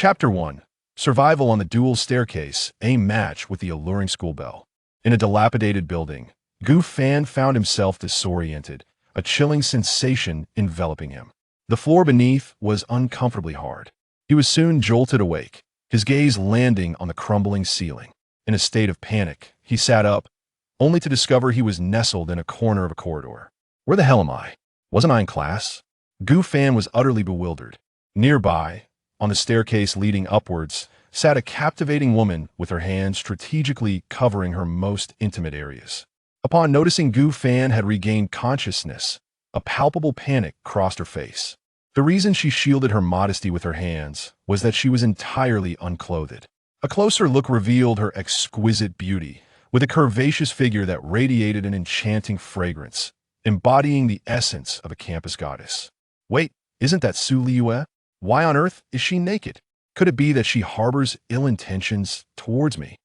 Chapter 1. Survival on the Dual Staircase, a match with the alluring school bell. In a dilapidated building, Gu Fan found himself disoriented, a chilling sensation enveloping him. The floor beneath was uncomfortably hard. He was soon jolted awake, his gaze landing on the crumbling ceiling. In a state of panic, he sat up, only to discover he was nestled in a corner of a corridor. Where the hell am I? Wasn't I in class? Gu Fan was utterly bewildered. Nearby, on the staircase leading upwards, sat a captivating woman with her hands strategically covering her most intimate areas. Upon noticing Gu Fan had regained consciousness, a palpable panic crossed her face. The reason she shielded her modesty with her hands was that she was entirely unclothed. A closer look revealed her exquisite beauty, with a curvaceous figure that radiated an enchanting fragrance, embodying the essence of a campus goddess. Wait, isn't that Liyue? Why on earth is she naked? Could it be that she harbors ill intentions towards me?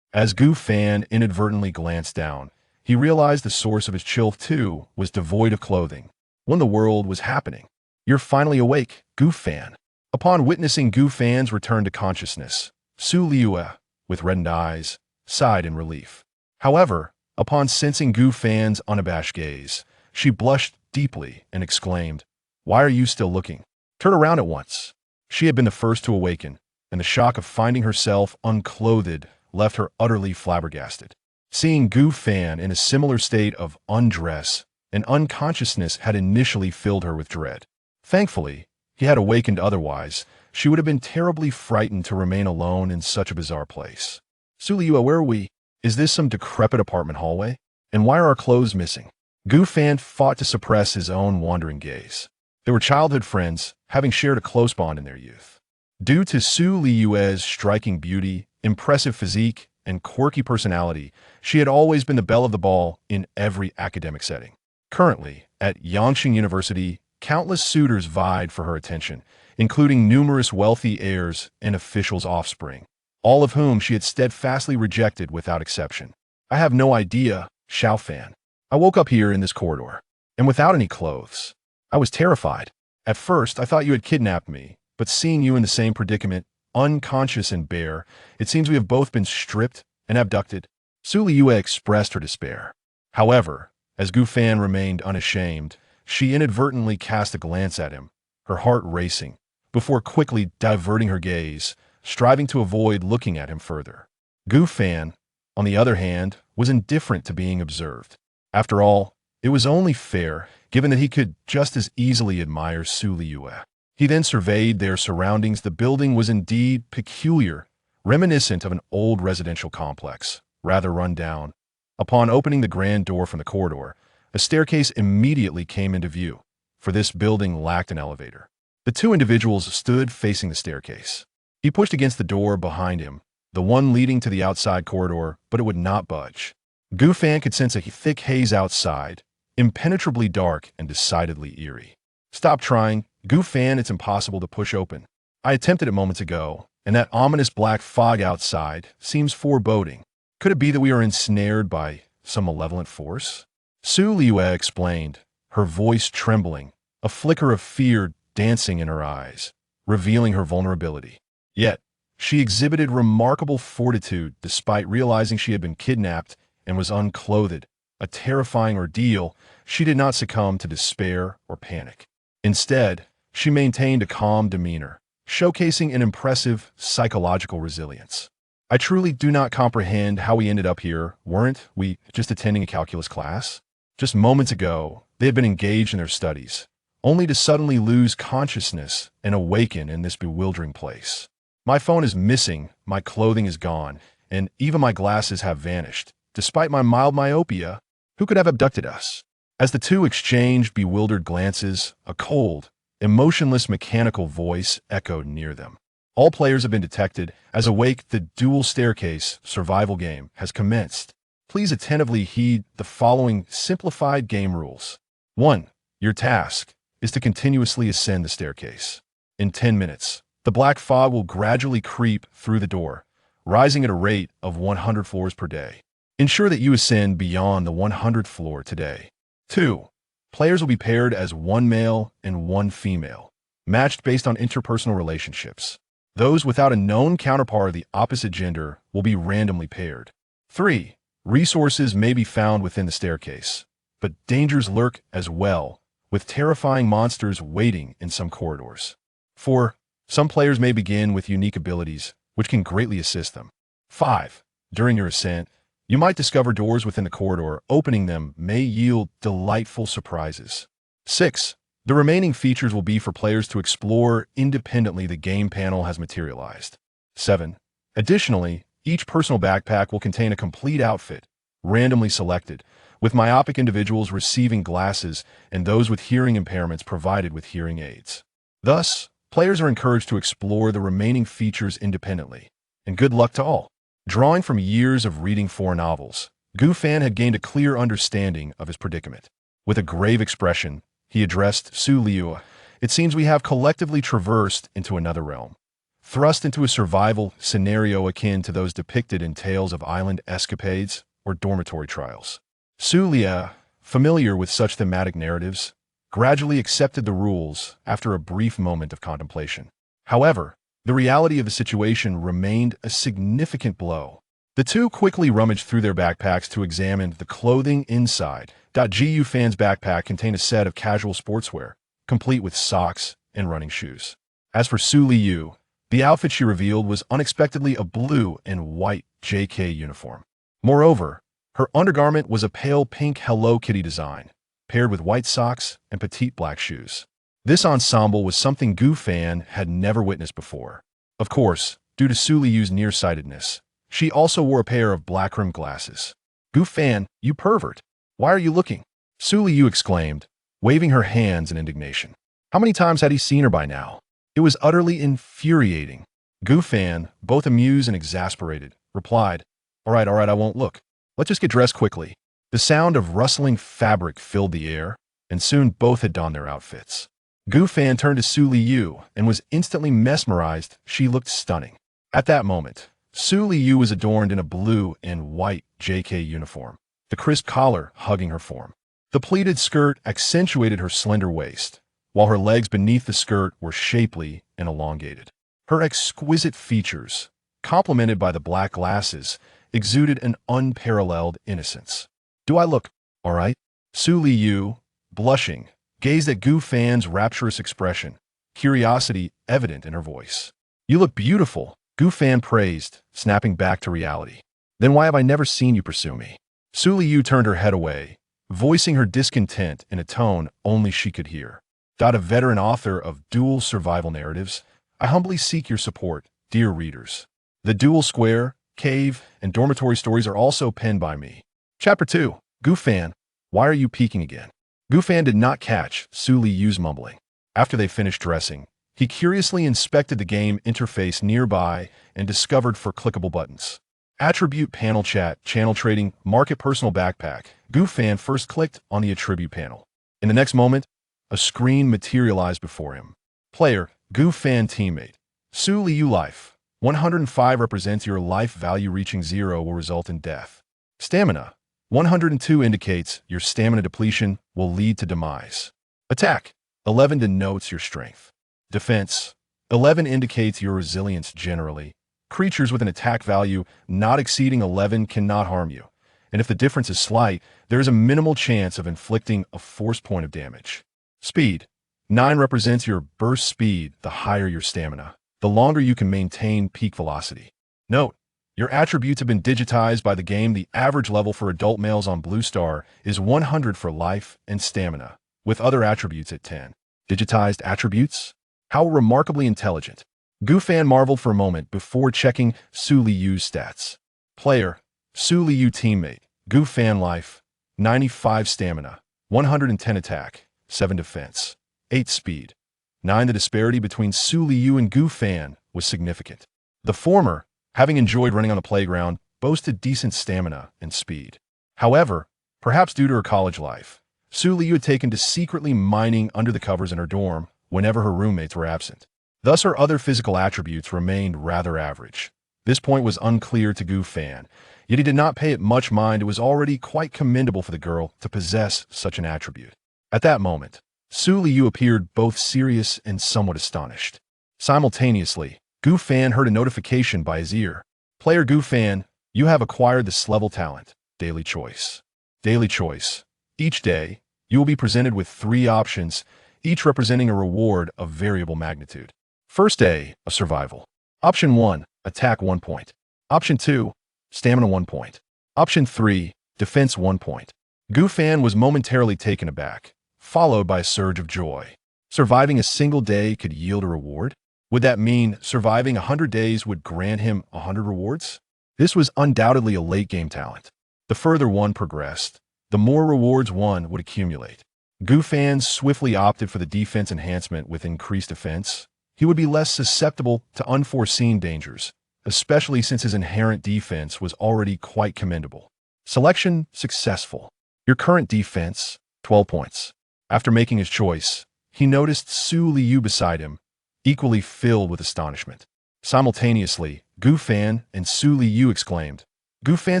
As Gu Fan inadvertently glanced down, he realized the source of his chill too was devoid of clothing. What in the world was happening? You're finally awake, Gu Fan. Upon witnessing Gu Fan's return to consciousness, Liyue, with reddened eyes, sighed in relief. However, upon sensing Gu Fan's unabashed gaze, she blushed deeply and exclaimed, "Why are you still looking? Turn around at once." She had been the first to awaken, and the shock of finding herself unclothed left her utterly flabbergasted. Seeing Gu Fan in a similar state of undress and unconsciousness had initially filled her with dread. Thankfully, he had awakened, otherwise she would have been terribly frightened to remain alone in such a bizarre place. "Liyue, where are we? Is this some decrepit apartment hallway? And why are our clothes missing?" Gu Fan fought to suppress his own wandering gaze. They were childhood friends, having shared a close bond in their youth. Due to Liyue's striking beauty, impressive physique, and quirky personality, she had always been the belle of the ball in every academic setting. Currently, at Yangcheng University, countless suitors vied for her attention, including numerous wealthy heirs and officials' offspring, all of whom she had steadfastly rejected without exception. "I have no idea, Xiao Fan. I woke up here in this corridor, and without any clothes. I was terrified. At first, I thought you had kidnapped me, but seeing you in the same predicament, unconscious and bare, it seems we have both been stripped and abducted." Liyue expressed her despair. However, as Gu Fan remained unashamed, she inadvertently cast a glance at him, her heart racing, before quickly diverting her gaze, striving to avoid looking at him further. Gu Fan, on the other hand, was indifferent to being observed. After all, it was only fair, given that he could just as easily admire Liyue. He then surveyed their surroundings. The building was indeed peculiar, reminiscent of an old residential complex, rather run down. Upon opening the grand door from the corridor, a staircase immediately came into view, for this building lacked an elevator. The two individuals stood facing the staircase. He pushed against the door behind him, the one leading to the outside corridor, but it would not budge. Gu Fan could sense a thick haze outside, impenetrably dark and decidedly eerie. "Stop trying, Gu Fan, it's impossible to push open. I attempted it moments ago, and that ominous black fog outside seems foreboding. Could it be that we are ensnared by some malevolent force?" Liyue explained, her voice trembling, a flicker of fear dancing in her eyes, revealing her vulnerability. Yet, she exhibited remarkable fortitude despite realizing she had been kidnapped and was unclothed. A terrifying ordeal, she did not succumb to despair or panic. Instead, she maintained a calm demeanor, showcasing an impressive psychological resilience. "I truly do not comprehend how we ended up here. Weren't we just attending a calculus class? Just moments ago, they had been engaged in their studies, only to suddenly lose consciousness and awaken in this bewildering place. My phone is missing, my clothing is gone, and even my glasses have vanished. Despite my mild myopia, who could have abducted us?" As the two exchanged bewildered glances, a cold, emotionless mechanical voice echoed near them. "All players have been detected. As awake, the dual staircase survival game has commenced. Please attentively heed the following simplified game rules. 1. Your task is to continuously ascend the staircase. In 10 minutes, the black fog will gradually creep through the door, rising at a rate of 100 floors per day. Ensure that you ascend beyond the 100th floor today. 2. Players will be paired as one male and one female, matched based on interpersonal relationships. Those without a known counterpart of the opposite gender will be randomly paired. 3. Resources may be found within the staircase, but dangers lurk as well, with terrifying monsters waiting in some corridors. 4. Some players may begin with unique abilities, which can greatly assist them. 5. During your ascent, you might discover doors within the corridor. Opening them may yield delightful surprises. 6. The remaining features will be for players to explore independently the game panel has materialized. 7. Additionally, each personal backpack will contain a complete outfit, randomly selected, with myopic individuals receiving glasses and those with hearing impairments provided with hearing aids. Thus, players are encouraged to explore the remaining features independently. And good luck to all. Drawing from years of reading 4 novels, Gu Fan had gained a clear understanding of his predicament. With a grave expression, he addressed Su Liyue. It seems we have collectively traversed into another realm, thrust into a survival scenario akin to those depicted in tales of island escapades or dormitory trials. Su Liyue, familiar with such thematic narratives, gradually accepted the rules after a brief moment of contemplation. However, the reality of the situation remained a significant blow. The two quickly rummaged through their backpacks to examine the clothing inside. Gu Fan's backpack contained a set of casual sportswear, complete with socks and running shoes. As for Su Liyue, the outfit she revealed was unexpectedly a blue and white JK uniform. Moreover, her undergarment was a pale pink Hello Kitty design, paired with white socks and petite black shoes. This ensemble was something Gu Fan had never witnessed before. Of course, due to Su Liyue's nearsightedness, she also wore a pair of black-rimmed glasses. "Gu Fan, you pervert! Why are you looking?" Su Liyue exclaimed, waving her hands in indignation. How many times had he seen her by now? It was utterly infuriating. Gu Fan, both amused and exasperated, replied, all right, I won't look. Let's just get dressed quickly." The sound of rustling fabric filled the air, and soon both had donned their outfits. Gu Fan turned to Su Liyue and was instantly mesmerized. She looked stunning. At that moment, Su Liyue was adorned in a blue and white JK uniform, the crisp collar hugging her form. The pleated skirt accentuated her slender waist, while her legs beneath the skirt were shapely and elongated. Her exquisite features, complemented by the black glasses, exuded an unparalleled innocence. "Do I look all right?" Su Liyue, blushing, gazed at Gu Fan's rapturous expression, curiosity evident in her voice. "You look beautiful," Gu Fan praised, snapping back to reality. "Then why have I never seen you pursue me?" Su Liyue turned her head away, voicing her discontent in a tone only she could hear. A veteran author of dual survival narratives, I humbly seek your support, dear readers. The Dual Square, Cave, and Dormitory stories are also penned by me. Chapter 2. Gu Fan, why are you peeking again? Gu Fan did not catch Su Liyue's mumbling. After they finished dressing, he curiously inspected the game interface nearby and discovered 4 clickable buttons. Attribute panel chat, channel trading, market personal backpack. Gu Fan first clicked on the attribute panel. In the next moment, a screen materialized before him. Player, Gu Fan teammate. Su Liyue life. 105 represents your life value. Reaching 0 will result in death. Stamina. 102 indicates your stamina depletion will lead to demise. Attack. 11 denotes your strength. Defense. 11 indicates your resilience generally. Creatures with an attack value not exceeding 11 cannot harm you, and if the difference is slight, there is a minimal chance of inflicting a force point of damage. Speed. 9 represents your burst speed. The higher your stamina, the longer you can maintain peak velocity. Note, your attributes have been digitized by the game. The average level for adult males on Blue Star is 100 for life and stamina, with other attributes at 10. Digitized attributes? How remarkably intelligent. Gu Fan marveled for a moment before checking Su Liyue's stats. Player, Su Liyue teammate, Gu Fan life, 95 stamina, 110 attack, 7 defense, 8 speed. 9. The disparity between Su Liyue and Gu Fan was significant. The former, having enjoyed running on the playground, boasted decent stamina and speed. However, perhaps due to her college life, Su Liyue had taken to secretly mining under the covers in her dorm whenever her roommates were absent. Thus, her other physical attributes remained rather average. This point was unclear to Gu Fan, yet he did not pay it much mind. It was already quite commendable for the girl to possess such an attribute. At that moment, Su Liyue appeared both serious and somewhat astonished. Simultaneously, Gu Fan heard a notification by his ear. Player Gu Fan, you have acquired this level talent. Daily choice. Daily choice. Each day, you will be presented with 3 options, each representing a reward of variable magnitude. First day of survival. Option 1, attack 1 point. Option 2, stamina 1 point. Option 3, defense 1 point. Gu Fan was momentarily taken aback, followed by a surge of joy. Surviving a single day could yield a reward? Would that mean surviving 100 days would grant him 100 rewards? This was undoubtedly a late-game talent. The further one progressed, the more rewards one would accumulate. Gu Fan swiftly opted for the defense enhancement with increased defense. He would be less susceptible to unforeseen dangers, especially since his inherent defense was already quite commendable. Selection successful. Your current defense, 12 points. After making his choice, he noticed Su Liyue beside him, equally filled with astonishment. Simultaneously, Gu Fan and Su Liyue exclaimed, Gu Fan,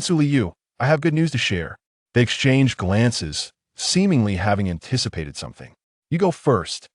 Su Liyue, I have good news to share. They exchanged glances, seemingly having anticipated something. You go first.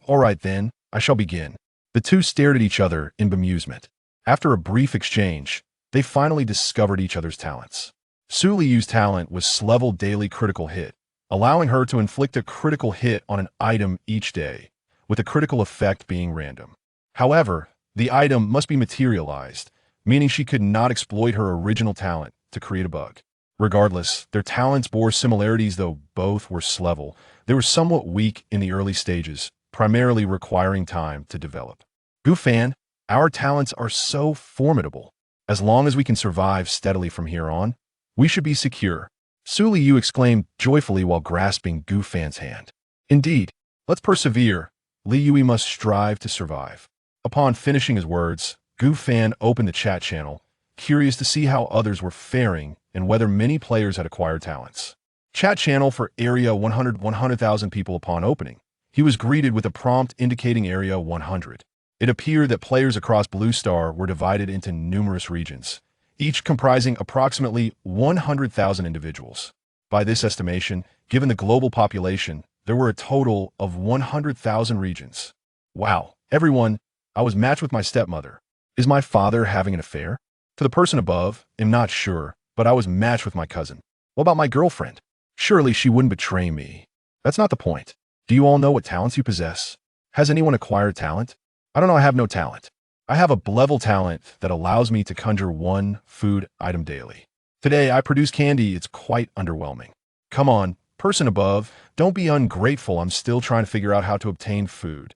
All right then, I shall begin. The two stared at each other in bemusement. After a brief exchange, they finally discovered each other's talents. Su Liyue's talent was level daily critical hit, allowing her to inflict a critical hit on an item each day, with the critical effect being random. However, the item must be materialized, meaning she could not exploit her original talent to create a bug. Regardless, their talents bore similarities though both were level. They were somewhat weak in the early stages, primarily requiring time to develop. Gu Fan, our talents are so formidable. As long as we can survive steadily from here on, we should be secure. Su Liyue exclaimed joyfully while grasping Gu Fan's hand. Indeed, let's persevere. Liyue must strive to survive. Upon finishing his words, Gu Fan opened the chat channel, curious to see how others were faring and whether many players had acquired talents. Chat channel for area 100,000 people upon opening. He was greeted with a prompt indicating area 100. It appeared that players across Blue Star were divided into numerous regions, each comprising approximately 100,000 individuals. By this estimation, given the global population, there were a total of 100,000 regions. Wow, everyone, I was matched with my stepmother. Is my father having an affair? To the person above, I'm not sure, but I was matched with my cousin. What about my girlfriend? Surely she wouldn't betray me. That's not the point. Do you all know what talents you possess? Has anyone acquired talent? I don't know, I have no talent. I have a level talent that allows me to conjure 1 food item daily. Today I produce candy, it's quite underwhelming. Come on, person above, don't be ungrateful, I'm still trying to figure out how to obtain food.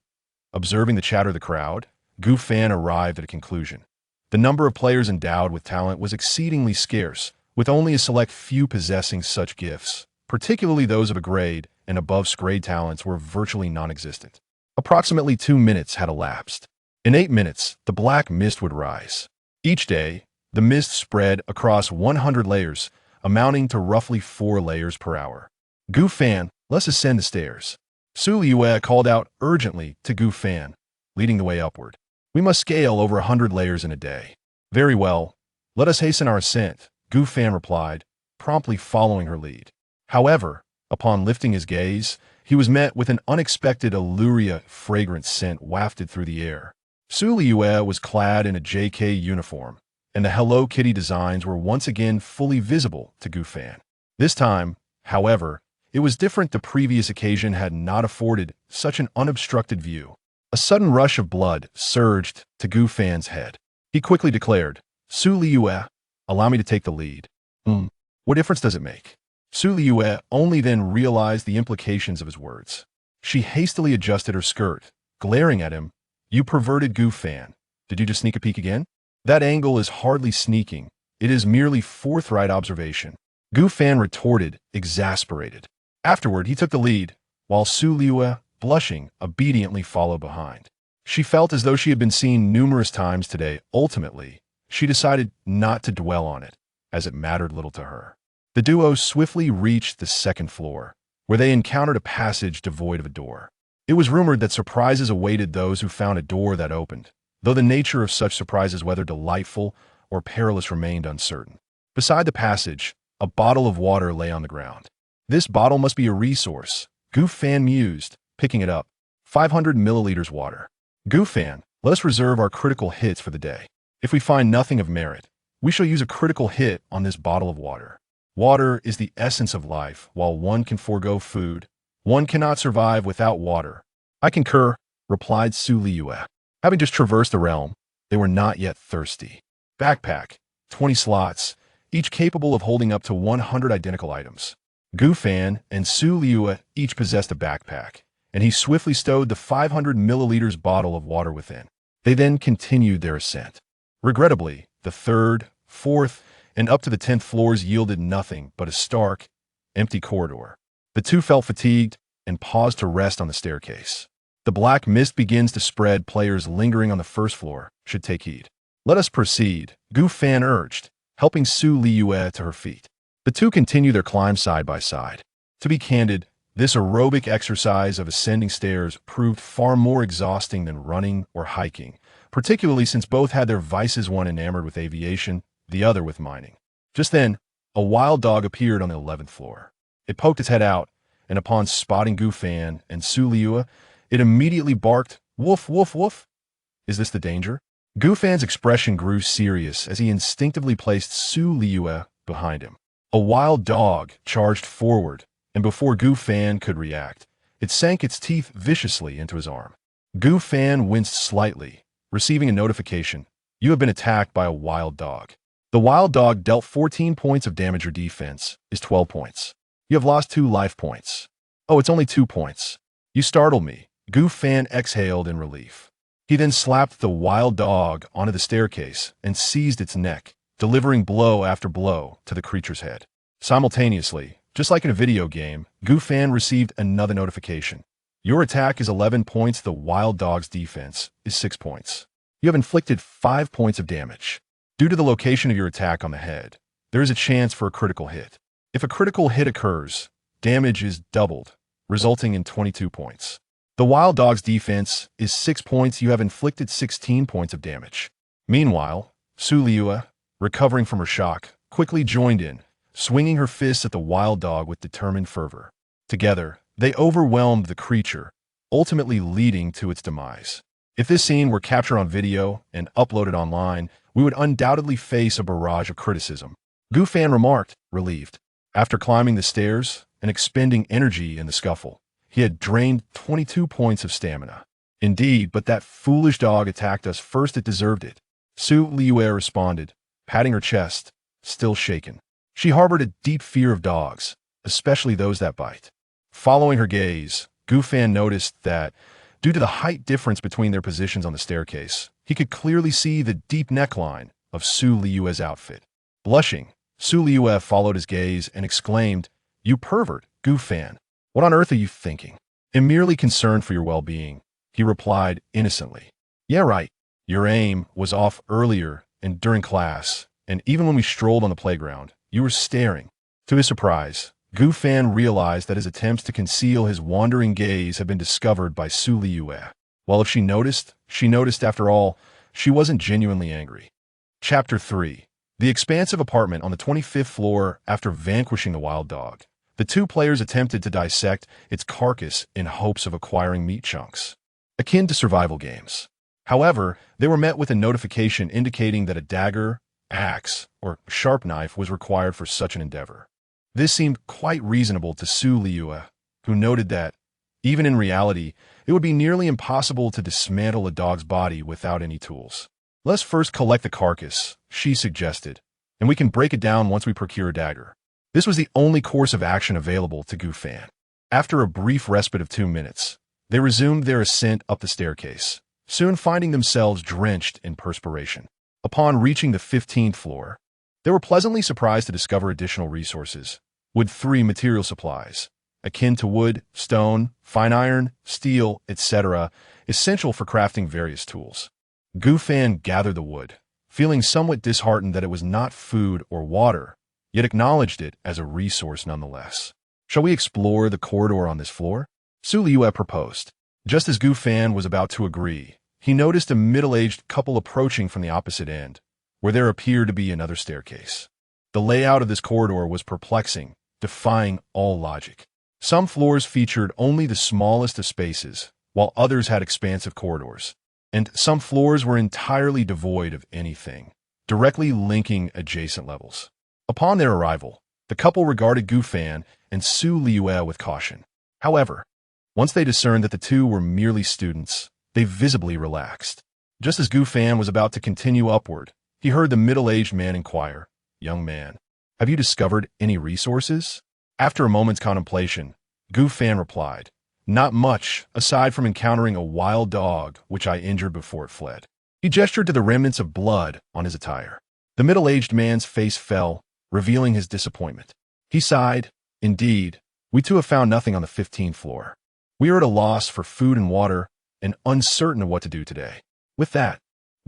Observing the chatter of the crowd, Gu Fan arrived at a conclusion. The number of players endowed with talent was exceedingly scarce, with only a select few possessing such gifts, particularly those of a grade and above grade talents were virtually non-existent. Approximately 2 minutes had elapsed. In 8 minutes, the black mist would rise. Each day, the mist spread across 100 layers, amounting to roughly 4 layers per hour. Gu Fan, let's ascend the stairs. Su Liyue called out urgently to Gu Fan, leading the way upward. We must scale over 100 layers in a day. Very well. Let us hasten our ascent, Gu Fan replied, promptly following her lead. However, upon lifting his gaze, he was met with an unexpected alluring fragrant scent wafted through the air. Su Liyue was clad in a JK uniform, and the Hello Kitty designs were once again fully visible to Gu Fan. This time, however, it was different. The previous occasion had not afforded such an unobstructed view. A sudden rush of blood surged to Gu Fan's head. He quickly declared, Su Liyue, allow me to take the lead. What difference does it make? Su Liyue only then realized the implications of his words. She hastily adjusted her skirt, glaring at him. You perverted Gu Fan. Did you just sneak a peek again? That angle is hardly sneaking. It is merely forthright observation. Gu Fan retorted, exasperated. Afterward, he took the lead, while Su Liyue, blushing, obediently followed behind. She felt as though she had been seen numerous times today. Ultimately, she decided not to dwell on it, as it mattered little to her. The duo swiftly reached the 2nd floor, where they encountered a passage devoid of a door. It was rumored that surprises awaited those who found a door that opened, though the nature of such surprises, whether delightful or perilous, remained uncertain. Beside the passage, a bottle of water lay on the ground. This bottle must be a resource, Gu Fan mused, picking it up. 500 milliliters water. Gu Fan, Let us reserve our critical hits for the day. If we find nothing of merit, we shall use a critical hit on this bottle of water. Water is the essence of life. While one can forego food, one cannot survive without water. I concur, replied Liyue. Having just traversed the realm, they were not yet thirsty. Backpack, 20 slots, each capable of holding up to 100 identical items. Gu Fan and Liyue each possessed a backpack, and he swiftly stowed the 500 milliliters bottle of water within. They then continued their ascent. Regrettably, the third, fourth, and up to the 10th floors yielded nothing but a stark, empty corridor. The two felt fatigued and paused to rest on the staircase. The black mist begins to spread. Players lingering on the first floor should take heed. Let us proceed, Gu Fan urged, helping Liyue to her feet. The two continue their climb side by side. To be candid, this aerobic exercise of ascending stairs proved far more exhausting than running or hiking, particularly since both had their vices, one enamored with aviation, the other with mining. Just then, a wild dog appeared on the 11th floor. It poked its head out, and upon spotting Gu Fan and Liyue, it immediately barked, "Woof, woof, woof." Is this the danger? Gu Fan's expression grew serious as he instinctively placed Liyue behind him. A wild dog charged forward, and before Gu Fan could react, it sank its teeth viciously into his arm. Gu Fan winced slightly, receiving a notification. You have been attacked by a wild dog. The wild dog dealt 14 points of damage. Your defense is 12 points. You have lost 2 life points. Oh, it's only 2 points. You startled me. Gu Fan exhaled in relief. He then slapped the wild dog onto the staircase and seized its neck, delivering blow after blow to the creature's head. Simultaneously, just like in a video game, Gu Fan received another notification. Your attack is 11 points. The wild dog's defense is 6 points. You have inflicted 5 points of damage. Due to the location of your attack on the head, there is a chance for a critical hit. If a critical hit occurs, damage is doubled, resulting in 22 points. The wild dog's defense is 6 points. You have inflicted 16 points of damage. Meanwhile, Liyue, recovering from her shock, quickly joined in, swinging her fists at the wild dog with determined fervor. Together, they overwhelmed the creature, ultimately leading to its demise. If this scene were captured on video and uploaded online, we would undoubtedly face a barrage of criticism. Gu Fan remarked, relieved. After climbing the stairs and expending energy in the scuffle, he had drained 22 points of stamina. Indeed, but that foolish dog attacked us first. It deserved it. Liyue responded, patting her chest, still shaken. She harbored a deep fear of dogs, especially those that bite. Following her gaze, Gu Fan noticed that, due to the height difference between their positions on the staircase, he could clearly see the deep neckline of Liyue's outfit. Blushing, Liyue followed his gaze and exclaimed, "You pervert, Gu Fan. What on earth are you thinking?" "I'm merely concerned for your well-being," he replied innocently. "Yeah, right. Your aim was off earlier and during class, and even when we strolled on the playground, you were staring." To his surprise, Gu Fan realized that his attempts to conceal his wandering gaze had been discovered by Liyue. While if she noticed after all, she wasn't genuinely angry. Chapter 3. The expansive apartment on the 25th floor. After vanquishing the wild dog, the two players attempted to dissect its carcass in hopes of acquiring meat chunks, akin to survival games. However, they were met with a notification indicating that a dagger, axe, or sharp knife was required for such an endeavor. This seemed quite reasonable to Liyue, who noted that, even in reality, it would be nearly impossible to dismantle a dog's body without any tools. "Let's first collect the carcass," she suggested, "and we can break it down once we procure a dagger." This was the only course of action available to Gu Fan. After a brief respite of 2 minutes, they resumed their ascent up the staircase, soon finding themselves drenched in perspiration. Upon reaching the 15th floor, they were pleasantly surprised to discover additional resources, with 3 material supplies, akin to wood, stone, fine iron, steel, etc., essential for crafting various tools. Gu Fan gathered the wood, feeling somewhat disheartened that it was not food or water, yet acknowledged it as a resource nonetheless. "Shall we explore the corridor on this floor?" Liyue proposed. Just as Gu Fan was about to agree, he noticed a middle-aged couple approaching from the opposite end, where there appeared to be another staircase. The layout of this corridor was perplexing, defying all logic. Some floors featured only the smallest of spaces, while others had expansive corridors. and some floors were entirely devoid of anything, directly linking adjacent levels. Upon their arrival, the couple regarded Gu Fan and Su Liyue with caution. However, once they discerned that the two were merely students, they visibly relaxed. Just as Gu Fan was about to continue upward, he heard the middle-aged man inquire, "Young man, have you discovered any resources?" After a moment's contemplation, Gu Fan replied, "Not much, aside from encountering a wild dog which I injured before it fled." He gestured to the remnants of blood on his attire. The middle-aged man's face fell, revealing his disappointment. He sighed, "Indeed, we too have found nothing on the 15th floor. We are at a loss for food and water and uncertain of what to do today." With that,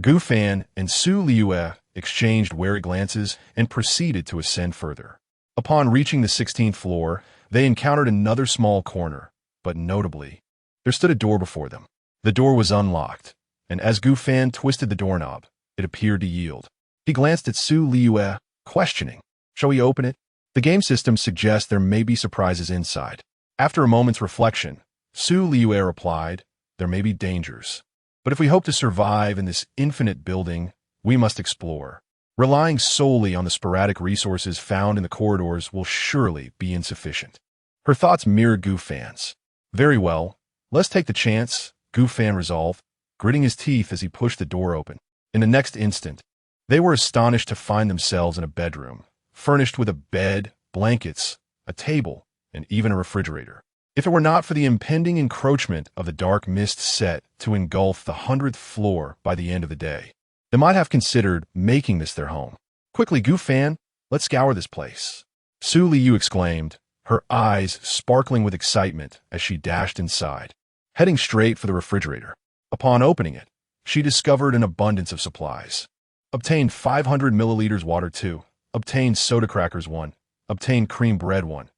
Gu Fan and Su Liyue exchanged wary glances and proceeded to ascend further. Upon reaching the 16th floor, they encountered another small corner, but notably, there stood a door before them. The door was unlocked, and as Gu Fan twisted the doorknob, it appeared to yield. He glanced at Su Liyue, questioning, "Shall we open it?" The game system suggests there may be surprises inside. After a moment's reflection, Su Liyue replied, "There may be dangers. But if we hope to survive in this infinite building, we must explore. Relying solely on the sporadic resources found in the corridors will surely be insufficient." Her thoughts mirrored Gu Fan's. "Very well, let's take the chance," Gu Fan resolved, gritting his teeth as he pushed the door open. In the next instant, they were astonished to find themselves in a bedroom, furnished with a bed, blankets, a table, and even a refrigerator. If it were not for the impending encroachment of the dark mist set to engulf the 100th floor by the end of the day, they might have considered making this their home. "Quickly, Gu Fan, let's scour this place," Su Liyue exclaimed, her eyes sparkling with excitement as she dashed inside, heading straight for the refrigerator. Upon opening it, she discovered an abundance of supplies. Obtained 500 milliliters water 2, obtained soda crackers 1, obtained cream bread 1,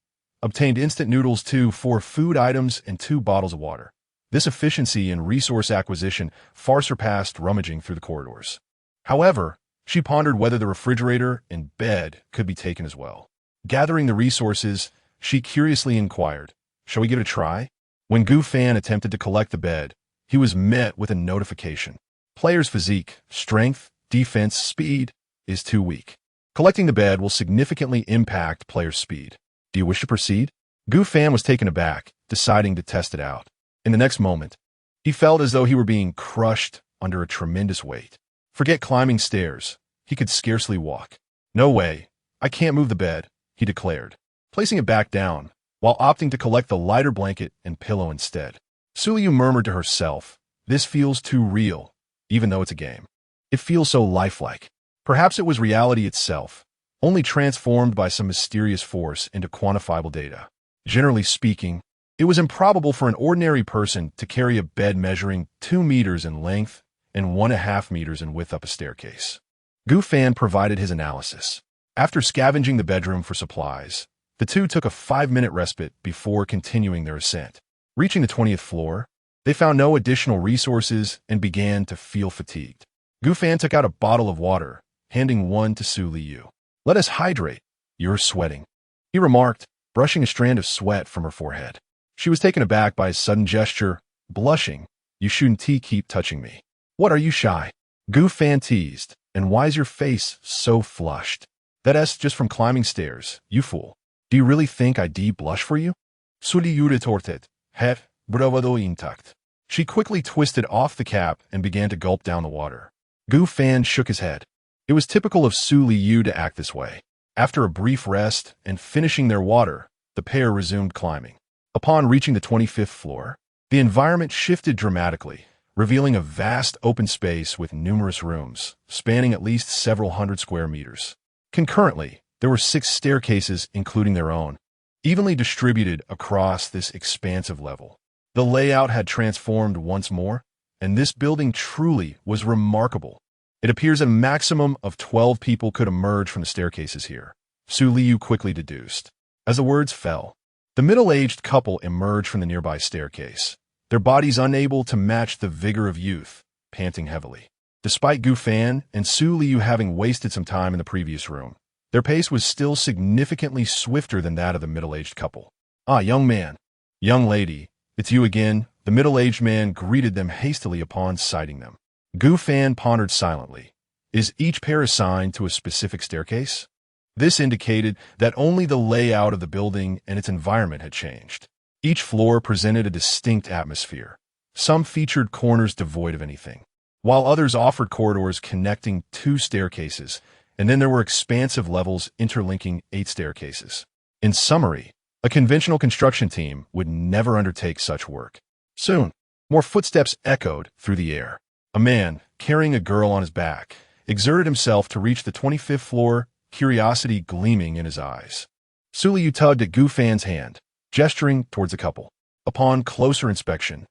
obtained instant noodles 2, 4 food items, and 2 bottles of water. This efficiency in resource acquisition far surpassed rummaging through the corridors. However, she pondered whether the refrigerator and bed could be taken as well. Gathering the resources, she curiously inquired, "Shall we give it a try?" When Gu Fan attempted to collect the bed, he was met with a notification. Player's physique, strength, defense, speed is too weak. Collecting the bed will significantly impact player's speed. Do you wish to proceed? Gu Fan was taken aback, deciding to test it out. In the next moment, he felt as though he were being crushed under a tremendous weight. Forget climbing stairs. He could scarcely walk. "No way. I can't move the bed," he declared, placing it back down, while opting to collect the lighter blanket and pillow instead. Su Liyue murmured to herself, "This feels too real, even though it's a game. It feels so lifelike." Perhaps it was reality itself, only transformed by some mysterious force into quantifiable data. Generally speaking, it was improbable for an ordinary person to carry a bed measuring 2 meters in length and 1.5 meters in width up a staircase. Gu Fan provided his analysis. After scavenging the bedroom for supplies, the two took a 5-minute respite before continuing their ascent. Reaching the 20th floor, they found no additional resources and began to feel fatigued. Gu Fan took out a bottle of water, handing one to Su Liyue. "Let us hydrate. You're sweating," he remarked, brushing a strand of sweat from her forehead. She was taken aback by his sudden gesture, blushing. "You shouldn't keep touching me. What, are you shy?" Gu Fan teased, "And why's your face so flushed?" "That's just from climbing stairs, you fool. Do you really think I blush for you?" Su Liyue retorted, "Het bravado intact." She quickly twisted off the cap and began to gulp down the water. Gu Fan shook his head. It was typical of Su Liyue to act this way. After a brief rest and finishing their water, the pair resumed climbing. Upon reaching the 25th floor, the environment shifted dramatically, revealing a vast open space with numerous rooms, spanning at least several hundred square meters. Concurrently, there were 6 staircases, including their own, evenly distributed across this expansive level. The layout had transformed once more, and this building truly was remarkable. It appears a maximum of 12 people could emerge from the staircases here, Su Liyue quickly deduced. As the words fell, the middle-aged couple emerged from the nearby staircase, their bodies unable to match the vigor of youth, panting heavily. Despite Gu Fan and Su Liyue having wasted some time in the previous room, their pace was still significantly swifter than that of the middle-aged couple. "Ah, young man, young lady, it's you again," The middle-aged man greeted them hastily upon sighting them. Gu Fan pondered silently. Is each pair assigned to a specific staircase? This indicated that only the layout of the building and its environment had changed. Each floor presented a distinct atmosphere. Some featured corners devoid of anything, while others offered corridors connecting 2 staircases, and then there were expansive levels interlinking 8 staircases. In summary, a conventional construction team would never undertake such work. Soon, more footsteps echoed through the air. A man, carrying a girl on his back, exerted himself to reach the 25th floor, curiosity gleaming in his eyes. Liyue tugged at Gu Fan's hand, gesturing towards the couple. Upon closer inspection,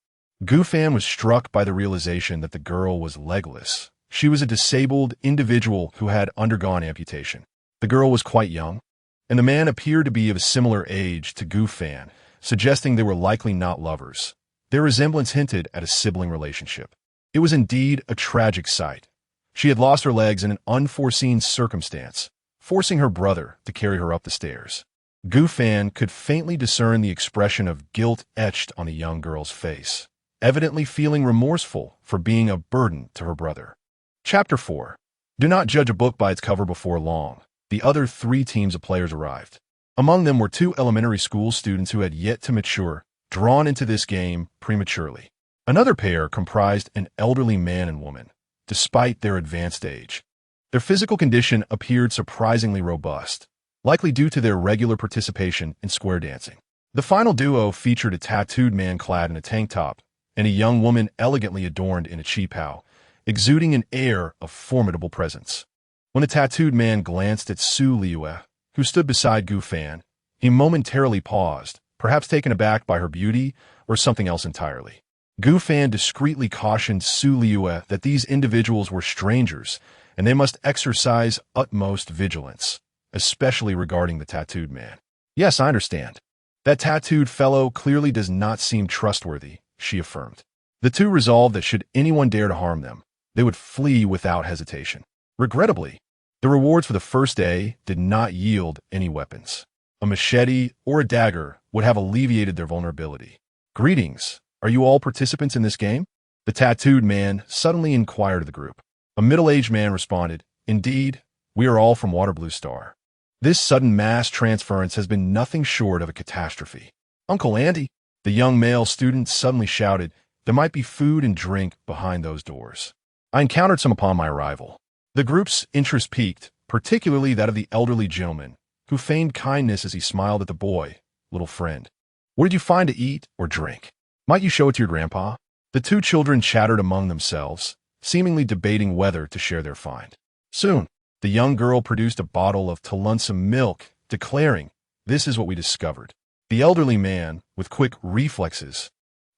Gu Fan was struck by the realization that the girl was legless. She was a disabled individual who had undergone amputation. The girl was quite young, and the man appeared to be of a similar age to Gu Fan, suggesting they were likely not lovers. Their resemblance hinted at a sibling relationship. It was indeed a tragic sight. She had lost her legs in an unforeseen circumstance, forcing her brother to carry her up the stairs. Gu Fan could faintly discern the expression of guilt etched on the young girl's face, evidently feeling remorseful for being a burden to her brother. Chapter 4. Do not judge a book by its cover. Before long, the other 3 teams of players arrived. Among them were 2 elementary school students who had yet to mature, drawn into this game prematurely. Another pair comprised an elderly man and woman, despite their advanced age. Their physical condition appeared surprisingly robust, likely due to their regular participation in square dancing. The final duo featured a tattooed man clad in a tank top and a young woman elegantly adorned in a qipao, exuding an air of formidable presence. When the tattooed man glanced at Liyue, who stood beside Gu Fan, he momentarily paused, perhaps taken aback by her beauty or something else entirely. Gu Fan discreetly cautioned Liyue that these individuals were strangers and they must exercise utmost vigilance, especially regarding the tattooed man. Yes, I understand. That tattooed fellow clearly does not seem trustworthy, she affirmed. The 2 resolved that should anyone dare to harm them, they would flee without hesitation. Regrettably, the rewards for the first day did not yield any weapons. A machete or a dagger would have alleviated their vulnerability. Greetings. Are you all participants in this game? The tattooed man suddenly inquired of the group. A middle-aged man responded, Indeed, we are all from Waterblue Star. This sudden mass transference has been nothing short of a catastrophe. Uncle Andy, the young male student suddenly shouted, there might be food and drink behind those doors. I encountered some upon my arrival. The group's interest piqued, particularly that of the elderly gentleman, who feigned kindness as he smiled at the boy, little friend. What did you find to eat or drink? Might you show it to your grandpa? The 2 children chattered among themselves, seemingly debating whether to share their find. Soon, the young girl produced a bottle of Tulunsum milk, declaring, This is what we discovered. The elderly man, with quick reflexes,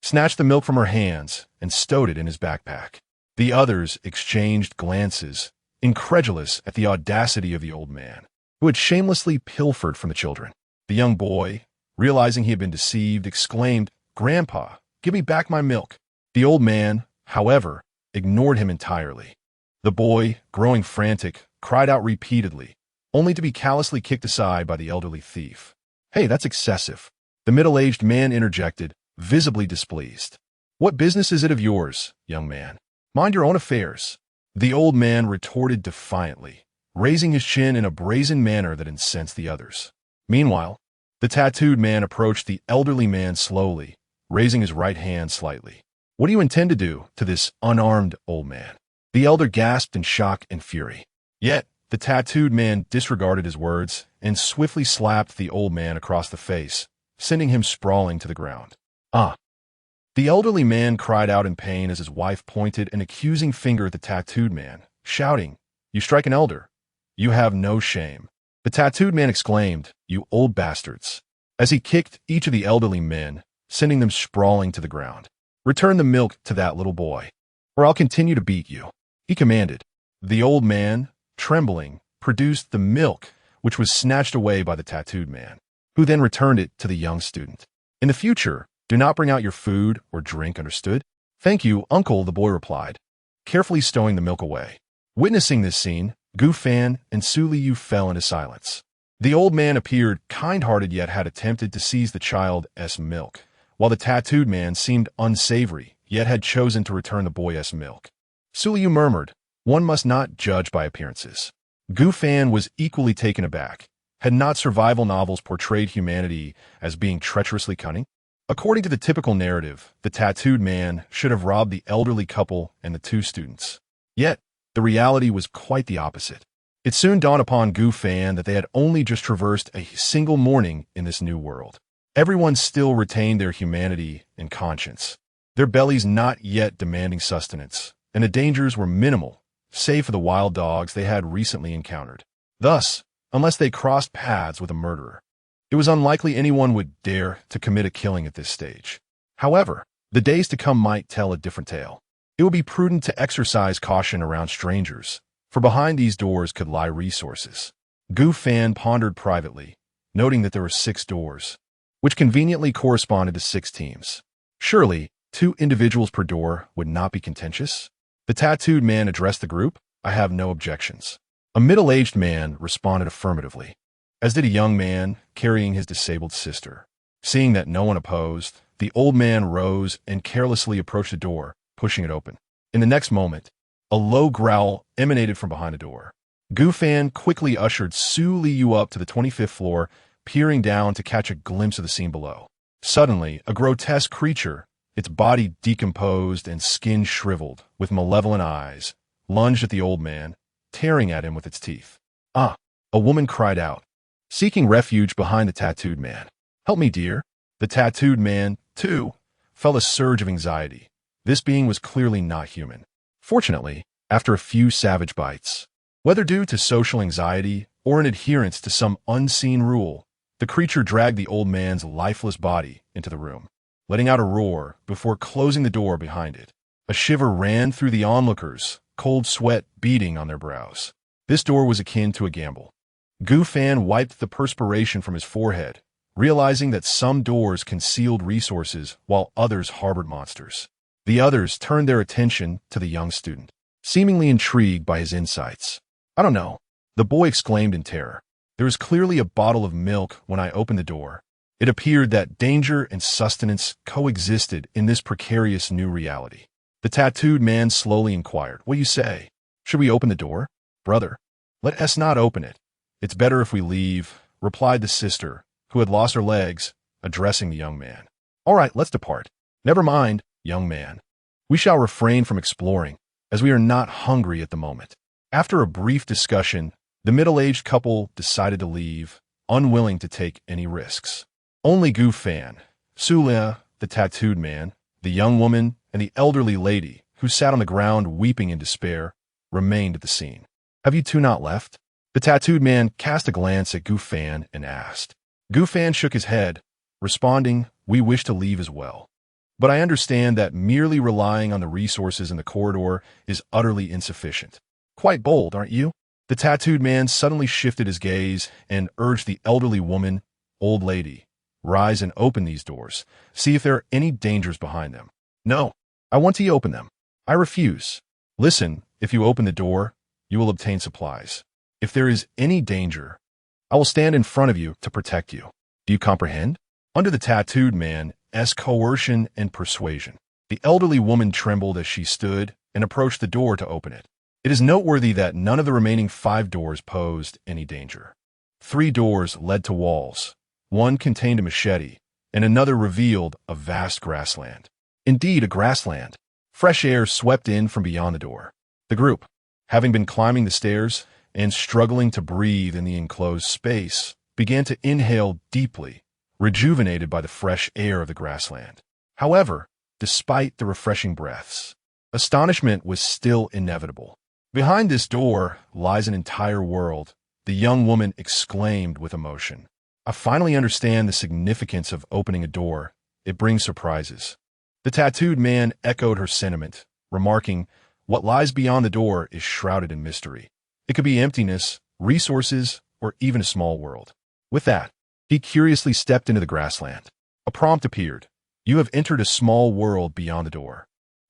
snatched the milk from her hands and stowed it in his backpack. The others exchanged glances, incredulous at the audacity of the old man, who had shamelessly pilfered from the children. The young boy, realizing he had been deceived, exclaimed, Grandpa, give me back my milk. The old man, however, ignored him entirely. The boy, growing frantic, cried out repeatedly, only to be callously kicked aside by the elderly thief. Hey, that's excessive. The middle-aged man interjected, visibly displeased. What business is it of yours, young man? Mind your own affairs. The old man retorted defiantly, raising his chin in a brazen manner that incensed the others. Meanwhile, the tattooed man approached the elderly man slowly, raising his right hand slightly. What do you intend to do to this unarmed old man? The elder gasped in shock and fury. Yet, the tattooed man disregarded his words and swiftly slapped the old man across the face, sending him sprawling to the ground. Ah! The elderly man cried out in pain as his wife pointed an accusing finger at the tattooed man, shouting, You strike an elder. You have no shame. The tattooed man exclaimed, You old bastards, as he kicked each of the elderly men, sending them sprawling to the ground. Return the milk to that little boy, or I'll continue to beat you, he commanded. The old man, trembling, produced the milk, which was snatched away by the tattooed man, who then returned it to the young student. In the future, do not bring out your food or drink, understood? Thank you, uncle, the boy replied, carefully stowing the milk away. Witnessing this scene, Gu Fan and Liyue fell into silence. The old man appeared kind-hearted yet had attempted to seize the child's milk, while the tattooed man seemed unsavory, yet had chosen to return the boy's milk. Liyue murmured, "One must not judge by appearances." Gu Fan was equally taken aback. Had not survival novels portrayed humanity as being treacherously cunning? According to the typical narrative, the tattooed man should have robbed the elderly couple and the two students. Yet, the reality was quite the opposite. It soon dawned upon Gu Fan that they had only just traversed a single morning in this new world. Everyone still retained their humanity and conscience, their bellies not yet demanding sustenance, and the dangers were minimal, save for the wild dogs they had recently encountered. Thus, unless they crossed paths with a murderer, it was unlikely anyone would dare to commit a killing at this stage. However, the days to come might tell a different tale. It would be prudent to exercise caution around strangers, for behind these doors could lie resources. Gu Fan pondered privately, noting that there were 6 doors, which conveniently corresponded to 6 teams. Surely, 2 individuals per door would not be contentious? The tattooed man addressed the group. "I have no objections." A middle-aged man responded affirmatively, as did a young man carrying his disabled sister. Seeing that no one opposed, the old man rose and carelessly approached the door, pushing it open. In the next moment, a low growl emanated from behind the door. Gu Fan quickly ushered Liyue up to the 25th floor, peering down to catch a glimpse of the scene below. Suddenly, a grotesque creature, its body decomposed and skin shriveled, with malevolent eyes, lunged at the old man, tearing at him with its teeth. "Ah!" a woman cried out, seeking refuge behind the tattooed man. "Help me, dear." The tattooed man, too, felt a surge of anxiety. This being was clearly not human. Fortunately, after a few savage bites, whether due to social anxiety or in adherence to some unseen rule, the creature dragged the old man's lifeless body into the room, letting out a roar before closing the door behind it. A shiver ran through the onlookers, cold sweat beading on their brows. This door was akin to a gamble. Gu Fan wiped the perspiration from his forehead, realizing that some doors concealed resources while others harbored monsters. The others turned their attention to the young student, seemingly intrigued by his insights. "I don't know," the boy exclaimed in terror. "There was clearly a bottle of milk when I opened the door." It appeared that danger and sustenance coexisted in this precarious new reality. The tattooed man slowly inquired, "What do you say? Should we open the door?" "Brother, let us not open it. It's better if we leave," replied the sister, who had lost her legs, addressing the young man. "All right, let's depart." "Never mind, young man. We shall refrain from exploring, as we are not hungry at the moment." After a brief discussion, the middle-aged couple decided to leave, unwilling to take any risks. Only Gu Fan, Liyue, the tattooed man, the young woman, and the elderly lady, who sat on the ground weeping in despair, remained at the scene. "Have you two not left?" The tattooed man cast a glance at Gu Fan and asked. Gu Fan shook his head, responding, "We wish to leave as well. But I understand that merely relying on the resources in the corridor is utterly insufficient." "Quite bold, aren't you?" The tattooed man suddenly shifted his gaze and urged the elderly woman, "Old lady, rise and open these doors. See if there are any dangers behind them." "No, I want to open them." "I refuse." "Listen, if you open the door, you will obtain supplies. If there is any danger, I will stand in front of you to protect you. Do you comprehend?" Under the tattooed man's coercion and persuasion, the elderly woman trembled as she stood and approached the door to open it. It is noteworthy that none of the remaining 5 doors posed any danger. 3 doors led to walls. One contained a machete, and another revealed a vast grassland. Indeed, a grassland. Fresh air swept in from beyond the door. The group, having been climbing the stairs and struggling to breathe in the enclosed space, began to inhale deeply, rejuvenated by the fresh air of the grassland. However, despite the refreshing breaths, astonishment was still inevitable. "Behind this door lies an entire world," the young woman exclaimed with emotion. "I finally understand the significance of opening a door. It brings surprises." The tattooed man echoed her sentiment, remarking, "What lies beyond the door is shrouded in mystery. It could be emptiness, resources, or even a small world." With that, he curiously stepped into the grassland. A prompt appeared. "You have entered a small world beyond the door.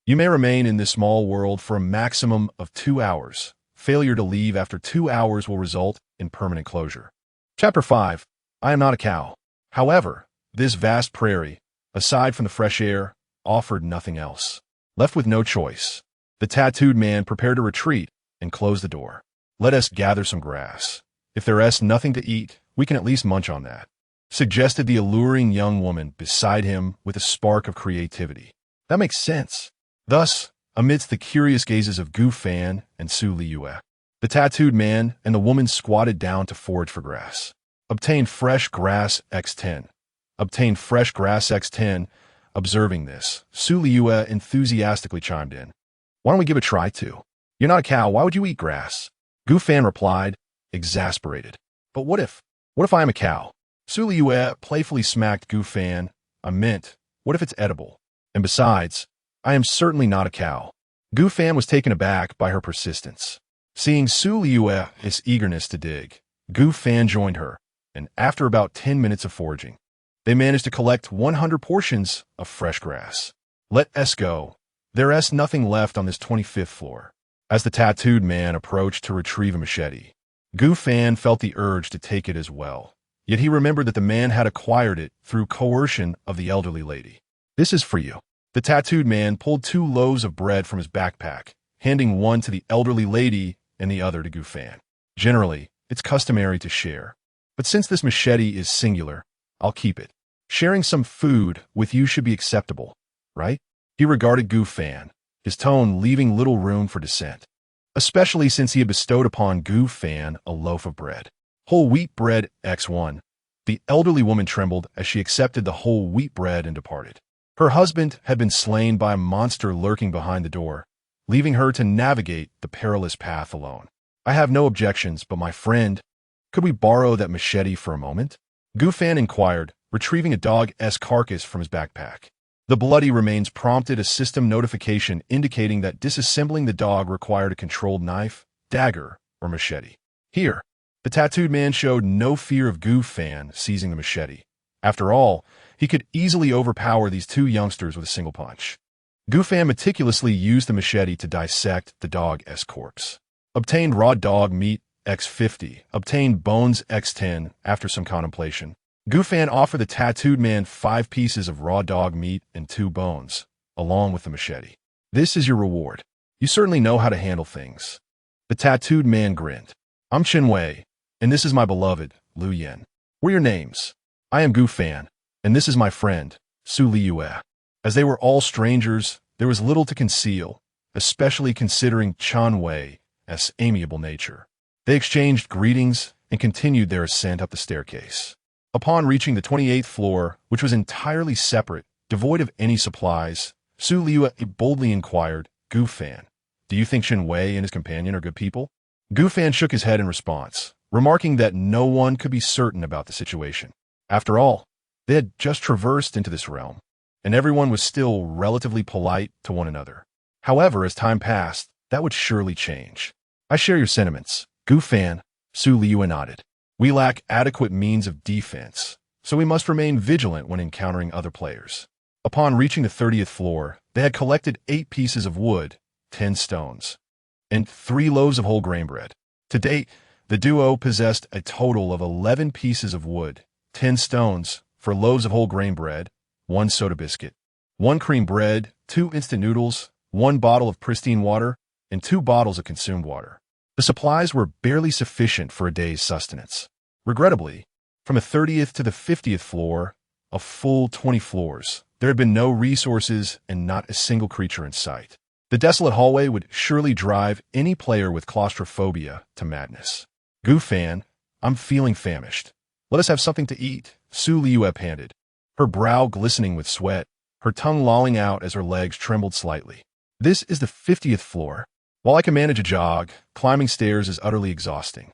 You may remain in this small world for a maximum of 2 hours. Failure to leave after 2 hours will result in permanent closure." Chapter 5. I am not a cow. However, this vast prairie, aside from the fresh air, offered nothing else. Left with no choice, the tattooed man prepared to retreat and close the door. Let us gather some grass. If there's nothing to eat, we can at least munch on that, suggested the alluring young woman beside him with a spark of creativity. That makes sense. Thus, amidst the curious gazes of Gu Fan and Su Liyue, the tattooed man and the woman squatted down to forage for grass. Obtain fresh grass x10. Obtain fresh grass x10. Observing this, Su Liyue enthusiastically chimed in. Why don't we give it a try too? You're not a cow, why would you eat grass? Gu Fan replied, exasperated. But what if I am a cow? Su Liyue playfully smacked Gu Fan. I meant, what if it's edible? And besides, I am certainly not a cow. Gu Fan was taken aback by her persistence. Seeing Su Liyue's eagerness to dig, Gu Fan joined her, and after about 10 minutes of foraging, they managed to collect 100 portions of fresh grass. Let us go. There's nothing left on this 25th floor. As the tattooed man approached to retrieve a machete, Gu Fan felt the urge to take it as well. Yet he remembered that the man had acquired it through coercion of the elderly lady. This is for you. The tattooed man pulled 2 loaves of bread from his backpack, handing one to the elderly lady and the other to Gu Fan. Generally, it's customary to share. But since this machete is singular, I'll keep it. Sharing some food with you should be acceptable, right? He regarded Gu Fan, his tone leaving little room for dissent, especially since he had bestowed upon Gu Fan a loaf of bread. Whole wheat bread x1. The elderly woman trembled as she accepted the whole wheat bread and departed. Her husband had been slain by a monster lurking behind the door, leaving her to navigate the perilous path alone. I have no objections, but my friend, could we borrow that machete for a moment? Gu Fan inquired, retrieving a dog's carcass from his backpack. The bloody remains prompted a system notification indicating that disassembling the dog required a controlled knife, dagger, or machete. Here, the tattooed man showed no fear of Gu Fan seizing the machete. After all, he could easily overpower these 2 youngsters with a single punch. Gu Fan meticulously used the machete to dissect the dog's corpse. Obtained raw dog meat x50. Obtained bones x10 after some contemplation. Gu Fan offered the tattooed man 5 pieces of raw dog meat and 2 bones, along with the machete. This is your reward. You certainly know how to handle things. The tattooed man grinned. I'm Chen Wei, and this is my beloved, Liu Yan. What are your names? I am Gu Fan, and this is my friend, Su Liyue. As they were all strangers, there was little to conceal, especially considering Chen Wei's amiable nature. They exchanged greetings and continued their ascent up the staircase. Upon reaching the 28th floor, which was entirely separate, devoid of any supplies, Su Liyue boldly inquired, Gu Fan, do you think Chen Wei and his companion are good people? Gu Fan shook his head in response, remarking that no one could be certain about the situation. After all, they had just traversed into this realm, and everyone was still relatively polite to one another. However, as time passed, that would surely change. I share your sentiments, Gu Fan. Su Liyue nodded. We lack adequate means of defense, so we must remain vigilant when encountering other players. Upon reaching the 30th floor, they had collected 8 pieces of wood, 10 stones, and 3 loaves of whole grain bread. To date, the duo possessed a total of 11 pieces of wood, 10 stones, 4 loaves of whole grain bread, 1 soda biscuit, 1 cream bread, 2 instant noodles, 1 bottle of pristine water, and 2 bottles of consumed water. The supplies were barely sufficient for a day's sustenance. Regrettably, from the 30th to the 50th floor, a full 20 floors, there had been no resources and not a single creature in sight. The desolate hallway would surely drive any player with claustrophobia to madness. Gu Fan, I'm feeling famished. Let us have something to eat, Su Liyue panted, her brow glistening with sweat, her tongue lolling out as her legs trembled slightly. This is the 50th floor. While I can manage a jog, climbing stairs is utterly exhausting.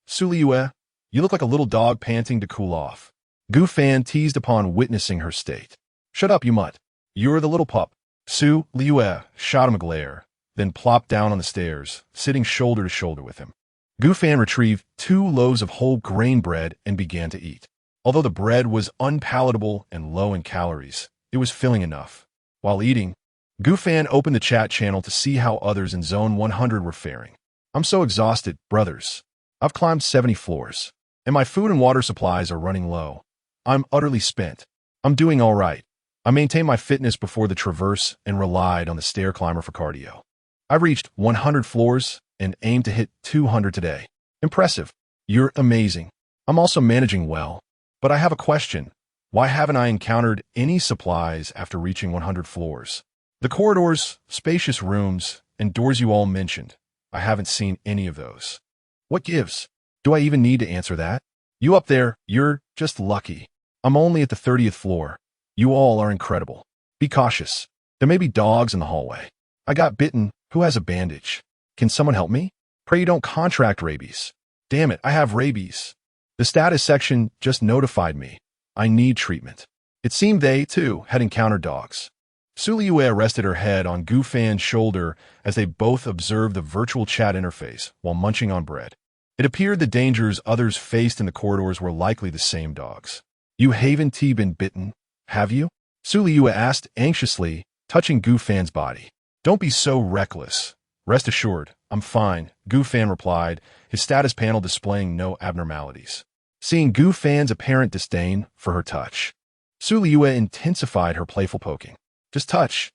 Su Liyue, you look like a little dog panting to cool off. Gu Fan teased upon witnessing her state. Shut up, you mutt. You're the little pup. Su Liyue shot him a glare, then plopped down on the stairs, sitting shoulder to shoulder with him. Gu Fan retrieved 2 loaves of whole grain bread and began to eat. Although the bread was unpalatable and low in calories, it was filling enough. While eating, Gu Fan opened the chat channel to see how others in Zone 100 were faring. I'm so exhausted, brothers. I've climbed 70 floors, and my food and water supplies are running low. I'm utterly spent. I'm doing all right. I maintained my fitness before the traverse and relied on the stair climber for cardio. I've reached 100 floors and aim to hit 200 today. Impressive. You're amazing. I'm also managing well. But I have a question. Why haven't I encountered any supplies after reaching 100 floors? The corridors, spacious rooms, and doors you all mentioned. I haven't seen any of those. What gives? Do I even need to answer that? You up there, you're just lucky. I'm only at the 30th floor. You all are incredible. Be cautious. There may be dogs in the hallway. I got bitten. Who has a bandage? Can someone help me? Pray you don't contract rabies. Damn it, I have rabies. The status section just notified me. I need treatment. It seemed they, too, had encountered dogs. Liyue rested her head on Gu Fan's shoulder as they both observed the virtual chat interface while munching on bread. It appeared the dangers others faced in the corridors were likely the same dogs. You haven't been bitten, have you? Liyue asked anxiously, touching Gu Fan's body. Don't be so reckless. Rest assured, I'm fine, Gu Fan replied, his status panel displaying no abnormalities. Seeing Gu Fan's apparent disdain for her touch, Liyue intensified her playful poking. Just touch.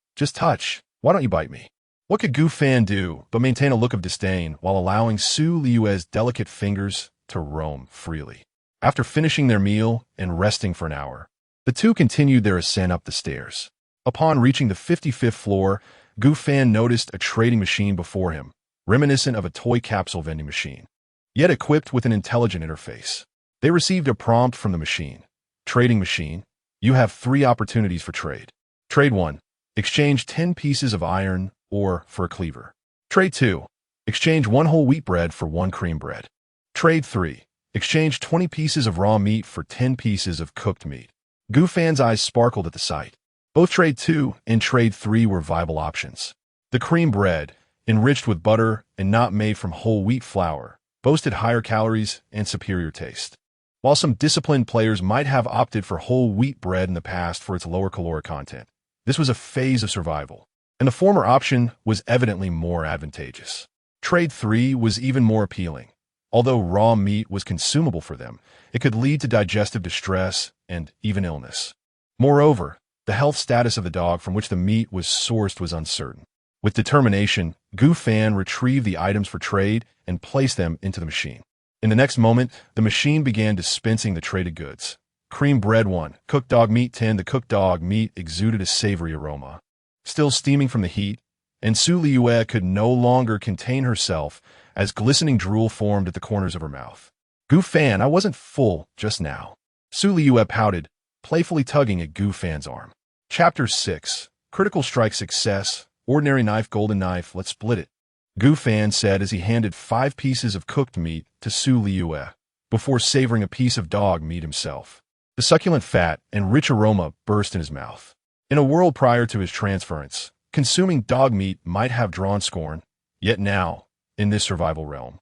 Why don't you bite me? What could Gu Fan do but maintain a look of disdain while allowing Liyue's delicate fingers to roam freely? After finishing their meal and resting for an hour, the two continued their ascent up the stairs. Upon reaching the 55th floor, Gu Fan noticed a trading machine before him, reminiscent of a toy capsule vending machine, yet equipped with an intelligent interface. They received a prompt from the machine. Trading machine, you have 3 opportunities for trade. Trade 1, exchange 10 pieces of iron ore for a cleaver. Trade 2, exchange 1 whole wheat bread for 1 cream bread. Trade 3, exchange 20 pieces of raw meat for 10 pieces of cooked meat. Gu Fan's eyes sparkled at the sight. Both Trade 2 and Trade 3 were viable options. The cream bread, enriched with butter and not made from whole wheat flour, boasted higher calories and superior taste. While some disciplined players might have opted for whole wheat bread in the past for its lower caloric content, this was a phase of survival, and the former option was evidently more advantageous. Trade 3 was even more appealing. Although raw meat was consumable for them, it could lead to digestive distress and even illness. Moreover, the health status of the dog from which the meat was sourced was uncertain. With determination, Gu Fan retrieved the items for trade and placed them into the machine. In the next moment, the machine began dispensing the traded goods. Cream bread 1, cooked dog meat 10. The cooked dog meat exuded a savory aroma. Still steaming from the heat, and Liyue could no longer contain herself as glistening drool formed at the corners of her mouth. Gu Fan, I wasn't full just now. Liyue pouted, playfully tugging at Gu Fan's arm. Chapter 6, Critical Strike Success, Ordinary Knife, Golden Knife, let's split it. Gu Fan said as he handed 5 pieces of cooked meat to Liyue, before savoring a piece of dog meat himself. The succulent fat and rich aroma burst in his mouth. In a world prior to his transference, consuming dog meat might have drawn scorn, yet now, in this survival realm,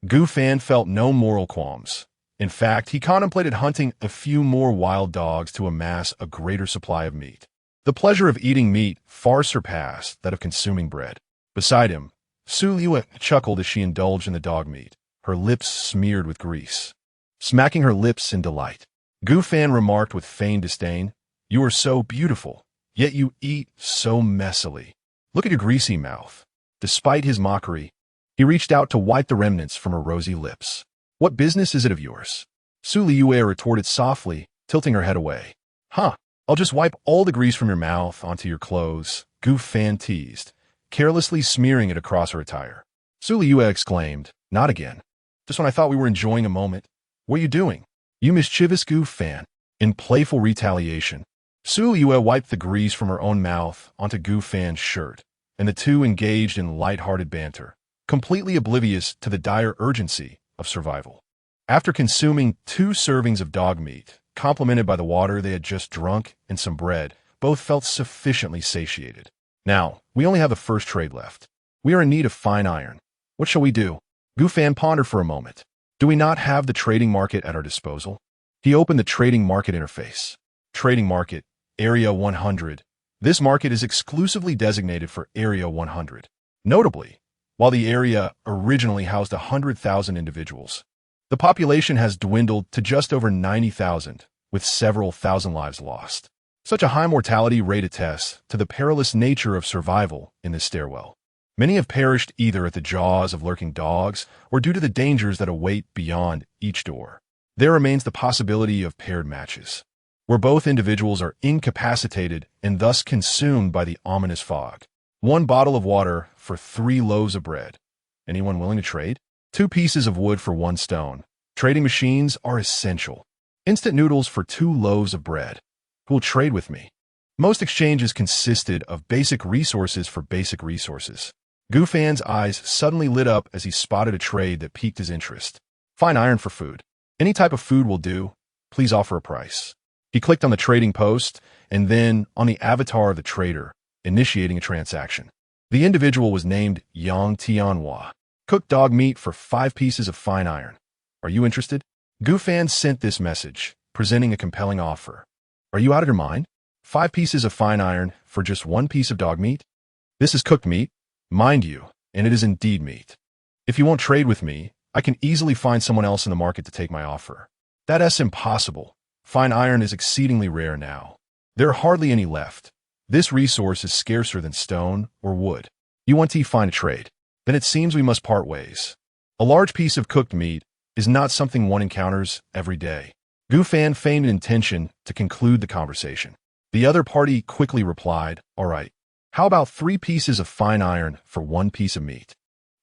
Gu Fan felt no moral qualms. In fact, he contemplated hunting a few more wild dogs to amass a greater supply of meat. The pleasure of eating meat far surpassed that of consuming bread. Beside him, Liyue chuckled as she indulged in the dog meat, her lips smeared with grease. Smacking her lips in delight, Gu Fan remarked with feigned disdain, "You are so beautiful, yet you eat so messily. Look at your greasy mouth." Despite his mockery, he reached out to wipe the remnants from her rosy lips. "What business is it of yours?" Liyue retorted softly, tilting her head away. "Huh, I'll just wipe all the grease from your mouth onto your clothes," Gu Fan teased, carelessly smearing it across her attire. Liyue exclaimed, "Not again. Just when I thought we were enjoying a moment. What are you doing? You mischievous Gu Fan." In playful retaliation, Liyue wiped the grease from her own mouth onto Gu Fan's shirt, and the two engaged in light-hearted banter, completely oblivious to the dire urgency of survival. After consuming 2 servings of dog meat, complemented by the water they had just drunk and some bread, both felt sufficiently satiated. Now, we only have the first trade left. We are in need of fine iron. What shall we do? Gu Fan pondered for a moment. Do we not have the trading market at our disposal? He opened the trading market interface. Trading market, Area 100. This market is exclusively designated for Area 100. Notably, while the area originally housed 100,000 individuals, the population has dwindled to just over 90,000, with several thousand lives lost. Such a high mortality rate attests to the perilous nature of survival in this stairwell. Many have perished either at the jaws of lurking dogs or due to the dangers that await beyond each door. There remains the possibility of paired matches, where both individuals are incapacitated and thus consumed by the ominous fog. 1 bottle of water for 3 loaves of bread. Anyone willing to trade? 2 pieces of wood for 1 stone. Trading machines are essential. Instant noodles for 2 loaves of bread. Who will trade with me? Most exchanges consisted of basic resources for basic resources. Gufan's eyes suddenly lit up as he spotted a trade that piqued his interest. Fine iron for food. Any type of food will do. Please offer a price. He clicked on the trading post and then on the avatar of the trader, initiating a transaction. The individual was named Yang Tianhua. Cooked dog meat for 5 pieces of fine iron. Are you interested? Gufan sent this message, presenting a compelling offer. Are you out of your mind? 5 pieces of fine iron for just 1 piece of dog meat? This is cooked meat, mind you, and it is indeed meat. If you won't trade with me, I can easily find someone else in the market to take my offer. That's impossible. Fine iron is exceedingly rare now. There are hardly any left. This resource is scarcer than stone or wood. You want to find a trade? Then it seems we must part ways. A large piece of cooked meat is not something one encounters every day. Gufan feigned an intention to conclude the conversation. The other party quickly replied, all right. How about 3 pieces of fine iron for 1 piece of meat?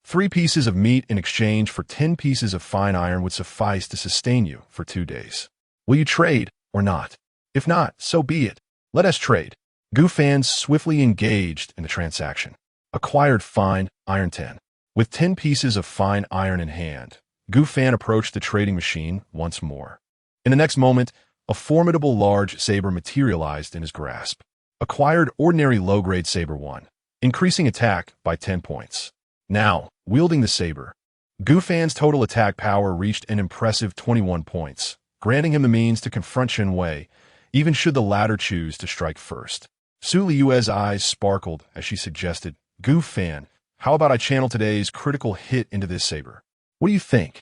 3 pieces of meat in exchange for 10 pieces of fine iron would suffice to sustain you for 2 days. Will you trade or not? If not, so be it. Let us trade. Gufan swiftly engaged in the transaction. Acquired fine iron 10. With 10 pieces of fine iron in hand, Gufan approached the trading machine once more. In the next moment, a formidable large saber materialized in his grasp. Acquired ordinary low-grade saber 1, increasing attack by 10 points. Now, wielding the saber, Gufan's total attack power reached an impressive 21 points, granting him the means to confront Shen Wei, even should the latter choose to strike first. Su Liyue's eyes sparkled as she suggested, Gufan, how about I channel today's critical hit into this saber? What do you think?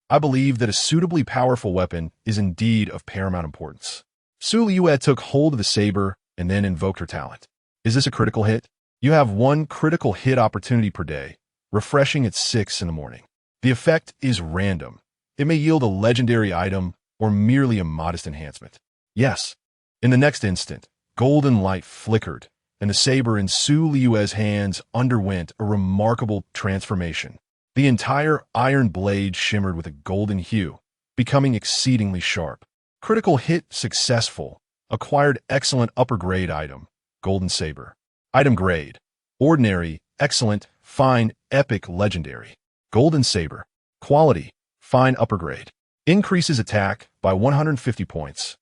I believe that a suitably powerful weapon is indeed of paramount importance. Su Liyue took hold of the saber and then invoked her talent. Is this a critical hit? You have 1 critical hit opportunity per day, refreshing at 6 in the morning. The effect is random. It may yield a legendary item or merely a modest enhancement. Yes. In the next instant, golden light flickered, and the saber in Su Liyue's hands underwent a remarkable transformation. The entire iron blade shimmered with a golden hue, becoming exceedingly sharp. Critical hit successful. Acquired excellent upper grade item, golden saber. Item grade, ordinary, excellent, fine, epic, legendary. Golden saber. Quality, fine upper grade. Increases attack by 150 points.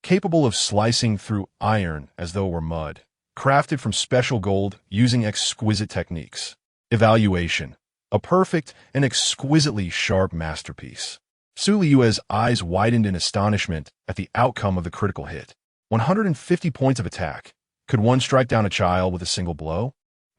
Capable of slicing through iron as though it were mud. Crafted from special gold using exquisite techniques. Evaluation. A perfect and exquisitely sharp masterpiece. Su Liyue's eyes widened in astonishment at the outcome of the critical hit. 150 points of attack. Could one strike down a child with a single blow?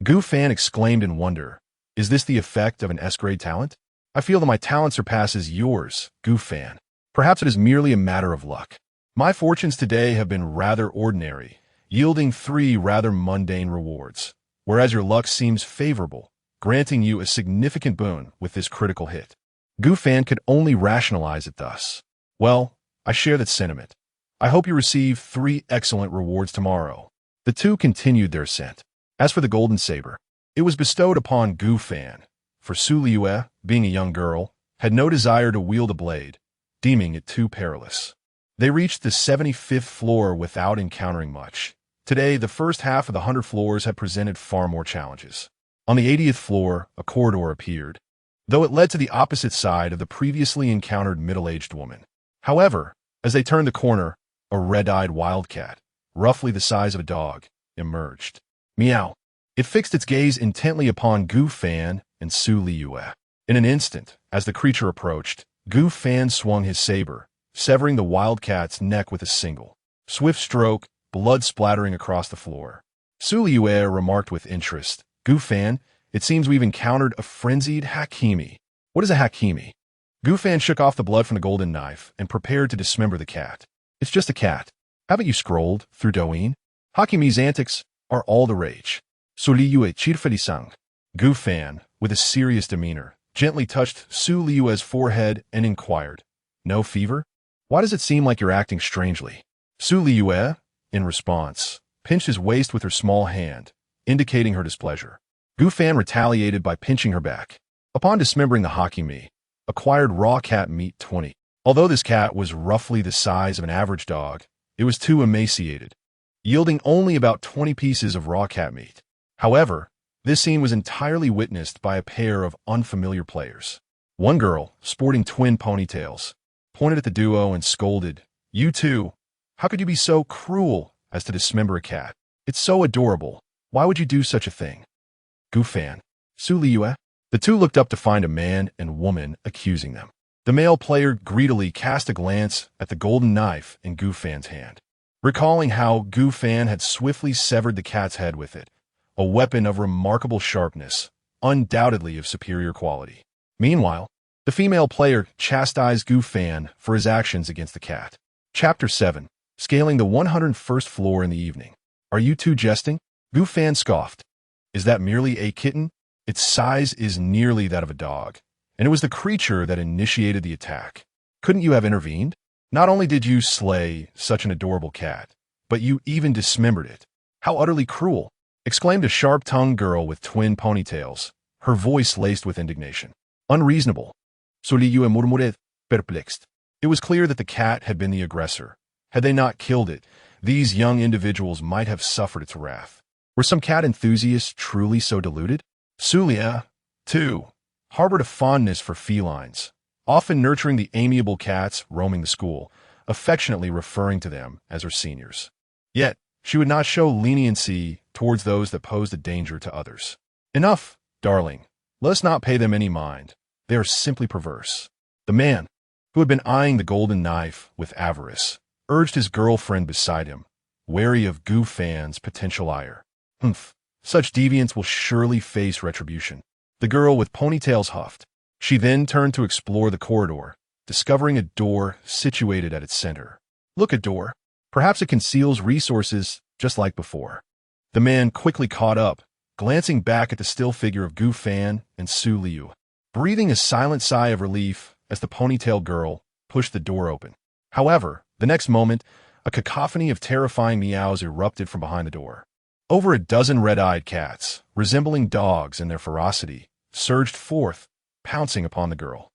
Gufan exclaimed in wonder. Is this the effect of an S-grade talent? I feel that my talent surpasses yours, Gufan. Perhaps it is merely a matter of luck. My fortunes today have been rather ordinary, yielding 3 rather mundane rewards, whereas your luck seems favorable, granting you a significant boon with this critical hit. Gufan could only rationalize it thus. Well, I share that sentiment. I hope you receive 3 excellent rewards tomorrow. The two continued their ascent. As for the golden saber, it was bestowed upon Gufan, for Su Liyue, being a young girl, had no desire to wield a blade, deeming it too perilous. They reached the 75th floor without encountering much. Today, the first half of the 100 floors had presented far more challenges. On the 80th floor, a corridor appeared, though it led to the opposite side of the previously encountered middle-aged woman. However, as they turned the corner, a red-eyed wildcat, roughly the size of a dog, emerged. Meow. It fixed its gaze intently upon Gufan and Su Liyue. In an instant, as the creature approached, Gufan swung his saber, severing the wildcat's neck with a single, swift stroke, blood splattering across the floor. Su Liyue remarked with interest, Gufan, it seems we've encountered a frenzied Hakimi. What is a Hakimi? Gufan shook off the blood from the golden knife and prepared to dismember the cat. It's just a cat. Haven't you scrolled through Douyin? Hakimi's antics are all the rage. So Liyue chirfeli-sang. Gu Fan, with a serious demeanor, gently touched Su Liyue's forehead and inquired, "No fever? Why does it seem like you're acting strangely?" Su Liyue, in response, pinched his waist with her small hand, indicating her displeasure. Gu Fan retaliated by pinching her back. Upon dismembering the Hakimi, acquired raw cat meat 20. Although this cat was roughly the size of an average dog, it was too emaciated, yielding only about 20 pieces of raw cat meat. However, this scene was entirely witnessed by a pair of unfamiliar players. One girl, sporting twin ponytails, pointed at the duo and scolded, "You two, how could you be so cruel as to dismember a cat? It's so adorable. Why would you do such a thing?" Gu Fan, Su Liyue. The two looked up to find a man and woman accusing them. The male player greedily cast a glance at the golden knife in Gu Fan's hand, recalling how Gu Fan had swiftly severed the cat's head with it, a weapon of remarkable sharpness, undoubtedly of superior quality. Meanwhile, the female player chastised Gu Fan for his actions against the cat. Chapter 7. Scaling the 101st floor in the evening. "Are you two jesting?" Gu Fan scoffed. "Is that merely a kitten? Its size is nearly that of a dog, and it was the creature that initiated the attack. Couldn't you have intervened? Not only did you slay such an adorable cat, but you even dismembered it. How utterly cruel!" exclaimed a sharp-tongued girl with twin ponytails, her voice laced with indignation. "Unreasonable." So Liyue murmured, perplexed. It was clear that the cat had been the aggressor. Had they not killed it, these young individuals might have suffered its wrath. Were some cat enthusiasts truly so deluded? Su Liyue, too, harbored a fondness for felines, often nurturing the amiable cats roaming the school, affectionately referring to them as her seniors. Yet, she would not show leniency towards those that posed a danger to others. "Enough, darling. Let us not pay them any mind. They are simply perverse." The man, who had been eyeing the golden knife with avarice, urged his girlfriend beside him, wary of Gu Fan's potential ire. "Humph. Such deviants will surely face retribution." The girl with ponytails huffed. She then turned to explore the corridor, discovering a door situated at its center. "Look, a door. Perhaps it conceals resources just like before." The man quickly caught up, glancing back at the still figure of Gu Fan and Su Liyue, breathing a silent sigh of relief as the ponytail girl pushed the door open. However, the next moment, a cacophony of terrifying meows erupted from behind the door. Over a dozen red-eyed cats, resembling dogs in their ferocity, surged forth, pouncing upon the girl.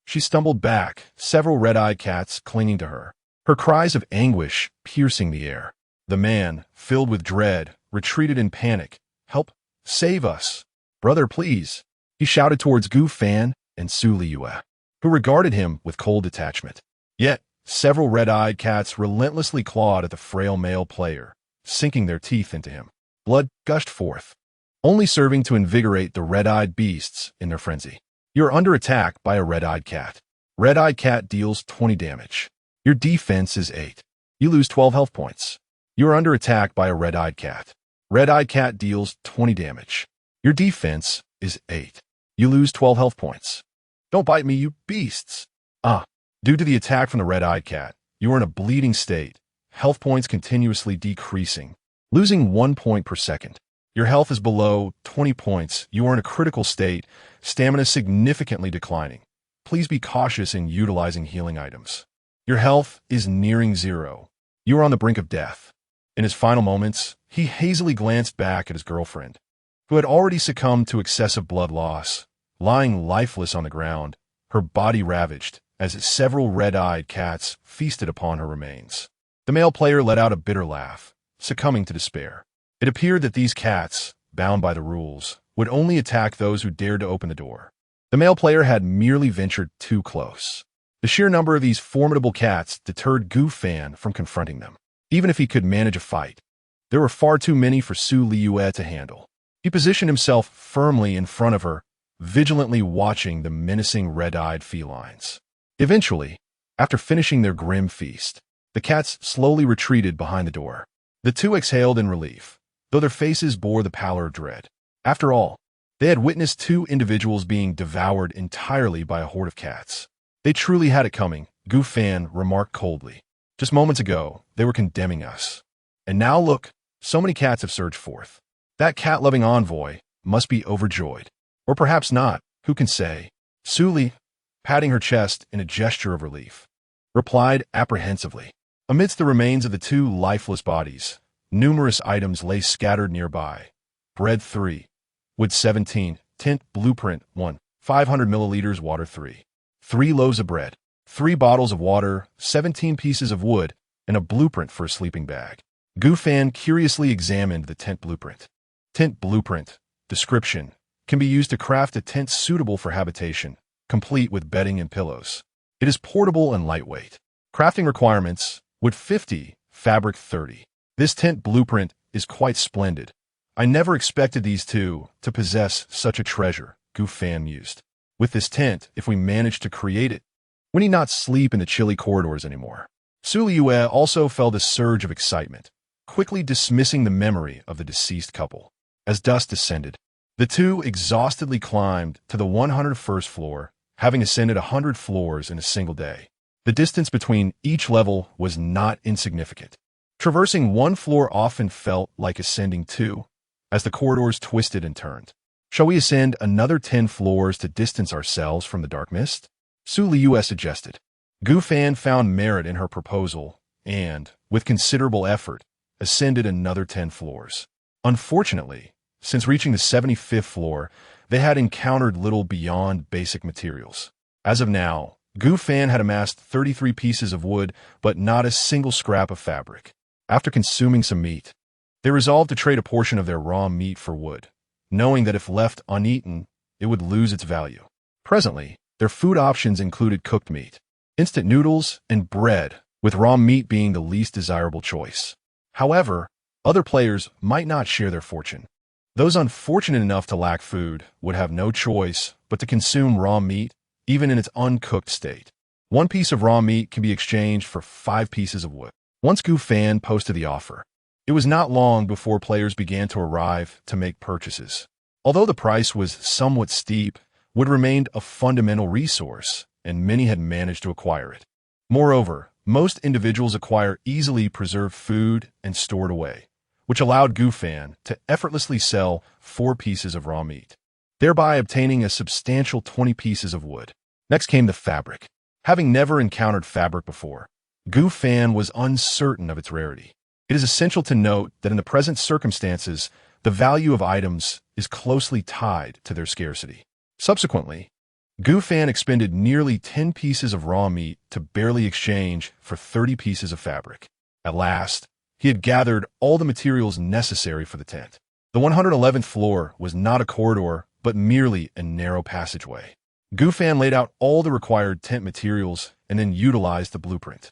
She stumbled back, several red-eyed cats clinging to her, her cries of anguish piercing the air. The man, filled with dread, retreated in panic. "Help! Save us! Brother, please!" he shouted towards Gu Fan and Su Liyue, who regarded him with cold detachment. Yet, several red-eyed cats relentlessly clawed at the frail male player, sinking their teeth into him. Blood gushed forth, only serving to invigorate the red-eyed beasts in their frenzy. "You are under attack by a red-eyed cat. Red-eyed cat deals 20 damage. Your defense is 8. You lose 12 health points. You are under attack by a red-eyed cat. Red-eyed cat deals 20 damage. Your defense is 8. You lose 12 health points. Don't bite me, you beasts." Due to the attack from the red-eyed cat, you are in a bleeding state, health points continuously decreasing, losing 1 point per second. Your health is below 20 points. You are in a critical state, stamina significantly declining. Please be cautious in utilizing healing items. Your health is nearing 0. You are on the brink of death. In his final moments, he hazily glanced back at his girlfriend, who had already succumbed to excessive blood loss, lying lifeless on the ground, her body ravaged, as several red-eyed cats feasted upon her remains. The male player let out a bitter laugh, succumbing to despair. It appeared that these cats, bound by the rules, would only attack those who dared to open the door. The male player had merely ventured too close. The sheer number of these formidable cats deterred Gu Fan from confronting them. Even if he could manage a fight, there were far too many for Su Liyue to handle. He positioned himself firmly in front of her, vigilantly watching the menacing red-eyed felines. Eventually, after finishing their grim feast, the cats slowly retreated behind the door. The two exhaled in relief, though their faces bore the pallor of dread. After all, they had witnessed 2 individuals being devoured entirely by a horde of cats. They truly had it coming, Gu Fan remarked coldly. Just moments ago, they were condemning us. And now look, so many cats have surged forth. That cat-loving envoy must be overjoyed. Or perhaps not, who can say? Suli, patting her chest in a gesture of relief, replied apprehensively. Amidst the remains of the two lifeless bodies, numerous items lay scattered nearby. Bread 3, wood 17, tint blueprint 1, 500 milliliters water 3. 3 loaves of bread, 3 bottles of water, 17 pieces of wood, and a blueprint for a sleeping bag. Gu Fan curiously examined the tent blueprint. Tent blueprint, description, can be used to craft a tent suitable for habitation, complete with bedding and pillows. It is portable and lightweight. Crafting requirements, wood 50, fabric 30. This tent blueprint is quite splendid. I never expected these two to possess such a treasure, Gu Fan mused. With this tent, if we manage to create it, we need not sleep in the chilly corridors anymore. Liyue also felt a surge of excitement, quickly dismissing the memory of the deceased couple. As dusk descended, the two exhaustedly climbed to the 101st floor, having ascended 100 floors in a single day. The distance between each level was not insignificant. Traversing one floor often felt like ascending two, as the corridors twisted and turned. Shall we ascend another 10 floors to distance ourselves from the dark mist? Liyue suggested. Gu Fan found merit in her proposal and, with considerable effort, ascended another 10 floors. Unfortunately, since reaching the 75th floor, they had encountered little beyond basic materials. As of now, Gu Fan had amassed 33 pieces of wood, but not a single scrap of fabric. After consuming some meat, they resolved to trade a portion of their raw meat for wood, knowing that if left uneaten, it would lose its value. Presently, their food options included cooked meat, instant noodles, and bread, with raw meat being the least desirable choice. However, other players might not share their fortune. Those unfortunate enough to lack food would have no choice but to consume raw meat, even in its uncooked state. 1 piece of raw meat can be exchanged for 5 pieces of wood. Once Gu Fan posted the offer, it was not long before players began to arrive to make purchases. Although the price was somewhat steep, wood remained a fundamental resource, and many had managed to acquire it. Moreover, most individuals acquire easily preserved food and store it away, which allowed Gu Fan to effortlessly sell 4 pieces of raw meat, thereby obtaining a substantial 20 pieces of wood. Next came the fabric. Having never encountered fabric before, Gu Fan was uncertain of its rarity. It is essential to note that in the present circumstances, the value of items is closely tied to their scarcity. Subsequently, Gu Fan expended nearly 10 pieces of raw meat to barely exchange for 30 pieces of fabric. At last, he had gathered all the materials necessary for the tent. The 111th floor was not a corridor, but merely a narrow passageway. Gu Fan laid out all the required tent materials and then utilized the blueprint.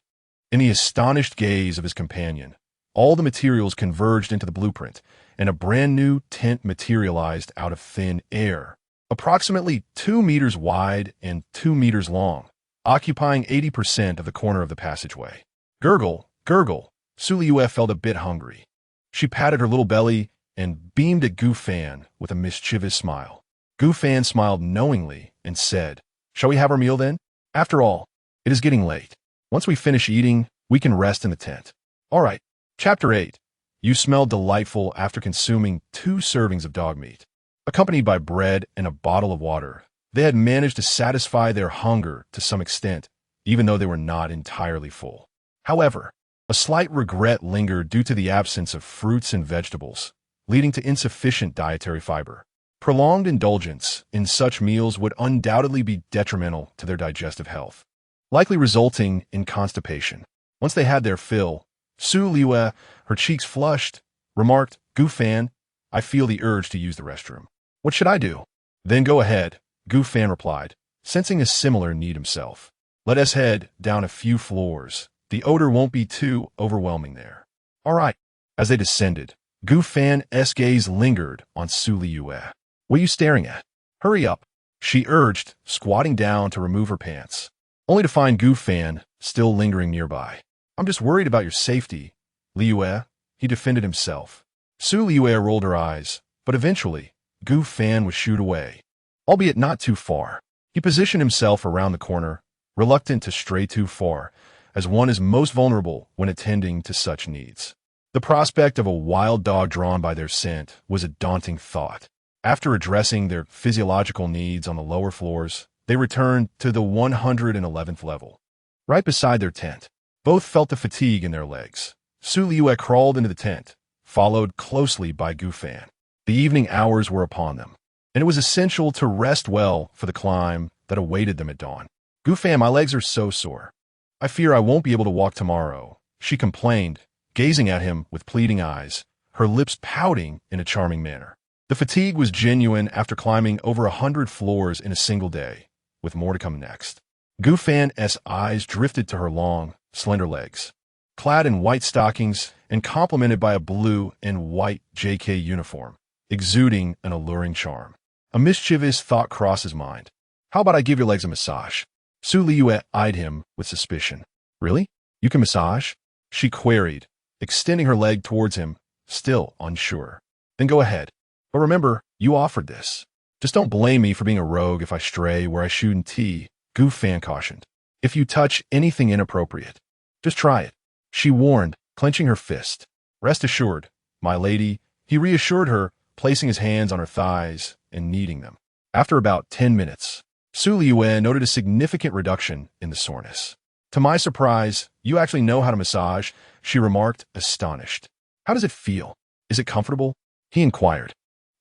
In the astonished gaze of his companion, all the materials converged into the blueprint, and a brand new tent materialized out of thin air, approximately 2 meters wide and 2 meters long, occupying 80% of the corner of the passageway. Gurgle, gurgle, Liyue felt a bit hungry. She patted her little belly and beamed at Gu Fan with a mischievous smile. Gu Fan smiled knowingly and said, "Shall we have our meal then? After all, it is getting late. Once we finish eating, we can rest in the tent." All right. Chapter 8. You smell delightful after consuming 2 servings of dog meat. Accompanied by bread and a bottle of water, they had managed to satisfy their hunger to some extent, even though they were not entirely full. However, a slight regret lingered due to the absence of fruits and vegetables, leading to insufficient dietary fiber. Prolonged indulgence in such meals would undoubtedly be detrimental to their digestive health, likely resulting in constipation. Once they had their fill, Liyue, her cheeks flushed, remarked, "Gu Fan, I feel the urge to use the restroom. What should I do?" "Then go ahead," Gu Fan replied, sensing a similar need himself. "Let us head down a few floors. The odor won't be too overwhelming there." All right. As they descended, Gu Fan's gaze lingered on Liyue. "What are you staring at? Hurry up," she urged, squatting down to remove her pants, only to find Gu Fan still lingering nearby. "I'm just worried about your safety, Liyue," he defended himself. Liyue rolled her eyes, but eventually, Gu Fan was shooed away, albeit not too far. He positioned himself around the corner, reluctant to stray too far, as one is most vulnerable when attending to such needs. The prospect of a wild dog drawn by their scent was a daunting thought. After addressing their physiological needs on the lower floors, they returned to the 111th level. Right beside their tent, both felt the fatigue in their legs. Liyue crawled into the tent, followed closely by Gu Fan. The evening hours were upon them, and it was essential to rest well for the climb that awaited them at dawn. Gu Fan, my legs are so sore. I fear I won't be able to walk tomorrow, she complained, gazing at him with pleading eyes, her lips pouting in a charming manner. The fatigue was genuine after climbing over 100 floors in a single day, with more to come next. Gu Fan's eyes drifted to her long, slender legs. Clad in white stockings and complemented by a blue and white JK uniform, exuding an alluring charm. A mischievous thought crossed his mind. How about I give your legs a massage? Liyue eyed him with suspicion. Really? You can massage? She queried, extending her leg towards him, still unsure. Then go ahead. But remember, you offered this. Just don't blame me for being a rogue if I stray where I shouldn't tea, Gu Fan cautioned. If you touch anything inappropriate, just try it, she warned, clenching her fist. Rest assured, my lady, he reassured her, placing his hands on her thighs and kneading them. After about 10 minutes, Liyue noted a significant reduction in the soreness. To my surprise, you actually know how to massage, she remarked, astonished. How does it feel? Is it comfortable? He inquired.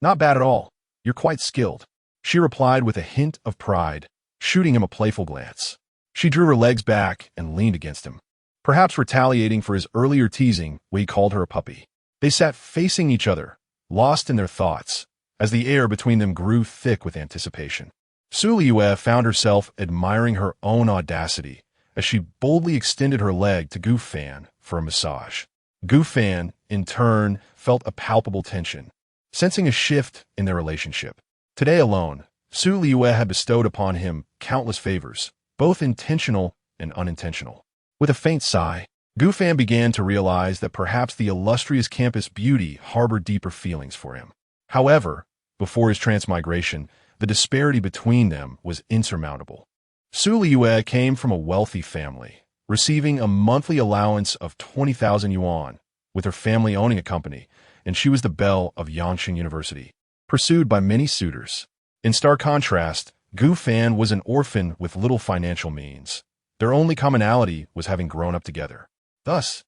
Not bad at all. You're quite skilled, she replied with a hint of pride, shooting him a playful glance. She drew her legs back and leaned against him, perhaps retaliating for his earlier teasing when he called her a puppy. They sat facing each other, lost in their thoughts, as the air between them grew thick with anticipation. Liyue found herself admiring her own audacity as she boldly extended her leg to Gu Fan for a massage. Gu Fan, in turn, felt a palpable tension, sensing a shift in their relationship. Today alone, Liyue had bestowed upon him countless favors, both intentional and unintentional. With a faint sigh, Gu Fan began to realize that perhaps the illustrious campus beauty harbored deeper feelings for him. However, before his transmigration, the disparity between them was insurmountable. Liyue came from a wealthy family, receiving a monthly allowance of 20,000 yuan, with her family owning a company, and she was the belle of Yangcheng University, pursued by many suitors. In stark contrast, Gu Fan was an orphan with little financial means. Their only commonality was having grown up together. Thus,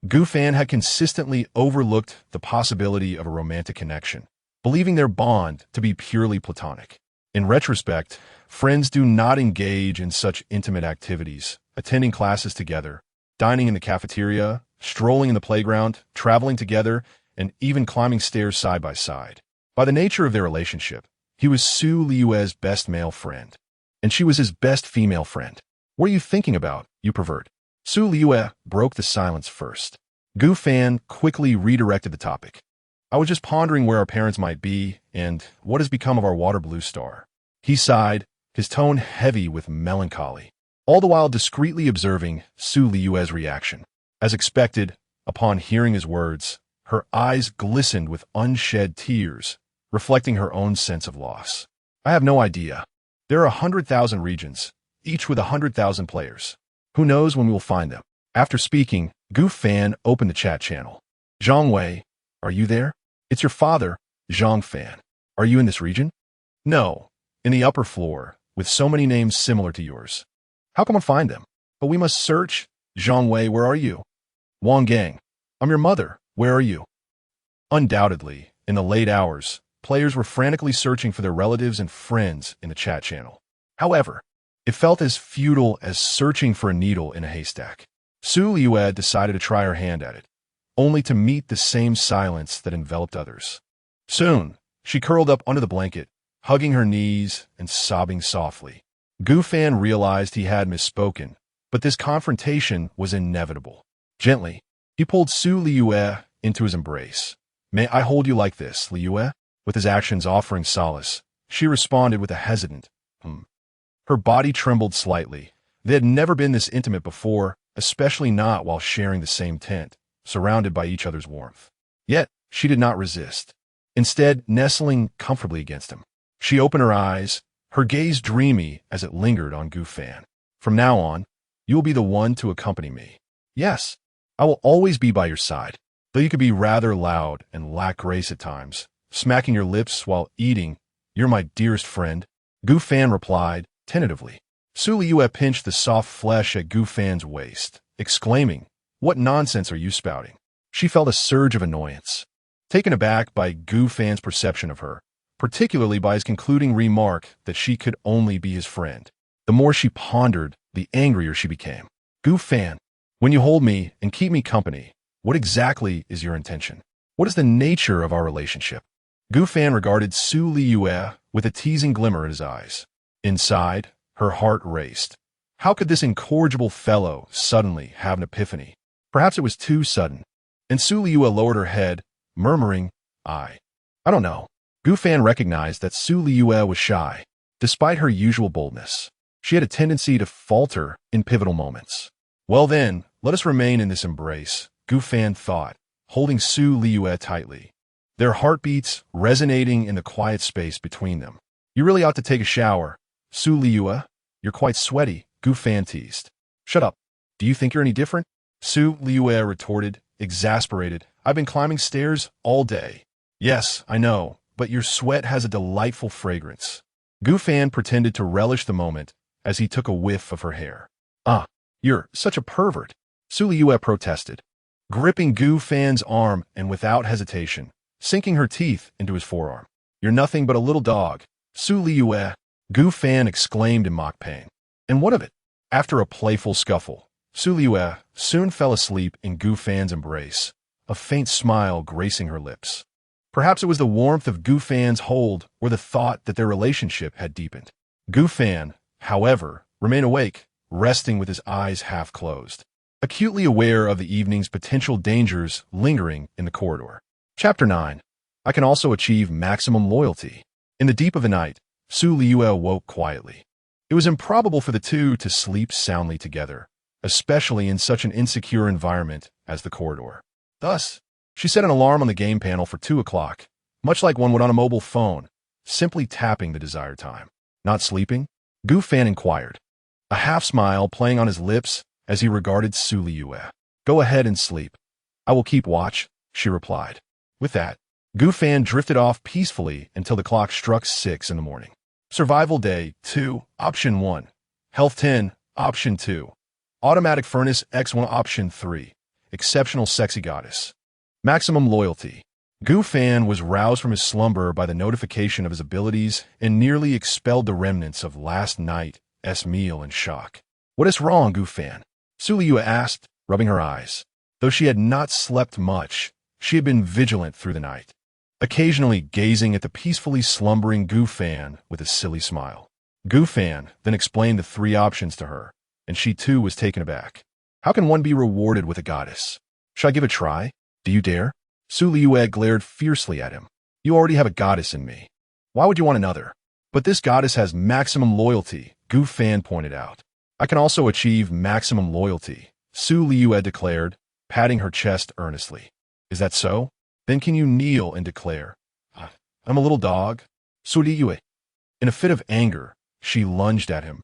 Gu Fan had consistently overlooked the possibility of a romantic connection, believing their bond to be purely platonic. In retrospect, friends do not engage in such intimate activities, attending classes together, dining in the cafeteria, strolling in the playground, traveling together, and even climbing stairs side by side. By the nature of their relationship, he was Liyue's best male friend, and she was his best female friend. What are you thinking about, you pervert? Liyue broke the silence first. Gu Fan quickly redirected the topic. I was just pondering where our parents might be and what has become of our water blue star. He sighed, his tone heavy with melancholy, all the while discreetly observing Liyue's reaction. As expected, upon hearing his words, her eyes glistened with unshed tears, reflecting her own sense of loss. I have no idea. There are 100,000 regions, each with 100,000 players. Who knows when we will find them? After speaking, Gu Fan opened the chat channel. Zhang Wei, are you there? It's your father, Zhang Fan. Are you in this region? No, in the upper floor, with so many names similar to yours. How come I find them? But we must search. Zhang Wei, where are you? Wang Gang, I'm your mother. Where are you? Undoubtedly, in the late hours, players were frantically searching for their relatives and friends in the chat channel. However, it felt as futile as searching for a needle in a haystack. Liyue decided to try her hand at it, only to meet the same silence that enveloped others. Soon, she curled up under the blanket, hugging her knees and sobbing softly. Gu Fan realized he had misspoken, but this confrontation was inevitable. Gently, he pulled Liyue into his embrace. May I hold you like this, Liyue? With his actions offering solace, she responded with a hesitant, Her body trembled slightly. They had never been this intimate before, especially not while sharing the same tent, surrounded by each other's warmth. Yet, she did not resist. Instead, nestling comfortably against him, she opened her eyes, her gaze dreamy as it lingered on Gu Fan. From now on, You will be the one to accompany me. Yes, I will always be by your side. Though you could be rather loud and lack grace at times, smacking your lips while eating, you're my dearest friend, Gu Fan replied, tentatively. Su Liyue pinched the soft flesh at Gu Fan's waist, exclaiming, "What nonsense are you spouting?" She felt a surge of annoyance. Taken aback by Gu Fan's perception of her, particularly by his concluding remark that she could only be his friend, the more she pondered, the angrier she became. Gu Fan, when you hold me and keep me company, what exactly is your intention? What is the nature of our relationship? Gu Fan regarded Su Liyue with a teasing glimmer in his eyes. Inside, her heart raced. How could this incorrigible fellow suddenly have an epiphany? Perhaps it was too sudden. And Su Liyue lowered her head, murmuring, I don't know. Gu Fan recognized that Su Liyue was shy. Despite her usual boldness, she had a tendency to falter in pivotal moments. Well then, let us remain in this embrace, Gu Fan thought, holding Su Liyue tightly, their heartbeats resonating in the quiet space between them. You really ought to take a shower, Su Liyue. You're quite sweaty, Gu Fan teased. Shut up. Do you think you're any different? Su Liyue retorted, exasperated. I've been climbing stairs all day. Yes, I know, but your sweat has a delightful fragrance. Gu Fan pretended to relish the moment as he took a whiff of her hair. You're such a pervert, Su Liyue protested, gripping Gu Fan's arm and without hesitation, sinking her teeth into his forearm. You're nothing but a little dog, Su Liyue, Gu Fan exclaimed in mock pain. And what of it? After a playful scuffle, Su Liyue soon fell asleep in Gu Fan's embrace, a faint smile gracing her lips. Perhaps it was the warmth of Gu Fan's hold or the thought that their relationship had deepened. Gu Fan, however, remained awake, resting with his eyes half closed, acutely aware of the evening's potential dangers lingering in the corridor. Chapter 9. I can also achieve maximum loyalty. In the deep of the night, Su Liyue woke quietly. It was improbable for the two to sleep soundly together, especially in such an insecure environment as the corridor. Thus, she set an alarm on the game panel for 2 o'clock, much like one would on a mobile phone, simply tapping the desired time. Not sleeping? Gu Fan inquired, a half-smile playing on his lips as he regarded Su Liyue. Go ahead and sleep. I will keep watch, she replied. With that, Gu Fan drifted off peacefully until the clock struck 6 in the morning. Survival Day 2, Option 1. Health 10, Option 2. Automatic Furnace X1, Option 3. Exceptional Sexy Goddess. Maximum Loyalty. Gu Fan was roused from his slumber by the notification of his abilities and nearly expelled the remnants of last night's meal in shock. What is wrong, Gu Fan? Su Liyue asked, rubbing her eyes. Though she had not slept much, she had been vigilant through the night, occasionally gazing at the peacefully slumbering Gu Fan with a silly smile. Gu Fan then explained the 3 options to her, and she too was taken aback. How can one be rewarded with a goddess? Shall I give a try? Do you dare? Su Liyue glared fiercely at him. You already have a goddess in me. Why would you want another? But this goddess has maximum loyalty, Gu Fan pointed out. I can also achieve maximum loyalty, Su Liyue declared, patting her chest earnestly. Is that so? Then can you kneel and declare, I'm a little dog? Su Liyue. In a fit of anger, she lunged at him,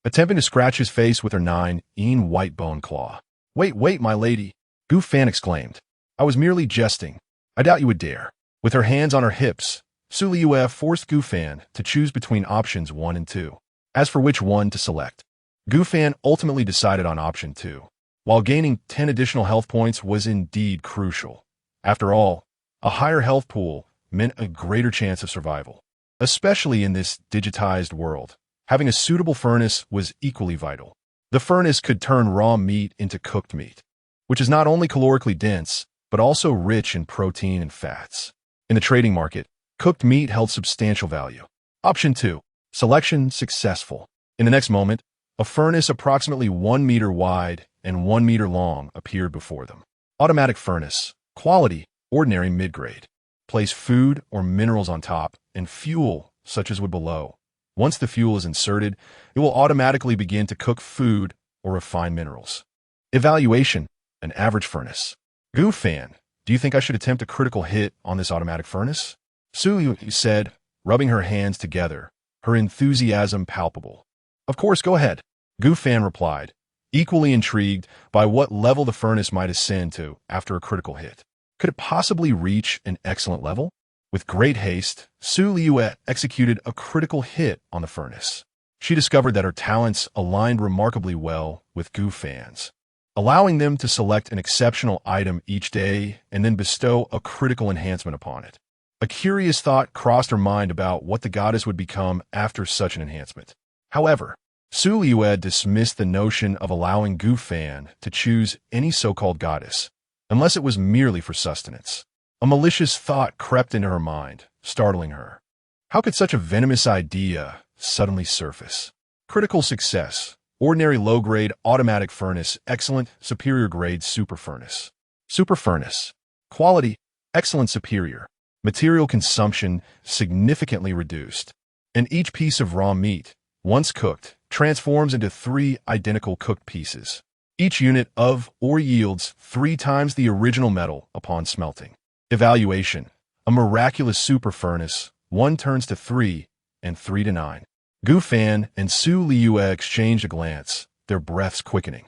attempting to scratch his face with her 9-inch white bone claw. Wait, my lady, Gu Fan exclaimed. I was merely jesting. I doubt you would dare. With her hands on her hips, Su Liyue forced Gu Fan to choose between options 1 and 2. As for which one to select, Gu Fan ultimately decided on option 2. While gaining 10 additional health points was indeed crucial. After all, a higher health pool meant a greater chance of survival. Especially in this digitized world, having a suitable furnace was equally vital. The furnace could turn raw meat into cooked meat, which is not only calorically dense, but also rich in protein and fats. In the trading market, cooked meat held substantial value. Option 2. Selection successful. In the next moment, a furnace approximately 1 meter wide and 1 meter long appeared before them. Automatic furnace. Quality, ordinary mid-grade. Place food or minerals on top and fuel, such as would below. Once the fuel is inserted, it will automatically begin to cook food or refine minerals. Evaluation. An average furnace. Gu Fan, do you think I should attempt a critical hit on this automatic furnace? Su Liyue said, rubbing her hands together, her enthusiasm palpable. Of course, go ahead, Gu Fan replied, equally intrigued by what level the furnace might ascend to after a critical hit. Could it possibly reach an excellent level? With great haste, Liyue executed a critical hit on the furnace. She discovered that her talents aligned remarkably well with Gu Fan's, allowing them to select an exceptional item each day and then bestow a critical enhancement upon it. A curious thought crossed her mind about what the goddess would become after such an enhancement. However, Liyue dismissed the notion of allowing Gu Fan to choose any so-called goddess, unless it was merely for sustenance. A malicious thought crept into her mind, startling her. How could such a venomous idea suddenly surface? Critical success. Ordinary low-grade automatic furnace, excellent superior grade super furnace. Super furnace. Quality, excellent superior. Material consumption significantly reduced. And each piece of raw meat, once cooked, transforms into 3 identical cooked pieces. Each unit of or yields 3 times the original metal upon smelting. Evaluation. A miraculous super furnace, 1 turns to 3, and 3 to 9. Gu Fan and Liyue exchanged a glance, their breaths quickening.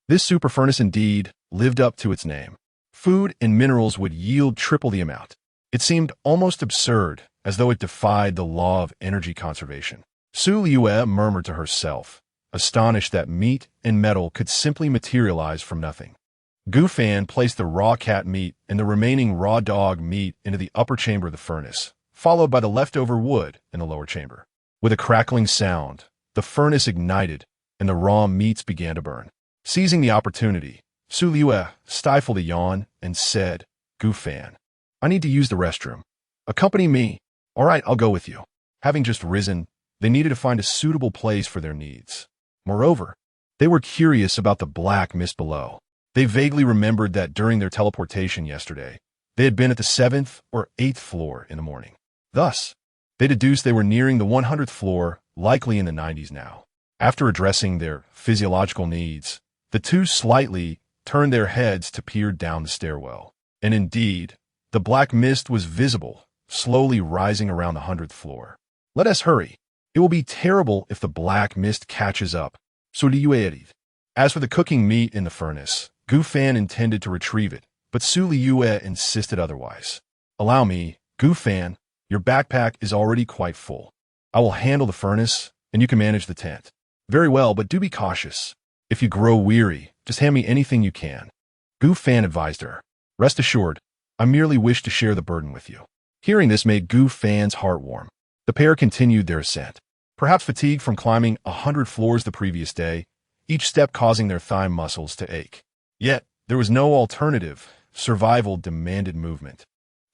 This super furnace indeed lived up to its name. Food and minerals would yield triple the amount. It seemed almost absurd, as though it defied the law of energy conservation. Liyue murmured to herself, astonished that meat and metal could simply materialize from nothing. Gu Fan placed the raw cat meat and the remaining raw dog meat into the upper chamber of the furnace, followed by the leftover wood in the lower chamber. With a crackling sound, the furnace ignited, and the raw meats began to burn. Seizing the opportunity, Liyue stifled a yawn and said, "Gu Fan, I need to use the restroom. Accompany me." "All right, I'll go with you." Having just risen, they needed to find a suitable place for their needs. Moreover, they were curious about the black mist below. They vaguely remembered that during their teleportation yesterday, they had been at the 7th or 8th floor in the morning. Thus, they deduced they were nearing the 100th floor, likely in the 90s now. After addressing their physiological needs, the two slightly turned their heads to peer down the stairwell. And indeed, the black mist was visible, slowly rising around the 100th floor. "Let us hurry. It will be terrible if the black mist catches up." Liyue. As for the cooking meat in the furnace, Gu Fan intended to retrieve it, but Liyue insisted otherwise. "Allow me, Gu Fan. Your backpack is already quite full. I will handle the furnace, and you can manage the tent." "Very well, but do be cautious. If you grow weary, just hand me anything you can," Gu Fan advised her. "Rest assured, I merely wish to share the burden with you." Hearing this made Gu Fan's heart warm. The pair continued their ascent. Perhaps fatigued from climbing 100 floors the previous day, each step causing their thigh muscles to ache. Yet, there was no alternative. Survival demanded movement.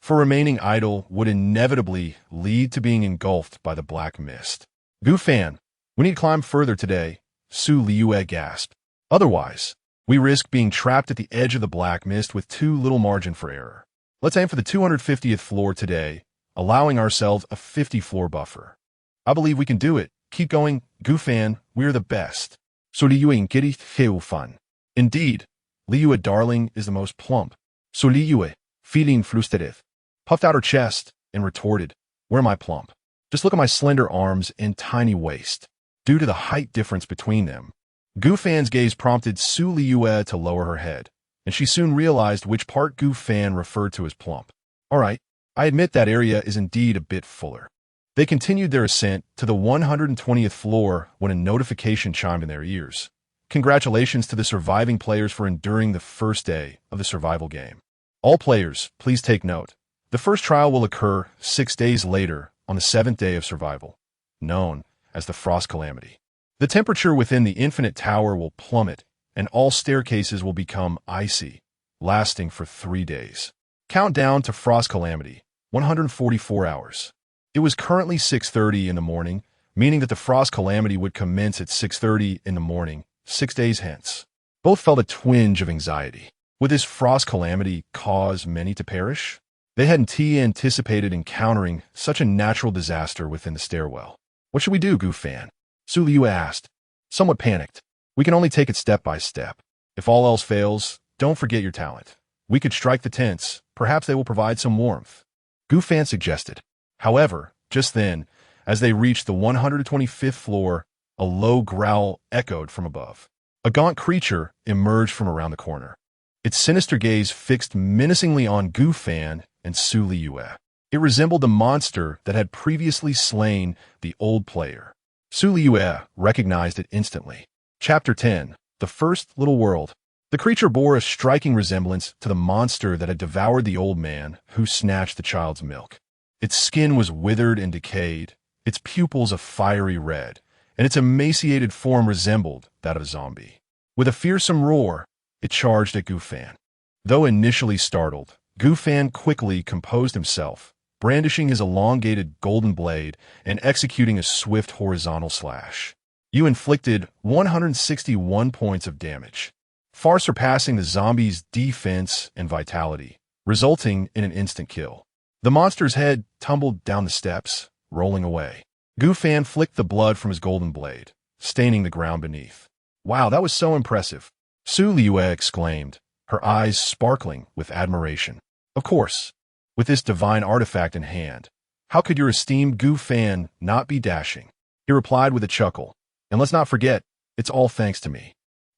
For remaining idle would inevitably lead to being engulfed by the black mist. "Gu Fan, we need to climb further today," Liyue gasped. "Otherwise, we risk being trapped at the edge of the black mist with too little margin for error. Let's aim for the 250th floor today, allowing ourselves a 50-floor buffer." "I believe we can do it. Keep going, Gu Fan, we're the best." Liyue giri fun. Indeed, Liyue darling is the most plump. Liyue, feeling flustered, puffed out her chest and retorted, "Where am I plump? Just look at my slender arms and tiny waist." Due to the height difference between them, Gu Fan's gaze prompted Liyue to lower her head, and she soon realized which part Gu Fan referred to as plump. "All right, I admit that area is indeed a bit fuller." They continued their ascent to the 120th floor when a notification chimed in their ears. "Congratulations to the surviving players for enduring the first day of the survival game. All players, please take note. The first trial will occur 6 days later on the 7th day of survival, known as the Frost Calamity. The temperature within the Infinite Tower will plummet, and all staircases will become icy, lasting for 3 days. Countdown to Frost Calamity, 144 hours. It was currently 6:30 in the morning, meaning that the Frost Calamity would commence at 6:30 in the morning, 6 days hence. Both felt a twinge of anxiety. Would this Frost Calamity cause many to perish? They hadn't anticipated encountering such a natural disaster within the stairwell. "What should we do, Gu Fan?" Liyue asked, somewhat panicked. "We can only take it step by step. If all else fails, don't forget your talent. We could strike the tents. Perhaps they will provide some warmth," Gu Fan suggested. However, just then, as they reached the 125th floor, a low growl echoed from above. A gaunt creature emerged from around the corner, its sinister gaze fixed menacingly on Gu Fan and Su Liyue. It resembled the monster that had previously slain the old player. Su Liyue recognized it instantly. Chapter 10. The First Little World. The creature bore a striking resemblance to the monster that had devoured the old man who snatched the child's milk. Its skin was withered and decayed, its pupils a fiery red, and its emaciated form resembled that of a zombie. With a fearsome roar, it charged at Gu Fan. Though initially startled, Gu Fan quickly composed himself, brandishing his elongated golden blade and executing a swift horizontal slash. You inflicted 161 points of damage, far surpassing the zombie's defense and vitality, resulting in an instant kill. The monster's head tumbled down the steps, rolling away. Gu Fan flicked the blood from his golden blade, staining the ground beneath. Wow, that was so impressive, Su Liyue exclaimed, her eyes sparkling with admiration. Of course, with this divine artifact in hand, how could your esteemed Gu Fan not be dashing? He replied with a chuckle, and let's not forget, it's all thanks to me.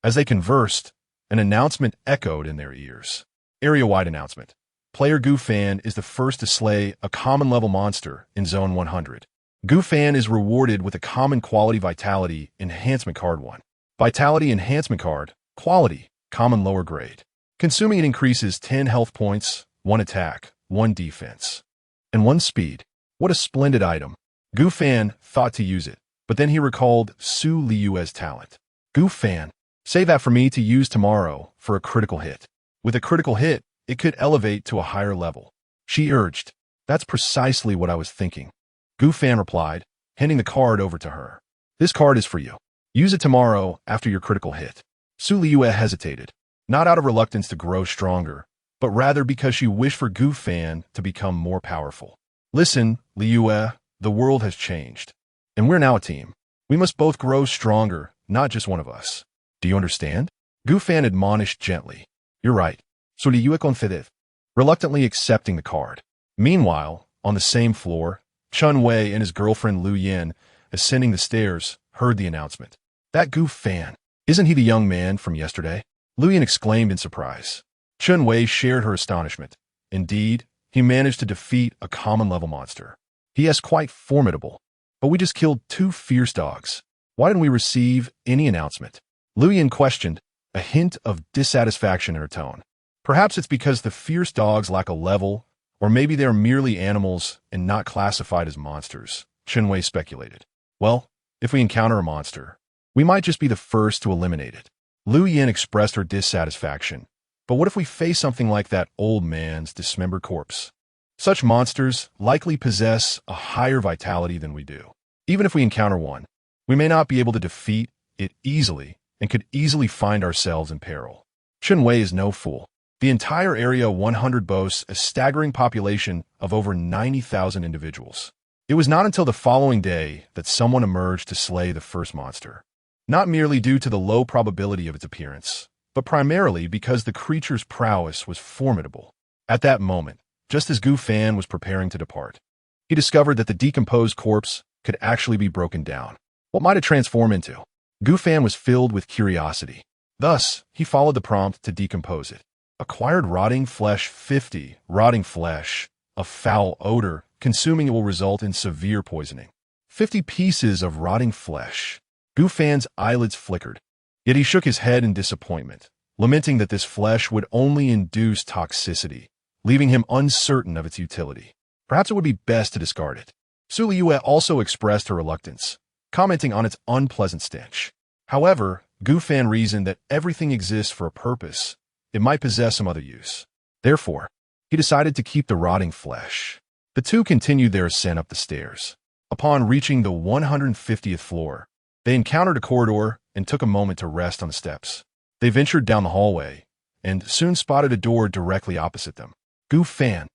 As they conversed, an announcement echoed in their ears. Area-wide announcement. Player Gu Fan is the first to slay a common-level monster in Zone 100. Gu Fan is rewarded with a common quality Vitality Enhancement Card 1. Vitality Enhancement Card, Quality, Common Lower Grade. Consuming it increases 10 health points, 1 attack, 1 defense, and 1 speed. What a splendid item. Gu Fan thought to use it, but then he recalled Su Liyue's talent. Gu Fan, save that for me to use tomorrow for a critical hit. With a critical hit, it could elevate to a higher level. She urged. That's precisely what I was thinking. Gu Fan replied, handing the card over to her. This card is for you. Use it tomorrow after your critical hit. Su Liyue hesitated, not out of reluctance to grow stronger, but rather because she wished for Gu Fan to become more powerful. Listen, Liyue, the world has changed, and we're now a team. We must both grow stronger, not just one of us. Do you understand? Gu Fan admonished gently. You're right. Su Liyue conceded, reluctantly accepting the card. Meanwhile, on the same floor, Chun Wei and his girlfriend Lu Yin, ascending the stairs, heard the announcement. That Gu Fan, isn't he the young man from yesterday? Lu Yin exclaimed in surprise. Chun Wei shared her astonishment. Indeed, he managed to defeat a common-level monster. He is quite formidable. But we just killed 2 fierce dogs. Why didn't we receive any announcement? Lu Yin questioned, a hint of dissatisfaction in her tone. Perhaps it's because the fierce dogs lack a level, or maybe they're merely animals and not classified as monsters, Chun Wei speculated. Well, if we encounter a monster, we might just be the first to eliminate it. Lu Yin expressed her dissatisfaction. But what if we face something like that old man's dismembered corpse? Such monsters likely possess a higher vitality than we do. Even if we encounter one, we may not be able to defeat it easily and could easily find ourselves in peril. Chun Wei is no fool. The entire Area 100 boasts a staggering population of over 90,000 individuals. It was not until the following day that someone emerged to slay the first monster. Not merely due to the low probability of its appearance, but primarily because the creature's prowess was formidable. At that moment, just as Gu Fan was preparing to depart, he discovered that the decomposed corpse could actually be broken down. What might it transform into? Gu Fan was filled with curiosity. Thus, he followed the prompt to decompose it. Acquired rotting flesh 50. Rotting flesh, a foul odor. Consuming it will result in severe poisoning. 50 pieces of rotting flesh. Gu Fan's eyelids flickered. Yet he shook his head in disappointment, lamenting that this flesh would only induce toxicity, leaving him uncertain of its utility. Perhaps it would be best to discard it. Su Liyue also expressed her reluctance, commenting on its unpleasant stench. However, Gu Fan reasoned that everything exists for a purpose. It might possess some other use. Therefore, he decided to keep the rotting flesh. The two continued their ascent up the stairs. Upon reaching the 150th floor, they encountered a corridor and took a moment to rest on the steps. They ventured down the hallway and soon spotted a door directly opposite them. Gu Fan,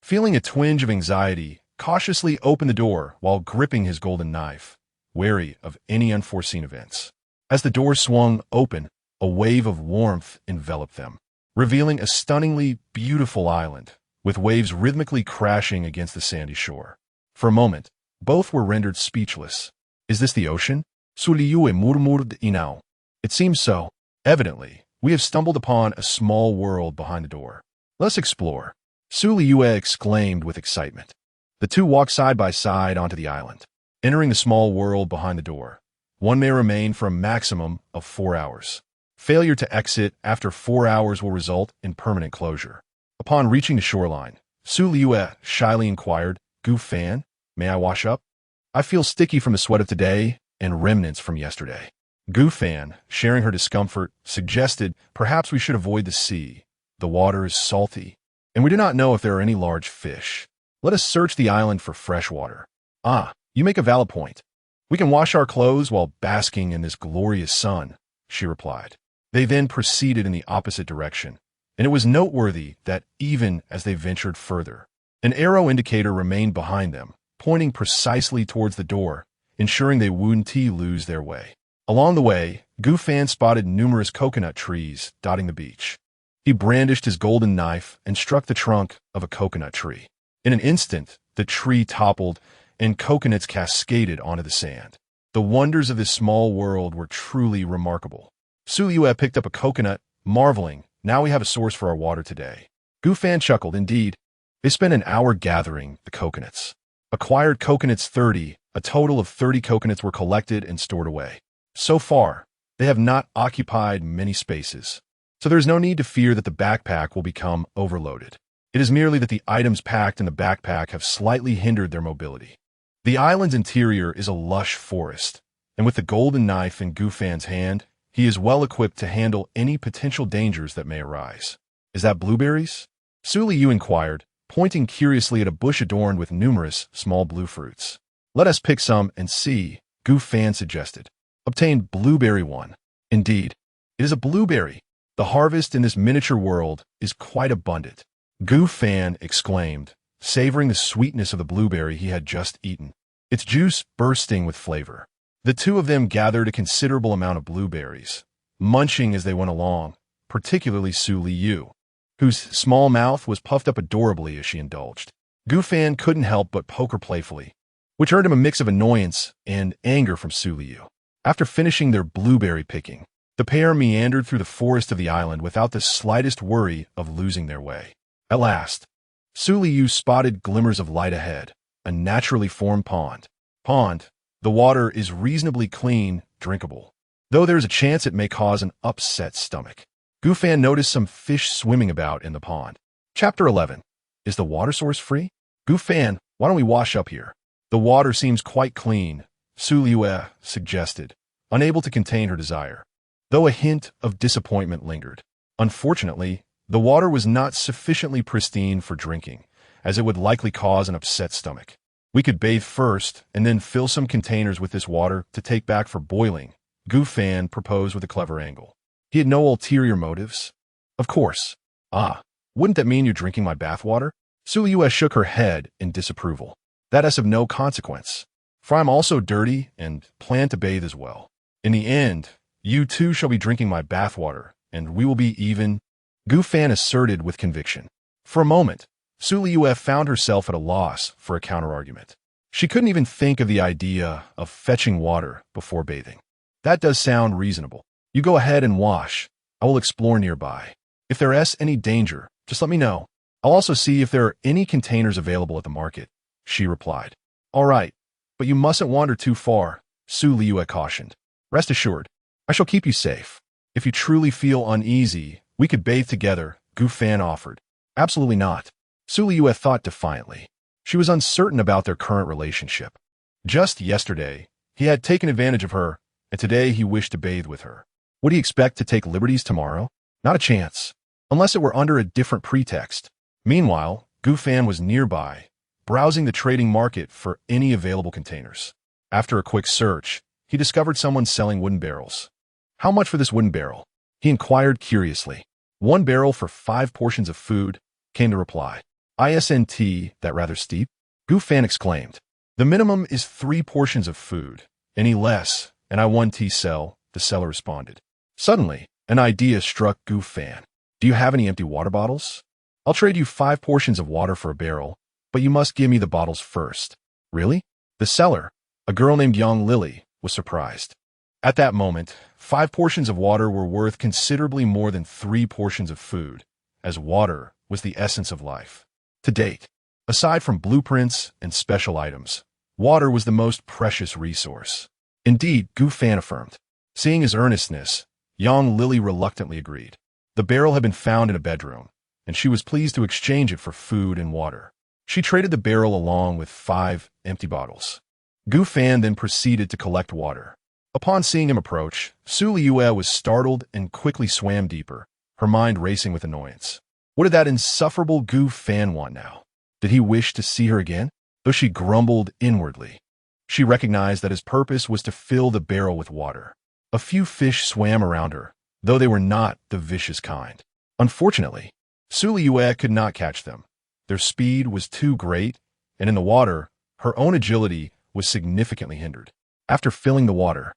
feeling a twinge of anxiety, cautiously opened the door while gripping his golden knife, wary of any unforeseen events. As the door swung open, a wave of warmth enveloped them, revealing a stunningly beautiful island, with waves rhythmically crashing against the sandy shore. For a moment, both were rendered speechless. Is this the ocean? Su Liyue murmured inao. It seems so. Evidently, we have stumbled upon a small world behind the door. Let's explore. Liyue exclaimed with excitement. The two walked side by side onto the island, entering the small world behind the door. One may remain for a maximum of 4 hours. Failure to exit after 4 hours will result in permanent closure. Upon reaching the shoreline, Liyue shyly inquired, "Gu Fan, may I wash up? I feel sticky from the sweat of today and remnants from yesterday." Gu Fan, sharing her discomfort, suggested perhaps we should avoid the sea. The water is salty, and we do not know if there are any large fish. Let us search the island for fresh water. Ah, you make a valid point. We can wash our clothes while basking in this glorious sun, she replied. They then proceeded in the opposite direction, and it was noteworthy that even as they ventured further, an arrow indicator remained behind them, pointing precisely towards the door, ensuring they wouldn't lose their way. Along the way, Gu Fan spotted numerous coconut trees dotting the beach. He brandished his golden knife and struck the trunk of a coconut tree. In an instant, the tree toppled and coconuts cascaded onto the sand. The wonders of this small world were truly remarkable. Liyue picked up a coconut, marveling, "Now we have a source for our water today." Gu Fan chuckled. Indeed, they spent an hour gathering the coconuts. Acquired coconuts 30, a total of 30 coconuts were collected and stored away. So far, they have not occupied many spaces, so there is no need to fear that the backpack will become overloaded. It is merely that the items packed in the backpack have slightly hindered their mobility. The island's interior is a lush forest, and with the golden knife in Gu Fan's hand, he is well equipped to handle any potential dangers that may arise. "Is that blueberries?" Liyue inquired, pointing curiously at a bush adorned with numerous small blue fruits. "Let us pick some and see," Gu Fan suggested. "Obtain blueberry one." Indeed, it is a blueberry. The harvest in this miniature world is quite abundant. Gu Fan exclaimed, savoring the sweetness of the blueberry he had just eaten, its juice bursting with flavor. The two of them gathered a considerable amount of blueberries, munching as they went along, particularly Liyue, whose small mouth was puffed up adorably as she indulged. Gu Fan couldn't help but poke her playfully, which earned him a mix of annoyance and anger from Liyue. After finishing their blueberry picking, the pair meandered through the forest of the island without the slightest worry of losing their way. At last, Liyue spotted glimmers of light ahead, a naturally formed pond. The water is reasonably clean, drinkable, though there is a chance it may cause an upset stomach. Gu Fan noticed some fish swimming about in the pond. Chapter 11. Is the water source free? Gu Fan, why don't we wash up here? The water seems quite clean, Liyue suggested, unable to contain her desire, though a hint of disappointment lingered. Unfortunately, the water was not sufficiently pristine for drinking, as it would likely cause an upset stomach. "We could bathe first and then fill some containers with this water to take back for boiling," Gu Fan proposed with a clever angle. He had no ulterior motives. "Of course. Ah, wouldn't that mean you're drinking my bathwater?" Liyue shook her head in disapproval. "That is of no consequence, for I'm also dirty and plan to bathe as well. In the end, you too shall be drinking my bathwater, and we will be even," Gu Fan asserted with conviction. For a moment, Liyue found herself at a loss for a counterargument. She couldn't even think of the idea of fetching water before bathing. "That does sound reasonable. You go ahead and wash. I will explore nearby. If there is any danger, just let me know. I'll also see if there are any containers available at the market," she replied. "All right, but you mustn't wander too far," Liyue cautioned. "Rest assured, I shall keep you safe. If you truly feel uneasy, we could bathe together," Gu Fan offered. "Absolutely not," Liyue thought defiantly. She was uncertain about their current relationship. Just yesterday, he had taken advantage of her, and today he wished to bathe with her. Would he expect to take liberties tomorrow? Not a chance, unless it were under a different pretext. Meanwhile, Gu Fan was nearby, browsing the trading market for any available containers. After a quick search, he discovered someone selling wooden barrels. "How much for this wooden barrel?" he inquired curiously. "1 barrel for 5 portions of food," came the reply. "Isn't that rather steep?" Gu Fan exclaimed. "The minimum is 3 portions of food. Any less, and I won't sell," the seller responded. Suddenly, an idea struck Gu Fan. "Do you have any empty water bottles? I'll trade you 5 portions of water for a barrel, but you must give me the bottles first." "Really?" The seller, a girl named Young Lily, was surprised. At that moment, 5 portions of water were worth considerably more than 3 portions of food, as water was the essence of life. To date, aside from blueprints and special items, water was the most precious resource. Indeed, Gu Fan affirmed. Seeing his earnestness, Yang Lily reluctantly agreed. The barrel had been found in a bedroom, and she was pleased to exchange it for food and water. She traded the barrel along with 5 empty bottles. Gu Fan then proceeded to collect water. Upon seeing him approach, Liyue was startled and quickly swam deeper, her mind racing with annoyance. What did that insufferable Gu Fan want now? Did he wish to see her again? Though she grumbled inwardly, she recognized that his purpose was to fill the barrel with water. A few fish swam around her, though they were not the vicious kind. Unfortunately, Liyue could not catch them. Their speed was too great, and in the water, her own agility was significantly hindered. After filling the water,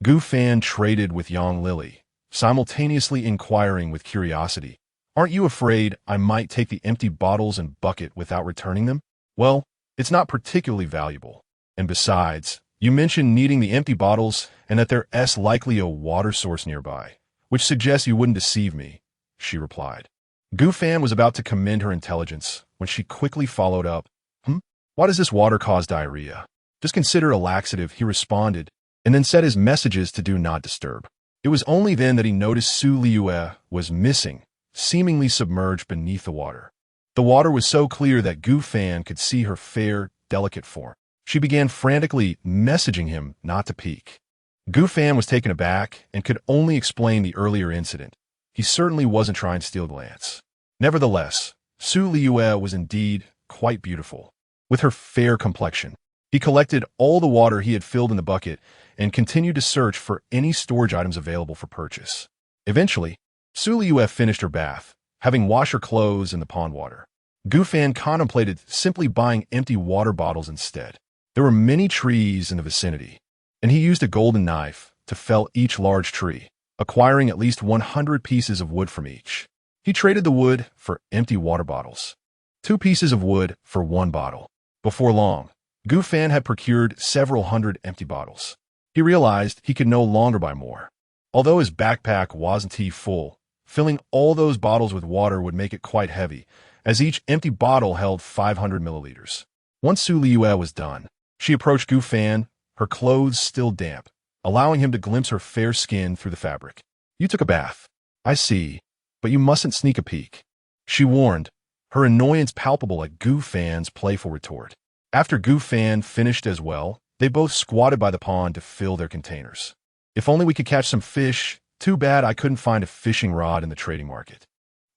Gu Fan traded with Yang Lily, simultaneously inquiring with curiosity, "Aren't you afraid I might take the empty bottles and bucket without returning them?" "Well, it's not particularly valuable. And besides, you mentioned needing the empty bottles and that there's likely a water source nearby, which suggests you wouldn't deceive me," she replied. Gu Fan was about to commend her intelligence when she quickly followed up. Why does this water cause diarrhea? Just consider a laxative," he responded, and then set his messages to do not disturb. It was only then that he noticed Liyue was missing, seemingly submerged beneath the water. The water was so clear that Gu Fan could see her fair, delicate form. She began frantically messaging him not to peek. Gu Fan was taken aback and could only explain the earlier incident. He certainly wasn't trying to steal a glance. Nevertheless, Liyue was indeed quite beautiful. With her fair complexion, he collected all the water he had filled in the bucket and continued to search for any storage items available for purchase. Eventually, Liyue finished her bath, having washed her clothes in the pond water. Gu Fan contemplated simply buying empty water bottles instead. There were many trees in the vicinity, and he used a golden knife to fell each large tree, acquiring at least 100 pieces of wood from each. He traded the wood for empty water bottles. 2 pieces of wood for 1 bottle. Before long, Gu Fan had procured several hundred empty bottles. He realized he could no longer buy more. Although his backpack wasn't full, filling all those bottles with water would make it quite heavy, as each empty bottle held 500 milliliters. Once Liyue was done, she approached Gu Fan, her clothes still damp, allowing him to glimpse her fair skin through the fabric. "You took a bath. I see, but you mustn't sneak a peek," she warned, her annoyance palpable at Gu Fan's playful retort. After Gu Fan finished as well, they both squatted by the pond to fill their containers. "If only we could catch some fish. Too bad I couldn't find a fishing rod in the trading market.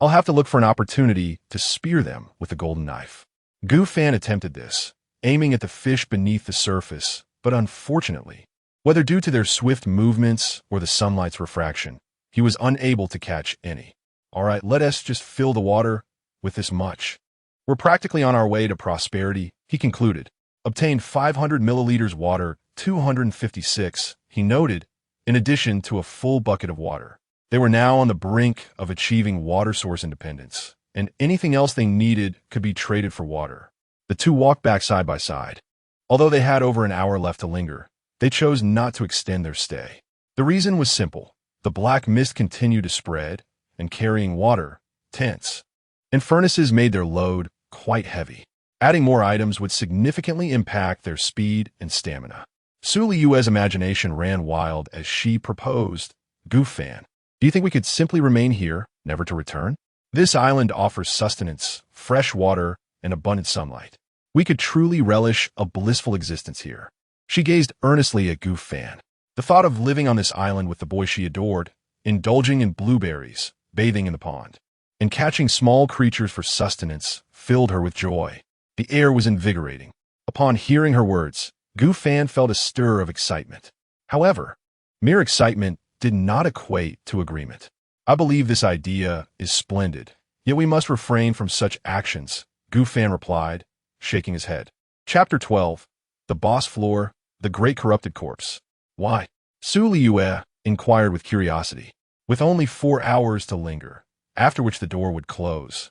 I'll have to look for an opportunity to spear them with a golden knife." Gu Fan attempted this, aiming at the fish beneath the surface, but unfortunately, whether due to their swift movements or the sunlight's refraction, he was unable to catch any. "All right, let us just fill the water with this much. We're practically on our way to prosperity," he concluded. Obtained 500 milliliters water, 256, he noted, in addition to a full bucket of water. They were now on the brink of achieving water source independence, and anything else they needed could be traded for water. The two walked back side by side. Although they had over an hour left to linger, they chose not to extend their stay. The reason was simple. The black mist continued to spread, and carrying water, tents, and furnaces made their load quite heavy. Adding more items would significantly impact their speed and stamina. Liyue's imagination ran wild as she proposed, "Gu Fan, do you think we could simply remain here, never to return? This island offers sustenance, fresh water, and abundant sunlight. We could truly relish a blissful existence here." She gazed earnestly at Gu Fan. The thought of living on this island with the boy she adored, indulging in blueberries, bathing in the pond, and catching small creatures for sustenance filled her with joy. The air was invigorating. Upon hearing her words, Gu Fan felt a stir of excitement. However, mere excitement did not equate to agreement. "I believe this idea is splendid, yet we must refrain from such actions," Gu Fan replied, shaking his head. Chapter 12. The Boss Floor, the Great Corrupted Corpse. "Why?" Liyue inquired with curiosity. "With only 4 hours to linger, after which the door would close,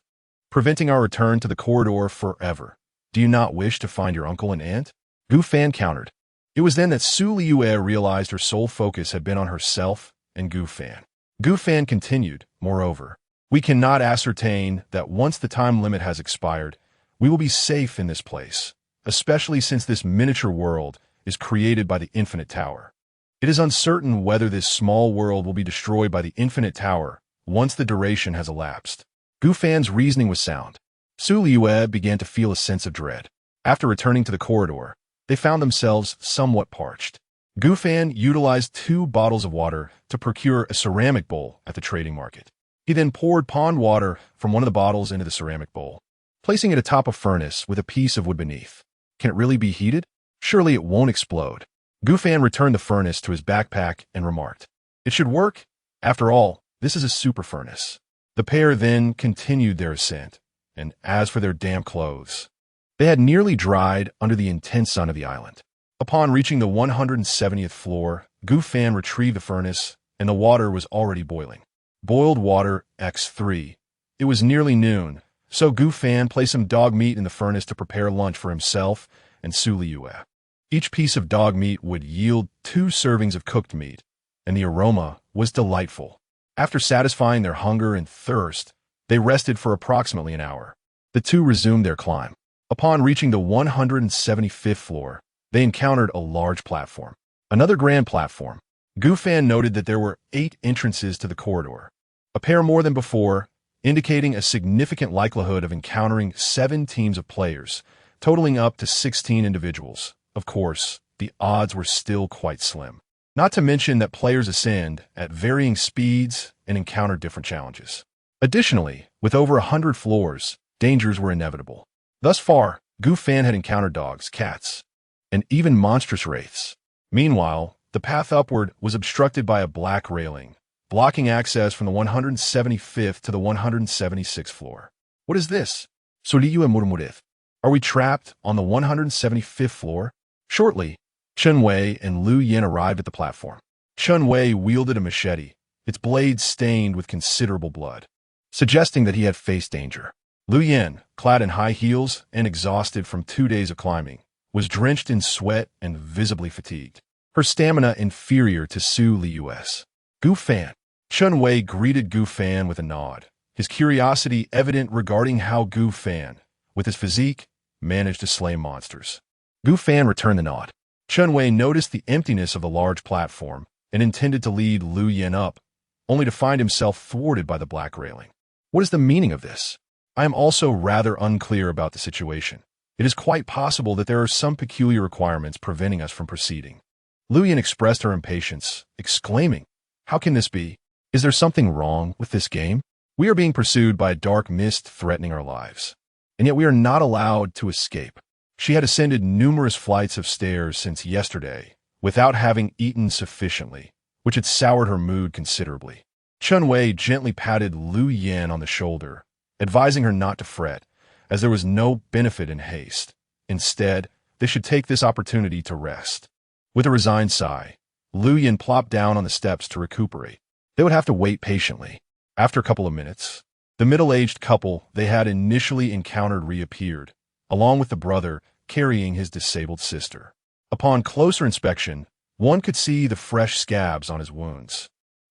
preventing our return to the corridor forever. Do you not wish to find your uncle and aunt?" Gu Fan countered. It was then that Liyue realized her sole focus had been on herself and Gu Fan. Gu Fan continued, moreover, we cannot ascertain that once the time limit has expired, we will be safe in this place, especially since this miniature world is created by the Infinite Tower. It is uncertain whether this small world will be destroyed by the Infinite Tower once the duration has elapsed. Gu Fan's reasoning was sound. Liyue began to feel a sense of dread. After returning to the corridor, they found themselves somewhat parched. Gu Fan utilized 2 bottles of water to procure a ceramic bowl at the trading market. He then poured pond water from one of the bottles into the ceramic bowl, placing it atop a furnace with a piece of wood beneath. Can it really be heated? Surely it won't explode. Gu Fan returned the furnace to his backpack and remarked, it should work. After all, this is a super furnace. The pair then continued their ascent, and as for their damp clothes, they had nearly dried under the intense sun of the island. Upon reaching the 170th floor, Gu Fan retrieved the furnace, and the water was already boiling. Boiled water x3. It was nearly noon, so Gu Fan placed some dog meat in the furnace to prepare lunch for himself and Liyue. Each piece of dog meat would yield 2 servings of cooked meat, and the aroma was delightful. After satisfying their hunger and thirst, they rested for approximately an hour. The 2 resumed their climb. Upon reaching the 175th floor, they encountered a large platform. Another grand platform. Gu Fan noted that there were 8 entrances to the corridor, a pair more than before, indicating a significant likelihood of encountering 7 teams of players, totaling up to 16 individuals. Of course, the odds were still quite slim. Not to mention that players ascend at varying speeds and encounter different challenges. Additionally, with over 100 floors, dangers were inevitable. Thus far, Gu Fan had encountered dogs, cats, and even monstrous wraiths. Meanwhile, the path upward was obstructed by a black railing, blocking access from the 175th to the 176th floor. What is this? Liyue murmured. Are we trapped on the 175th floor? Shortly, Chen Wei and Liu Yin arrived at the platform. Chen Wei wielded a machete, its blade stained with considerable blood, suggesting that he had faced danger. Liu Yin, clad in high heels and exhausted from 2 days of climbing, was drenched in sweat and visibly fatigued, her stamina inferior to Liyue's. Gu Fan. Chen Wei greeted Gu Fan with a nod, his curiosity evident regarding how Gu Fan, with his physique, managed to slay monsters. Gu Fan returned the nod. Chen Wei noticed the emptiness of the large platform and intended to lead Liu Yin up, only to find himself thwarted by the black railing. What is the meaning of this? I am also rather unclear about the situation. It is quite possible that there are some peculiar requirements preventing us from proceeding. Liu Yin expressed her impatience, exclaiming, how can this be? Is there something wrong with this game? We are being pursued by a dark mist threatening our lives, and yet we are not allowed to escape. She had ascended numerous flights of stairs since yesterday without having eaten sufficiently, which had soured her mood considerably. Chen Wei gently patted Liu Yin on the shoulder, advising her not to fret, as there was no benefit in haste. Instead, they should take this opportunity to rest. With a resigned sigh, Liu Yin plopped down on the steps to recuperate. They would have to wait patiently. After a couple of minutes, the middle-aged couple they had initially encountered reappeared, along with the brother carrying his disabled sister. Upon closer inspection, one could see the fresh scabs on his wounds,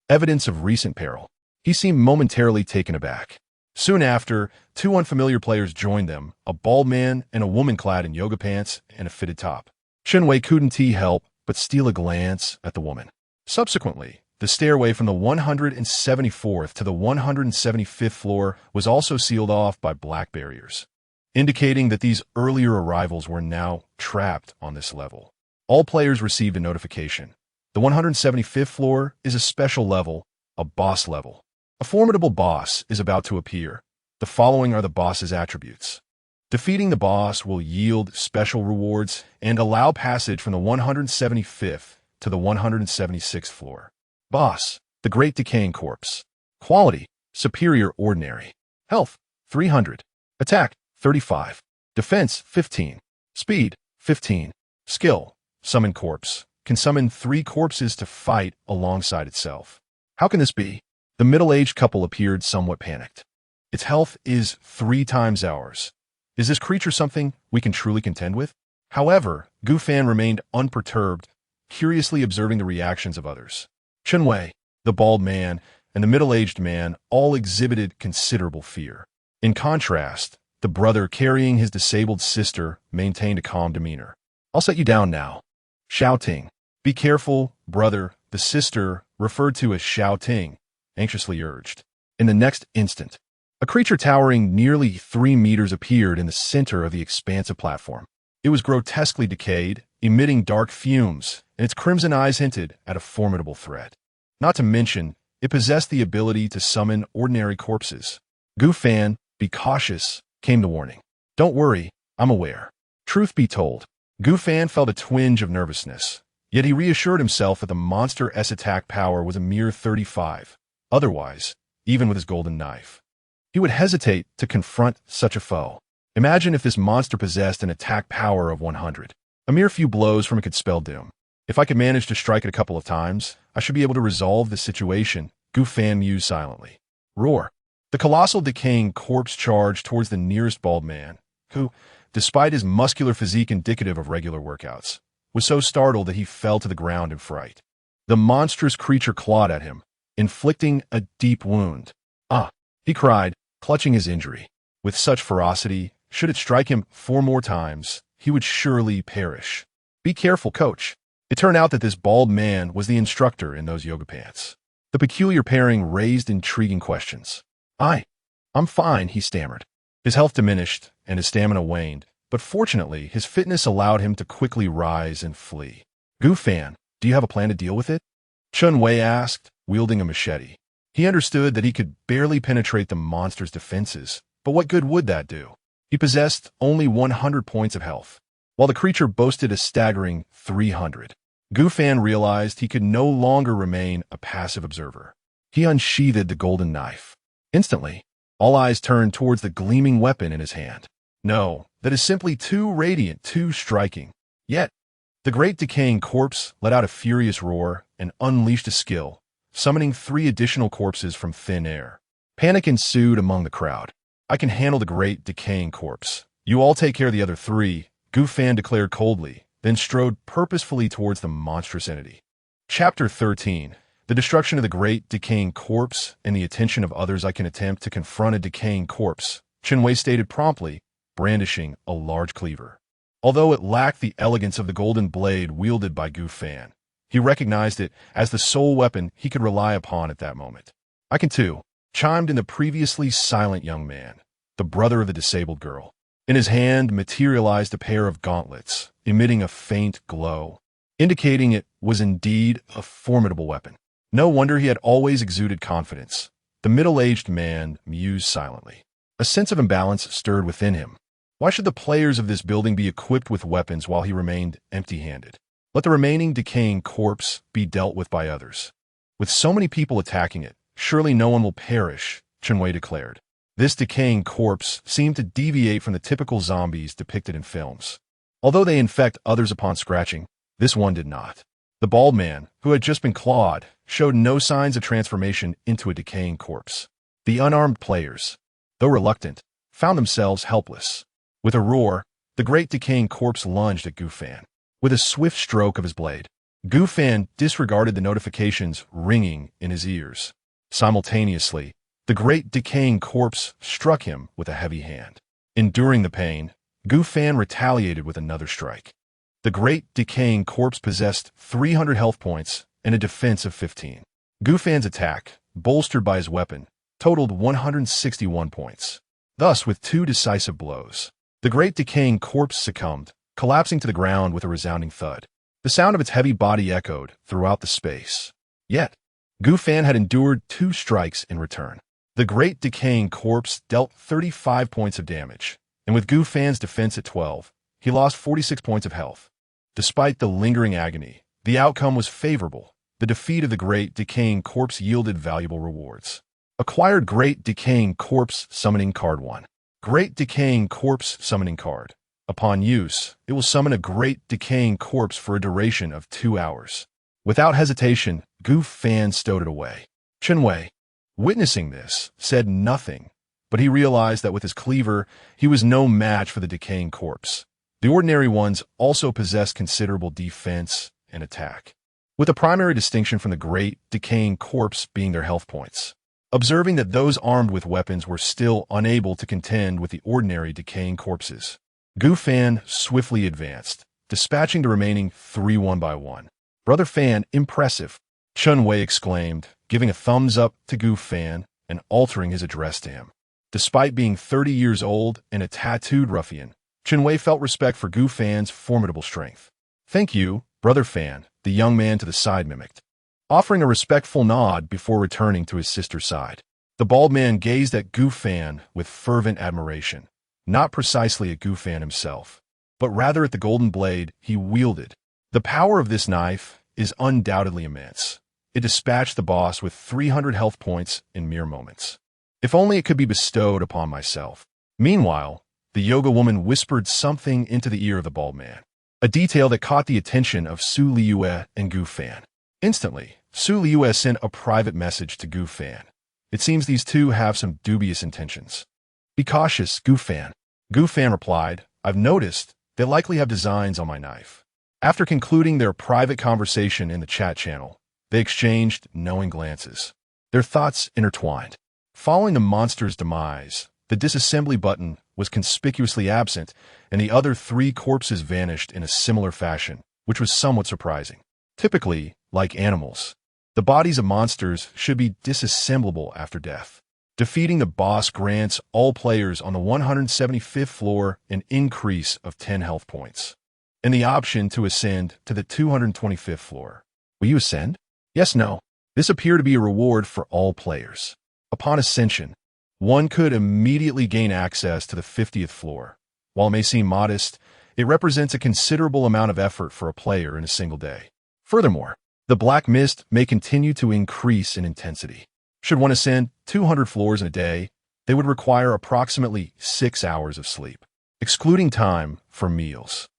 evidence of recent peril. He seemed momentarily taken aback. Soon after, 2 unfamiliar players joined them, a bald man and a woman clad in yoga pants and a fitted top. Chen Wei couldn't help but steal a glance at the woman. Subsequently, the stairway from the 174th to the 175th floor was also sealed off by black barriers, indicating that these earlier arrivals were now trapped on this level. All players received a notification. The 175th floor is a special level, a boss level. A formidable boss is about to appear. The following are the boss's attributes. Defeating the boss will yield special rewards and allow passage from the 175th to the 176th floor. Boss, the Great Decaying Corpse. Quality, Superior Ordinary. Health, 300. Attack, 35. Defense, 15. Speed, 15. Skill, Summon Corpse. Can summon 3 corpses to fight alongside itself. How can this be? The middle-aged couple appeared somewhat panicked. Its health is 3 times ours. Is this creature something we can truly contend with? However, Gu Fan remained unperturbed, curiously observing the reactions of others. Chen Wei, the bald man, and the middle-aged man all exhibited considerable fear. In contrast, the brother carrying his disabled sister maintained a calm demeanor. "I'll set you down now." Xiao Ting. "Be careful, brother," the sister, referred to as Xiao Ting, anxiously urged. In the next instant, a creature towering nearly 3 meters appeared in the center of the expansive platform. It was grotesquely decayed, emitting dark fumes, and its crimson eyes hinted at a formidable threat. Not to mention, it possessed the ability to summon ordinary corpses. "Gu Fan, be cautious," came the warning. "Don't worry, I'm aware." Truth be told, Gu Fan felt a twinge of nervousness, yet he reassured himself that the monster's attack power was a mere 35. Otherwise, even with his golden knife, he would hesitate to confront such a foe. Imagine if this monster possessed an attack power of 100. A mere few blows from it could spell doom. If I could manage to strike it a couple of times, I should be able to resolve this situation, Gu Fan mused silently. Roar. The colossal decaying corpse charged towards the nearest bald man, who, despite his muscular physique indicative of regular workouts, was so startled that he fell to the ground in fright. The monstrous creature clawed at him, inflicting a deep wound. "Ah!" he cried, clutching his injury. With such ferocity, should it strike him 4 more times, he would surely perish. "Be careful, coach." It turned out that this bald man was the instructor in those yoga pants. The peculiar pairing raised intriguing questions. I'm fine," he stammered. His health diminished, and his stamina waned, but fortunately, his fitness allowed him to quickly rise and flee. "Gu Fan, do you have a plan to deal with it?" Chen Wei asked, wielding a machete. He understood that he could barely penetrate the monster's defenses, but what good would that do? He possessed only 100 points of health, while the creature boasted a staggering 300. Gu Fan realized he could no longer remain a passive observer. He unsheathed the golden knife. Instantly, all eyes turned towards the gleaming weapon in his hand. No, that is simply too radiant, too striking. Yet, the great decaying corpse let out a furious roar and unleashed a skill, summoning 3 additional corpses from thin air. Panic ensued among the crowd. "I can handle the great decaying corpse. You all take care of the other 3, Gu Fan declared coldly, then strode purposefully towards the monstrous entity. Chapter 13. The destruction of the great decaying corpse and the attention of others. I can attempt to confront a decaying corpse, Chen Wei stated promptly, brandishing a large cleaver. Although it lacked the elegance of the golden blade wielded by Gu Fan, he recognized it as the sole weapon he could rely upon at that moment. "I can too," chimed in the previously silent young man, the brother of the disabled girl. In his hand materialized a pair of gauntlets, emitting a faint glow, indicating it was indeed a formidable weapon. No wonder he had always exuded confidence. The middle-aged man mused silently. A sense of imbalance stirred within him. Why should the players of this building be equipped with weapons while he remained empty-handed? Let the remaining decaying corpse be dealt with by others. With so many people attacking it, surely no one will perish, Chen Wei declared. This decaying corpse seemed to deviate from the typical zombies depicted in films. Although they infect others upon scratching, this one did not. The bald man, who had just been clawed, showed no signs of transformation into a decaying corpse. The unarmed players, though reluctant, found themselves helpless. With a roar, the great decaying corpse lunged at Gu Fan. With a swift stroke of his blade, Gu Fan disregarded the notifications ringing in his ears. Simultaneously, the great decaying corpse struck him with a heavy hand. Enduring the pain, Gu Fan retaliated with another strike. The great decaying corpse possessed 300 health points and a defense of 15. Gu Fan's attack, bolstered by his weapon, totaled 161 points. Thus, with 2 decisive blows, the great decaying corpse succumbed, collapsing to the ground with a resounding thud. The sound of its heavy body echoed throughout the space. Yet, Gu Fan had endured 2 strikes in return. The great decaying corpse dealt 35 points of damage, and with Gu Fan's defense at 12, he lost 46 points of health. Despite the lingering agony, the outcome was favorable. The defeat of the great decaying corpse yielded valuable rewards. Acquired Great Decaying Corpse Summoning Card 1. Great Decaying Corpse Summoning Card. Upon use, it will summon a Great Decaying Corpse for a duration of 2 hours. Without hesitation, Gu Fan stowed it away. Chen Wei, witnessing this, said nothing, but he realized that with his cleaver, he was no match for the decaying corpse. The ordinary ones also possess considerable defense and attack, with a primary distinction from the great, decaying corpse being their health points. Observing that those armed with weapons were still unable to contend with the ordinary decaying corpses, Gu Fan swiftly advanced, dispatching the remaining three one by one. "Brother Fan, impressive," Chun Wei exclaimed, giving a thumbs up to Gu Fan and altering his address to him. Despite being 30 years old and a tattooed ruffian, Chun Wei felt respect for Gu Fan's formidable strength. "Thank you, Brother Fan," the young man to the side mimicked, offering a respectful nod before returning to his sister's side. The bald man gazed at Gu Fan with fervent admiration, not precisely at Gu Fan himself, but rather at the golden blade he wielded. The power of this knife is undoubtedly immense. It dispatched the boss with 300 health points in mere moments. If only it could be bestowed upon myself. Meanwhile, the yoga woman whispered something into the ear of the bald man, a detail that caught the attention of Su Liyue and Gu Fan. Instantly, Su Liyue sent a private message to Gu Fan. It seems these two have some dubious intentions. "Be cautious, Gu Fan." Gu Fan replied, "I've noticed they likely have designs on my knife." After concluding their private conversation in the chat channel, they exchanged knowing glances. Their thoughts intertwined. Following the monster's demise, the disassembly button was conspicuously absent, and the other three corpses vanished in a similar fashion, which was somewhat surprising. Typically, like animals, the bodies of monsters should be disassemblable after death. Defeating the boss grants all players on the 175th floor an increase of 10 health points, and the option to ascend to the 225th floor. Will you ascend? Yes, no. This appeared to be a reward for all players. Upon ascension, one could immediately gain access to the 50th floor. While it may seem modest, it represents a considerable amount of effort for a player in a single day. Furthermore, the black mist may continue to increase in intensity. Should one ascend 200 floors in a day, they would require approximately 6 hours of sleep, excluding time for meals,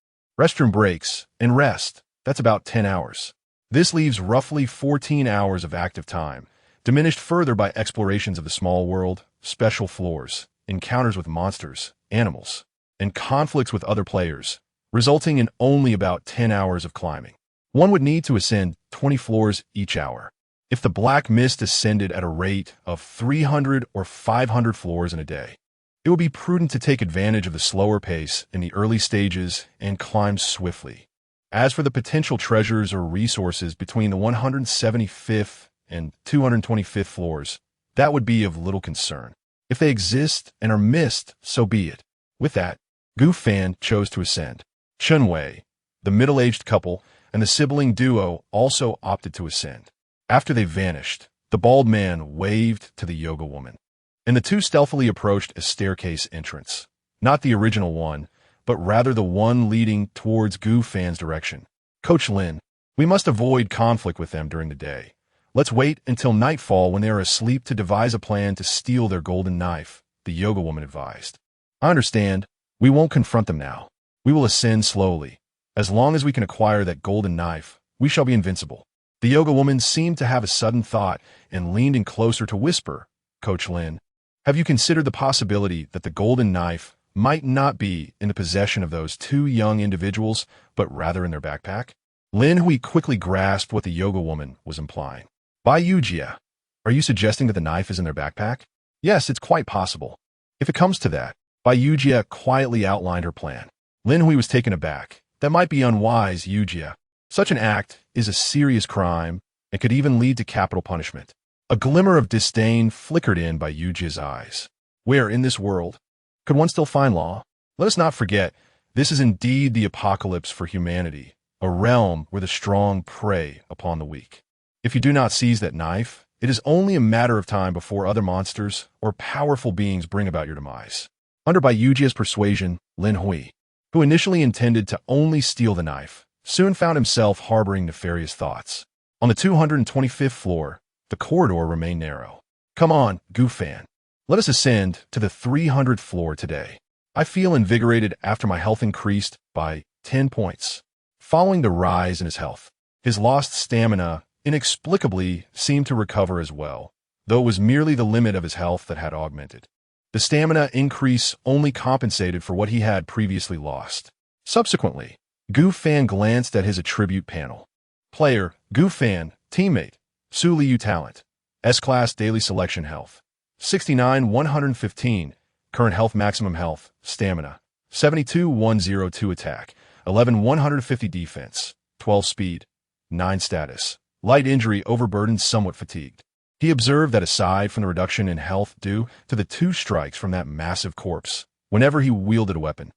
restroom breaks, and rest. That's about 10 hours. This leaves roughly 14 hours of active time, diminished further by explorations of the small world, special floors, encounters with monsters, animals, and conflicts with other players, resulting in only about 10 hours of climbing. One would need to ascend 20 floors each hour. If the black mist ascended at a rate of 300 or 500 floors in a day, it would be prudent to take advantage of the slower pace in the early stages and climb swiftly. As for the potential treasures or resources between the 175th and 225th floors, that would be of little concern. If they exist and are missed, so be it. With that, Gu Fan chose to ascend. Chun Wei, the middle-aged couple, and the sibling duo also opted to ascend. After they vanished, the bald man waved to the yoga woman, and the two stealthily approached a staircase entrance. Not the original one, but rather the one leading towards Gu Fan's direction. "Coach Lin, we must avoid conflict with them during the day. Let's wait until nightfall when they are asleep to devise a plan to steal their golden knife," the yoga woman advised. "I understand. We won't confront them now. We will ascend slowly. As long as we can acquire that golden knife, we shall be invincible." The yoga woman seemed to have a sudden thought and leaned in closer to whisper, "Coach Lin, have you considered the possibility that the golden knife might not be in the possession of those two young individuals, but rather in their backpack?" Lin Hui quickly grasped what the yoga woman was implying. "Bai Yujia, are you suggesting that the knife is in their backpack?" "Yes, it's quite possible. If it comes to that," Bai Yujia quietly outlined her plan. Lin Hui was taken aback. "That might be unwise, Yujia. Such an act is a serious crime and could even lead to capital punishment." A glimmer of disdain flickered in by Yujia's eyes. Where, in this world, could one still find law? Let us not forget, this is indeed the apocalypse for humanity, a realm where the strong prey upon the weak. If you do not seize that knife, it is only a matter of time before other monsters or powerful beings bring about your demise. Under Bai Yujia's persuasion, Lin Hui, who initially intended to only steal the knife, soon found himself harboring nefarious thoughts. On the 225th floor, the corridor remained narrow. "Come on, Gu Fan. Let us ascend to the 300th floor today. I feel invigorated after my health increased by 10 points." Following the rise in his health, his lost stamina inexplicably seemed to recover as well, though it was merely the limit of his health that had augmented. The stamina increase only compensated for what he had previously lost. Subsequently, Gu Fan glanced at his attribute panel. Player, Gu Fan, teammate, Su Liyue talent, S-Class daily selection health, 69 115, current health maximum health, stamina, 72 102 attack, 11 150 defense, 12 speed, 9 status, light injury overburdened somewhat fatigued. He observed that aside from the reduction in health due to the 2 strikes from that massive corpse, whenever he wielded a weapon,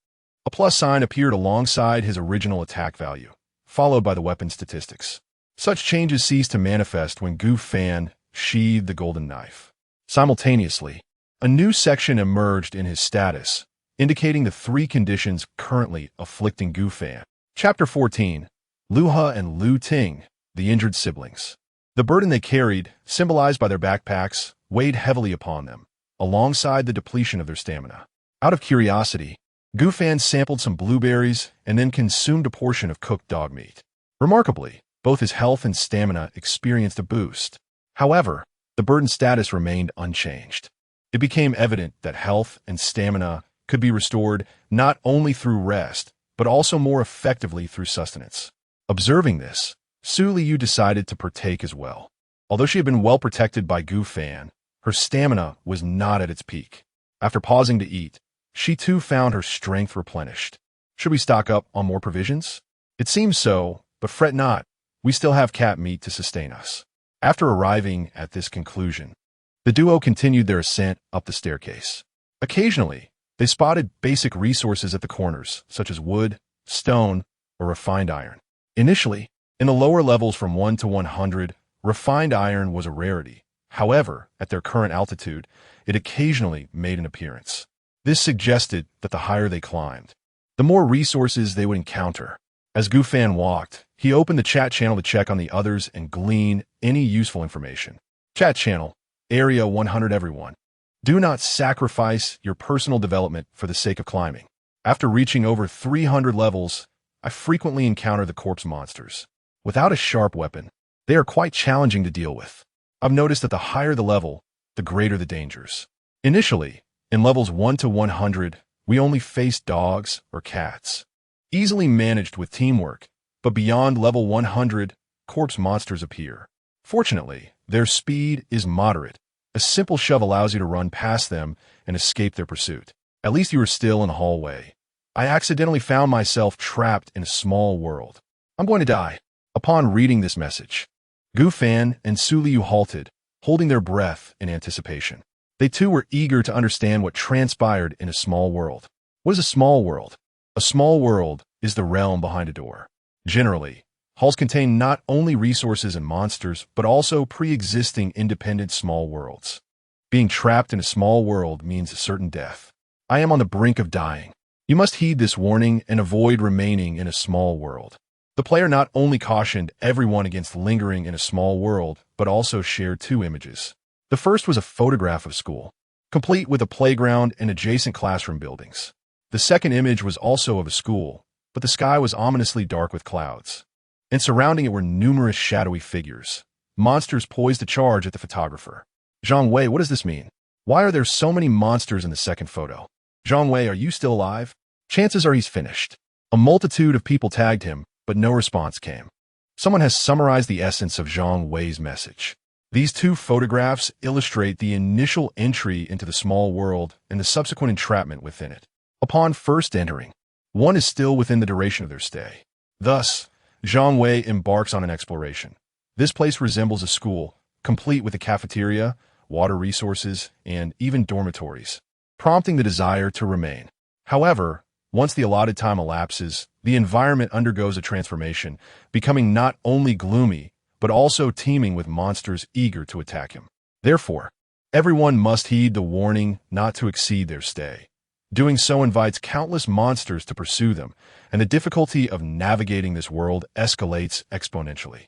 a plus sign appeared alongside his original attack value, followed by the weapon statistics. Such changes ceased to manifest when Gu Fan sheathed the golden knife. Simultaneously, a new section emerged in his status, indicating the 3 conditions currently afflicting Gu Fan. Chapter 14, Lu He and Lu Ting, the injured siblings. The burden they carried, symbolized by their backpacks, weighed heavily upon them, alongside the depletion of their stamina. Out of curiosity, Gu Fan sampled some blueberries and then consumed a portion of cooked dog meat. Remarkably, both his health and stamina experienced a boost. However, the burden status remained unchanged. It became evident that health and stamina could be restored not only through rest, but also more effectively through sustenance. Observing this, Su Liyue decided to partake as well. Although she had been well protected by Gu Fan, her stamina was not at its peak. After pausing to eat, she too found her strength replenished. Should we stock up on more provisions? It seems so, but fret not. We still have cat meat to sustain us. After arriving at this conclusion, the duo continued their ascent up the staircase. Occasionally, they spotted basic resources at the corners, such as wood, stone, or refined iron. Initially, in the lower levels from 1 to 100, refined iron was a rarity. However, at their current altitude, it occasionally made an appearance. This suggested that the higher they climbed, the more resources they would encounter. As Gu Fan walked, he opened the chat channel to check on the others and glean any useful information. Chat channel, Area 100 everyone. Do not sacrifice your personal development for the sake of climbing. After reaching over 300 levels, I frequently encounter the corpse monsters. Without a sharp weapon, they are quite challenging to deal with. I've noticed that the higher the level, the greater the dangers. Initially, in levels 1 to 100, we only faced dogs or cats, easily managed with teamwork, but beyond level 100, corpse monsters appear. Fortunately, their speed is moderate. A simple shove allows you to run past them and escape their pursuit. At least you are still in the hallway. I accidentally found myself trapped in a small world. I'm going to die. Upon reading this message, Gu Fan and Su Liyue halted, holding their breath in anticipation. They too were eager to understand what transpired in a small world. What is a small world? A small world is the realm behind a door. Generally, halls contain not only resources and monsters, but also pre-existing independent small worlds. Being trapped in a small world means a certain death. I am on the brink of dying. You must heed this warning and avoid remaining in a small world. The player not only cautioned everyone against lingering in a small world, but also shared 2 images. The first was a photograph of school, complete with a playground and adjacent classroom buildings. The second image was also of a school, but the sky was ominously dark with clouds, and surrounding it were numerous shadowy figures, monsters poised to charge at the photographer. Zhang Wei, what does this mean? Why are there so many monsters in the second photo? Zhang Wei, are you still alive? Chances are he's finished. A multitude of people tagged him, but no response came. Someone has summarized the essence of Zhang Wei's message. These 2 photographs illustrate the initial entry into the small world and the subsequent entrapment within it. Upon first entering, one is still within the duration of their stay. Thus, Zhang Wei embarks on an exploration. This place resembles a school, complete with a cafeteria, water resources, and even dormitories, prompting the desire to remain. However, once the allotted time elapses, the environment undergoes a transformation, becoming not only gloomy, but also teeming with monsters eager to attack him. Therefore, everyone must heed the warning not to exceed their stay. Doing so invites countless monsters to pursue them, and the difficulty of navigating this world escalates exponentially.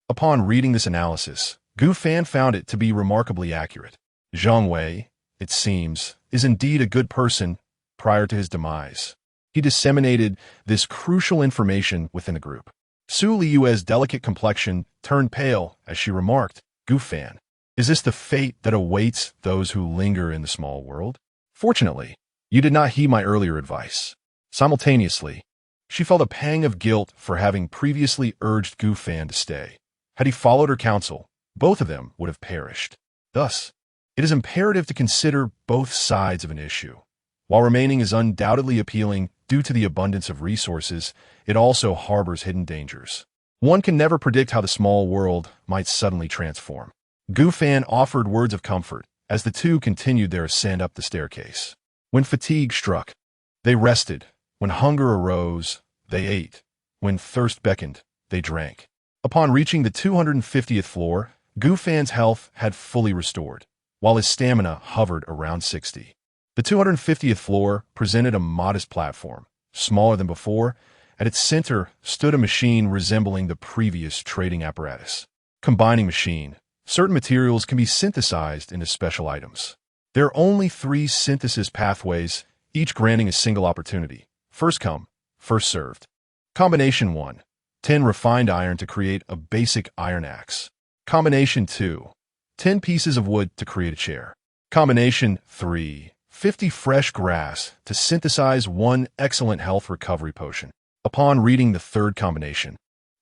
Upon reading this analysis, Gu Fan found it to be remarkably accurate. Zhang Wei, it seems, is indeed a good person prior to his demise. He disseminated this crucial information within the group. Su Liyue's delicate complexion turned pale as she remarked, Gu Fan, is this the fate that awaits those who linger in the small world? Fortunately, you did not heed my earlier advice. Simultaneously, She felt a pang of guilt for having previously urged Gu Fan to stay. Had he followed her counsel, both of them would have perished. Thus, it is imperative to consider both sides of an issue. While remaining is undoubtedly appealing due to the abundance of resources, it also harbors hidden dangers. One can never predict how the small world might suddenly transform. Gu Fan offered words of comfort as the two continued their ascent up the staircase. When fatigue struck, they rested. When hunger arose, they ate. When thirst beckoned, they drank. Upon reaching the 250th floor, Gu Fan's health had fully restored, while his stamina hovered around 60. The 250th floor presented a modest platform, smaller than before. At its center stood a machine resembling the previous trading apparatus. Combining machine. Certain materials can be synthesized into special items. There are only 3 synthesis pathways, each granting a single opportunity. First come, first served. Combination 1. 10 refined iron to create a basic iron axe. Combination 2. 10 pieces of wood to create a chair. Combination 3. 50 fresh grass to synthesize 1 excellent health recovery potion. Upon reading the third combination,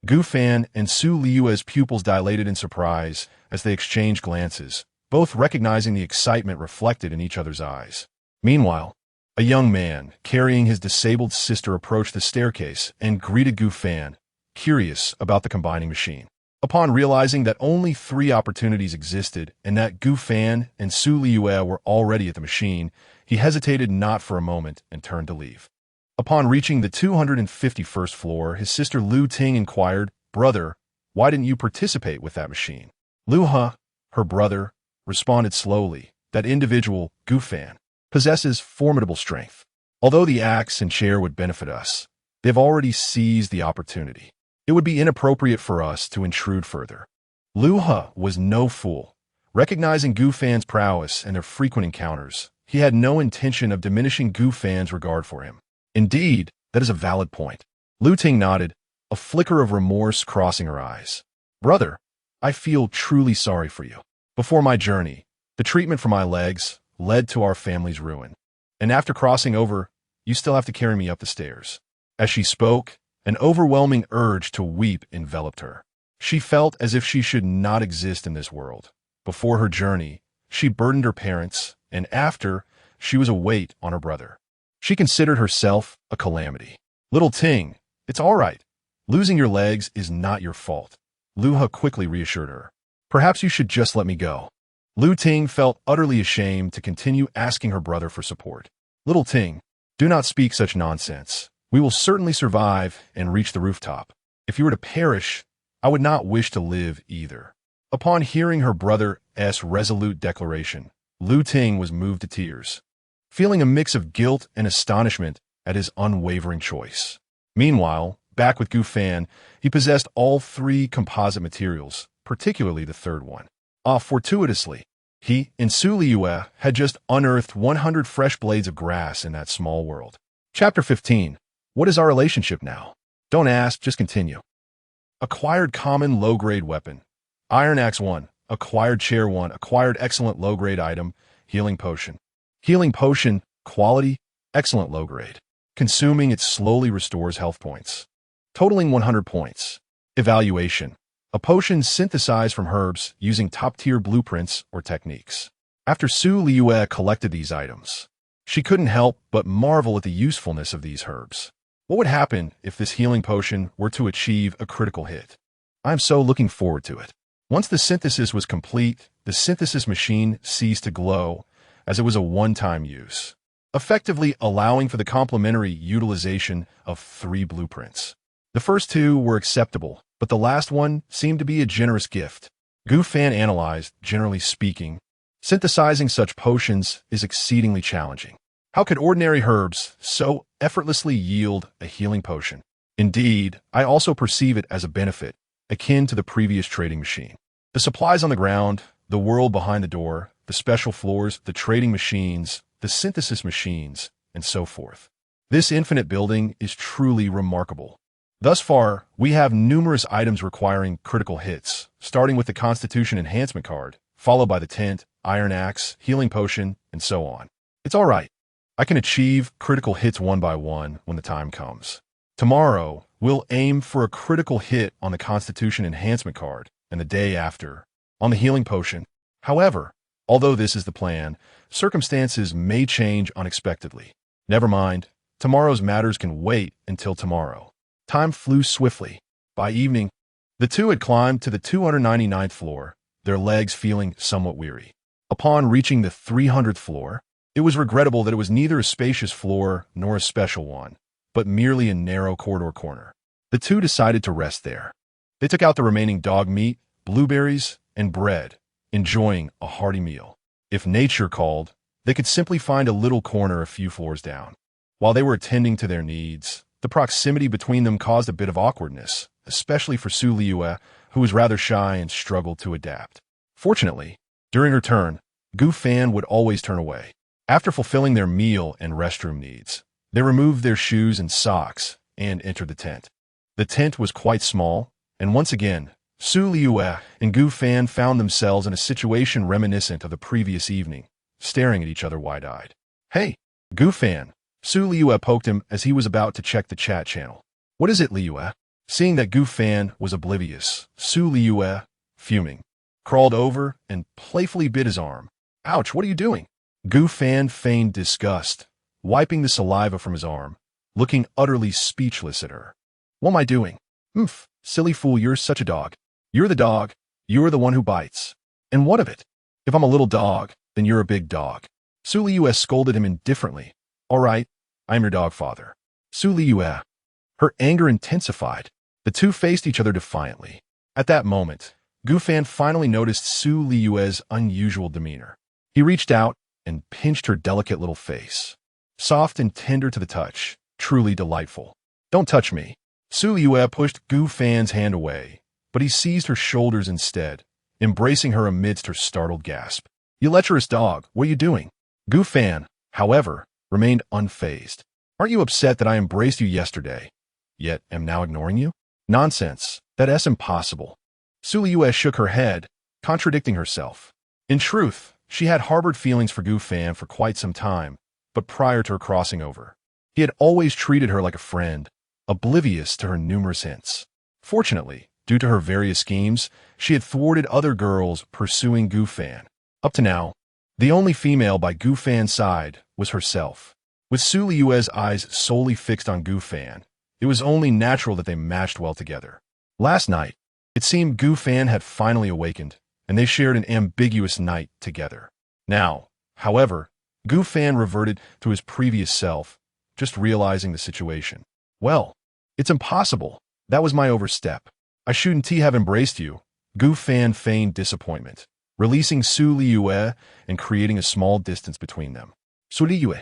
Gu Fan and Su Liyue's pupils dilated in surprise as they exchanged glances, both recognizing the excitement reflected in each other's eyes. Meanwhile, a young man carrying his disabled sister approached the staircase and greeted Gu Fan, curious about the combining machine. Upon realizing that only 3 opportunities existed and that Gu Fan and Su Liyue were already at the machine, he hesitated not for a moment and turned to leave. Upon reaching the 251st floor, his sister Lu Ting inquired, "Brother, why didn't you participate with that machine?" Lu He, her brother, responded slowly, "That individual, Gu Fan, possesses formidable strength. Although the axe and chair would benefit us, they've already seized the opportunity. It would be inappropriate for us to intrude further." Lu He was no fool. Recognizing Gu Fan's prowess and their frequent encounters, he had no intention of diminishing Gu Fan's regard for him. Indeed, that is a valid point. Lu Ting nodded, a flicker of remorse crossing her eyes. "Brother, I feel truly sorry for you. Before my journey, the treatment for my legs led to our family's ruin. And after crossing over, you still have to carry me up the stairs." As she spoke, an overwhelming urge to weep enveloped her. She felt as if she should not exist in this world. Before her journey, she burdened her parents, and after, she was a weight on her brother. She considered herself a calamity. "Little Ting, it's all right. Losing your legs is not your fault," Lu He quickly reassured her. "Perhaps you should just let me go." Lu Ting felt utterly ashamed to continue asking her brother for support. "Little Ting, do not speak such nonsense. We will certainly survive and reach the rooftop. If you were to perish, I would not wish to live either." Upon hearing her brother's resolute declaration, Lu Ting was moved to tears, feeling a mix of guilt and astonishment at his unwavering choice. Meanwhile, back with Gu Fan, he possessed all 3 composite materials, particularly the third one. Fortuitously, he and Su Liyue had just unearthed 100 fresh blades of grass in that small world. Chapter 15. What is our relationship now? Don't ask, just continue. Acquired common low-grade weapon. Iron Axe 1. Acquired chair 1. Acquired excellent low-grade item. Healing potion. Healing potion, quality, excellent low-grade. Consuming it slowly restores health points. Totaling 100 points. Evaluation. A potion synthesized from herbs using top-tier blueprints or techniques. After Su Liyue collected these items, she couldn't help but marvel at the usefulness of these herbs. What would happen if this healing potion were to achieve a critical hit? I am so looking forward to it. Once the synthesis was complete, the synthesis machine ceased to glow, as it was a one-time use, effectively allowing for the complementary utilization of 3 blueprints. The first 2 were acceptable, but the last one seemed to be a generous gift. Gu Fan analyzed, generally speaking, synthesizing such potions is exceedingly challenging. How could ordinary herbs so effortlessly yield a healing potion? Indeed, I also perceive it as a benefit, akin to the previous trading machine. The supplies on the ground, the world behind the door, the special floors, the trading machines, the synthesis machines, and so forth. This infinite building is truly remarkable. Thus far, we have numerous items requiring critical hits, starting with the Constitution Enhancement card, followed by the tent, Iron Axe, Healing Potion, and so on. It's all right. I can achieve critical hits one by one when the time comes. Tomorrow, we'll aim for a critical hit on the Constitution Enhancement card, and the day after, on the healing potion. However, although this is the plan, circumstances may change unexpectedly. Never mind, tomorrow's matters can wait until tomorrow. Time flew swiftly. By evening, the two had climbed to the 299th floor, their legs feeling somewhat weary. Upon reaching the 300th floor, it was regrettable that it was neither a spacious floor nor a special one, but merely a narrow corner. The two decided to rest there. They took out the remaining dog meat, blueberries, and bread, enjoying a hearty meal. If nature called, they could simply find a little corner a few floors down. While they were attending to their needs, the proximity between them caused a bit of awkwardness, especially for Liyue, who was rather shy and struggled to adapt. Fortunately, during her turn, Gu Fan would always turn away. After fulfilling their meal and restroom needs, they removed their shoes and socks and entered the tent. The tent was quite small, and once again, Liyue and Gu Fan found themselves in a situation reminiscent of the previous evening, staring at each other wide-eyed. "Hey, Gu Fan," Liyue poked him as he was about to check the chat channel. "What is it, Liyue?" Seeing that Gu Fan was oblivious, Liyue, fuming, crawled over and playfully bit his arm. "Ouch, what are you doing?" Gu Fan feigned disgust, wiping the saliva from his arm, looking utterly speechless at her. "What am I doing?" "Oomph, silly fool, you're such a dog. You're the dog. You're the one who bites. And what of it? If I'm a little dog, then you're a big dog." Liyue scolded him indifferently. "All right, I'm your dog father." Liyue. Her anger intensified. The two faced each other defiantly. At that moment, Gu Fan finally noticed Liyue's unusual demeanor. He reached out and pinched her delicate little face. Soft and tender to the touch, truly delightful. "Don't touch me." Liyue pushed Gu Fan's hand away, but he seized her shoulders instead, embracing her amidst her startled gasp. "You lecherous dog, what are you doing?" Gu Fan, however, remained unfazed. "Aren't you upset that I embraced you yesterday, yet am now ignoring you?" "Nonsense, that's impossible." Liyue shook her head, contradicting herself. In truth, she had harbored feelings for Gu Fan for quite some time, but prior to her crossing over, he had always treated her like a friend, oblivious to her numerous hints. Fortunately, due to her various schemes, she had thwarted other girls pursuing Gu Fan. Up to now, the only female by Gu Fan's side was herself. With Liyue's eyes solely fixed on Gu Fan, it was only natural that they matched well together. Last night, it seemed Gu Fan had finally awakened, and they shared an ambiguous night together. Now, however, Gu Fan reverted to his previous self, just realizing the situation. "Well, it's impossible. That was my overstep. I shouldn't have embraced you." Gu Fan feigned disappointment, releasing Liyue and creating a small distance between them. Liyue.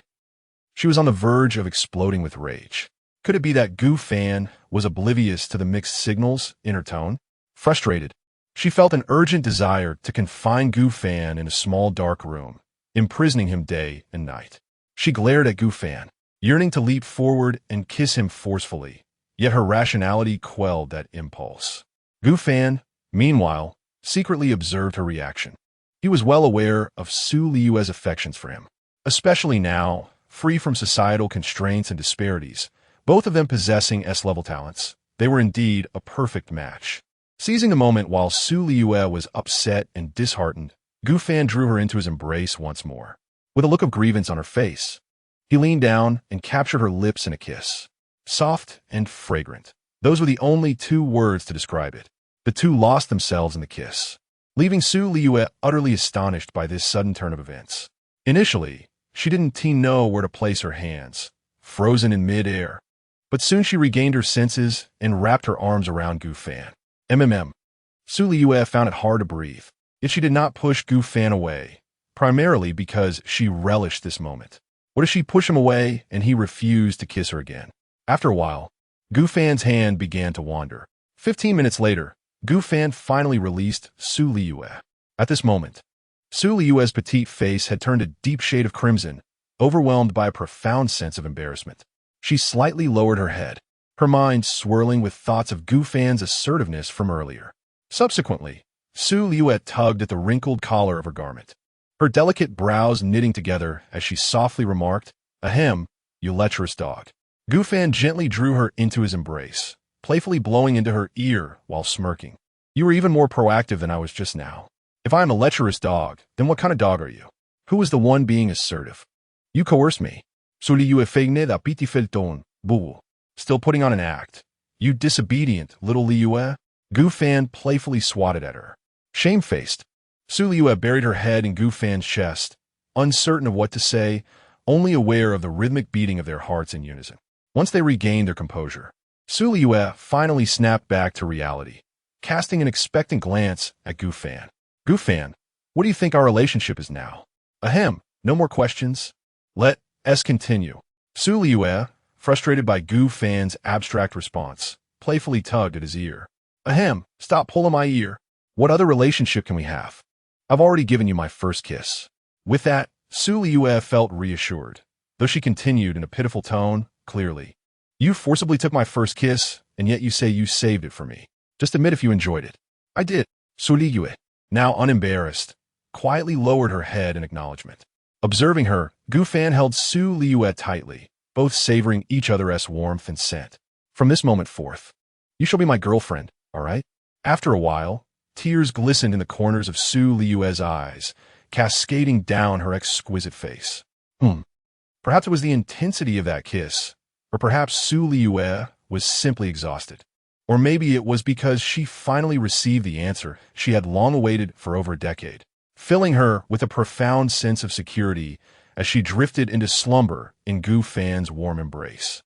She was on the verge of exploding with rage. Could it be that Gu Fan was oblivious to the mixed signals in her tone? Frustrated, she felt an urgent desire to confine Gu Fan in a small dark room, imprisoning him day and night. She glared at Gu Fan, yearning to leap forward and kiss him forcefully, yet her rationality quelled that impulse. Gu Fan, meanwhile, secretly observed her reaction. He was well aware of Liyue's affections for him, especially now, free from societal constraints and disparities, both of them possessing S-level talents. They were indeed a perfect match. Seizing the moment while Liyue was upset and disheartened, Gu Fan drew her into his embrace once more. With a look of grievance on her face, he leaned down and captured her lips in a kiss. Soft and fragrant. Those were the only two words to describe it. The two lost themselves in the kiss, leaving Liyue utterly astonished by this sudden turn of events. Initially, she didn't know where to place her hands, frozen in mid-air. But soon she regained her senses and wrapped her arms around Gu Fan. Liyue found it hard to breathe, yet she did not push Gu Fan away, primarily because she relished this moment. What if she pushed him away and he refused to kiss her again? After a while, Gu Fan's hand began to wander. 15 minutes later, Gu Fan finally released Liyue. At this moment, Liyue's petite face had turned a deep shade of crimson, overwhelmed by a profound sense of embarrassment. She slightly lowered her head, her mind swirling with thoughts of Gu Fan's assertiveness from earlier. Subsequently, Liyue tugged at the wrinkled collar of her garment, her delicate brows knitting together as she softly remarked, "Ahem, you lecherous dog. Gu Fan gently drew her into his embrace, playfully blowing into her ear while smirking. You were even more proactive than I was just now. If I am a lecherous dog, then what kind of dog are you? Who is the one being assertive? You coerced me. So Liyue feigned a pitiful ton, boo. Still putting on an act. You disobedient little Liyue. Gu Fan playfully swatted at her. Shamefaced. Su Liyue buried her head in Gu Fan's chest, uncertain of what to say, only aware of the rhythmic beating of their hearts in unison. Once they regained their composure, Su Liyue finally snapped back to reality, casting an expectant glance at Gu Fan. Gu Fan, what do you think our relationship is now? Ahem, no more questions? Let us continue. Su Liyue, frustrated by Gu Fan's abstract response, playfully tugged at his ear. Ahem, stop pulling my ear. What other relationship can we have? I've already given you my first kiss. With that, Su Liyue felt reassured, though she continued in a pitiful tone, clearly. You forcibly took my first kiss, and yet you say you saved it for me. Just admit if you enjoyed it. I did. Su Liyue, now unembarrassed, quietly lowered her head in acknowledgement. Observing her, Gu Fan held Su Liyue tightly, both savoring each other's warmth and scent. From this moment forth, you shall be my girlfriend, all right? After a while, tears glistened in the corners of Su Liyue's eyes, cascading down her exquisite face. Perhaps it was the intensity of that kiss, or perhaps Su Liyue was simply exhausted. Or maybe it was because she finally received the answer she had long awaited for over a decade, filling her with a profound sense of security as she drifted into slumber in Gu Fan's warm embrace.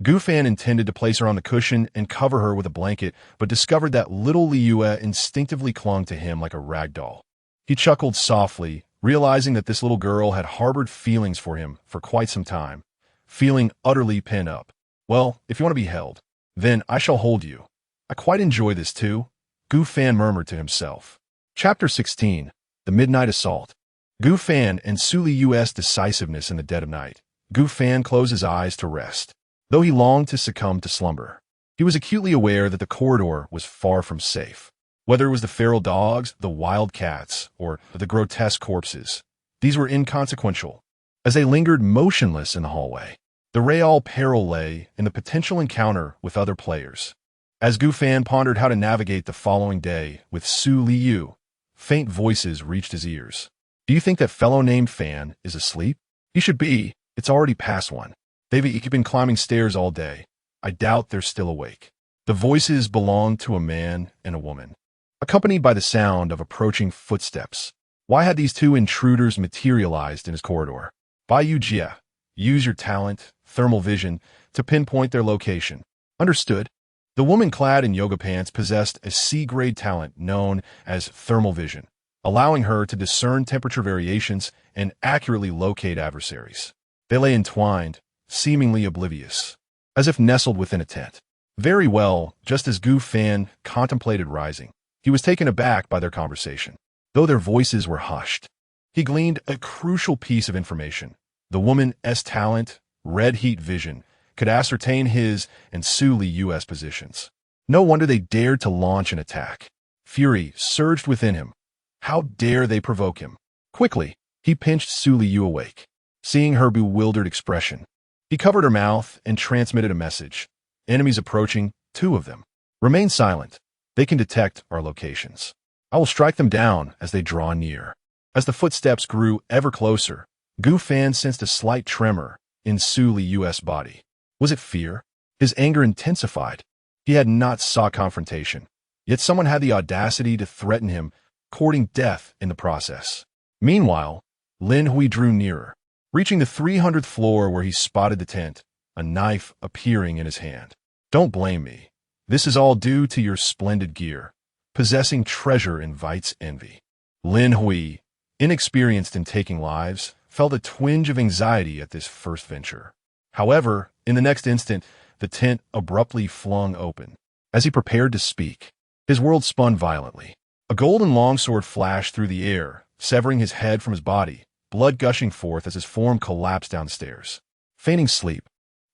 Gu Fan intended to place her on the cushion and cover her with a blanket, but discovered that little Liyue instinctively clung to him like a rag doll. He chuckled softly, realizing that this little girl had harbored feelings for him for quite some time, feeling utterly pent up. Well, if you want to be held, then I shall hold you. I quite enjoy this too, Gu Fan murmured to himself. Chapter 16. The Midnight Assault. Gu Fan and Su Liyue's decisiveness in the dead of night. Gu Fan closed his eyes to rest. Though he longed to succumb to slumber, he was acutely aware that the corridor was far from safe. Whether it was the feral dogs, the wild cats, or the grotesque corpses, these were inconsequential. As they lingered motionless in the hallway, the real peril lay in the potential encounter with other players. As Gu Fan pondered how to navigate the following day with Su Liyue, faint voices reached his ears. Do you think that fellow named Fan is asleep? He should be. It's already past 1. They've been climbing stairs all day. I doubt they're still awake. The voices belonged to a man and a woman, accompanied by the sound of approaching footsteps. Why had these two intruders materialized in his corridor? Bai Yujie, use your talent, thermal vision, to pinpoint their location. Understood. The woman clad in yoga pants possessed a C-grade talent known as thermal vision, allowing her to discern temperature variations and accurately locate adversaries. They lay entwined, seemingly oblivious, as if nestled within a tent. Very well, just as Gu Fan contemplated rising, he was taken aback by their conversation. Though their voices were hushed, he gleaned a crucial piece of information. The woman's talent, red heat vision, could ascertain his and Su Liyue's positions. No wonder they dared to launch an attack. Fury surged within him. How dare they provoke him? Quickly, he pinched Su Liyue awake. Seeing her bewildered expression, he covered her mouth and transmitted a message. Enemies approaching, 2 of them. Remain silent. They can detect our locations. I will strike them down as they draw near. As the footsteps grew ever closer, Gu Fan sensed a slight tremor in Su Liyue's body. Was it fear? His anger intensified. He had not sought confrontation, yet someone had the audacity to threaten him, courting death in the process. Meanwhile, Lin Hui drew nearer, reaching the 300th floor where he spotted the tent, a knife appearing in his hand. Don't blame me. This is all due to your splendid gear. Possessing treasure invites envy. Lin Hui, inexperienced in taking lives, felt a twinge of anxiety at this first venture. However, in the next instant, the tent abruptly flung open. As he prepared to speak, his world spun violently. A golden longsword flashed through the air, severing his head from his body, blood gushing forth as his form collapsed downstairs. Feigning sleep,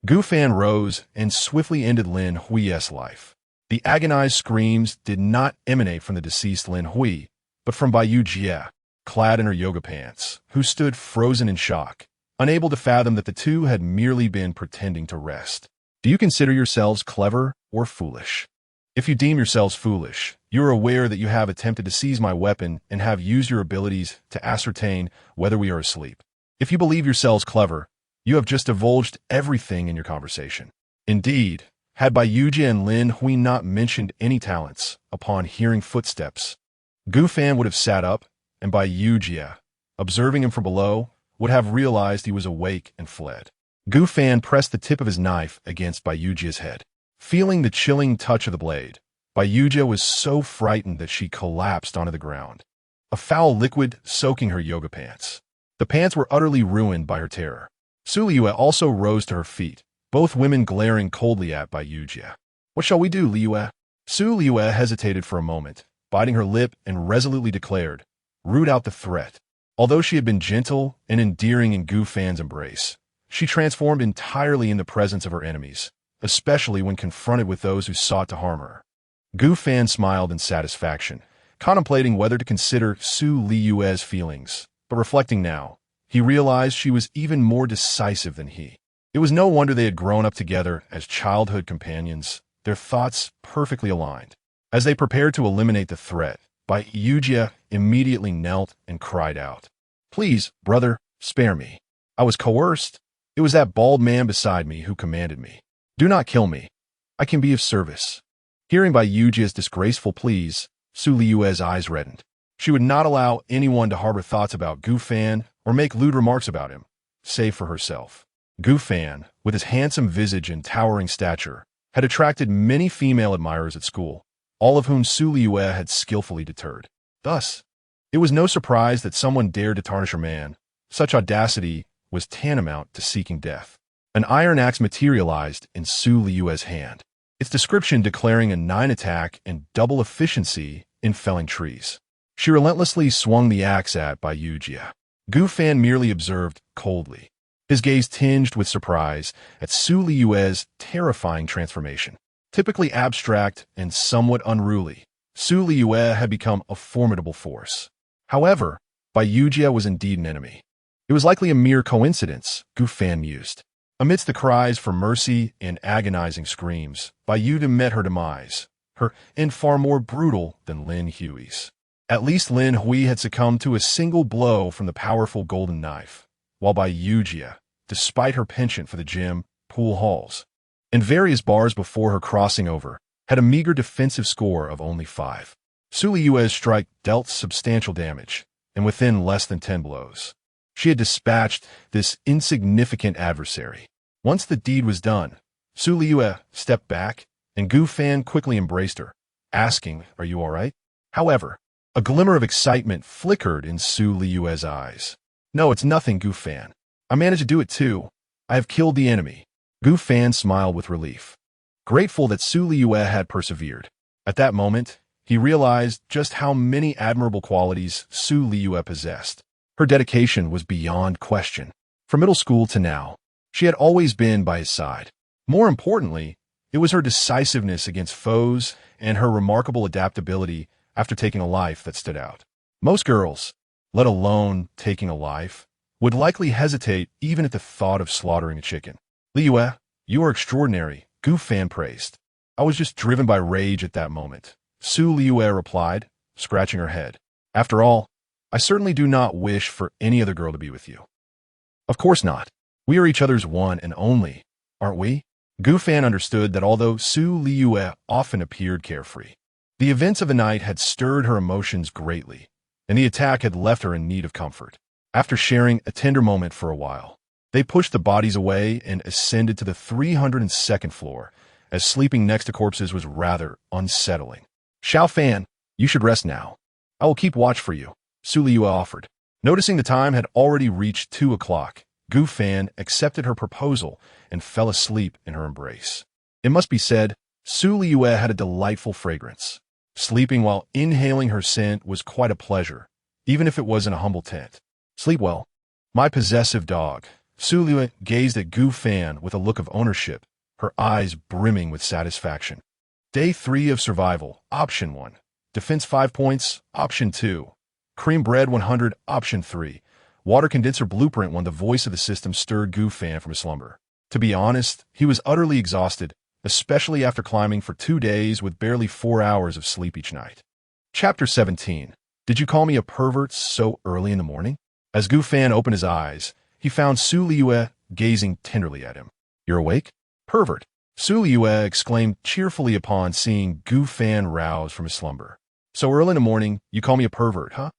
Gu Fan rose and swiftly ended Lin Hui's life. The agonized screams did not emanate from the deceased Lin Hui, but from Bai Yujie, clad in her yoga pants, who stood frozen in shock, unable to fathom that the two had merely been pretending to rest. Do you consider yourselves clever or foolish? If you deem yourselves foolish, you are aware that you have attempted to seize my weapon and have used your abilities to ascertain whether we are asleep. If you believe yourselves clever, you have just divulged everything in your conversation. Indeed, had Yangcheng and Liyue not mentioned any talents, upon hearing footsteps, Gu Fan would have sat up, and Yangcheng, observing him from below, would have realized he was awake and fled. Gu Fan pressed the tip of his knife against Yangcheng's head. Feeling the chilling touch of the blade, Yangcheng was so frightened that she collapsed onto the ground, a foul liquid soaking her yoga pants. The pants were utterly ruined by her terror. Liyue also rose to her feet, both women glaring coldly at Yangcheng. "What shall we do, Liyue?" Liyue hesitated for a moment, biting her lip, and resolutely declared, "Root out the threat." Although she had been gentle and endearing in Gu Fan's embrace, she transformed entirely in the presence of her enemies, especially when confronted with those who sought to harm her. Gu Fan smiled in satisfaction, contemplating whether to consider Liyue's feelings, but reflecting now, he realized she was even more decisive than he. It was no wonder they had grown up together as childhood companions, their thoughts perfectly aligned. As they prepared to eliminate the threat, Yangcheng immediately knelt and cried out, "Please, brother, spare me. I was coerced. It was that bald man beside me who commanded me. Do not kill me. I can be of service." Hearing Yangcheng's disgraceful pleas, Liyue's eyes reddened. She would not allow anyone to harbor thoughts about Gu Fan or make lewd remarks about him, save for herself. Gu Fan, with his handsome visage and towering stature, had attracted many female admirers at school, all of whom Liyue had skillfully deterred. Thus, it was no surprise that someone dared to tarnish her man. Such audacity was tantamount to seeking death. An iron axe materialized in Liyue's hand, its description declaring a 9 attack and double efficiency in felling trees. She relentlessly swung the axe at Yangcheng. Gu Fan merely observed coldly, his gaze tinged with surprise at Liyue's terrifying transformation. Typically abstract and somewhat unruly, Liyue had become a formidable force. However, Yangcheng was indeed an enemy. It was likely a mere coincidence, Gu Fan mused. Amidst the cries for mercy and agonizing screams, Yangcheng met her demise, her end far more brutal than Liyue's. At least Liyue had succumbed to a single blow from the powerful golden knife, while Yangcheng, despite her penchant for the gym, pool halls, and various bars before her crossing over, had a meager defensive score of only 5. Liyue's strike dealt substantial damage, and within less than 10 blows, she had dispatched this insignificant adversary. Once the deed was done, Liyue stepped back, and Gu Fan quickly embraced her, asking, "Are you all right?" However, a glimmer of excitement flickered in Liyue's eyes. "No, it's nothing, Gu Fan. I managed to do it too. I have killed the enemy." Gu Fan smiled with relief, grateful that Liyue had persevered. At that moment, he realized just how many admirable qualities Liyue possessed. Her dedication was beyond question. From middle school to now, she had always been by his side. More importantly, it was her decisiveness against foes and her remarkable adaptability after taking a life that stood out. Most girls, let alone taking a life, would likely hesitate even at the thought of slaughtering a chicken. "Liyue, you are extraordinary," Gu Fan praised. "I was just driven by rage at that moment," Liyue replied, scratching her head. "After all, I certainly do not wish for any other girl to be with you." "Of course not. We are each other's one and only, aren't we?" Gu Fan understood that although Liyue often appeared carefree, the events of the night had stirred her emotions greatly, and the attack had left her in need of comfort. After sharing a tender moment for a while, they pushed the bodies away and ascended to the 302nd floor, as sleeping next to corpses was rather unsettling. "Xiao Fan, you should rest now. I will keep watch for you," Liyue offered. Noticing the time had already reached 2 o'clock, Gu Fan accepted her proposal and fell asleep in her embrace. It must be said, Liyue had a delightful fragrance. Sleeping while inhaling her scent was quite a pleasure, even if it was in a humble tent. "Sleep well, my possessive dog." Liyue gazed at Gu Fan with a look of ownership, her eyes brimming with satisfaction. Day 3 of survival, Option 1. Defense 5 points, Option 2. Cream bread 100, Option 3. Water condenser blueprint 1. The voice of the system stirred Gu Fan from his slumber. To be honest, he was utterly exhausted, especially after climbing for 2 days with barely 4 hours of sleep each night. Chapter 17. Did you call me a pervert so early in the morning? As Gu Fan opened his eyes, he found Su Liyue gazing tenderly at him. You're awake? Pervert. Su Liyue exclaimed cheerfully upon seeing Gu Fan rouse from his slumber. So early in the morning, you call me a pervert, huh?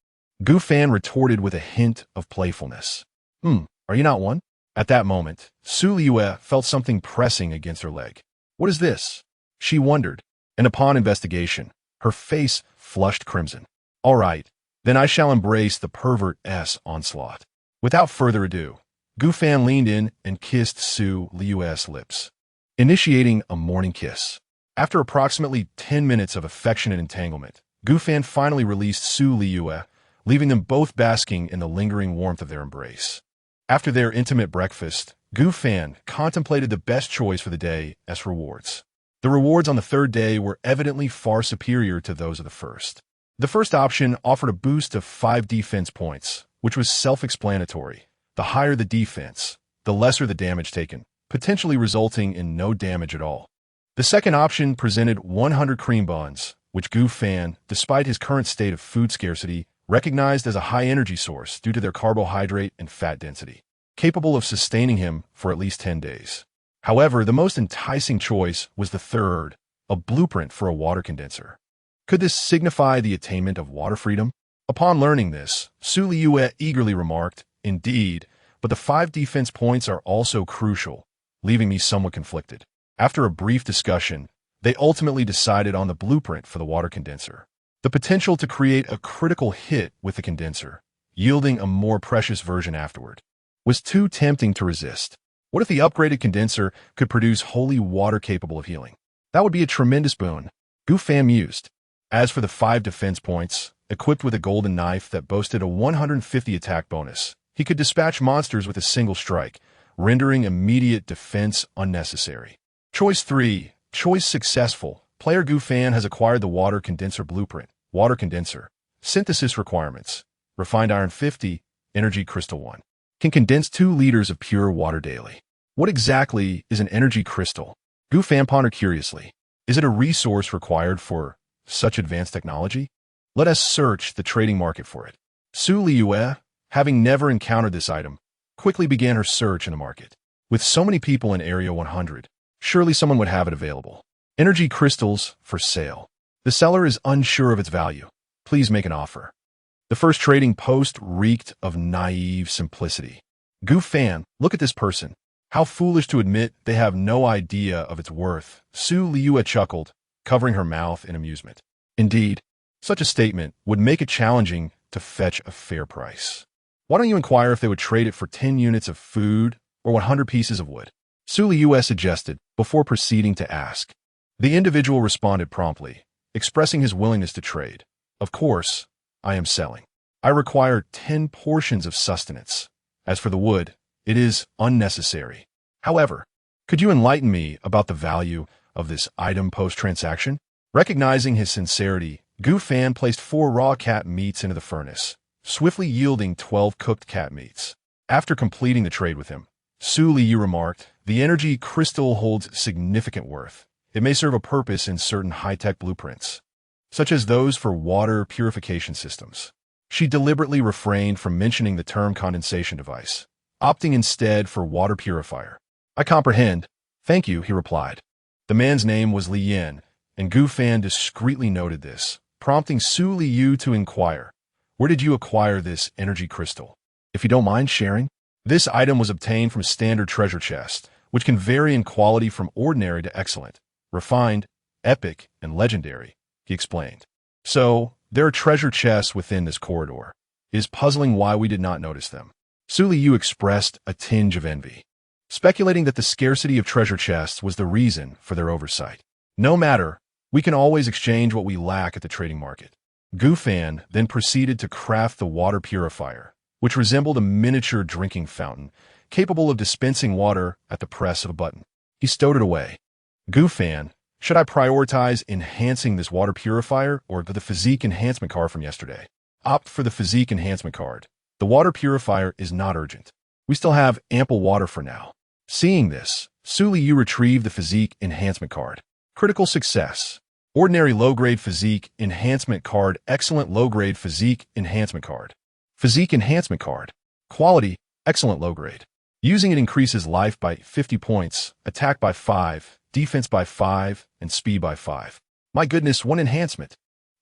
Gu Fan retorted with a hint of playfulness. Are you not one? At that moment, Su Liyue felt something pressing against her leg. What is this? She wondered, and upon investigation, her face flushed crimson. All right, then I shall embrace the pervert's onslaught. Without further ado, Gu Fan leaned in and kissed Su Liyue's lips, initiating a morning kiss. After approximately 10 minutes of affectionate entanglement, Gu Fan finally released Su Liyue, leaving them both basking in the lingering warmth of their embrace. After their intimate breakfast, Gu Fan contemplated the best choice for the day as rewards. The rewards on the third day were evidently far superior to those of the first. The first option offered a boost of 5 defense points, which was self-explanatory. The higher the defense, the lesser the damage taken, potentially resulting in no damage at all. The second option presented 100 cream buns, which Gu Fan, despite his current state of food scarcity, recognized as a high-energy source due to their carbohydrate and fat density, capable of sustaining him for at least 10 days. However, the most enticing choice was the third, a blueprint for a water condenser. Could this signify the attainment of water freedom? Upon learning this, Su Liyue eagerly remarked, Indeed, but the 5 defense points are also crucial, leaving me somewhat conflicted. After a brief discussion, they ultimately decided on the blueprint for the water condenser. The potential to create a critical hit with the condenser, yielding a more precious version afterward, was too tempting to resist. What if the upgraded condenser could produce holy water capable of healing? That would be a tremendous boon, Gu Fan mused. As for the 5 defense points, equipped with a golden knife that boasted a 150 attack bonus, he could dispatch monsters with a single strike, rendering immediate defense unnecessary. Choice 3. Choice successful. Player Gu Fan has acquired the water condenser blueprint. Water condenser. Synthesis requirements. Refined iron 50, energy crystal 1. Can condense 2 liters of pure water daily. What exactly is an energy crystal? Gu Fan pondered curiously. Is it a resource required for such advanced technology? Let us search the trading market for it. Su Liyue, having never encountered this item, quickly began her search in the market. With so many people in Area 100, surely someone would have it available. Energy crystals for sale. The seller is unsure of its value. Please make an offer. The first trading post reeked of naive simplicity. Gu Fan, look at this person. How foolish to admit they have no idea of its worth. Su Liyue chuckled, covering her mouth in amusement. Indeed, such a statement would make it challenging to fetch a fair price. Why don't you inquire if they would trade it for 10 units of food or 100 pieces of wood? Su Liyue suggested, before proceeding to ask. The individual responded promptly, expressing his willingness to trade. Of course, I am selling. I require 10 portions of sustenance. As for the wood, it is unnecessary. However, could you enlighten me about the value of this item post-transaction? Recognizing his sincerity, Gu Fan placed 4 raw cat meats into the furnace, swiftly yielding 12 cooked cat meats. After completing the trade with him, Su Liyue remarked, the energy crystal holds significant worth. It may serve a purpose in certain high-tech blueprints, such as those for water purification systems. She deliberately refrained from mentioning the term condensation device, opting instead for water purifier. I comprehend. Thank you, he replied. The man's name was Liyue, and Gu Fan discreetly noted this, prompting Su Liyue to inquire, where did you acquire this energy crystal? If you don't mind sharing. This item was obtained from a standard treasure chest, which can vary in quality from ordinary to excellent, refined, epic, and legendary, he explained. So, there are treasure chests within this corridor. It is puzzling why we did not notice them. Su Liyue expressed a tinge of envy, speculating that the scarcity of treasure chests was the reason for their oversight. No matter, we can always exchange what we lack at the trading market. Gu Fan then proceeded to craft the water purifier, which resembled a miniature drinking fountain, capable of dispensing water at the press of a button. He stowed it away. Gu Fan, should I prioritize enhancing this water purifier or the physique enhancement card from yesterday? Opt for the physique enhancement card. The water purifier is not urgent. We still have ample water for now. Seeing this, Liyue retrieved the physique enhancement card. Critical success. Ordinary low-grade physique enhancement card. Excellent low-grade physique enhancement card. Physique enhancement card. Quality, excellent low-grade. Using it increases life by 50 points, attack by 5, defense by 5, and speed by 5. My goodness, one enhancement.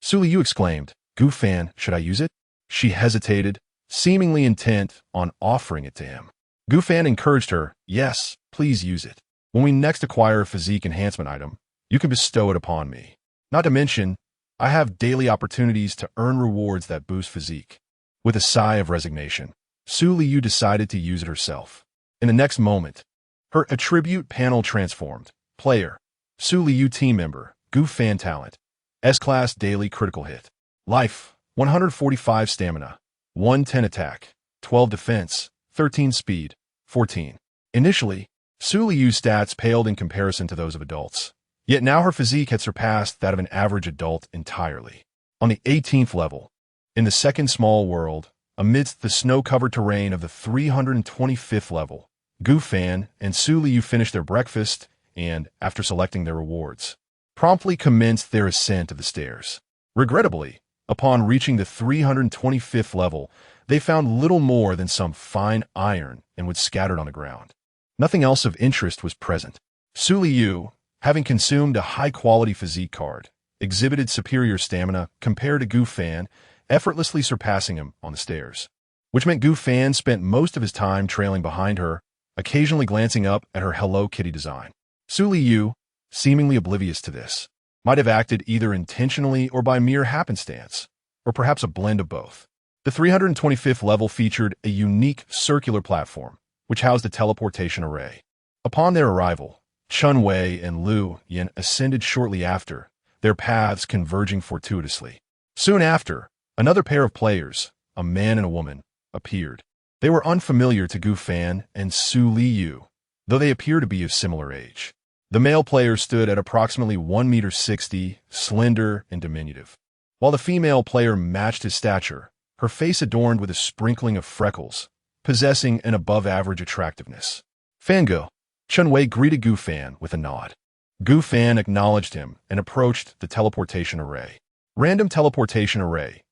Liyue exclaimed, Gu Fan, should I use it? She hesitated, seemingly intent on offering it to him. Gu Fan encouraged her, yes, please use it. When we next acquire a physique enhancement item, you can bestow it upon me. Not to mention, I have daily opportunities to earn rewards that boost physique. With a sigh of resignation, Liyue decided to use it herself. In the next moment, her attribute panel transformed. Player, Liyue team member, Gu Fan talent, S-class daily critical hit. Life, 145 stamina, 110 attack, 12 defense, 13 speed, 14. Initially, Liyue's stats paled in comparison to those of adults. Yet now her physique had surpassed that of an average adult entirely. On the 18th level, in the second small world, amidst the snow-covered terrain of the 325th level, Gu Fan and Liyue finished their breakfast and, after selecting their rewards, promptly commenced their ascent of the stairs. Regrettably, upon reaching the 325th level, they found little more than some fine iron and wood scattered on the ground. Nothing else of interest was present. Liyue, having consumed a high-quality physique card, exhibited superior stamina compared to Gu Fan, effortlessly surpassing him on the stairs, which meant Gu Fan spent most of his time trailing behind her, occasionally glancing up at her Hello Kitty design. Liyue, seemingly oblivious to this, might have acted either intentionally or by mere happenstance, or perhaps a blend of both. The 325th level featured a unique circular platform, which housed a teleportation array. Upon their arrival, Chun Wei and Liyue ascended shortly after, their paths converging fortuitously. Soon after, another pair of players, a man and a woman, appeared. They were unfamiliar to Gu Fan and Liyue, though they appeared to be of similar age. The male player stood at approximately 1.60 meters, slender and diminutive, while the female player matched his stature, her face adorned with a sprinkling of freckles, possessing an above-average attractiveness. Fango, Chun Wei greeted Gu Fan with a nod. Gu Fan acknowledged him and approached the teleportation array. Random teleportation array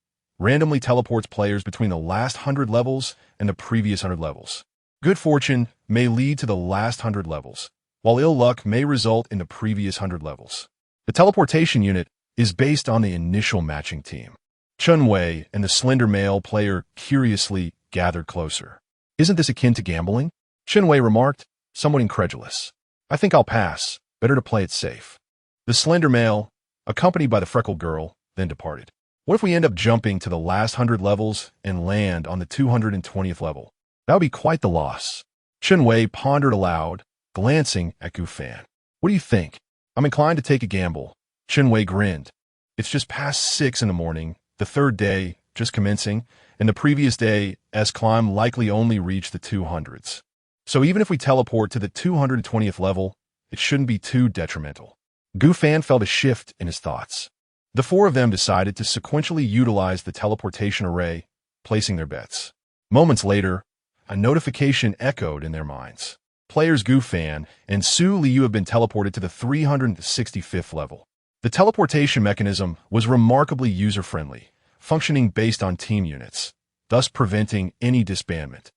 randomly teleports players between the last 100 levels and the previous 100 levels. Good fortune may lead to the last 100 levels, while ill luck may result in the previous 100 levels. The teleportation unit is based on the initial matching team. Chun Wei and the slender male player curiously gathered closer. Isn't this akin to gambling? Chun Wei remarked, somewhat incredulous. I think I'll pass. Better to play it safe. The slender male, accompanied by the freckled girl, then departed. What if we end up jumping to the last 100 levels and land on the 220th level? That would be quite the loss. Chun Wei pondered aloud, glancing at Gu Fan. What do you think? I'm inclined to take a gamble. Chun Wei grinned. It's just past 6 in the morning, the third day just commencing, and the previous day's climb likely only reached the 200s. So even if we teleport to the 220th level, it shouldn't be too detrimental. Gu Fan felt a shift in his thoughts. The four of them decided to sequentially utilize the teleportation array, placing their bets. Moments later, a notification echoed in their minds. Players Gu Fan and Liyue have been teleported to the 365th level. The teleportation mechanism was remarkably user-friendly, functioning based on team units, thus preventing any disbandment.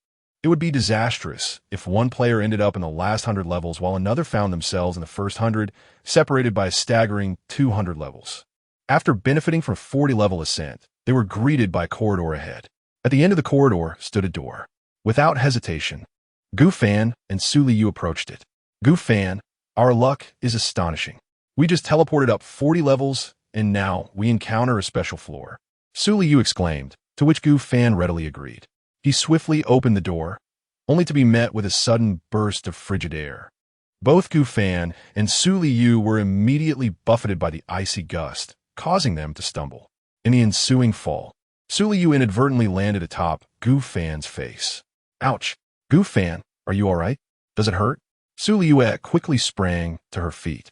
It would be disastrous if one player ended up in the last 100 levels while another found themselves in the first 100, separated by a staggering 200 levels. After benefiting from 40-level ascent, they were greeted by a corridor ahead. At the end of the corridor stood a door. Without hesitation, Gu Fan and Liyue approached it. Gu Fan, our luck is astonishing. We just teleported up 40 levels, and now we encounter a special floor. Liyue exclaimed, to which Gu Fan readily agreed. He swiftly opened the door, only to be met with a sudden burst of frigid air. Both Gu Fan and Liyue were immediately buffeted by the icy gust, causing them to stumble. In the ensuing fall, Liyue inadvertently landed atop Gu Fan's face. Ouch! Gu Fan, are you all right? Does it hurt? Liyue quickly sprang to her feet,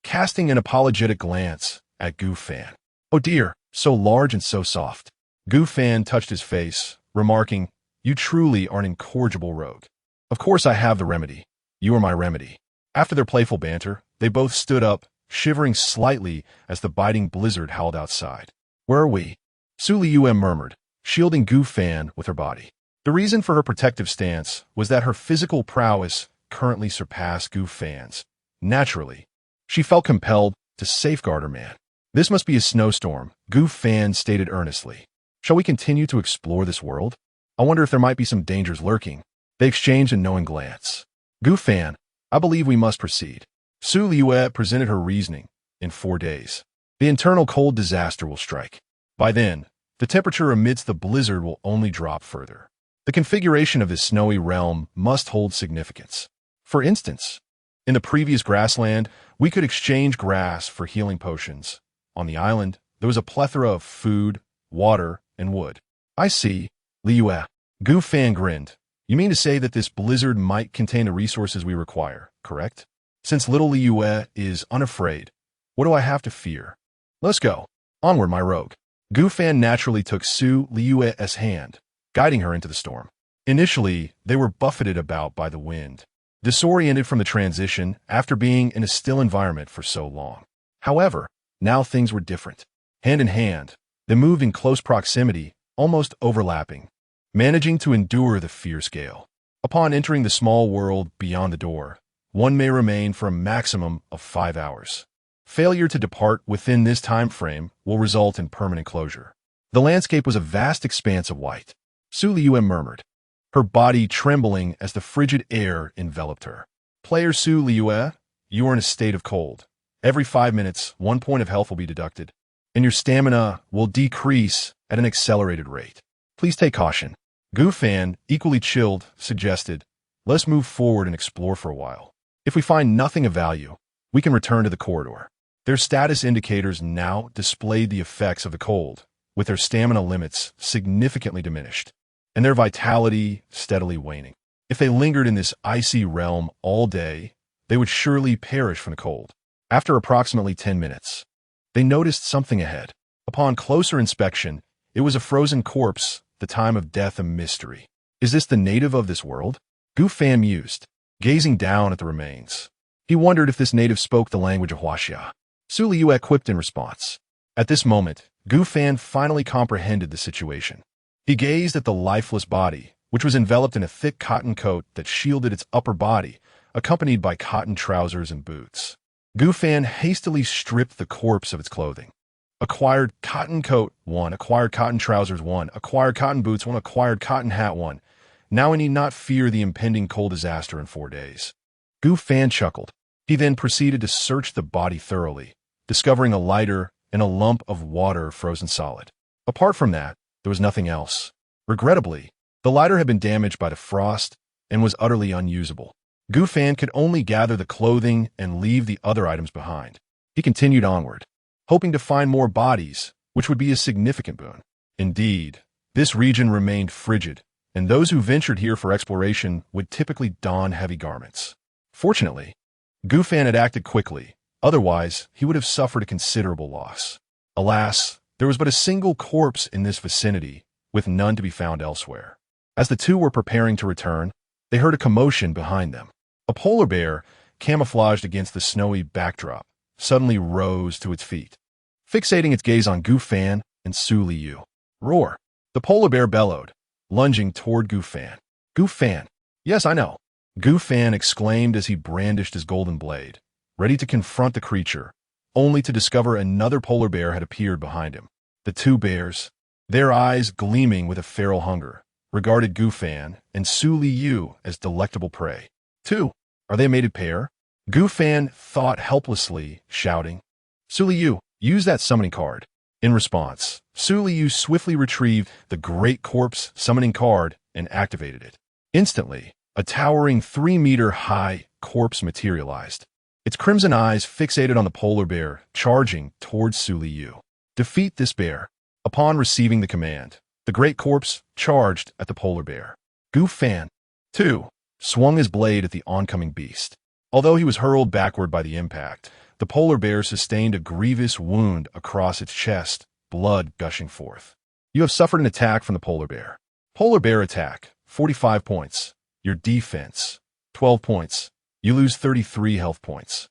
casting an apologetic glance at Gu Fan. Oh dear, so large and so soft. Gu Fan touched his face, remarking, you truly are an incorrigible rogue. Of course I have the remedy. You are my remedy. After their playful banter, they both stood up, shivering slightly as the biting blizzard howled outside. Where are we? Liyue murmured, shielding Gu Fan with her body. The reason for her protective stance was that her physical prowess currently surpassed Gu Fan's. Naturally, she felt compelled to safeguard her man. This must be a snowstorm, Gu Fan stated earnestly. Shall we continue to explore this world? I wonder if there might be some dangers lurking. They exchanged a knowing glance. Gu Fan, I believe we must proceed. Liyue presented her reasoning. In 4 days, the internal cold disaster will strike. By then, the temperature amidst the blizzard will only drop further. The configuration of this snowy realm must hold significance. For instance, in the previous grassland, we could exchange grass for healing potions. On the island, there was a plethora of food, water, and wood. I see, Liyue. Gu Fan grinned. You mean to say that this blizzard might contain the resources we require, correct? Since little Liyue is unafraid, what do I have to fear? Let's go. Onward, my rogue. Gu Fan naturally took Liyue's hand, guiding her into the storm. Initially, they were buffeted about by the wind, disoriented from the transition after being in a still environment for so long. However, now things were different. Hand in hand, they moved in close proximity, almost overlapping, managing to endure the fierce gale. Upon entering the small world beyond the door, one may remain for a maximum of 5 hours. Failure to depart within this time frame will result in permanent closure. The landscape was a vast expanse of white. Liyue murmured, her body trembling as the frigid air enveloped her. Player Liyue, you are in a state of cold. Every 5 minutes, 1 point of health will be deducted, and your stamina will decrease at an accelerated rate. Please take caution. Gu Fan, equally chilled, suggested, let's move forward and explore for a while. If we find nothing of value, we can return to the corridor. Their status indicators now displayed the effects of the cold, with their stamina limits significantly diminished, and their vitality steadily waning. If they lingered in this icy realm all day, they would surely perish from the cold. After approximately 10 minutes, they noticed something ahead. Upon closer inspection, it was a frozen corpse, the time of death a mystery. Is this the native of this world? Gu Fan mused, gazing down at the remains. He wondered if this native spoke the language of Huaxia. Liyue quipped in response. At this moment, Gu Fan finally comprehended the situation. He gazed at the lifeless body, which was enveloped in a thick cotton coat that shielded its upper body, accompanied by cotton trousers and boots. Gu Fan hastily stripped the corpse of its clothing. Acquired cotton coat 1, acquired cotton trousers 1, acquired cotton boots 1, acquired cotton hat 1. Now I need not fear the impending cold disaster in 4 days. Gu Fan chuckled. He then proceeded to search the body thoroughly, discovering a lighter and a lump of water frozen solid. Apart from that, there was nothing else. Regrettably, the lighter had been damaged by the frost and was utterly unusable. Gu Fan could only gather the clothing and leave the other items behind. He continued onward, hoping to find more bodies, which would be a significant boon. Indeed, this region remained frigid, and those who ventured here for exploration would typically don heavy garments. Fortunately, Gu Fan had acted quickly, otherwise he would have suffered a considerable loss. Alas, there was but a single corpse in this vicinity, with none to be found elsewhere. As the two were preparing to return, they heard a commotion behind them. A polar bear, camouflaged against the snowy backdrop, suddenly rose to its feet, fixating its gaze on Gu Fan and Liyue. Roar! The polar bear bellowed, lunging toward Gu Fan. Gu Fan! Yes, I know! Gu Fan exclaimed as he brandished his golden blade, ready to confront the creature, only to discover another polar bear had appeared behind him. The two bears, their eyes gleaming with a feral hunger, regarded Gu Fan and Liyue as delectable prey. Two, are they a mated pair? Gu Fan thought helplessly, shouting, Liyue, use that summoning card. In response, Liyue swiftly retrieved the Great Corpse summoning card and activated it. Instantly, a towering 3-meter-high corpse materialized, its crimson eyes fixated on the polar bear, charging towards Liyue. Defeat this bear. Upon receiving the command, the Great Corpse charged at the polar bear. Gu Fan, too, swung his blade at the oncoming beast. Although he was hurled backward by the impact, the polar bear sustained a grievous wound across its chest, blood gushing forth. You have suffered an attack from the polar bear. Polar bear attack, 45 points. Your defense, 12 points. You lose 33 health points.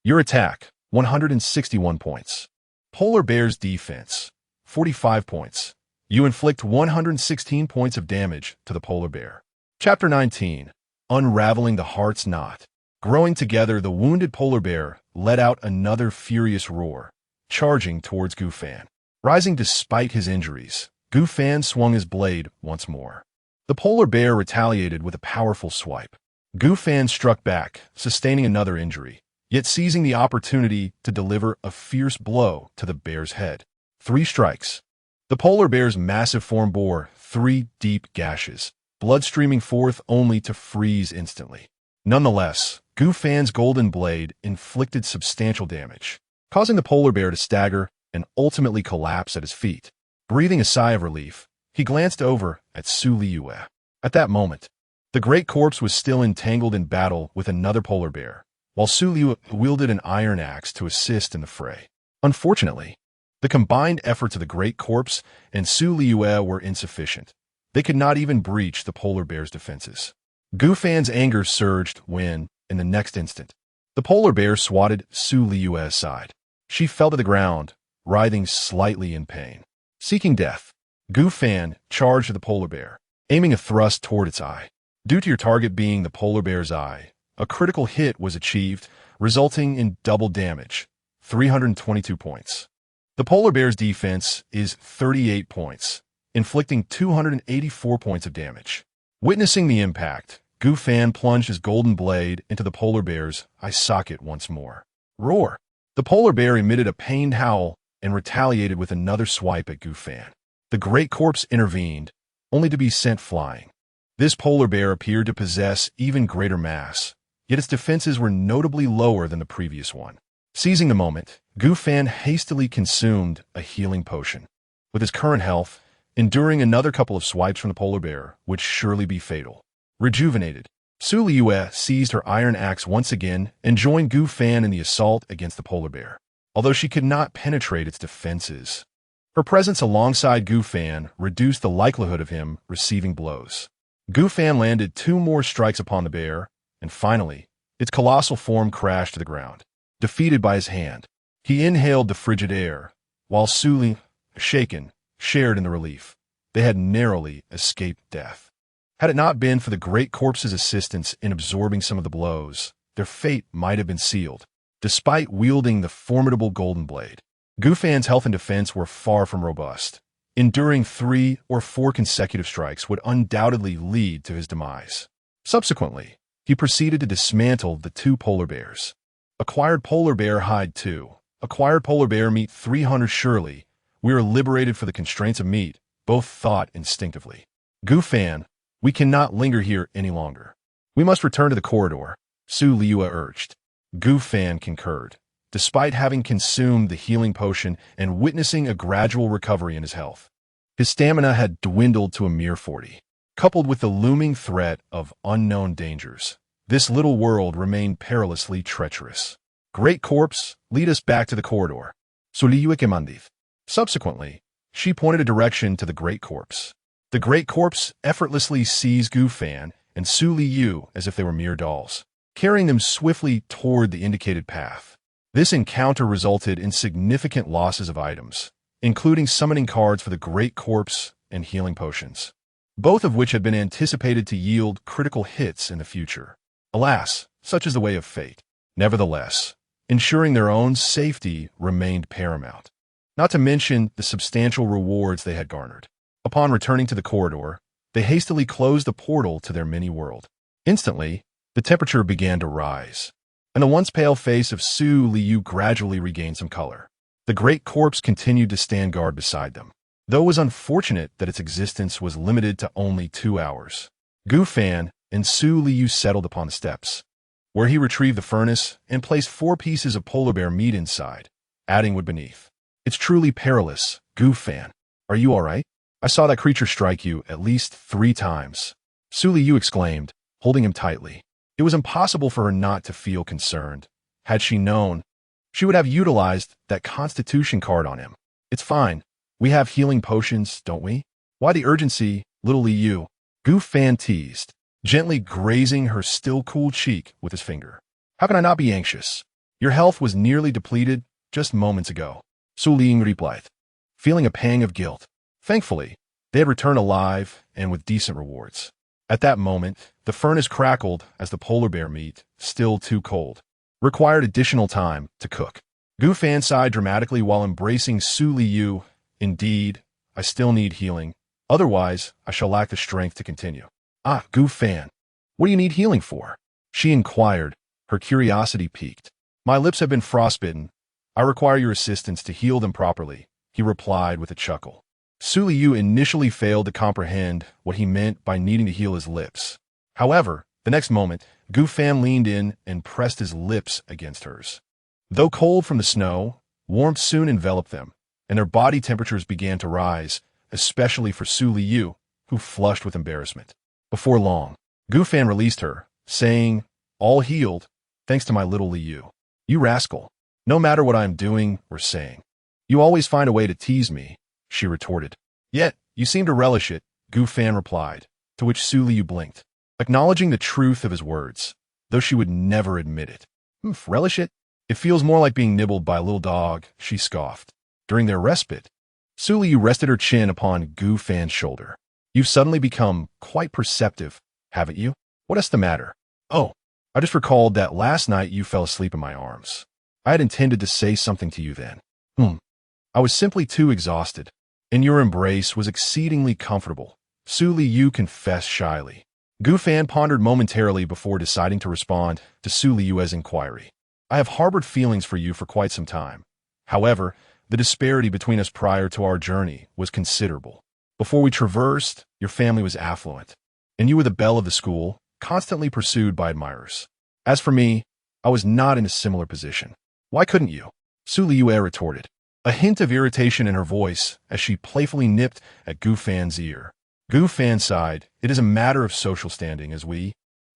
Your attack, 161 points. Polar Bear's defense, 45 points. You inflict 116 points of damage to the polar bear. Chapter 19. Unraveling the Heart's Knot. Growing together, the wounded polar bear let out another furious roar, charging towards Gufan. Rising despite his injuries, Gufan swung his blade once more. The polar bear retaliated with a powerful swipe. Gufan struck back, sustaining another injury, yet seizing the opportunity to deliver a fierce blow to the bear's head. 3 strikes. The polar bear's massive form bore 3 deep gashes, blood streaming forth only to freeze instantly. Nonetheless, Gufan's golden blade inflicted substantial damage, causing the polar bear to stagger and ultimately collapse at his feet. Breathing a sigh of relief, he glanced over at Liyue. At that moment, the great corpse was still entangled in battle with another polar bear, while Liyue wielded an iron axe to assist in the fray. Unfortunately, the combined efforts of the great corpse and Liyue were insufficient. They could not even breach the polar bear's defenses. Gufan's anger surged when, in the next instant, the polar bear swatted Liyue aside. She fell to the ground, writhing slightly in pain. Seeking death, Gufan charged the polar bear, aiming a thrust toward its eye. Due to your target being the polar bear's eye, a critical hit was achieved, resulting in double damage, 322 points. The polar bear's defense is 38 points, inflicting 284 points of damage. Witnessing the impact, Gufan plunged his golden blade into the polar bear's eye socket once more. Roar! The polar bear emitted a pained howl and retaliated with another swipe at Gufan. The great corpse intervened, only to be sent flying. This polar bear appeared to possess even greater mass, yet its defenses were notably lower than the previous one. Seizing the moment, Gufan hastily consumed a healing potion. With his current health, enduring another couple of swipes from the polar bear would surely be fatal. Rejuvenated, Liyue seized her iron axe once again and joined Gufan in the assault against the polar bear. Although she could not penetrate its defenses, her presence alongside Gufan reduced the likelihood of him receiving blows. Gufan landed 2 more strikes upon the bear, and finally, its colossal form crashed to the ground. Defeated by his hand, he inhaled the frigid air, while Liyue, shaken, shared in the relief. They had narrowly escaped death. Had it not been for the great corpse's assistance in absorbing some of the blows, their fate might have been sealed. Despite wielding the formidable golden blade, Gufan's health and defense were far from robust. Enduring 3 or 4 consecutive strikes would undoubtedly lead to his demise. Subsequently, he proceeded to dismantle the 2 polar bears. Acquired polar bear hide 2. Acquired polar bear meat 300. Surely, we are liberated for the constraints of meat, both thought instinctively. Gufan, we cannot linger here any longer. We must return to the corridor, Liyue urged. Gufan concurred, despite having consumed the healing potion and witnessing a gradual recovery in his health. His stamina had dwindled to a mere 40. Coupled with the looming threat of unknown dangers, this little world remained perilously treacherous. Great corpse, lead us back to the corridor. Liyue commanded. Subsequently, she pointed a direction to the great corpse. The great corpse effortlessly seized Gufan and Liyue as if they were mere dolls, carrying them swiftly toward the indicated path. This encounter resulted in significant losses of items, including summoning cards for the great corpse and healing potions, both of which had been anticipated to yield critical hits in the future. Alas, such is the way of fate. Nevertheless, ensuring their own safety remained paramount, not to mention the substantial rewards they had garnered. Upon returning to the corridor, they hastily closed the portal to their mini-world. Instantly, the temperature began to rise, and the once pale face of Liyue gradually regained some color. The great corpse continued to stand guard beside them, though it was unfortunate that its existence was limited to only 2 hours. Gufan and Liyue settled upon the steps, where he retrieved the furnace and placed 4 pieces of polar bear meat inside, adding wood beneath. It's truly perilous, Gufan. Are you all right? I saw that creature strike you at least 3 times. Liyue exclaimed, holding him tightly. It was impossible for her not to feel concerned. Had she known, she would have utilized that constitution card on him. It's fine. We have healing potions, don't we? Why the urgency, little Liyue? Gufan teased. gently grazing her still cool cheek with his finger. How can I not be anxious? Your health was nearly depleted just moments ago, Su Liyue replied, feeling a pang of guilt. Thankfully, they had returned alive and with decent rewards. At that moment, the furnace crackled as the polar bear meat, still too cold, required additional time to cook. Gu Fan sighed dramatically while embracing Su Liyue. Indeed, I still need healing. Otherwise, I shall lack the strength to continue. Ah, Gu Fan, what do you need healing for? She inquired, her curiosity piqued. My lips have been frostbitten. I require your assistance to heal them properly, he replied with a chuckle. Su Liyue initially failed to comprehend what he meant by needing to heal his lips. However, the next moment, Gu Fan leaned in and pressed his lips against hers. Though cold from the snow, warmth soon enveloped them, and their body temperatures began to rise, especially for Su Liyue, who flushed with embarrassment. Before long, Gu Fan released her, saying, all healed, thanks to my little Liyue. You rascal. No matter what I am doing or saying, you always find a way to tease me, she retorted. Yet, you seem to relish it, Gu Fan replied, to which Su Liyue blinked, acknowledging the truth of his words, though she would never admit it. Relish it? It feels more like being nibbled by a little dog, she scoffed. During their respite, Su Liyue rested her chin upon Gu Fan's shoulder. You've suddenly become quite perceptive, haven't you? What is the matter? Oh, I just recalled that last night you fell asleep in my arms. I had intended to say something to you then. I was simply too exhausted, and your embrace was exceedingly comfortable, Su Liyue confessed shyly. Gu Fan pondered momentarily before deciding to respond to Su Liyue's inquiry. I have harbored feelings for you for quite some time. However, the disparity between us prior to our journey was considerable. Before we traversed, your family was affluent, and you were the belle of the school, constantly pursued by admirers. As for me, I was not in a similar position. Why couldn't you? Su Liyue retorted, a hint of irritation in her voice as she playfully nipped at Gu Fan's ear. Gu Fan sighed, it is a matter of social standing as we,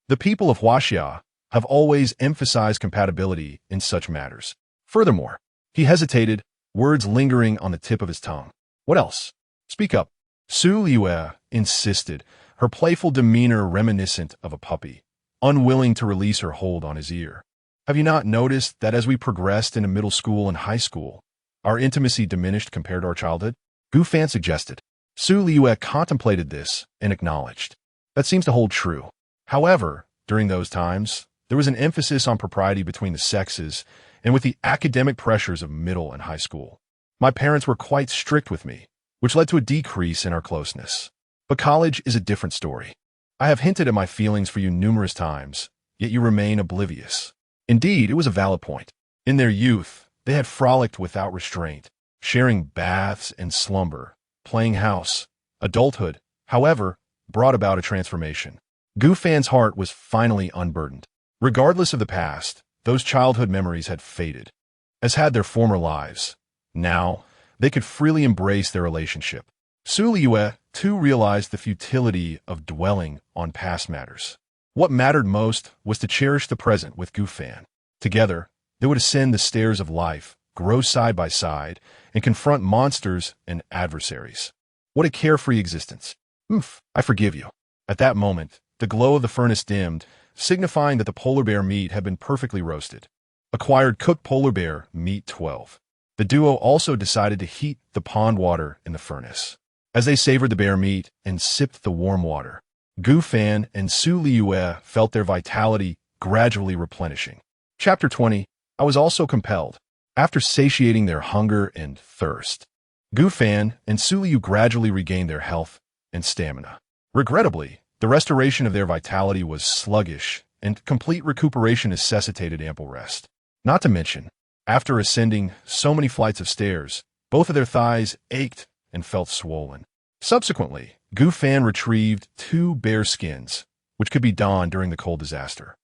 the people of Huaxia, have always emphasized compatibility in such matters. Furthermore, he hesitated, words lingering on the tip of his tongue. What else? Speak up. Su Liyue insisted, her playful demeanor reminiscent of a puppy, unwilling to release her hold on his ear. Have you not noticed that as we progressed into middle school and high school, our intimacy diminished compared to our childhood? Gu Fan suggested. Su Liyue contemplated this and acknowledged. That seems to hold true. However, during those times, there was an emphasis on propriety between the sexes and with the academic pressures of middle and high school. My parents were quite strict with me, which led to a decrease in our closeness. But college is a different story. I have hinted at my feelings for you numerous times, yet you remain oblivious. Indeed, it was a valid point. In their youth, they had frolicked without restraint, sharing baths and slumber, playing house. Adulthood, however, brought about a transformation. Gu Fan's heart was finally unburdened. Regardless of the past, those childhood memories had faded, as had their former lives. Now, they could freely embrace their relationship. Su Liyue, too, realized the futility of dwelling on past matters. What mattered most was to cherish the present with Gu Fan. Together, they would ascend the stairs of life, grow side by side, and confront monsters and adversaries. What a carefree existence. I forgive you. At that moment, the glow of the furnace dimmed, signifying that the polar bear meat had been perfectly roasted. Acquired cooked polar bear meat 12. The duo also decided to heat the pond water in the furnace. As they savored the bear meat and sipped the warm water, Gu Fan and Su Liyue felt their vitality gradually replenishing. Chapter 20. I was also compelled. After satiating their hunger and thirst, Gu Fan and Su Liyue gradually regained their health and stamina. Regrettably, the restoration of their vitality was sluggish, and complete recuperation necessitated ample rest. Not to mention, after ascending so many flights of stairs, both of their thighs ached and felt swollen. Subsequently, Gu Fan retrieved 2 bear skins, which could be donned during the cold disaster.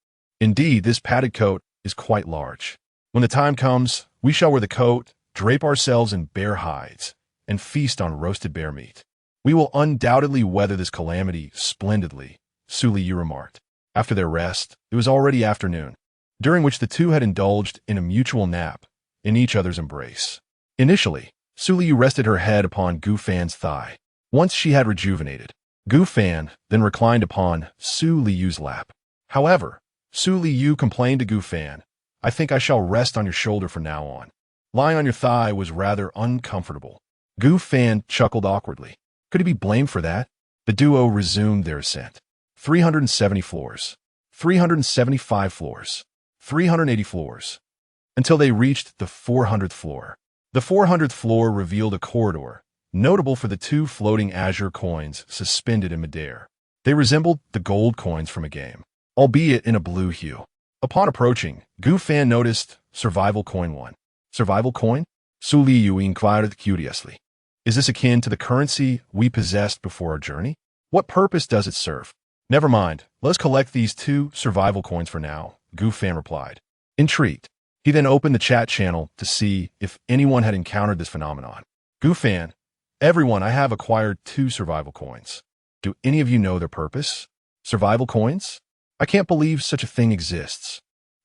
Indeed, this padded coat is quite large. When the time comes, we shall wear the coat, drape ourselves in bear hides, and feast on roasted bear meat. We will undoubtedly weather this calamity splendidly, Su Liyue remarked. After their rest, it was already afternoon, during which the two had indulged in a mutual nap in each other's embrace. Initially, Su Liyue rested her head upon Gu Fan's thigh. Once she had rejuvenated, Gu Fan then reclined upon Su Liyue's lap. However, Su Liyue complained to Gu Fan, "I think I shall rest on your shoulder from now on. Lying on your thigh was rather uncomfortable." Gu Fan chuckled awkwardly. Could he be blamed for that? The duo resumed their ascent. 370 floors, 375 floors, 380 floors, until they reached the 400th floor. The 400th floor revealed a corridor, notable for the two floating azure coins suspended in midair. They resembled the gold coins from a game, albeit in a blue hue. Upon approaching, Gu Fan noticed Survival Coin 1. Survival Coin? Su Liyue inquired curiously. Is this akin to the currency we possessed before our journey? What purpose does it serve? Never mind, let's collect these 2 survival coins for now, Gu Fan replied. Intrigued, he then opened the chat channel to see if anyone had encountered this phenomenon. Gu Fan, everyone, I have acquired 2 survival coins. Do any of you know their purpose? Survival coins? I can't believe such a thing exists.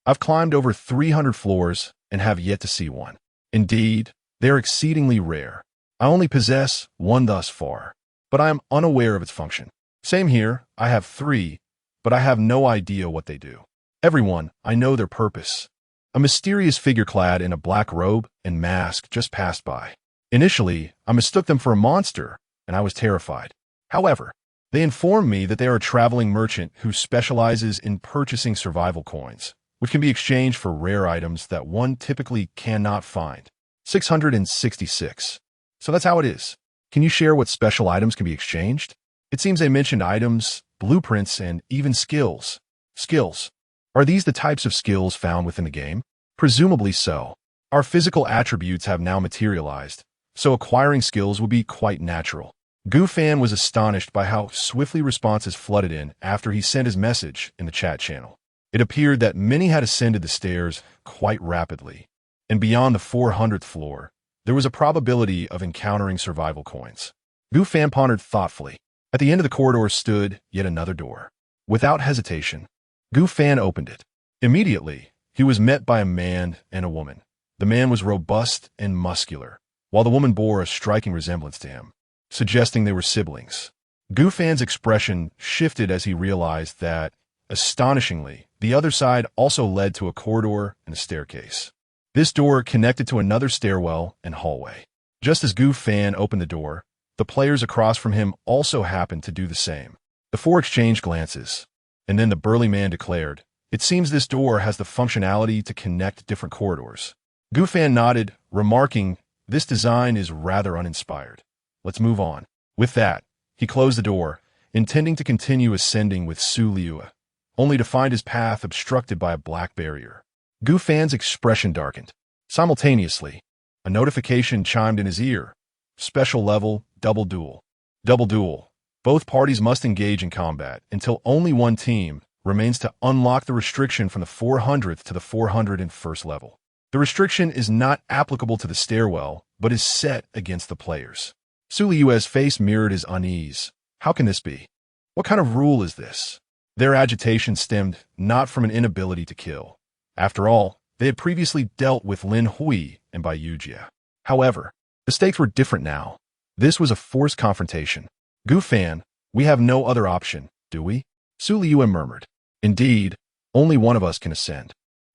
I've climbed over 300 floors and have yet to see one. Indeed, they are exceedingly rare. I only possess 1 thus far, but I am unaware of its function. Same here, I have 3, but I have no idea what they do. Everyone, I know their purpose. A mysterious figure clad in a black robe and mask just passed by. Initially, I mistook them for a monster, and I was terrified. However, they informed me that they are a traveling merchant who specializes in purchasing survival coins, which can be exchanged for rare items that one typically cannot find. 666. So that's how it is. Can you share what special items can be exchanged? It seems they mentioned items, blueprints, and even skills. Skills. Are these the types of skills found within the game? Presumably so. Our physical attributes have now materialized, so acquiring skills would be quite natural. Gu Fan was astonished by how swiftly responses flooded in after he sent his message in the chat channel. It appeared that many had ascended the stairs quite rapidly, and beyond the 400th floor, there was a probability of encountering survival coins. Gu Fan pondered thoughtfully. At the end of the corridor stood yet another door. Without hesitation, Gu Fan opened it. Immediately, he was met by a man and a woman. The man was robust and muscular, while the woman bore a striking resemblance to him, suggesting they were siblings. Gu Fan's expression shifted as he realized that, astonishingly, the other side also led to a corridor and a staircase. This door connected to another stairwell and hallway. Just as Gu Fan opened the door, the players across from him also happened to do the same. The 4 exchanged glances, and then the burly man declared, "It seems this door has the functionality to connect different corridors." Gu Fan nodded, remarking, "This design is rather uninspired. Let's move on." With that, he closed the door, intending to continue ascending with Su Liyue, only to find his path obstructed by a black barrier. Gu Fan's expression darkened. Simultaneously, a notification chimed in his ear. Special level, double duel. Double duel. Both parties must engage in combat until only one team remains to unlock the restriction from the 400th to the 401st level. The restriction is not applicable to the stairwell, but is set against the players. Su Liyue's face mirrored his unease. How can this be? What kind of rule is this? Their agitation stemmed not from an inability to kill. After all, they had previously dealt with Lin Hui and Bai Yujia. However, the stakes were different now. This was a forced confrontation. Gu Fan, we have no other option, do we? Su Liyue murmured. Indeed, only one of us can ascend.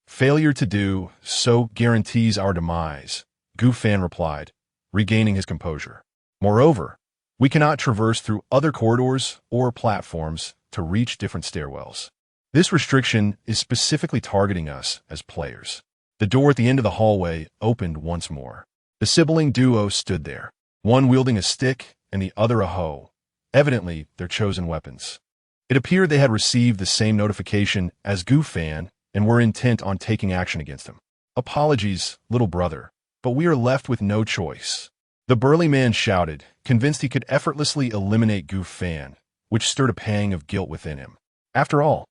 Failure to do so guarantees our demise, Gu Fan replied, regaining his composure. Moreover, we cannot traverse through other corridors or platforms to reach different stairwells. This restriction is specifically targeting us as players. The door at the end of the hallway opened once more. The sibling duo stood there, one wielding a stick and the other a hoe, evidently their chosen weapons. It appeared they had received the same notification as Gu Fan and were intent on taking action against him. Apologies, little brother, but we are left with no choice. The burly man shouted, convinced he could effortlessly eliminate Gu Fan, which stirred a pang of guilt within him. After all,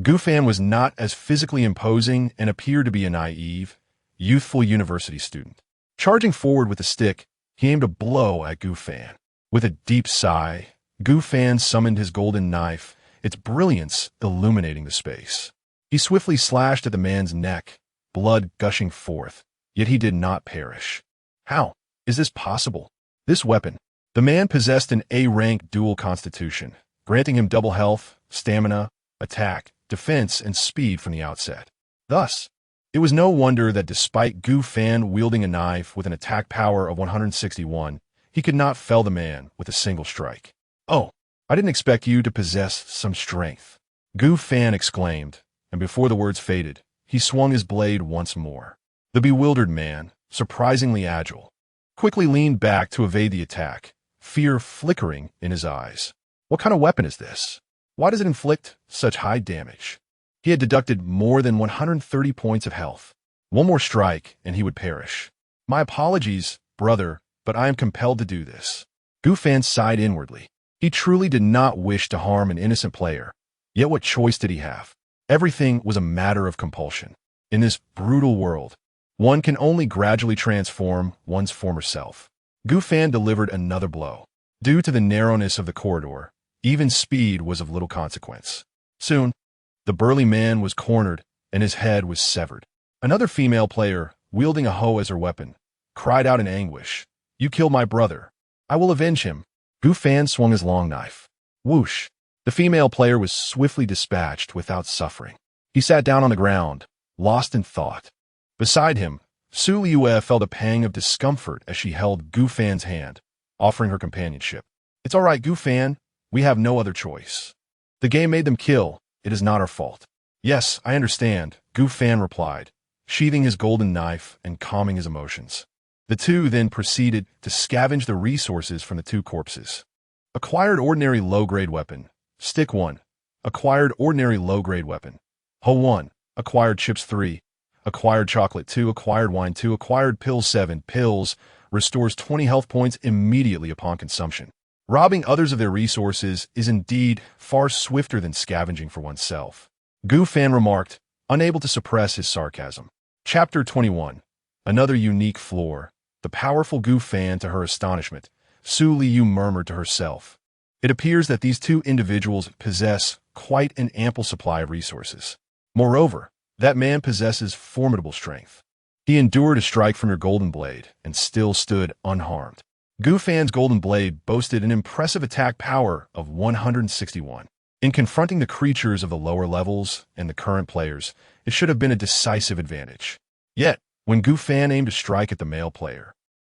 Gu Fan was not as physically imposing and appeared to be a naive, youthful university student. Charging forward with a stick, he aimed a blow at Gu Fan. With a deep sigh, Gu Fan summoned his golden knife, its brilliance illuminating the space. He swiftly slashed at the man's neck, blood gushing forth, yet he did not perish. How is this possible? This weapon. The man possessed an A-rank dual constitution, granting him double health, stamina, attack, defense, and speed from the outset. Thus, it was no wonder that despite Gu Fan wielding a knife with an attack power of 161, he could not fell the man with a single strike. "Oh, I didn't expect you to possess some strength," Gu Fan exclaimed, and before the words faded, he swung his blade once more. The bewildered man, surprisingly agile, quickly leaned back to evade the attack, fear flickering in his eyes. What kind of weapon is this? Why does it inflict such high damage? He had deducted more than 130 points of health. One more strike, and he would perish. "My apologies, brother, but I am compelled to do this." Gu Fan sighed inwardly. He truly did not wish to harm an innocent player. Yet what choice did he have? Everything was a matter of compulsion. In this brutal world, one can only gradually transform one's former self. Gu Fan delivered another blow. Due to the narrowness of the corridor, even speed was of little consequence. Soon, the burly man was cornered and his head was severed. Another female player, wielding a hoe as her weapon, cried out in anguish, "You killed my brother. I will avenge him." Gu Fan swung his long knife. Whoosh! The female player was swiftly dispatched without suffering. He sat down on the ground, lost in thought. Beside him, Liyue felt a pang of discomfort as she held Gu Fan's hand, offering her companionship. "It's all right, Gu Fan. We have no other choice. The game made them kill. It is not our fault." "Yes, I understand," Gu Fan replied, sheathing his golden knife and calming his emotions. The two then proceeded to scavenge the resources from the two corpses. Acquired ordinary low-grade weapon. Stick 1. Acquired ordinary low-grade weapon. Hoe 1. Acquired chips 3. Acquired chocolate 2. Acquired wine 2. Acquired pills 7. Pills restores 20 health points immediately upon consumption. Robbing others of their resources is indeed far swifter than scavenging for oneself. Gu Fan remarked, unable to suppress his sarcasm. Chapter 21. Another unique floor. The powerful Gu Fan, to her astonishment, Liyue murmured to herself. It appears that these two individuals possess quite an ample supply of resources. Moreover, that man possesses formidable strength. He endured a strike from your golden blade and still stood unharmed. Gu Fan's golden blade boasted an impressive attack power of 161. In confronting the creatures of the lower levels and the current players, it should have been a decisive advantage. Yet, when Gu Fan aimed to strike at the male player,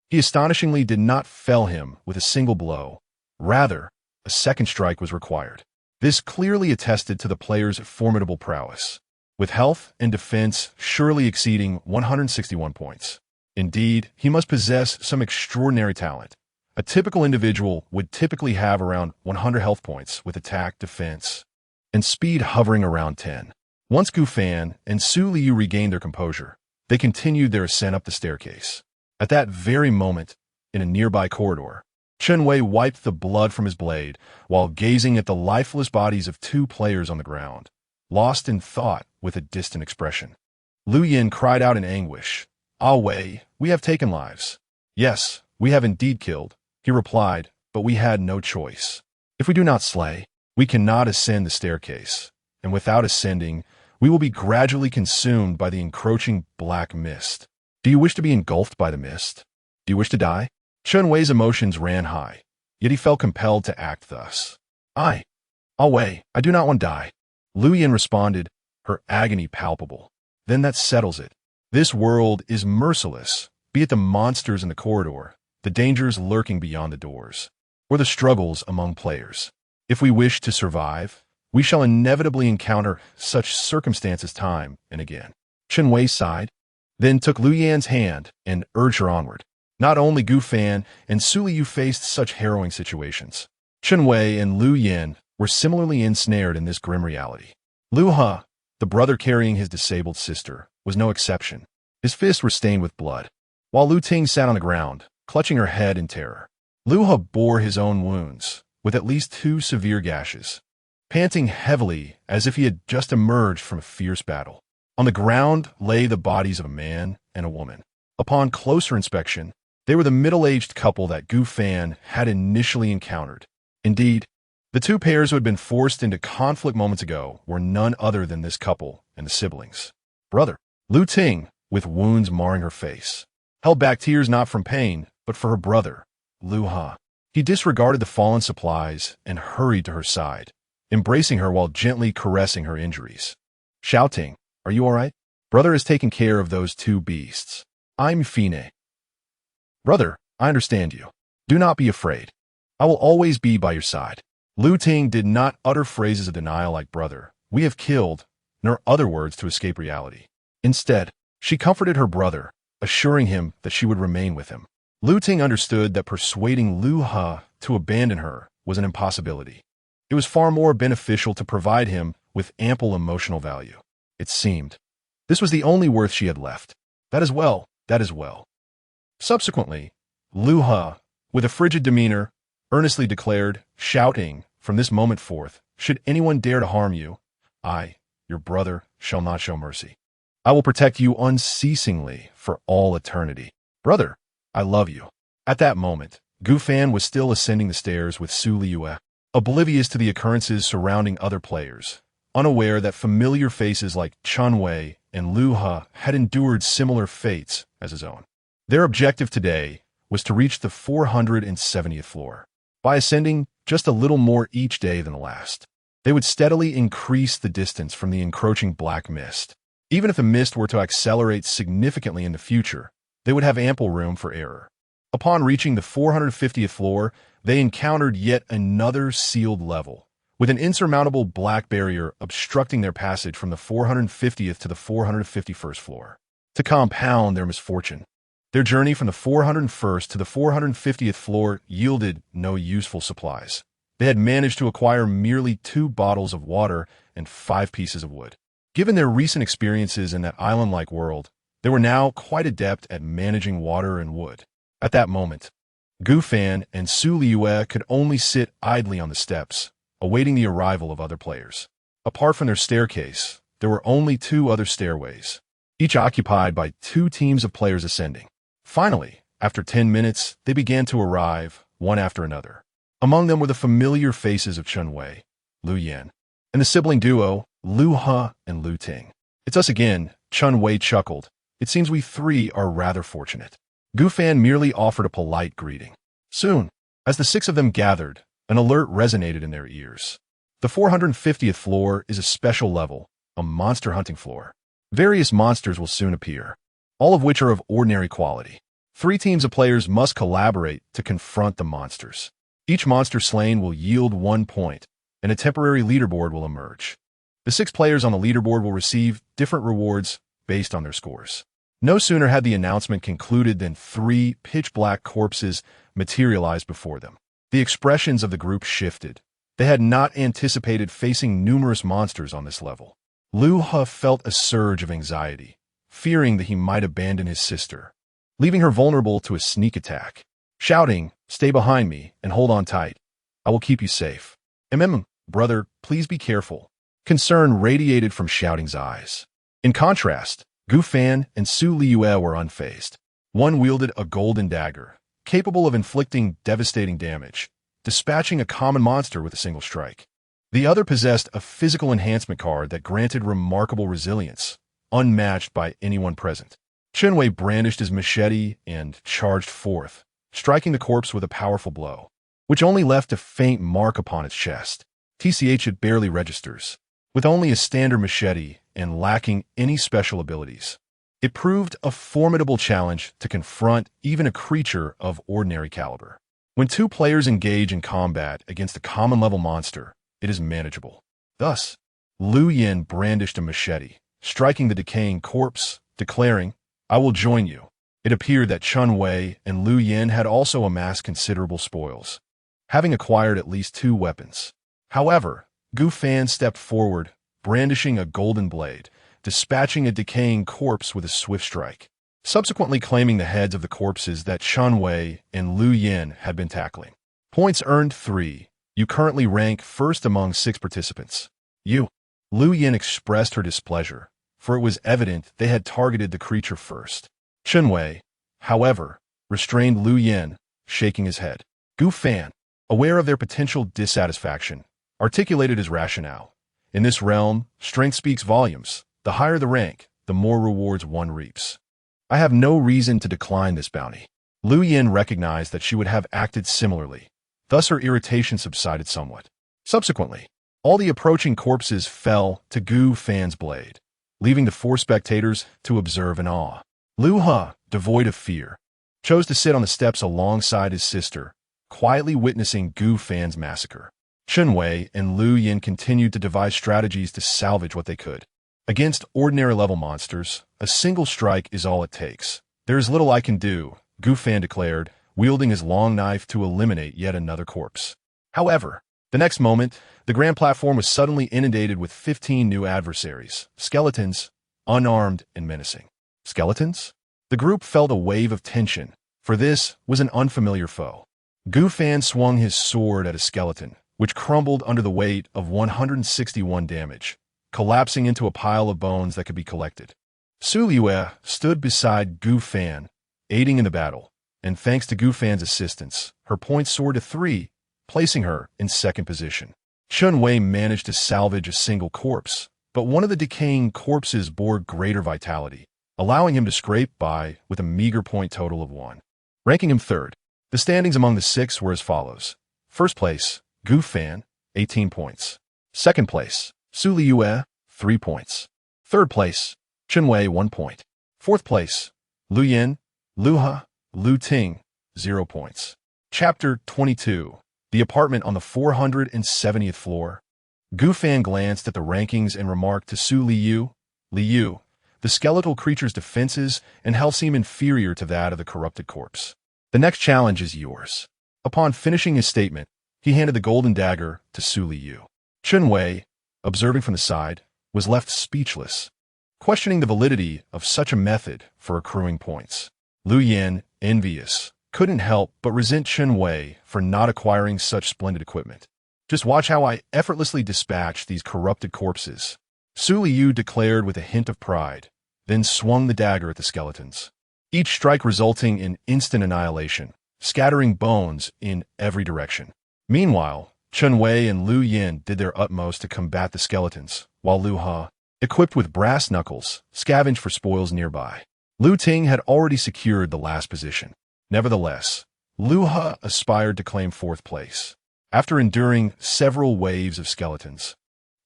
he astonishingly did not fell him with a single blow. Rather, a second strike was required. This clearly attested to the player's formidable prowess, with health and defense surely exceeding 161 points. Indeed, he must possess some extraordinary talent. A typical individual would typically have around 100 health points with attack, defense, and speed hovering around 10. Once Gu Fan and Liyue regained their composure, they continued their ascent up the staircase. At that very moment, in a nearby corridor, Wei wiped the blood from his blade while gazing at the lifeless bodies of two players on the ground, lost in thought with a distant expression. Liyue cried out in anguish, "Ah Wei, we have taken lives." "Yes, we have indeed killed," he replied, "but we had no choice. If we do not slay, we cannot ascend the staircase, and without ascending, we will be gradually consumed by the encroaching black mist. Do you wish to be engulfed by the mist? Do you wish to die?" Wei's emotions ran high, yet he felt compelled to act thus. "Ah Wei, I do not want to die," Liyue responded, her agony palpable. "Then that settles it. This world is merciless, be it the monsters in the corridor, the dangers lurking beyond the doors, or the struggles among players. If we wish to survive, we shall inevitably encounter such circumstances time and again." Wei sighed, then took Liyue's hand and urged her onward. Not only Gu Fan and Liyue faced such harrowing situations. Wei and Liyue were similarly ensnared in this grim reality. Liyue, the brother carrying his disabled sister, was no exception. His fists were stained with blood, while Lu Ting sat on the ground, clutching her head in terror. Liyue bore his own wounds, with at least 2 severe gashes, panting heavily as if he had just emerged from a fierce battle. On the ground lay the bodies of a man and a woman. Upon closer inspection, they were the middle-aged couple that Gu Fan had initially encountered. Indeed, the two pairs who had been forced into conflict moments ago were none other than this couple and the siblings. Brother, Lu Ting, with wounds marring her face, held back tears not from pain, but for her brother, Liyue. He disregarded the fallen supplies and hurried to her side, embracing her while gently caressing her injuries. Shouting, "Are you all right? Brother is taking care of those two beasts. I'm Fine. Brother, I understand you. Do not be afraid. I will always be by your side." Lu Ting did not utter phrases of denial like "brother, we have killed," nor other words to escape reality. Instead, she comforted her brother, assuring him that she would remain with him. Lu Ting understood that persuading Lu He to abandon her was an impossibility. It was far more beneficial to provide him with ample emotional value. It seemed. This was the only worth she had left. That is well, that is well. Subsequently, Lu He, with a frigid demeanor, earnestly declared, shouting, "From this moment forth, should anyone dare to harm you, I, your brother, shall not show mercy. I will protect you unceasingly for all eternity. Brother, I love you." At that moment, Gu Fan was still ascending the stairs with Su Liyue, oblivious to the occurrences surrounding other players, unaware that familiar faces like Chun Wei and Lu He had endured similar fates as his own. Their objective today was to reach the 470th floor. By ascending just a little more each day than the last, they would steadily increase the distance from the encroaching black mist. Even if the mist were to accelerate significantly in the future, they would have ample room for error. Upon reaching the 450th floor, they encountered yet another sealed level, with an insurmountable black barrier obstructing their passage from the 450th to the 451st floor. To compound their misfortune, their journey from the 401st to the 450th floor yielded no useful supplies. They had managed to acquire merely 2 bottles of water and 5 pieces of wood. Given their recent experiences in that island-like world, they were now quite adept at managing water and wood. At that moment, Gu Fan and Su Liyue could only sit idly on the steps, awaiting the arrival of other players. Apart from their staircase, there were only 2 other stairways, each occupied by 2 teams of players ascending. Finally, after 10 minutes, they began to arrive, one after another. Among them were the familiar faces of Chun Wei, Lu Yan, and the sibling duo, Lu He and Lu Ting. "It's us again," Chun Wei chuckled. "It seems we 3 are rather fortunate." Gu Fan merely offered a polite greeting. Soon, as the 6 of them gathered, an alert resonated in their ears. The 450th floor is a special level, a monster hunting floor. Various monsters will soon appear, all of which are of ordinary quality. 3 teams of players must collaborate to confront the monsters. Each monster slain will yield 1 point, and a temporary leaderboard will emerge. The 6 players on the leaderboard will receive different rewards based on their scores. No sooner had the announcement concluded than 3 pitch-black corpses materialized before them. The expressions of the group shifted. They had not anticipated facing numerous monsters on this level. Lu He felt a surge of anxiety, fearing that he might abandon his sister, leaving her vulnerable to a sneak attack. Shouting, "Stay behind me and hold on tight. I will keep you safe." Brother, please be careful." Concern radiated from Shouting's eyes. In contrast, Gu Fan and Su Liyue were unfazed. One wielded a golden dagger, capable of inflicting devastating damage, dispatching a common monster with a single strike. The other possessed a physical enhancement card that granted remarkable resilience, unmatched by anyone present. Chun Wei brandished his machete and charged forth, striking the corpse with a powerful blow, which only left a faint mark upon its chest. It barely registers. With only a standard machete and lacking any special abilities, it proved a formidable challenge to confront even a creature of ordinary caliber. When 2 players engage in combat against a common-level monster, it is manageable. Thus, Lu Yan brandished a machete, striking the decaying corpse, declaring, "I will join you." It appeared that Chun Wei and Lu Yan had also amassed considerable spoils, having acquired at least 2 weapons. However, Gu Fan stepped forward, brandishing a golden blade, dispatching a decaying corpse with a swift strike, subsequently claiming the heads of the corpses that Chun Wei and Lu Yan had been tackling. Points earned 3. You currently rank first among 6 participants. Lu Yan expressed her displeasure, for it was evident they had targeted the creature first. Chun Wei, however, restrained Lu Yan, shaking his head. Gu Fan, aware of their potential dissatisfaction, articulated his rationale. In this realm, strength speaks volumes. The higher the rank, the more rewards one reaps. I have no reason to decline this bounty. Lu Yan recognized that she would have acted similarly, Thus her irritation subsided somewhat. Subsequently, all the approaching corpses fell to Gu Fan's blade, leaving the four spectators to observe in awe. Liyue, devoid of fear, chose to sit on the steps alongside his sister, quietly witnessing Gu Fan's massacre. Chunwei and Liu Yin continued to devise strategies to salvage what they could. Against ordinary-level monsters, a single strike is all it takes. There is little I can do, Gu Fan declared, wielding his long knife to eliminate yet another corpse. However, the next moment, the grand platform was suddenly inundated with 15 new adversaries, skeletons, unarmed and menacing. Skeletons? The group felt a wave of tension, for this was an unfamiliar foe. Gu Fan swung his sword at a skeleton, which crumbled under the weight of 161 damage, collapsing into a pile of bones that could be collected. Liyue stood beside Gu Fan, aiding in the battle, and thanks to Gu Fan's assistance, her points soared to 3, placing her in second position. Chunwei managed to salvage a single corpse, but one of the decaying corpses bore greater vitality, allowing him to scrape by with a meager point total of 1. Ranking him third, the standings among the 6 were as follows. First place, Gu Fan, 18 points. Second place, Liyue, 3 points. Third place, Chunwei, 1 point. Fourth place, Liu Yin, Liyue, Liu Ting, 0 points. Chapter 22. The apartment on the 470th floor. Gu Fan glanced at the rankings and remarked to Liyue, the skeletal creature's defenses and health seem inferior to that of the corrupted corpse. The next challenge is yours. Upon finishing his statement, he handed the golden dagger to Liyue. Chunwei, observing from the side, was left speechless, questioning the validity of such a method for accruing points. Liu Yin, envious, couldn't help but resent Chunwei for not acquiring such splendid equipment. Just watch how I effortlessly dispatch these corrupted corpses, Liyue declared with a hint of pride, then swung the dagger at the skeletons, each strike resulting in instant annihilation, scattering bones in every direction. Meanwhile, Chunwei and Liu Yin did their utmost to combat the skeletons, while Liyue, equipped with brass knuckles, scavenged for spoils nearby. Liu Ting had already secured the last position. Nevertheless, Liyue aspired to claim 4th place, after enduring several waves of skeletons.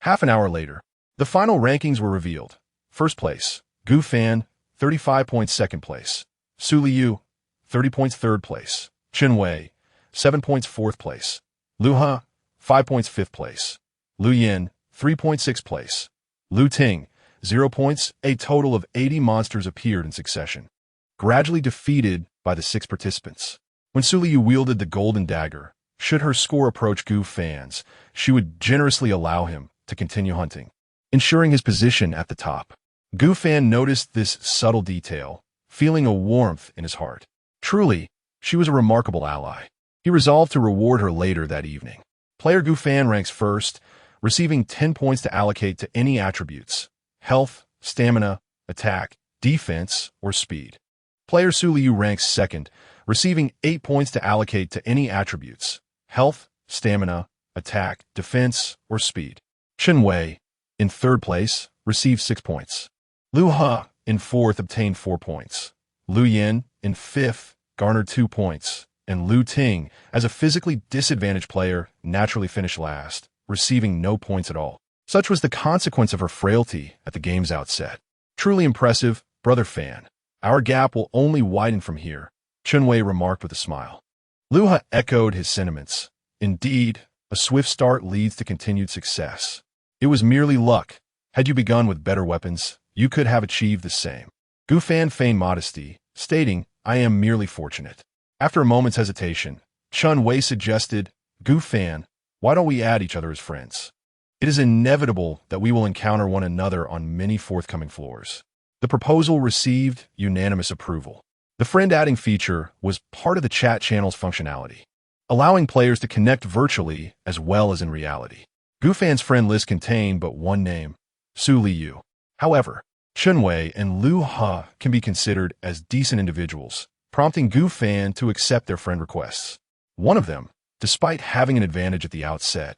Half an hour later, the final rankings were revealed. First place, Gu Fan, 35 points 2nd place. Liyue, 30 points 3rd place. Chunwei, 7 points 4th place. Liyue, 5 points 5th place. Liu Yin, 3 points 6th place. Liu Ting, 0 points. A total of 80 monsters appeared in succession, gradually defeated by the 6 participants. When Liyue wielded the golden dagger, should her score approach Gu Fan's, she would generously allow him to continue hunting, ensuring his position at the top. Gu Fan noticed this subtle detail, feeling a warmth in his heart. Truly, she was a remarkable ally. He resolved to reward her later that evening. Player Gu Fan ranks first, receiving 10 points to allocate to any attributes: health, stamina, attack, defense, or speed. Player Liyue ranks second, receiving 8 points to allocate to any attributes: health, stamina, attack, defense, or speed. Chunwei, in 3rd place, received 6 points. Liyue, in 4th, obtained 4 points. Liu Yin, in 5th, garnered 2 points, and Liu Ting, as a physically disadvantaged player, naturally finished last, receiving no points at all. Such was the consequence of her frailty at the game's outset. Truly impressive, Brother Fan. Our gap will only widen from here, Chunwei remarked with a smile. Liyue echoed his sentiments. Indeed, a swift start leads to continued success. It was merely luck. Had you begun with better weapons, you could have achieved the same. Gu Fan feigned modesty, stating, I am merely fortunate. After a moment's hesitation, Chunwei suggested, Gu Fan, why don't we add each other as friends? It is inevitable that we will encounter one another on many forthcoming floors. The proposal received unanimous approval. The friend-adding feature was part of the chat channel's functionality, allowing players to connect virtually as well as in reality. Gu Fan's friend list contained but one name, Liyue. However, Chunwei and Liyue can be considered as decent individuals, prompting Gu Fan to accept their friend requests. One of them, despite having an advantage at the outset,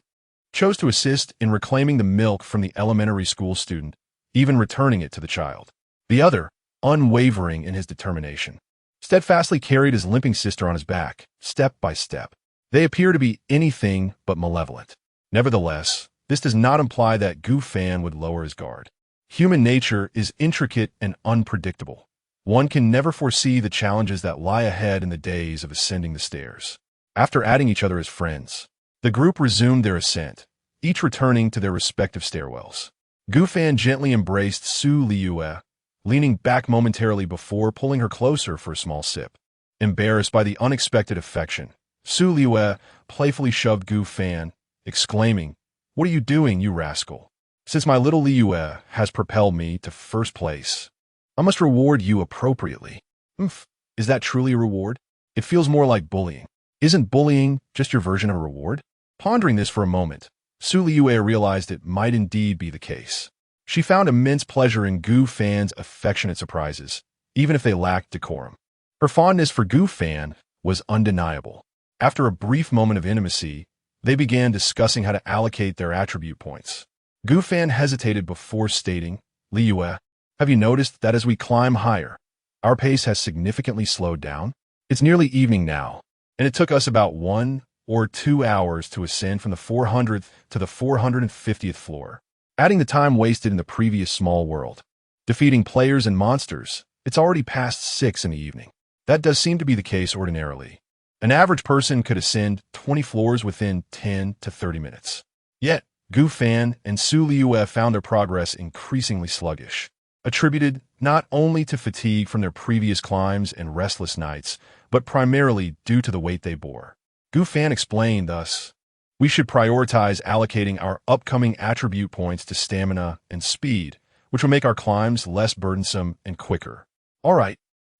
chose to assist in reclaiming the milk from the elementary school student, even returning it to the child. The other, unwavering in his determination, steadfastly carried his limping sister on his back, step by step. They appear to be anything but malevolent. Nevertheless, this does not imply that Gu Fan would lower his guard. Human nature is intricate and unpredictable. One can never foresee the challenges that lie ahead in the days of ascending the stairs. After adding each other as friends, the group resumed their ascent, each returning to their respective stairwells. Gu Fan gently embraced Su Liyue, leaning back momentarily before pulling her closer for a small sip. Embarrassed by the unexpected affection, Su Liyue playfully shoved Gu Fan, exclaiming, "What are you doing, you rascal? Since my little Liyue has propelled me to first place, I must reward you appropriately." Is that truly a reward? It feels more like bullying. Isn't bullying just your version of a reward? Pondering this for a moment, Su Liyue realized it might indeed be the case. She found immense pleasure in Gu Fan's affectionate surprises, even if they lacked decorum. Her fondness for Gu Fan was undeniable. After a brief moment of intimacy, they began discussing how to allocate their attribute points. Gu Fan hesitated before stating, "Liyue, have you noticed that as we climb higher, our pace has significantly slowed down? It's nearly evening now, and it took us about 1 or 2 hours to ascend from the 400th to the 450th floor. Adding the time wasted in the previous small world, defeating players and monsters, it's already past 6 in the evening. That does seem to be the case ordinarily. An average person could ascend 20 floors within 10 to 30 minutes. Yet, Gu Fan and Su Liyue found their progress increasingly sluggish, attributed not only to fatigue from their previous climbs and restless nights, but primarily due to the weight they bore. Gu Fan explained thus, "We should prioritize allocating our upcoming attribute points to stamina and speed, which will make our climbs less burdensome and quicker. All right,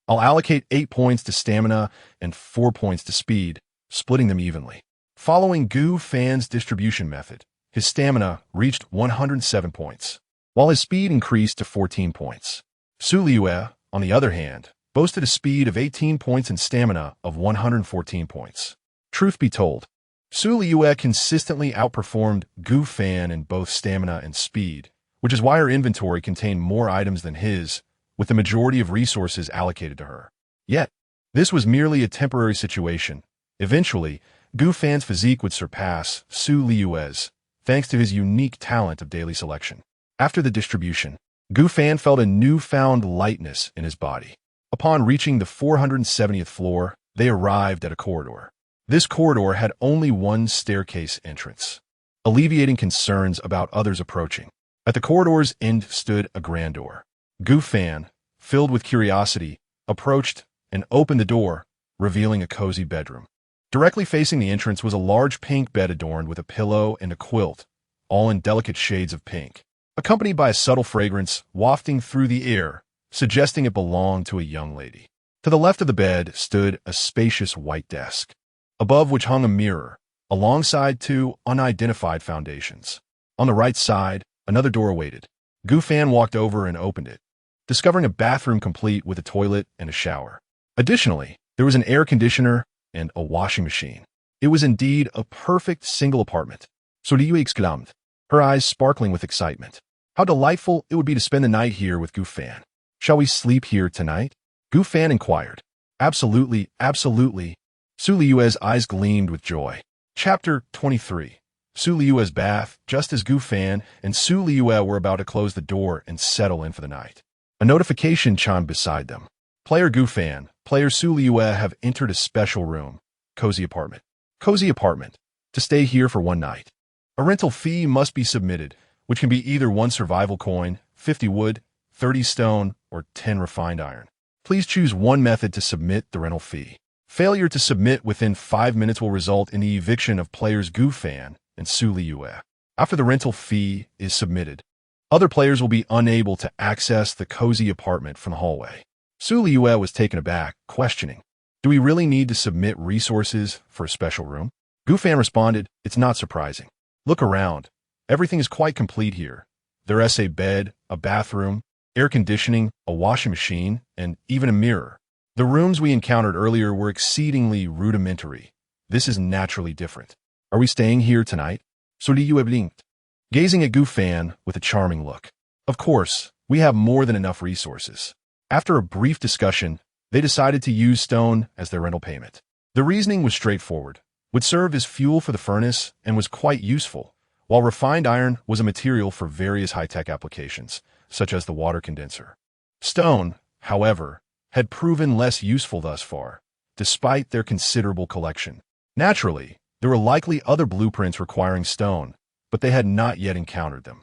I'll allocate 8 points to stamina and 4 points to speed, splitting them evenly." Following Gu Fan's distribution method, his stamina reached 107 points, while his speed increased to 14 points. Su Liyue, on the other hand, boasted a speed of 18 points and stamina of 114 points. Truth be told, Su Liyue consistently outperformed Gu Fan in both stamina and speed, which is why her inventory contained more items than his, with the majority of resources allocated to her. Yet, this was merely a temporary situation. Eventually, Gu Fan's physique would surpass Su Liyue's, thanks to his unique talent of daily selection. After the distribution, Gu Fan felt a newfound lightness in his body. Upon reaching the 470th floor, they arrived at a corridor. This corridor had only one staircase entrance, alleviating concerns about others approaching. At the corridor's end stood a grand door. Gu Fan, filled with curiosity, approached and opened the door, revealing a cozy bedroom. Directly facing the entrance was a large pink bed adorned with a pillow and a quilt, all in delicate shades of pink, accompanied by a subtle fragrance wafting through the air, suggesting it belonged to a young lady. To the left of the bed stood a spacious white desk, above which hung a mirror, alongside 2 unidentified foundations. On the right side, another door awaited. Gu Fan walked over and opened it, discovering a bathroom complete with a toilet and a shower. Additionally, there was an air conditioner and a washing machine. It was indeed a perfect single apartment. So Liyue exclaimed, her eyes sparkling with excitement. How delightful it would be to spend the night here with Gu Fan. Shall we sleep here tonight? Gu Fan inquired. Absolutely, absolutely. Su Liyue's eyes gleamed with joy. Chapter 23. Su Liyue's bath. Just as Gu Fan and Su Liyue were about to close the door and settle in for the night, a notification chimed beside them. Player Gu Fan, player Su Liyue have entered a special room. Cozy apartment. Cozy apartment. To stay here for 1 night. A rental fee must be submitted, which can be either 1 survival coin, 50 wood, 30 stone, or 10 refined iron. Please choose one method to submit the rental fee. Failure to submit within 5 minutes will result in the eviction of players Gu Fan and Su Liyue. After the rental fee is submitted, other players will be unable to access the cozy apartment from the hallway. Su Liyue was taken aback, questioning, "Do we really need to submit resources for a special room?" Gu Fan responded, "It's not surprising. Look around. Everything is quite complete here. There is a bed, a bathroom, air conditioning, a washing machine, and even a mirror. The rooms we encountered earlier were exceedingly rudimentary. This is naturally different. Are we staying here tonight?" Su Liyue blinked, gazing at Gu Fan with a charming look. "Of course, we have more than enough resources." After a brief discussion, they decided to use stone as their rental payment. The reasoning was straightforward. would serve as fuel for the furnace and was quite useful, while refined iron was a material for various high-tech applications, such as the water condenser. Stone, however, had proven less useful thus far, despite their considerable collection. Naturally, there were likely other blueprints requiring stone, but they had not yet encountered them.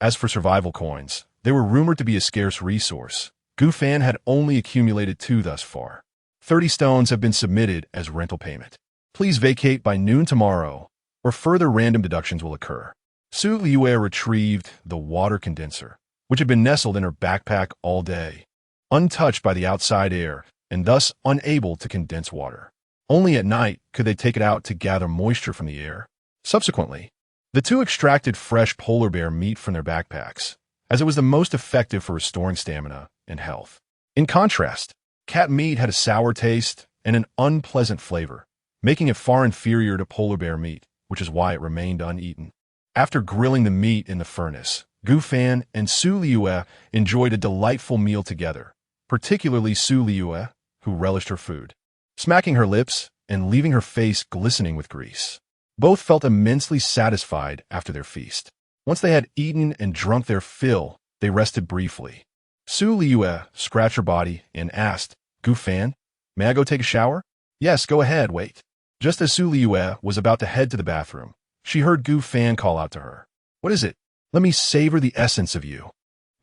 As for survival coins, they were rumored to be a scarce resource. Gu Fan had only accumulated 2 thus far. 30 stones have been submitted as rental payment. Please vacate by noon tomorrow, or further random deductions will occur. Su Liyue retrieved the water condenser, which had been nestled in her backpack all day, untouched by the outside air and thus unable to condense water. Only at night could they take it out to gather moisture from the air. Subsequently, the 2 extracted fresh polar bear meat from their backpacks, as it was the most effective for restoring stamina and health. In contrast, cat meat had a sour taste and an unpleasant flavor, making it far inferior to polar bear meat, which is why it remained uneaten. After grilling the meat in the furnace, Gu Fan and Su Liyue enjoyed a delightful meal together, particularly Su Liyue, who relished her food, smacking her lips and leaving her face glistening with grease. Both felt immensely satisfied after their feast. Once they had eaten and drunk their fill, they rested briefly. Su Liyue scratched her body and asked, "Gu Fan, may I go take a shower?" "Yes, go ahead, wait." Just as Su Liyue was about to head to the bathroom, she heard Gu Fan call out to her. "What is it? Let me savor the essence of you."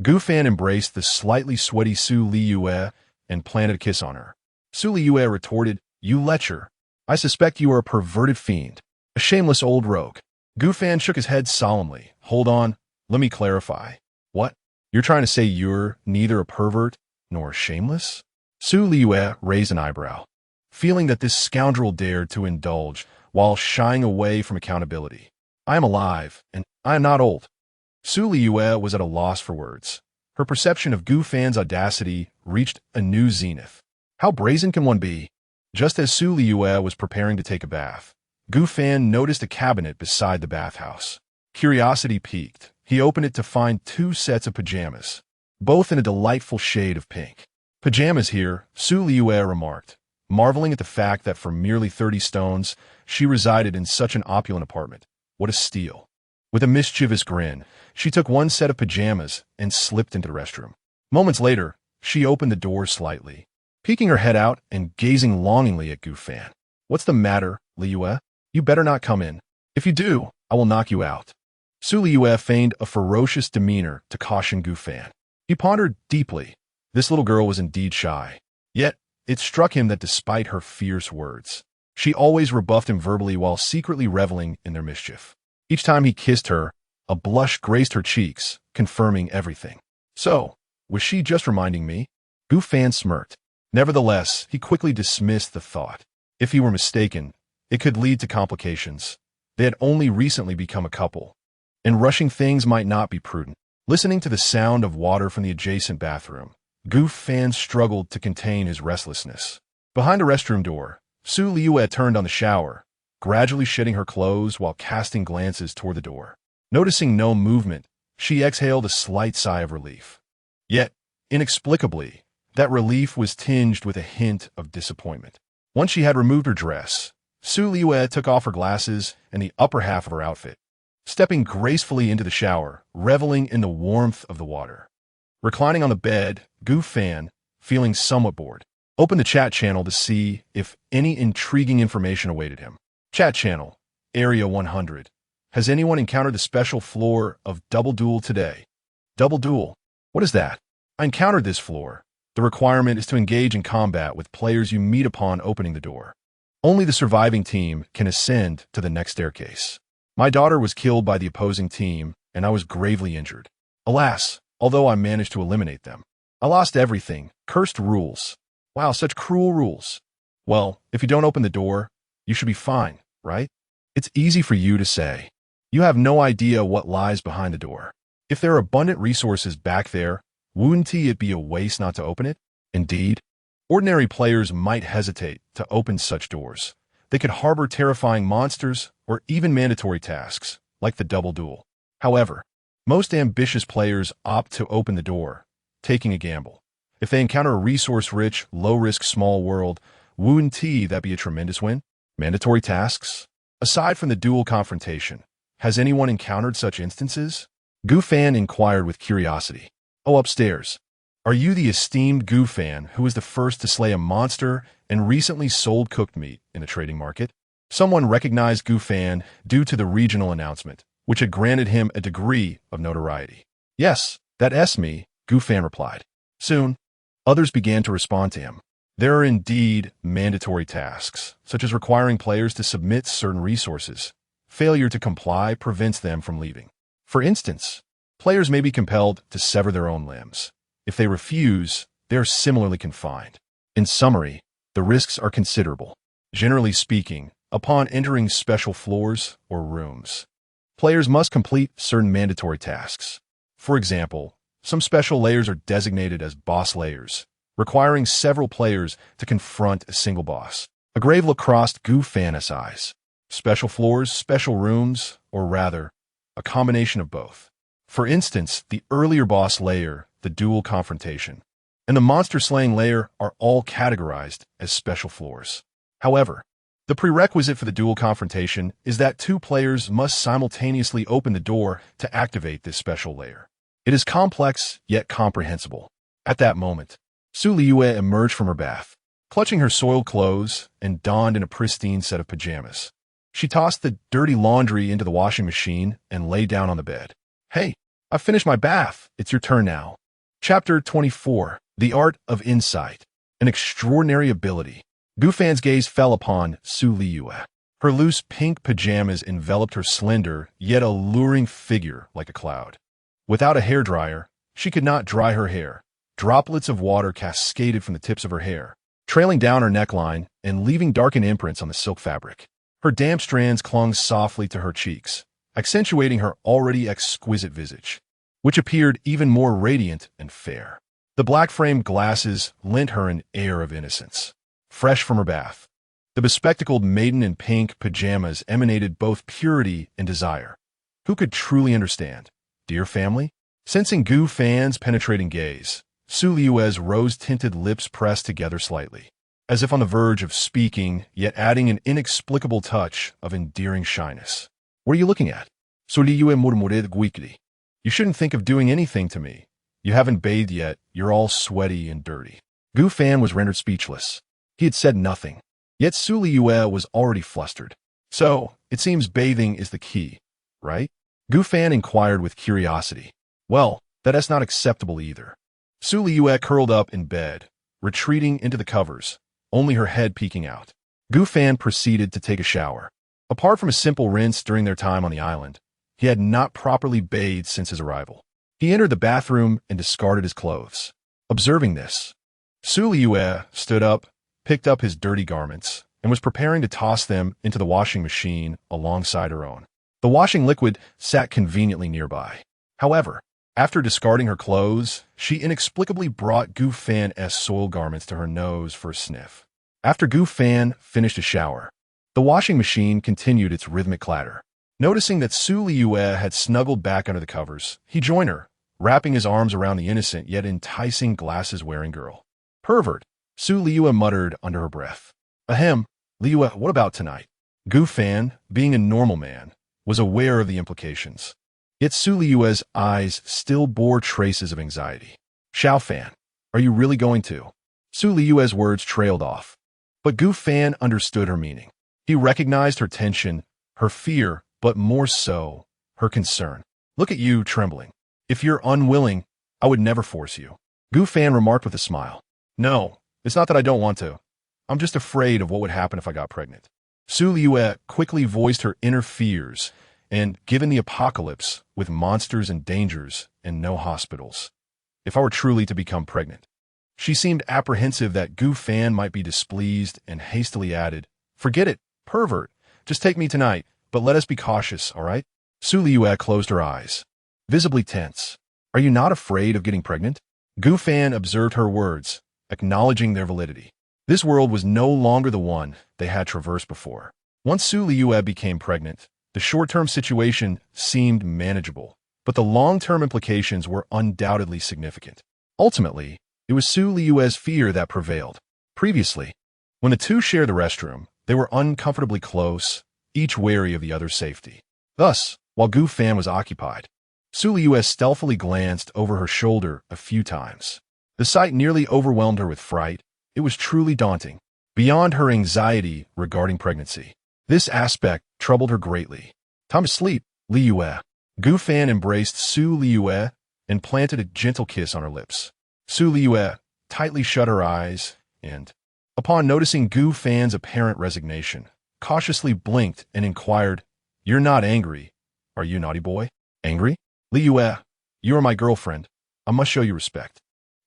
Gu Fan embraced the slightly sweaty Su Liyue and planted a kiss on her. Su Liyue retorted, "You lecher. I suspect you are a perverted fiend, a shameless old rogue." Gu Fan shook his head solemnly. "Hold on, let me clarify. What? You're trying to say you're neither a pervert nor shameless?" Su Liyue raised an eyebrow, feeling that this scoundrel dared to indulge while shying away from accountability. "I am alive, and I am not old." Su Liyue was at a loss for words. Her perception of Gu Fan's audacity reached a new zenith. How brazen can one be? Just as Su Liyue was preparing to take a bath, Gu Fan noticed a cabinet beside the bathhouse. Curiosity piqued. He opened it to find 2 sets of pajamas, both in a delightful shade of pink. "Pajamas here," Su Liyue remarked, marveling at the fact that for merely 30 stones, she resided in such an opulent apartment. What a steal. With a mischievous grin, she took 1 set of pajamas and slipped into the restroom. Moments later, she opened the door slightly, peeking her head out and gazing longingly at Gu Fan. "What's the matter, Liyue? You better not come in. If you do, I will knock you out." Su Liyue feigned a ferocious demeanor to caution Gu Fan. He pondered deeply. This little girl was indeed shy. Yet, it struck him that despite her fierce words, she always rebuffed him verbally while secretly reveling in their mischief. Each time he kissed her, a blush graced her cheeks, confirming everything. So, was she just reminding me? Gu Fan smirked. Nevertheless, he quickly dismissed the thought. If he were mistaken, it could lead to complications. They had only recently become a couple, and rushing things might not be prudent. Listening to the sound of water from the adjacent bathroom, Gu Fan struggled to contain his restlessness. Behind a restroom door, Su Liyue turned on the shower, gradually shedding her clothes while casting glances toward the door. Noticing no movement, she exhaled a slight sigh of relief. Yet, inexplicably, that relief was tinged with a hint of disappointment. Once she had removed her dress, Su Liyue took off her glasses and the upper half of her outfit, stepping gracefully into the shower, reveling in the warmth of the water. Reclining on the bed, Gu Fan, feeling somewhat bored, opened the chat channel to see if any intriguing information awaited him. Chat channel, Area 100. Has anyone encountered the special floor of Double Duel today? Double Duel? What is that? I encountered this floor. The requirement is to engage in combat with players you meet upon opening the door. Only the surviving team can ascend to the next staircase. My daughter was killed by the opposing team, and I was gravely injured. Alas, although I managed to eliminate them, I lost everything. Cursed rules. Wow, such cruel rules. Well, if you don't open the door, you should be fine, right? It's easy for you to say. You have no idea what lies behind the door. If there are abundant resources back there, wouldn't it be a waste not to open it? Indeed, ordinary players might hesitate to open such doors. They could harbor terrifying monsters or even mandatory tasks, like the double duel. However, most ambitious players opt to open the door, taking a gamble. If they encounter a resource-rich, low-risk small world, wouldn't that be a tremendous win? Mandatory tasks? Aside from the dual confrontation, has anyone encountered such instances? Gu Fan inquired with curiosity. Oh, upstairs. Are you the esteemed Gu Fan who was the first to slay a monster and recently sold cooked meat in the trading market? Someone recognized Gu Fan due to the regional announcement, which had granted him a degree of notoriety. Yes, that's me, Gu Fan replied. Soon, others began to respond to him. There are indeed mandatory tasks, such as requiring players to submit certain resources. Failure to comply prevents them from leaving. For instance, players may be compelled to sever their own limbs. If they refuse, they are similarly confined. In summary, the risks are considerable. Generally speaking, upon entering special floors or rooms, players must complete certain mandatory tasks. For example, some special layers are designated as boss layers, requiring several players to confront a single boss. A grave look crossed Gu Fan's eyes. Special floors, special rooms, or rather, a combination of both. For instance, the earlier boss layer, the dual confrontation, and the monster-slaying layer are all categorized as special floors. However, the prerequisite for the dual confrontation is that two players must simultaneously open the door to activate this special layer. It is complex, yet comprehensible. At that moment, Liyue emerged from her bath, clutching her soiled clothes and donned in a pristine set of pajamas. She tossed the dirty laundry into the washing machine and lay down on the bed. Hey, I've finished my bath. It's your turn now. Chapter 24. The Art of Insight. An extraordinary ability. Gu Fan's gaze fell upon Liyue. Her loose pink pajamas enveloped her slender, yet alluring figure like a cloud. Without a hairdryer, she could not dry her hair. Droplets of water cascaded from the tips of her hair, trailing down her neckline and leaving darkened imprints on the silk fabric. Her damp strands clung softly to her cheeks, accentuating her already exquisite visage, which appeared even more radiant and fair. The black-framed glasses lent her an air of innocence. Fresh from her bath, the bespectacled maiden in pink pajamas emanated both purity and desire. Who could truly understand? Dear family? Sensing Gu Fan's penetrating gaze, Liyue's rose-tinted lips pressed together slightly, as if on the verge of speaking, yet adding an inexplicable touch of endearing shyness. What are you looking at? Liyue murmured weakly. You shouldn't think of doing anything to me. You haven't bathed yet. You're all sweaty and dirty. Gu Fan was rendered speechless. He had said nothing, yet Liyue was already flustered. So, it seems bathing is the key, right? Gu Fan inquired with curiosity. Well, that's not acceptable either. Liyue curled up in bed, retreating into the covers, only her head peeking out. Gu Fan proceeded to take a shower. Apart from a simple rinse during their time on the island, he had not properly bathed since his arrival. He entered the bathroom and discarded his clothes. Observing this, Liyue stood up, picked up his dirty garments, and was preparing to toss them into the washing machine alongside her own. The washing liquid sat conveniently nearby. However, after discarding her clothes, she inexplicably brought Gu Fan's soiled garments to her nose for a sniff. After Gu Fan finished a shower, the washing machine continued its rhythmic clatter. Noticing that Liyue had snuggled back under the covers, he joined her, wrapping his arms around the innocent yet enticing glasses-wearing girl. Pervert, Liyue muttered under her breath. Ahem, Liyue, what about tonight? Gu Fan, being a normal man, was aware of the implications. Yet Liyue's eyes still bore traces of anxiety. Xiao Fan, are you really going to? Liyue's words trailed off. But Gu Fan understood her meaning. He recognized her tension, her fear, but more so, her concern. Look at you trembling. If you're unwilling, I would never force you. Gu Fan remarked with a smile. No, it's not that I don't want to. I'm just afraid of what would happen if I got pregnant. Liyue quickly voiced her inner fears, and given the apocalypse, with monsters and dangers, and no hospitals, if I were truly to become pregnant. She seemed apprehensive that Gu Fan might be displeased and hastily added, Forget it, pervert. Just take me tonight, but let us be cautious, all right? Liyue closed her eyes, visibly tense. Are you not afraid of getting pregnant? Gu Fan observed her words, acknowledging their validity. This world was no longer the one they had traversed before. Once Liyue became pregnant, the short-term situation seemed manageable, but the long-term implications were undoubtedly significant. Ultimately, it was Liyue's fear that prevailed. Previously, when the two shared the restroom, they were uncomfortably close, each wary of the other's safety. Thus, while Gu Fan was occupied, Su Liyue stealthily glanced over her shoulder a few times. The sight nearly overwhelmed her with fright. It was truly daunting. Beyond her anxiety regarding pregnancy, this aspect troubled her greatly. Time to sleep, Liyue. Gu Fan embraced Su Liyue and planted a gentle kiss on her lips. Su Liyue tightly shut her eyes and, upon noticing Gu Fan's apparent resignation, cautiously blinked and inquired, "You're not angry, are you, naughty boy?" "Angry? Liyue, you are my girlfriend. I must show you respect."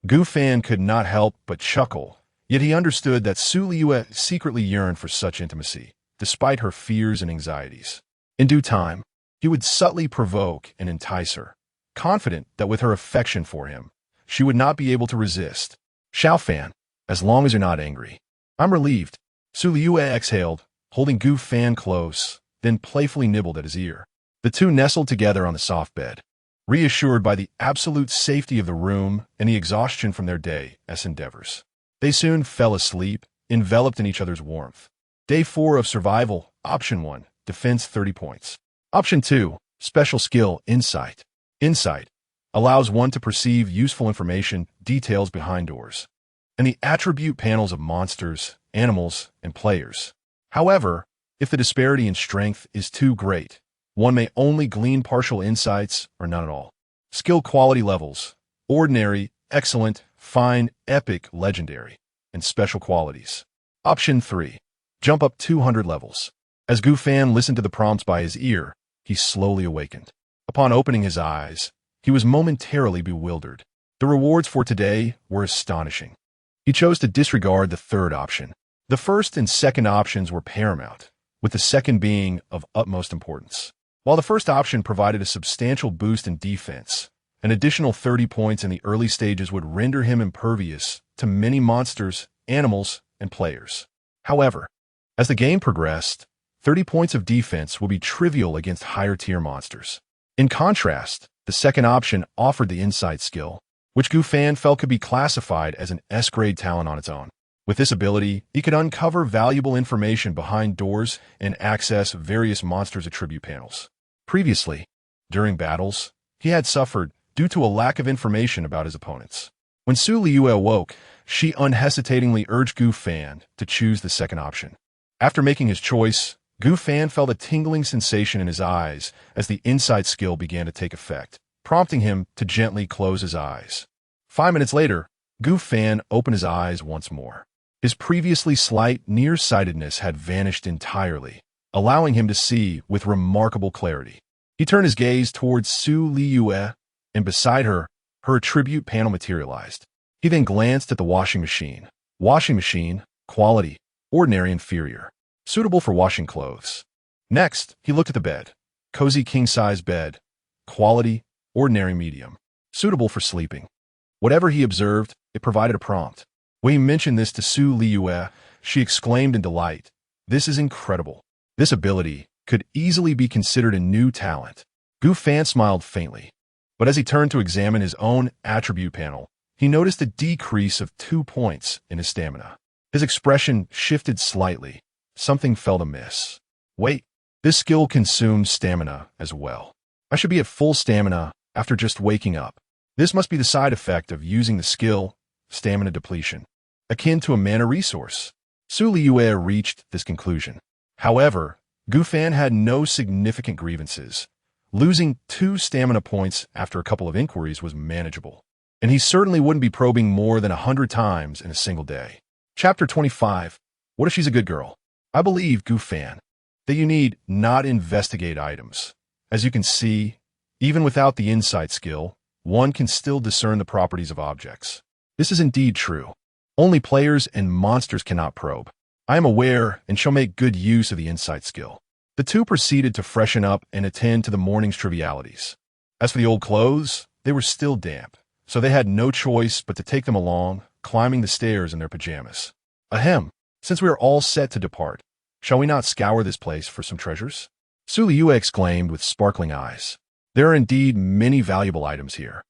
Gu Fan could not help but chuckle, yet he understood that Su Liyue secretly yearned for such intimacy, despite her fears and anxieties. In due time, he would subtly provoke and entice her, confident that with her affection for him, she would not be able to resist. "Xiao Fan, as long as you're not angry." "I'm relieved." Su Liyue exhaled, holding Gu Fan close, then playfully nibbled at his ear. The two nestled together on the soft bed, reassured by the absolute safety of the room and the exhaustion from their day's endeavors. They soon fell asleep, enveloped in each other's warmth. Day 4 of survival. Option 1, defense 30 points. Option 2, special skill, insight. Insight allows one to perceive useful information, details behind doors, and the attribute panels of monsters, animals, and players. However, if the disparity in strength is too great, one may only glean partial insights or none at all. Skill quality levels: ordinary, excellent, fine, epic, legendary, and special qualities. Option 3, jump up 200 levels. As Gu Fan listened to the prompts by his ear, he slowly awakened. Upon opening his eyes, he was momentarily bewildered. The rewards for today were astonishing. He chose to disregard the third option. The first and second options were paramount, with the second being of utmost importance. While the first option provided a substantial boost in defense, an additional 30 points in the early stages would render him impervious to many monsters, animals, and players. However, as the game progressed, 30 points of defense will be trivial against higher-tier monsters. In contrast, the second option offered the insight skill, which Gu Fan felt could be classified as an S-grade talent on its own. With this ability, he could uncover valuable information behind doors and access various monsters' attribute panels. Previously, during battles, he had suffered due to a lack of information about his opponents. When Su Liyue awoke, she unhesitatingly urged Gu Fan to choose the second option. After making his choice, Gu Fan felt a tingling sensation in his eyes as the insight skill began to take effect, prompting him to gently close his eyes. 5 minutes later, Gu Fan opened his eyes once more. His previously slight nearsightedness had vanished entirely, allowing him to see with remarkable clarity. He turned his gaze towards Su Liyue, and beside her, her attribute panel materialized. He then glanced at the washing machine. Washing machine, quality, ordinary inferior, suitable for washing clothes. Next, he looked at the bed. Cozy king-size bed, quality, ordinary medium, suitable for sleeping. Whatever he observed, it provided a prompt. When he mentioned this to Su Liyue, she exclaimed in delight, "This is incredible. This ability could easily be considered a new talent." Gu Fan smiled faintly, but as he turned to examine his own attribute panel, he noticed a decrease of 2 points in his stamina. His expression shifted slightly. Something felt amiss. Wait, this skill consumes stamina as well. I should be at full stamina after just waking up. This must be the side effect of using the skill, stamina depletion, akin to a mana resource. Su Liyue reached this conclusion. However, Gu Fan had no significant grievances. Losing 2 stamina points after a couple of inquiries was manageable, and he certainly wouldn't be probing more than 100 times in a single day. Chapter 25. What if she's a good girl? I believe, Gu Fan, that you need not investigate items. As you can see, even without the insight skill, one can still discern the properties of objects. This is indeed true. Only players and monsters cannot probe. I am aware and shall make good use of the insight skill. The two proceeded to freshen up and attend to the morning's trivialities. As for the old clothes, they were still damp, so they had no choice but to take them along, climbing the stairs in their pajamas. Ahem, since we are all set to depart, shall we not scour this place for some treasures? Su Liyue exclaimed with sparkling eyes. There are indeed many valuable items here,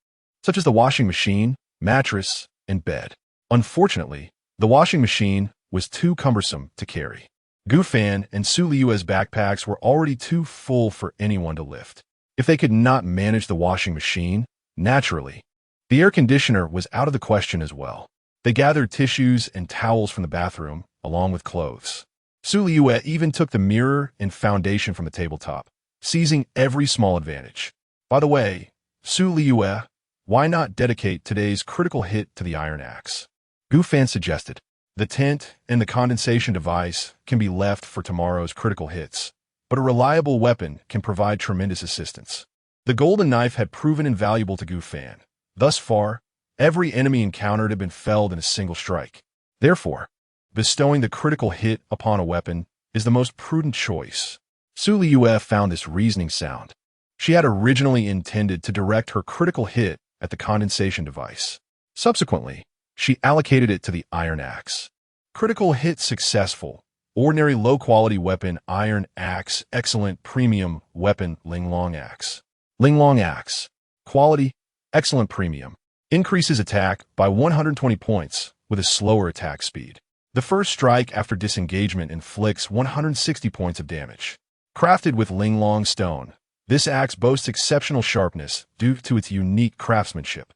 such as the washing machine, mattress, and bed. Unfortunately, the washing machine was too cumbersome to carry. Gu Fan and Su Liyue's backpacks were already too full for anyone to lift. If they could not manage the washing machine, naturally, the air conditioner was out of the question as well. They gathered tissues and towels from the bathroom, along with clothes. Su Liyue even took the mirror and foundation from the tabletop, seizing every small advantage. By the way, Su Liyue, why not dedicate today's critical hit to the iron axe? Gu Fan suggested. The tent and the condensation device can be left for tomorrow's critical hits, but a reliable weapon can provide tremendous assistance. The golden knife had proven invaluable to Gu Fan. Thus far, every enemy encountered had been felled in a single strike. Therefore, bestowing the critical hit upon a weapon is the most prudent choice. Su Liyue found this reasoning sound. She had originally intended to direct her critical hit at the condensation device. Subsequently, she allocated it to the iron axe. Critical hit successful. Ordinary low-quality weapon iron axe. Excellent premium weapon Linglong axe. Linglong axe. Quality excellent premium. Increases attack by 120 points with a slower attack speed. The first strike after disengagement inflicts 160 points of damage. Crafted with Linglong stone, this axe boasts exceptional sharpness due to its unique craftsmanship.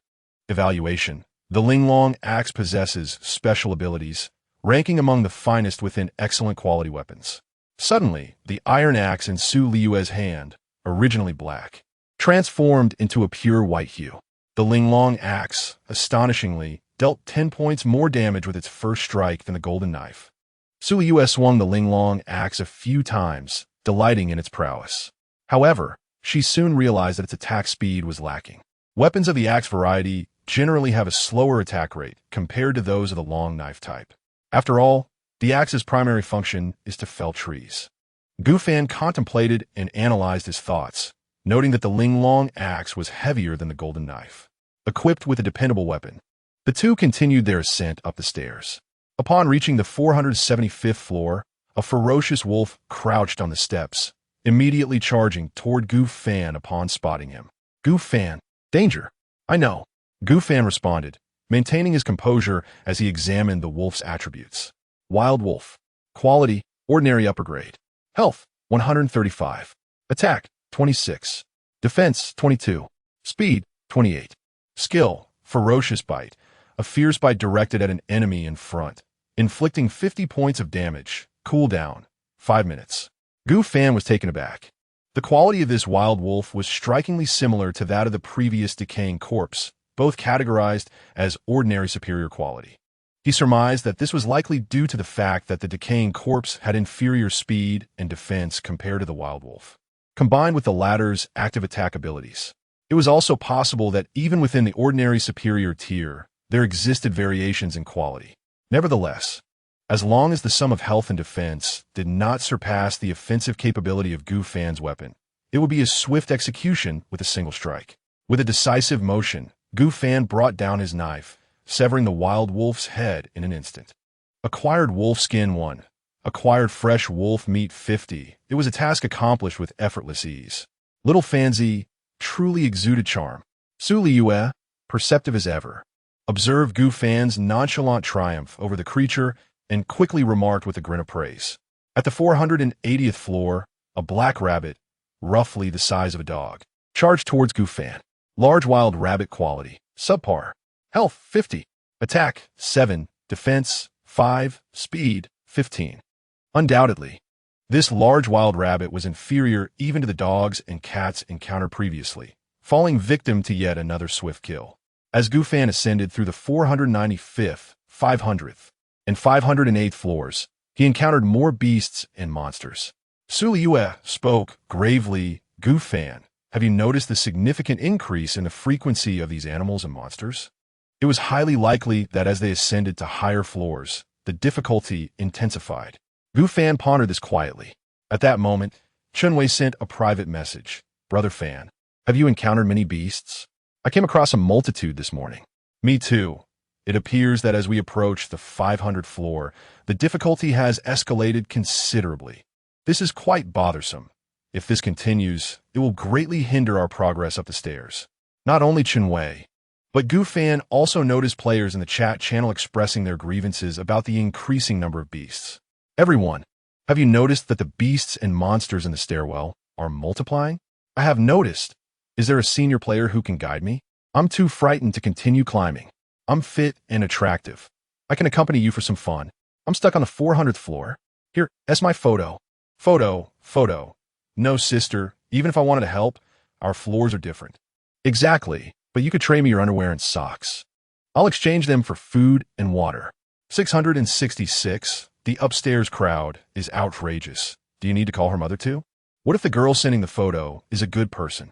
Evaluation. The Linglong axe possesses special abilities, ranking among the finest within excellent quality weapons. Suddenly, the iron axe in Su Liyue's hand, originally black, transformed into a pure white hue. The Linglong axe, astonishingly, dealt 10 points more damage with its first strike than the golden knife. Su Liyue swung the Linglong axe a few times, delighting in its prowess. However, she soon realized that its attack speed was lacking. Weapons of the axe variety generally have a slower attack rate compared to those of the long knife type. After all, the axe's primary function is to fell trees. Gu Fan contemplated and analyzed his thoughts, noting that the Linglong axe was heavier than the golden knife. Equipped with a dependable weapon, the two continued their ascent up the stairs. Upon reaching the 475th floor, a ferocious wolf crouched on the steps, immediately charging toward Gu Fan upon spotting him. Gu Fan, danger! I know. Gu Fan responded, maintaining his composure as he examined the wolf's attributes. Wild wolf. Quality, ordinary upper grade. Health, 135. Attack, 26. Defense, 22. Speed, 28. Skill, ferocious bite. A fierce bite directed at an enemy in front, inflicting 50 points of damage. Cooldown, 5 minutes. Gu Fan was taken aback. The quality of this wild wolf was strikingly similar to that of the previous decaying corpse, both categorized as ordinary superior quality. He surmised that this was likely due to the fact that the decaying corpse had inferior speed and defense compared to the wild wolf, combined with the latter's active attack abilities. It was also possible that even within the ordinary superior tier, there existed variations in quality. Nevertheless, as long as the sum of health and defense did not surpass the offensive capability of Gu Fan's weapon, it would be a swift execution with a single strike. With a decisive motion, Gu Fan brought down his knife, severing the wild wolf's head in an instant. Acquired wolf skin 1. Acquired fresh wolf meat 50. It was a task accomplished with effortless ease. Little Fanzi truly exuded charm. Su Liyue, perceptive as ever, observed Gu Fan's nonchalant triumph over the creature and quickly remarked with a grin of praise. At the 480th floor, a black rabbit, roughly the size of a dog, charged towards Gu Fan. Large wild rabbit quality, subpar. Health, 50. Attack, 7. Defense, 5. Speed, 15. Undoubtedly, this large wild rabbit was inferior even to the dogs and cats encountered previously, falling victim to yet another swift kill. As Gu Fan ascended through the 495th, 500th, and 508th floors, he encountered more beasts and monsters. Su Liyue spoke gravely. Gu Fan, have you noticed the significant increase in the frequency of these animals and monsters? It was highly likely that as they ascended to higher floors, the difficulty intensified. Gu Fan pondered this quietly. At that moment, Chunwei sent a private message. Brother Fan, have you encountered many beasts? I came across a multitude this morning. Me too. It appears that as we approach the 500th floor, the difficulty has escalated considerably. This is quite bothersome. If this continues, it will greatly hinder our progress up the stairs. Not only Chunwei, but Gu Fan also noticed players in the chat channel expressing their grievances about the increasing number of beasts. Everyone, Have you noticed that the beasts and monsters in the stairwell are multiplying? I have noticed. Is there a senior player who can guide me? I'm too frightened to continue climbing. I'm fit and attractive. I can accompany you for some fun. I'm stuck on the 400th floor. Here, that's my photo. Photo. No, sister, even if I wanted to help, our floors are different. Exactly, but you could trade me your underwear and socks. I'll exchange them for food and water. 666. The upstairs crowd is outrageous. Do you need to call her mother too? What if the girl sending the photo is a good person?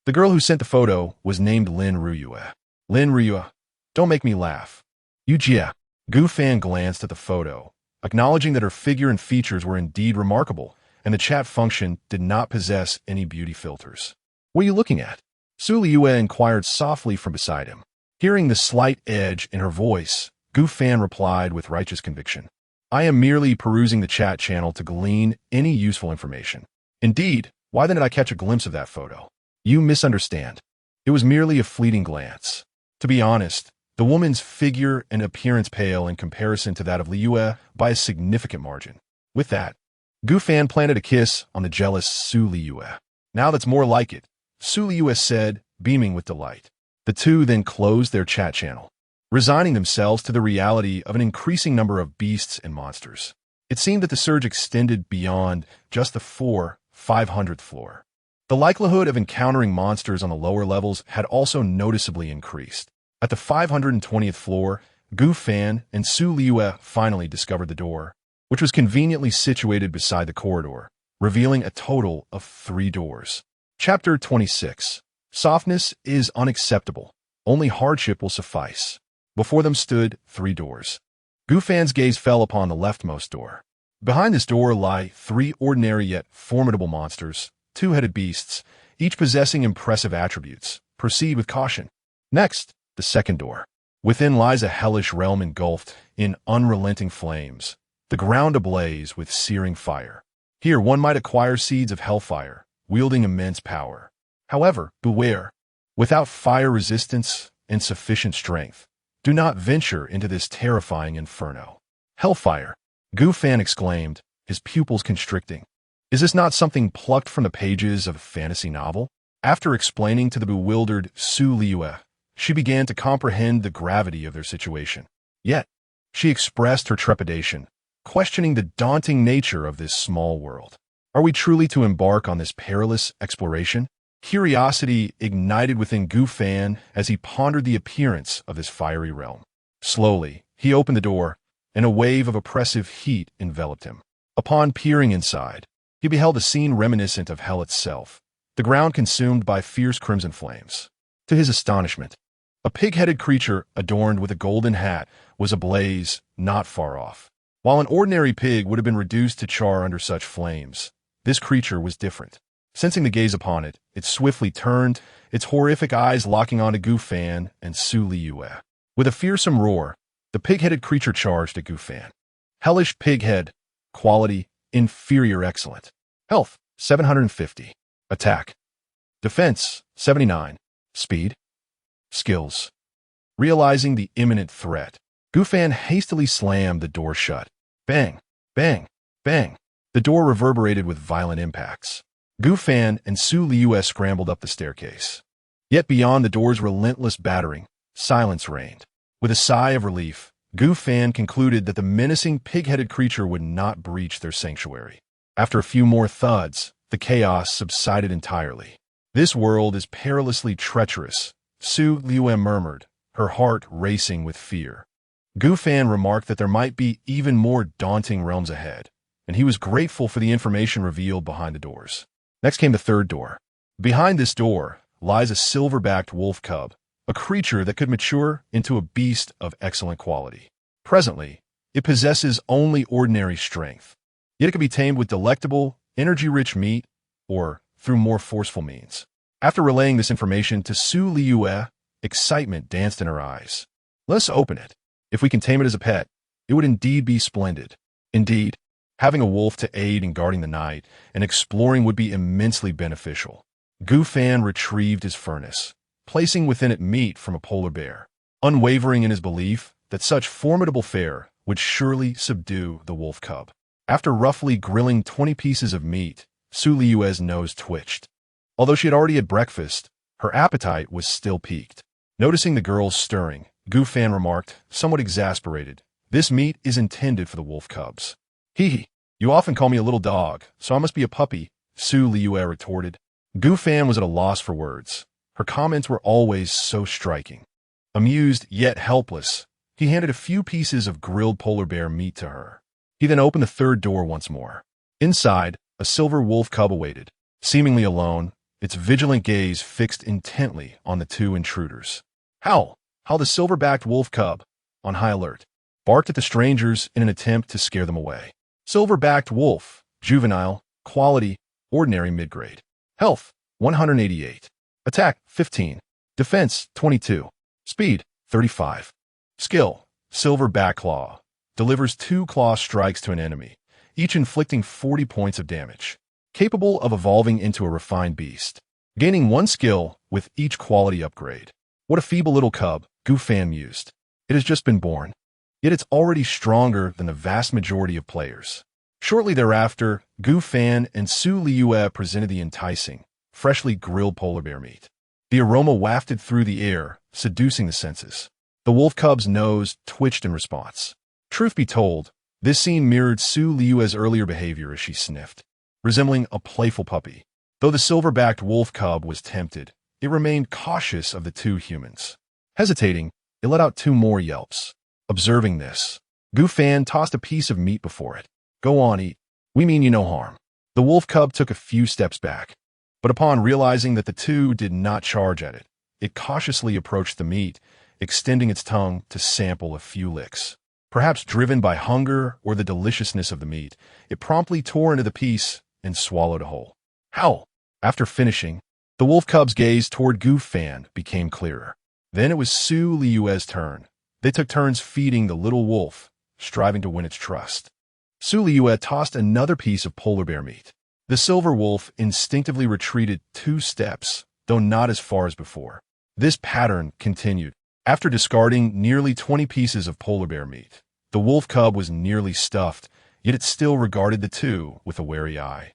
The girl who sent the photo was named Liyue. Liyue, don't make me laugh. Yujia. Gu Fan glanced at the photo, acknowledging that her figure and features were indeed remarkable, and the chat function did not possess any beauty filters. What are you looking at? Su Liyue inquired softly from beside him. Hearing the slight edge in her voice, Gu Fan replied with righteous conviction. I am merely perusing the chat channel to glean any useful information. Indeed, why then did I catch a glimpse of that photo? You misunderstand. It was merely a fleeting glance. To be honest, the woman's figure and appearance pale in comparison to that of Liyue by a significant margin. With that, Gu Fan planted a kiss on the jealous Su Liyue. Now that's more like it, Su Liyue said, beaming with delight. The two then closed their chat channel, resigning themselves to the reality of an increasing number of beasts and monsters. It seemed that the surge extended beyond just the 500th floor. The likelihood of encountering monsters on the lower levels had also noticeably increased. At the 520th floor, Gu Fan and Su Liyue finally discovered the door, which was conveniently situated beside the corridor, revealing a total of 3 doors. Chapter 26. Softness is unacceptable. Only hardship will suffice. Before them stood 3 doors. Gu Fan's gaze fell upon the leftmost door. Behind this door lie 3 ordinary yet formidable monsters, 2-headed beasts, each possessing impressive attributes. Proceed with caution. Next, the second door. Within lies a hellish realm engulfed in unrelenting flames, the ground ablaze with searing fire. Here one might acquire seeds of hellfire, wielding immense power. However, beware. Without fire resistance and sufficient strength, do not venture into this terrifying inferno. Hellfire, Gu Fan exclaimed, his pupils constricting. Is this not something plucked from the pages of a fantasy novel? After explaining to the bewildered Su Liyue, she began to comprehend the gravity of their situation. Yet, she expressed her trepidation, questioning the daunting nature of this small world. Are we truly to embark on this perilous exploration? Curiosity ignited within Gu Fan as he pondered the appearance of this fiery realm. Slowly, he opened the door, and a wave of oppressive heat enveloped him. Upon peering inside, he beheld a scene reminiscent of hell itself, the ground consumed by fierce crimson flames. To his astonishment, a pig-headed creature adorned with a golden hat was ablaze not far off. While an ordinary pig would have been reduced to char under such flames, this creature was different. Sensing the gaze upon it, it swiftly turned, its horrific eyes locking onto Gu Fan and Su Liyue. With a fearsome roar, the pig-headed creature charged at Gu Fan. Hellish pig head. Quality, inferior excellent. Health, 750. Attack. Defense, 79. Speed. Skills. Realizing the imminent threat, Gu Fan hastily slammed the door shut. Bang, bang, bang. The door reverberated with violent impacts. Gu Fan and Su Liyue scrambled up the staircase. Yet beyond the door's relentless battering, silence reigned. With a sigh of relief, Gu Fan concluded that the menacing pig-headed creature would not breach their sanctuary. After a few more thuds, the chaos subsided entirely. This world is perilously treacherous, Su Liyue murmured, her heart racing with fear. Gu Fan remarked that there might be even more daunting realms ahead, and he was grateful for the information revealed behind the doors. Next came the third door. Behind this door lies a silver-backed wolf cub, a creature that could mature into a beast of excellent quality. Presently, it possesses only ordinary strength, yet it can be tamed with delectable, energy-rich meat or through more forceful means. After relaying this information to Su Liyue, excitement danced in her eyes. Let's open it. If we can tame it as a pet, it would indeed be splendid. Indeed, having a wolf to aid in guarding the night and exploring would be immensely beneficial. Gu Fan retrieved his furnace, placing within it meat from a polar bear, unwavering in his belief that such formidable fare would surely subdue the wolf cub. After roughly grilling 20 pieces of meat, Su Liyue's nose twitched. Although she had already had breakfast, her appetite was still piqued. Noticing the girls stirring, Gu Fan remarked, somewhat exasperated, "This meat is intended for the wolf cubs." "Hee, you often call me a little dog, so I must be a puppy," Su Liyue retorted. Gu Fan was at a loss for words. Her comments were always so striking. Amused yet helpless, he handed a few pieces of grilled polar bear meat to her. He then opened the third door once more. Inside, a silver wolf cub awaited. Seemingly alone, its vigilant gaze fixed intently on the two intruders. Howl the silver-backed wolf cub, on high alert, barked at the strangers in an attempt to scare them away. Silver-backed wolf, juvenile, quality, ordinary mid-grade. Health, 188. Attack, 15. Defense, 22. Speed, 35. Skill, silver-back claw. Delivers 2 claw strikes to an enemy, each inflicting 40 points of damage. Capable of evolving into a refined beast. Gaining 1 skill with each quality upgrade. What a feeble little cub, Gu Fan mused. It has just been born. Yet it's already stronger than the vast majority of players. Shortly thereafter, Gu Fan and Su Liyue presented the enticing, freshly grilled polar bear meat. The aroma wafted through the air, seducing the senses. The wolf cub's nose twitched in response. Truth be told, this scene mirrored Su Liyue's earlier behavior as she sniffed, resembling a playful puppy. Though the silver-backed wolf cub was tempted, it remained cautious of the two humans. Hesitating, it let out 2 more yelps. Observing this, Gu Fan tossed a piece of meat before it. "Go on, eat. We mean you no harm." The wolf cub took a few steps back, but upon realizing that the two did not charge at it, it cautiously approached the meat, extending its tongue to sample a few licks. Perhaps driven by hunger or the deliciousness of the meat, it promptly tore into the piece and swallowed a whole. Howl! After finishing, the wolf cub's gaze toward Gu Fan became clearer. Then it was Su Liyue's turn. They took turns feeding the little wolf, striving to win its trust. Su Liyue tossed another piece of polar bear meat. The silver wolf instinctively retreated 2 steps, though not as far as before. This pattern continued. After discarding nearly 20 pieces of polar bear meat, the wolf cub was nearly stuffed, yet it still regarded the two with a wary eye,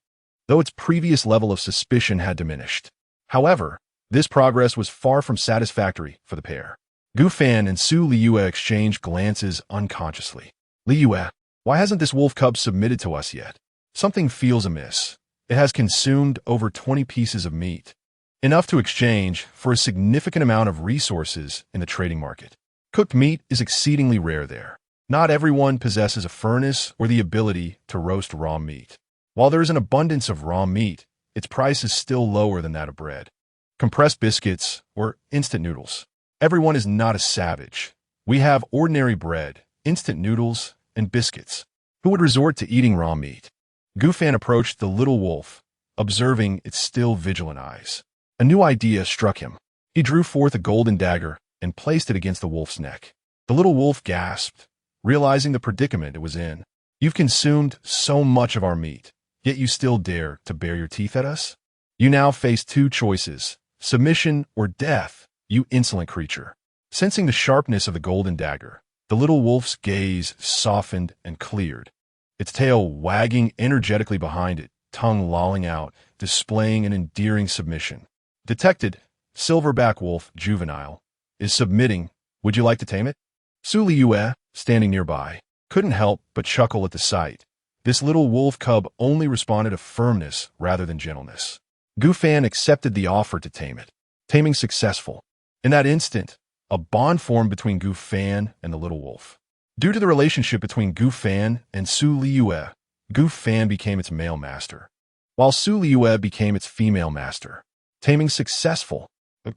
though its previous level of suspicion had diminished. However, this progress was far from satisfactory for the pair. Gu Fan and Su Liyue exchanged glances unconsciously. "Liyue, why hasn't this wolf cub submitted to us yet? Something feels amiss. It has consumed over 20 pieces of meat. Enough to exchange for a significant amount of resources in the trading market. Cooked meat is exceedingly rare there. Not everyone possesses a furnace or the ability to roast raw meat. While there is an abundance of raw meat, its price is still lower than that of bread. Compressed biscuits or instant noodles. Everyone is not a savage. We have ordinary bread, instant noodles, and biscuits. Who would resort to eating raw meat?" Gu Fan approached the little wolf, observing its still vigilant eyes. A new idea struck him. He drew forth a golden dagger and placed it against the wolf's neck. The little wolf gasped, realizing the predicament it was in. "You've consumed so much of our meat, yet you still dare to bare your teeth at us? You now face 2 choices, submission or death, you insolent creature." Sensing the sharpness of the golden dagger, the little wolf's gaze softened and cleared, its tail wagging energetically behind it, tongue lolling out, displaying an endearing submission. "Detected, silverback wolf, juvenile, is submitting. Would you like to tame it?" Su Liyue, standing nearby, couldn't help but chuckle at the sight. This little wolf cub only responded to firmness rather than gentleness. Gu Fan accepted the offer to tame it. Taming successful. In that instant, a bond formed between Gu Fan and the little wolf. Due to the relationship between Gu Fan and Su Liyue, Gu Fan became its male master, while Su Liyue became its female master. Taming successful.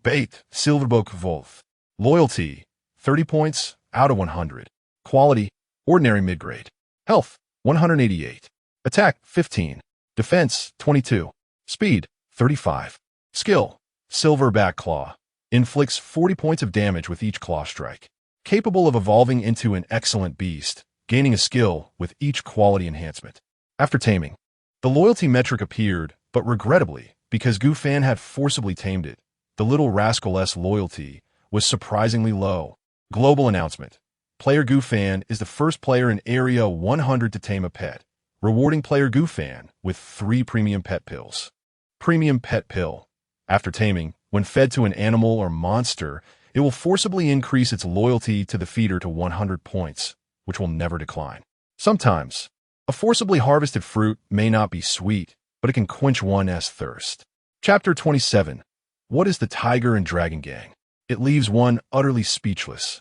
Bait, silverback wolf. Loyalty, 30 points out of 100. Quality, ordinary mid-grade. Health, 188. Attack, 15. Defense, 22. Speed, 35. Skill, silverback claw. Inflicts 40 points of damage with each claw strike. Capable of evolving into an excellent beast, gaining a skill with each quality enhancement. After taming, the loyalty metric appeared, but regrettably, because Gu Fan had forcibly tamed it, the little rascal's loyalty was surprisingly low. Global announcement. Player Gu Fan is the first player in Area 100 to tame a pet, rewarding player Gu Fan with 3 premium pet pills. Premium pet pill. After taming, when fed to an animal or monster, it will forcibly increase its loyalty to the feeder to 100 points, which will never decline. Sometimes, a forcibly harvested fruit may not be sweet, but it can quench one's thirst. Chapter 27. What is the Tiger and Dragon Gang? It leaves one utterly speechless.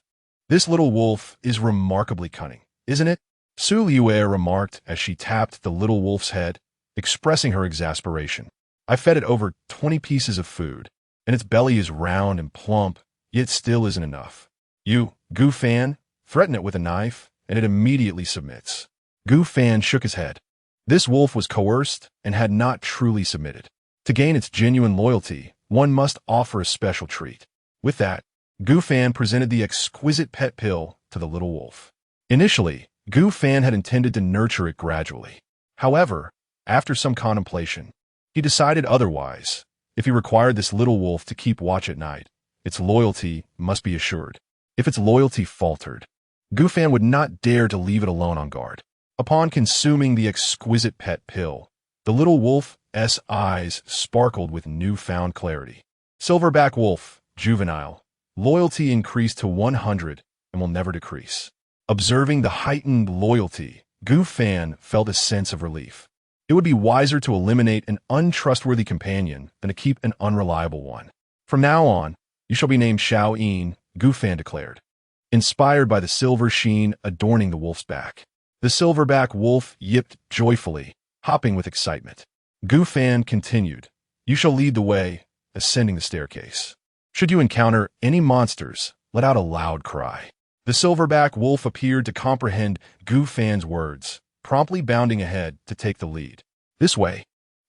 This little wolf is remarkably cunning, isn't it? Liyue remarked as she tapped the little wolf's head, expressing her exasperation. I fed it over 20 pieces of food, and its belly is round and plump, yet still isn't enough. You, Gu Fan, threaten it with a knife, and it immediately submits. Gu Fan shook his head. This wolf was coerced and had not truly submitted. To gain its genuine loyalty, one must offer a special treat. With that, Gu Fan presented the exquisite pet pill to the little wolf. Initially, Gu Fan had intended to nurture it gradually. However, after some contemplation, he decided otherwise. If he required this little wolf to keep watch at night, its loyalty must be assured. If its loyalty faltered, Gu Fan would not dare to leave it alone on guard. Upon consuming the exquisite pet pill, the little wolf's eyes sparkled with newfound clarity. Silverback wolf, juvenile, loyalty increased to 100 and will never decrease. Observing the heightened loyalty, Gu Fan felt a sense of relief. It would be wiser to eliminate an untrustworthy companion than to keep an unreliable one. From now on, you shall be named Heroine, Gu Fan declared, inspired by the silver sheen adorning the wolf's back. The silverback wolf yipped joyfully, hopping with excitement. Gu Fan continued, you shall lead the way, ascending the staircase. Should you encounter any monsters, let out a loud cry. The silverback wolf appeared to comprehend Gu Fan's words, promptly bounding ahead to take the lead. This way,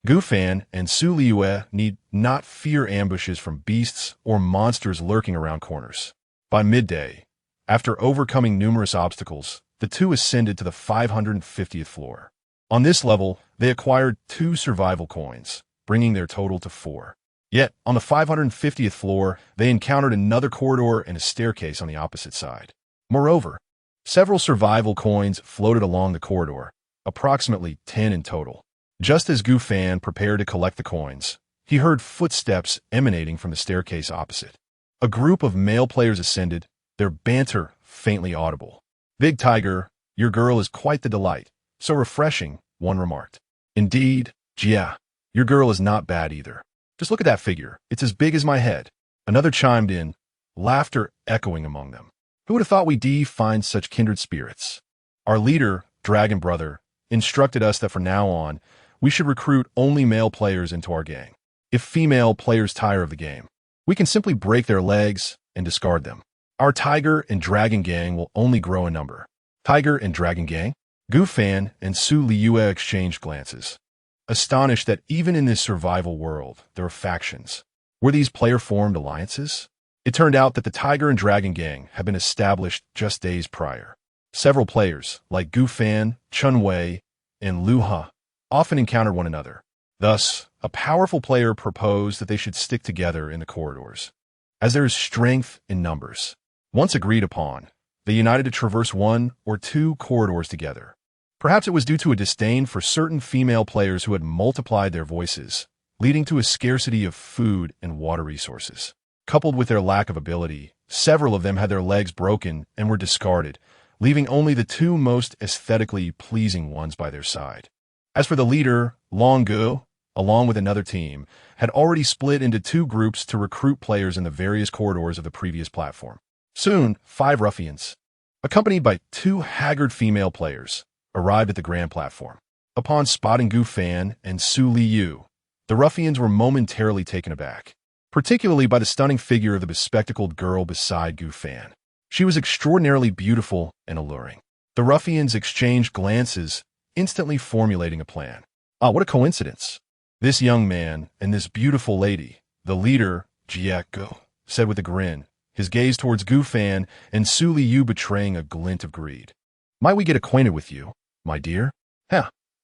Gu Fan and Liyue need not fear ambushes from beasts or monsters lurking around corners. By midday, after overcoming numerous obstacles, the two ascended to the 550th floor. On this level, they acquired 2 survival coins, bringing their total to 4. Yet, on the 550th floor, they encountered another corridor and a staircase on the opposite side. Moreover, several survival coins floated along the corridor, approximately 10 in total. Just as Gu Fan prepared to collect the coins, he heard footsteps emanating from the staircase opposite. A group of male players ascended, their banter faintly audible. Big Tiger, your girl is quite the delight. So refreshing, one remarked. Indeed, yeah, your girl is not bad either. Just look at that figure. It's as big as my head. Another chimed in, laughter echoing among them. Who would have thought we'd find such kindred spirits? Our leader, Dragon Brother, instructed us that from now on, we should recruit only male players into our gang. If female players tire of the game, we can simply break their legs and discard them. Our Tiger and Dragon Gang will only grow in number. Tiger and Dragon Gang? Gu Fan and Liyue exchanged glances, astonished that even in this survival world, there are factions. Were these player-formed alliances? It turned out that the Tiger and Dragon Gang had been established just days prior. Several players, like Gu Fan, Chun Wei, and Lu Ha, often encountered one another. Thus, a powerful player proposed that they should stick together in the corridors, as there is strength in numbers. Once agreed upon, they united to traverse 1 or 2 corridors together. Perhaps it was due to a disdain for certain female players who had multiplied their voices, leading to a scarcity of food and water resources. Coupled with their lack of ability, several of them had their legs broken and were discarded, leaving only the 2 most aesthetically pleasing ones by their side. As for the leader, Long Gu, along with another team, had already split into 2 groups to recruit players in the various corridors of the previous platform. Soon, 5 ruffians, accompanied by 2 haggard female players, arrived at the grand platform. Upon spotting Gu Fan and Liyue, the ruffians were momentarily taken aback, particularly by the stunning figure of the bespectacled girl beside Gu Fan. She was extraordinarily beautiful and alluring. The ruffians exchanged glances, instantly formulating a plan. Ah, what a coincidence. This young man and this beautiful lady, the leader, Jieko, said with a grin, his gaze towards Gu Fan and Liyue betraying a glint of greed. Might we get acquainted with you, my dear?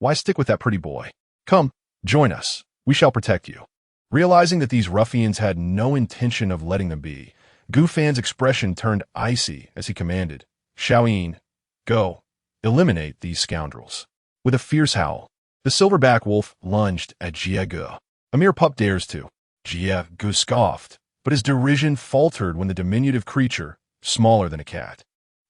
Why stick with that pretty boy? Come, join us. We shall protect you. Realizing that these ruffians had no intention of letting them be, Gu Fan's expression turned icy as he commanded, Heroine, go, eliminate these scoundrels. With a fierce howl, the silverback wolf lunged at Jie Ge. A mere pup dares to. Jie Ge scoffed, but his derision faltered when the diminutive creature, smaller than a cat,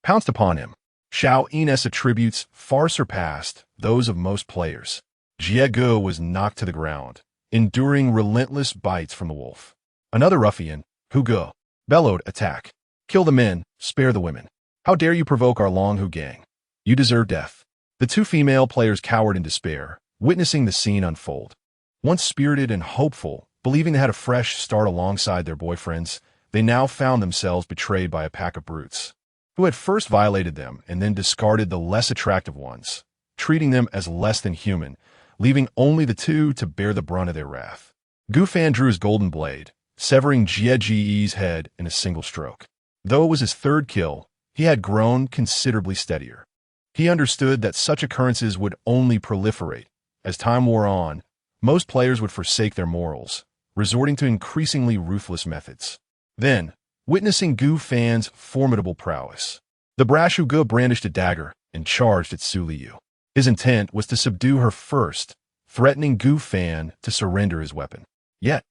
pounced upon him. Xiao Yin's attributes far surpassed those of most players. Jie Ge was knocked to the ground, enduring relentless bites from the wolf. Another ruffian, Hu Ge, bellowed, "Attack! Kill the men, spare the women. How dare you provoke our Long Hu gang? You deserve death." The two female players cowered in despair, witnessing the scene unfold. Once spirited and hopeful, believing they had a fresh start alongside their boyfriends, they now found themselves betrayed by a pack of brutes, who had first violated them and then discarded the less attractive ones, treating them as less than human, leaving only the two to bear the brunt of their wrath. Gu Fan drew his golden blade, severing Jie Ji's head in a single stroke. Though it was his third kill, he had grown considerably steadier. He understood that such occurrences would only proliferate. As time wore on, most players would forsake their morals, resorting to increasingly ruthless methods. Then, witnessing Gu Fan's formidable prowess, the brash Hu Ge brandished a dagger and charged at Su Liyue. His intent was to subdue her first, threatening Gu Fan to surrender his weapon. Yet,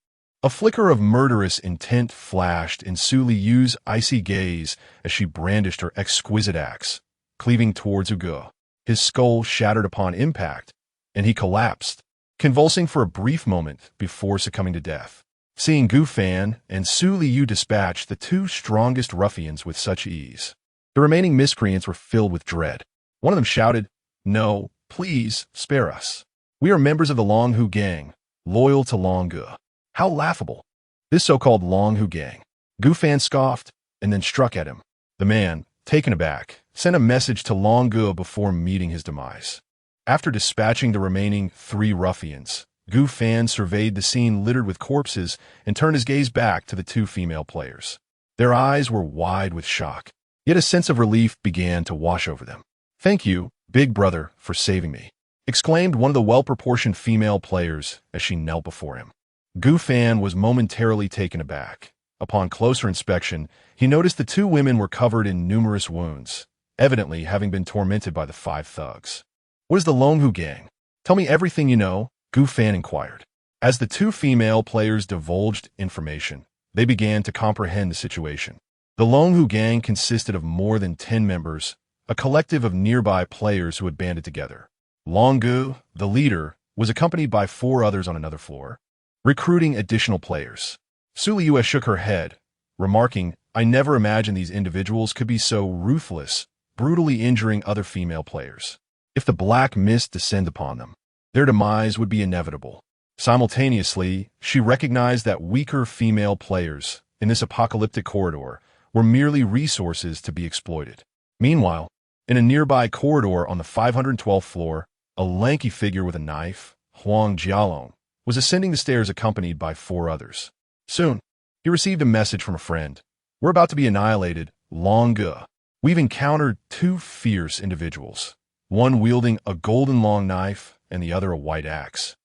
a flicker of murderous intent flashed in Su Liyue's icy gaze as she brandished her exquisite axe, cleaving towards Hu Ge. His skull shattered upon impact, and he collapsed, convulsing for a brief moment before succumbing to death. Seeing Gu Fan and Su Liyue dispatch the two strongest ruffians with such ease, the remaining miscreants were filled with dread. One of them shouted, "No, please, spare us. We are members of the Long Hu gang, loyal to Long Ge." How laughable! This so-called Long Hu gang. Gu Fan scoffed and then struck at him. The man, taken aback, sent a message to Long Ge before meeting his demise. After dispatching the remaining 3 ruffians, Gu Fan surveyed the scene littered with corpses and turned his gaze back to the 2 female players. Their eyes were wide with shock, yet a sense of relief began to wash over them. "Thank you, big brother, for saving me," exclaimed one of the well-proportioned female players as she knelt before him. Gu Fan was momentarily taken aback. Upon closer inspection, he noticed the 2 women were covered in numerous wounds, evidently having been tormented by the 5 thugs. "What is the Long Hu gang? Tell me everything you know," Gu Fan inquired. As the 2 female players divulged information, they began to comprehend the situation. The Long Hu gang consisted of more than 10 members, a collective of nearby players who had banded together. Long Gu, the leader, was accompanied by 4 others on another floor, recruiting additional players. Su Liyue shook her head, remarking, "I never imagined these individuals could be so ruthless, brutally injuring other female players. If the black mist descended upon them, their demise would be inevitable." Simultaneously, she recognized that weaker female players in this apocalyptic corridor were merely resources to be exploited. Meanwhile, in a nearby corridor on the 512th floor, a lanky figure with a knife, Huang Jialong, was ascending the stairs accompanied by 4 others. Soon, he received a message from a friend. "We're about to be annihilated, Long Ge. We've encountered 2 fierce individuals, one wielding a golden long knife and the other a white axe,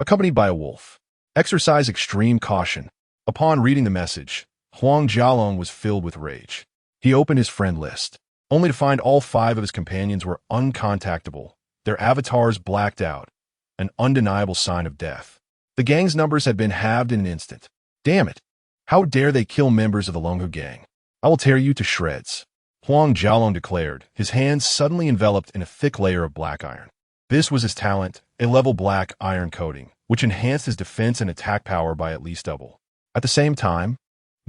accompanied by a wolf. Exercise extreme caution." Upon reading the message, Huang Jialong was filled with rage. He opened his friend list, only to find all 5 of his companions were uncontactable, their avatars blacked out, an undeniable sign of death. The gang's numbers had been halved in an instant. "Damn it! How dare they kill members of the Long Hu gang? I will tear you to shreds," Huang Jialong declared, his hands suddenly enveloped in a thick layer of black iron. This was his talent, a level black iron coating, which enhanced his defense and attack power by at least double. At the same time,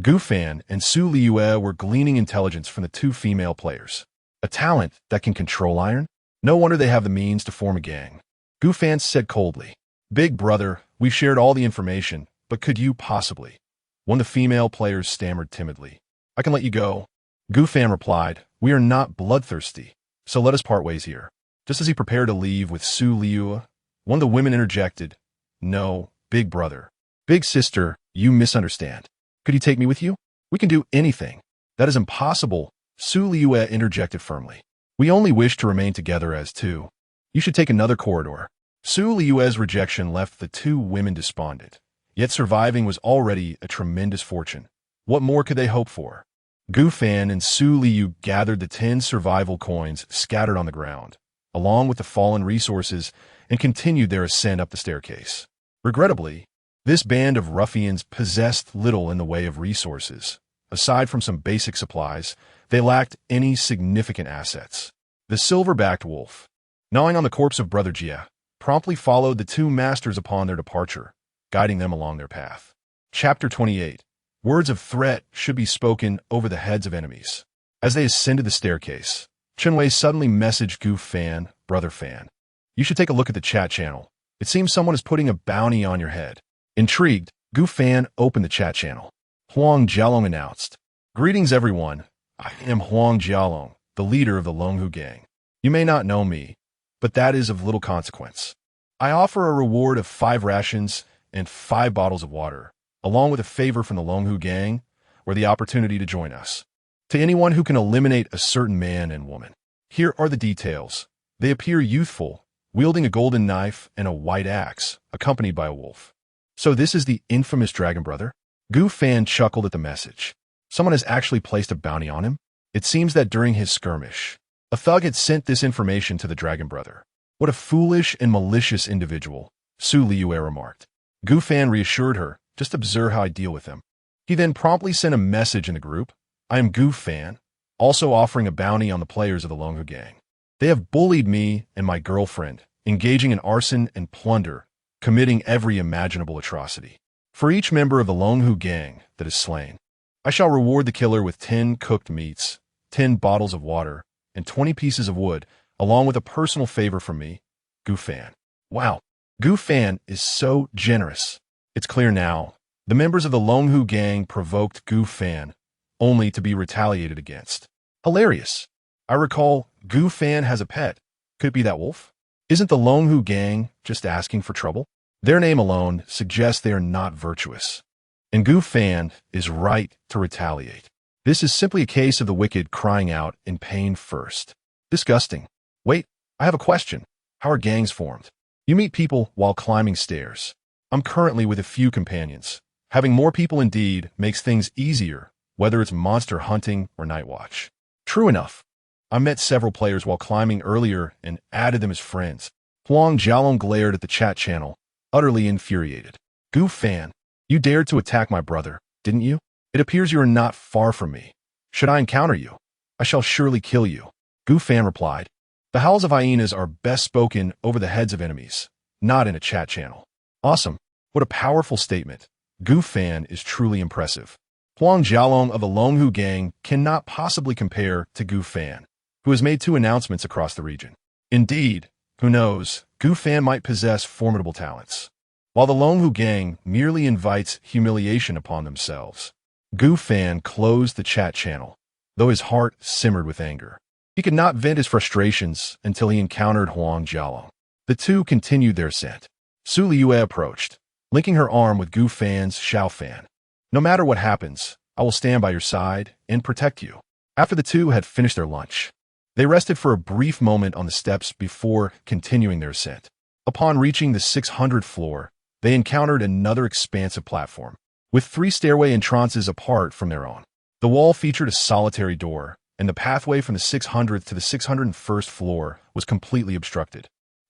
Gu Fan and Su Liyue were gleaning intelligence from the 2 female players. A talent that can control iron? No wonder they have the means to form a gang. Gu Fan said coldly, "Big brother, we've shared all the information, but could you possibly?" One of the female players stammered timidly. "I can let you go." Gu Fan replied, "We are not bloodthirsty, so let us part ways here." Just as he prepared to leave with Su Liyue, one of the women interjected, "No, big brother. Big sister, you misunderstand. Could you take me with you? We can do anything." "That is impossible," Su Liyue interjected firmly. "We only wish to remain together as 2. You should take another corridor." Su Liyue's rejection left the 2 women despondent, yet surviving was already a tremendous fortune. What more could they hope for? Gu Fan and Su Liyue gathered the 10 survival coins scattered on the ground, along with the fallen resources, and continued their ascent up the staircase. Regrettably, this band of ruffians possessed little in the way of resources. Aside from some basic supplies, they lacked any significant assets. The silver-backed wolf, gnawing on the corpse of Brother Jia, promptly followed the two masters upon their departure, guiding them along their path. Chapter 28. Words of threat should be spoken over the heads of enemies. As they ascended the staircase, Chenwei suddenly messaged Gu Fan, Brother Fan. You should take a look at the chat channel. It seems someone is putting a bounty on your head. Intrigued, Gu Fan opened the chat channel. Huang Jialong announced, Greetings everyone. I am Huang Jialong, the leader of the Longhu gang. You may not know me, but that is of little consequence. I offer a reward of 5 rations and 5 bottles of water, along with a favor from the Longhu gang, or the opportunity to join us. To anyone who can eliminate a certain man and woman. Here are the details. They appear youthful, wielding a golden knife and a white axe, accompanied by a wolf. So this is the infamous Dragon Brother? Gu Fan chuckled at the message. Someone has actually placed a bounty on him? It seems that during his skirmish, a thug had sent this information to the Dragon Brother. What a foolish and malicious individual, Su Liyue remarked. Gu Fan reassured her, just observe how I deal with him. He then promptly sent a message in the group. I am Gu Fan, also offering a bounty on the players of the Longhu gang. They have bullied me and my girlfriend, engaging in arson and plunder, committing every imaginable atrocity. For each member of the Longhu gang that is slain, I shall reward the killer with 10 cooked meats, 10 bottles of water, and 20 pieces of wood, along with a personal favor from me, Gu Fan. Wow, Gu Fan is so generous. It's clear now. The members of the Longhu gang provoked Gu Fan, only to be retaliated against. Hilarious. I recall Gu Fan has a pet. Could it be that wolf? Isn't the Longhu gang just asking for trouble? Their name alone suggests they are not virtuous. And Gu Fan is right to retaliate. This is simply a case of the wicked crying out in pain first. Disgusting. Wait, I have a question. How are gangs formed? You meet people while climbing stairs. I'm currently with a few companions. Having more people indeed makes things easier, whether it's monster hunting or night watch. True enough. I met several players while climbing earlier and added them as friends. Huang Jialong glared at the chat channel, utterly infuriated. Gu Fan, you dared to attack my brother, didn't you? It appears you are not far from me. Should I encounter you, I shall surely kill you. Gu Fan replied. The howls of hyenas are best spoken over the heads of enemies, not in a chat channel. Awesome. What a powerful statement. Gu Fan is truly impressive. Huang Jialong of the Longhu gang cannot possibly compare to Gu Fan, who has made 2 announcements across the region. Indeed, who knows, Gu Fan might possess formidable talents. While the Longhu gang merely invites humiliation upon themselves, Gu Fan closed the chat channel, though his heart simmered with anger. He could not vent his frustrations until he encountered Huang Jialong. The two continued their ascent. Su Liyue approached, linking her arm with Gu Fan's Xiao Fan. No matter what happens, I will stand by your side and protect you. After the two had finished their lunch, they rested for a brief moment on the steps before continuing their ascent. Upon reaching the 600th floor, they encountered another expansive platform, with 3 stairway entrances apart from their own. The wall featured a solitary door, and the pathway from the 600th to the 601st floor was completely obstructed.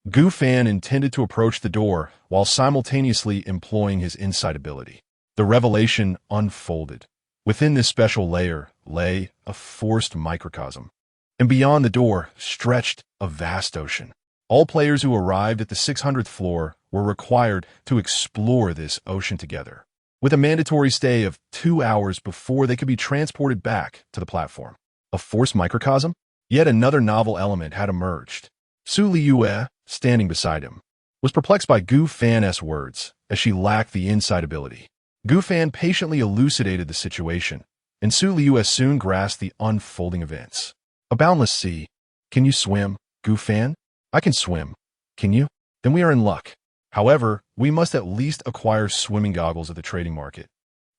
Gu Fan intended to approach the door while simultaneously employing his insight ability. The revelation unfolded. Within this special layer lay a forced microcosm, and beyond the door stretched a vast ocean. All players who arrived at the 600th floor were required to explore this ocean together, with a mandatory stay of 2 hours before they could be transported back to the platform. A forced microcosm? Yet another novel element had emerged. Su Liyue, standing beside him, was perplexed by Gu Fan's words, as she lacked the insight ability. Gu Fan patiently elucidated the situation, and Su Liyue soon grasped the unfolding events. A boundless sea. Can you swim, Gu Fan? I can swim. Can you? Then we are in luck. However, we must at least acquire swimming goggles at the trading market.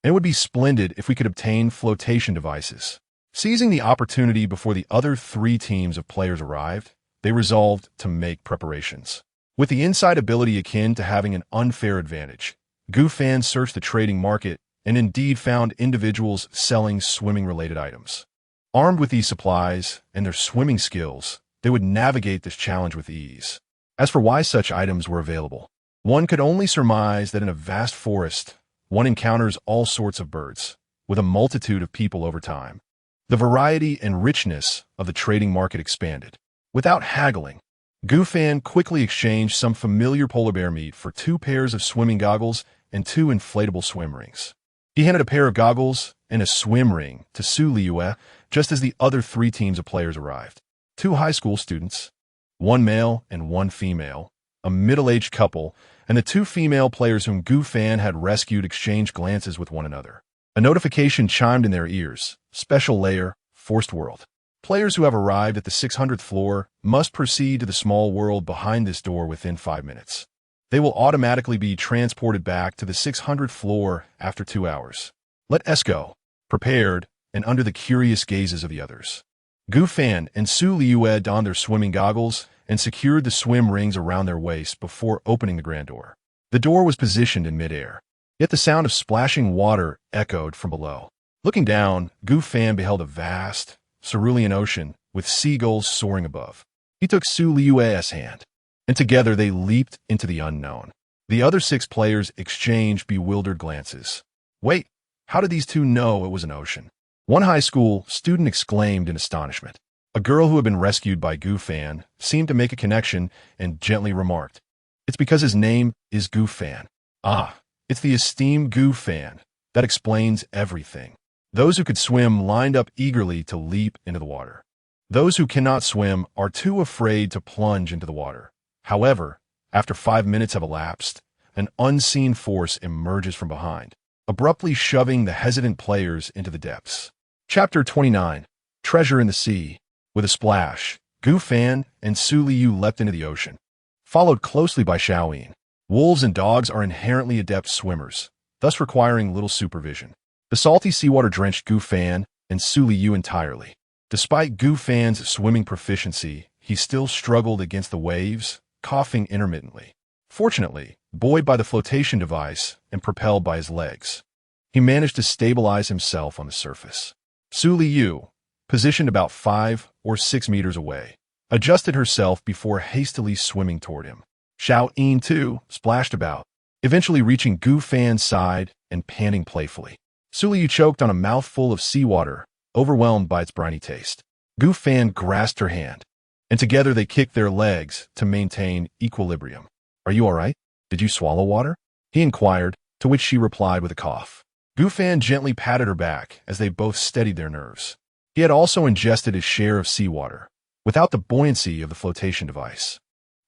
And it would be splendid if we could obtain flotation devices. Seizing the opportunity before the other 3 teams of players arrived, they resolved to make preparations. With the inside ability akin to having an unfair advantage, Gu Fan searched the trading market and indeed found individuals selling swimming-related items. Armed with these supplies and their swimming skills, they would navigate this challenge with ease. As for why such items were available, one could only surmise that in a vast forest, one encounters all sorts of birds, with a multitude of people over time. The variety and richness of the trading market expanded. Without haggling, Gu Fan quickly exchanged some familiar polar bear meat for 2 pairs of swimming goggles and 2 inflatable swim rings. He handed a pair of goggles and a swim ring to Su Liyue just as the other 3 teams of players arrived. 2 high school students, 1 male and 1 female, a middle-aged couple, and the 2 female players whom Gu Fan had rescued exchanged glances with one another. A notification chimed in their ears. Special layer, Forced World. Players who have arrived at the 600th floor must proceed to the small world behind this door within 5 minutes. They will automatically be transported back to the 600th floor after 2 hours. Let us go, prepared and under the curious gazes of the others. Gu Fan and Su Liyue donned their swimming goggles and secured the swim rings around their waists before opening the grand door. The door was positioned in midair, yet the sound of splashing water echoed from below. Looking down, Gu Fan beheld a vast, cerulean ocean with seagulls soaring above. He took Su Liyue's hand, and together they leaped into the unknown. The other 6 players exchanged bewildered glances. Wait, how did these 2 know it was an ocean? One high school student exclaimed in astonishment. A girl who had been rescued by Gu Fan seemed to make a connection and gently remarked, "It's because his name is Gu Fan." Ah, it's the esteemed Gu Fan. That explains everything. Those who could swim lined up eagerly to leap into the water. Those who cannot swim are too afraid to plunge into the water. However, after 5 minutes have elapsed, an unseen force emerges from behind, abruptly shoving the hesitant players into the depths. Chapter 29. Treasure in the Sea. With a splash, Gu Fan and Su Liyue leapt into the ocean, followed closely by Xiaoyin. Wolves and dogs are inherently adept swimmers, thus requiring little supervision. The salty seawater drenched Gu Fan and Su Liyue entirely. Despite Gu Fan's swimming proficiency, he still struggled against the waves, coughing intermittently. Fortunately, buoyed by the flotation device and propelled by his legs, he managed to stabilize himself on the surface. Su Liyue, positioned about 5 or 6 meters away, adjusted herself before hastily swimming toward him. Xiaoyin, too, splashed about, eventually reaching Gu Fan's side and panting playfully. Su Liyue choked on a mouthful of seawater, overwhelmed by its briny taste. Gu Fan grasped her hand, and together they kicked their legs to maintain equilibrium. "Are you all right? Did you swallow water?" he inquired, to which she replied with a cough. Gu Fan gently patted her back as they both steadied their nerves. He had also ingested his share of seawater. Without the buoyancy of the flotation device,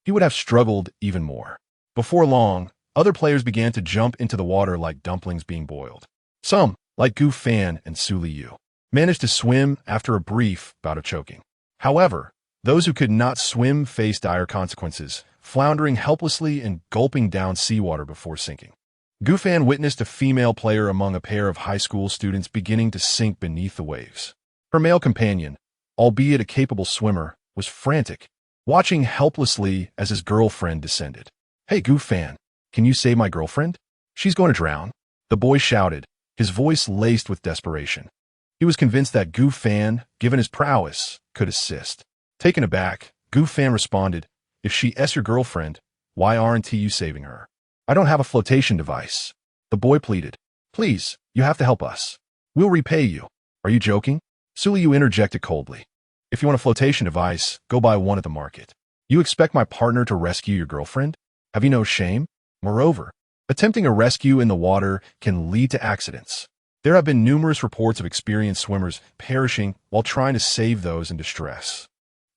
he would have struggled even more. Before long, other players began to jump into the water like dumplings being boiled. Some, like Gu Fan and Su Liyue, managed to swim after a brief bout of choking. However, those who could not swim faced dire consequences, floundering helplessly and gulping down seawater before sinking. Gu Fan witnessed a female player among a pair of high school students beginning to sink beneath the waves. Her male companion, albeit a capable swimmer, was frantic, watching helplessly as his girlfriend descended. "Hey, Gu Fan, can you save my girlfriend? She's going to drown," the boy shouted, his voice laced with desperation. He was convinced that Gu Fan, given his prowess, could assist. Taken aback, Gu Fan responded, "If she's your girlfriend, why aren't you saving her?" "I don't have a flotation device," the boy pleaded. "Please, you have to help us. We'll repay you." "Are you joking?" Su Liyue interjected coldly. "If you want a flotation device, go buy one at the market. You expect my partner to rescue your girlfriend? Have you no shame? Moreover, attempting a rescue in the water can lead to accidents. There have been numerous reports of experienced swimmers perishing while trying to save those in distress."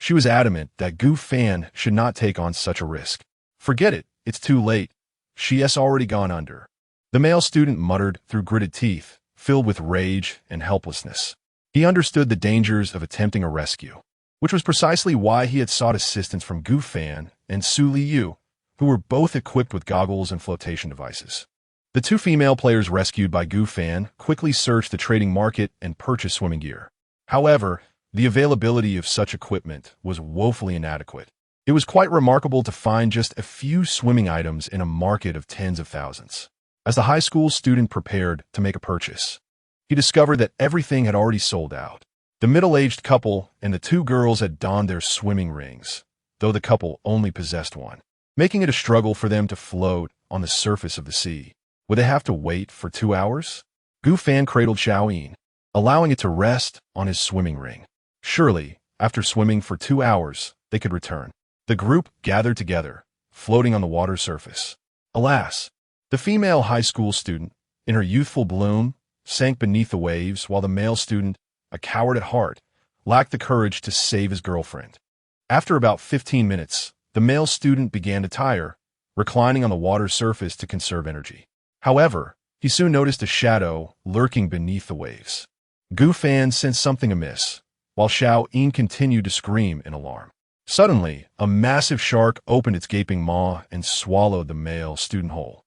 She was adamant that Gu Fan should not take on such a risk. "Forget it, it's too late. She has already gone under," the male student muttered through gritted teeth, filled with rage and helplessness. He understood the dangers of attempting a rescue, which was precisely why he had sought assistance from Gu Fan and Su Liyue, who were both equipped with goggles and flotation devices. The 2 female players rescued by Gu Fan quickly searched the trading market and purchased swimming gear. However, the availability of such equipment was woefully inadequate. It was quite remarkable to find just a few swimming items in a market of tens of thousands. As the high school student prepared to make a purchase, he discovered that everything had already sold out. The middle-aged couple and the two girls had donned their swimming rings, though the couple only possessed one, making it a struggle for them to float on the surface of the sea. Would they have to wait for 2 hours? Gu Fan cradled Xiaoyin, allowing it to rest on his swimming ring. Surely, after swimming for 2 hours, they could return. The group gathered together, floating on the water's surface. Alas, the female high school student, in her youthful bloom, sank beneath the waves, while the male student, a coward at heart, lacked the courage to save his girlfriend. After about 15 minutes, the male student began to tire, reclining on the water's surface to conserve energy. However, he soon noticed a shadow lurking beneath the waves. Gu Fan sensed something amiss, while Xiao Yin continued to scream in alarm. Suddenly, a massive shark opened its gaping maw and swallowed the male student whole.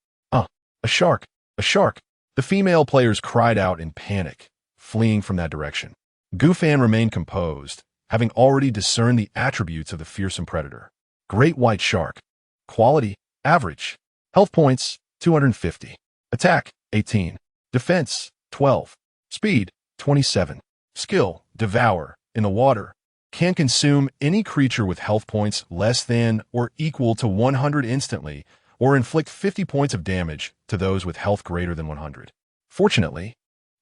A shark! A shark! The female players cried out in panic, fleeing from that direction. Gu Fan remained composed, having already discerned the attributes of the fearsome predator. Great white shark. Quality, average. Health points, 250. Attack, 18. Defense, 12. Speed, 27. Skill, devour, in the water. Can consume any creature with health points less than or equal to 100 instantly, or inflict 50 points of damage to those with health greater than 100. Fortunately,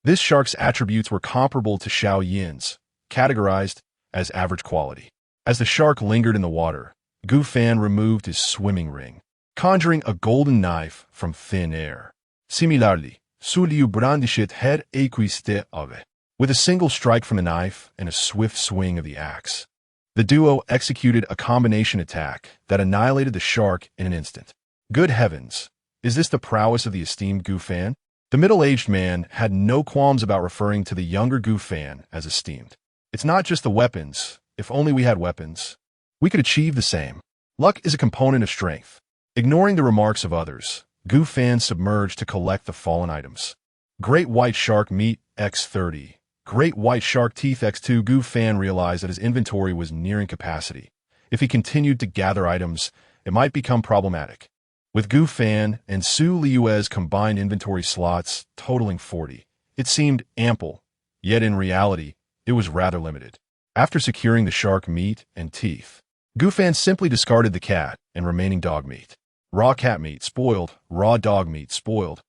this shark's attributes were comparable to Xiao Yin's, categorized as average quality. As the shark lingered in the water, Gu Fan removed his swimming ring, conjuring a golden knife from thin air. Similarly, Liyue brandished head equiste ave. With a single strike from the knife and a swift swing of the axe, the duo executed a combination attack that annihilated the shark in an instant. Good heavens, is this the prowess of the esteemed Gu Fan? The middle-aged man had no qualms about referring to the younger Gu Fan as esteemed. It's not just the weapons. If only we had weapons, we could achieve the same. Luck is a component of strength. Ignoring the remarks of others, Gu Fan submerged to collect the fallen items. Great white shark meat X30. Great white shark teeth X2. Gu Fan realized that his inventory was nearing capacity. If he continued to gather items, it might become problematic. With Gu Fan and Su Liyue's combined inventory slots totaling 40, it seemed ample, yet in reality, it was rather limited. After securing the shark meat and teeth, Gu Fan simply discarded the cat and remaining dog meat. Raw cat meat spoiled, raw dog meat spoiled.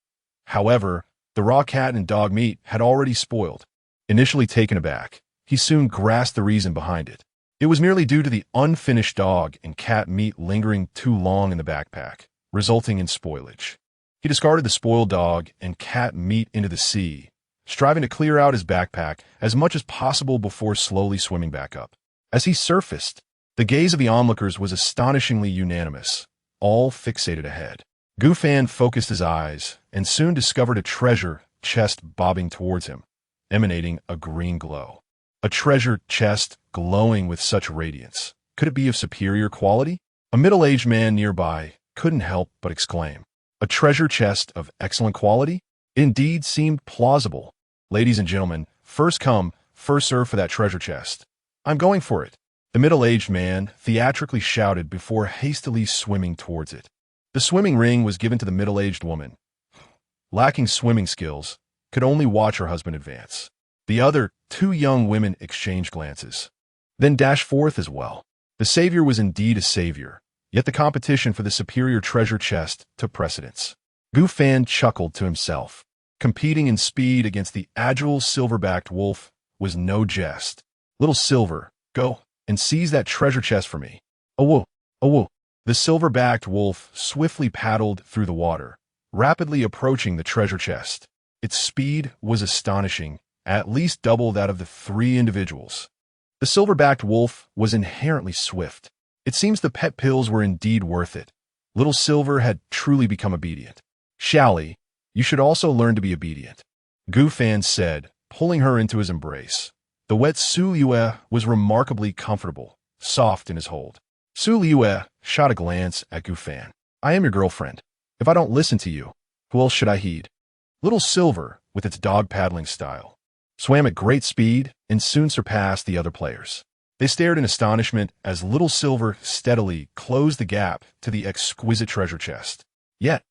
However, the raw cat and dog meat had already spoiled. Initially taken aback, he soon grasped the reason behind it. It was merely due to the unfinished dog and cat meat lingering too long in the backpack, resulting in spoilage. He discarded the spoiled dog and cat meat into the sea, striving to clear out his backpack as much as possible before slowly swimming back up. As he surfaced, the gaze of the onlookers was astonishingly unanimous, all fixated ahead. Gu Fan focused his eyes and soon discovered a treasure chest bobbing towards him, emanating a green glow. A treasure chest glowing with such radiance. Could it be of superior quality? A middle-aged man nearby couldn't help but exclaim. A treasure chest of excellent quality? It indeed seemed plausible. Ladies and gentlemen, first come, first serve for that treasure chest. I'm going for it. The middle-aged man theatrically shouted before hastily swimming towards it. The swimming ring was given to the middle-aged woman. Lacking swimming skills, could only watch her husband advance. The other two young women exchanged glances, then dashed forth as well. The savior was indeed a savior, yet the competition for the superior treasure chest took precedence. Gu Fan chuckled to himself. Competing in speed against the agile silver-backed wolf was no jest. Little Silver, go and seize that treasure chest for me. Awoo, awoo. The silver-backed wolf swiftly paddled through the water, rapidly approaching the treasure chest. Its speed was astonishing, at least double that of the three individuals. The silver-backed wolf was inherently swift. It seems the pet pills were indeed worth it. Little Silver had truly become obedient. Xiaoli, you should also learn to be obedient, Gu Fan said, pulling her into his embrace. The wet Su Liyue was remarkably comfortable, soft in his hold. Su Liyue shot a glance at Gu Fan. I am your girlfriend. If I don't listen to you, who else should I heed? Little Silver, with its dog paddling style, swam at great speed and soon surpassed the other players. They stared in astonishment as Little Silver steadily closed the gap to the exquisite treasure chest. Yet,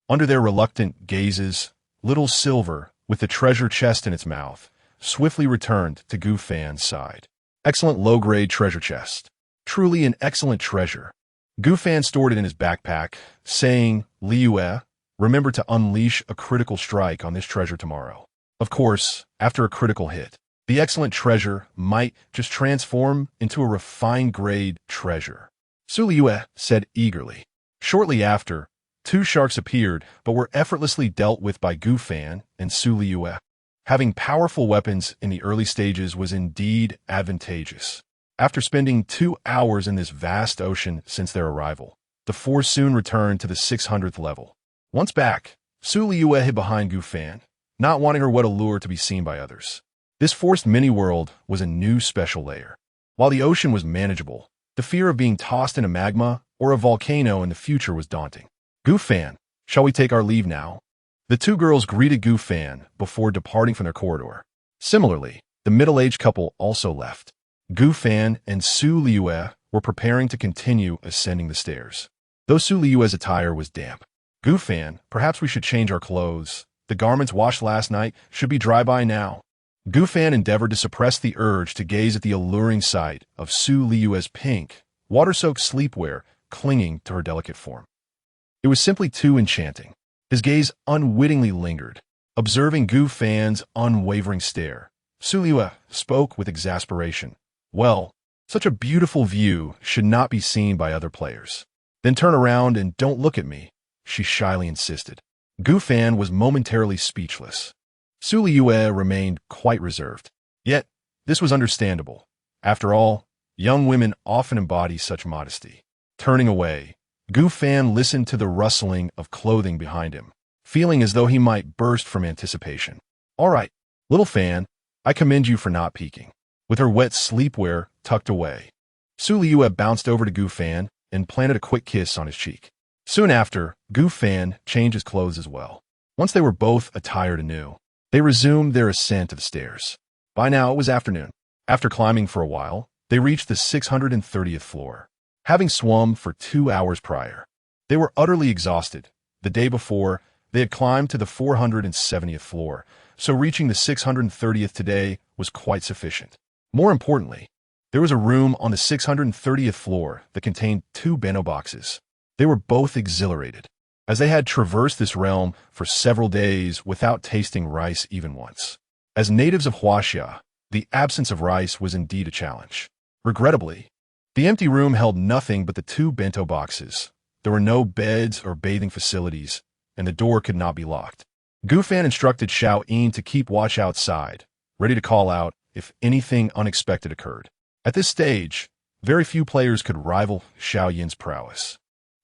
under their reluctant gazes, Little Silver, with the treasure chest in its mouth, swiftly returned to Gu Fan's side. Excellent low-grade treasure chest. Truly an excellent treasure. Gu Fan stored it in his backpack, saying, Liyue, remember to unleash a critical strike on this treasure tomorrow. Of course, after a critical hit, the excellent treasure might just transform into a refined grade treasure. Liyue said eagerly. Shortly after, two sharks appeared but were effortlessly dealt with by Gu Fan and Liyue. Having powerful weapons in the early stages was indeed advantageous. After spending 2 hours in this vast ocean since their arrival, the four soon returned to the 600th level. Once back, Liyue hid behind Gu Fan, not wanting her wet allure to be seen by others. This forced mini-world was a new special layer. While the ocean was manageable, the fear of being tossed in a magma or a volcano in the future was daunting. Gu Fan, shall we take our leave now? The two girls greeted Gu Fan before departing from their corridor. Similarly, the middle-aged couple also left. Gu Fan and Liyue were preparing to continue ascending the stairs. Though Liyue's attire was damp. Gu Fan, perhaps we should change our clothes. The garments washed last night should be dry by now. Gu Fan endeavored to suppress the urge to gaze at the alluring sight of Liyue's pink, water-soaked sleepwear clinging to her delicate form. It was simply too enchanting. His gaze unwittingly lingered, observing Gu Fan's unwavering stare. Liyue spoke with exasperation. Well, such a beautiful view should not be seen by other players. Then turn around and don't look at me, she shyly insisted. Gu Fan was momentarily speechless. Liyue remained quite reserved. Yet, this was understandable. After all, young women often embody such modesty. Turning away, Gu Fan listened to the rustling of clothing behind him, feeling as though he might burst from anticipation. All right, little Fan, I commend you for not peeking. With her wet sleepwear tucked away, Liyue bounced over to Gu Fan and planted a quick kiss on his cheek. Soon after, Gu Fan changed his clothes as well. Once they were both attired anew, they resumed their ascent of the stairs. By now it was afternoon. After climbing for a while, they reached the 630th floor. Having swum for 2 hours prior, they were utterly exhausted. The day before, they had climbed to the 470th floor, so reaching the 630th today was quite sufficient. More importantly, there was a room on the 630th floor that contained 2 bento boxes. They were both exhilarated, as they had traversed this realm for several days without tasting rice even once. As natives of Huaxia, the absence of rice was indeed a challenge. Regrettably, the empty room held nothing but the 2 bento boxes. There were no beds or bathing facilities, and the door could not be locked. Gu Fan instructed Xiao Yin to keep watch outside, ready to call out if anything unexpected occurred. At this stage, very few players could rival Xiao Yin's prowess,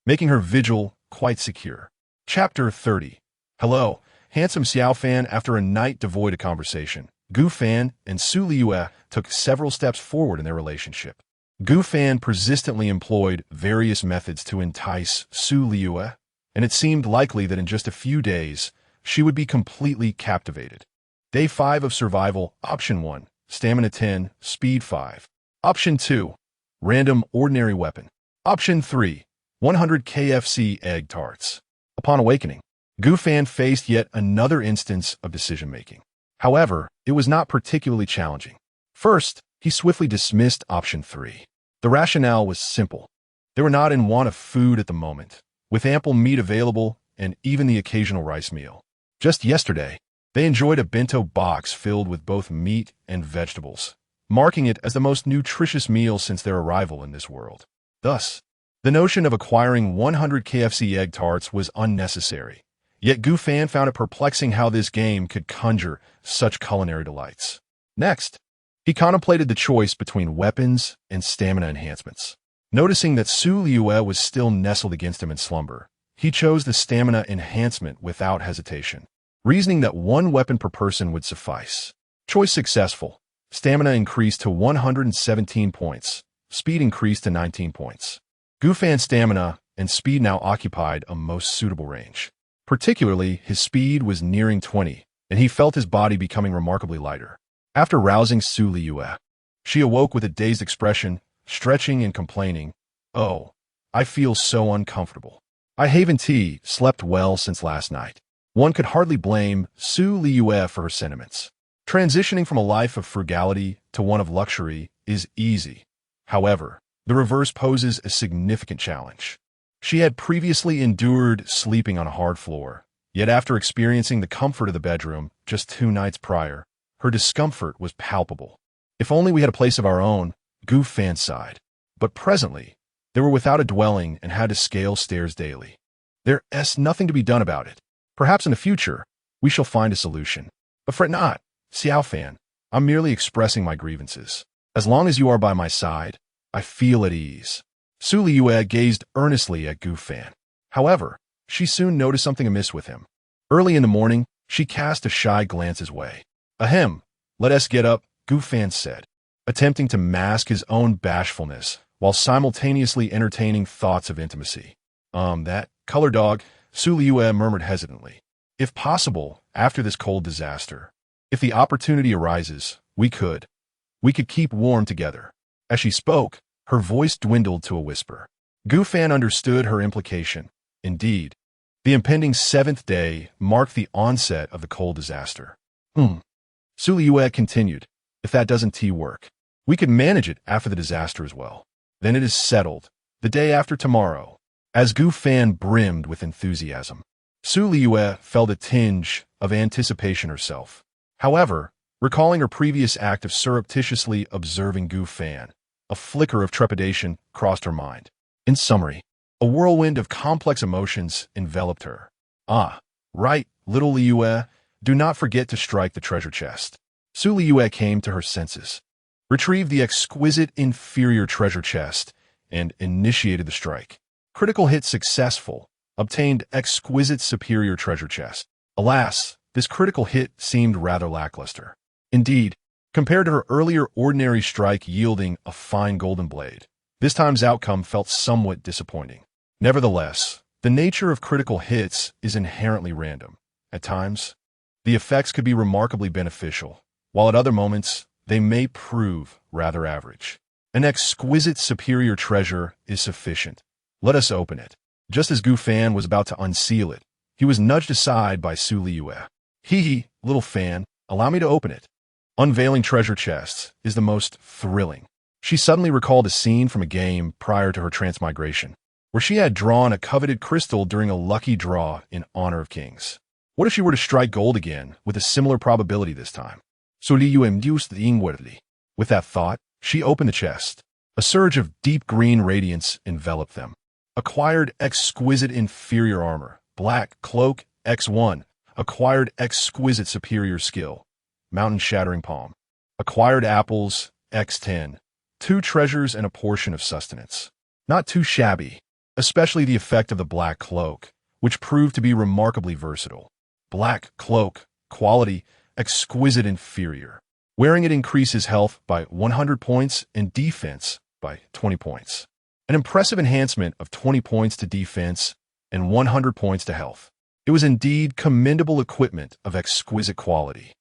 making her vigil quite secure. Chapter 30. Hello, handsome Xiao Fan. After a night devoid of conversation, Gu Fan and Liyue took several steps forward in their relationship. Gu Fan persistently employed various methods to entice Liyue, and it seemed likely that in just a few days, she would be completely captivated. Day 5 of Survival. Option 1. Stamina 10, Speed 5. Option 2. Random Ordinary Weapon. Option 3. 100 KFC Egg Tarts. Upon awakening, Gu Fan faced yet another instance of decision-making. However, it was not particularly challenging. First, he swiftly dismissed Option 3. The rationale was simple. They were not in want of food at the moment, with ample meat available and even the occasional rice meal. Just yesterday, they enjoyed a bento box filled with both meat and vegetables, marking it as the most nutritious meal since their arrival in this world. Thus, the notion of acquiring 100 KFC egg tarts was unnecessary, yet Gu Fan found it perplexing how this game could conjure such culinary delights. Next, he contemplated the choice between weapons and stamina enhancements. Noticing that Liyue was still nestled against him in slumber, he chose the stamina enhancement without hesitation, reasoning that 1 weapon per person would suffice. Choice successful. Stamina increased to 117 points. Speed increased to 19 points. Gu Fan's stamina and speed now occupied a most suitable range. Particularly, his speed was nearing 20, and he felt his body becoming remarkably lighter. After rousing Liyue, she awoke with a dazed expression, stretching and complaining, "Oh, I feel so uncomfortable. I haven't slept well since last night." One could hardly blame Liyue for her sentiments. Transitioning from a life of frugality to one of luxury is easy. However, the reverse poses a significant challenge. She had previously endured sleeping on a hard floor, yet after experiencing the comfort of the bedroom just 2 nights prior, her discomfort was palpable. If only we had a place of our own, Gu Fan sighed. But presently, they were without a dwelling and had to scale stairs daily. There's nothing to be done about it. Perhaps in the future, we shall find a solution. But fret not, Xiao Fan. I'm merely expressing my grievances. As long as you are by my side, I feel at ease. Su Liyue gazed earnestly at Gu Fan. However, she soon noticed something amiss with him. Early in the morning, she cast a shy glance his way. Ahem, let us get up, Gu Fan said, attempting to mask his own bashfulness while simultaneously entertaining thoughts of intimacy. That color dog, Su Liyue murmured hesitantly. If possible, after this cold disaster, if the opportunity arises, we could keep warm together. As she spoke, her voice dwindled to a whisper. Gu Fan understood her implication. Indeed, the impending 7th day marked the onset of the cold disaster. Su Liyue continued, if that doesn't work, we could manage it after the disaster as well. Then it is settled, the day after tomorrow. As Gu Fan brimmed with enthusiasm, Su Liyue felt a tinge of anticipation herself. However, recalling her previous act of surreptitiously observing Gu Fan, a flicker of trepidation crossed her mind. In summary, a whirlwind of complex emotions enveloped her. Ah, right, little Liyue, do not forget to strike the treasure chest. Su Liyue came to her senses, retrieved the exquisite inferior treasure chest, and initiated the strike. Critical hit successful, obtained exquisite superior treasure chest. Alas, this critical hit seemed rather lackluster. Indeed, compared to her earlier ordinary strike yielding a fine golden blade, this time's outcome felt somewhat disappointing. Nevertheless, the nature of critical hits is inherently random. At times, the effects could be remarkably beneficial, while at other moments, they may prove rather average. An exquisite superior treasure is sufficient. Let us open it. Just as Gu Fan was about to unseal it, he was nudged aside by Su Liyue. Hee, little Fan, allow me to open it. Unveiling treasure chests is the most thrilling. She suddenly recalled a scene from a game prior to her transmigration, where she had drawn a coveted crystal during a lucky draw in honor of kings. What if she were to strike gold again with a similar probability this time? So Liyue induced inwardly. With that thought, she opened the chest. A surge of deep green radiance enveloped them. Acquired exquisite inferior armor. Black cloak X1. Acquired exquisite superior skill. Mountain shattering palm. Acquired apples X10. 2 treasures and a portion of sustenance. Not too shabby, especially the effect of the black cloak, which proved to be remarkably versatile. Black cloak, quality, exquisite inferior. Wearing it increases health by 100 points and defense by 20 points. An impressive enhancement of 20 points to defense and 100 points to health. It was indeed commendable equipment of exquisite quality.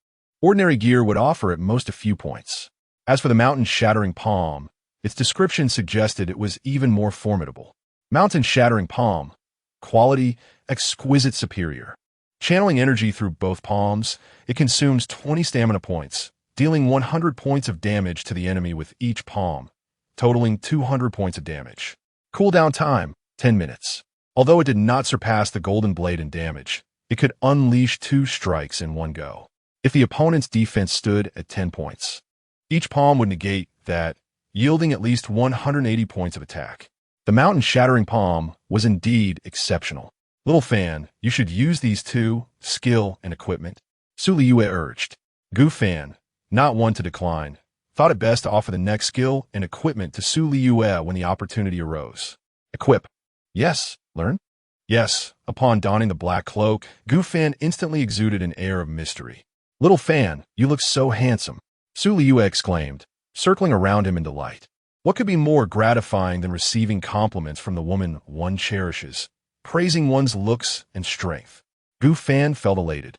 Ordinary gear would offer at most a few points. As for the mountain-shattering palm, its description suggested it was even more formidable. Mountain-shattering palm, quality, exquisite superior. Channeling energy through both palms, it consumes 20 stamina points, dealing 100 points of damage to the enemy with each palm, totaling 200 points of damage. Cooldown time, 10 minutes. Although it did not surpass the golden blade in damage, it could unleash 2 strikes in one go, if the opponent's defense stood at 10 points. Each palm would negate that, yielding at least 180 points of attack. The mountain-shattering palm was indeed exceptional. Little Fan, you should use these 2, skill and equipment, Su Liyue urged. Gu Fan, not one to decline, thought it best to offer the next skill and equipment to Su Liyue when the opportunity arose. Equip. Yes. Learn? Yes. Upon donning the black cloak, Gu Fan instantly exuded an air of mystery. Little Fan, you look so handsome, Su Liyue exclaimed, circling around him in delight. What could be more gratifying than receiving compliments from the woman one cherishes, praising one's looks and strength? Gu Fan felt elated.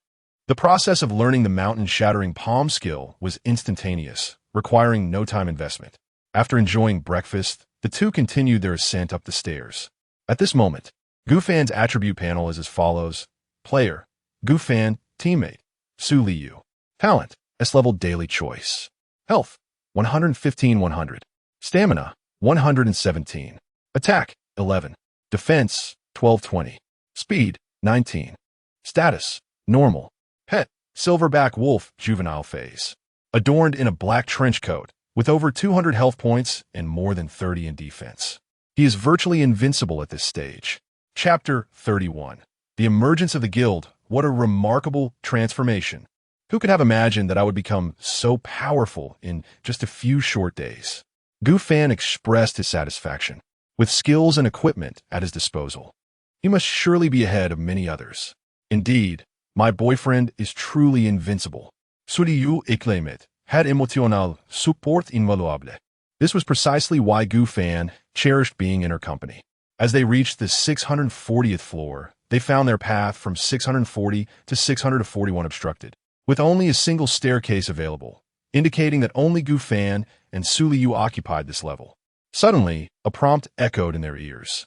The process of learning the mountain-shattering palm skill was instantaneous, requiring no time investment. After enjoying breakfast, the 2 continued their ascent up the stairs. At this moment, Gu Fan's attribute panel is as follows. Player, Gu Fan, teammate, Su Liyue. Talent, S-level daily choice. Health, 115-100. Stamina, 117. Attack, 11. Defense, 12-20. Speed, 19. Status, normal. Pet, silverback wolf, juvenile phase. Adorned in a black trench coat, with over 200 health points and more than 30 in defense. He is virtually invincible at this stage. Chapter 31. The emergence of the guild. What a remarkable transformation. Who could have imagined that I would become so powerful in just a few short days? Gu Fan expressed his satisfaction. With skills and equipment at his disposal, he must surely be ahead of many others. Indeed, my boyfriend is truly invincible. Liyue exclaimed, had émotionnel support invaluable. This was precisely why Gu Fan cherished being in her company. As they reached the 640th floor, they found their path from 640 to 641 obstructed, with only a single staircase available, indicating that only Gu Fan and Liyue occupied this level. Suddenly, a prompt echoed in their ears.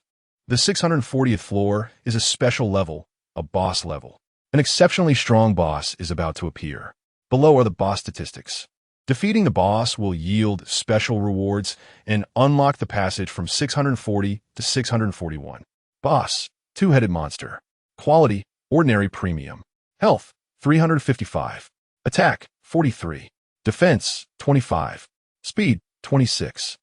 The 640th floor is a special level, a boss level. An exceptionally strong boss is about to appear. Below are the boss statistics. Defeating the boss will yield special rewards and unlock the passage from 640 to 641. Boss, two-headed monster. Quality, ordinary premium. Health, 355. Attack, 43. Defense, 25. Speed, 26.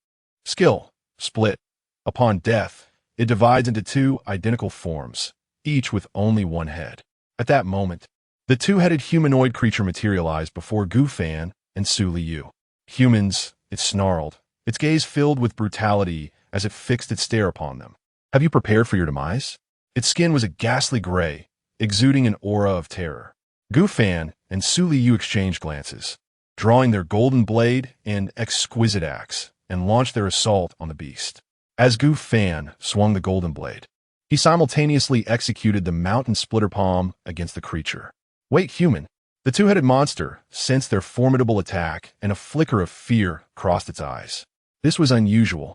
Skill, split. Upon death, it divides into two identical forms, each with only one head. At that moment, the two-headed humanoid creature materialized before Gu Fan and Liyue. Humans, it snarled, its gaze filled with brutality as it fixed its stare upon them. Have you prepared for your demise? Its skin was a ghastly gray, exuding an aura of terror. Gu Fan and Liyue exchanged glances, drawing their golden blade and exquisite axe, and launched their assault on the beast. As Gu Fan swung the golden blade, he simultaneously executed the mountain splitter palm against the creature. Wait, human! The two-headed monster sensed their formidable attack, and a flicker of fear crossed its eyes. This was unusual.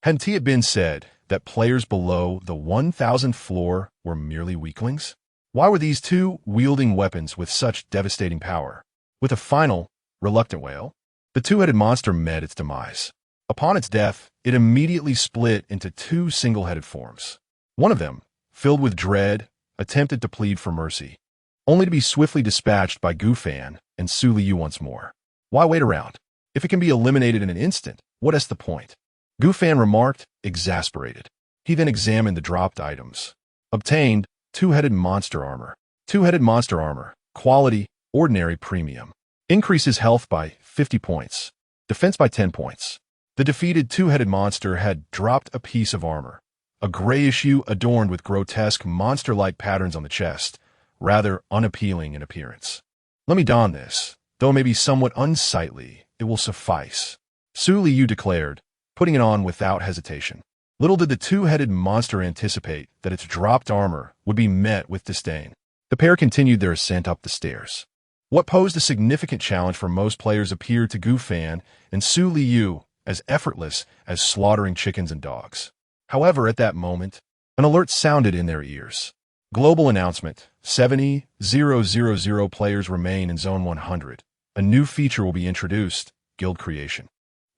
Hadn't it been said that players below the 1,000th floor were merely weaklings? Why were these two wielding weapons with such devastating power? With a final, reluctant wail, the two-headed monster met its demise. Upon its death, it immediately split into two single-headed forms. One of them, filled with dread, attempted to plead for mercy, only to be swiftly dispatched by Gu Fan and Liyue once more. Why wait around? If it can be eliminated in an instant, what is the point? Gu Fan remarked, exasperated. He then examined the dropped items. Obtained, two-headed monster armor. Two-headed monster armor, quality, ordinary premium. Increases health by 50 points. Defense by 10 points. The defeated two-headed monster had dropped a piece of armor, a grayish hue adorned with grotesque monster-like patterns on the chest, rather unappealing in appearance. Let me don this, though it may be somewhat unsightly, it will suffice, Liyue declared, putting it on without hesitation. Little did the two-headed monster anticipate that its dropped armor would be met with disdain. The pair continued their ascent up the stairs. What posed a significant challenge for most players appeared to Gu Fan and Liyue as effortless as slaughtering chickens and dogs. However, at that moment, an alert sounded in their ears. Global announcement, 70,000 players remain in Zone 100. A new feature will be introduced, Guild Creation.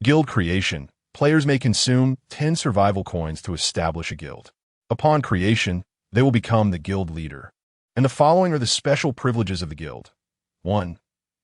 Guild Creation, players may consume 10 survival coins to establish a guild. Upon creation, they will become the guild leader. And the following are the special privileges of the guild. 1.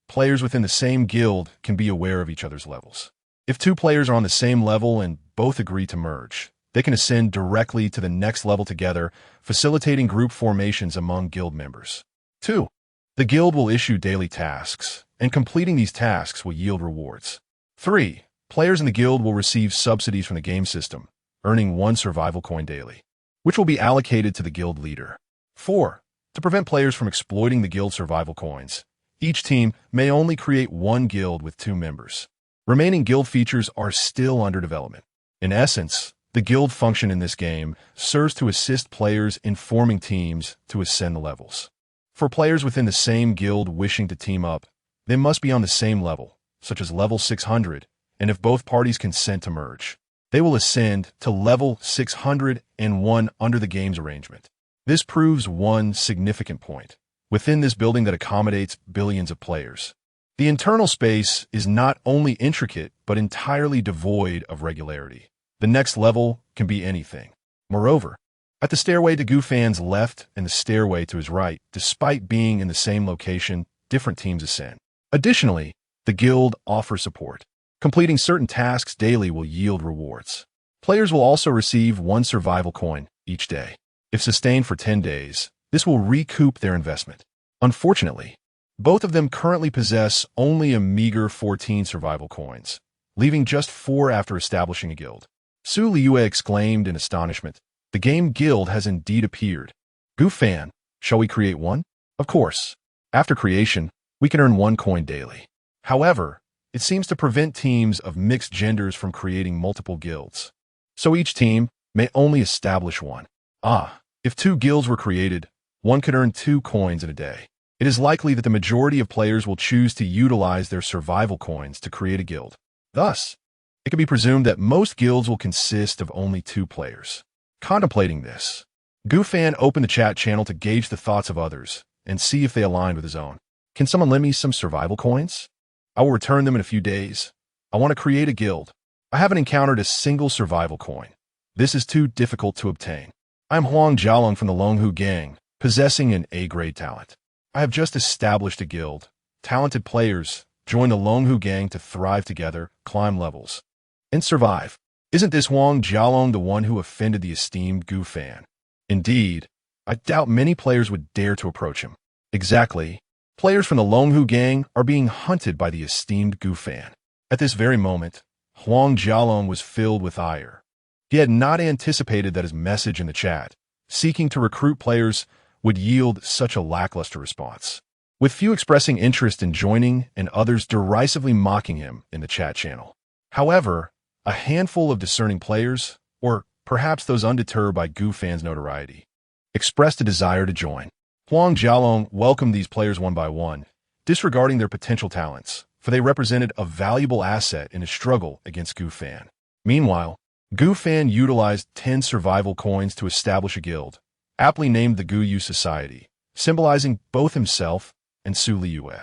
Players within the same guild can be aware of each other's levels. If two players are on the same level and both agree to merge, they can ascend directly to the next level together, facilitating group formations among guild members. 2. The guild will issue daily tasks, and completing these tasks will yield rewards. 3. Players in the guild will receive subsidies from the game system, earning 1 survival coin daily, which will be allocated to the guild leader. 4. To prevent players from exploiting the guild survival coins, each team may only create 1 guild with 2 members. Remaining guild features are still under development. In essence, the guild function in this game serves to assist players in forming teams to ascend the levels. For players within the same guild wishing to team up, they must be on the same level, such as level 600, and if both parties consent to merge, they will ascend to level 601 under the game's arrangement. This proves one significant point. Within this building that accommodates billions of players, The internal space is not only intricate, but entirely devoid of regularity. The next level can be anything. Moreover, at the stairway to Gufan's left and the stairway to his right, despite being in the same location, different teams ascend. Additionally, the guild offers support. Completing certain tasks daily will yield rewards. Players will also receive 1 survival coin each day. If sustained for 10 days, this will recoup their investment. Unfortunately, both of them currently possess only a meager 14 survival coins, leaving just 4 after establishing a guild. Liyue exclaimed in astonishment. The game guild has indeed appeared. Gufan, shall we create one? Of course. After creation, we can earn 1 coin daily. However, it seems to prevent teams of mixed genders from creating multiple guilds. So each team may only establish one. If 2 guilds were created, one could earn 2 coins in a day. It is likely that the majority of players will choose to utilize their survival coins to create a guild. Thus, it can be presumed that most guilds will consist of only 2 players. Contemplating this, Gufan opened the chat channel to gauge the thoughts of others and see if they aligned with his own. Can someone lend me some survival coins? I will return them in a few days. I want to create a guild. I haven't encountered a single survival coin. This is too difficult to obtain. I am Huang Jialong from the Longhu Gang, possessing an A-grade talent. I have just established a guild. Talented players join the Longhu Gang to thrive together, climb levels, and survive. Isn't this Huang Jialong the one who offended the esteemed Gufan? Indeed, I doubt many players would dare to approach him. Exactly. Players from the Longhu Gang are being hunted by the esteemed Gufan. At this very moment, Huang Jialong was filled with ire. He had not anticipated that his message in the chat, seeking to recruit players, would yield such a lackluster response. With few expressing interest in joining and others derisively mocking him in the chat channel. However, a handful of discerning players, or perhaps those undeterred by Gufan's notoriety, expressed a desire to join. Huang Jialong welcomed these players one by one, disregarding their potential talents, for they represented a valuable asset in his struggle against Gufan. Meanwhile, Gufan utilized 10 survival coins to establish a guild, aptly named the Guyu Society, symbolizing both himself and Liyue.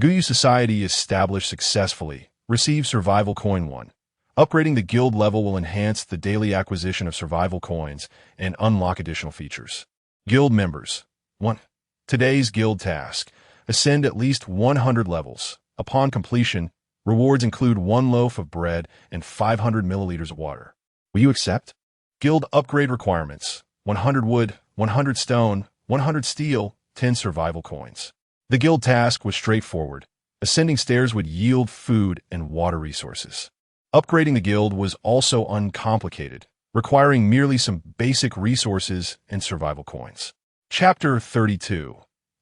Guyu Society established successfully, received survival coin 1. Upgrading the guild level will enhance the daily acquisition of survival coins and unlock additional features. Guild members. 1. Today's guild task. Ascend at least 100 levels. Upon completion, rewards include 1 loaf of bread and 500 milliliters of water. Will you accept? Guild upgrade requirements. 100 wood, 100 stone, 100 steel, 10 survival coins. The guild task was straightforward. Ascending stairs would yield food and water resources. Upgrading the guild was also uncomplicated, requiring merely some basic resources and survival coins. Chapter 32.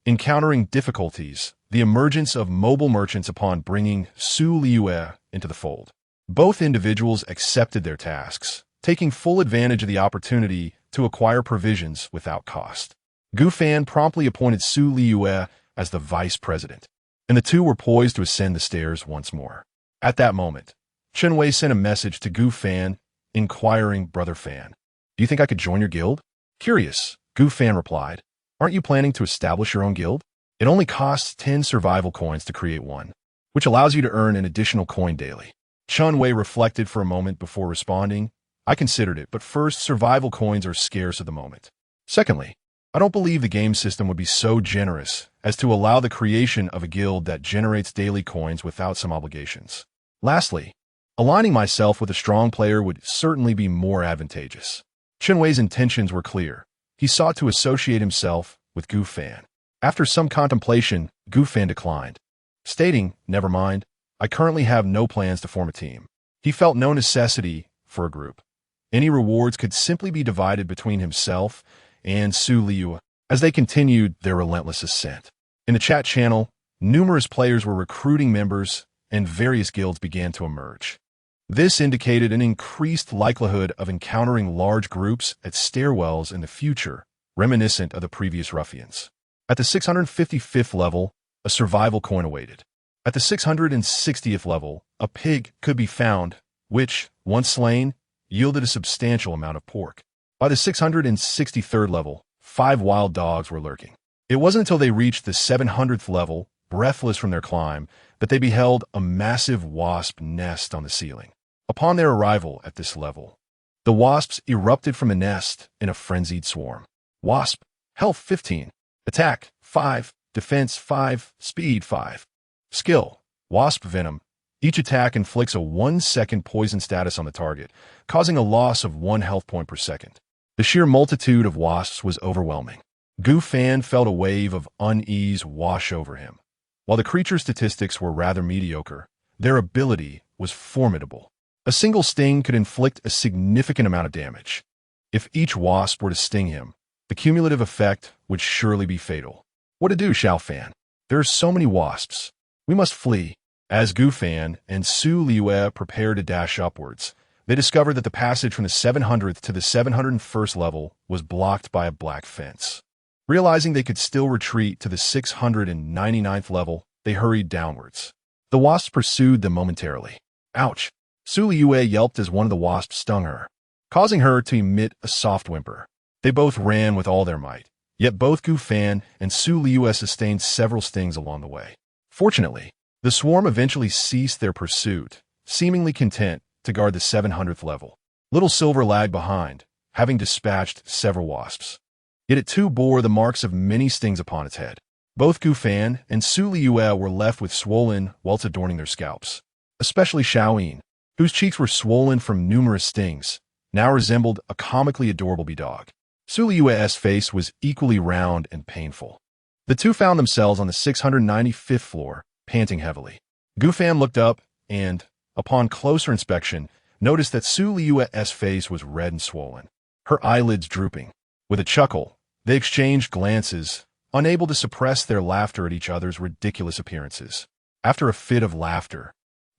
Encountering difficulties, the emergence of mobile merchants upon bringing Liyue into the fold. Both individuals accepted their tasks, taking full advantage of the opportunity to acquire provisions without cost. Gufan promptly appointed Liyue as the vice president, and the two were poised to ascend the stairs once more. At that moment, Chenwei sent a message to Gufan, inquiring, Brother Fan, do you think I could join your guild? Curious, Gufan replied, aren't you planning to establish your own guild? It only costs 10 survival coins to create one, which allows you to earn an additional coin daily. Chenwei reflected for a moment before responding, I considered it, but first, survival coins are scarce at the moment. Secondly, I don't believe the game system would be so generous as to allow the creation of a guild that generates daily coins without some obligations. Lastly, aligning myself with a strong player would certainly be more advantageous. Chenwei's intentions were clear. He sought to associate himself with Gufan. After some contemplation, Gufan declined, stating, never mind, I currently have no plans to form a team. He felt no necessity for a group. Any rewards could simply be divided between himself and Liyue as they continued their relentless ascent. In the chat channel, numerous players were recruiting members and various guilds began to emerge. This indicated an increased likelihood of encountering large groups at stairwells in the future, reminiscent of the previous ruffians. At the 655th level, a survival coin awaited. At the 660th level, a pig could be found, which, once slain, yielded a substantial amount of pork. By the 663rd level, 5 wild dogs were lurking. It wasn't until they reached the 700th level breathless from their climb, that they beheld a massive wasp nest on the ceiling. Upon their arrival at this level, the wasps erupted from the nest in a frenzied swarm. Wasp, health 15, attack 5, defense 5, speed 5. Skill, wasp venom. Each attack inflicts a 1-second poison status on the target, causing a loss of 1 health point per second. The sheer multitude of wasps was overwhelming. Gu Fan felt a wave of unease wash over him. While the creature's statistics were rather mediocre, their ability was formidable. A single sting could inflict a significant amount of damage. If each wasp were to sting him, the cumulative effect would surely be fatal. What to do, Xiao Fan? There are so many wasps. We must flee. As Gu Fan and Su Liyue prepared to dash upwards, they discovered that the passage from the 700th to the 701st level was blocked by a black fence. Realizing they could still retreat to the 699th level, they hurried downwards. The wasps pursued them momentarily. Ouch! Su Liyue yelped as one of the wasps stung her, causing her to emit a soft whimper. They both ran with all their might, yet both Gu Fan and Su Liyue sustained several stings along the way. Fortunately, the swarm eventually ceased their pursuit, seemingly content to guard the 700th level. Little Silver lagged behind, having dispatched several wasps. Yet it too bore the marks of many stings upon its head. Both Gu Fan and Su Liyue were left with swollen welts adorning their scalps. Especially Heroine, whose cheeks were swollen from numerous stings, now resembled a comically adorable dog. Su Liyue's face was equally round and painful. The two found themselves on the 695th floor, panting heavily. Gu Fan looked up and, upon closer inspection, noticed that Su Liyue's face was red and swollen, her eyelids drooping. With a chuckle, they exchanged glances, unable to suppress their laughter at each other's ridiculous appearances. After a fit of laughter,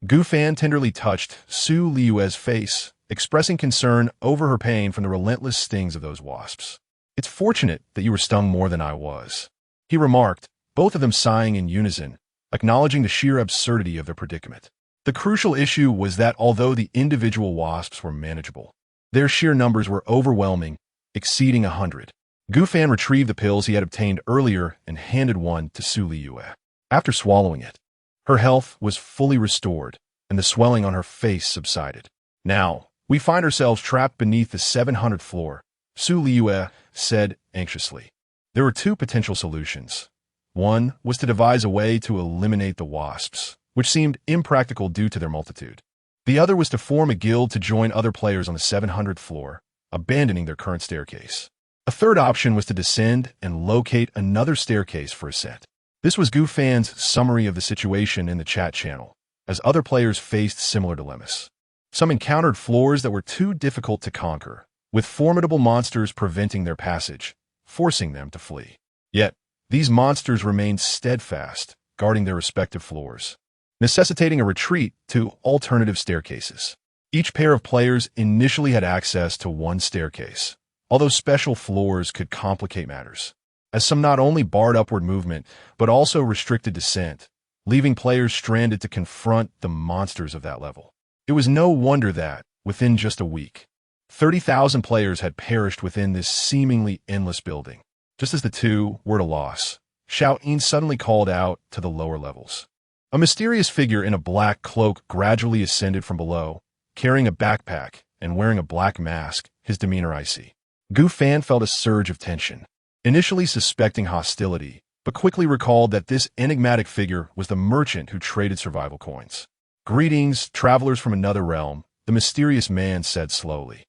Gu Fan tenderly touched Su Liyue's face, expressing concern over her pain from the relentless stings of those wasps. "It's fortunate that you were stung more than I was," he remarked, both of them sighing in unison, acknowledging the sheer absurdity of their predicament. The crucial issue was that although the individual wasps were manageable, their sheer numbers were overwhelming, exceeding 100. Gu Fan retrieved the pills he had obtained earlier and handed one to Su Liyue. After swallowing it, her health was fully restored, and the swelling on her face subsided. "Now, we find ourselves trapped beneath the 700th floor," Su Liyue said anxiously. There were two potential solutions. One was to devise a way to eliminate the wasps, which seemed impractical due to their multitude. The other was to form a guild to join other players on the 700th floor, abandoning their current staircase. A third option was to descend and locate another staircase for ascent. This was Gu Fan's summary of the situation in the chat channel, as other players faced similar dilemmas. Some encountered floors that were too difficult to conquer, with formidable monsters preventing their passage, forcing them to flee. Yet, these monsters remained steadfast, guarding their respective floors, necessitating a retreat to alternative staircases. Each pair of players initially had access to one staircase, although special floors could complicate matters, as some not only barred upward movement, but also restricted descent, leaving players stranded to confront the monsters of that level. It was no wonder that, within just a week, 30,000 players had perished within this seemingly endless building. Just as the two were at a loss, Heroine suddenly called out to the lower levels. A mysterious figure in a black cloak gradually ascended from below, carrying a backpack and wearing a black mask, his demeanor icy. Gu Fan felt a surge of tension, initially suspecting hostility, but quickly recalled that this enigmatic figure was the merchant who traded survival coins. "Greetings, travelers from another realm," the mysterious man said slowly.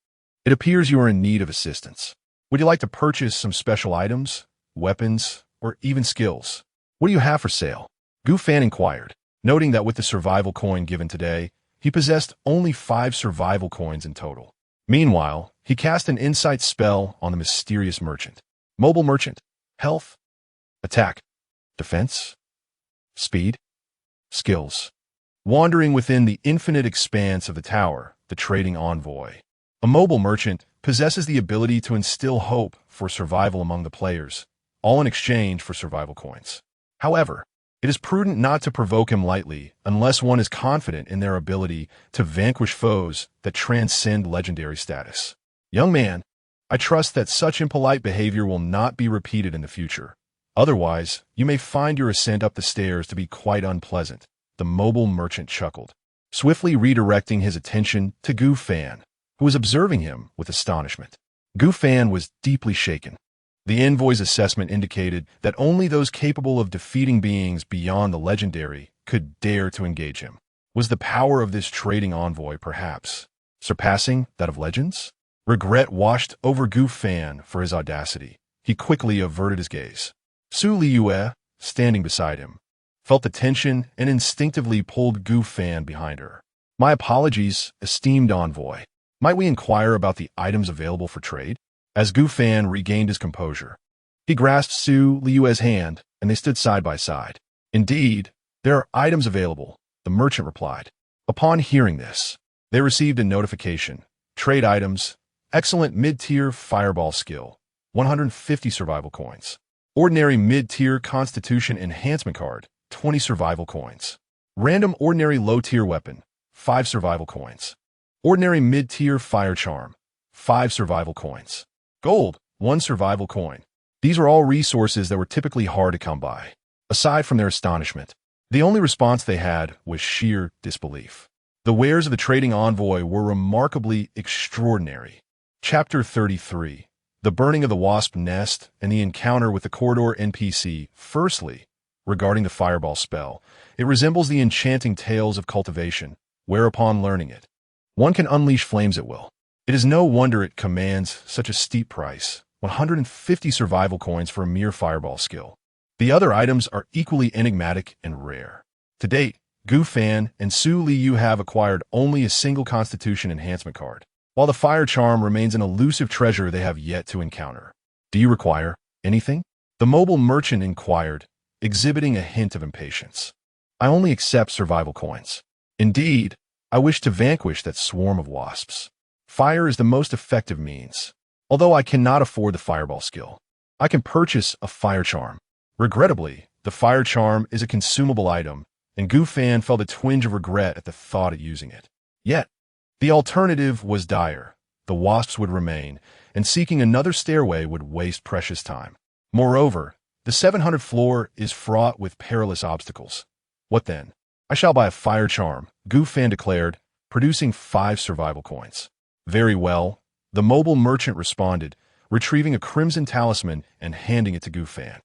"It appears you are in need of assistance. Would you like to purchase some special items, weapons, or even skills? What do you have for sale?" Gu Fan inquired, noting that with the survival coin given today, he possessed only 5 survival coins in total. Meanwhile, he cast an insight spell on the mysterious merchant. Mobile merchant. Health. Attack. Defense. Speed. Skills. Wandering within the infinite expanse of the tower, the trading envoy. A mobile merchant possesses the ability to instill hope for survival among the players, all in exchange for survival coins. However, it is prudent not to provoke him lightly unless one is confident in their ability to vanquish foes that transcend legendary status. "Young man, I trust that such impolite behavior will not be repeated in the future," Otherwise, you may find your ascent up the stairs to be quite unpleasant. The mobile merchant chuckled, swiftly redirecting his attention to Gu Fan, who was observing him with astonishment. Gu Fan was deeply shaken. The envoy's assessment indicated that only those capable of defeating beings beyond the legendary could dare to engage him. Was the power of this trading envoy, perhaps, surpassing that of legends? Regret washed over Gu Fan for his audacity. He quickly averted his gaze. Su Liyue, standing beside him, felt the tension and instinctively pulled Gu Fan behind her. My apologies, esteemed envoy. Might we inquire about the items available for trade? As Gu Fan regained his composure, he grasped Su Liyue's hand, and they stood side by side. Indeed, there are items available, the merchant replied. Upon hearing this, they received a notification. Trade items, excellent mid-tier fireball skill, 150 survival coins. Ordinary mid-tier constitution enhancement card, 20 survival coins. Random ordinary low-tier weapon, 5 survival coins. Ordinary mid-tier fire charm, 5 survival coins. Gold, 1 survival coin. These were all resources that were typically hard to come by. Aside from their astonishment, the only response they had was sheer disbelief. The wares of the trading envoy were remarkably extraordinary. Chapter 33. The burning of the wasp nest and the encounter with the corridor NPC. Firstly, regarding the fireball spell, it resembles the enchanting tales of cultivation, where upon learning it, one can unleash flames at will. It is no wonder it commands such a steep price, 150 survival coins for a mere fireball skill. The other items are equally enigmatic and rare. To date, Gu Fan and Su Liyue have acquired only a single constitution enhancement card, while the fire charm remains an elusive treasure they have yet to encounter. Do you require anything? The mobile merchant inquired, exhibiting a hint of impatience. I only accept survival coins. Indeed, I wish to vanquish that swarm of wasps. Fire is the most effective means. Although I cannot afford the fireball skill, I can purchase a fire charm. Regrettably, the fire charm is a consumable item, and Gu Fan felt a twinge of regret at the thought of using it. Yet, the alternative was dire. The wasps would remain, and seeking another stairway would waste precious time. Moreover, the 700th floor is fraught with perilous obstacles. What then? I shall buy a fire charm, Gu Fan declared, producing 5 survival coins. Very well, the mobile merchant responded, retrieving a crimson talisman and handing it to Gu Fan.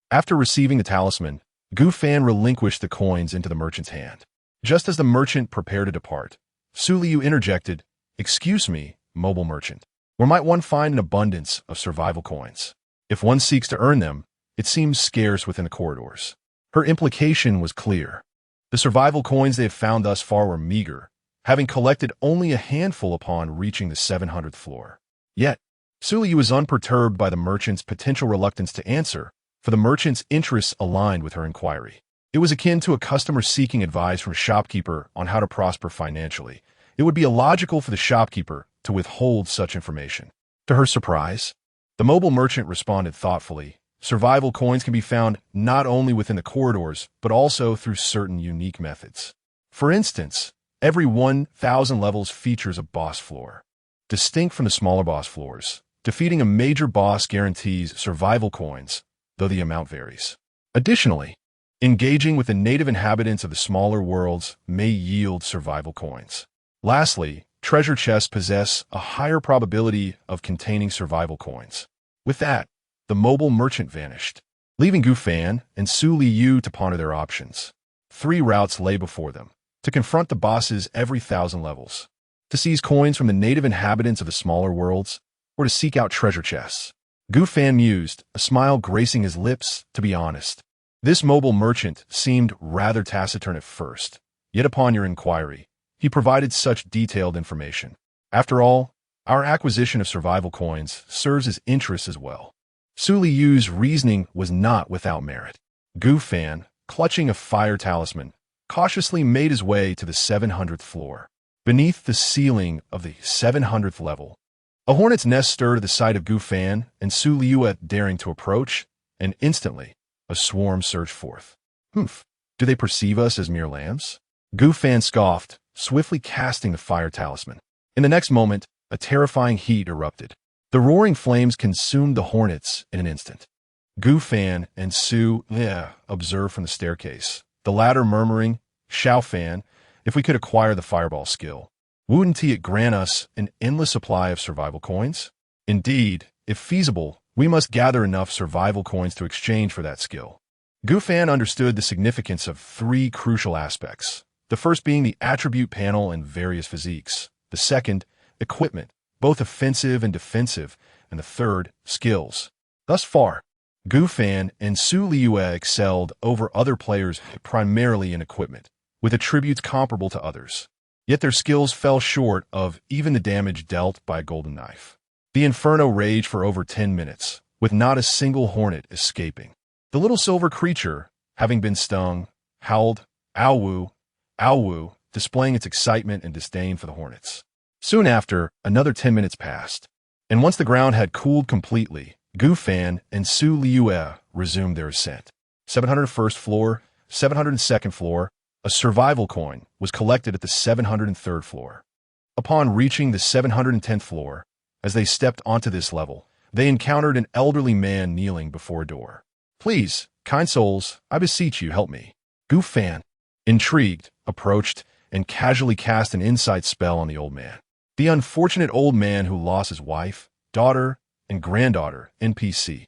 After receiving the talisman, Gu Fan relinquished the coins into the merchant's hand. Just as the merchant prepared to depart, Su Liyue interjected, "Excuse me, mobile merchant, where might one find an abundance of survival coins? If one seeks to earn them, it seems scarce within the corridors." Her implication was clear. The survival coins they have found thus far were meager, having collected only a handful upon reaching the 700th floor. Yet, Su Liyue was unperturbed by the merchant's potential reluctance to answer, for the merchant's interests aligned with her inquiry. It was akin to a customer seeking advice from a shopkeeper on how to prosper financially. It would be illogical for the shopkeeper to withhold such information. To her surprise, the mobile merchant responded thoughtfully. Survival coins can be found not only within the corridors, but also through certain unique methods. For instance, every 1,000 levels features a boss floor. Distinct from the smaller boss floors, defeating a major boss guarantees survival coins, though the amount varies. Additionally, engaging with the native inhabitants of the smaller worlds may yield survival coins. Lastly, treasure chests possess a higher probability of containing survival coins. With that, the mobile merchant vanished, leaving Gu Fan and Su Liyue to ponder their options. 3 routes lay before them: to confront the bosses every 1,000 levels, to seize coins from the native inhabitants of the smaller worlds, or to seek out treasure chests. Gu Fan mused, a smile gracing his lips. To be honest, this mobile merchant seemed rather taciturn at first, yet upon your inquiry, he provided such detailed information. After all, our acquisition of survival coins serves his interests as well. Su Liyue's reasoning was not without merit. Gu Fan, clutching a fire talisman, cautiously made his way to the 700th floor. Beneath the ceiling of the 700th level, a hornet's nest stirred at the sight of Gu Fan and Su Liyue daring to approach, and instantly, a swarm surged forth. "Humph, do they perceive us as mere lambs?" Gu Fan scoffed, swiftly casting the fire talisman. In the next moment, a terrifying heat erupted. The roaring flames consumed the hornets in an instant. Gu Fan and Su observed from the staircase, the latter murmuring, Xiao Fan, if we could acquire the fireball skill, wouldn't it grant us an endless supply of survival coins? Indeed, if feasible, we must gather enough survival coins to exchange for that skill. Gu Fan understood the significance of three crucial aspects, the first being the attribute panel and various physiques, the second, equipment, both offensive and defensive, and the third, skills. Thus far, Gu Fan and Su Liyue excelled over other players primarily in equipment, with attributes comparable to others. Yet their skills fell short of even the damage dealt by a golden knife. The inferno raged for over 10 minutes, with not a single hornet escaping. The little silver creature, having been stung, howled, "Ow woo, ow woo," displaying its excitement and disdain for the hornets. Soon after, another 10 minutes passed, and once the ground had cooled completely, Gu Fan and Su Liyue resumed their ascent. 701st floor, 702nd floor, a survival coin was collected at the 703rd floor. Upon reaching the 710th floor, as they stepped onto this level, they encountered an elderly man kneeling before a door. "Please, kind souls, I beseech you, help me." Gu Fan, intrigued, approached and casually cast an insight spell on the old man. The unfortunate old man who lost his wife, daughter, and granddaughter, NPC.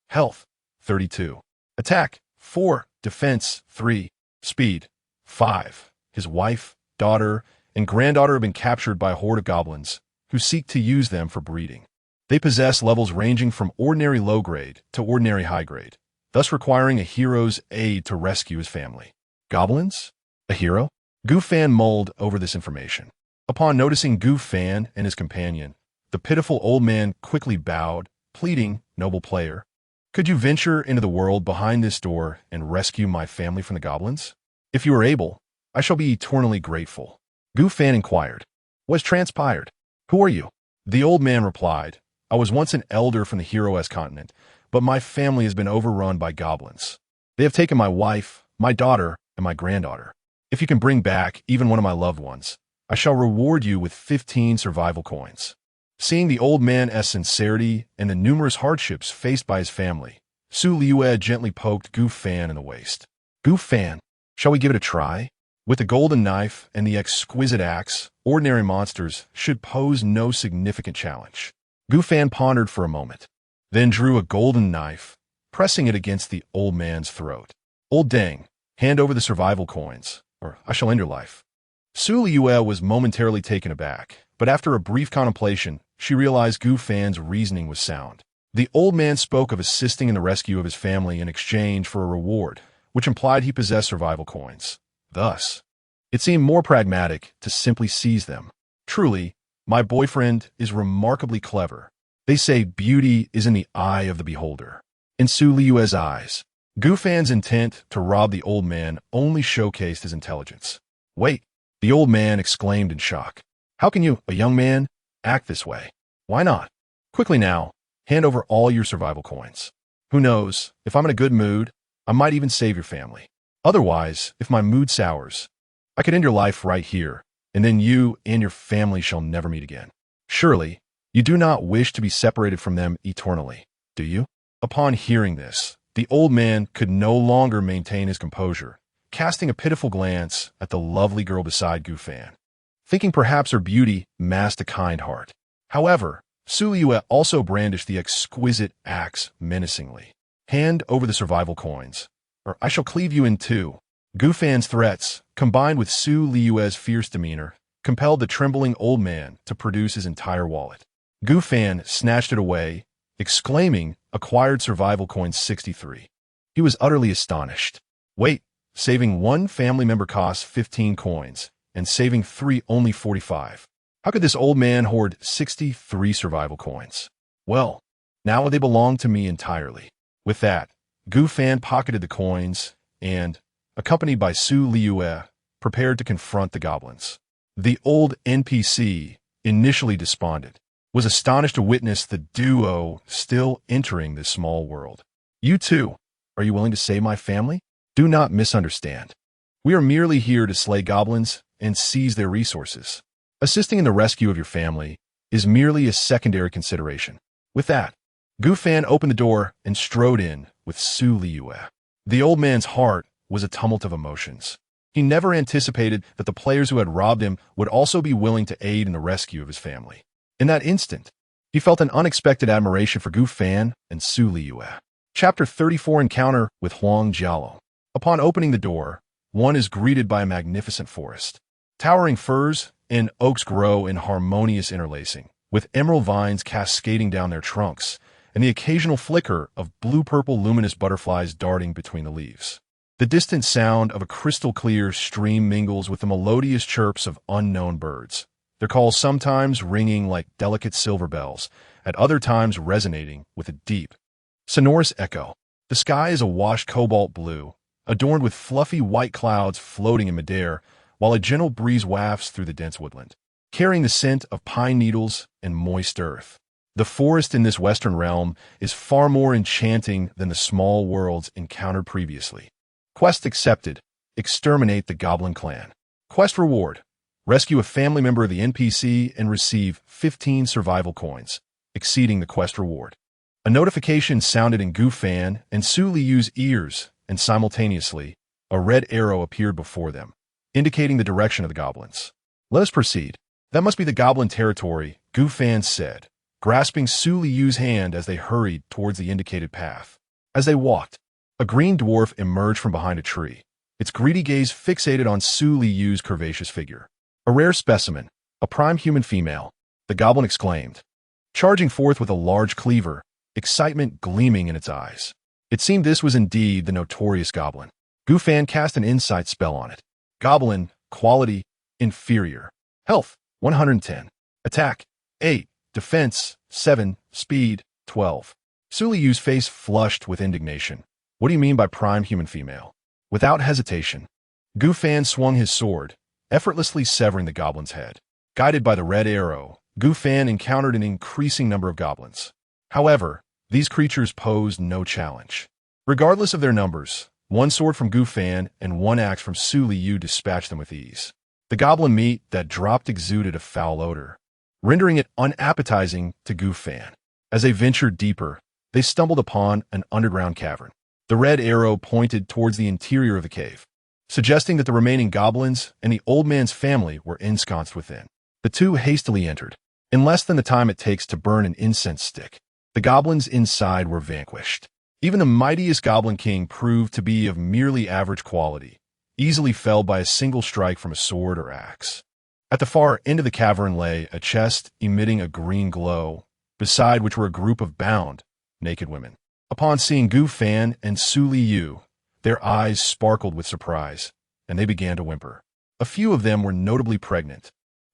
Health, 32. Attack, 4. Defense, 3. Speed, 5. His wife, daughter, and granddaughter have been captured by a horde of goblins who seek to use them for breeding. They possess levels ranging from ordinary low-grade to ordinary high-grade, thus requiring a hero's aid to rescue his family. Goblins? A hero? Gu Fan mulled over this information. Upon noticing Gu Fan and his companion, the pitiful old man quickly bowed, pleading, "Noble player, could you venture into the world behind this door and rescue my family from the goblins? If you are able, I shall be eternally grateful." Gu Fan inquired, "What has transpired? Who are you?" The old man replied, "I was once an elder from the Heroes continent, but my family has been overrun by goblins. They have taken my wife, my daughter, and my granddaughter. If you can bring back even one of my loved ones, I shall reward you with 15 survival coins." Seeing the old man's sincerity and the numerous hardships faced by his family, Su Liyue gently poked Gu Fan in the waist. "Gu Fan, shall we give it a try? With the golden knife and the exquisite axe, ordinary monsters should pose no significant challenge." Gu Fan pondered for a moment, then drew a golden knife, pressing it against the old man's throat. "Old Deng, hand over the survival coins, or I shall end your life." Su Liyue was momentarily taken aback, but after a brief contemplation, she realized Gu Fan's reasoning was sound. The old man spoke of assisting in the rescue of his family in exchange for a reward, which implied he possessed survival coins. Thus, it seemed more pragmatic to simply seize them. "Truly, my boyfriend is remarkably clever. They say beauty is in the eye of the beholder." In Su Liyue's eyes, Gu Fan's intent to rob the old man only showcased his intelligence. "Wait," the old man exclaimed in shock. "How can you, a young man, act this way? Why not? Quickly now, hand over all your survival coins. Who knows, if I'm in a good mood, I might even save your family. Otherwise, if my mood sours, I could end your life right here, and then you and your family shall never meet again. Surely, you do not wish to be separated from them eternally, do you?" Upon hearing this, the old man could no longer maintain his composure, casting a pitiful glance at the lovely girl beside Gu Fan, thinking perhaps her beauty masked a kind heart. However, Su Liyue also brandished the exquisite axe menacingly. "Hand over the survival coins, or I shall cleave you in two." Gu Fan's threats, combined with Su Liyue's fierce demeanor, compelled the trembling old man to produce his entire wallet. Gu Fan snatched it away, exclaiming, "Acquired survival coin 63. He was utterly astonished. Wait, saving one family member costs 15 coins, and saving 3 only 45. How could this old man hoard 63 survival coins? Well, now they belong to me entirely." With that, Gu Fan pocketed the coins and, accompanied by Su Liyue, prepared to confront the goblins. The old NPC, initially despondent, was astonished to witness the duo still entering this small world. "You too, are you willing to save my family? Do not misunderstand. We are merely here to slay goblins and seize their resources. Assisting in the rescue of your family is merely a secondary consideration." With that, Gu Fan opened the door and strode in with Su Liyue. The old man's heart was a tumult of emotions. He never anticipated that the players who had robbed him would also be willing to aid in the rescue of his family. In that instant, he felt an unexpected admiration for Gu Fan and Su Liyue. Chapter 34 Encounter with Huang Jialo. Upon opening the door, one is greeted by a magnificent forest. Towering firs and oaks grow in harmonious interlacing, with emerald vines cascading down their trunks, and the occasional flicker of blue-purple luminous butterflies darting between the leaves. The distant sound of a crystal-clear stream mingles with the melodious chirps of unknown birds, their calls sometimes ringing like delicate silver bells, at other times resonating with a deep, sonorous echo. The sky is a washed cobalt blue, adorned with fluffy white clouds floating in midair, while a gentle breeze wafts through the dense woodland, carrying the scent of pine needles and moist earth. The forest in this western realm is far more enchanting than the small worlds encountered previously. Quest accepted. Exterminate the Goblin Clan. Quest reward. Rescue a family member of the NPC and receive 15 survival coins, exceeding the quest reward. A notification sounded in Gu Fan and Su Liyue's ears, and simultaneously, a red arrow appeared before them, indicating the direction of the goblins. Let us proceed. That must be the goblin territory, Gu Fan said, grasping Su Liyue's hand as they hurried towards the indicated path. As they walked, a green dwarf emerged from behind a tree, its greedy gaze fixated on Su Liyue's curvaceous figure. A rare specimen, a prime human female, the goblin exclaimed, charging forth with a large cleaver, excitement gleaming in its eyes. It seemed this was indeed the notorious goblin. Gu Fan cast an insight spell on it. Goblin, quality, inferior. Health, 110. Attack, 8. Defense, 7. Speed, 12. Su Liyue's face flushed with indignation. What do you mean by prime human female? Without hesitation, Gu Fan swung his sword, effortlessly severing the goblin's head. Guided by the red arrow, Gu Fan encountered an increasing number of goblins. However, these creatures posed no challenge. Regardless of their numbers, one sword from Gu Fan and one axe from Su Liyue dispatched them with ease. The goblin meat that dropped exuded a foul odor, rendering it unappetizing to Gu Fan. As they ventured deeper, they stumbled upon an underground cavern. The red arrow pointed towards the interior of the cave, suggesting that the remaining goblins and the old man's family were ensconced within. The two hastily entered. In less than the time it takes to burn an incense stick, the goblins inside were vanquished. Even the mightiest Goblin King proved to be of merely average quality, easily felled by a single strike from a sword or axe. At the far end of the cavern lay a chest emitting a green glow, beside which were a group of bound, naked women. Upon seeing Gu Fan and Su Liyue, their eyes sparkled with surprise, and they began to whimper. A few of them were notably pregnant,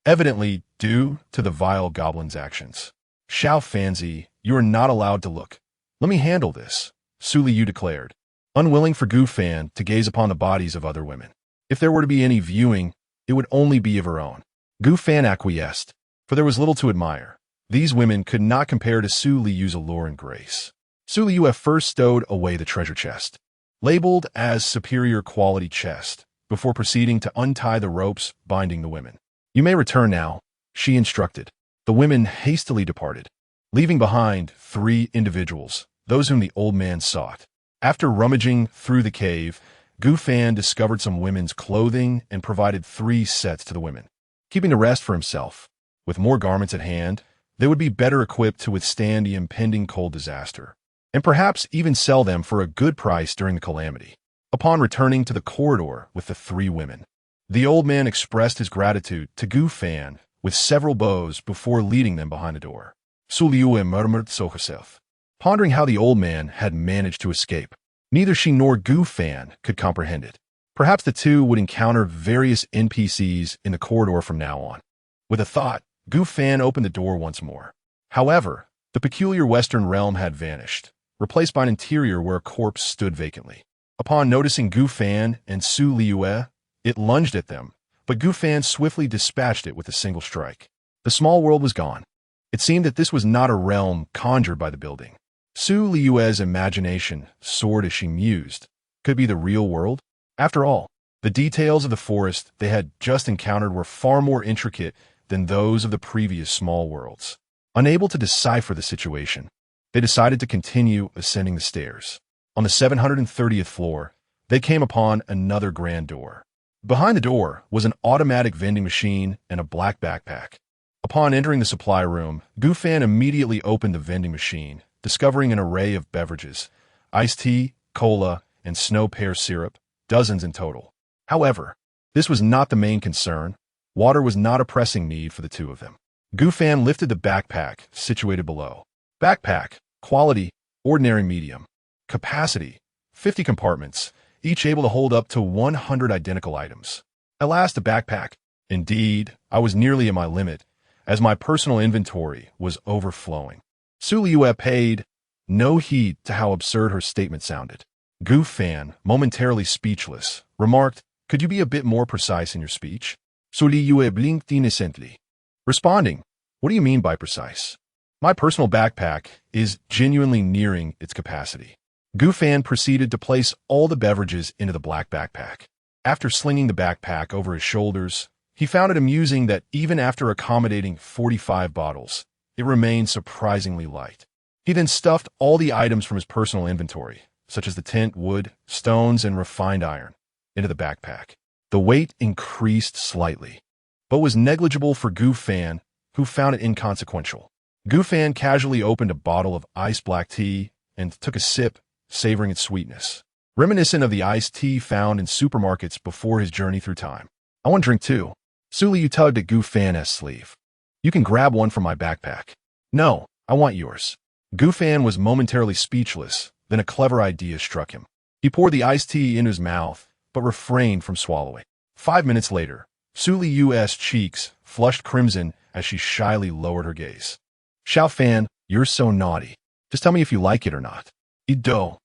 evidently due to the vile goblin's actions. Xiao Fanzi, you are not allowed to look. Let me handle this, Su Liyue declared, unwilling for Gu Fan to gaze upon the bodies of other women. If there were to be any viewing, it would only be of her own. Gu Fan acquiesced, for there was little to admire. These women could not compare to Su Liyue's allure and grace. Su Liyue first stowed away the treasure chest, labeled as superior quality chest, before proceeding to untie the ropes binding the women. You may return now, she instructed. The women hastily departed, leaving behind 3 individuals, those whom the old man sought. After rummaging through the cave, Gu Fan discovered some women's clothing and provided 3 sets to the women, keeping the rest for himself. With more garments at hand, they would be better equipped to withstand the impending cold disaster, and perhaps even sell them for a good price during the calamity. Upon returning to the corridor with the 3 women, the old man expressed his gratitude to Gu Fan with several bows before leading them behind the door. Su Liyue murmured to herself, pondering how the old man had managed to escape. Neither she nor Gu Fan could comprehend it. Perhaps the two would encounter various NPCs in the corridor from now on. With a thought, Gu Fan opened the door once more. However, the peculiar western realm had vanished, replaced by an interior where a corpse stood vacantly. Upon noticing Gu Fan and Su Liyue, it lunged at them, but Gu Fan swiftly dispatched it with a single strike. The small world was gone. It seemed that this was not a realm conjured by the building. Su Liyue's imagination soared as she mused. Could it be the real world? After all, the details of the forest they had just encountered were far more intricate than those of the previous small worlds. Unable to decipher the situation, They decided to continue ascending the stairs. On the 730th floor, they came upon another grand door. Behind the door was an automatic vending machine and a black backpack. Upon entering the supply room, Gu Fan immediately opened the vending machine, discovering an array of beverages, iced tea, cola, and snow pear syrup, dozens in total. However, this was not the main concern. Water was not a pressing need for the two of them. Gu Fan lifted the backpack situated below. Backpack, quality, ordinary medium. Capacity, 50 compartments, each able to hold up to 100 identical items. At last, the backpack. Indeed, I was nearly at my limit, as my personal inventory was overflowing. Liyue paid no heed to how absurd her statement sounded. Gu Fan, momentarily speechless, remarked, "Could you be a bit more precise in your speech?" Liyue blinked innocently, responding, "What do you mean by precise? My personal backpack is genuinely nearing its capacity." Gu Fan proceeded to place all the beverages into the black backpack. After slinging the backpack over his shoulders, he found it amusing that even after accommodating 45 bottles, it remained surprisingly light. He then stuffed all the items from his personal inventory, such as the tent, wood, stones, and refined iron, into the backpack. The weight increased slightly, but was negligible for Gu Fan, who found it inconsequential. Gu Fan casually opened a bottle of iced black tea and took a sip, savoring its sweetness, reminiscent of the iced tea found in supermarkets before his journey through time. "I want a drink too." Liyue tugged at Gu Fan's sleeve. "You can grab one from my backpack." "No, I want yours." Gu Fan was momentarily speechless, then a clever idea struck him. He poured the iced tea into his mouth, but refrained from swallowing. 5 minutes later, Liyue's cheeks flushed crimson as she shyly lowered her gaze. "Xiao Fan, you're so naughty. Just tell me if you like it or not." "Ido."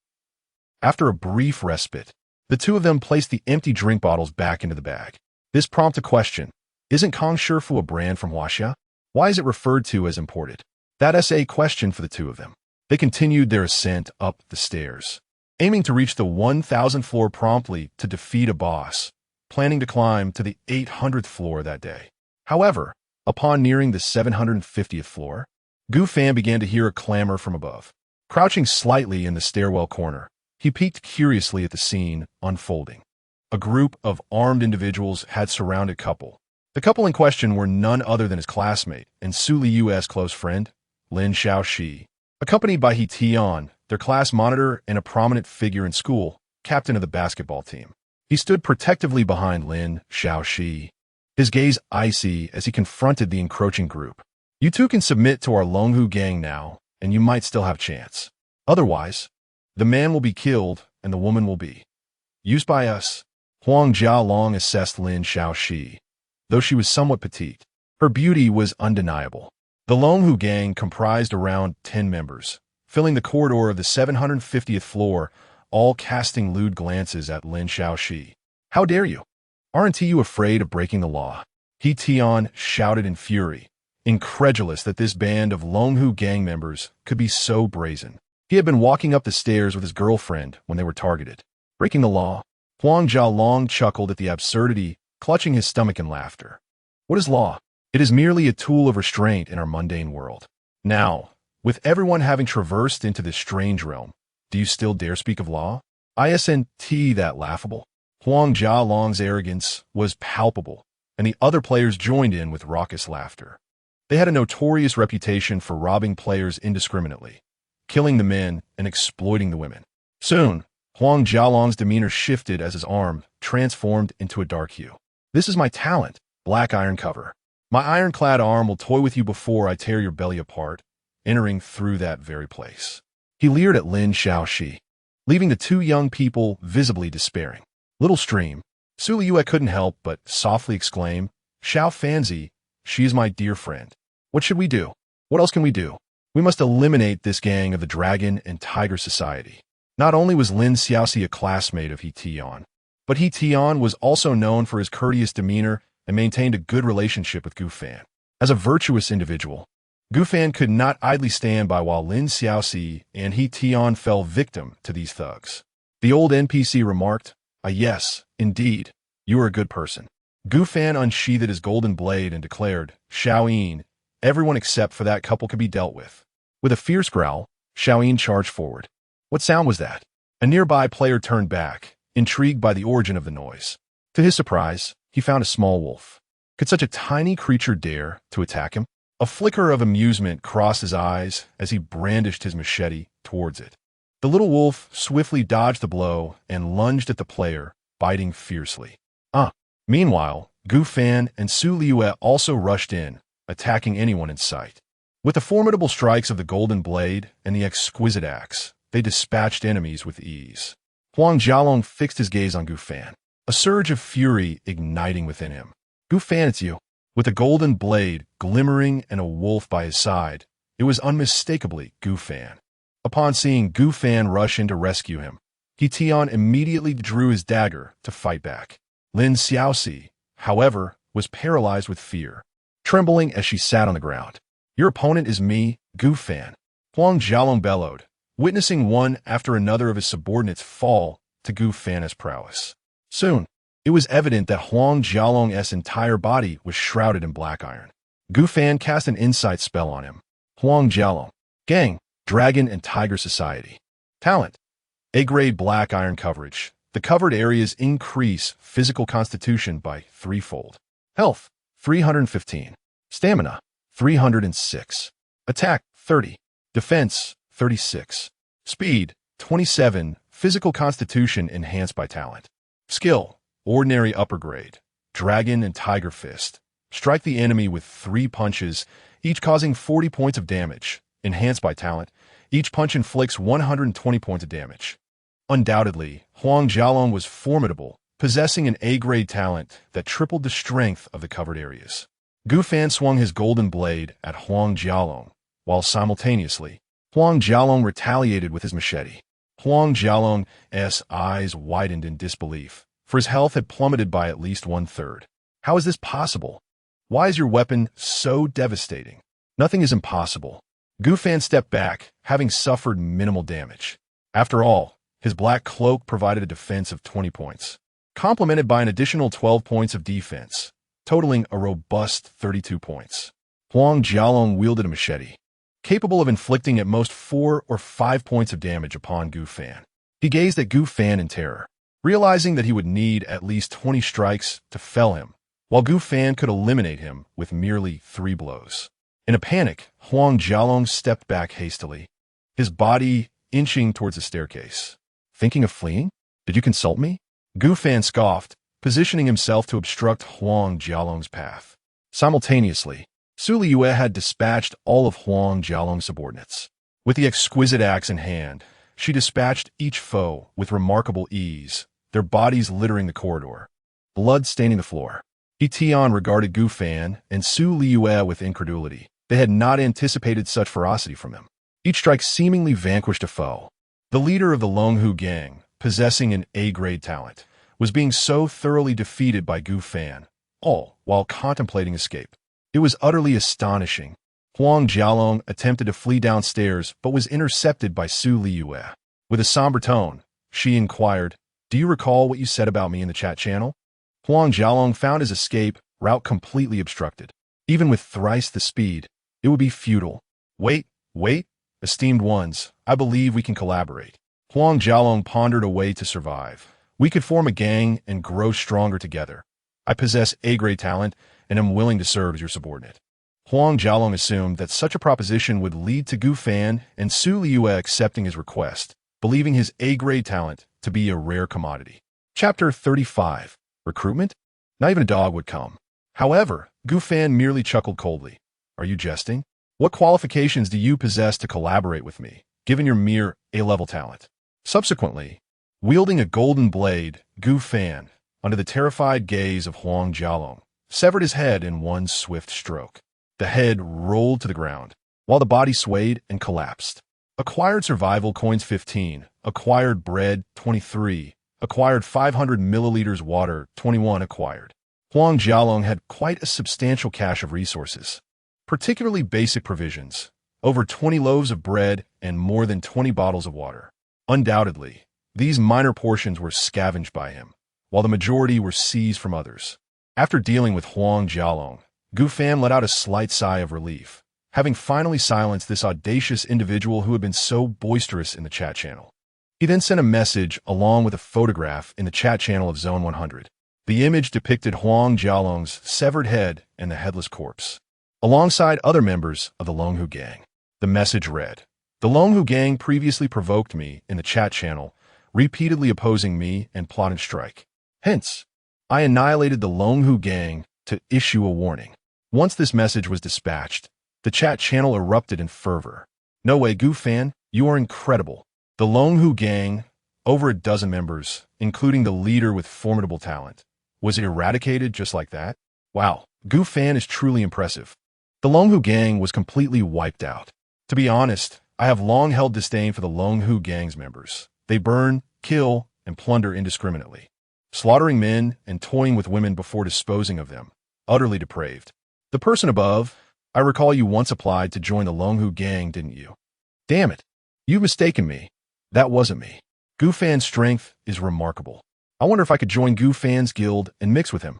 After a brief respite, the two of them placed the empty drink bottles back into the bag. This prompted a question. Isn't Kong Shifu a brand from Huaxia? Why is it referred to as imported? That's a question for the two of them. They continued their ascent up the stairs, aiming to reach the 1,000th floor promptly to defeat a boss, planning to climb to the 800th floor that day. However, upon nearing the 750th floor, Gu Fan began to hear a clamor from above. Crouching slightly in the stairwell corner, he peeked curiously at the scene unfolding. A group of armed individuals had surrounded a couple. The couple in question were none other than his classmate and Liyue's close friend, Lin Xiaoxi, accompanied by He Tian, their class monitor and a prominent figure in school, captain of the basketball team. He stood protectively behind Lin Xiaoxi, his gaze icy as he confronted the encroaching group. "You two can submit to our Longhu gang now, and you might still have a chance. Otherwise, the man will be killed and the woman will be used by us." Huang Jialong assessed Lin Xiaoxi. Though she was somewhat petite, her beauty was undeniable. The Longhu gang comprised around 10 members, filling the corridor of the 750th floor, all casting lewd glances at Lin Xiaoxi. "How dare you? Aren't you afraid of breaking the law?" He Tian shouted in fury, incredulous that this band of Longhu gang members could be so brazen. He had been walking up the stairs with his girlfriend when they were targeted. "Breaking the law?" Huang Jialong chuckled at the absurdity, clutching his stomach in laughter. "What is law? It is merely a tool of restraint in our mundane world. Now, with everyone having traversed into this strange realm, do you still dare speak of law? Isn't that laughable?" Huang Jialong's arrogance was palpable, and the other players joined in with raucous laughter. They had a notorious reputation for robbing players indiscriminately, killing the men and exploiting the women. Soon, Huang Jialong's demeanor shifted as his arm transformed into a dark hue. "This is my talent, black iron cover. My ironclad arm will toy with you before I tear your belly apart, entering through that very place." He leered at Lin Xiaoxi, leaving the two young people visibly despairing. Little stream, Liyue couldn't help but softly exclaim, "Xiao Fanzi, she is my dear friend. What should we do? What else can we do? We must eliminate this gang of the Dragon and Tiger Society." Not only was Lin Xiaoxi a classmate of He Tian, but He Tian was also known for his courteous demeanor and maintained a good relationship with Gu Fan. As a virtuous individual, Gu Fan could not idly stand by while Lin Xiaoxi and He Tian fell victim to these thugs. The old NPC remarked, "Ah yes, indeed, you are a good person." Gu Fan unsheathed his golden blade and declared, "Xiao Yin, everyone except for that couple can be dealt with." With a fierce growl, Xiaoyin charged forward. What sound was that? A nearby player turned back, intrigued by the origin of the noise. To his surprise, he found a small wolf. Could such a tiny creature dare to attack him? A flicker of amusement crossed his eyes as he brandished his machete towards it. The little wolf swiftly dodged the blow and lunged at the player, biting fiercely. Meanwhile, Gu Fan and Su Liyue also rushed in, attacking anyone in sight. With the formidable strikes of the golden blade and the exquisite axe, they dispatched enemies with ease. Huang Jialong fixed his gaze on Gu Fan, a surge of fury igniting within him. Gu Fan, it's you. With a golden blade glimmering and a wolf by his side, it was unmistakably Gu Fan. Upon seeing Gu Fan rush in to rescue him, He Tian immediately drew his dagger to fight back. Lin Xiaoxi, however, was paralyzed with fear, trembling as she sat on the ground. Your opponent is me, Gu Fan. Huang Jialong bellowed, witnessing one after another of his subordinates fall to Gu Fan's prowess. Soon, it was evident that Huang Jialong's entire body was shrouded in black iron. Gu Fan cast an insight spell on him. Huang Jialong. Gang, Dragon and Tiger Society. Talent. A-grade black iron coverage. The covered areas increase physical constitution by threefold. Health, 315. Stamina, 306. Attack, 30. Defense, 36. Speed, 27. Physical constitution enhanced by talent. Skill, ordinary upper grade. Dragon and Tiger Fist. Strike the enemy with 3 punches, each causing 40 points of damage. Enhanced by talent. Each punch inflicts 120 points of damage. Undoubtedly, Huang Jialong was formidable, possessing an A-grade talent that tripled the strength of the covered areas. Gu Fan swung his golden blade at Huang Jialong, while simultaneously, Huang Jialong retaliated with his machete. Huang Jialong's eyes widened in disbelief, for his health had plummeted by at least 1/3. How is this possible? Why is your weapon so devastating? Nothing is impossible. Gu Fan stepped back, having suffered minimal damage. After all, his black cloak provided a defense of 20 points, complemented by an additional 12 points of defense, totaling a robust 32 points. Huang Jialong wielded a machete, capable of inflicting at most 4 or 5 points of damage upon Gu Fan. He gazed at Gu Fan in terror, realizing that he would need at least 20 strikes to fell him, while Gu Fan could eliminate him with merely 3 blows. In a panic, Huang Jialong stepped back hastily, his body inching towards the staircase. Thinking of fleeing? Did you consult me? Gu Fan scoffed, positioning himself to obstruct Huang Jialong's path. Simultaneously, Su Liyue had dispatched all of Huang Jialong's subordinates. With the exquisite axe in hand, she dispatched each foe with remarkable ease, their bodies littering the corridor, blood staining the floor. He Tian regarded Gu Fan and Su Liyue with incredulity. They had not anticipated such ferocity from them. Each strike seemingly vanquished a foe. The leader of the Longhu gang, possessing an A-grade talent, was being so thoroughly defeated by Gu Fan, all while contemplating escape. It was utterly astonishing. Huang Jialong attempted to flee downstairs but was intercepted by Su Liyue. With a somber tone, she inquired, "Do you recall what you said about me in the chat channel?" Huang Jialong found his escape route completely obstructed. Even with thrice the speed, it would be futile. Wait, esteemed ones, I believe we can collaborate. Huang Jialong pondered a way to survive. We could form a gang and grow stronger together. I possess A-grade talent and am willing to serve as your subordinate. Huang Jialong assumed that such a proposition would lead to Gu Fan and Su Liyue accepting his request, believing his A-grade talent to be a rare commodity. Chapter 35. Recruitment? Not even a dog would come. However, Gu Fan merely chuckled coldly. Are you jesting? What qualifications do you possess to collaborate with me, given your mere A-level talent? Subsequently, wielding a golden blade, Gu Fan, under the terrified gaze of Huang Jialong, severed his head in one swift stroke. The head rolled to the ground, while the body swayed and collapsed. Acquired survival coins 15, acquired bread 23, acquired 500 milliliters water 21 acquired. Huang Jialong had quite a substantial cache of resources, particularly basic provisions, over 20 loaves of bread and more than 20 bottles of water. Undoubtedly, these minor portions were scavenged by him, while the majority were seized from others. After dealing with Huang Jialong, Gu Fan let out a slight sigh of relief, having finally silenced this audacious individual who had been so boisterous in the chat channel. He then sent a message along with a photograph in the chat channel of Zone 100. The image depicted Huang Jialong's severed head and the headless corpse, alongside other members of the Longhu gang. The message read, "The Longhu gang previously provoked me in the chat channel, repeatedly opposing me and plotting strike. Hence, I annihilated the Longhu gang to issue a warning." Once this message was dispatched, the chat channel erupted in fervor. "No way, Gu Fan, you are incredible. The Longhu gang, over a dozen members, including the leader with formidable talent, was eradicated just like that? Wow, Gu Fan is truly impressive. The Longhu gang was completely wiped out. To be honest, I have long held disdain for the Longhu gang's members. They burn, kill, and plunder indiscriminately, slaughtering men and toying with women before disposing of them. Utterly depraved. The person above, I recall you once applied to join the Longhu gang, didn't you? Damn it. You've mistaken me. That wasn't me. Gu Fan's strength is remarkable. I wonder if I could join Gu Fan's guild and mix with him.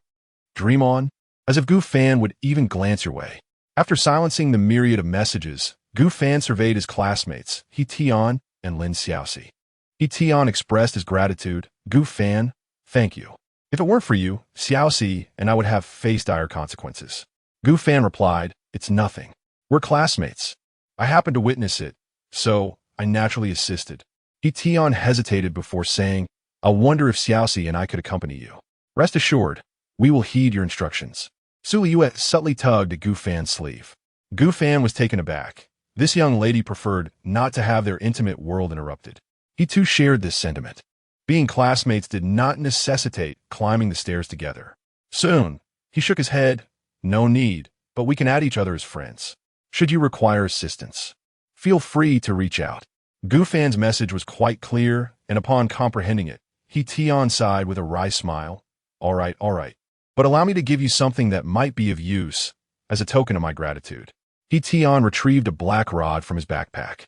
Dream on. As if Gu Fan would even glance your way. After silencing the myriad of messages, Gu Fan surveyed his classmates, He Tian and Lin Xiaoxi. He Tian expressed his gratitude. Gu Fan, thank you. If it weren't for you, Xiaoxi and I would have faced dire consequences. Gu Fan replied, it's nothing. We're classmates. I happened to witness it, so I naturally assisted. He Tian hesitated before saying, I wonder if Xiaoxi and I could accompany you. Rest assured, we will heed your instructions. Su Liyue subtly tugged at Gu Fan's sleeve. Gu Fan was taken aback. This young lady preferred not to have their intimate world interrupted. He too shared this sentiment. Being classmates did not necessitate climbing the stairs together. Soon, he shook his head. No need, but we can add each other as friends. Should you require assistance, feel free to reach out. Gu Fan's message was quite clear, and upon comprehending it, He Tian sighed with a wry smile. All right. But allow me to give you something that might be of use, as a token of my gratitude. He Tian retrieved a black rod from his backpack.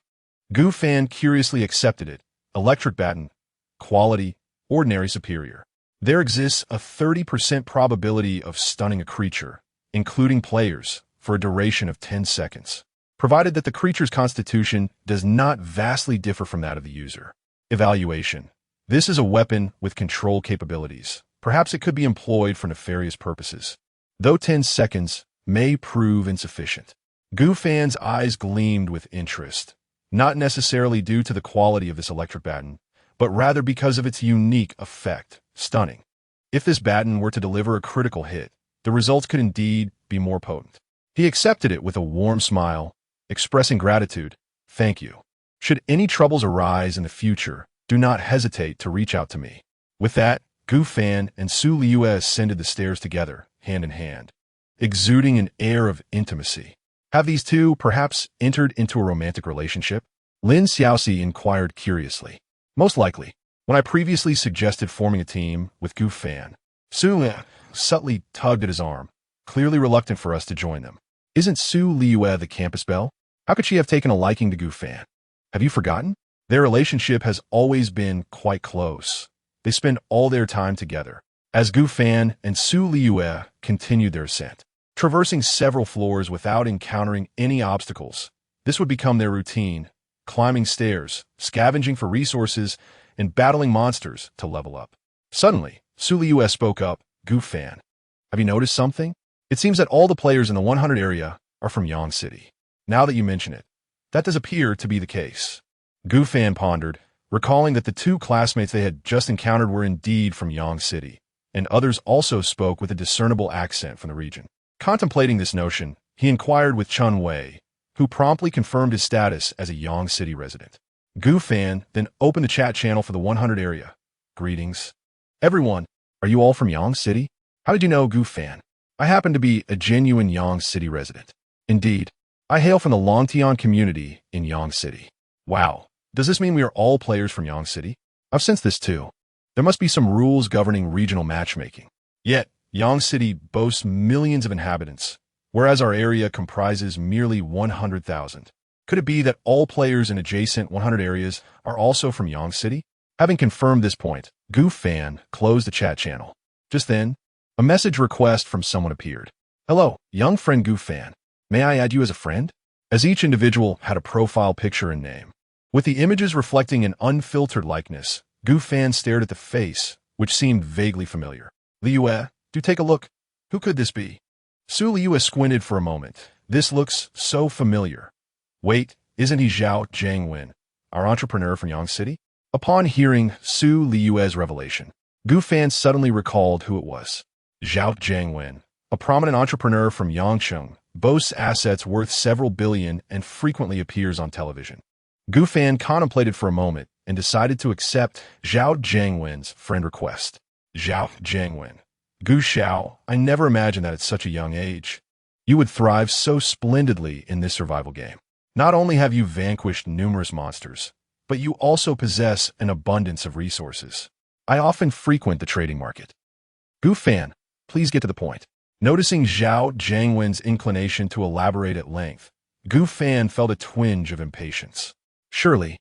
Gu Fan curiously accepted it. Electric baton. Quality, ordinary superior. There exists a 30% probability of stunning a creature, including players, for a duration of 10 seconds, provided that the creature's constitution does not vastly differ from that of the user. Evaluation. This is a weapon with control capabilities. Perhaps it could be employed for nefarious purposes, though 10 seconds may prove insufficient. Gu Fan's eyes gleamed with interest, not necessarily due to the quality of this electric baton, but rather because of its unique effect, stunning. If this baton were to deliver a critical hit, the results could indeed be more potent. He accepted it with a warm smile, expressing gratitude. Thank you. Should any troubles arise in the future, do not hesitate to reach out to me. With that, Gu Fan and Su Liyue ascended the stairs together, hand in hand, exuding an air of intimacy. Have these two perhaps entered into a romantic relationship? Lin Xiaoxi inquired curiously. Most likely. When I previously suggested forming a team with Gu Fan, Su Liyue subtly tugged at his arm, clearly reluctant for us to join them. Isn't Su Liyue the campus belle? How could she have taken a liking to Gu Fan? Have you forgotten? Their relationship has always been quite close. They spend all their time together. As Gu Fan and Su Liyue continued their ascent, traversing several floors without encountering any obstacles, this would become their routine, climbing stairs, scavenging for resources, and battling monsters to level up. Suddenly, Su Liyue spoke up. Gu Fan, have you noticed something? It seems that all the players in the 100 area are from Yang City. Now that you mention it, that does appear to be the case. Gu Fan pondered, recalling that the two classmates they had just encountered were indeed from Yang City, and others also spoke with a discernible accent from the region. Contemplating this notion, he inquired with Chun Wei, who promptly confirmed his status as a Yang City resident. Gu Fan then opened the chat channel for the 100 area. Greetings. Everyone, are you all from Yang City? How did you know Gu Fan? I happen to be a genuine Yang City resident. Indeed, I hail from the Longtian community in Yang City. Wow, does this mean we are all players from Yang City? I've sensed this too. There must be some rules governing regional matchmaking. Yet, Yang City boasts millions of inhabitants, whereas our area comprises merely 100,000. Could it be that all players in adjacent 100 areas are also from Yang City? Having confirmed this point, Gu Fan closed the chat channel. Just then, a message request from someone appeared. Hello, young friend Gu Fan. May I add you as a friend? as each individual had a profile picture and name. With the images reflecting an unfiltered likeness, Gu Fan stared at the face, which seemed vaguely familiar. Liyue, do take a look. Who could this be? Su Liyue squinted for a moment. This looks so familiar. Wait, isn't he Zhao Jiangwen, our entrepreneur from Yangcheng City? Upon hearing Su Liyue's revelation, Gu Fan suddenly recalled who it was. Zhao Jiangwen, a prominent entrepreneur from Yangcheng, boasts assets worth several billion and frequently appears on television. Gu Fan contemplated for a moment and decided to accept Zhao Jiangwen's friend request. Zhao Jiangwen. Gu Xiao, I never imagined that at such a young age. You would thrive so splendidly in this survival game. Not only have you vanquished numerous monsters, but you also possess an abundance of resources. I often frequent the trading market. Gu Fan, please get to the point. Noticing Zhao Jiangwen's inclination to elaborate at length, Gu Fan felt a twinge of impatience. Surely,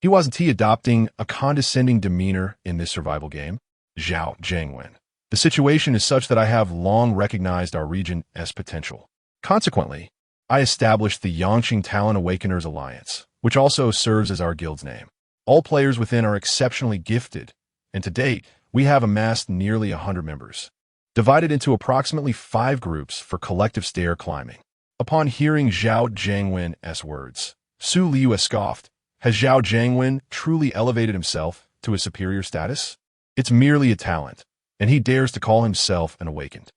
wasn't he adopting a condescending demeanor in this survival game? Zhao Jiangwen. The situation is such that I have long recognized our region's potential. Consequently, I established the Yangcheng Talent Awakeners Alliance, which also serves as our guild's name. All players within are exceptionally gifted, and to date, we have amassed nearly 100 members, divided into approximately 5 groups for collective stair climbing. Upon hearing Zhao Jiangwen's words, Su Liyue scoffed. Has Zhao Jiangwen truly elevated himself to a superior status? It's merely a talent, and he dares to call himself an awakened.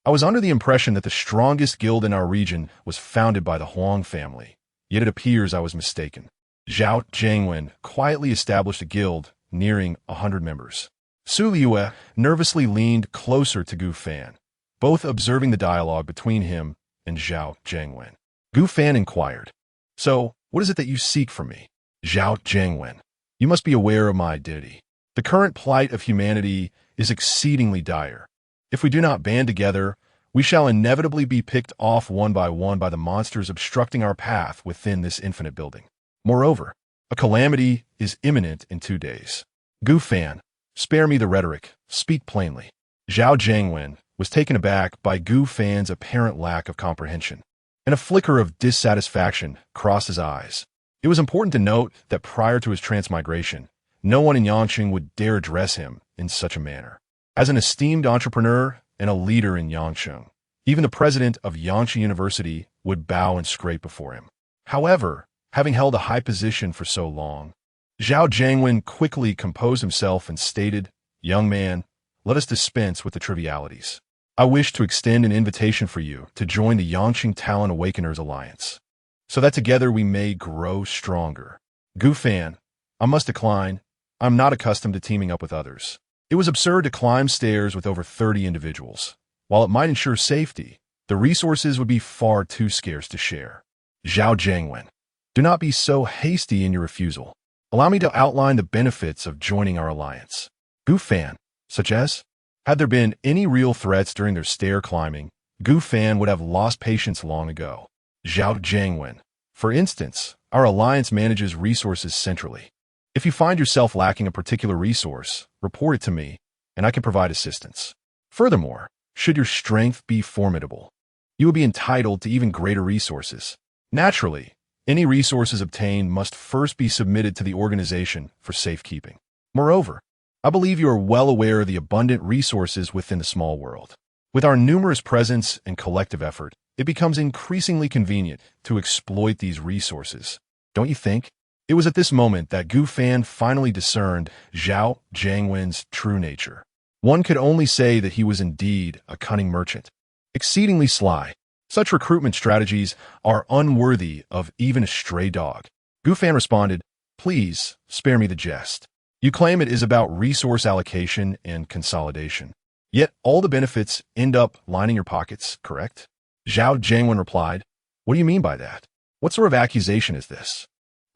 I was under the impression that the strongest guild in our region was founded by the Huang family, yet it appears I was mistaken. Zhao Jiangwen quietly established a guild nearing 100 members. Su Liyue nervously leaned closer to Gu Fan, both observing the dialogue between him and Zhao Jiangwen. Gu Fan inquired, "So, what is it that you seek from me?" Zhao Jiangwen, you must be aware of my identity. The current plight of humanity is exceedingly dire. If we do not band together, we shall inevitably be picked off one by the monsters obstructing our path within this infinite building. Moreover, a calamity is imminent in 2 days. Gu Fan, spare me the rhetoric, speak plainly. Zhao Jiangwen was taken aback by Gu Fan's apparent lack of comprehension, and a flicker of dissatisfaction crossed his eyes. It was important to note that prior to his transmigration, no one in Yangcheng would dare address him in such a manner. As an esteemed entrepreneur and a leader in Yangcheng, even the president of Yangcheng University would bow and scrape before him. However, having held a high position for so long, Zhao Jiangwen quickly composed himself and stated, "Young man, let us dispense with the trivialities. I wish to extend an invitation for you to join the Yangcheng Talent Awakeners Alliance, so that together we may grow stronger." Gu Fan, I must decline. I'm not accustomed to teaming up with others. It was absurd to climb stairs with over 30 individuals. While it might ensure safety, the resources would be far too scarce to share. Zhao Jiangwen, do not be so hasty in your refusal. Allow me to outline the benefits of joining our alliance. Gu Fan, such as? Had there been any real threats during their stair climbing, Gu Fan would have lost patience long ago. Zhao Jiangwen, for instance, our alliance manages resources centrally. If you find yourself lacking a particular resource, report it to me, and I can provide assistance. Furthermore, should your strength be formidable, you will be entitled to even greater resources. Naturally, any resources obtained must first be submitted to the organization for safekeeping. Moreover, I believe you are well aware of the abundant resources within the small world. With our numerous presence and collective effort, it becomes increasingly convenient to exploit these resources. Don't you think? It was at this moment that Gu Fan finally discerned Zhao Jiangwen's true nature. One could only say that he was indeed a cunning merchant, exceedingly sly. Such recruitment strategies are unworthy of even a stray dog. Gu Fan responded, "Please, spare me the jest. You claim it is about resource allocation and consolidation. Yet all the benefits end up lining your pockets, correct?" Zhao Jiangwen replied, "What do you mean by that? What sort of accusation is this?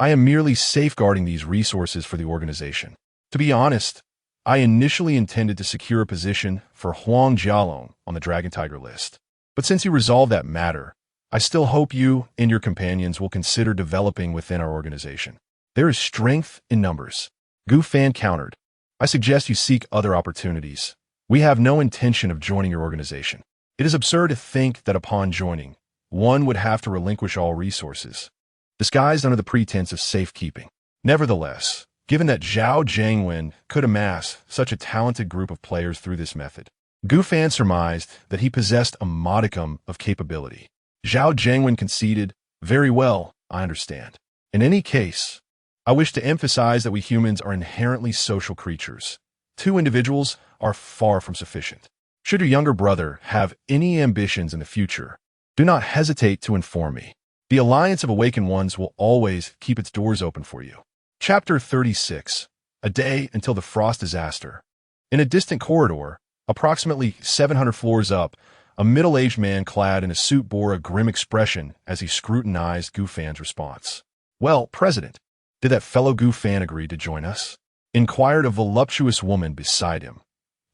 I am merely safeguarding these resources for the organization. To be honest, I initially intended to secure a position for Huang Jialong on the Dragon Tiger list. But since you resolved that matter, I still hope you and your companions will consider developing within our organization. There is strength in numbers." Gu Fan countered, "I suggest you seek other opportunities. We have no intention of joining your organization. It is absurd to think that upon joining, one would have to relinquish all resources, disguised under the pretense of safekeeping. Nevertheless, given that Zhao Jiangwen could amass such a talented group of players through this method, Gu Fan surmised that he possessed a modicum of capability. Zhao Jiangwen conceded, "Very well, I understand. In any case, I wish to emphasize that we humans are inherently social creatures. Two individuals are far from sufficient. Should your younger brother have any ambitions in the future, do not hesitate to inform me. The Alliance of Awakened Ones will always keep its doors open for you." Chapter 36. A Day Until the Frost Disaster. In a distant corridor, approximately 700 floors up, a middle-aged man clad in a suit bore a grim expression as he scrutinized Gu Fan's response. "Well, President, did that fellow Gu Fan agree to join us?" inquired a voluptuous woman beside him,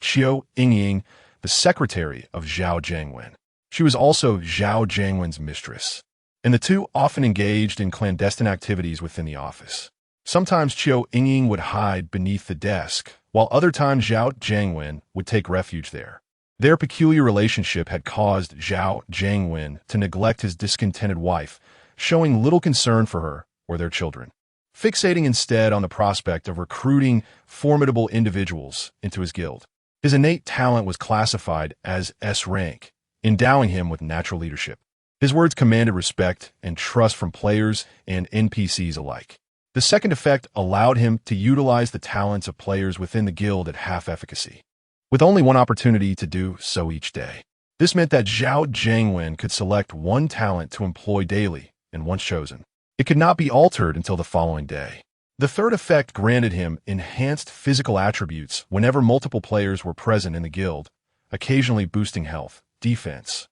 Qiu Yingying, the secretary of Zhao Jiangwen. She was also Zhao Jiangwen's mistress, and the two often engaged in clandestine activities within the office. Sometimes Qiu Yingying would hide beneath the desk, while other times Zhao Jiangwen would take refuge there. Their peculiar relationship had caused Zhao Jiangwen to neglect his discontented wife, showing little concern for her or their children, fixating instead on the prospect of recruiting formidable individuals into his guild. His innate talent was classified as S rank, endowing him with natural leadership. His words commanded respect and trust from players and NPCs alike. The second effect allowed him to utilize the talents of players within the guild at half efficacy, with only one opportunity to do so each day. This meant that Zhao Jiangwen could select one talent to employ daily, and once chosen, it could not be altered until the following day. The third effect granted him enhanced physical attributes whenever multiple players were present in the guild, occasionally boosting health, defense,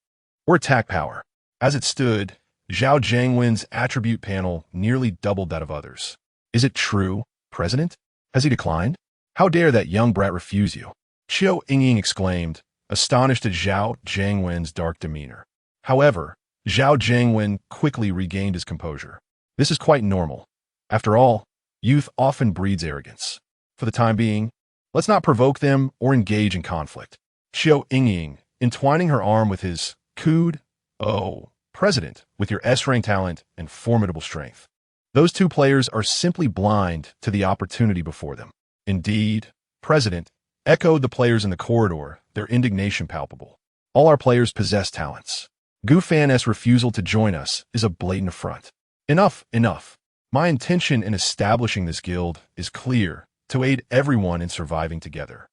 or attack power. As it stood, Zhao Jiangwen's attribute panel nearly doubled that of others. "Is it true, President? Has he declined? How dare that young brat refuse you?" Qiu Yingying exclaimed, astonished at Zhao Jiangwen's dark demeanor. However, Zhao Jiangwen quickly regained his composure. "This is quite normal. After all, youth often breeds arrogance. For the time being, let's not provoke them or engage in conflict." Qiu Yingying, entwining her arm with his, cooed, "Oh, President, with your S-rank talent and formidable strength, those two players are simply blind to the opportunity before them." "Indeed, President," echoed the players in the corridor, their indignation palpable. "All our players possess talents. Gu Fan's refusal to join us is a blatant affront." "Enough, enough. My intention in establishing this guild is clear: to aid everyone in surviving together,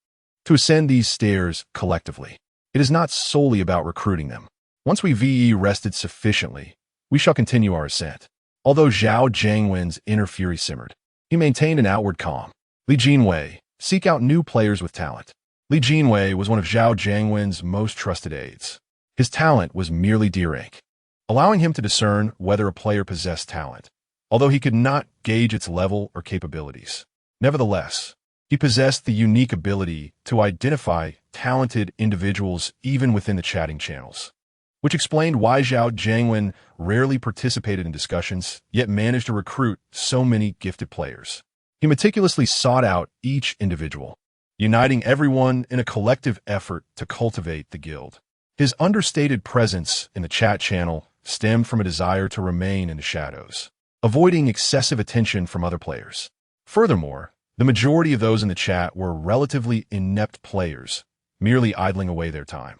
to ascend these stairs collectively. It is not solely about recruiting them. Once we VE rested sufficiently, we shall continue our ascent." Although Zhao Jiangwen's inner fury simmered, he maintained an outward calm. Li Jinwei, seek out new players with talent. Li Jinwei was one of Zhao Jiangwen's most trusted aides. His talent was merely D rank, allowing him to discern whether a player possessed talent, although he could not gauge its level or capabilities. Nevertheless, he possessed the unique ability to identify talented individuals even within the chatting channels, which explained why Zhao Jiangwen rarely participated in discussions, yet managed to recruit so many gifted players. He meticulously sought out each individual, uniting everyone in a collective effort to cultivate the guild. His understated presence in the chat channel stemmed from a desire to remain in the shadows, avoiding excessive attention from other players. Furthermore, the majority of those in the chat were relatively inept players, merely idling away their time.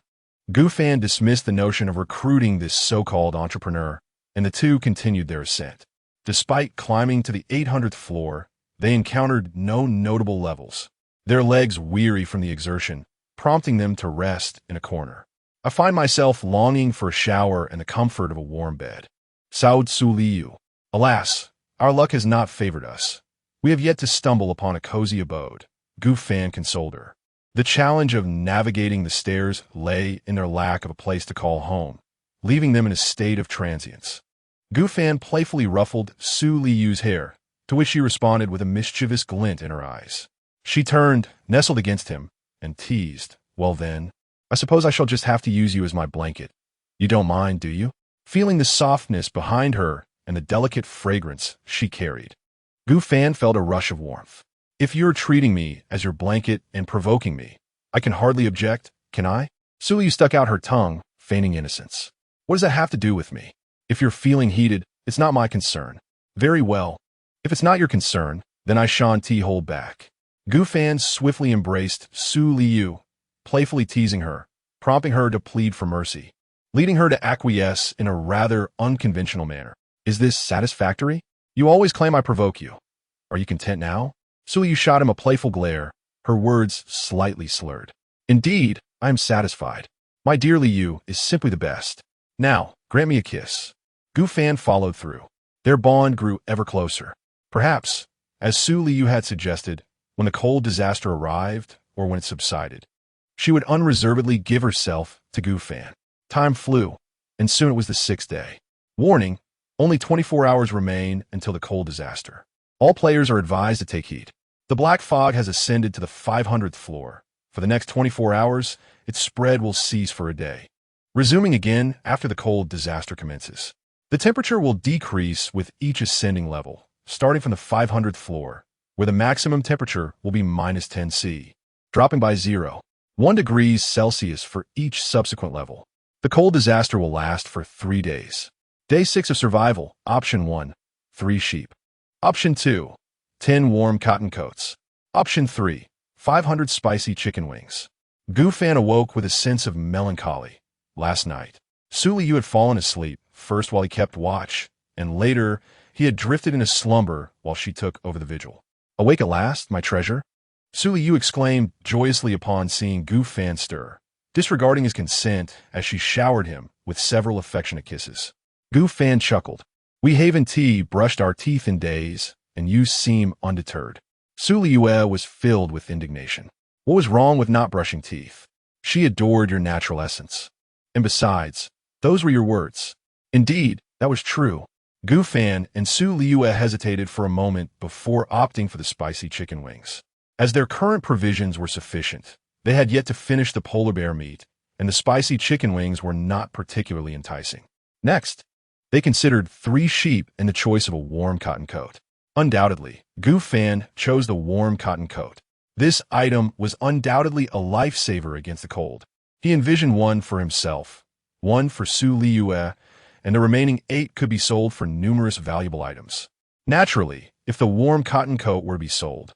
Gu Fan dismissed the notion of recruiting this so-called entrepreneur, and the two continued their ascent. Despite climbing to the 800th floor, they encountered no notable levels, their legs weary from the exertion, prompting them to rest in a corner. "I find myself longing for a shower and the comfort of a warm bed." Sao Tzu Liyue. "Alas, our luck has not favored us. We have yet to stumble upon a cozy abode," Gu Fan consoled her. The challenge of navigating the stairs lay in their lack of a place to call home, leaving them in a state of transience. Gu Fan playfully ruffled Su Liyue's hair, to which she responded with a mischievous glint in her eyes. She turned, nestled against him, and teased, "Well then, I suppose I shall just have to use you as my blanket. You don't mind, do you?" Feeling the softness behind her and the delicate fragrance she carried, Gu Fan felt a rush of warmth. "If you're treating me as your blanket and provoking me, I can hardly object, can I?" Su Liyue stuck out her tongue, feigning innocence. What does that have to do with me? If you're feeling heated, it's not my concern. Very well. If it's not your concern, then I shan't hold back. Gu Fan swiftly embraced Su Liyue, playfully teasing her, prompting her to plead for mercy, leading her to acquiesce in a rather unconventional manner. Is this satisfactory? You always claim I provoke you. Are you content now? Su Liyue shot him a playful glare, her words slightly slurred. Indeed, I am satisfied. My dear Liyue is simply the best. Now, grant me a kiss. Gu Fan followed through. Their bond grew ever closer. Perhaps, as Su Liyue had suggested, when the cold disaster arrived or when it subsided, she would unreservedly give herself to Gu Fan. Time flew, and soon it was the 6th day. Warning, only 24 hours remain until the cold disaster. All players are advised to take heed. The black fog has ascended to the 500th floor. For the next 24 hours, its spread will cease for a day, resuming again after the cold disaster commences. The temperature will decrease with each ascending level, starting from the 500th floor, where the maximum temperature will be -10°C, dropping by 0.1 degrees Celsius for each subsequent level. The cold disaster will last for 3 days. Day 6 of survival. Option 1, 3 sheep. Option 2, 10 warm cotton coats. Option 3, 500 spicy chicken wings. Gu Fan awoke with a sense of melancholy. Last night, Su Liyue had fallen asleep, first while he kept watch, and later he had drifted in a slumber while she took over the vigil. Awake at last, my treasure? Su Liyue exclaimed joyously upon seeing Gu Fan stir, disregarding his consent as she showered him with several affectionate kisses. Gu Fan chuckled. We haven't brushed our teeth in days, and you seem undeterred. Su Liyue was filled with indignation. What was wrong with not brushing teeth? She adored your natural essence. And besides, those were your words. Indeed, that was true. Gu Fan and Su Liyue hesitated for a moment before opting for the spicy chicken wings. As their current provisions were sufficient, they had yet to finish the polar bear meat, and the spicy chicken wings were not particularly enticing. Next, they considered 3 sheep and the choice of a warm cotton coat. Undoubtedly, Gu Fan chose the warm cotton coat. This item was undoubtedly a lifesaver against the cold. He envisioned one for himself, one for Su Liyue, and the remaining 8 could be sold for numerous valuable items. Naturally, if the warm cotton coat were to be sold,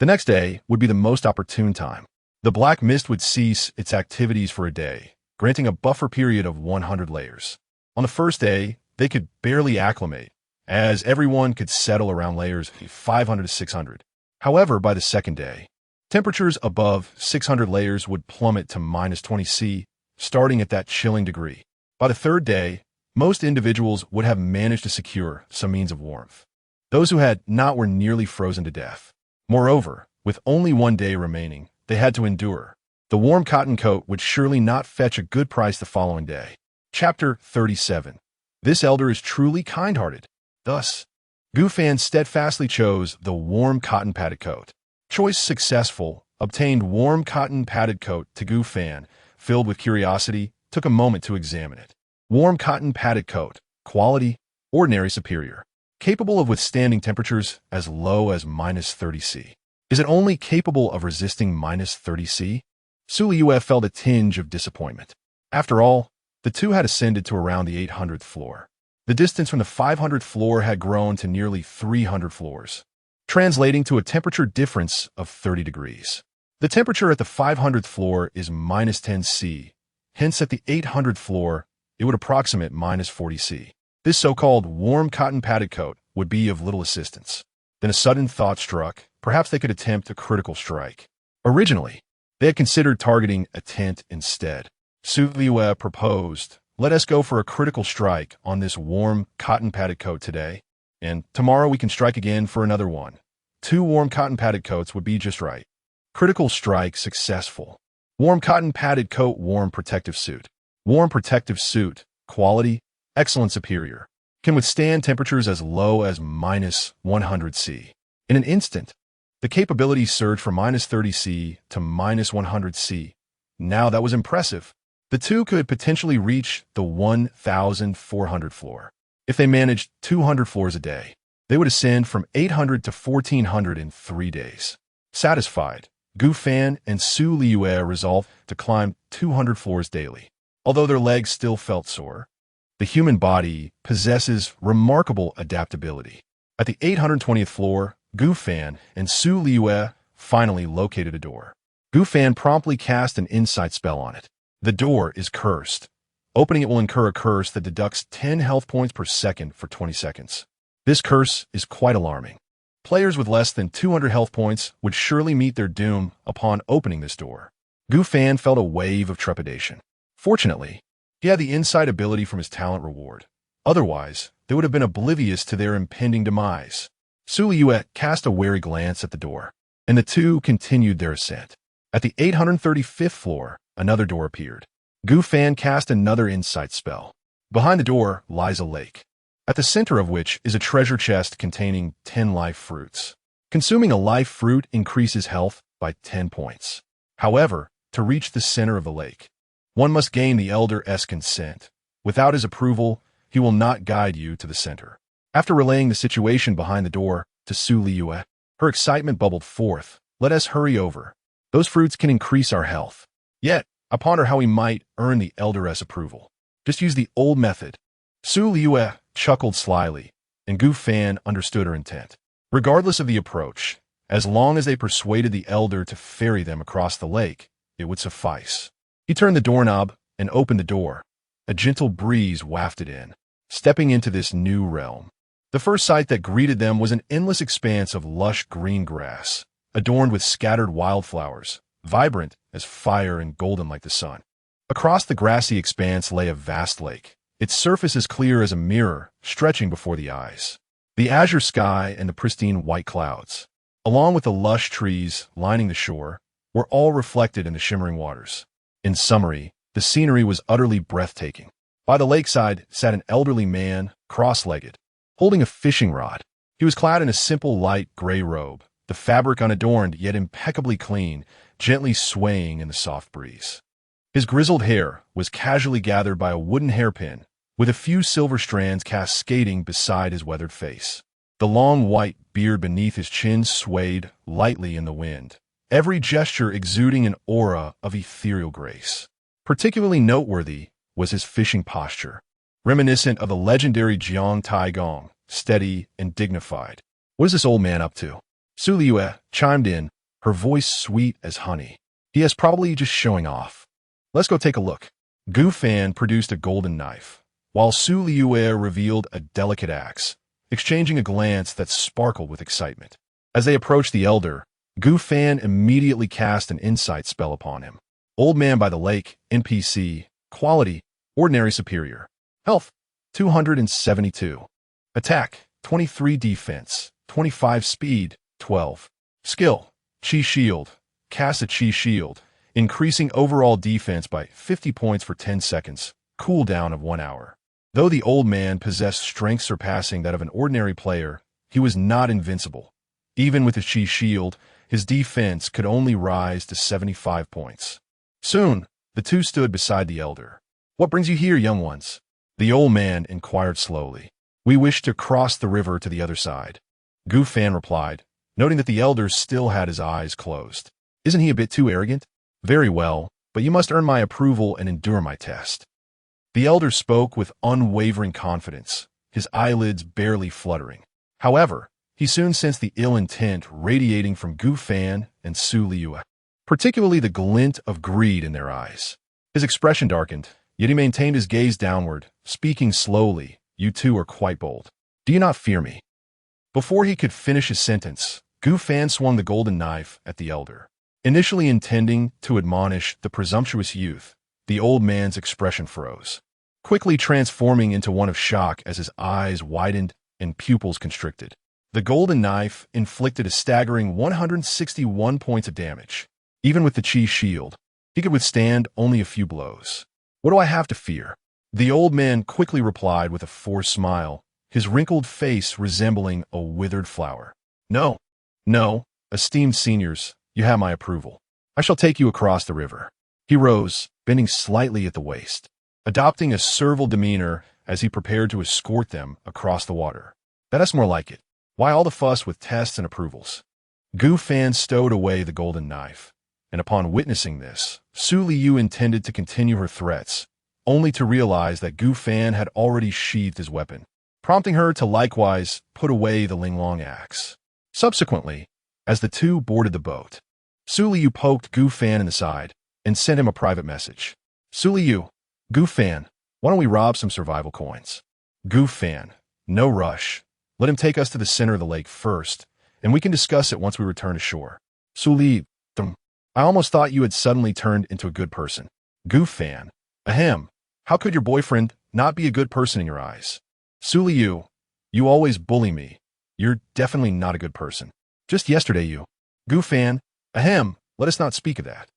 the next day would be the most opportune time. The black mist would cease its activities for a day, granting a buffer period of 100 layers. On the first day, they could barely acclimate, as everyone could settle around layers 500 to 600. However, by the second day, temperatures above 600 layers would plummet to -20°C, starting at that chilling degree. By the third day, most individuals would have managed to secure some means of warmth. Those who had not were nearly frozen to death. Moreover, with only 1 day remaining, they had to endure. The warm cotton coat would surely not fetch a good price the following day. Chapter 37. This elder is truly kind-hearted. Thus, Gu Fan steadfastly chose the warm cotton padded coat. Choice successful, obtained warm cotton padded coat to Gu Fan, filled with curiosity, took a moment to examine it. Warm cotton padded coat, quality, ordinary superior. Capable of withstanding temperatures as low as -30°C. Is it only capable of resisting -30°C? Su Liyue felt a tinge of disappointment. After all, the two had ascended to around the 800th floor. The distance from the 500th floor had grown to nearly 300 floors, translating to a temperature difference of 30 degrees. The temperature at the 500th floor is -10°C, hence at the 800th floor, it would approximate -40°C. This so-called warm cotton padded coat would be of little assistance. Then a sudden thought struck, perhaps they could attempt a critical strike. Originally, they had considered targeting a tent instead. Su Liyue proposed, let us go for a critical strike on this warm cotton padded coat today, and tomorrow we can strike again for another one. 2 warm cotton padded coats would be just right. Critical strike successful. Warm cotton padded coat, warm protective suit. Warm protective suit, quality, excellent superior. Can withstand temperatures as low as -100°C. In an instant, the capability surged from -30°C to -100°C. Now that was impressive. The two could potentially reach the 1,400 floor. If they managed 200 floors a day, they would ascend from 800 to 1,400 in 3 days. Satisfied, Gu Fan and Su Liyue resolved to climb 200 floors daily. Although their legs still felt sore, The human body possesses remarkable adaptability. At the 820th floor, Gu Fan and Su Liyue finally located a door. Gu Fan promptly cast an insight spell on it. The door is cursed. Opening it will incur a curse that deducts 10 health points per second for 20 seconds. This curse is quite alarming. Players with less than 200 health points would surely meet their doom upon opening this door. Gu Fan felt a wave of trepidation. Fortunately, he had the insight ability from his talent reward. Otherwise, they would have been oblivious to their impending demise. Su Liyue cast a wary glance at the door, and the two continued their ascent. At the 835th floor, another door appeared. Gu Fan cast another insight spell. Behind the door lies a lake, at the center of which is a treasure chest containing 10 life fruits. Consuming a life fruit increases health by 10 points. However, to reach the center of the lake, one must gain the Elder's consent. Without his approval, he will not guide you to the center. After relaying the situation behind the door to Su Liyue, her excitement bubbled forth. Let us hurry over. Those fruits can increase our health. Yet, I ponder how we might earn the Elder's approval. Just use the old method. Su Liyue chuckled slyly, and Gu Fan understood her intent. Regardless of the approach, as long as they persuaded the elder to ferry them across the lake, it would suffice. He turned the doorknob and opened the door. A gentle breeze wafted in, stepping into this new realm. The first sight that greeted them was an endless expanse of lush green grass, adorned with scattered wildflowers, vibrant as fire and golden like the sun. Across the grassy expanse lay a vast lake, its surface as clear as a mirror, stretching before the eyes. The azure sky and the pristine white clouds, along with the lush trees lining the shore, were all reflected in the shimmering waters. In summary, the scenery was utterly breathtaking. By the lakeside sat an elderly man, cross-legged, holding a fishing rod. He was clad in a simple light gray robe, the fabric unadorned yet impeccably clean, gently swaying in the soft breeze. His grizzled hair was casually gathered by a wooden hairpin, with a few silver strands cascading beside his weathered face. The long white beard beneath his chin swayed lightly in the wind, every gesture exuding an aura of ethereal grace. Particularly noteworthy was his fishing posture, reminiscent of the legendary Jiang Taigong, steady and dignified. What is this old man up to? Su Liyue chimed in, her voice sweet as honey. He is probably just showing off. Let's go take a look. Gu Fan produced a golden knife, while Su Liyue revealed a delicate axe, exchanging a glance that sparkled with excitement. As they approached the elder, Gu Fan immediately cast an insight spell upon him. Old man by the lake, NPC, quality, ordinary superior. Health, 272. Attack, 23 defense, 25 speed, 12. Skill, Chi Shield. Cast a Chi Shield, increasing overall defense by 50 points for 10 seconds, cooldown of 1 hour. Though the old man possessed strength surpassing that of an ordinary player, he was not invincible. Even with his Chi Shield, his defense could only rise to 75 points. Soon, the two stood beside the elder. What brings you here, young ones? The old man inquired slowly. We wish to cross the river to the other side. Gu Fan replied, noting that the elder still had his eyes closed. Isn't he a bit too arrogant? Very well, but you must earn my approval and endure my test. The elder spoke with unwavering confidence, his eyelids barely fluttering. However, he soon sensed the ill intent radiating from Gu Fan and Su Liyue, particularly the glint of greed in their eyes. His expression darkened, yet he maintained his gaze downward, speaking slowly. You two are quite bold. Do you not fear me? Before he could finish his sentence, Gu Fan swung the golden knife at the elder. Initially intending to admonish the presumptuous youth, the old man's expression froze, quickly transforming into one of shock as his eyes widened and pupils constricted. The golden knife inflicted a staggering 161 points of damage. Even with the Chi Shield, he could withstand only a few blows. What do I have to fear? The old man quickly replied with a forced smile, his wrinkled face resembling a withered flower. No, esteemed seniors, you have my approval. I shall take you across the river. He rose, bending slightly at the waist, adopting a servile demeanor as he prepared to escort them across the water. That's more like it. Why all the fuss with tests and approvals? Gu Fan stowed away the golden knife, and upon witnessing this, Su Liyue intended to continue her threats, only to realize that Gu Fan had already sheathed his weapon, prompting her to likewise put away the Linglong axe. Subsequently, as the two boarded the boat, Su Liyue poked Gu Fan in the side and sent him a private message. Su Liyue, Gu Fan, why don't we rob some survival coins? Gu Fan, no rush. Let him take us to the center of the lake first, and we can discuss it once we return to shore. Su Liyue, I almost thought you had suddenly turned into a good person. Gu Fan, ahem, how could your boyfriend not be a good person in your eyes? Su Liyue, you always bully me. You're definitely not a good person. Just yesterday you. Gu Fan, ahem, let us not speak of that.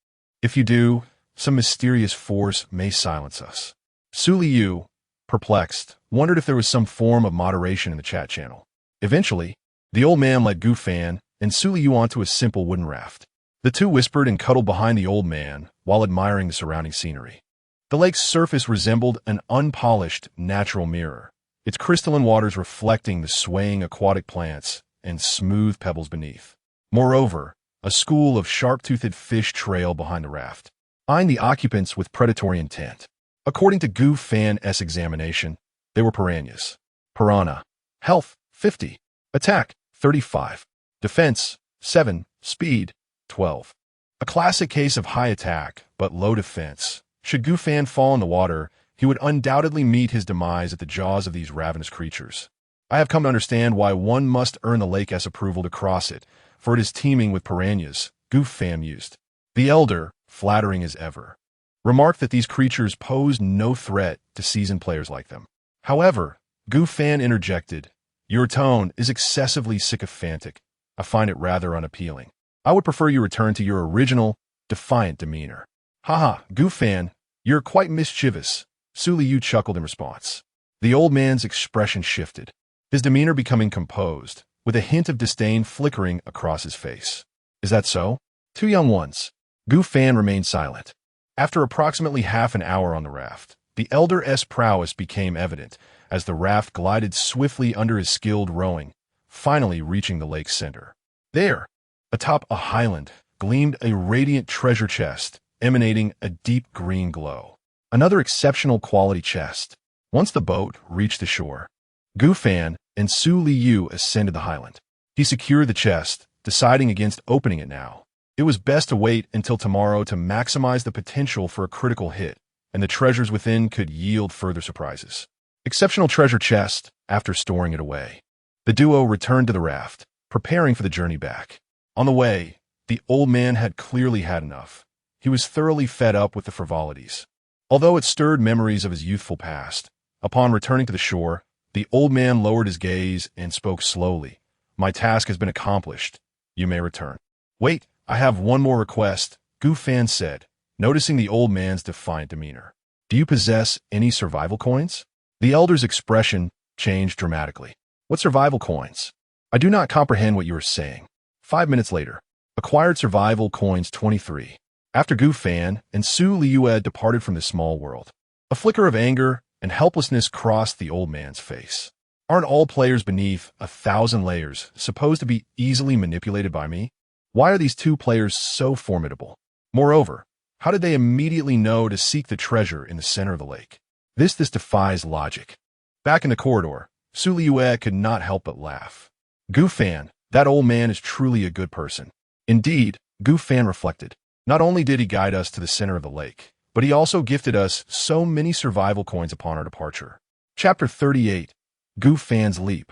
If you do, some mysterious force may silence us. Su Liyue, perplexed, wondered if there was some form of moderation in the chat channel. Eventually, the old man led Gu Fan and Su Liyue onto a simple wooden raft. The two whispered and cuddled behind the old man while admiring the surrounding scenery. The lake's surface resembled an unpolished natural mirror, its crystalline waters reflecting the swaying aquatic plants and smooth pebbles beneath. Moreover, a school of sharp-toothed fish trailed behind the raft, eyeing the occupants with predatory intent. According to Gu Fan's examination, they were piranhas. Piranha. Health, 50. Attack, 35. Defense, 7. Speed, 12. A classic case of high attack, but low defense. Should Gu Fan fall in the water, he would undoubtedly meet his demise at the jaws of these ravenous creatures. I have come to understand why one must earn the lake's approval to cross it, for it is teeming with piranhas, Gu Fan mused. The elder, flattering as ever, remarked that these creatures posed no threat to seasoned players like them. However, Gu Fan interjected, your tone is excessively sycophantic. I find it rather unappealing. I would prefer you return to your original, defiant demeanor. Haha, Gu Fan, you're quite mischievous, Su Liyue chuckled in response. The old man's expression shifted, his demeanor becoming composed, with a hint of disdain flickering across his face. Is that so? Two young ones. Gu Fan remained silent. After approximately half an hour on the raft, the elder's prowess became evident as the raft glided swiftly under his skilled rowing, finally reaching the lake's center. There, atop a highland, gleamed a radiant treasure chest, emanating a deep green glow. Another exceptional quality chest. Once the boat reached the shore, Gu Fan and Su Liyue ascended the highland. He secured the chest, deciding against opening it now. It was best to wait until tomorrow to maximize the potential for a critical hit, and the treasures within could yield further surprises. Exceptional treasure chest, after storing it away. The duo returned to the raft, preparing for the journey back. On the way, the old man had clearly had enough. He was thoroughly fed up with the frivolities. Although it stirred memories of his youthful past, upon returning to the shore, the old man lowered his gaze and spoke slowly. My task has been accomplished. You may return. Wait, I have one more request, Gu Fan said, noticing the old man's defiant demeanor. Do you possess any survival coins? The elder's expression changed dramatically. What survival coins? I do not comprehend what you are saying. 5 minutes later, acquired survival coins 23. After Gu Fan and Su Liyue departed from this small world, a flicker of anger and helplessness crossed the old man's face. Aren't all players beneath 1,000 layers supposed to be easily manipulated by me? Why are these two players so formidable? Moreover, how did they immediately know to seek the treasure in the center of the lake? This defies logic. Back in the corridor, Su Liyue could not help but laugh. Gu Fan, that old man is truly a good person. Indeed, Gu Fan reflected. Not only did he guide us to the center of the lake, but he also gifted us so many survival coins upon our departure. Chapter 38. Gu Fan's Leap.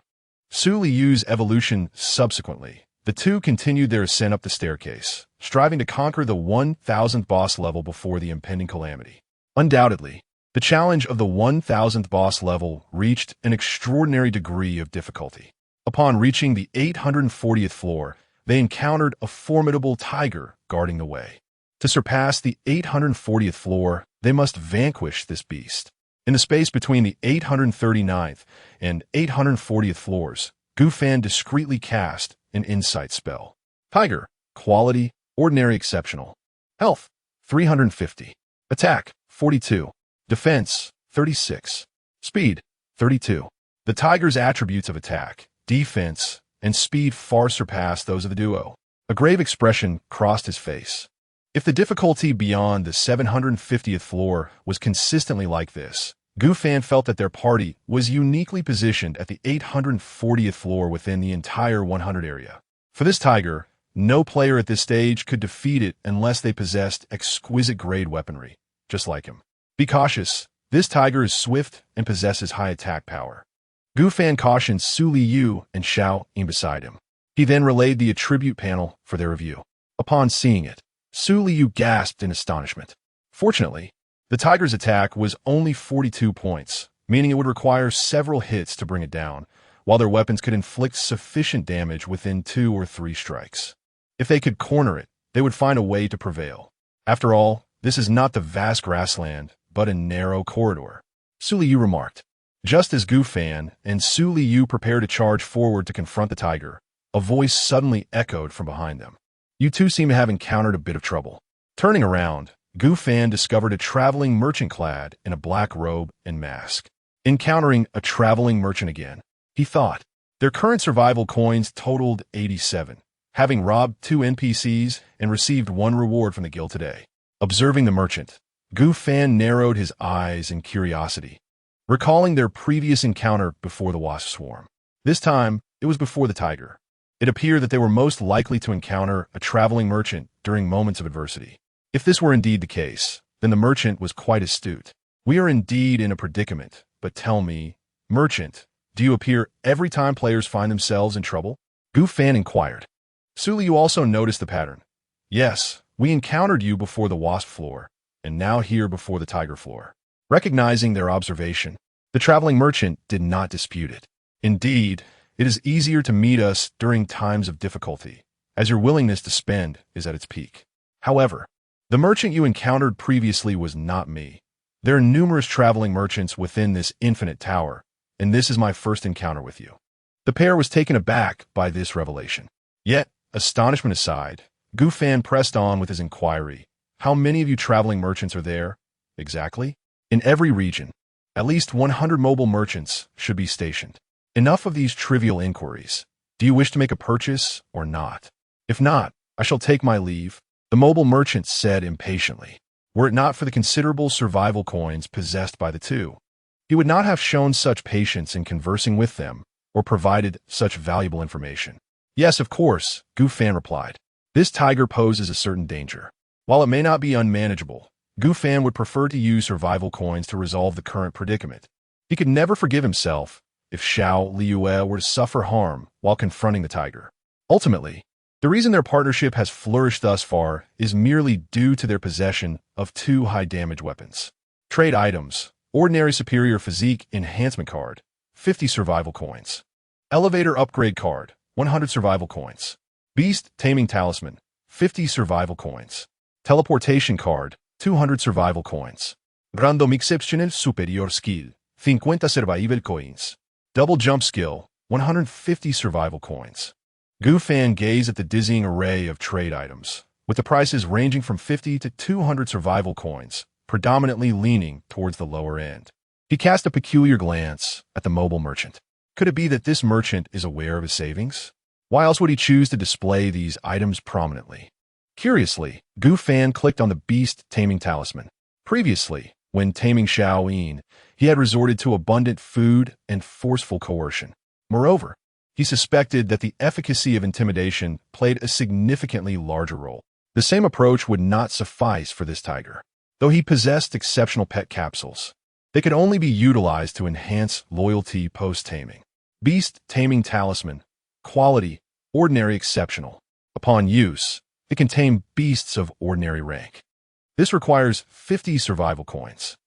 Su Liyue's evolution subsequently. The two continued their ascent up the staircase, striving to conquer the 1,000th boss level before the impending calamity. Undoubtedly, the challenge of the 1,000th boss level reached an extraordinary degree of difficulty. Upon reaching the 840th floor, they encountered a formidable tiger guarding the way. To surpass the 840th floor, they must vanquish this beast. In the space between the 839th and 840th floors, Gu Fan discreetly cast an insight spell. Tiger, quality, ordinary exceptional. Health, 350. Attack, 42. Defense, 36. Speed, 32. The tiger's attributes of attack, defense, and speed far surpassed those of the duo. A grave expression crossed his face. If the difficulty beyond the 750th floor was consistently like this, Gufan felt that their party was uniquely positioned at the 840th floor within the entire 100 area. For this tiger, no player at this stage could defeat it unless they possessed exquisite-grade weaponry, just like him. Be cautious. This tiger is swift and possesses high attack power. Gufan cautioned Su Liyue and Xiao Ying beside him. He then relayed the attribute panel for their review. Upon seeing it, Su Liyue gasped in astonishment. Fortunately, the tiger's attack was only 42 points, meaning it would require several hits to bring it down, while their weapons could inflict sufficient damage within 2 or 3 strikes. If they could corner it, they would find a way to prevail. After all, this is not the vast grassland, but a narrow corridor, Su Liyue remarked. Just as Gufan and Su Liyue prepared to charge forward to confront the tiger, a voice suddenly echoed from behind them. You two seem to have encountered a bit of trouble. Turning around, Gufan discovered a traveling merchant clad in a black robe and mask. Encountering a traveling merchant again, he thought. Their current survival coins totaled 87, having robbed 2 NPCs and received 1 reward from the guild today. Observing the merchant, Gufan narrowed his eyes in curiosity, recalling their previous encounter before the wasp swarm. This time, it was before the tiger. It appeared that they were most likely to encounter a traveling merchant during moments of adversity. If this were indeed the case, then the merchant was quite astute. We are indeed in a predicament, but tell me, merchant, do you appear every time players find themselves in trouble? Gufan inquired. Su Liyue also noticed the pattern. Yes, we encountered you before the wasp floor, and now here before the tiger floor. Recognizing their observation, the traveling merchant did not dispute it. Indeed, it is easier to meet us during times of difficulty, as your willingness to spend is at its peak. However, the merchant you encountered previously was not me. There are numerous traveling merchants within this infinite tower, and this is my first encounter with you. The pair was taken aback by this revelation. Yet, astonishment aside, Gufan pressed on with his inquiry. How many of you traveling merchants are there? Exactly? In every region, at least 100 mobile merchants should be stationed. Enough of these trivial inquiries. Do you wish to make a purchase or not? If not, I shall take my leave, the mobile merchant said impatiently. Were it not for the considerable survival coins possessed by the two, he would not have shown such patience in conversing with them or provided such valuable information. Yes, of course, Gufan replied. This tiger poses a certain danger. While it may not be unmanageable, Gufan would prefer to use survival coins to resolve the current predicament. He could never forgive himself if Xiao Liyue were to suffer harm while confronting the tiger. Ultimately, the reason their partnership has flourished thus far is merely due to their possession of 2 high-damage weapons. Trade items, Ordinary Superior Physique Enhancement Card, 50 survival coins. Elevator Upgrade Card, 100 survival coins. Beast Taming Talisman, 50 survival coins. Teleportation Card, 200 survival coins. Random Exceptional Superior Skill, 50 survival coins. Double Jump Skill, 150 survival coins. Gufan gazed at the dizzying array of trade items, with the prices ranging from 50 to 200 survival coins, predominantly leaning towards the lower end. He cast a peculiar glance at the mobile merchant. Could it be that this merchant is aware of his savings? Why else would he choose to display these items prominently? Curiously, Gufan clicked on the Beast Taming Talisman. Previously, when taming Xiao Ying, he had resorted to abundant food and forceful coercion. Moreover, he suspected that the efficacy of intimidation played a significantly larger role. The same approach would not suffice for this tiger. Though he possessed exceptional pet capsules, they could only be utilized to enhance loyalty post-taming. Beast Taming Talisman. Quality, Ordinary Exceptional. Upon use, it can tame beasts of ordinary rank. This requires 50 survival coins.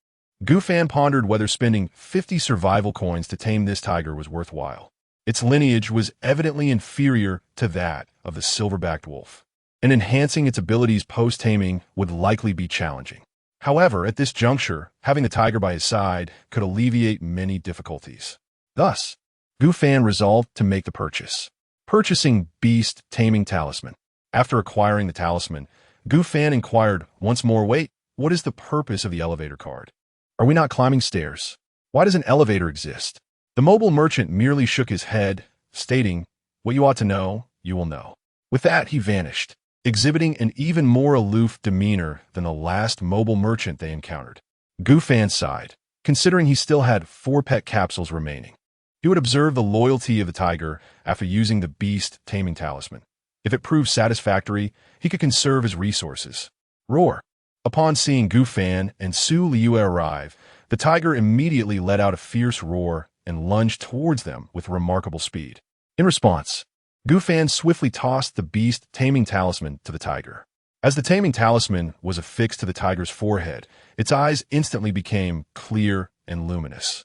Gufan pondered whether spending 50 survival coins to tame this tiger was worthwhile. Its lineage was evidently inferior to that of the silver-backed wolf, and enhancing its abilities post-taming would likely be challenging. However, at this juncture, having the tiger by his side could alleviate many difficulties. Thus, Gufan resolved to make the purchase. Purchasing Beast Taming Talisman. After acquiring the talisman, Gufan inquired once more, wait, what is the purpose of the elevator card? Are we not climbing stairs? Why does an elevator exist? The mobile merchant merely shook his head, stating, what you ought to know, you will know. With that, he vanished. exhibiting an even more aloof demeanor than the last mobile merchant they encountered. Gu Fan sighed, considering he still had 4 pet capsules remaining. He would observe the loyalty of the tiger after using the beast taming talisman. If it proved satisfactory, he could conserve his resources. Roar! Upon seeing Gu Fan and Su Liyue arrive, the tiger immediately let out a fierce roar and lunged towards them with remarkable speed. In response, Gu Fan swiftly tossed the beast taming talisman to the tiger. As the taming talisman was affixed to the tiger's forehead, its eyes instantly became clear and luminous.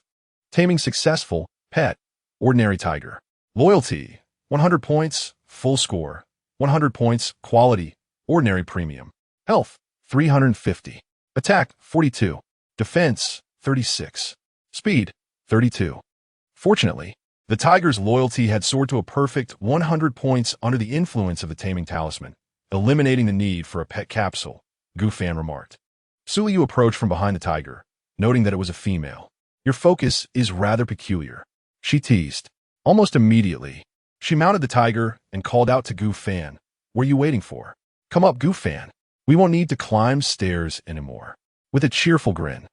Taming successful, pet, ordinary tiger. Loyalty, 100 points, full score, 100 points, quality, ordinary premium. Health, 350. Attack, 42. Defense, 36. Speed, 32. Fortunately, the tiger's loyalty had soared to a perfect 100 points under the influence of the taming talisman, eliminating the need for a pet capsule, Gu Fan remarked. Su Liyue approached from behind the tiger, noting that it was a female. Your focus is rather peculiar, she teased. Almost immediately, she mounted the tiger and called out to Gu Fan. What are you waiting for? Come up, Gu Fan. We won't need to climb stairs anymore. With a cheerful grin,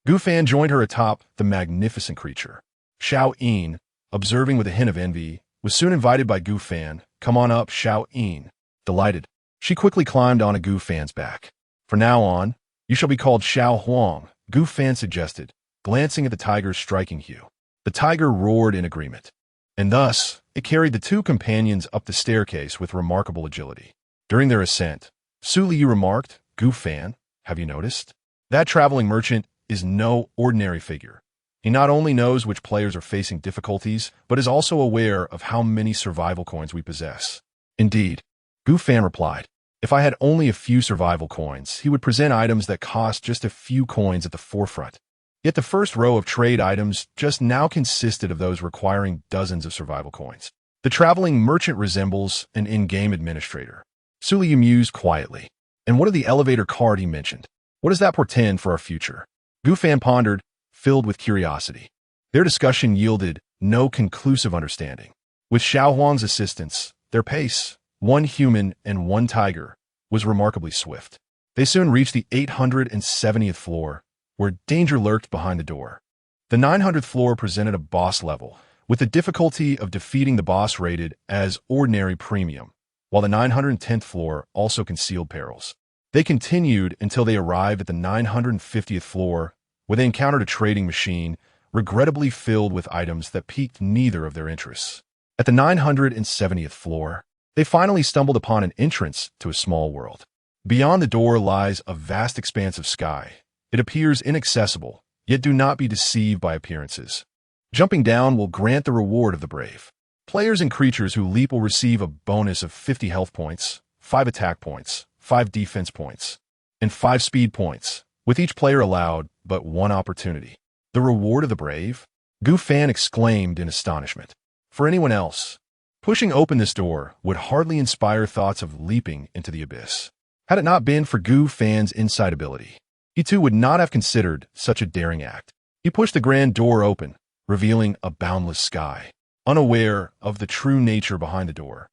Gu Fan joined her atop the magnificent creature. Xiao Yin, observing with a hint of envy, was soon invited by Gu Fan. Come on up, Xiao Yin. Delighted, she quickly climbed onto Gu Fan's back. From now on, you shall be called Xiao Huang, Gu Fan suggested, glancing at the tiger's striking hue. The tiger roared in agreement, and thus it carried the 2 companions up the staircase with remarkable agility. During their ascent, Su Liyue remarked, Gu Fan, have you noticed? That traveling merchant is no ordinary figure. He not only knows which players are facing difficulties, but is also aware of how many survival coins we possess. Indeed, Gu Fan replied, if I had only a few survival coins, he would present items that cost just a few coins at the forefront. Yet the first row of trade items just now consisted of those requiring dozens of survival coins. The traveling merchant resembles an in-game administrator. Su Liyue mused quietly. And what of the elevator card he mentioned? What does that portend for our future? Gu Fan pondered, filled with curiosity. Their discussion yielded no conclusive understanding. With Xiao Huang's assistance, their pace, 1 human and 1 tiger, was remarkably swift. They soon reached the 870th floor, where danger lurked behind the door. The 900th floor presented a boss level, with the difficulty of defeating the boss rated as ordinary premium, while the 910th floor also concealed perils. They continued until they arrived at the 950th floor, where they encountered a trading machine, regrettably filled with items that piqued neither of their interests. At the 970th floor, they finally stumbled upon an entrance to a small world. Beyond the door lies a vast expanse of sky. It appears inaccessible, yet do not be deceived by appearances. Jumping down will grant the reward of the brave. Players and creatures who leap will receive a bonus of 50 health points, 5 attack points, 5 defense points, and 5 speed points, with each player allowed but 1 opportunity. The reward of the brave? Gu Fan exclaimed in astonishment. For anyone else, pushing open this door would hardly inspire thoughts of leaping into the abyss. Had it not been for Gu Fan's insight ability, he too would not have considered such a daring act. He pushed the grand door open, revealing a boundless sky, unaware of the true nature behind the door.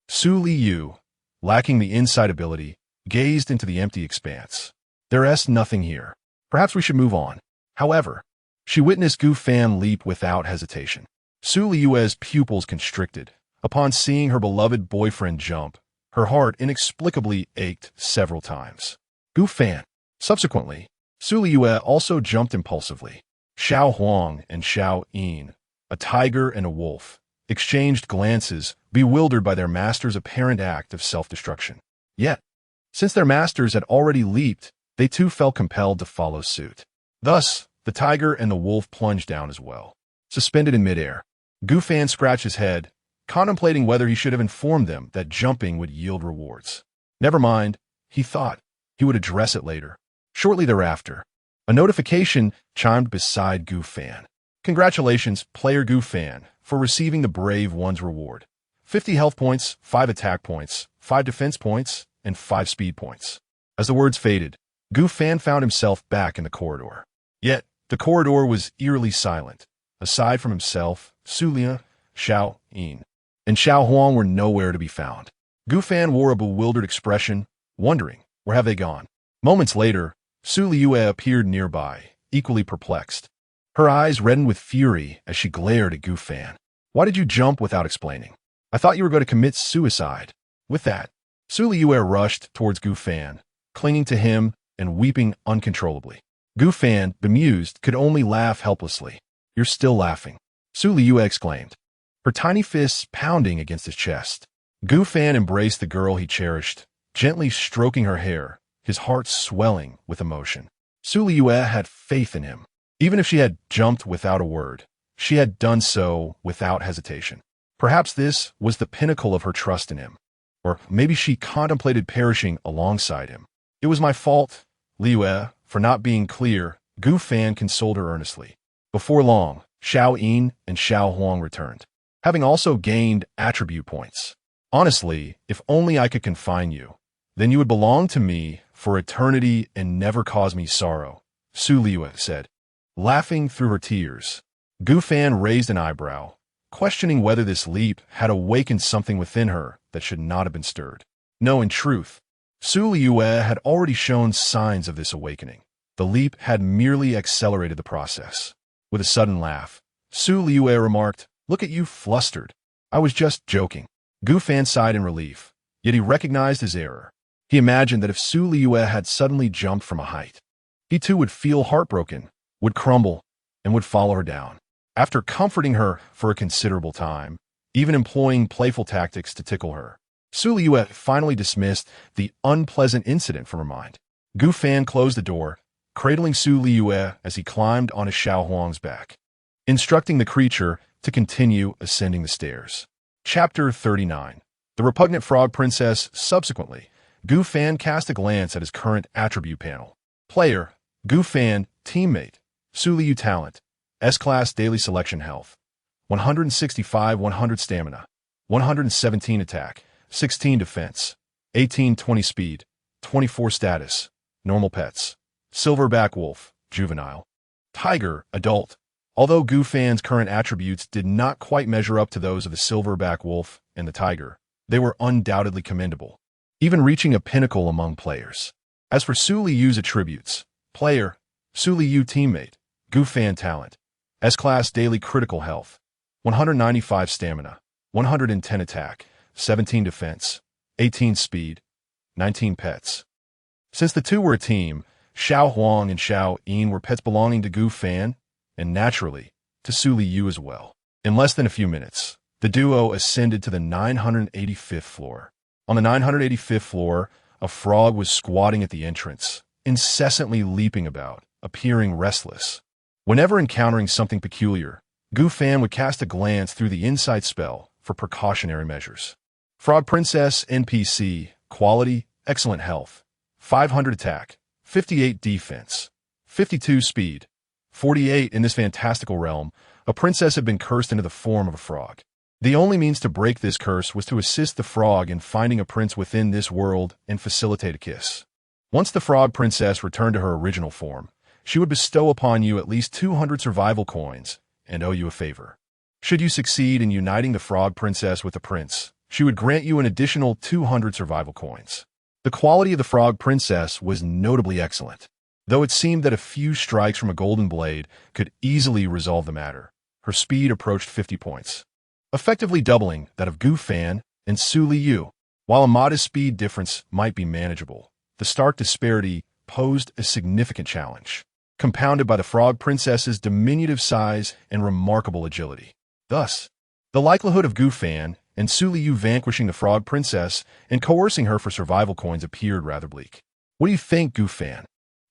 Su Liyue, lacking the insight ability, gazed into the empty expanse. There is nothing here. Perhaps we should move on. However, she witnessed Gu Fan leap without hesitation. Su Liyue's pupils constricted. Upon seeing her beloved boyfriend jump, her heart inexplicably ached several times. Gu Fan. Subsequently, Su Liyue also jumped impulsively. Xiao Huang and Xiao Yin, a tiger and a wolf, exchanged glances, bewildered by their master's apparent act of self-destruction. Yet, since their masters had already leaped, they too felt compelled to follow suit. Thus, the tiger and the wolf plunged down as well. Suspended in midair, Gu Fan scratched his head, contemplating whether he should have informed them that jumping would yield rewards. Never mind, he thought. He would address it later. Shortly thereafter, a notification chimed beside Gu Fan. Congratulations, player Gu Fan, for receiving the Brave One's reward. 50 health points, 5 attack points, 5 defense points, and 5 speed points. As the words faded, Gu Fan found himself back in the corridor. Yet, the corridor was eerily silent. Aside from himself, Su Liyue, Xiao Yin, and Xiao Huang were nowhere to be found. Gu Fan wore a bewildered expression, wondering, where have they gone? Moments later, Su Liyue appeared nearby, equally perplexed. Her eyes reddened with fury as she glared at Gu Fan. Why did you jump without explaining? I thought you were going to commit suicide. With that, Su Liyue rushed towards Gu Fan, clinging to him and weeping uncontrollably. Gu Fan, bemused, could only laugh helplessly. You're still laughing, Su Liyue exclaimed, her tiny fists pounding against his chest. Gu Fan embraced the girl he cherished, gently stroking her hair, his heart swelling with emotion. Su Liyue had faith in him. Even if she had jumped without a word, she had done so without hesitation. Perhaps this was the pinnacle of her trust in him. Or maybe she contemplated perishing alongside him. It was my fault, Liyue, for not being clear, Gu Fan consoled her earnestly. Before long, Xiao Yin and Xiao Huang returned, having also gained attribute points. Honestly, if only I could confine you, then you would belong to me for eternity and never cause me sorrow, Su Liyue said, laughing through her tears. Gu Fan raised an eyebrow, questioning whether this leap had awakened something within her that should not have been stirred. No, in truth, Su Liyue had already shown signs of this awakening. The leap had merely accelerated the process. With a sudden laugh, Su Liyue remarked, "Look at you flustered. I was just joking." Gu Fan sighed in relief, yet he recognized his error. He imagined that if Su Liyue had suddenly jumped from a height, he too would feel heartbroken, would crumble, and would follow her down. After comforting her for a considerable time, even employing playful tactics to tickle her, Su Liyue finally dismissed the unpleasant incident from her mind. Gu Fan closed the door, cradling Su Liyue as he climbed onto Xiao Huang's back, instructing the creature to continue ascending the stairs. Chapter 39. The Repugnant Frog Princess. Subsequently, Gu Fan cast a glance at his current attribute panel. Player, Gu Fan. Teammate, Su Liyue. Talent, S-Class Daily Selection Health, 165 100 Stamina, 117 Attack, 16 Defense, 18-20 Speed, 24 Status, Normal Pets, Silverback Wolf, Juvenile, Tiger, Adult. Although Gu Fan's current attributes did not quite measure up to those of the Silverback Wolf and the Tiger, they were undoubtedly commendable, even reaching a pinnacle among players. As for Su Liyue's attributes, Player, Su Liyue. Teammate, Gu Fan. Talent, S-Class Daily Critical Health, 195 Stamina, 110 Attack, 17 Defense, 18 Speed, 19 Pets. Since the two were a team, Xiao Huang and Xiao Yin were pets belonging to Gu Fan, and naturally, to Su Liyue as well. In less than a few minutes, the duo ascended to the 985th floor. On the 985th floor, a frog was squatting at the entrance, incessantly leaping about, appearing restless. Whenever encountering something peculiar, Gu Fan would cast a glance through the insight spell for precautionary measures. Frog Princess NPC, Quality, Excellent Health, 500 Attack, 58 Defense, 52 Speed, 48. In this fantastical realm, a princess had been cursed into the form of a frog. The only means to break this curse was to assist the frog in finding a prince within this world and facilitate a kiss. Once the frog princess returned to her original form, she would bestow upon you at least 200 survival coins and owe you a favor. Should you succeed in uniting the frog princess with the prince, she would grant you an additional 200 survival coins. The quality of the frog princess was notably excellent. Though it seemed that a few strikes from a golden blade could easily resolve the matter, her speed approached 50 points, effectively doubling that of Gu Fan and Su Liyue. While a modest speed difference might be manageable, the stark disparity posed a significant challenge, compounded by the frog princess's diminutive size and remarkable agility. Thus, the likelihood of Gu Fan and Su Liyue vanquishing the frog princess and coercing her for survival coins appeared rather bleak. What do you think, Gu Fan?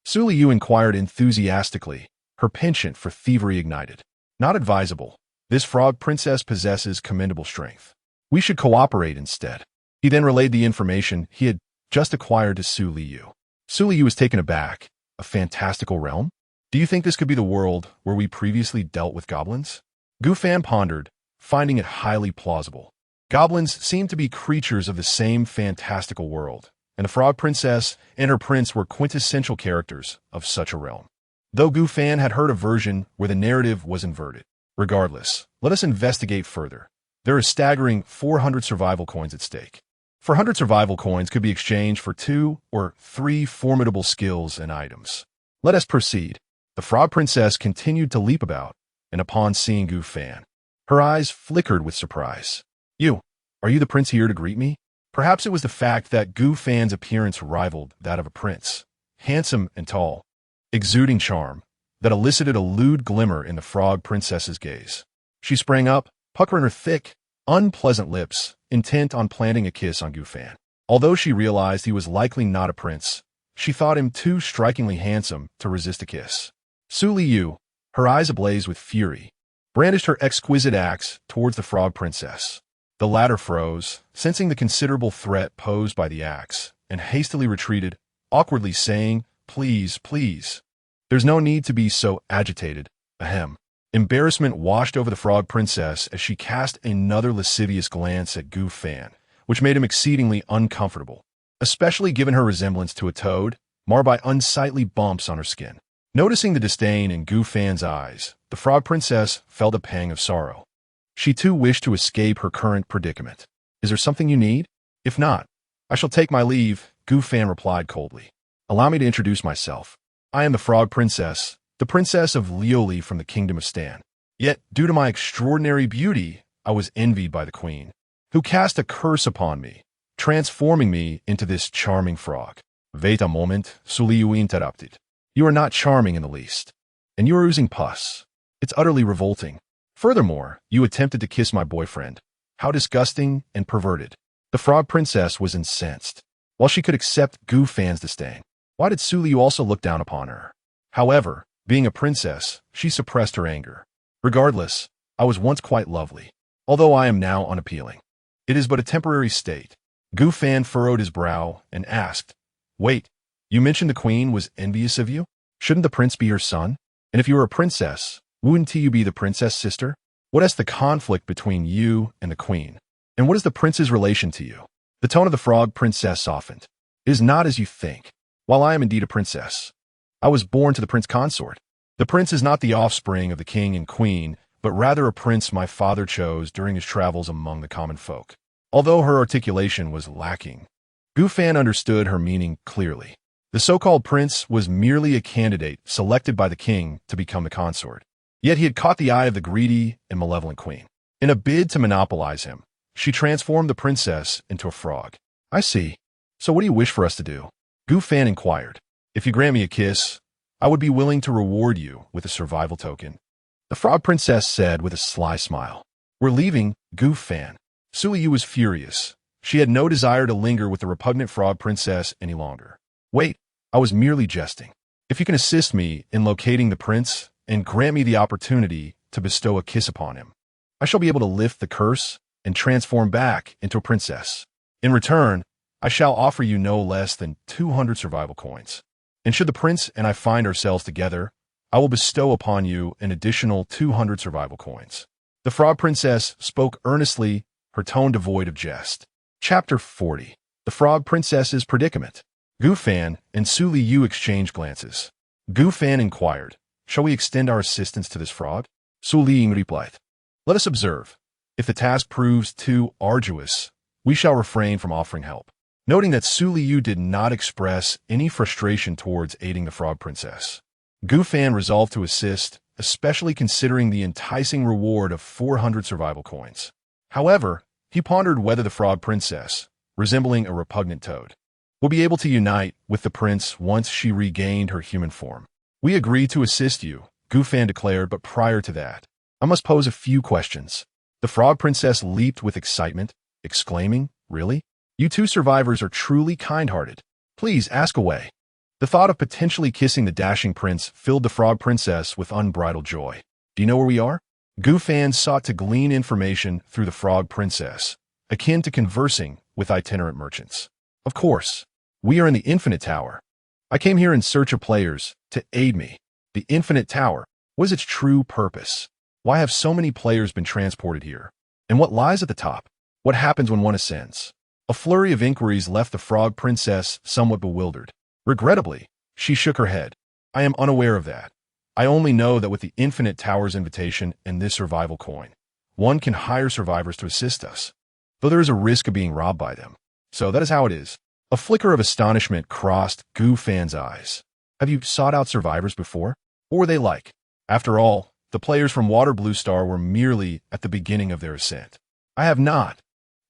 Su Liyue inquired enthusiastically, her penchant for thievery ignited. Not advisable. This frog princess possesses commendable strength. We should cooperate instead. He then relayed the information he had just acquired to Su Liyue. Su Liyue was taken aback. A fantastical realm? Do you think this could be the world where we previously dealt with goblins? Gu Fan pondered, finding it highly plausible. Goblins seemed to be creatures of the same fantastical world, and the frog princess and her prince were quintessential characters of such a realm. Though Gu Fan had heard a version where the narrative was inverted. Regardless, let us investigate further. There are a staggering 400 survival coins at stake. 400 survival coins could be exchanged for 2 or 3 formidable skills and items. Let us proceed. The Frog Princess continued to leap about, and upon seeing Gu Fan, her eyes flickered with surprise. You, are you the prince here to greet me? Perhaps it was the fact that Gu Fan's appearance rivaled that of a prince, handsome and tall, exuding charm, that elicited a lewd glimmer in the Frog Princess's gaze. She sprang up, puckering her thick, unpleasant lips, intent on planting a kiss on Gu Fan. Although she realized he was likely not a prince, she thought him too strikingly handsome to resist a kiss. Liyue, her eyes ablaze with fury, brandished her exquisite axe towards the Frog Princess. The latter froze, sensing the considerable threat posed by the axe, and hastily retreated, awkwardly saying, "Please, please. There's no need to be so agitated, ahem." Embarrassment washed over the Frog Princess as she cast another lascivious glance at Gu Fan, which made him exceedingly uncomfortable, especially given her resemblance to a toad, marred by unsightly bumps on her skin. Noticing the disdain in Gu Fan's eyes, the Frog Princess felt a pang of sorrow. She too wished to escape her current predicament. "Is there something you need? If not, I shall take my leave," Gu Fan replied coldly. "Allow me to introduce myself. I am the Frog Princess, the Princess of Liyue from the Kingdom of Stan. Yet, due to my extraordinary beauty, I was envied by the Queen, who cast a curse upon me, transforming me into this charming frog." "Wait a moment," Liyue interrupted. "You are not charming in the least, and you are oozing pus. It's utterly revolting. Furthermore, you attempted to kiss my boyfriend. How disgusting and perverted." The Frog Princess was incensed. While she could accept Gu Fan's disdain, why did Liyue also look down upon her? However, being a princess, she suppressed her anger. "Regardless, I was once quite lovely, although I am now unappealing. It is but a temporary state." Gu Fan furrowed his brow and asked, "Wait, you mentioned the Queen was envious of you? Shouldn't the prince be her son? And if you were a princess, wouldn't you be the princess' sister? What is the conflict between you and the Queen? And what is the prince's relation to you?" The tone of the Frog Princess softened. "It is not as you think. While I am indeed a princess, I was born to the prince consort. The prince is not the offspring of the king and queen, but rather a prince my father chose during his travels among the common folk." Although her articulation was lacking, Gu Fan understood her meaning clearly. The so-called prince was merely a candidate selected by the king to become the consort. Yet he had caught the eye of the greedy and malevolent queen. In a bid to monopolize him, she transformed the princess into a frog. "I see. So what do you wish for us to do?" Gu Fan inquired. "If you grant me a kiss, I would be willing to reward you with a survival token," the Frog Princess said with a sly smile. "We're leaving, Gu Fan." Liyue was furious. She had no desire to linger with the repugnant Frog Princess any longer. "Wait, I was merely jesting. If you can assist me in locating the prince and grant me the opportunity to bestow a kiss upon him, I shall be able to lift the curse and transform back into a princess. In return, I shall offer you no less than 200 survival coins. And should the prince and I find ourselves together, I will bestow upon you an additional 200 survival coins." The Frog Princess spoke earnestly, her tone devoid of jest. Chapter 40. The Frog Princess's Predicament. Gu Fan and Liyue exchanged glances. Gu Fan inquired, "Shall we extend our assistance to this frog?" Liyue replied, "Let us observe. If the task proves too arduous, we shall refrain from offering help." Noting that Liyue did not express any frustration towards aiding the Frog Princess, Gu Fan resolved to assist, especially considering the enticing reward of 400 survival coins. However, he pondered whether the Frog Princess, resembling a repugnant toad, will be able to unite with the prince once she regained her human form. "We agree to assist you," Gu Fan declared, "but prior to that, I must pose a few questions." The Frog Princess leaped with excitement, exclaiming, "Really? You two survivors are truly kind-hearted. Please ask away." The thought of potentially kissing the dashing prince filled the Frog Princess with unbridled joy. "Do you know where we are?" Gu Fan sought to glean information through the Frog Princess, akin to conversing with itinerant merchants. "Of course. We are in the Infinite Tower. I came here in search of players to aid me." The Infinite Tower. What is its true purpose? Why have so many players been transported here? And what lies at the top? What happens when one ascends? A flurry of inquiries left the Frog Princess somewhat bewildered. Regrettably, she shook her head. "I am unaware of that. I only know that with the Infinite Tower's invitation and this survival coin, one can hire survivors to assist us, though there is a risk of being robbed by them." So that is how it is. A flicker of astonishment crossed Gu Fan's eyes. Have you sought out survivors before? What were they like? After all, the players from Water Blue Star were merely at the beginning of their ascent. I have not,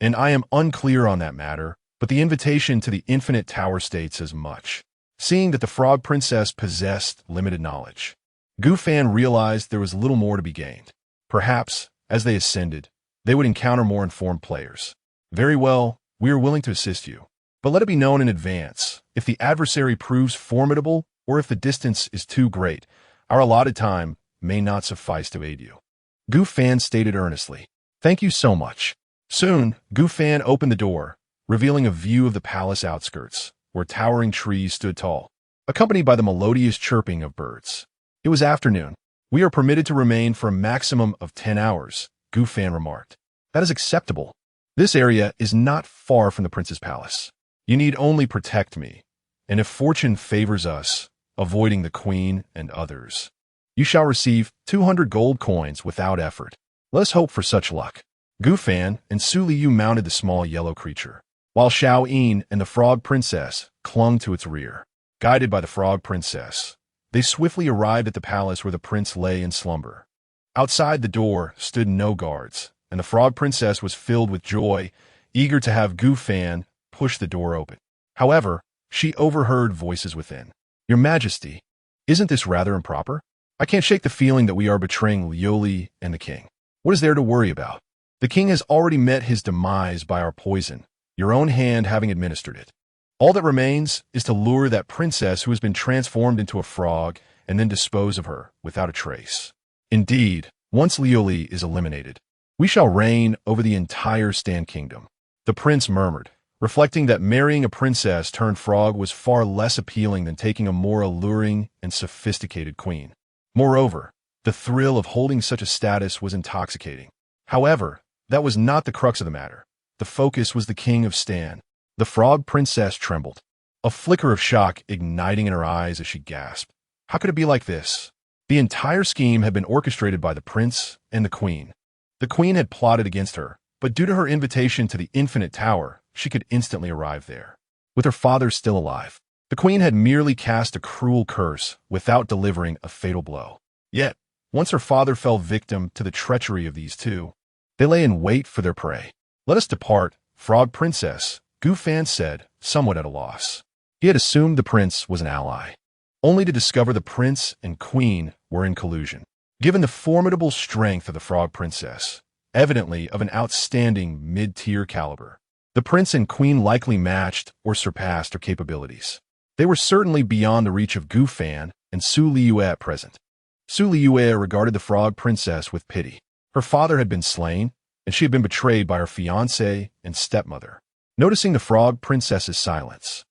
and I am unclear on that matter, but the invitation to the Infinite Tower states as much. Seeing that the Frog Princess possessed limited knowledge, Gu Fan realized there was little more to be gained. Perhaps, as they ascended, they would encounter more informed players. Very well, we are willing to assist you. But let it be known in advance, if the adversary proves formidable or if the distance is too great, our allotted time may not suffice to aid you. Gu Fan stated earnestly. Thank you so much. Soon, Gu Fan opened the door, revealing a view of the palace outskirts, where towering trees stood tall, accompanied by the melodious chirping of birds. It was afternoon. We are permitted to remain for a maximum of 10 hours, Gu Fan remarked. That is acceptable. This area is not far from the prince's palace. You need only protect me, and if fortune favors us, avoiding the queen and others, you shall receive 200 gold coins without effort. Let us hope for such luck. Gu Fan and Su Liyue mounted the small yellow creature, while Xiao Yin and the Frog Princess clung to its rear. Guided by the Frog Princess, they swiftly arrived at the palace where the prince lay in slumber. Outside the door stood no guards, and the Frog Princess was filled with joy, eager to have Gu Fan push the door open. However, she overheard voices within. Your Majesty, isn't this rather improper? I can't shake the feeling that we are betraying Liyue and the king. What is there to worry about? The king has already met his demise by our poison, your own hand having administered it. All that remains is to lure that princess who has been transformed into a frog and then dispose of her without a trace. Indeed, once Liyue is eliminated, we shall reign over the entire Stan Kingdom. The prince murmured, reflecting that marrying a princess turned frog was far less appealing than taking a more alluring and sophisticated queen. Moreover, the thrill of holding such a status was intoxicating. However, that was not the crux of the matter. The focus was the king of Stan. The Frog Princess trembled, a flicker of shock igniting in her eyes as she gasped. How could it be like this? The entire scheme had been orchestrated by the prince and the queen. The queen had plotted against her, but due to her invitation to the Infinite Tower, she could instantly arrive there. With her father still alive, the queen had merely cast a cruel curse without delivering a fatal blow. Yet, once her father fell victim to the treachery of these two, they lay in wait for their prey. Let us depart, Frog Princess, Gu Fan said, somewhat at a loss. He had assumed the prince was an ally, only to discover the prince and queen were in collusion. Given the formidable strength of the Frog Princess, evidently of an outstanding mid-tier caliber, the prince and queen likely matched or surpassed her capabilities. They were certainly beyond the reach of Gu Fan and Su Liyue at present. Su Liyue regarded the Frog Princess with pity. Her father had been slain, and she had been betrayed by her fiancé and stepmother. Noticing the Frog Princess's silence,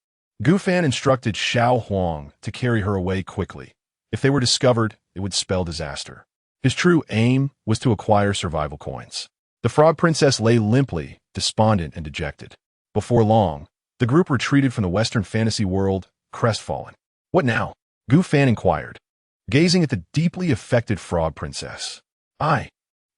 Gu Fan instructed Xiao Huang to carry her away quickly. If they were discovered, it would spell disaster. His true aim was to acquire survival coins. The Frog Princess lay limply, despondent and dejected. Before long, the group retreated from the Western fantasy world, crestfallen. What now? Gu Fan inquired, gazing at the deeply affected Frog Princess. I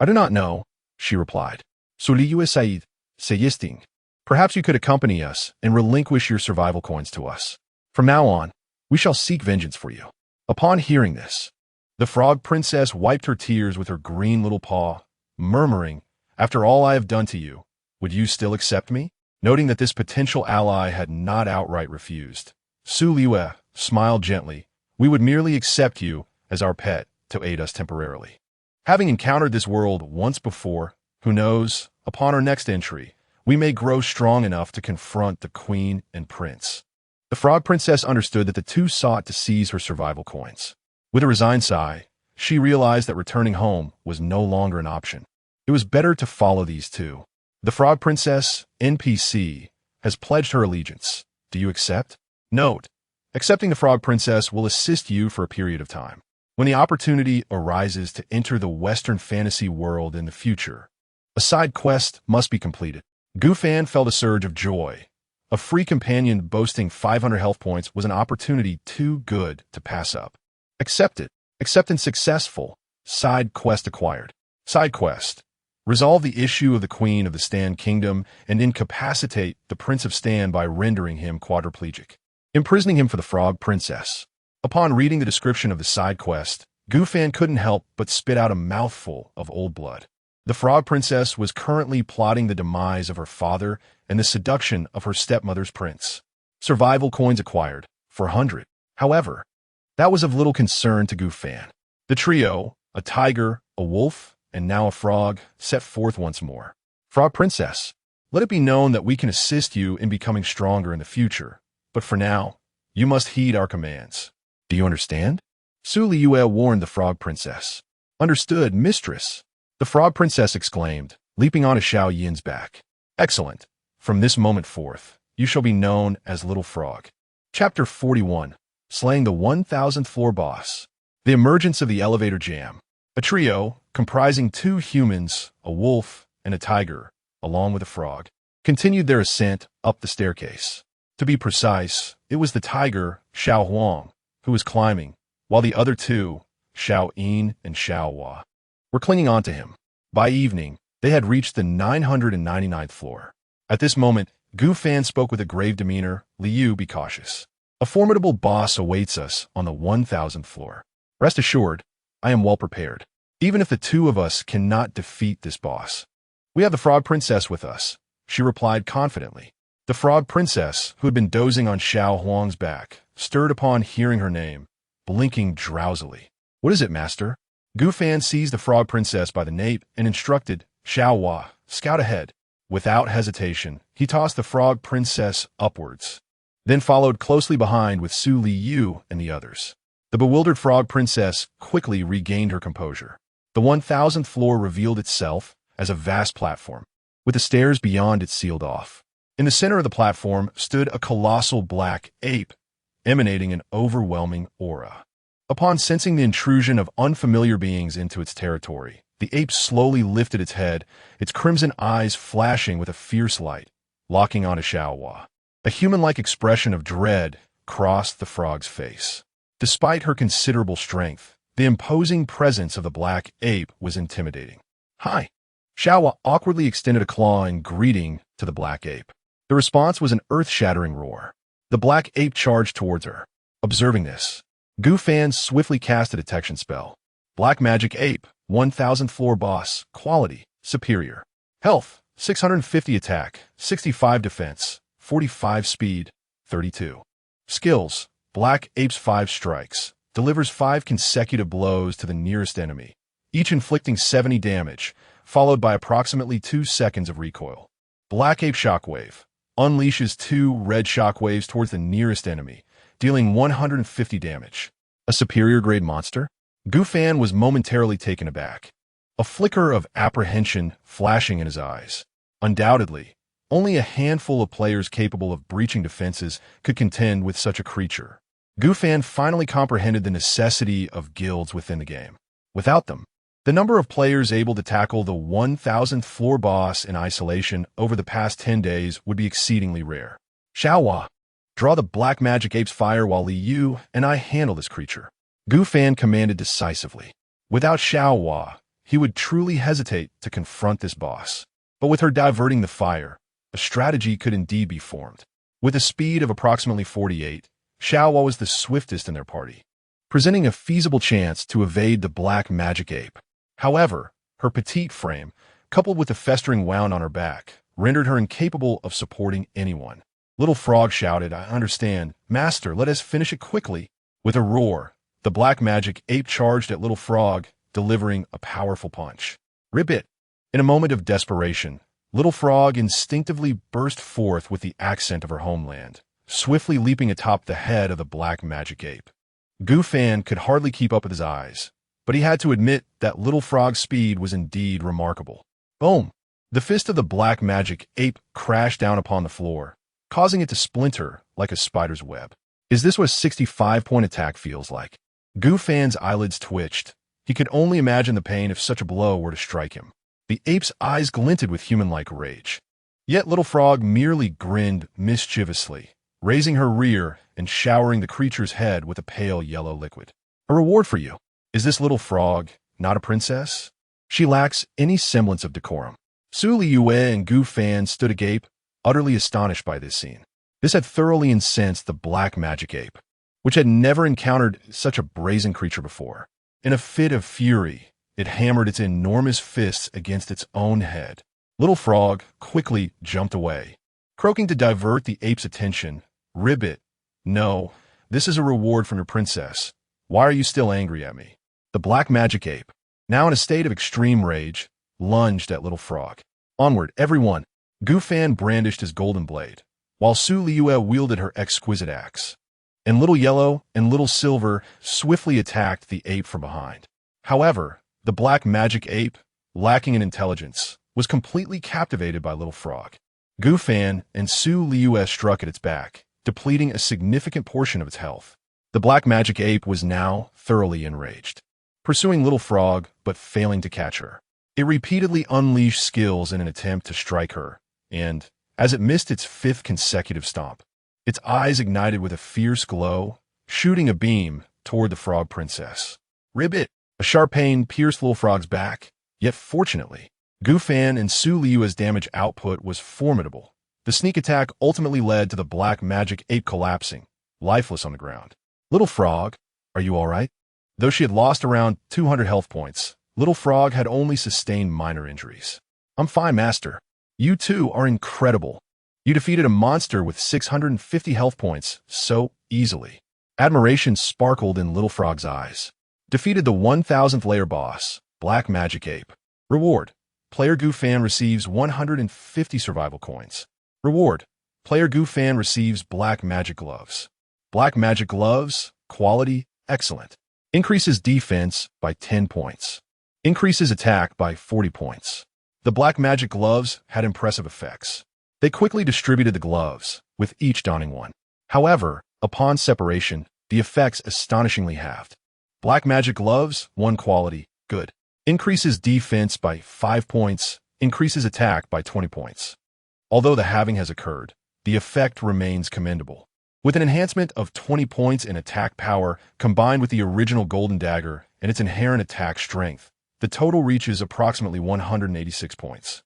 do not know, she replied. So Liyue Said, Sayisting. Perhaps you could accompany us and relinquish your survival coins to us. From now on, we shall seek vengeance for you. Upon hearing this, the Frog Princess wiped her tears with her green little paw, murmuring, After all I have done to you, would you still accept me? Noting that this potential ally had not outright refused, Su Liyue smiled gently. We would merely accept you as our pet to aid us temporarily. Having encountered this world once before, who knows, upon our next entry, we may grow strong enough to confront the queen and prince. The Frog Princess understood that the two sought to seize her survival coins. With a resigned sigh, she realized that returning home was no longer an option. It was better to follow these two. The Frog Princess, NPC, has pledged her allegiance. Do you accept? Note, accepting the Frog Princess will assist you for a period of time. When the opportunity arises to enter the Western fantasy world in the future, a side quest must be completed. Gu Fan felt a surge of joy. A free companion boasting 500 health points was an opportunity too good to pass up. Accepted. Acceptance successful. Side quest acquired. Side quest. resolve the issue of the Queen of the Stan Kingdom, and incapacitate the Prince of Stan by rendering him quadriplegic, imprisoning him for the Frog Princess. Upon reading the description of the side quest, Gufan couldn't help but spit out a mouthful of old blood. The Frog Princess was currently plotting the demise of her father and the seduction of her stepmother's prince. Survival coins acquired, 400. However, that was of little concern to Gufan. The trio, a tiger, a wolf, and now a frog, set forth once more. Frog Princess, let it be known that we can assist you in becoming stronger in the future, but for now, you must heed our commands. Do you understand? Liyue warned the Frog Princess. Understood, mistress. The Frog Princess exclaimed, leaping onto Xiao Yin's back. Excellent. From this moment forth, you shall be known as Little Frog. Chapter 41. Slaying the 1000th floor boss. The emergence of the elevator jam. A trio, comprising 2 humans, a wolf, and a tiger, along with a frog, continued their ascent up the staircase. To be precise, it was the tiger, Xiao Huang, who was climbing, while the other 2, Xiao Yin and Xiao Hua, were clinging onto him. By evening, they had reached the 999th floor. At this moment, Gufan spoke with a grave demeanor. Liyue, be cautious. A formidable boss awaits us on the 1000th floor. Rest assured, I am well prepared. Even if the 2 of us cannot defeat this boss. We have the Frog Princess with us, she replied confidently. The Frog Princess, who had been dozing on Xiao Huang's back, stirred upon hearing her name, blinking drowsily. What is it, master? Gufan seized the Frog Princess by the nape and instructed, Xiao Hua, scout ahead. Without hesitation, he tossed the Frog Princess upwards, then followed closely behind with Liyue and the others. The bewildered Frog Princess quickly regained her composure. The 1000th floor revealed itself as a vast platform, with the stairs beyond it sealed off. In the center of the platform stood a colossal black ape, emanating an overwhelming aura. Upon sensing the intrusion of unfamiliar beings into its territory, the ape slowly lifted its head, its crimson eyes flashing with a fierce light, locking onto Xiao Hua. A human-like expression of dread crossed the frog's face. Despite her considerable strength, the imposing presence of the black ape was intimidating. Hi! Xiao Hua awkwardly extended a claw in greeting to the black ape. The response was an earth-shattering roar. The black ape charged towards her. Observing this, Gufan swiftly cast a detection spell. Black Magic Ape, 1000th floor boss, quality, superior. Health, 650 attack, 65 defense, 45 speed, 32. Skills, Black Ape's 5 strikes, delivers 5 consecutive blows to the nearest enemy, each inflicting 70 damage, followed by approximately 2 seconds of recoil. Black Ape Shockwave, unleashes 2 red shockwaves towards the nearest enemy, dealing 150 damage. A superior grade monster? Gufan was momentarily taken aback, a flicker of apprehension flashing in his eyes. Undoubtedly, only a handful of players capable of breaching defenses could contend with such a creature. Gufan finally comprehended the necessity of guilds within the game. Without them, the number of players able to tackle the 1000th floor boss in isolation over the past 10 days would be exceedingly rare. Xiao Hua, draw the Black Magic Ape's fire while Liyue and I handle this creature. Gufan commanded decisively. Without Xiao Hua, he would truly hesitate to confront this boss. But with her diverting the fire, a strategy could indeed be formed. With a speed of approximately 48, Xiao Hua was the swiftest in their party, presenting a feasible chance to evade the Black Magic Ape. However, her petite frame, coupled with the festering wound on her back, rendered her incapable of supporting anyone. Little Frog shouted, I understand. Master, let us finish it quickly. With a roar, the Black Magic Ape charged at Little Frog, delivering a powerful punch. Rip it! In a moment of desperation, Little Frog instinctively burst forth with the accent of her homeland, swiftly leaping atop the head of the Black Magic Ape. Gufan could hardly keep up with his eyes, but he had to admit that Little Frog's speed was indeed remarkable. Boom! The fist of the Black Magic Ape crashed down upon the floor, causing it to splinter like a spider's web. Is this what a 65-point attack feels like? Gufan's eyelids twitched. He could only imagine the pain if such a blow were to strike him. The ape's eyes glinted with human-like rage. Yet Little Frog merely grinned mischievously, raising her rear and showering the creature's head with a pale yellow liquid. A reward for you. Is this Little Frog not a princess? She lacks any semblance of decorum. Su Liyue and Gu Fan stood agape, utterly astonished by this scene. This had thoroughly incensed the black magic ape, which had never encountered such a brazen creature before. In a fit of fury, it hammered its enormous fists against its own head. Little Frog quickly jumped away, croaking to divert the ape's attention. "Ribbit, no, this is a reward from your princess. Why are you still angry at me?" The black magic ape, now in a state of extreme rage, lunged at Little Frog. "Onward, everyone!" Gu Fan brandished his golden blade, while Su Liyue wielded her exquisite axe. And Little Yellow and Little Silver swiftly attacked the ape from behind. However, the black magic ape, lacking in intelligence, was completely captivated by Little Frog. Gu Fan and Su Liyue struck at its back, depleting a significant portion of its health. The black magic ape was now thoroughly enraged, pursuing Little Frog but failing to catch her. It repeatedly unleashed skills in an attempt to strike her, and, as it missed its fifth consecutive stomp, its eyes ignited with a fierce glow, shooting a beam toward the Frog Princess. "Ribbit!" A sharp pain pierced Little Frog's back, yet fortunately, Gu Fan and Su Liyue's damage output was formidable. The sneak attack ultimately led to the black magic ape collapsing, lifeless on the ground. "Little Frog, are you all right?" Though she had lost around 200 health points, Little Frog had only sustained minor injuries. "I'm fine, Master. You two are incredible. You defeated a monster with 650 health points so easily." Admiration sparkled in Little Frog's eyes. Defeated the 1000th layer boss, Black Magic Ape. Reward: player Gu Fan receives 150 survival coins. Reward: player Gu Fan receives Black Magic Gloves. Black Magic Gloves, quality, excellent. Increases defense by 10 points. Increases attack by 40 points. The Black Magic Gloves had impressive effects. They quickly distributed the gloves, with each donning one. However, upon separation, the effects astonishingly halved. Black Magic Gloves, 1 quality, good. Increases defense by 5 points, increases attack by 20 points. Although the halving has occurred, the effect remains commendable. With an enhancement of 20 points in attack power combined with the original Golden Dagger and its inherent attack strength, the total reaches approximately 186 points.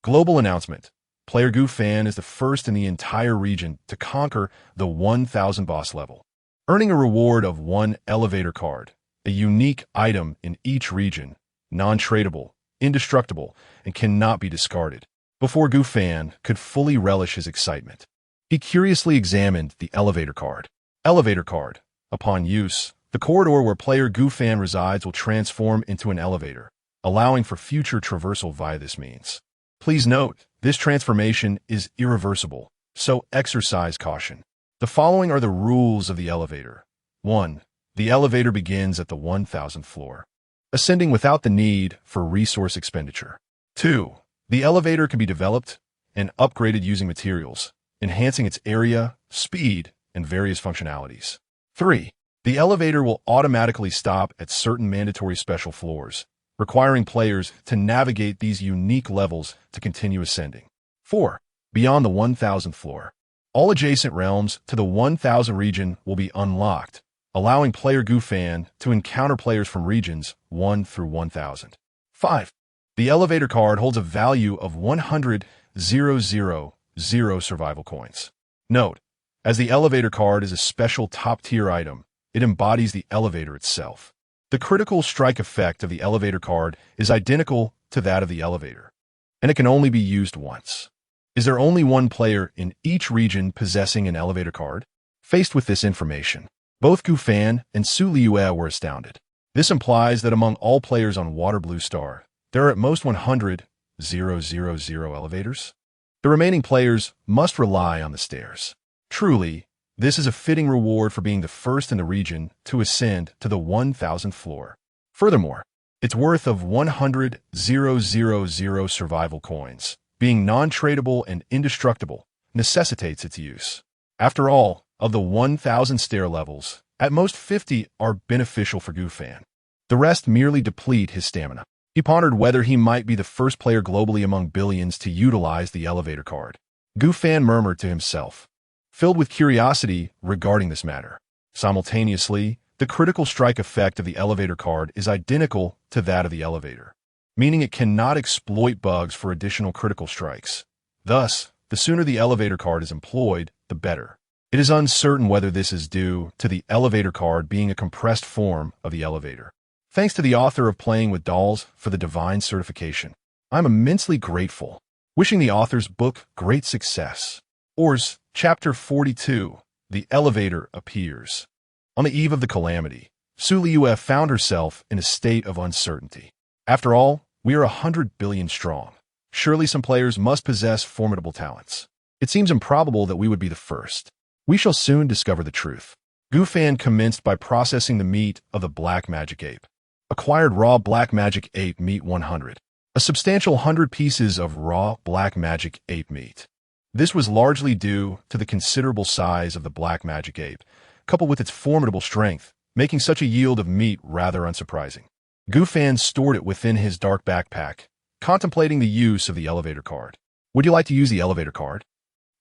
Global announcement: player Gu Fan is the first in the entire region to conquer the 1000 boss level, earning a reward of 1 elevator card, a unique item in each region, non-tradable, indestructible, and cannot be discarded. Before Gu Fan could fully relish his excitement, he curiously examined the elevator card. Elevator card. Upon use, the corridor where player Gu Fan resides will transform into an elevator, allowing for future traversal via this means. Please note, this transformation is irreversible, so exercise caution. The following are the rules of the elevator. 1. The elevator begins at the 1000th floor, ascending without the need for resource expenditure. 2. The elevator can be developed and upgraded using materials, enhancing its area, speed, and various functionalities. 3. The elevator will automatically stop at certain mandatory special floors, requiring players to navigate these unique levels to continue ascending. 4. Beyond the 1000th floor, all adjacent realms to the 1000 region will be unlocked, allowing player Gu Fan to encounter players from regions 1 through 1000. 5. The elevator card holds a value of 100,000 survival coins. Note, as the elevator card is a special top-tier item, it embodies the elevator itself. The critical strike effect of the elevator card is identical to that of the elevator, and it can only be used once. Is there only one player in each region possessing an elevator card? Faced with this information, both Gu Fan and Su Liyue were astounded. This implies that among all players on Water Blue Star, there are at most 100,000 elevators. The remaining players must rely on the stairs. Truly, this is a fitting reward for being the first in the region to ascend to the 1000th floor. Furthermore, its worth of 100,000 survival coins, being non-tradable and indestructible, necessitates its use. After all, of the 1000 stair levels, at most 50 are beneficial for Gu Fan. The rest merely deplete his stamina. He pondered whether he might be the first player globally among billions to utilize the elevator card. Gu Fan murmured to himself, filled with curiosity regarding this matter. Simultaneously, the critical strike effect of the elevator card is identical to that of the elevator. meaning it cannot exploit bugs for additional critical strikes. Thus, the sooner the elevator card is employed, the better. It is uncertain whether this is due to the elevator card being a compressed form of the elevator. Thanks to the author of Playing with Dolls for the divine certification. I'm immensely grateful. Wishing the author's book great success. Ors, Chapter 42, The Elevator Appears. On the eve of the calamity, Liyue found herself in a state of uncertainty. After all, we are 100 billion strong. Surely some players must possess formidable talents. It seems improbable that we would be the first. We shall soon discover the truth. Gufan commenced by processing the meat of the black magic ape. Acquired raw black magic ape meat 100. A substantial 100 pieces of raw black magic ape meat. This was largely due to the considerable size of the black magic ape, coupled with its formidable strength, making such a yield of meat rather unsurprising. Gufan stored it within his dark backpack, contemplating the use of the elevator card. Would you like to use the elevator card?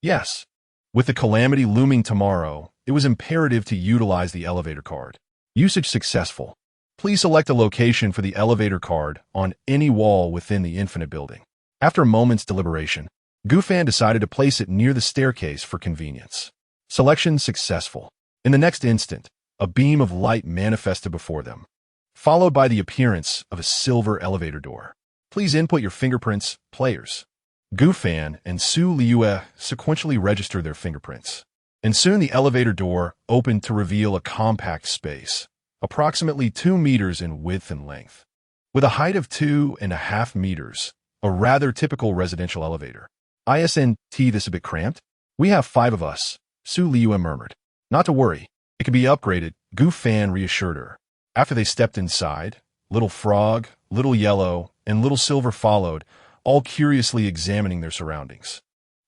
Yes. With the calamity looming tomorrow, it was imperative to utilize the elevator card. Usage successful. Please select a location for the elevator card on any wall within the infinite building. After a moment's deliberation, Gufan decided to place it near the staircase for convenience. Selection successful. In the next instant, a beam of light manifested before them, followed by the appearance of a silver elevator door. Please input your fingerprints, players. Gufan and Liyue sequentially registered their fingerprints, and soon the elevator door opened to reveal a compact space, approximately 2 meters in width and length. With a height of 2.5 meters, a rather typical residential elevator. Isn't this a bit cramped? We have 5 of us, Liyue murmured. Not to worry, it can be upgraded, Gufan reassured her. After they stepped inside, Little Frog, Little Yellow, and Little Silver followed, all curiously examining their surroundings.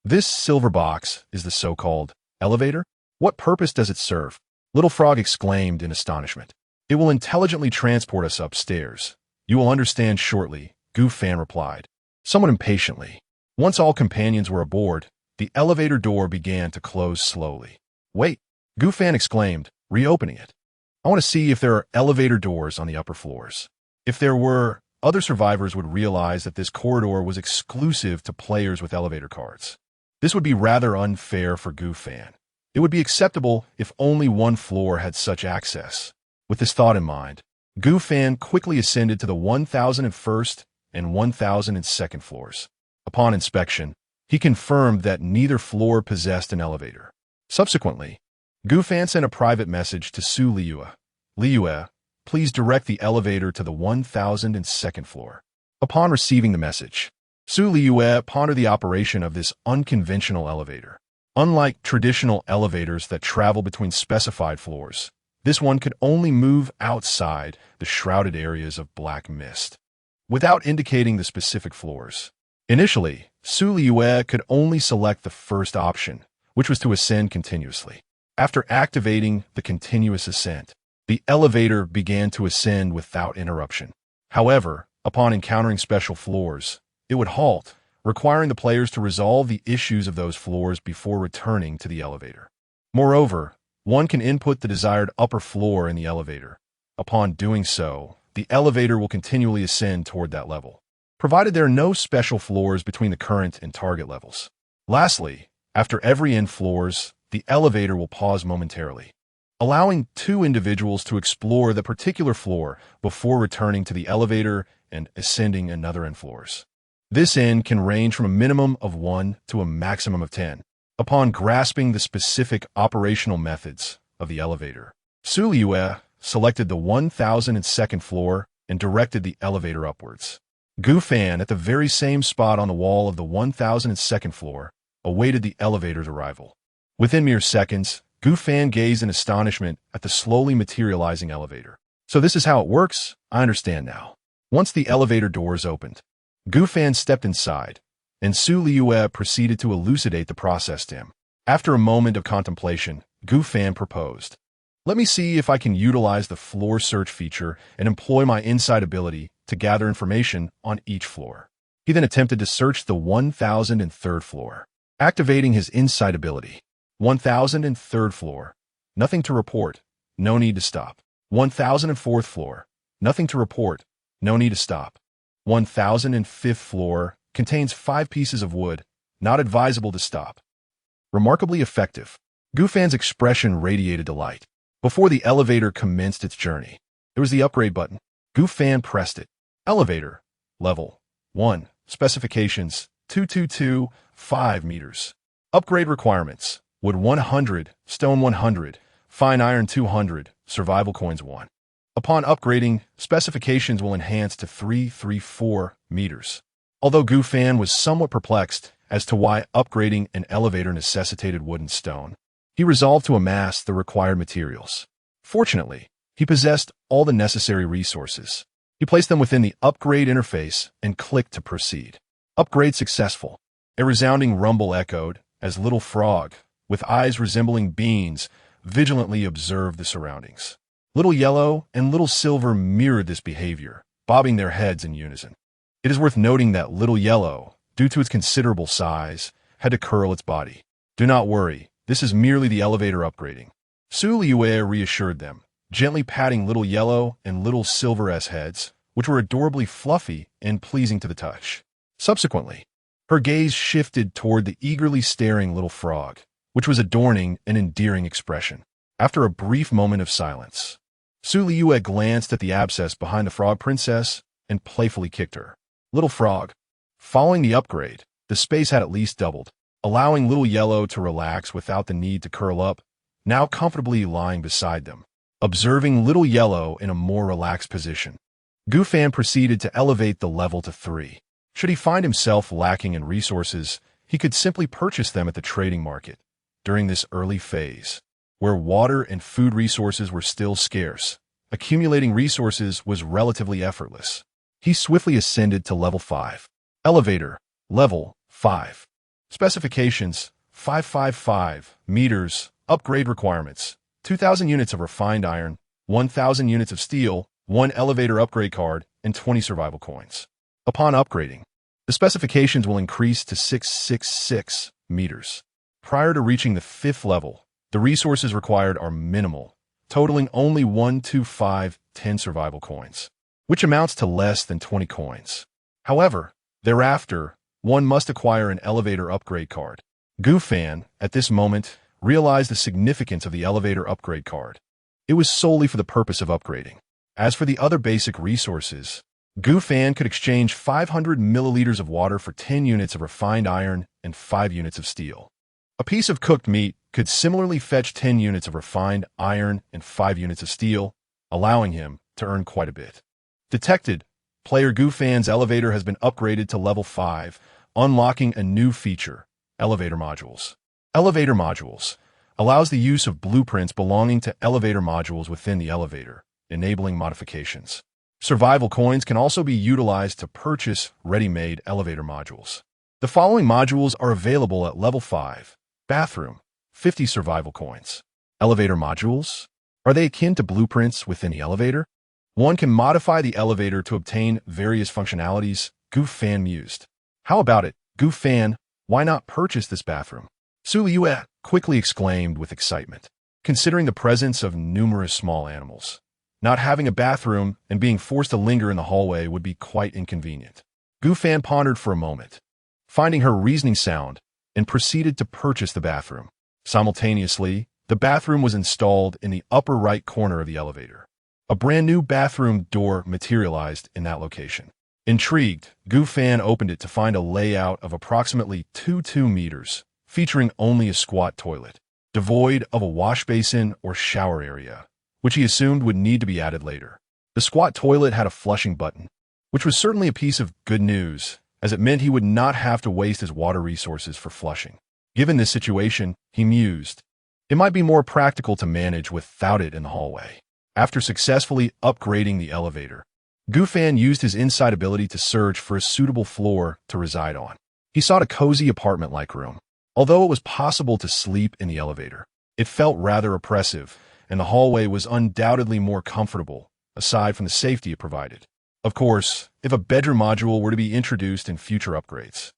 This silver box is the so-called elevator? What purpose does it serve? Little Frog exclaimed in astonishment. It will intelligently transport us upstairs. You will understand shortly, Gufan replied, somewhat impatiently. Once all companions were aboard, the elevator door began to close slowly. Wait, Gufan exclaimed, reopening it. I want to see if there are elevator doors on the upper floors. If there were, other survivors would realize that this corridor was exclusive to players with elevator cards. This would be rather unfair for Gufan. It would be acceptable if only one floor had such access. With this thought in mind, Gufan quickly ascended to the 1001st and 1002nd floors. Upon inspection, he confirmed that neither floor possessed an elevator. Subsequently, Gufan sent a private message to Liyue. Liyue, please direct the elevator to the 1002nd floor. Upon receiving the message, Liyue pondered the operation of this unconventional elevator. Unlike traditional elevators that travel between specified floors, this one could only move outside the shrouded areas of black mist, without indicating the specific floors. Initially, Liyue could only select the first option, which was to ascend continuously. After activating the continuous ascent, the elevator began to ascend without interruption. However, upon encountering special floors, it would halt, requiring the players to resolve the issues of those floors before returning to the elevator. Moreover, one can input the desired upper floor in the elevator. Upon doing so, the elevator will continually ascend toward that level, provided there are no special floors between the current and target levels. Lastly, after every end floors, the elevator will pause momentarily, allowing 2 individuals to explore the particular floor before returning to the elevator and ascending another end floors. This end can range from a minimum of 1 to a maximum of 10. Upon grasping the specific operational methods of the elevator, Liyue selected the 1002nd floor and directed the elevator upwards. Gufan, at the very same spot on the wall of the 1002nd floor, awaited the elevator's arrival. Within mere seconds, Gufan gazed in astonishment at the slowly materializing elevator. So this is how it works? I understand now. Once the elevator doors opened, Gufan stepped inside, and Liyue proceeded to elucidate the process to him. After a moment of contemplation, Gufan proposed, let me see if I can utilize the floor search feature and employ my insight ability to gather information on each floor. He then attempted to search the 1003rd floor, activating his insight ability. 1003rd floor. Nothing to report. No need to stop. 1004th floor. Nothing to report. No need to stop. 1005th floor, contains 5 pieces of wood, not advisable to stop. Remarkably effective. Gufan's expression radiated delight. Before the elevator commenced its journey, there was the upgrade button. Gufan pressed it. Elevator. Level 1. Specifications 222, 5 meters. Upgrade requirements. Wood 100, stone 100, fine iron 200, survival coins 1. Upon upgrading, specifications will enhance to 334 meters. Although Gufan was somewhat perplexed as to why upgrading an elevator necessitated wood and stone, he resolved to amass the required materials. Fortunately, he possessed all the necessary resources. He placed them within the upgrade interface and clicked to proceed. Upgrade successful. A resounding rumble echoed as Little Frog, with eyes resembling beans, vigilantly observed the surroundings. Little Yellow and Little Silver mirrored this behavior, bobbing their heads in unison. It is worth noting that Little Yellow, due to its considerable size, had to curl its body. Do not worry, this is merely the elevator upgrading. Liyue reassured them, gently patting Little Yellow and Little Silver's heads, which were adorably fluffy and pleasing to the touch. Subsequently, her gaze shifted toward the eagerly staring Little Frog, which was adorning an endearing expression. After a brief moment of silence, Liyue glanced at the abscess behind the Frog Princess and playfully kicked her. Little Frog. Following the upgrade, the space had at least doubled, allowing Little Yellow to relax without the need to curl up, now comfortably lying beside them. Observing Little Yellow in a more relaxed position, Gufan proceeded to elevate the level to 3. Should he find himself lacking in resources, he could simply purchase them at the trading market. During this early phase, where water and food resources were still scarce, accumulating resources was relatively effortless. He swiftly ascended to level 5. Elevator. Level 5. Specifications 555 meters. Upgrade requirements 2,000 units of refined iron, 1,000 units of steel, 1 elevator upgrade card, and 20 survival coins. Upon upgrading, the specifications will increase to 666 meters. Prior to reaching the 5th level, the resources required are minimal, totaling only 10 survival coins, which amounts to less than 20 coins. However, thereafter, one must acquire an elevator upgrade card. Gufan, at this moment, realized the significance of the elevator upgrade card. It was solely for the purpose of upgrading. As for the other basic resources, Gufan could exchange 500 milliliters of water for 10 units of refined iron and 5 units of steel. A piece of cooked meat could similarly fetch 10 units of refined iron and 5 units of steel, allowing him to earn quite a bit. Detected. Player Gufan's elevator has been upgraded to level 5, unlocking a new feature, elevator modules. Elevator modules allows the use of blueprints belonging to elevator modules within the elevator, enabling modifications. Survival coins can also be utilized to purchase ready-made elevator modules. The following modules are available at level 5. Bathroom, 50 survival coins. Elevator modules? Are they akin to blueprints within the elevator? One can modify the elevator to obtain various functionalities, Gufan mused. How about it, Gufan? Why not purchase this bathroom? Liyue quickly exclaimed with excitement, considering the presence of numerous small animals. Not having a bathroom and being forced to linger in the hallway would be quite inconvenient. Gufan pondered for a moment, finding her reasoning sound, and proceeded to purchase the bathroom. Simultaneously, the bathroom was installed in the upper right corner of the elevator. A brand new bathroom door materialized in that location. Intrigued, Gufan opened it to find a layout of approximately 2 meters, featuring only a squat toilet, devoid of a wash basin or shower area, which he assumed would need to be added later. The squat toilet had a flushing button, which was certainly a piece of good news, as it meant he would not have to waste his water resources for flushing. Given this situation, he mused, it might be more practical to manage without it in the hallway. After successfully upgrading the elevator, Gufan used his insight ability to search for a suitable floor to reside on. He sought a cozy apartment-like room. Although it was possible to sleep in the elevator, it felt rather oppressive, and the hallway was undoubtedly more comfortable, aside from the safety it provided. Of course, if a bedroom module were to be introduced in future upgrades,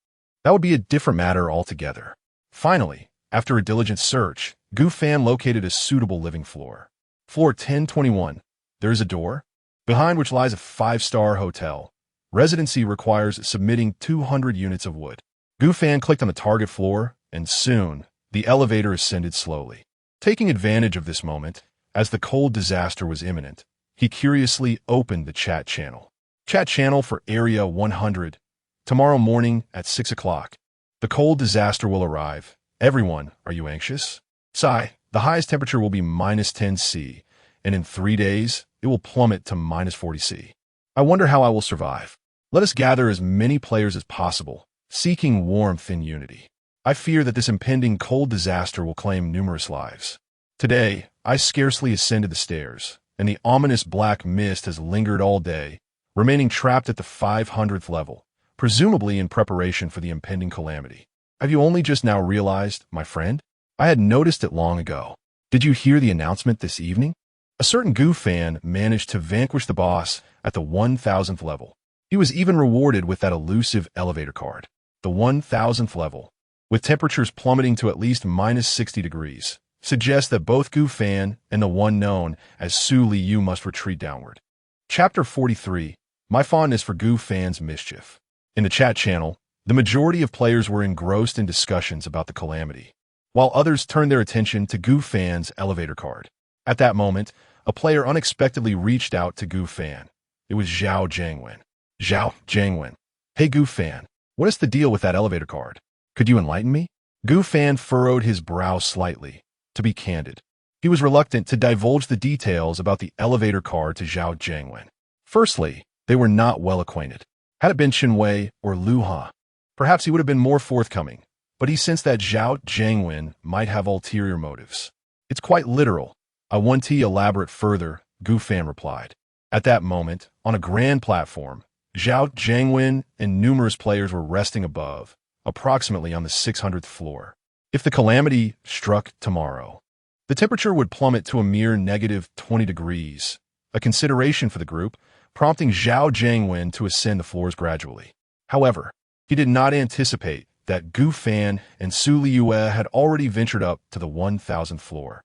that would be a different matter altogether. Finally, after a diligent search, Gufan located a suitable living floor. Floor 1021. There is a door, behind which lies a 5-star hotel, Residency requires submitting 200 units of wood. Gu Fan clicked on the target floor, and soon, the elevator ascended slowly. Taking advantage of this moment, as the cold disaster was imminent, he curiously opened the chat channel. Chat channel for Area 100. Tomorrow morning at 6 o'clock. The cold disaster will arrive. Everyone, are you anxious? Sigh, the highest temperature will be -10°C, and in 3 days, it will plummet to -40°C. I wonder how I will survive. Let us gather as many players as possible, seeking warmth in unity. I fear that this impending cold disaster will claim numerous lives. Today, I scarcely ascended the stairs, and the ominous black mist has lingered all day, remaining trapped at the 500th level, presumably in preparation for the impending calamity. Have you only just now realized, my friend? I had noticed it long ago. Did you hear the announcement this evening? A certain Gu Fan managed to vanquish the boss at the 1000th level. He was even rewarded with that elusive elevator card. The 1000th level, with temperatures plummeting to at least -60 degrees, suggests that both Gu Fan and the one known as Su Liyue must retreat downward. Chapter 43. My fondness for Gu Fan's mischief. In the chat channel, the majority of players were engrossed in discussions about the calamity, while others turned their attention to Gu Fan's elevator card. At that moment, a player unexpectedly reached out to Gu Fan. It was Zhao Jiangwen. Zhao Jiangwen. Hey Gu Fan, what is the deal with that elevator card? Could you enlighten me? Gu Fan furrowed his brow slightly. To be candid, he was reluctant to divulge the details about the elevator card to Zhao Jiangwen. Firstly, they were not well acquainted. Had it been Qinwei or Lu Ha, perhaps he would have been more forthcoming, but he sensed that Zhao Jiangwen might have ulterior motives. It's quite literal. I want to elaborate further, Gu Fan replied. At that moment, on a grand platform, Zhao Jiangwen and numerous players were resting above, approximately on the 600th floor. If the calamity struck tomorrow, the temperature would plummet to a mere -20 degrees, a consideration for the group, prompting Zhao Jiangwen to ascend the floors gradually. However, he did not anticipate that Gu Fan and Su Liyue had already ventured up to the 1000th floor.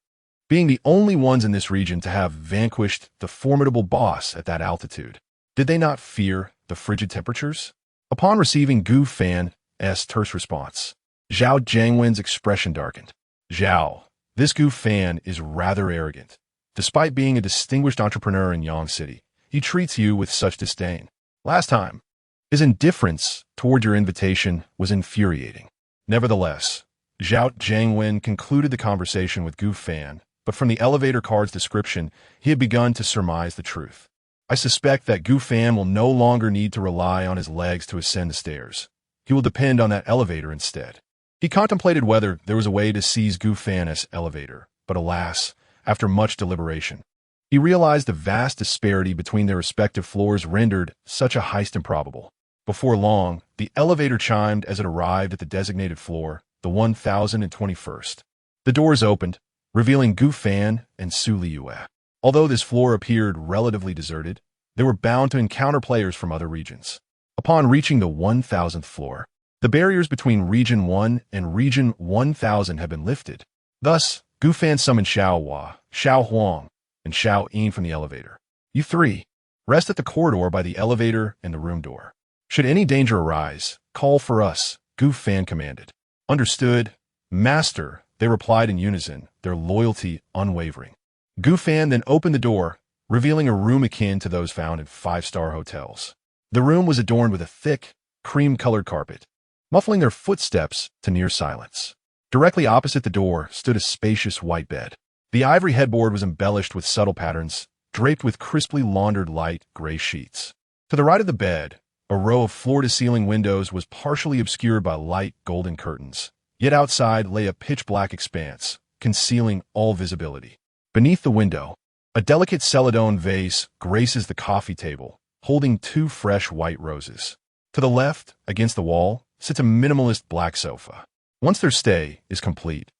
Being the only ones in this region to have vanquished the formidable boss at that altitude, did they not fear the frigid temperatures? Upon receiving Gu Fan's terse response, Zhao Jiangwen's expression darkened. Zhao, this Gu Fan is rather arrogant. Despite being a distinguished entrepreneur in Yang City, he treats you with such disdain. Last time, his indifference toward your invitation was infuriating. Nevertheless, Zhao Jiangwen concluded the conversation with Gu Fan, but from the elevator card's description, he had begun to surmise the truth. I suspect that Gu Fan will no longer need to rely on his legs to ascend the stairs. He will depend on that elevator instead. He contemplated whether there was a way to seize Gu Fan's elevator, but alas, after much deliberation, he realized the vast disparity between their respective floors rendered such a heist improbable. Before long, the elevator chimed as it arrived at the designated floor, the 1021st. The doors opened, revealing Gu Fan and Su Liyue. Although this floor appeared relatively deserted, they were bound to encounter players from other regions. Upon reaching the 1000th floor, the barriers between Region 1 and Region 1000 had been lifted. Thus, Gu Fan summoned Xiao Hua, Xiao Huang, and Xiao Yin from the elevator. You three, rest at the corridor by the elevator and the room door. Should any danger arise, call for us, Gu Fan commanded. Understood, Master, they replied in unison, their loyalty unwavering. Gu Fan then opened the door, revealing a room akin to those found in five-star hotels. The room was adorned with a thick, cream-colored carpet, muffling their footsteps to near silence. Directly opposite the door stood a spacious white bed. The ivory headboard was embellished with subtle patterns, draped with crisply laundered light gray sheets. To the right of the bed, a row of floor-to-ceiling windows was partially obscured by light golden curtains, yet outside lay a pitch-black expanse, concealing all visibility. Beneath the window, a delicate celadon vase graces the coffee table, holding 2 fresh white roses. To the left, against the wall, sits a minimalist black sofa. Once their stay is complete,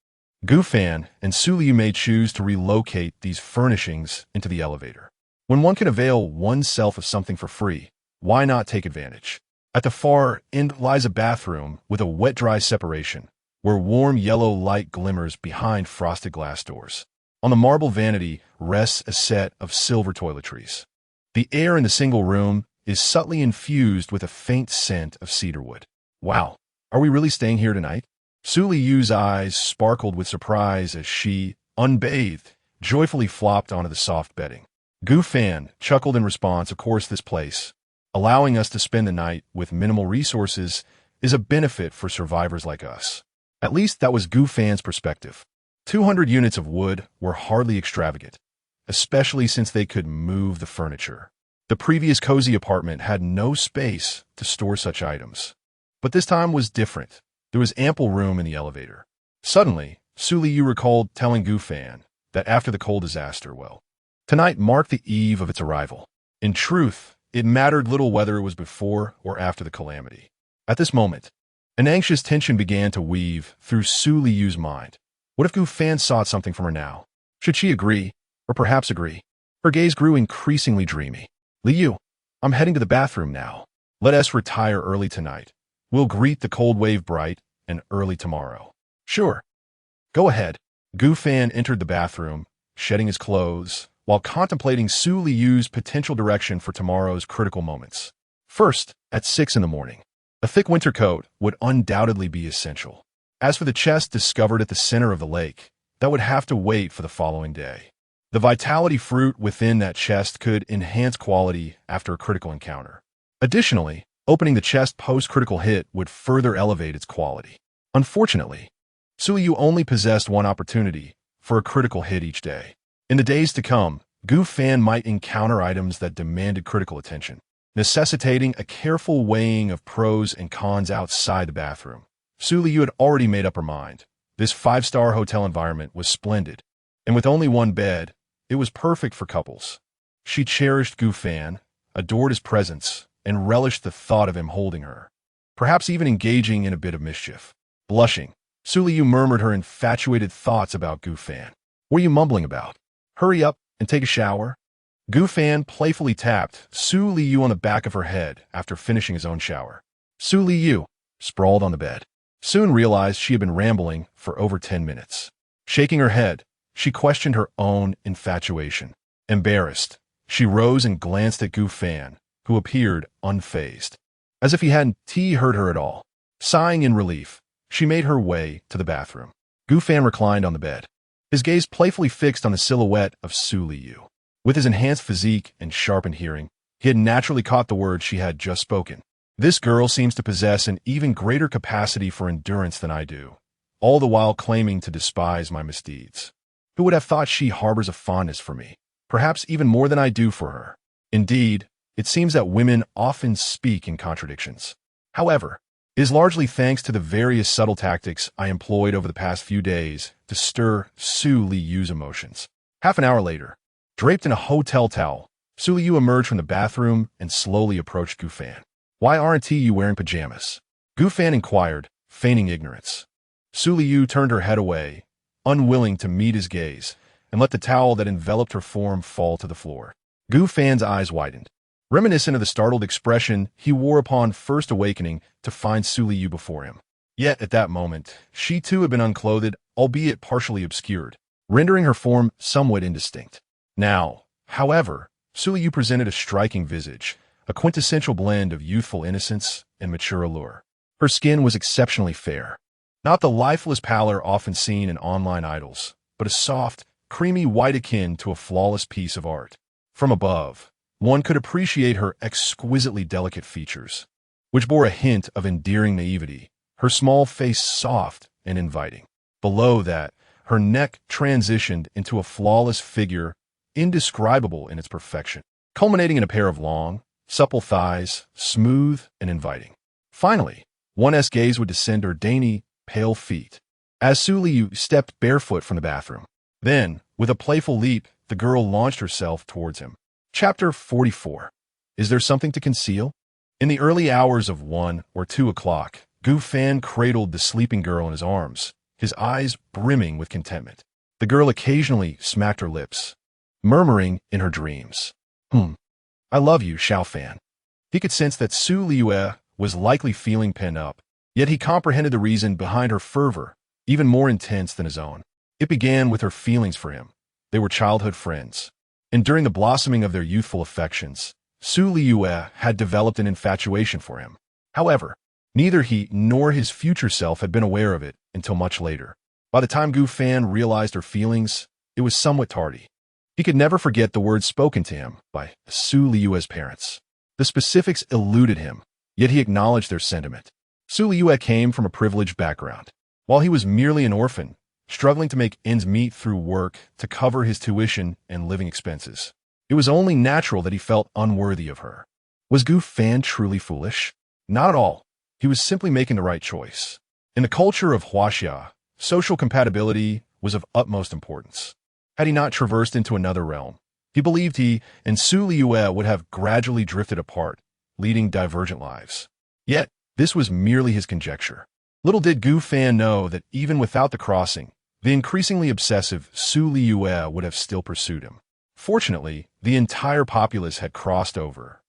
Gu Fan and Su Liyue may choose to relocate these furnishings into the elevator. When one can avail oneself of something for free, why not take advantage? At the far end lies a bathroom with a wet-dry separation, where warm yellow light glimmers behind frosted glass doors. On the marble vanity rests a set of silver toiletries. The air in the single room is subtly infused with a faint scent of cedarwood. Wow, are we really staying here tonight? Su Liyue's eyes sparkled with surprise as she, unbathed, joyfully flopped onto the soft bedding. Gu Fan chuckled in response. Of course, this place, allowing us to spend the night with minimal resources, is a benefit for survivors like us. At least that was Gu Fan's perspective. 200 units of wood were hardly extravagant, especially since they could move the furniture. The previous cozy apartment had no space to store such items. But this time was different. There was ample room in the elevator. Suddenly, Su Liyue recalled telling Gu Fan that after the coal disaster, tonight marked the eve of its arrival. In truth, it mattered little whether it was before or after the calamity. At this moment, an anxious tension began to weave through Su Liyue's mind. What if Gu Fan sought something from her now? Should she agree, or perhaps agree? Her gaze grew increasingly dreamy. Liyue, I'm heading to the bathroom now. Let us retire early tonight. We'll greet the cold wave bright and early tomorrow. Sure. Go ahead. Gu Fan entered the bathroom, shedding his clothes, while contemplating Su Liyue's potential direction for tomorrow's critical moments. First, at 6 in the morning, a thick winter coat would undoubtedly be essential. As for the chest discovered at the center of the lake, that would have to wait for the following day. The vitality fruit within that chest could enhance quality after a critical encounter. Additionally, opening the chest post-critical hit would further elevate its quality. Unfortunately, Su Liyue only possessed one opportunity for a critical hit each day. In the days to come, Gu Fan might encounter items that demanded critical attention, necessitating a careful weighing of pros and cons outside the bathroom. Su Liyue had already made up her mind. This 5-star hotel environment was splendid, and with only one bed, it was perfect for couples. She cherished Gu Fan, adored his presence, and relished the thought of him holding her, perhaps even engaging in a bit of mischief. Blushing, Su Liyue murmured her infatuated thoughts about Gu Fan. What are you mumbling about? Hurry up and take a shower. Gu Fan playfully tapped Su Liyue on the back of her head after finishing his own shower. Su Liyue sprawled on the bed, soon realized she had been rambling for over 10 minutes. Shaking her head, she questioned her own infatuation. Embarrassed, she rose and glanced at Gu Fan, who appeared unfazed, as if he hadn't heard her at all. Sighing in relief, she made her way to the bathroom. Gu Fan reclined on the bed, his gaze playfully fixed on the silhouette of Su Liyue. With his enhanced physique and sharpened hearing, he had naturally caught the words she had just spoken. This girl seems to possess an even greater capacity for endurance than I do, all the while claiming to despise my misdeeds. Who would have thought she harbors a fondness for me, perhaps even more than I do for her? Indeed, it seems that women often speak in contradictions. However, it is largely thanks to the various subtle tactics I employed over the past few days to stir Su Liyue's emotions. Half an hour later, draped in a hotel towel, Su Liyue emerged from the bathroom and slowly approached Gu Fan. Why aren't you wearing pajamas? Gu Fan inquired, feigning ignorance. Su Liyue turned her head away, unwilling to meet his gaze, and let the towel that enveloped her form fall to the floor. Gu Fan's eyes widened, reminiscent of the startled expression he wore upon first awakening to find Su Liyue before him. Yet at that moment, she too had been unclothed, albeit partially obscured, rendering her form somewhat indistinct. Now, however, Su Liyue presented a striking visage, a quintessential blend of youthful innocence and mature allure. Her skin was exceptionally fair, not the lifeless pallor often seen in online idols, but a soft, creamy white akin to a flawless piece of art. From above, one could appreciate her exquisitely delicate features, which bore a hint of endearing naivety, her small face soft and inviting. Below that, her neck transitioned into a flawless figure, indescribable in its perfection, culminating in a pair of long, supple thighs, smooth and inviting. Finally, one's gaze would descend her dainty, pale feet, as Su Liyue stepped barefoot from the bathroom. Then, with a playful leap, the girl launched herself towards him. Chapter 44. Is there something to conceal? In the early hours of 1 or 2 o'clock, Gu Fan cradled the sleeping girl in his arms, his eyes brimming with contentment. The girl occasionally smacked her lips, murmuring in her dreams, I love you, Xiao Fan. He could sense that Su Liyue was likely feeling pent up, yet he comprehended the reason behind her fervor, even more intense than his own. It began with her feelings for him. They were childhood friends, and during the blossoming of their youthful affections, Su Liyue had developed an infatuation for him. However, neither he nor his future self had been aware of it until much later. By the time Gu Fan realized her feelings, it was somewhat tardy. He could never forget the words spoken to him by Su Liyue's parents. The specifics eluded him, yet he acknowledged their sentiment. Su Liyue came from a privileged background. While he was merely an orphan, struggling to make ends meet through work to cover his tuition and living expenses, it was only natural that he felt unworthy of her. Was Gu Fan truly foolish? Not at all. He was simply making the right choice. In the culture of Huaxia, social compatibility was of utmost importance. Had he not traversed into another realm, he believed he and Su Liyue would have gradually drifted apart, leading divergent lives. Yet, this was merely his conjecture. Little did Gu Fan know that even without the crossing, the increasingly obsessive Su Liyue would have still pursued him. Fortunately, the entire populace had crossed over,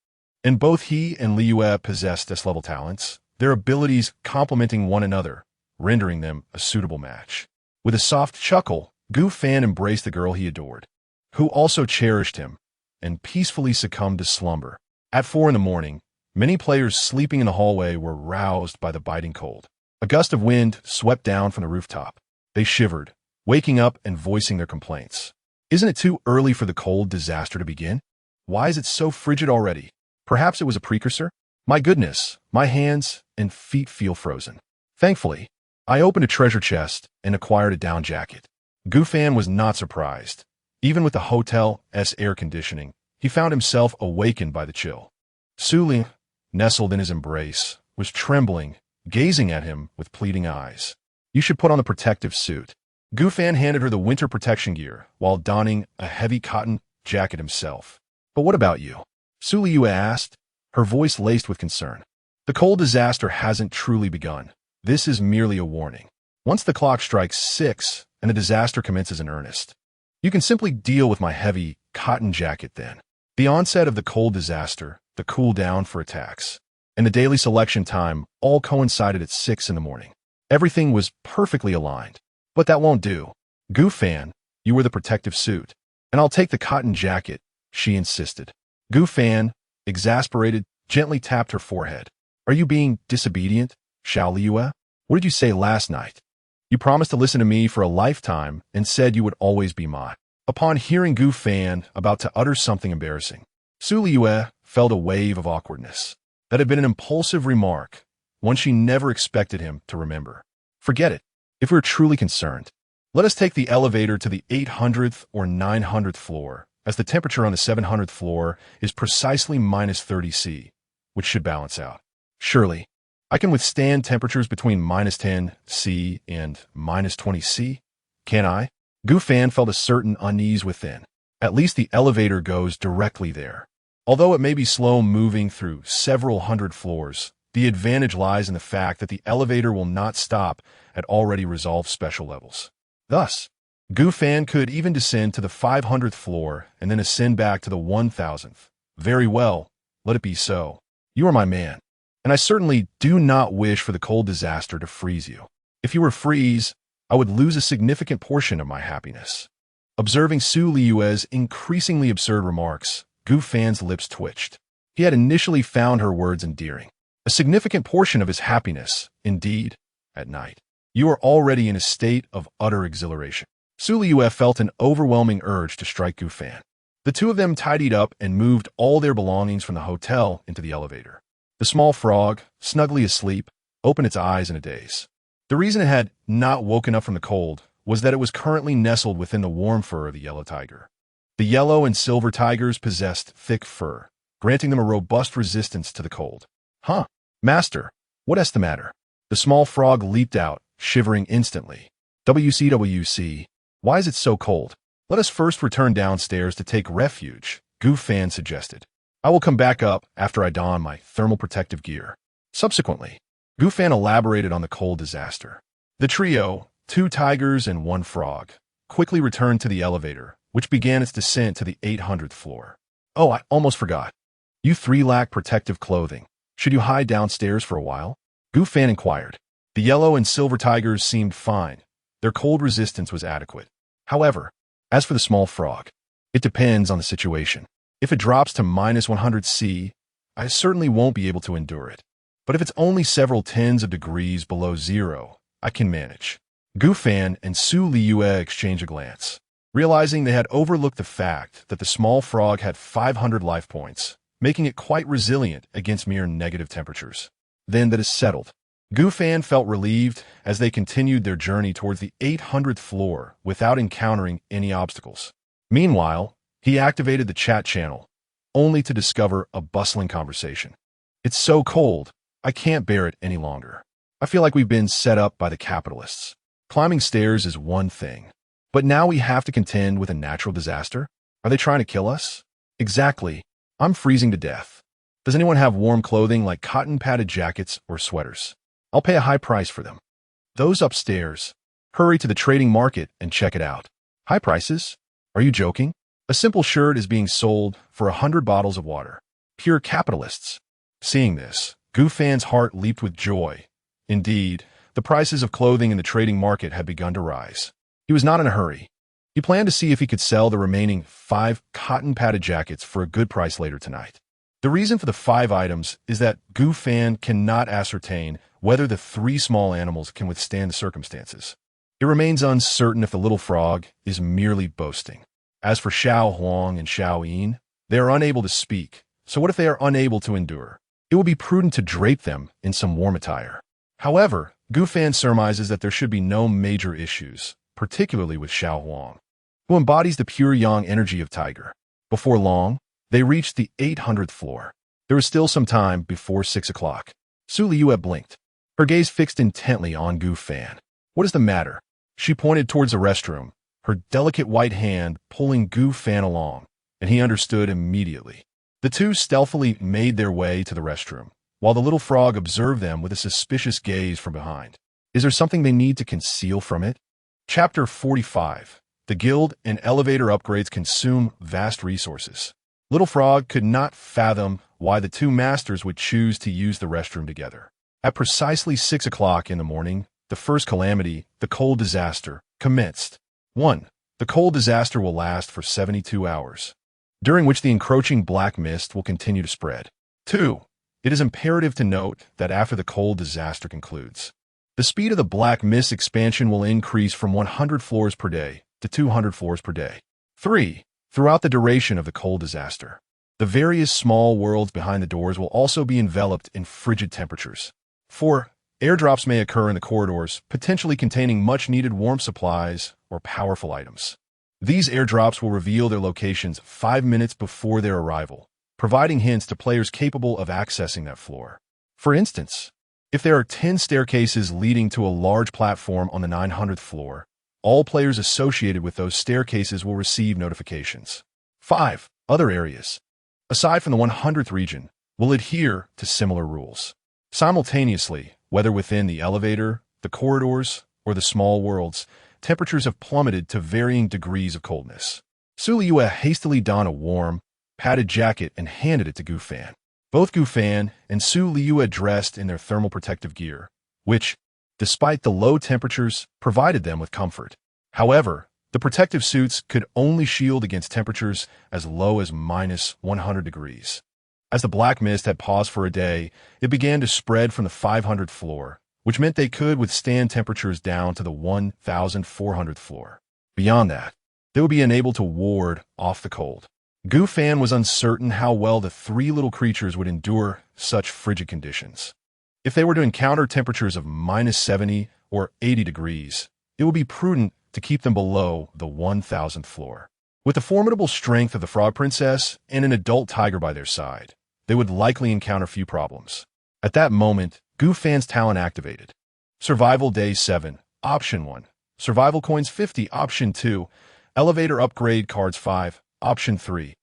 and both he and Liyue possessed S-level talents, their abilities complementing one another, rendering them a suitable match. With a soft chuckle, Gu Fan embraced the girl he adored, who also cherished him, and peacefully succumbed to slumber. At 4 a.m, many players sleeping in the hallway were roused by the biting cold. A gust of wind swept down from the rooftop. They shivered, waking up and voicing their complaints. Isn't it too early for the cold disaster to begin? Why is it so frigid already? Perhaps it was a precursor? My goodness, my hands and feet feel frozen. Thankfully, I opened a treasure chest and acquired a down jacket. Gu Fan was not surprised. Even with the hotel's air conditioning, he found himself awakened by the chill. Su Liyue, nestled in his embrace, was trembling, gazing at him with pleading eyes. You should put on the protective suit. Gu Fan handed her the winter protection gear while donning a heavy cotton jacket himself. But what about you? Su Liyue asked, her voice laced with concern. The cold disaster hasn't truly begun. This is merely a warning. Once the clock strikes 6 and the disaster commences in earnest, you can simply deal with my heavy cotton jacket then. The onset of the cold disaster, the cool down for attacks, and the daily selection time all coincided at 6 a.m. Everything was perfectly aligned. But that won't do. Gu Fan, you wear the protective suit, and I'll take the cotton jacket, she insisted. Gu Fan, exasperated, gently tapped her forehead. Are you being disobedient, Xiao Liyue? What did you say last night? You promised to listen to me for a lifetime and said you would always be mine. Upon hearing Gu Fan about to utter something embarrassing, Su Liyue felt a wave of awkwardness. That had been an impulsive remark, one she never expected him to remember. Forget it. If we're truly concerned, let us take the elevator to the 800th or 900th floor, as the temperature on the 700th floor is precisely -30°C, which should balance out. Surely, I can withstand temperatures between -10°C and -20°C, can't I? Gu Fan felt a certain unease within. At least the elevator goes directly there. Although it may be slow moving through several hundred floors, the advantage lies in the fact that the elevator will not stop at already resolved special levels. Thus, Gu Fan could even descend to the 500th floor and then ascend back to the 1000th. Very well, let it be so. You are my man, and I certainly do not wish for the cold disaster to freeze you. If you were freeze, I would lose a significant portion of my happiness. Observing Su Liyue's increasingly absurd remarks, Gu Fan's lips twitched. He had initially found her words endearing. A significant portion of his happiness, indeed, at night. You are already in a state of utter exhilaration. Su Liyue felt an overwhelming urge to strike Gu Fan. The two of them tidied up and moved all their belongings from the hotel into the elevator. The small frog, snugly asleep, opened its eyes in a daze. The reason it had not woken up from the cold was that it was currently nestled within the warm fur of the yellow tiger. The yellow and silver tigers possessed thick fur, granting them a robust resistance to the cold. Huh, master, what is the matter? The small frog leaped out, shivering instantly. WCWC, why is it so cold? Let us first return downstairs to take refuge, Gu Fan suggested. I will come back up after I don my thermal protective gear. Subsequently, Gu Fan elaborated on the cold disaster. The trio, 2 tigers and 1 frog, quickly returned to the elevator, which began its descent to the 800th floor. Oh, I almost forgot. You 3 lack protective clothing. Should you hide downstairs for a while? Gu Fan inquired. The yellow and silver tigers seemed fine. Their cold resistance was adequate. However, as for the small frog, it depends on the situation. If it drops to minus 100°C, I certainly won't be able to endure it. But if it's only several tens of degrees below zero, I can manage. Gu Fan and Su Liyue exchange a glance, realizing they had overlooked the fact that the small frog had 500 life points, making it quite resilient against mere negative temperatures. Then that is settled. Gu Fan felt relieved as they continued their journey towards the 800th floor without encountering any obstacles. Meanwhile, he activated the chat channel, only to discover a bustling conversation. "It's so cold, I can't bear it any longer. I feel like we've been set up by the capitalists. Climbing stairs is one thing, but now we have to contend with a natural disaster? Are they trying to kill us?" "Exactly. I'm freezing to death. Does anyone have warm clothing like cotton padded jackets or sweaters? I'll pay a high price for them." "Those upstairs. Hurry to the trading market and check it out." "High prices? Are you joking? A simple shirt is being sold for 100 bottles of water. Pure capitalists." Seeing this, Gu Fan's heart leaped with joy. Indeed, the prices of clothing in the trading market had begun to rise. He was not in a hurry. He planned to see if he could sell the remaining 5 cotton padded jackets for a good price later tonight. The reason for the 5 items is that Gu Fan cannot ascertain whether the 3 small animals can withstand the circumstances. It remains uncertain if the little frog is merely boasting. As for Xiao Huang and Xiao Yin, they are unable to speak, so what if they are unable to endure? It will be prudent to drape them in some warm attire. However, Gu Fan surmises that there should be no major issues, particularly with Xiao Huang, who embodies the pure yang energy of Tiger. Before long, they reached the 800th floor. There was still some time before 6 o'clock. Su Liyue blinked, her gaze fixed intently on Gu Fan. "What is the matter?" She pointed towards the restroom, her delicate white hand pulling Gu Fan along, and he understood immediately. The two stealthily made their way to the restroom, while the little frog observed them with a suspicious gaze from behind. Is there something they need to conceal from it? Chapter 45. The guild and elevator upgrades consume vast resources. Little Frog could not fathom why the two masters would choose to use the restroom together. At precisely 6 o'clock in the morning, the first calamity, the cold disaster, commenced. 1. The cold disaster will last for 72 hours, during which the encroaching black mist will continue to spread. 2. It is imperative to note that after the cold disaster concludes, the speed of the black mist expansion will increase from 100 floors per day to 200 floors per day. 3. Throughout the duration of the cold disaster, the various small worlds behind the doors will also be enveloped in frigid temperatures. 4. Airdrops may occur in the corridors, potentially containing much-needed warmth supplies or powerful items. These airdrops will reveal their locations 5 minutes before their arrival, providing hints to players capable of accessing that floor. For instance, if there are 10 staircases leading to a large platform on the 900th floor, all players associated with those staircases will receive notifications. 5. Other areas, aside from the 100th region, will adhere to similar rules. Simultaneously, whether within the elevator, the corridors, or the small worlds, temperatures have plummeted to varying degrees of coldness. Su Liyue hastily donned a warm, padded jacket and handed it to Gu Fan. Both Gu Fan and Su Liyue dressed in their thermal protective gear, which, despite the low temperatures, provided them with comfort. However, the protective suits could only shield against temperatures as low as minus 100 degrees. As the black mist had paused for a day, it began to spread from the 500th floor, which meant they could withstand temperatures down to the 1,400th floor. Beyond that, they would be unable to ward off the cold. Gu Fan was uncertain how well the three little creatures would endure such frigid conditions. If they were to encounter temperatures of minus 70 or 80 degrees, it would be prudent to keep them below the 1,000th floor. With the formidable strength of the Frog Princess and an adult tiger by their side, they would likely encounter few problems. At that moment, Gu Fan's talent activated. Survival Day 7, Option 1. Survival Coins 50, Option 2. Elevator Upgrade Cards 5, Option 3.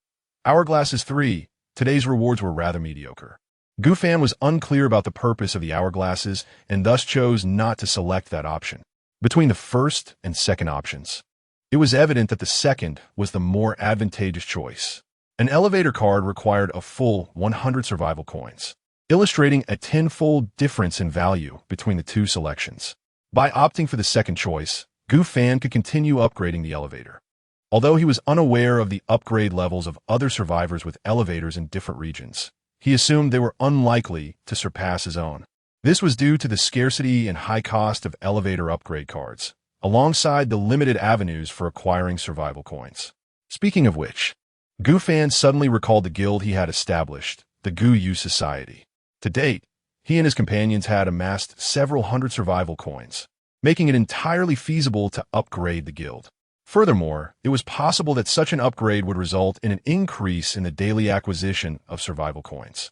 Hourglasses 3. Today's rewards were rather mediocre. Gu Fan was unclear about the purpose of the hourglasses and thus chose not to select that option. Between the first and second options, it was evident that the second was the more advantageous choice. An elevator card required a full 100 survival coins, illustrating a tenfold difference in value between the two selections. By opting for the second choice, Gu Fan could continue upgrading the elevator. Although he was unaware of the upgrade levels of other survivors with elevators in different regions, he assumed they were unlikely to surpass his own. This was due to the scarcity and high cost of elevator upgrade cards, alongside the limited avenues for acquiring survival coins. Speaking of which, Gu Fan suddenly recalled the guild he had established, the Gu Society. To date, he and his companions had amassed several hundred survival coins, making it entirely feasible to upgrade the guild. Furthermore, it was possible that such an upgrade would result in an increase in the daily acquisition of survival coins.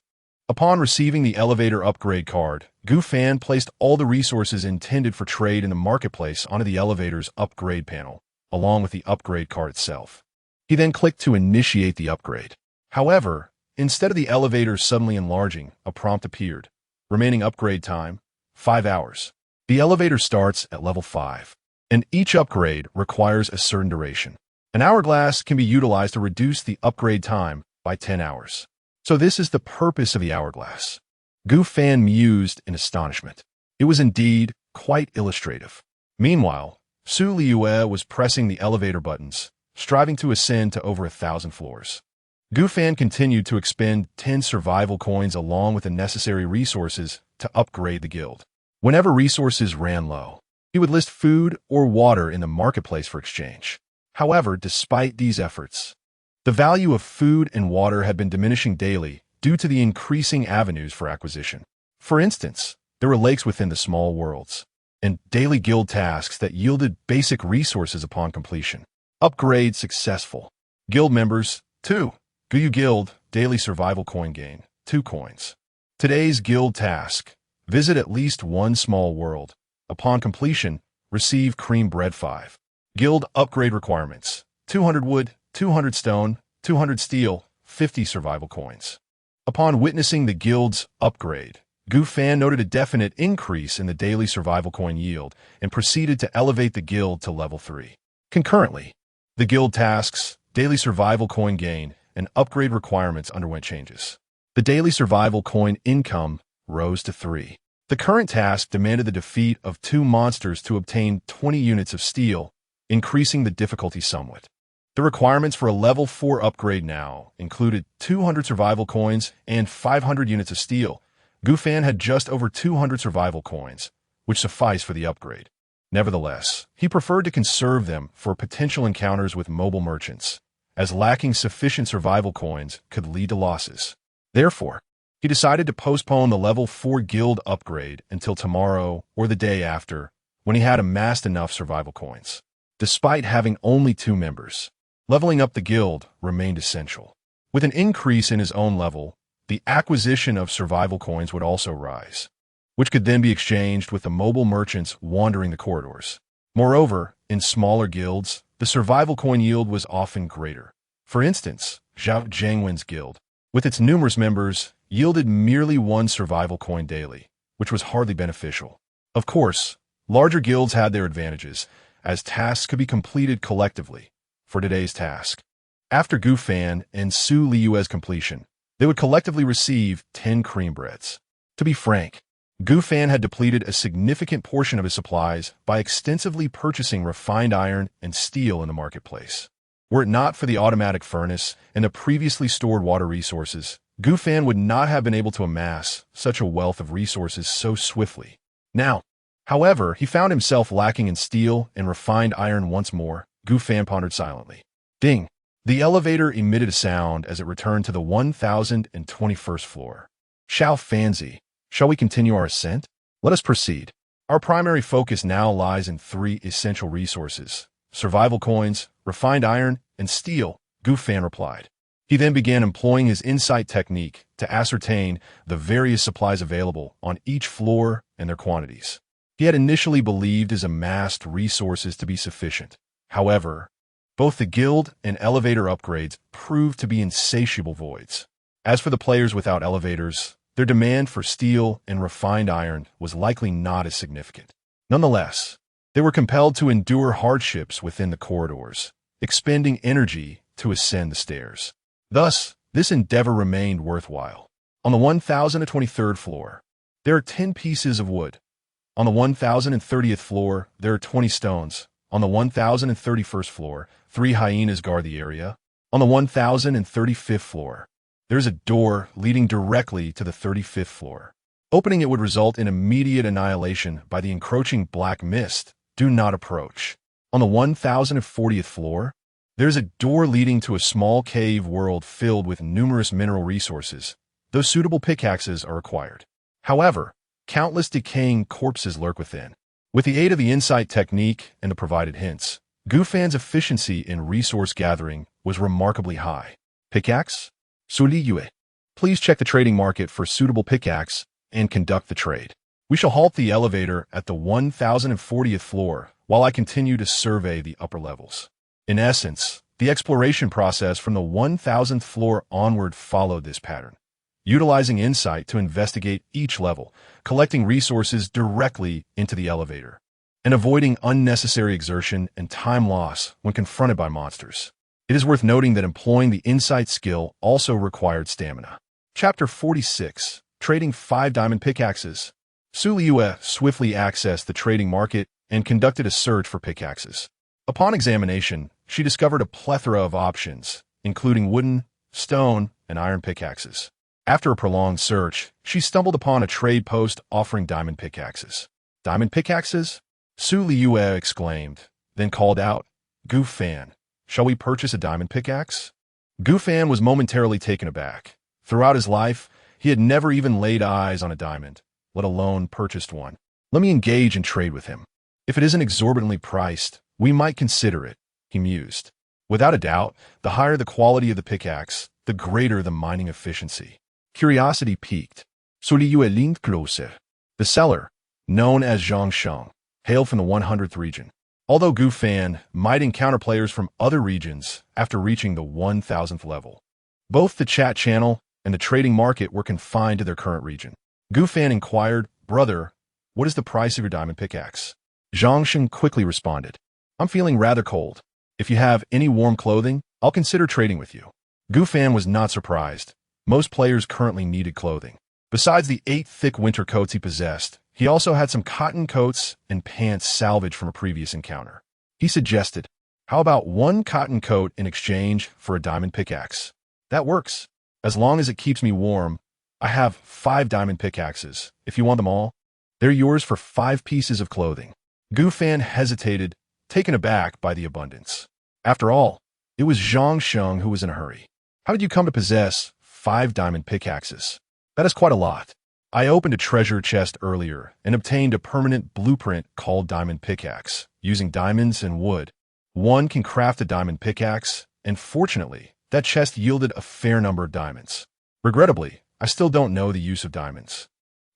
Upon receiving the elevator upgrade card, Gu Fan placed all the resources intended for trade in the marketplace onto the elevator's upgrade panel, along with the upgrade card itself. He then clicked to initiate the upgrade. However, instead of the elevator suddenly enlarging, a prompt appeared. Remaining upgrade time, 5 hours. The elevator starts at level 5, and each upgrade requires a certain duration. An hourglass can be utilized to reduce the upgrade time by 10 hours. So this is the purpose of the hourglass. Gu Fan mused in astonishment. It was indeed quite illustrative. Meanwhile, Liyue was pressing the elevator buttons, striving to ascend to over 1,000 floors. Gu Fan continued to expend 10 survival coins along with the necessary resources to upgrade the guild. Whenever resources ran low, he would list food or water in the marketplace for exchange. However, despite these efforts, the value of food and water had been diminishing daily due to the increasing avenues for acquisition. For instance, there were lakes within the small worlds, and daily guild tasks that yielded basic resources upon completion. Upgrade successful. Guild members, 2. Guyu Guild, daily survival coin gain, 2 coins. Today's guild task, visit at least one small world. Upon completion, receive cream bread 5. Guild upgrade requirements, 200 wood, 200 stone, 200 steel, 50 survival coins. Upon witnessing the guild's upgrade, Gu Fan noted a definite increase in the daily survival coin yield and proceeded to elevate the guild to level 3. Concurrently, the guild tasks, daily survival coin gain, and upgrade requirements underwent changes. The daily survival coin income rose to 3. The current task demanded the defeat of 2 monsters to obtain 20 units of steel, increasing the difficulty somewhat. The requirements for a level 4 upgrade now included 200 survival coins and 500 units of steel. Gu Fan had just over 200 survival coins, which sufficed for the upgrade. Nevertheless, he preferred to conserve them for potential encounters with mobile merchants, as lacking sufficient survival coins could lead to losses. Therefore, he decided to postpone the level 4 guild upgrade until tomorrow or the day after, when he had amassed enough survival coins. Despite having only 2 members, leveling up the guild remained essential. With an increase in his own level, the acquisition of survival coins would also rise, which could then be exchanged with the mobile merchants wandering the corridors. Moreover, in smaller guilds, the survival coin yield was often greater. For instance, Zhao Zhangwen's guild, with its numerous members, yielded merely 1 survival coin daily, which was hardly beneficial. Of course, larger guilds had their advantages, as tasks could be completed collectively. For today's task, after Gu Fan and Liyue's completion, they would collectively receive 10 cream breads. To be frank, Gu Fan had depleted a significant portion of his supplies by extensively purchasing refined iron and steel in the marketplace. Were it not for the automatic furnace and the previously stored water resources, Gu Fan would not have been able to amass such a wealth of resources so swiftly. Now, however, he found himself lacking in steel and refined iron once more. Gu Fan pondered silently. Ding! The elevator emitted a sound as it returned to the 1021st floor. Xiao Fanzi, shall we continue our ascent? Let us proceed. Our primary focus now lies in 3 essential resources: survival coins, refined iron, and steel, Gu Fan replied. He then began employing his insight technique to ascertain the various supplies available on each floor and their quantities. He had initially believed his amassed resources to be sufficient. However, both the guild and elevator upgrades proved to be insatiable voids. As for the players without elevators, their demand for steel and refined iron was likely not as significant. Nonetheless, they were compelled to endure hardships within the corridors, expending energy to ascend the stairs. Thus, this endeavor remained worthwhile. On the 1023rd floor, there are 10 pieces of wood. On the 1030th floor, there are 20 stones. On the 1031st floor, 3 hyenas guard the area. On the 1035th floor, there's a door leading directly to the 35th floor. Opening it would result in immediate annihilation by the encroaching black mist. Do not approach. On the 1040th floor, there's a door leading to a small cave world filled with numerous mineral resources. Those suitable pickaxes are required. However, countless decaying corpses lurk within. With the aid of the insight technique and the provided hints, Gufan's efficiency in resource gathering was remarkably high. Pickaxe? Liyue. Please check the trading market for suitable pickaxe and conduct the trade. We shall halt the elevator at the 1040th floor while I continue to survey the upper levels. In essence, the exploration process from the 1000th floor onward followed this pattern, utilizing insight to investigate each level, collecting resources directly into the elevator, and avoiding unnecessary exertion and time loss when confronted by monsters. It is worth noting that employing the insight skill also required stamina. Chapter 46. Trading 5 Diamond Pickaxes. Liyue swiftly accessed the trading market and conducted a search for pickaxes. Upon examination, she discovered a plethora of options, including wooden, stone, and iron pickaxes. After a prolonged search, she stumbled upon a trade post offering diamond pickaxes. Diamond pickaxes? Liyue exclaimed, then called out, "Gufan, shall we purchase a diamond pickaxe?" Gufan was momentarily taken aback. Throughout his life, he had never even laid eyes on a diamond, let alone purchased one. "Let me engage and trade with him. If it isn't exorbitantly priced, we might consider it," he mused. Without a doubt, the higher the quality of the pickaxe, the greater the mining efficiency. Curiosity piqued. Liyue leaned closer. The seller, known as Yangcheng, hailed from the 100th region. Although Gufan might encounter players from other regions after reaching the 1000th level, both the chat channel and the trading market were confined to their current region. Gufan inquired, "Brother, what is the price of your diamond pickaxe?" Yangcheng quickly responded, "I'm feeling rather cold. If you have any warm clothing, I'll consider trading with you." Gufan was not surprised. Most players currently needed clothing. Besides the 8 thick winter coats he possessed, he also had some cotton coats and pants salvaged from a previous encounter. He suggested, "How about 1 cotton coat in exchange for a diamond pickaxe?" "That works. As long as it keeps me warm, I have 5 diamond pickaxes. If you want them all, they're yours for 5 pieces of clothing." Gufan hesitated, taken aback by the abundance. After all, it was Yangcheng who was in a hurry. "How did you come to possess 5 diamond pickaxes?" "That is quite a lot. I opened a treasure chest earlier and obtained a permanent blueprint called Diamond Pickaxe, using diamonds and wood. One can craft a diamond pickaxe, and fortunately, that chest yielded a fair number of diamonds. Regrettably, I still don't know the use of diamonds.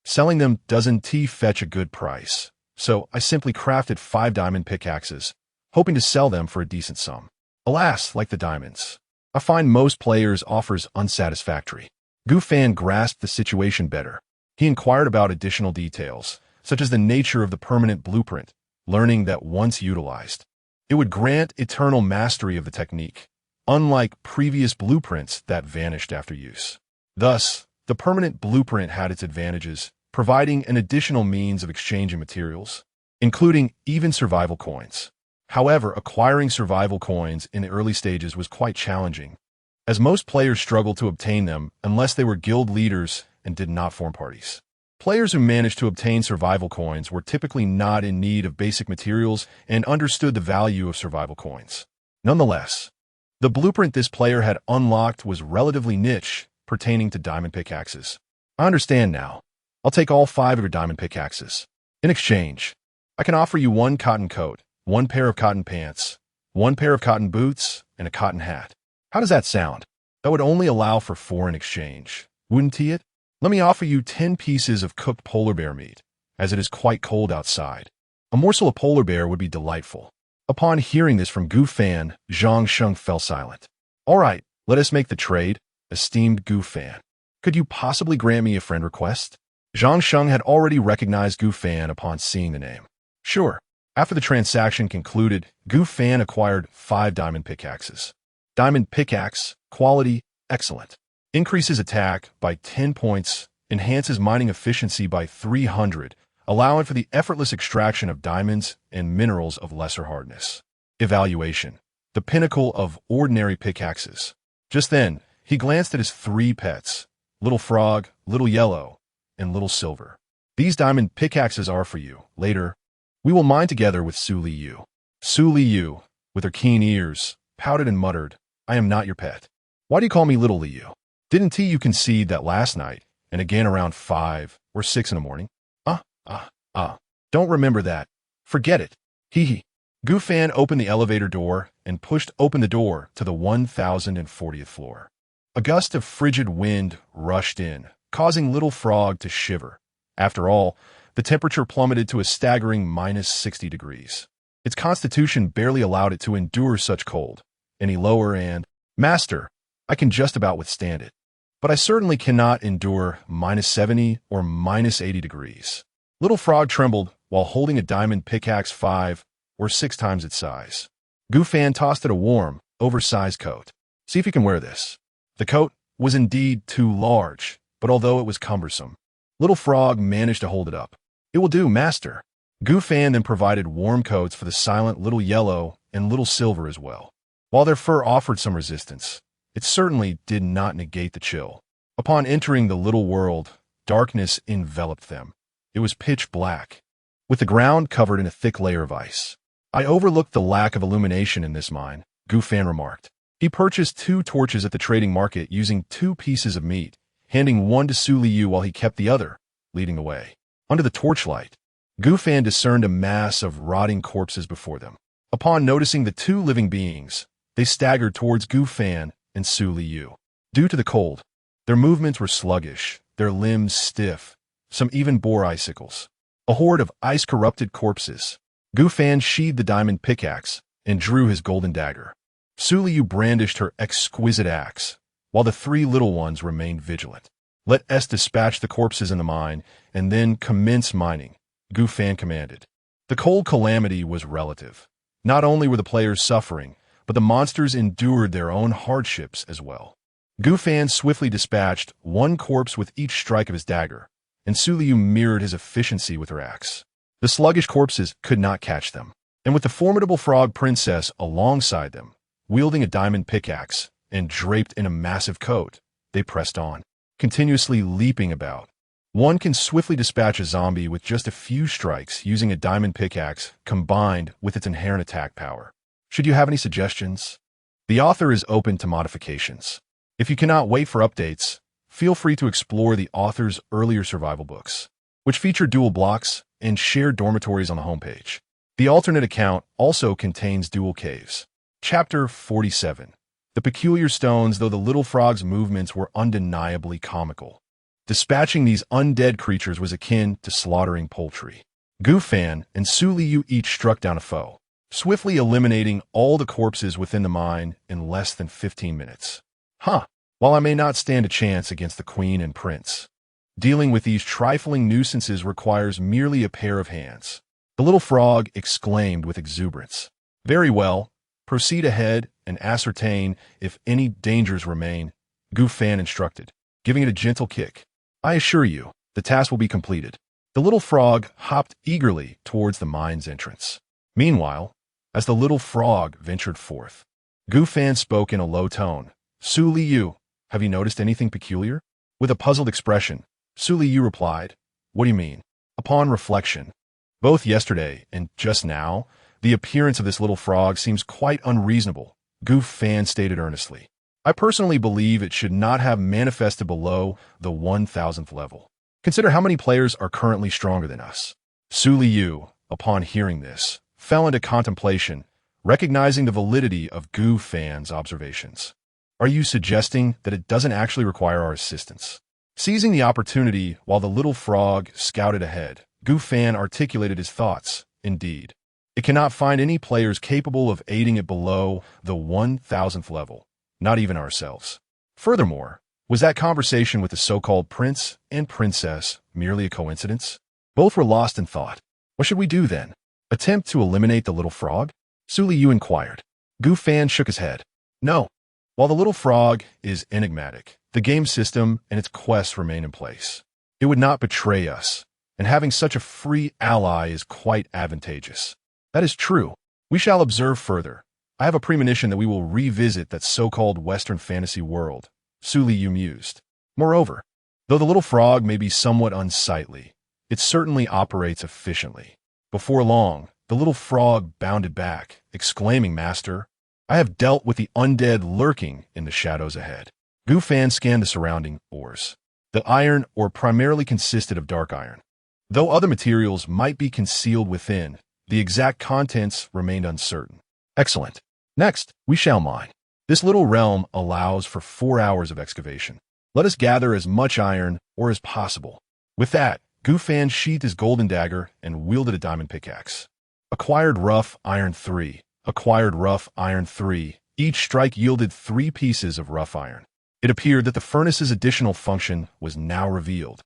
Selling them doesn't fetch a good price, so I simply crafted 5 diamond pickaxes, hoping to sell them for a decent sum. Alas, like the diamonds, I find most players' offers unsatisfactory." Gufan grasped the situation better. He inquired about additional details, such as the nature of the permanent blueprint, learning that once utilized, it would grant eternal mastery of the technique, unlike previous blueprints that vanished after use. Thus, the permanent blueprint had its advantages, providing an additional means of exchanging materials, including even survival coins. However, acquiring survival coins in the early stages was quite challenging, as most players struggled to obtain them unless they were guild leaders and did not form parties. Players who managed to obtain survival coins were typically not in need of basic materials and understood the value of survival coins. Nonetheless, the blueprint this player had unlocked was relatively niche, pertaining to diamond pickaxes. "I understand now. I'll take all 5 of your diamond pickaxes. In exchange, I can offer you 1 cotton coat, 1 pair of cotton pants, 1 pair of cotton boots, and a cotton hat. How does that sound?" "That would only allow for 4 in exchange, wouldn't it? Let me offer you 10 pieces of cooked polar bear meat, as it is quite cold outside. A morsel of polar bear would be delightful." Upon hearing this from Gufan, Yangcheng fell silent. "All right, let us make the trade, esteemed Gufan. Could you possibly grant me a friend request?" Yangcheng had already recognized Gufan upon seeing the name. "Sure." After the transaction concluded, Gufan acquired 5 diamond pickaxes. Diamond pickaxe, quality, excellent. Increases attack by 10 points, enhances mining efficiency by 300, allowing for the effortless extraction of diamonds and minerals of lesser hardness. Evaluation. the pinnacle of ordinary pickaxes. Just then, he glanced at his three pets, Little Frog, Little Yellow, and Little Silver. These diamond pickaxes are for you. Later, we will mine together with Su Liyue. Su Liyue, with her keen ears, pouted and muttered, I am not your pet. Why do you call me Little Liyue? Didn't you concede that last night, and again around 5 or 6 in the morning? Don't remember that. Forget it. Hee hee. Gu Fan opened the elevator door and pushed open the door to the 1040th floor. A gust of frigid wind rushed in, causing Little Frog to shiver. After all, the temperature plummeted to a staggering -60 degrees. Its constitution barely allowed it to endure such cold. Any lower and, Master, I can just about withstand it. But I certainly cannot endure -70 or -80 degrees. Little Frog trembled while holding a diamond pickaxe 5 or 6 times its size. Gu Fan tossed it a warm, oversized coat. See if you can wear this. The coat was indeed too large, but although it was cumbersome, Little Frog managed to hold it up. It will do, Master. Gu Fan then provided warm coats for the silent Little Yellow and Little Silver as well. While their fur offered some resistance, it certainly did not negate the chill. Upon entering the little world, darkness enveloped them. It was pitch black, with the ground covered in a thick layer of ice. I overlooked the lack of illumination in this mine, Gu Fan remarked. He purchased 2 torches at the trading market using 2 pieces of meat, handing one to Su Liyue while he kept the other, leading the way. Under the torchlight, Gu Fan discerned a mass of rotting corpses before them. Upon noticing the 2 living beings, they staggered towards Gu Fan and Su Liyue. Due to the cold, their movements were sluggish, their limbs stiff, some even bore icicles. A horde of ice-corrupted corpses. Gu Fan sheathed the diamond pickaxe and drew his golden dagger. Su Liyue brandished her exquisite axe, while the 3 little ones remained vigilant. Let us dispatch the corpses in the mine, and then commence mining, Gu Fan commanded. The cold calamity was relative. Not only were the players suffering, but the monsters endured their own hardships as well. Gu Fan swiftly dispatched 1 corpse with each strike of his dagger, and Su Liyue mirrored his efficiency with her axe. The sluggish corpses could not catch them, and with the formidable frog princess alongside them, wielding a diamond pickaxe and draped in a massive coat, they pressed on, continuously leaping about. One can swiftly dispatch a zombie with just a few strikes using a diamond pickaxe combined with its inherent attack power. Should you have any suggestions? The author is open to modifications. If you cannot wait for updates, feel free to explore the author's earlier survival books, which feature dual blocks and shared dormitories on the homepage. The alternate account also contains dual caves. Chapter 47. The peculiar stones, though the little frog's movements were undeniably comical. Dispatching these undead creatures was akin to slaughtering poultry. Gu Fan and Su Liyue each struck down a foe, swiftly eliminating all the corpses within the mine in less than 15 minutes. While I may not stand a chance against the queen and prince, dealing with these trifling nuisances requires merely a pair of hands. The little frog exclaimed with exuberance. Very well, proceed ahead and ascertain if any dangers remain, Gu Fan instructed, giving it a gentle kick. I assure you, the task will be completed. The little frog hopped eagerly towards the mine's entrance. Meanwhile, as the little frog ventured forth, Gu Fan spoke in a low tone. Su Liyue, have you noticed anything peculiar? With a puzzled expression, Su Liyue replied, What do you mean? Upon reflection, both yesterday and just now, the appearance of this little frog seems quite unreasonable, Gu Fan stated earnestly. I personally believe it should not have manifested below the 1000th level. Consider how many players are currently stronger than us. Su Liyue, upon hearing this, fell into contemplation, recognizing the validity of Gu Fan's observations. Are you suggesting that it doesn't actually require our assistance? Seizing the opportunity while the little frog scouted ahead, Gu Fan articulated his thoughts. Indeed, it cannot find any players capable of aiding it below the 1000th level, not even ourselves. Furthermore, was that conversation with the so-called prince and princess merely a coincidence? Both were lost in thought. What should we do then? Attempt to eliminate the little frog? Su Liyue inquired. Gu Fan shook his head. No. While the little frog is enigmatic, the game system and its quests remain in place. It would not betray us, and having such a free ally is quite advantageous. That is true. We shall observe further, I have a premonition that we will revisit that so-called Western fantasy world, Liyue mused. Moreover, though the little frog may be somewhat unsightly, it certainly operates efficiently. Before long, the little frog bounded back, exclaiming, "Master, I have dealt with the undead lurking in the shadows ahead." Gu Fan scanned the surrounding ores. The iron ore primarily consisted of dark iron. Though other materials might be concealed within, the exact contents remained uncertain. Excellent. Next, we shall mine. This little realm allows for 4 hours of excavation. Let us gather as much iron ore as possible. With that, Gu Fan sheathed his golden dagger and wielded a diamond pickaxe. Acquired rough iron 3. Acquired rough iron 3. Each strike yielded 3 pieces of rough iron. It appeared that the furnace's additional function was now revealed,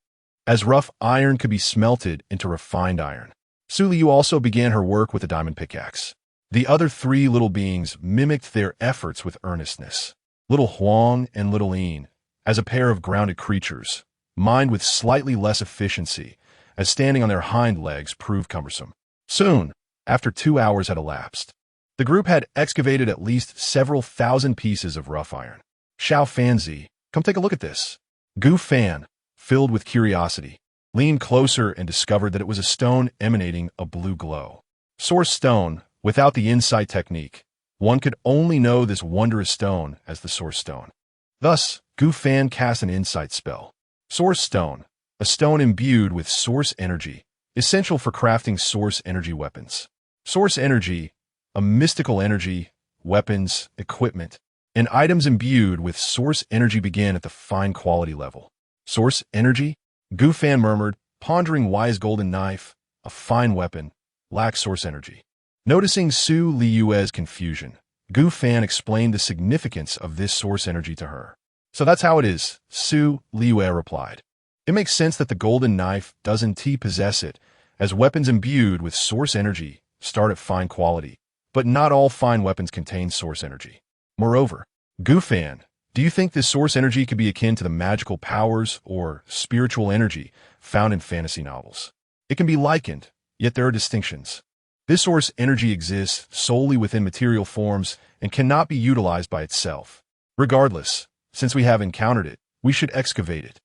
as rough iron could be smelted into refined iron. Liyue also began her work with a diamond pickaxe. The other 3 little beings mimicked their efforts with earnestness. Little Huang and Little Yin, as a pair of grounded creatures, mined with slightly less efficiency, as standing on their hind legs proved cumbersome. Soon, after 2 hours had elapsed, the group had excavated at least several thousand pieces of rough iron. Xiao Fanzi, come take a look at this. Gu Fan, filled with curiosity, leaned closer and discovered that it was a stone emanating a blue glow. Source stone, without the insight technique, one could only know this wondrous stone as the source stone. Thus, Gu Fan cast an insight spell. Source stone, a stone imbued with source energy, essential for crafting source energy weapons. Source energy, a mystical energy, weapons, equipment, and items imbued with source energy begin at the fine quality level. Source energy? Gu Fan murmured, pondering why his golden knife, a fine weapon, lacks source energy. Noticing Liyue's confusion, Gu Fan explained the significance of this source energy to her. So that's how it is, Liyue replied. It makes sense that the golden knife doesn't possess it, as weapons imbued with source energy start at fine quality, but not all fine weapons contain source energy. Moreover, Gu Fan, do you think this source energy could be akin to the magical powers or spiritual energy found in fantasy novels? It can be likened, yet there are distinctions. This source energy exists solely within material forms and cannot be utilized by itself. Regardless, since we have encountered it, we should excavate it.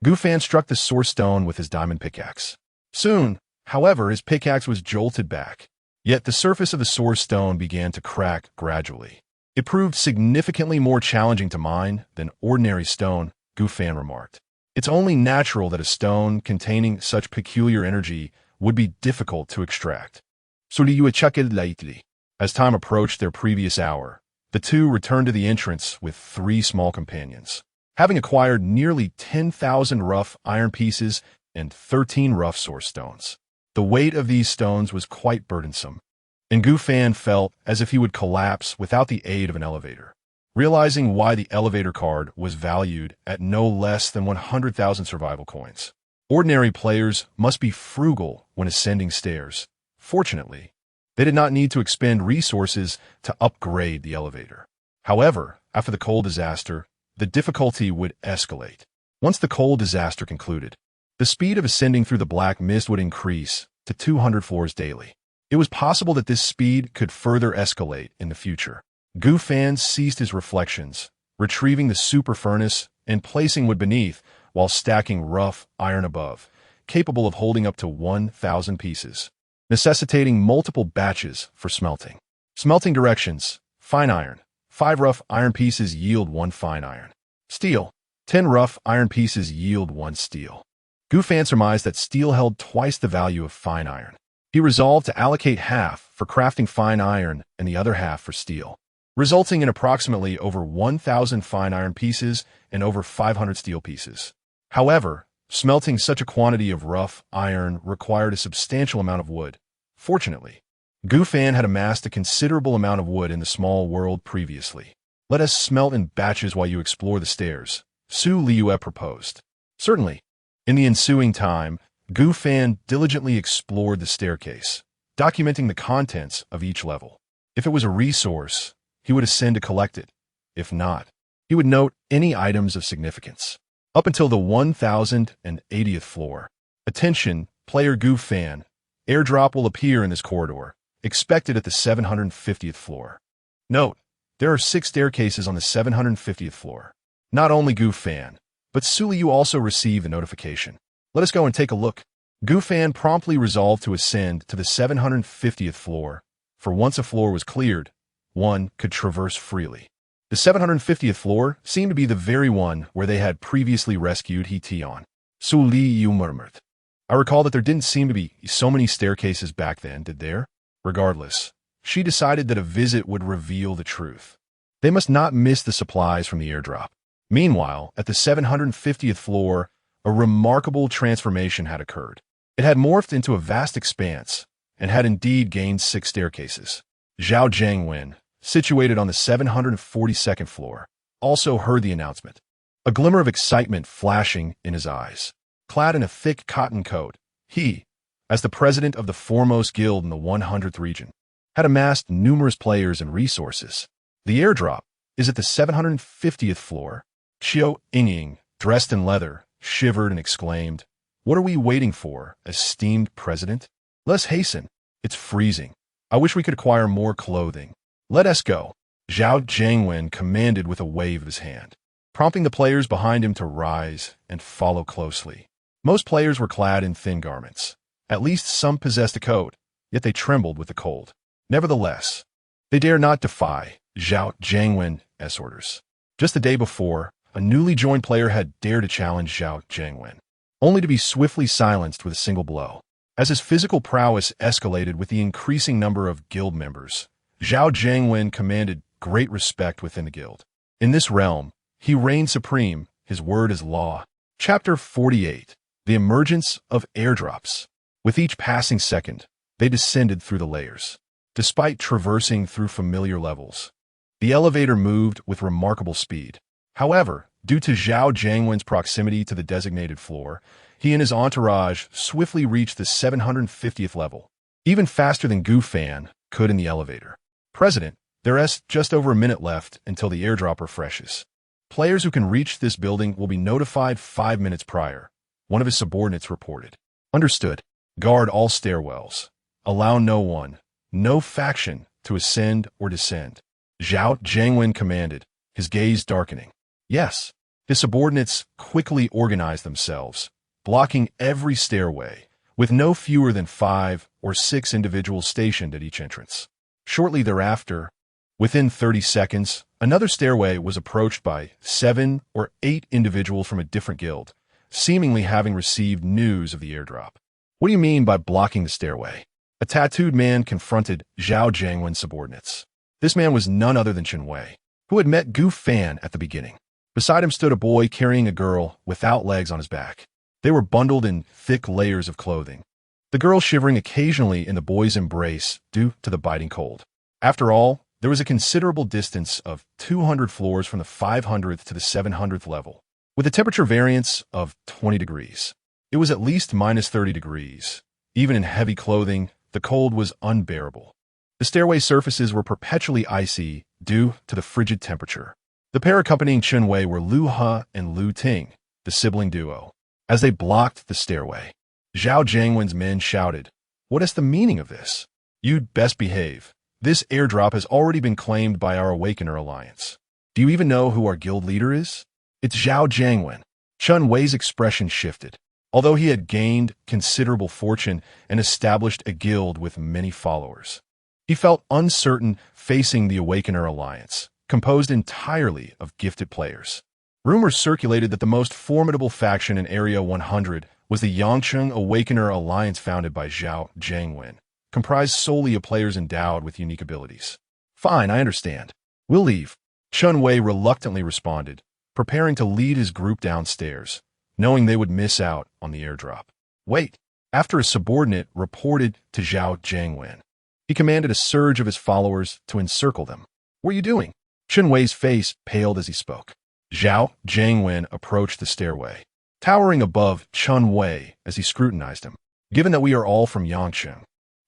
Gu Fan struck the source stone with his diamond pickaxe. Soon, however, his pickaxe was jolted back. Yet the surface of the source stone began to crack gradually. It proved significantly more challenging to mine than ordinary stone, Gu Fan remarked. It's only natural that a stone containing such peculiar energy would be difficult to extract. As time approached their previous hour, the two returned to the entrance with 3 small companions. Having acquired nearly 10,000 rough iron pieces and 13 rough source stones. The weight of these stones was quite burdensome, and Gu Fan felt as if he would collapse without the aid of an elevator. Realizing why the elevator card was valued at no less than 100,000 survival coins. Ordinary players must be frugal when ascending stairs. Fortunately, they did not need to expend resources to upgrade the elevator. However, after the coal disaster, the difficulty would escalate. Once the coal disaster concluded, the speed of ascending through the black mist would increase to 200 floors daily. It was possible that this speed could further escalate in the future. Gu Fan ceased his reflections, retrieving the super furnace and placing wood beneath while stacking rough iron above, capable of holding up to 1,000 pieces, necessitating multiple batches for smelting. Smelting directions: fine iron. 5 rough iron pieces yield 1 fine iron. Steel. 10 rough iron pieces yield 1 steel. Gu Fan surmised that steel held twice the value of fine iron. He resolved to allocate half for crafting fine iron and the other half for steel, resulting in approximately over 1,000 fine iron pieces and over 500 steel pieces. However, smelting such a quantity of rough iron required a substantial amount of wood. Fortunately, Gu Fan had amassed a considerable amount of wood in the small world previously. Let us smelt in batches while you explore the stairs, Liyue proposed. Certainly. In the ensuing time, Gu Fan diligently explored the staircase, documenting the contents of each level. If it was a resource, he would ascend to collect it. If not, he would note any items of significance. Up until the 1080th floor. Attention, player Gu Fan. Airdrop will appear in this corridor, expected at the 750th floor. Note, there are 6 staircases on the 750th floor. Not only Gu Fan, but Liyue also received the notification. Let us go and take a look. Gu Fan promptly resolved to ascend to the 750th floor, for once a floor was cleared, one could traverse freely. The 750th floor seemed to be the very one where they had previously rescued Heroine. Liyue murmured. I recall that there didn't seem to be so many staircases back then, did there? Regardless, she decided that a visit would reveal the truth. They must not miss the supplies from the airdrop. Meanwhile, at the 750th floor, a remarkable transformation had occurred. It had morphed into a vast expanse, and had indeed gained 6 staircases. Zhao Jiangwen, situated on the 742nd floor, also heard the announcement. A glimmer of excitement flashing in his eyes. Clad in a thick cotton coat, he, as the president of the foremost guild in the 100th region, had amassed numerous players and resources. The airdrop is at the 750th floor. Qiu Yingying, dressed in leather, shivered and exclaimed, "What are we waiting for, esteemed president? Let's hasten. It's freezing. I wish we could acquire more clothing. Let us go." Zhao Jiangwen commanded with a wave of his hand, prompting the players behind him to rise and follow closely. Most players were clad in thin garments. At least some possessed a coat, yet they trembled with the cold. Nevertheless, they dared not defy Zhao Jiangwen's orders. Just the day before, a newly joined player had dared to challenge Zhao Jiangwen, only to be swiftly silenced with a single blow. As his physical prowess escalated with the increasing number of guild members, Zhao Jiangwen commanded great respect within the guild. In this realm, he reigned supreme, his word is law. Chapter 48. The Emergence of Airdrops. With each passing second, they descended through the layers. Despite traversing through familiar levels, the elevator moved with remarkable speed. However, due to Zhao Jiangwen's proximity to the designated floor, he and his entourage swiftly reached the 750th level, even faster than Gu Fan could in the elevator. President, there's just over a minute left until the airdrop refreshes. Players who can reach this building will be notified 5 minutes prior, one of his subordinates reported. Understood. Guard all stairwells. Allow no one, no faction, to ascend or descend. Zhao Jiangwen commanded, his gaze darkening. Yes. His subordinates quickly organized themselves, blocking every stairway, with no fewer than 5 or 6 individuals stationed at each entrance. Shortly thereafter, within 30 seconds, another stairway was approached by 7 or 8 individuals from a different guild, seemingly having received news of the airdrop. What do you mean by blocking the stairway? A tattooed man confronted Zhao Jiangwen's subordinates. This man was none other than Chen Wei, who had met Gu Fan at the beginning. Beside him stood a boy carrying a girl without legs on his back. They were bundled in thick layers of clothing, the girl shivering occasionally in the boy's embrace due to the biting cold. After all, there was a considerable distance of 200 floors from the 500th to the 700th level, with a temperature variance of 20 degrees. It was at least minus 30 degrees. Even in heavy clothing, the cold was unbearable. The stairway surfaces were perpetually icy due to the frigid temperature. The pair accompanying Chen Wei were Lu He and Lu Ting, the sibling duo. As they blocked the stairway, Zhao Jiangwen's men shouted, "What is the meaning of this? You'd best behave. This airdrop has already been claimed by our Awakener Alliance. Do you even know who our guild leader is? It's Zhao Jiangwen." Chen Wei's expression shifted. Although he had gained considerable fortune and established a guild with many followers, he felt uncertain facing the Awakener Alliance, composed entirely of gifted players. Rumors circulated that the most formidable faction in Area 100 was the Yangcheng Awakener Alliance founded by Zhao Jiangwen, comprised solely of players endowed with unique abilities. "Fine, I understand. We'll leave," Chen Wei reluctantly responded, preparing to lead his group downstairs, knowing they would miss out on the airdrop. "Wait," after a subordinate reported to Zhao Jiangwen. He commanded a surge of his followers to encircle them. "What are you doing?" Chen Wei's face paled as he spoke. Zhao Jiangwen approached the stairway, towering above Chen Wei as he scrutinized him. "Given that we are all from Yangcheng,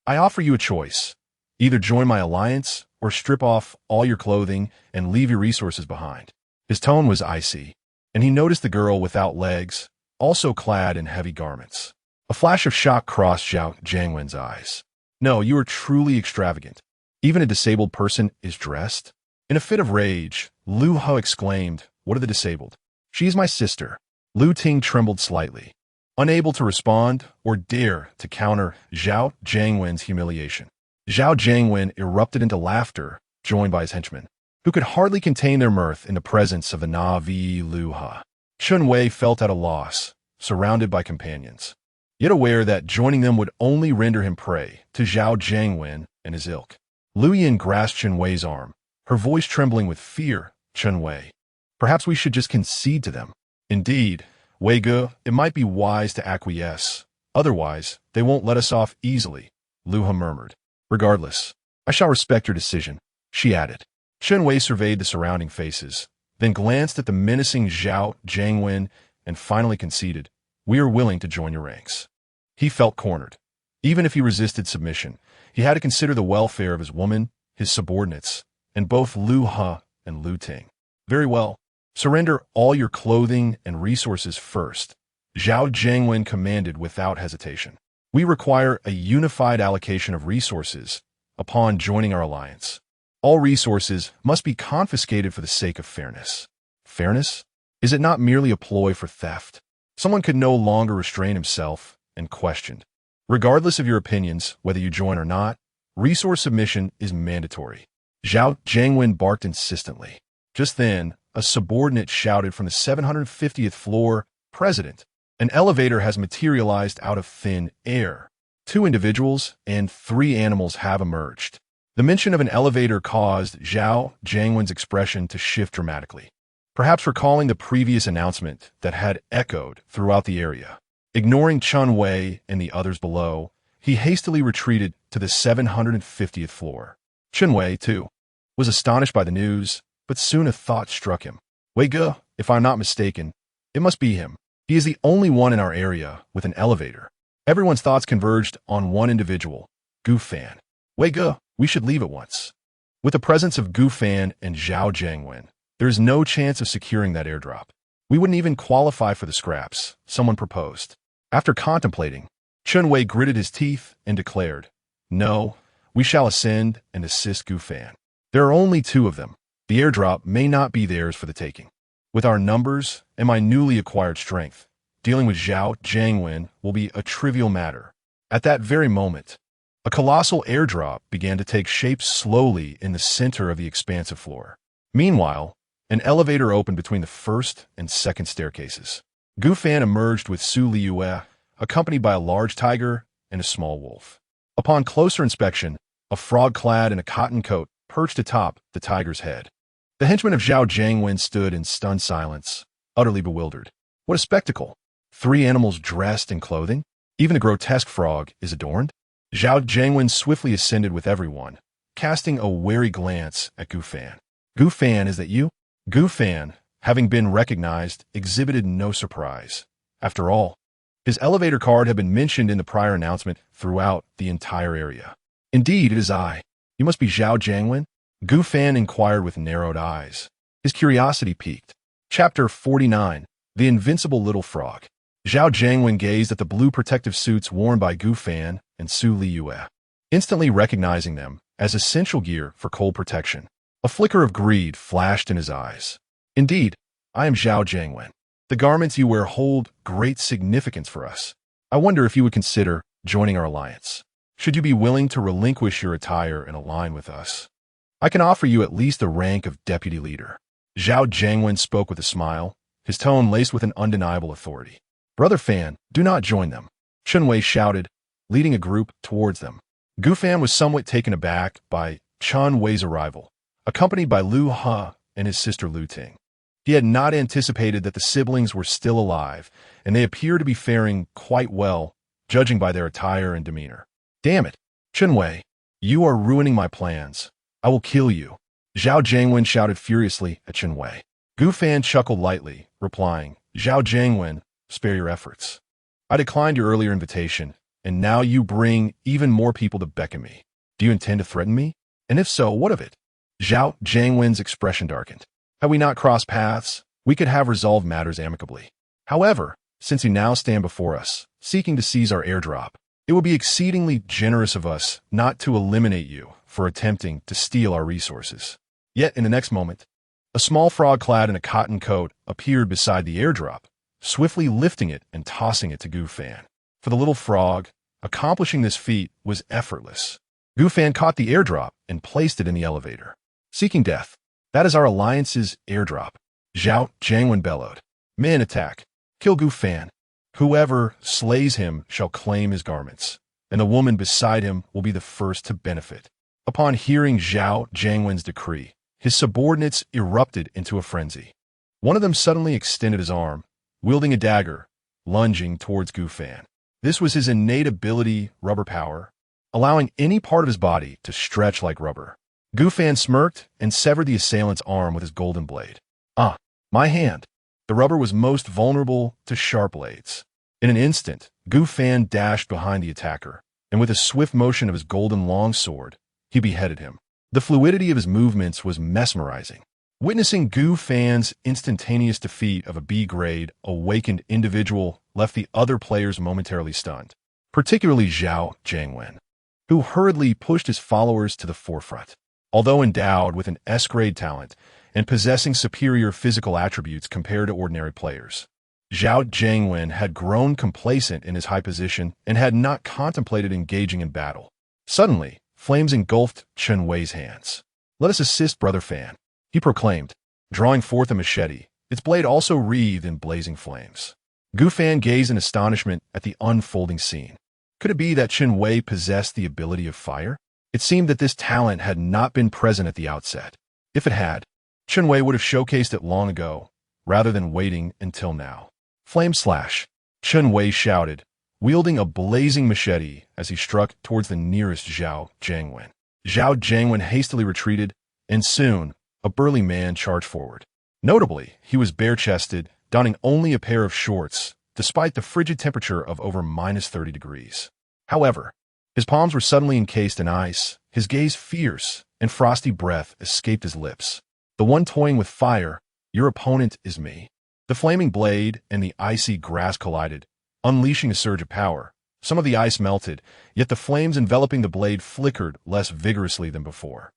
I offer you a choice. Either join my alliance or strip off all your clothing and leave your resources behind." His tone was icy, and he noticed the girl without legs, also clad in heavy garments. A flash of shock crossed Zhao Jiangwen's eyes. "No, you are truly extravagant. Even a disabled person is dressed? In a fit of rage, Lu He exclaimed, "What are the disabled?" "She is my sister." Lu Ting trembled slightly, unable to respond or dare to counter Zhao Jiangwen's humiliation. Zhao Jiangwen erupted into laughter, joined by his henchmen, who could hardly contain their mirth in the presence of the Na'vi Lu He. Chun Wei felt at a loss, surrounded by companions, yet aware that joining them would only render him prey to Zhao Jiangwen and his ilk. Liyue grasped Chun Wei's arm, her voice trembling with fear. "Chun Wei, perhaps we should just concede to them." "Indeed, Wei Ge, it might be wise to acquiesce. Otherwise, they won't let us off easily," Lu He murmured. "Regardless, I shall respect your decision," she added. Chun Wei surveyed the surrounding faces, then glanced at the menacing Zhao Jiangwen and finally conceded, "We are willing to join your ranks." He felt cornered. Even if he resisted submission, he had to consider the welfare of his woman, his subordinates, and both Lu He and Lu Ting. "Very well. Surrender all your clothing and resources first," Zhao Jiangwen commanded without hesitation. "We require a unified allocation of resources upon joining our alliance. All resources must be confiscated for the sake of fairness." Fairness? Is it not merely a ploy for theft? Someone could no longer restrain himself and questioned. "Regardless of your opinions, whether you join or not, resource submission is mandatory," Zhao Jiangwen barked insistently. Just then, a subordinate shouted from the 750th floor, "President, an elevator has materialized out of thin air. 2 individuals and 3 animals have emerged." The mention of an elevator caused Zhao Jiangwen's expression to shift dramatically, perhaps recalling the previous announcement that had echoed throughout the area. Ignoring Chun Wei and the others below, he hastily retreated to the 750th floor. Chun Wei, too, was astonished by the news, but soon a thought struck him. "Wei Ge, if I'm not mistaken, it must be him. He is the only one in our area with an elevator." Everyone's thoughts converged on one individual, Gu Fan. "Wei Ge, we should leave at once." With the presence of Gu Fan and Zhao Jiangwen, there is no chance of securing that airdrop. "We wouldn't even qualify for the scraps," someone proposed. After contemplating, Chun Wei gritted his teeth and declared, "No, we shall ascend and assist Gu Fan. There are only 2 of them. The airdrop may not be theirs for the taking. With our numbers and my newly acquired strength, dealing with Zhao Jiangwen will be a trivial matter." At that very moment, a colossal airdrop began to take shape slowly in the center of the expansive floor. Meanwhile, an elevator opened between the first and second staircases. Gu Fan emerged with Su Liyue, accompanied by a large tiger and a small wolf. Upon closer inspection, a frog clad in a cotton coat perched atop the tiger's head. The henchmen of Zhao Jiangwen stood in stunned silence, utterly bewildered. What a spectacle! 3 animals dressed in clothing? Even the grotesque frog is adorned? Zhao Jiangwen swiftly ascended with everyone, casting a wary glance at Gu Fan. "Gu Fan, is that you?" Gu Fan, having been recognized, exhibited no surprise. After all, his elevator card had been mentioned in the prior announcement throughout the entire area. "Indeed, it is I. You must be Zhao Jiangwen?" Gu Fan inquired with narrowed eyes. His curiosity piqued. Chapter 49, The Invincible Little Frog. Zhao Jiangwen gazed at the blue protective suits worn by Gu Fan and Su Liyue, instantly recognizing them as essential gear for cold protection. A flicker of greed flashed in his eyes. "Indeed, I am Zhao Jiangwen. The garments you wear hold great significance for us. I wonder if you would consider joining our alliance. Should you be willing to relinquish your attire and align with us, I can offer you at least the rank of deputy leader." Zhao Jiangwen spoke with a smile, his tone laced with an undeniable authority. "Brother Fan, do not join them," Chun Wei shouted, leading a group towards them. Gu Fan was somewhat taken aback by Chun Wei's arrival, accompanied by Lu He and his sister Lu Ting. He had not anticipated that the siblings were still alive, and they appeared to be faring quite well, judging by their attire and demeanor. "Damn it, Chun Wei, you are ruining my plans. I will kill you," Zhao Jiangwen shouted furiously at Chun Wei. Gu Fan chuckled lightly, replying, "Zhao Jiangwen, spare your efforts. I declined your earlier invitation, and now you bring even more people to beckon me. Do you intend to threaten me? And if so, what of it?" Zhao Jiangwen's expression darkened. "Had we not crossed paths, we could have resolved matters amicably. However, since you now stand before us, seeking to seize our airdrop, it would be exceedingly generous of us not to eliminate you for attempting to steal our resources. Yet in the next moment, a small frog clad in a cotton coat appeared beside the airdrop, swiftly lifting it and tossing it to Gu Fan. For the little frog, accomplishing this feat was effortless. Gu Fan caught the airdrop and placed it in the elevator. Seeking death. That is our alliance's airdrop. Zhao Jiangwen bellowed. Men attack. Kill Gu Fan. Whoever slays him shall claim his garments, and the woman beside him will be the first to benefit. Upon hearing Zhao Jiangwen's decree, his subordinates erupted into a frenzy. One of them suddenly extended his arm, wielding a dagger, lunging towards Gu Fan. This was his innate ability, rubber power, allowing any part of his body to stretch like rubber. Gu Fan smirked and severed the assailant's arm with his golden blade. Ah, my hand. The rubber was most vulnerable to sharp blades. In an instant, Gu Fan dashed behind the attacker, and with a swift motion of his golden longsword, he beheaded him. The fluidity of his movements was mesmerizing. Witnessing Gu Fan's instantaneous defeat of a B-grade, awakened individual left the other players momentarily stunned, particularly Zhao Jiangwen, who hurriedly pushed his followers to the forefront. Although endowed with an S-grade talent and possessing superior physical attributes compared to ordinary players, Zhao Jiangwen had grown complacent in his high position and had not contemplated engaging in battle. Suddenly, flames engulfed Chen Wei's hands. "Let us assist Brother Fan," he proclaimed, drawing forth a machete, its blade also wreathed in blazing flames. Gu Fan gazed in astonishment at the unfolding scene. Could it be that Chen Wei possessed the ability of fire? It seemed that this talent had not been present at the outset. If it had, Chen Wei would have showcased it long ago, rather than waiting until now. Flame slash! Chen Wei shouted, wielding a blazing machete as he struck towards the nearest Zhao Jiangwen. Zhao Jiangwen hastily retreated, and soon, a burly man charged forward. Notably, he was bare-chested, donning only a pair of shorts, despite the frigid temperature of over -30 degrees. However, his palms were suddenly encased in ice, his gaze fierce, and frosty breath escaped his lips. "The one toying with fire, your opponent is me." The flaming blade and the icy grass collided, unleashing a surge of power. Some of the ice melted, yet the flames enveloping the blade flickered less vigorously than before.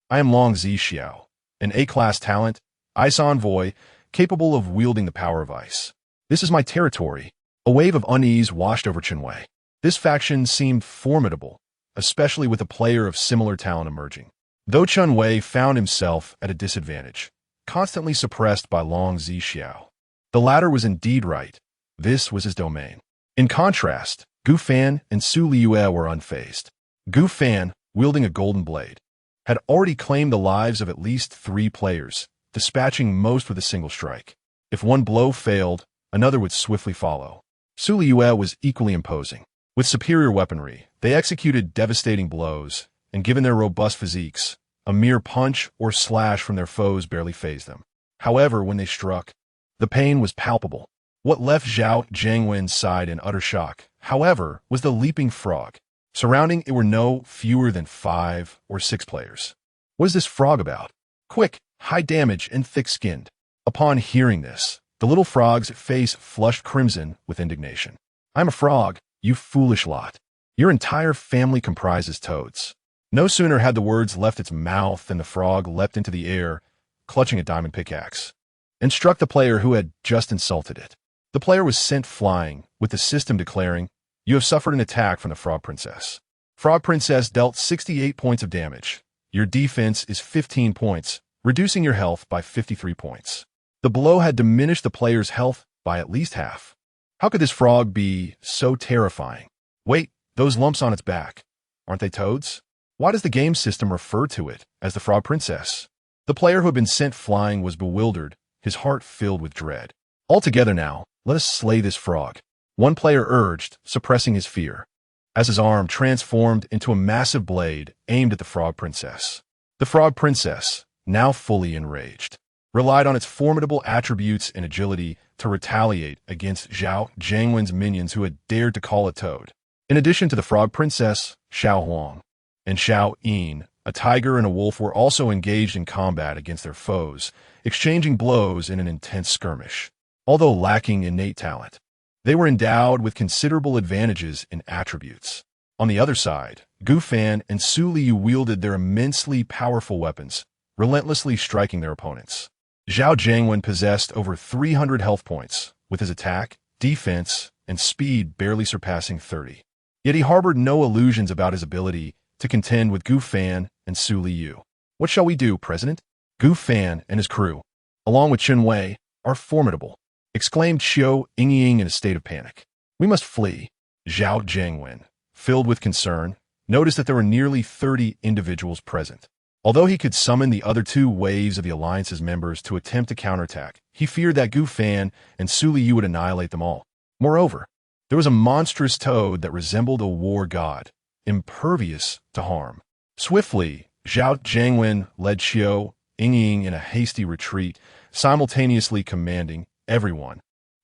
"I am Long Zixiao, an A-class talent, ice envoy, capable of wielding the power of ice. This is my territory." A wave of unease washed over Chen Wei. This faction seemed formidable, especially with a player of similar talent emerging. Though Chen Wei found himself at a disadvantage, constantly suppressed by Long Zixiao. The latter was indeed right. This was his domain. In contrast, Gu Fan and Su Liyue were unfazed. Gu Fan, wielding a golden blade, had already claimed the lives of at least 3 players, dispatching most with a single strike. If one blow failed, another would swiftly follow. Su Liyue was equally imposing. With superior weaponry, they executed devastating blows, and given their robust physiques, a mere punch or slash from their foes barely fazed them. However, when they struck, the pain was palpable. What left Zhao Jiangwen's side in utter shock, however, was the leaping frog. Surrounding it were no fewer than 5 or 6 players. What is this frog about? Quick, high damage, and thick-skinned. Upon hearing this, the little frog's face flushed crimson with indignation. "I'm a frog, you foolish lot. Your entire family comprises toads." No sooner had the words left its mouth than the frog leapt into the air, clutching a diamond pickaxe, and struck the player who had just insulted it. The player was sent flying, with the system declaring, "You have suffered an attack from the Frog Princess. Frog Princess dealt 68 points of damage. Your defense is 15 points, reducing your health by 53 points." The blow had diminished the player's health by at least half. How could this frog be so terrifying? Wait, those lumps on its back, aren't they toads? Why does the game system refer to it as the Frog Princess? The player who had been sent flying was bewildered, his heart filled with dread. "Altogether now, let us slay this frog," one player urged, suppressing his fear, as his arm transformed into a massive blade aimed at the Frog Princess. The Frog Princess, now fully enraged, relied on its formidable attributes and agility to retaliate against Zhao Jiangwen's minions who had dared to call it toad. In addition to the Frog Princess, Xiao Huang and Xiao Yin, a tiger and a wolf, were also engaged in combat against their foes, exchanging blows in an intense skirmish. Although lacking innate talent, they were endowed with considerable advantages in attributes. On the other side, Gu Fan and Su Liyue wielded their immensely powerful weapons, relentlessly striking their opponents. Zhao Jiangwen possessed over 300 health points, with his attack, defense, and speed barely surpassing 30. Yet he harbored no illusions about his ability to contend with Gu Fan and Su Liyue. "What shall we do, President?" Gu Fan and his crew, along with Chen Wei, are formidable, exclaimed Qiu Yingying in a state of panic. "We must flee." Zhao Jiangwen, filled with concern, noticed that there were nearly 30 individuals present. Although he could summon the other two waves of the Alliance's members to attempt a counterattack, he feared that Gu Fan and Su Liyue would annihilate them all. Moreover, there was a monstrous toad that resembled a war god, impervious to harm. Swiftly, Zhao Jiangwen led Qiu Yingying in a hasty retreat, simultaneously commanding everyone,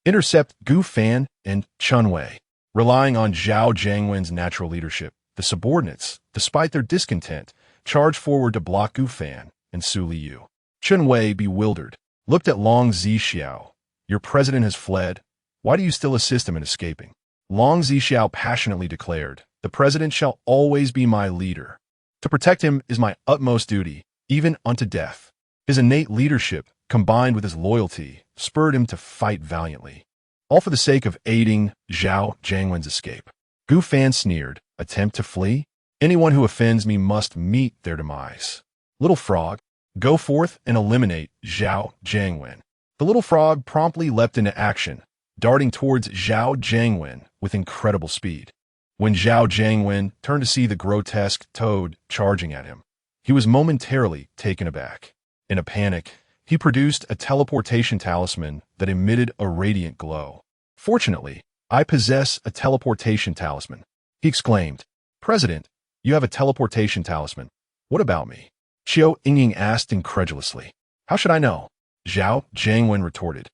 "Intercept Gu Fan and Chen Wei." Relying on Zhao Jiangwen's natural leadership, the subordinates, despite their discontent, charged forward to block Gu Fan and Su Liyue. Chen Wei, bewildered, looked at Long Zixiao. "Your president has fled. Why do you still assist him in escaping?" Long Zixiao passionately declared, "The president shall always be my leader. To protect him is my utmost duty, even unto death." His innate leadership, combined with his loyalty, spurred him to fight valiantly, all for the sake of aiding Zhao Jiangwen's escape. Gu Fan sneered, "Attempt to flee? Anyone who offends me must meet their demise. Little frog, go forth and eliminate Zhao Jiangwen." The little frog promptly leapt into action, darting towards Zhao Jiangwen with incredible speed. When Zhao Jiangwen turned to see the grotesque toad charging at him, he was momentarily taken aback. In a panic, he produced a teleportation talisman that emitted a radiant glow. "Fortunately, I possess a teleportation talisman," he exclaimed. "President, you have a teleportation talisman. What about me?" Qiu Yingying asked incredulously. "How should I know?" Zhao Jiangwen retorted,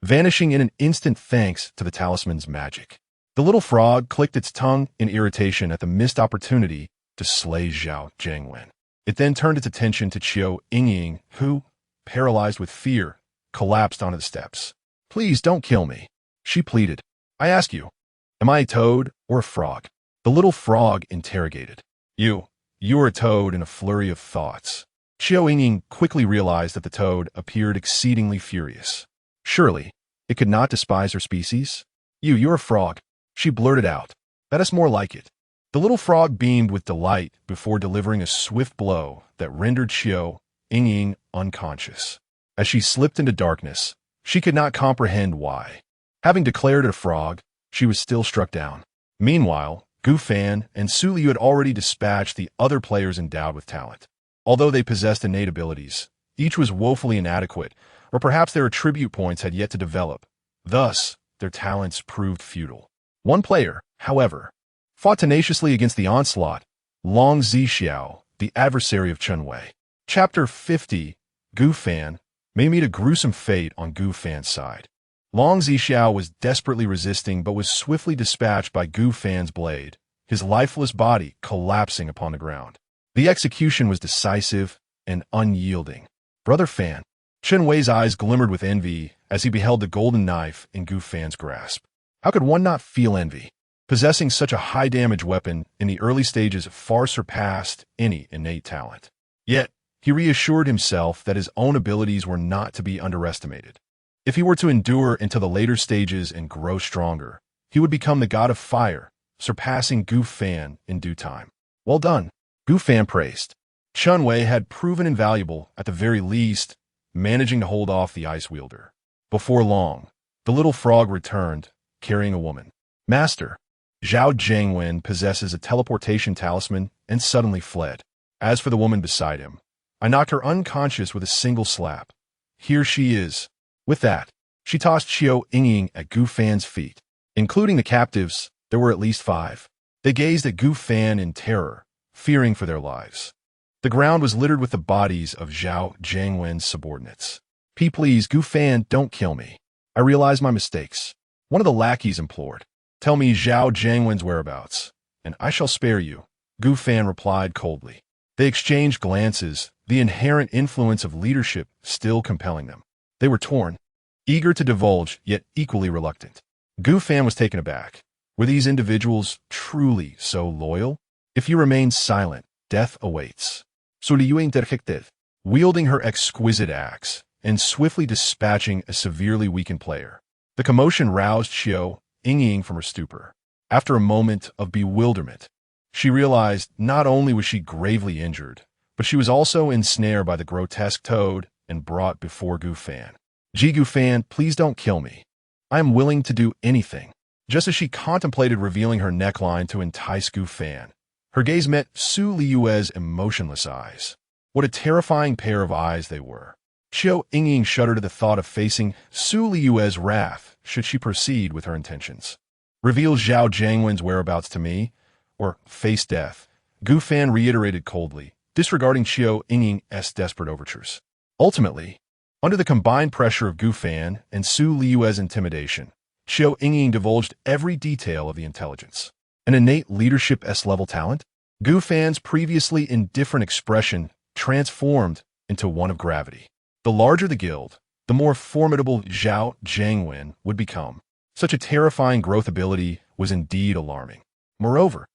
vanishing in an instant thanks to the talisman's magic. The little frog clicked its tongue in irritation at the missed opportunity to slay Zhao Jiangwen. It then turned its attention to Qiu Yingying, who, paralyzed with fear, collapsed onto the steps. "Please don't kill me," she pleaded. "I ask you, am I a toad or a frog?" The little frog interrogated. You are a toad." In a flurry of thoughts, Qiu Yingying quickly realized that the toad appeared exceedingly furious. Surely, it could not despise her species? You're a frog," she blurted out. "That is more like it." The little frog beamed with delight before delivering a swift blow that rendered Qiu Yingying unconscious. As she slipped into darkness, she could not comprehend why. Having declared it a frog, she was still struck down. Meanwhile, Gu Fan and Su Liyue had already dispatched the other players endowed with talent. Although they possessed innate abilities, each was woefully inadequate, or perhaps their attribute points had yet to develop. Thus, their talents proved futile. One player, however, fought tenaciously against the onslaught, Long Zixiao, the adversary of Chen Wei. Chapter 50, Gu Fan may meet a gruesome fate on Gu Fan's side. Long Zixiao was desperately resisting but was swiftly dispatched by Gu Fan's blade, his lifeless body collapsing upon the ground. The execution was decisive and unyielding. "Brother Fan." Chen Wei's eyes glimmered with envy as he beheld the golden knife in Gu Fan's grasp. How could one not feel envy? Possessing such a high-damage weapon in the early stages far surpassed any innate talent. Yet, he reassured himself that his own abilities were not to be underestimated. If he were to endure into the later stages and grow stronger, he would become the god of fire, surpassing Gu Fan in due time. "Well done," Gu Fan praised. Chen Wei had proven invaluable, at the very least, managing to hold off the ice wielder. Before long, the little frog returned, carrying a woman. "Master, Zhao Jiangwen possesses a teleportation talisman and suddenly fled. As for the woman beside him, I knocked her unconscious with a single slap. Here she is." With that, she tossed Qiu Yingying at Gu Fan's feet. Including the captives, there were at least 5. They gazed at Gu Fan in terror, fearing for their lives. The ground was littered with the bodies of Zhao Jiangwen's subordinates. Please, Gu Fan, don't kill me. I realize my mistakes." One of the lackeys implored. "Tell me Zhao Jiangwen's whereabouts, and I shall spare you," Gu Fan replied coldly. They exchanged glances, the inherent influence of leadership still compelling them. They were torn, eager to divulge, yet equally reluctant. Gu Fan was taken aback. Were these individuals truly so loyal? If you remain silent, death awaits. So Liyue interjected, wielding her exquisite axe and swiftly dispatching a severely weakened player. The commotion roused Xiao Yingying from her stupor. After a moment of bewilderment, she realized not only was she gravely injured, but she was also ensnared by the grotesque toad and brought before Gu Fan. Gu Fan, please don't kill me. I am willing to do anything. Just as she contemplated revealing her neckline to entice Gu Fan, her gaze met Su Liyue's emotionless eyes. What a terrifying pair of eyes they were. Xiao Yingying shuddered at the thought of facing Su Liyue's wrath should she proceed with her intentions. Reveal Zhao Jiangwen's whereabouts to me, or face death, Gu Fan reiterated coldly, disregarding Xiao Yingying's desperate overtures. Ultimately, under the combined pressure of Gu Fan and Su Liyue's intimidation, Xiao Yingying divulged every detail of the intelligence. An innate leadership S-level talent, Gu Fan's previously indifferent expression transformed into one of gravity. The larger the guild, the more formidable Zhao Jiangwen would become. Such a terrifying growth ability was indeed alarming. Moreover,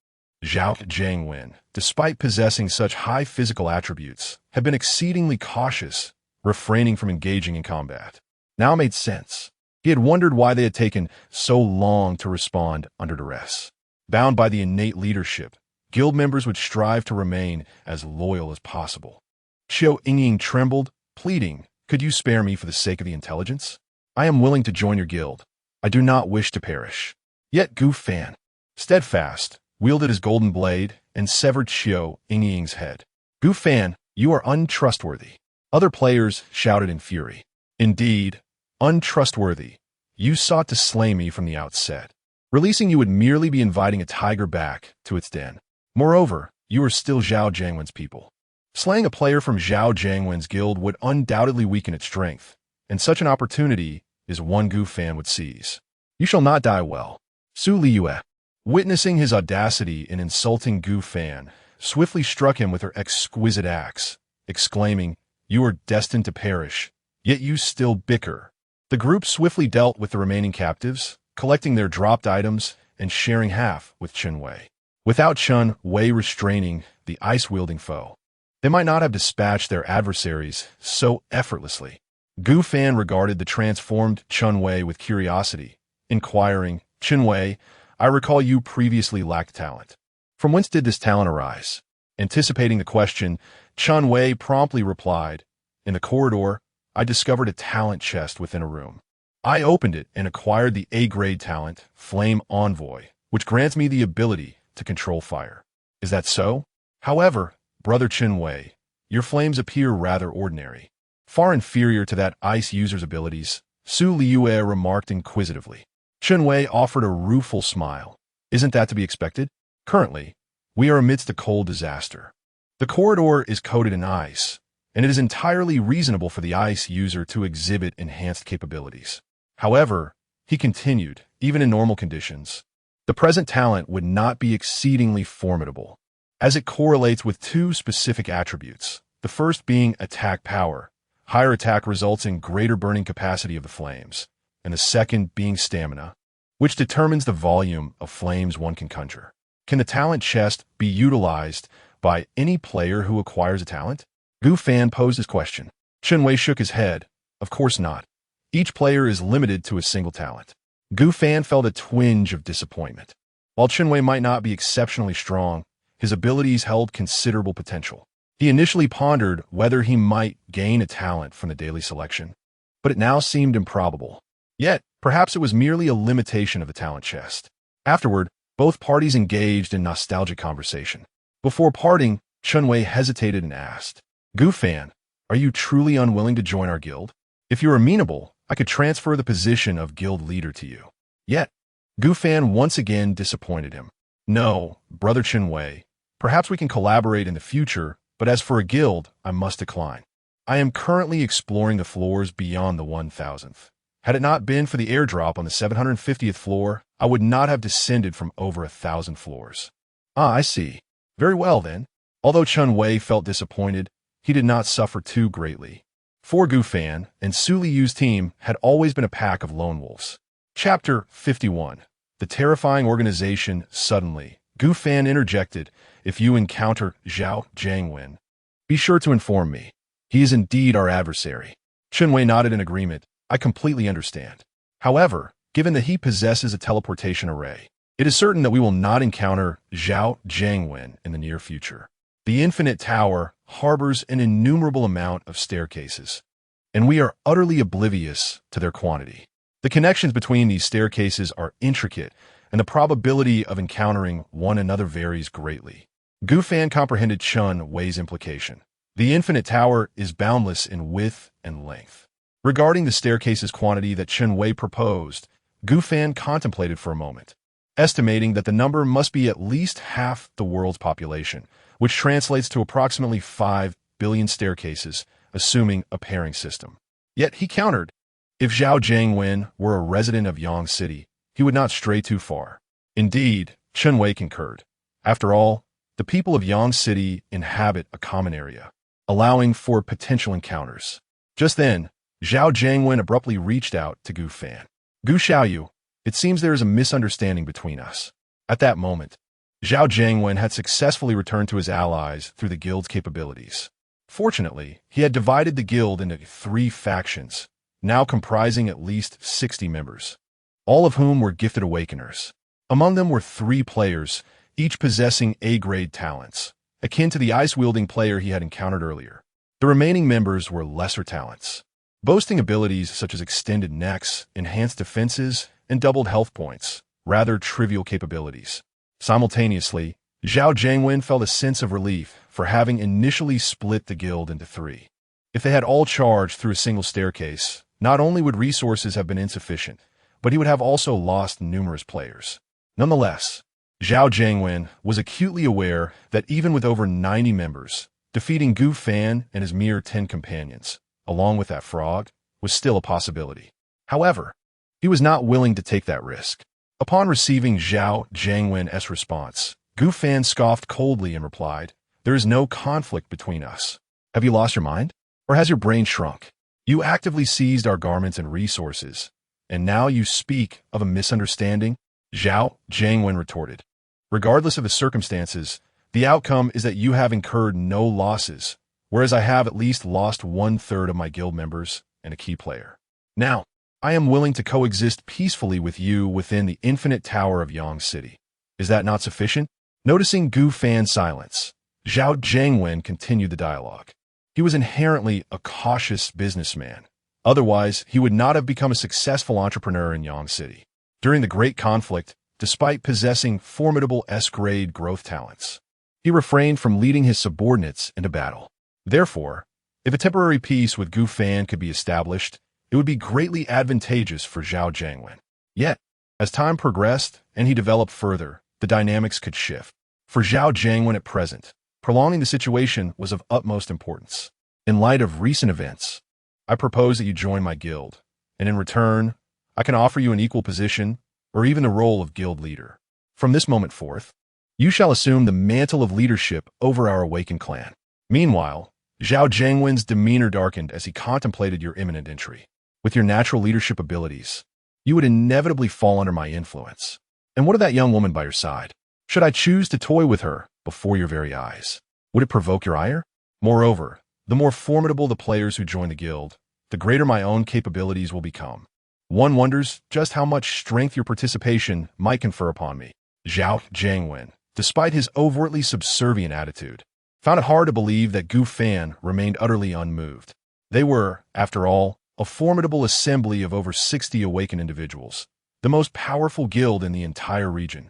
Zhao Jiangwen, despite possessing such high physical attributes, had been exceedingly cautious, refraining from engaging in combat. Now made sense. He had wondered why they had taken so long to respond under duress. Bound by the innate leadership, guild members would strive to remain as loyal as possible. Xiao Yingying trembled, pleading, "Could you spare me for the sake of the intelligence? I am willing to join your guild. I do not wish to perish." Yet Gu Fan, steadfast, wielded his golden blade and severed Xiao Yingying's head. "Gu Fan, you are untrustworthy." Other players shouted in fury. "Indeed, untrustworthy. You sought to slay me from the outset. Releasing you would merely be inviting a tiger back to its den. Moreover, you are still Zhao Jiangwen's people. Slaying a player from Zhao Jiangwen's guild would undoubtedly weaken its strength, and such an opportunity is one Gu Fan would seize. You shall not die well." Su Liyue, witnessing his audacity in insulting Gu Fan, swiftly struck him with her exquisite axe, exclaiming, "You are destined to perish, yet you still bicker." The group swiftly dealt with the remaining captives, collecting their dropped items and sharing half with Chen Wei. Without Chen Wei restraining the ice-wielding foe, they might not have dispatched their adversaries so effortlessly. Gu Fan regarded the transformed Chen Wei with curiosity, inquiring, "Chen Wei, I recall you previously lacked talent. From whence did this talent arise?" Anticipating the question, Chen Wei promptly replied, "In the corridor, I discovered a talent chest within a room. I opened it and acquired the A-grade talent, Flame Envoy, which grants me the ability to control fire. Is that so? However, Brother Chen Wei, your flames appear rather ordinary, far inferior to that ice user's abilities," Su Liyue remarked inquisitively. Chen Wei offered a rueful smile. "Isn't that to be expected? Currently, we are amidst a cold disaster. The corridor is coated in ice, and it is entirely reasonable for the ice user to exhibit enhanced capabilities. However," he continued, "even in normal conditions, the present talent would not be exceedingly formidable, as it correlates with two specific attributes, the first being attack power. Higher attack results in greater burning capacity of the flames, and the second being stamina, which determines the volume of flames one can conjure. Can the talent chest be utilized by any player who acquires a talent?" Gu Fan posed his question. Chen Wei shook his head. "Of course not. Each player is limited to a single talent." Gu Fan felt a twinge of disappointment. While Chen Wei might not be exceptionally strong, his abilities held considerable potential. He initially pondered whether he might gain a talent from the daily selection, but it now seemed improbable. Yet, perhaps it was merely a limitation of the talent chest. Afterward, both parties engaged in nostalgic conversation. Before parting, Chen Wei hesitated and asked, "Gu Fan, are you truly unwilling to join our guild? If you're amenable, I could transfer the position of guild leader to you." Yet, Gu Fan once again disappointed him. "No, Brother Chen Wei, perhaps we can collaborate in the future, but as for a guild, I must decline. I am currently exploring the floors beyond the 1000th. Had it not been for the airdrop on the 750th floor, I would not have descended from over 1,000 floors." "Ah, I see. Very well, then." Although Chen Wei felt disappointed, he did not suffer too greatly. For Gu Fan and Su Liyue's team had always been a pack of lone wolves. Chapter 51. The terrifying organization suddenly Gu Fan interjected, "If you encounter Zhao Jiangwen, be sure to inform me. He is indeed our adversary." Chen Wei nodded in agreement. "I completely understand. However, given that he possesses a teleportation array, it is certain that we will not encounter Zhao Jiangwen in the near future. The Infinite Tower harbors an innumerable amount of staircases, and we are utterly oblivious to their quantity. The connections between these staircases are intricate, and the probability of encountering one another varies greatly." Gu Fan comprehended Chen Wei's implication. The Infinite Tower is boundless in width and length. Regarding the staircase's quantity that Chen Wei proposed, Gu Fan contemplated for a moment, estimating that the number must be at least half the world's population, which translates to approximately 5 billion staircases, assuming a pairing system. Yet he countered, if Zhao Jiangwen were a resident of Yang City, he would not stray too far. Indeed, Chen Wei concurred. After all, the people of Yang City inhabit a common area, allowing for potential encounters. Just then, Zhao Jiangwen abruptly reached out to Gu Fan. "Gu Xiaoyu, it seems there is a misunderstanding between us." At that moment, Zhao Jiangwen had successfully returned to his allies through the guild's capabilities. Fortunately, he had divided the guild into 3 factions, now comprising at least 60 members, all of whom were gifted awakeners. Among them were 3 players, each possessing A-grade talents, akin to the ice-wielding player he had encountered earlier. The remaining members were lesser talents, boasting abilities such as extended necks, enhanced defenses, and doubled health points, rather trivial capabilities. Simultaneously, Zhao Jiangwen felt a sense of relief for having initially split the guild into 3. If they had all charged through a single staircase, not only would resources have been insufficient, but he would have also lost numerous players. Nonetheless, Zhao Jiangwen was acutely aware that even with over 90 members, defeating Gu Fan and his mere 10 companions, along with that frog, was still a possibility. However, he was not willing to take that risk. Upon receiving Zhao Jiangwen's response, Gu Fan scoffed coldly and replied, "There is no conflict between us. Have you lost your mind? Or has your brain shrunk? You actively seized our garments and resources, and now you speak of a misunderstanding?" Zhao Jiangwen retorted, "Regardless of the circumstances, the outcome is that you have incurred no losses, whereas I have at least lost 1/3 of my guild members and a key player. Now, I am willing to coexist peacefully with you within the Infinite Tower of Yang City. Is that not sufficient?" Noticing Gu Fan's silence, Zhao Jiangwen continued the dialogue. He was inherently a cautious businessman. Otherwise, he would not have become a successful entrepreneur in Yang City. During the Great Conflict, despite possessing formidable S-grade growth talents, he refrained from leading his subordinates into battle. Therefore, if a temporary peace with Gu Fan could be established, it would be greatly advantageous for Zhao Jiangwen. Yet, as time progressed and he developed further, the dynamics could shift. For Zhao Jiangwen at present, prolonging the situation was of utmost importance. "In light of recent events, I propose that you join my guild, and in return, I can offer you an equal position or even the role of guild leader. From this moment forth, you shall assume the mantle of leadership over our awakened clan." Meanwhile, Zhao Jiangwen's demeanor darkened as he contemplated your imminent entry. "With your natural leadership abilities, you would inevitably fall under my influence. And what of that young woman by your side? Should I choose to toy with her before your very eyes? Would it provoke your ire? Moreover, the more formidable the players who join the guild, the greater my own capabilities will become. One wonders just how much strength your participation might confer upon me." Zhao Jiangwen, despite his overtly subservient attitude, found it hard to believe that Gu Fan remained utterly unmoved. They were, after all, a formidable assembly of over 60 awakened individuals, the most powerful guild in the entire region.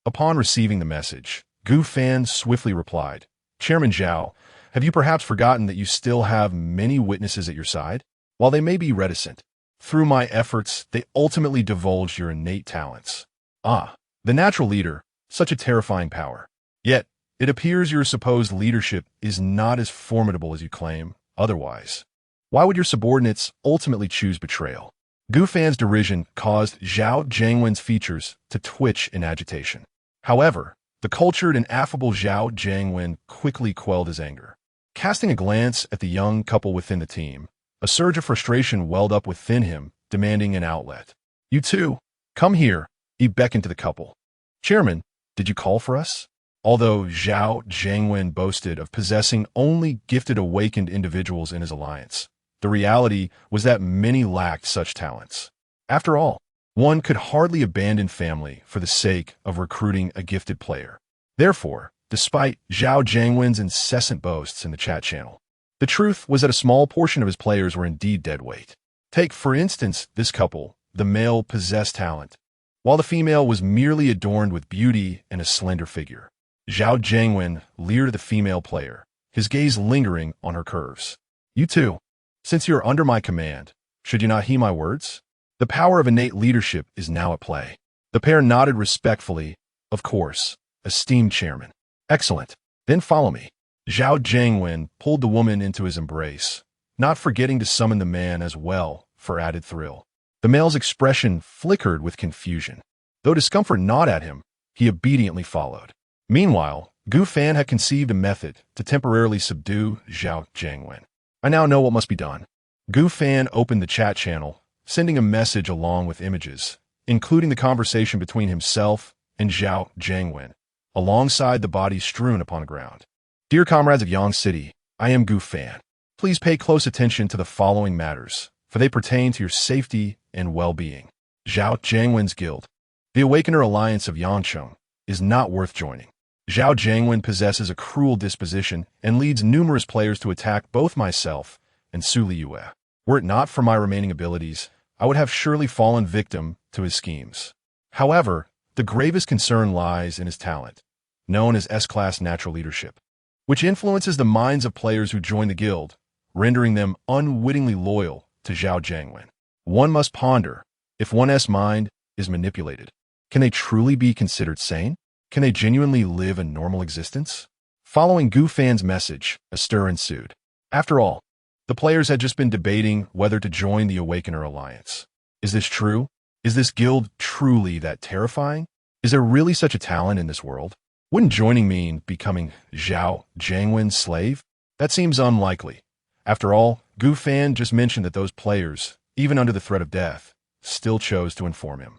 Upon receiving the message, Gu Fan swiftly replied, "Chairman Zhao, have you perhaps forgotten that you still have many witnesses at your side? While they may be reticent, through my efforts, they ultimately divulged your innate talents. Ah, the natural leader, such a terrifying power. Yet, it appears your supposed leadership is not as formidable as you claim. Otherwise, why would your subordinates ultimately choose betrayal?" Gu Fan's derision caused Zhao Jiangwen's features to twitch in agitation. However, the cultured and affable Zhao Jiangwen quickly quelled his anger. Casting a glance at the young couple within the team, a surge of frustration welled up within him, demanding an outlet. "You two, come here," he beckoned to the couple. "Chairman, Did you call for us? Although Zhao Jiangwen boasted of possessing only gifted awakened individuals in his alliance, the reality was that many lacked such talents. After all, one could hardly abandon family for the sake of recruiting a gifted player. Therefore, despite Zhao Jiangwen's incessant boasts in the chat channel, the truth was that a small portion of his players were indeed dead weight. Take, for instance, this couple. The male possessed talent, while the female was merely adorned with beauty and a slender figure. Zhao Jiangwen leered at the female player, his gaze lingering on her curves. You too. Since you are under my command, should you not heed my words? The power of innate leadership is now at play. The pair nodded respectfully. Of course, esteemed chairman. Excellent. Then follow me. Zhao Jiangwen pulled the woman into his embrace, not forgetting to summon the man as well for added thrill. The male's expression flickered with confusion. Though discomfort gnawed at him, he obediently followed. Meanwhile, Gu Fan had conceived a method to temporarily subdue Zhao Jiangwen. I now know what must be done. Gu Fan opened the chat channel, sending a message along with images, including the conversation between himself and Zhao Jiangwen, alongside the bodies strewn upon the ground. Dear comrades of Yang City, I am Gu Fan. Please pay close attention to the following matters, for they pertain to your safety and well-being. Zhao Jiangwen's guild. The Awakener Alliance of Yangcheng is not worth joining. Zhao Jiangwen possesses a cruel disposition and leads numerous players to attack both myself and Su Liyue. Were it not for my remaining abilities, I would have surely fallen victim to his schemes. However, the gravest concern lies in his talent, known as S-Class Natural Leadership, which influences the minds of players who join the guild, rendering them unwittingly loyal to Zhao Jiangwen. One must ponder, if one's mind is manipulated, can they truly be considered sane? Can they genuinely live a normal existence? Following Gu Fan's message, a stir ensued. After all, the players had just been debating whether to join the Awakener Alliance. Is this true? Is this guild truly that terrifying? Is there really such a talent in this world? Wouldn't joining mean becoming Zhao Jiangwen's slave? That seems unlikely. After all, Gu Fan just mentioned that those players, even under the threat of death, still chose to inform him.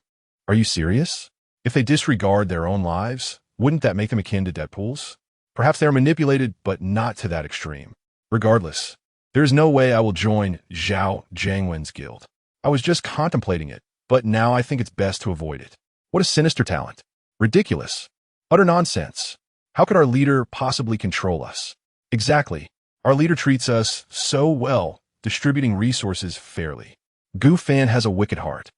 Are you serious? If they disregard their own lives, wouldn't that make them akin to Deadpools? Perhaps they are manipulated, but not to that extreme. Regardless, there is no way I will join Zhao Jiangwen's guild. I was just contemplating it, but now I think it's best to avoid it. What a sinister talent. Ridiculous. Utter nonsense. How could our leader possibly control us? Exactly. Our leader treats us so well, distributing resources fairly. Gu Fan has a wicked heart.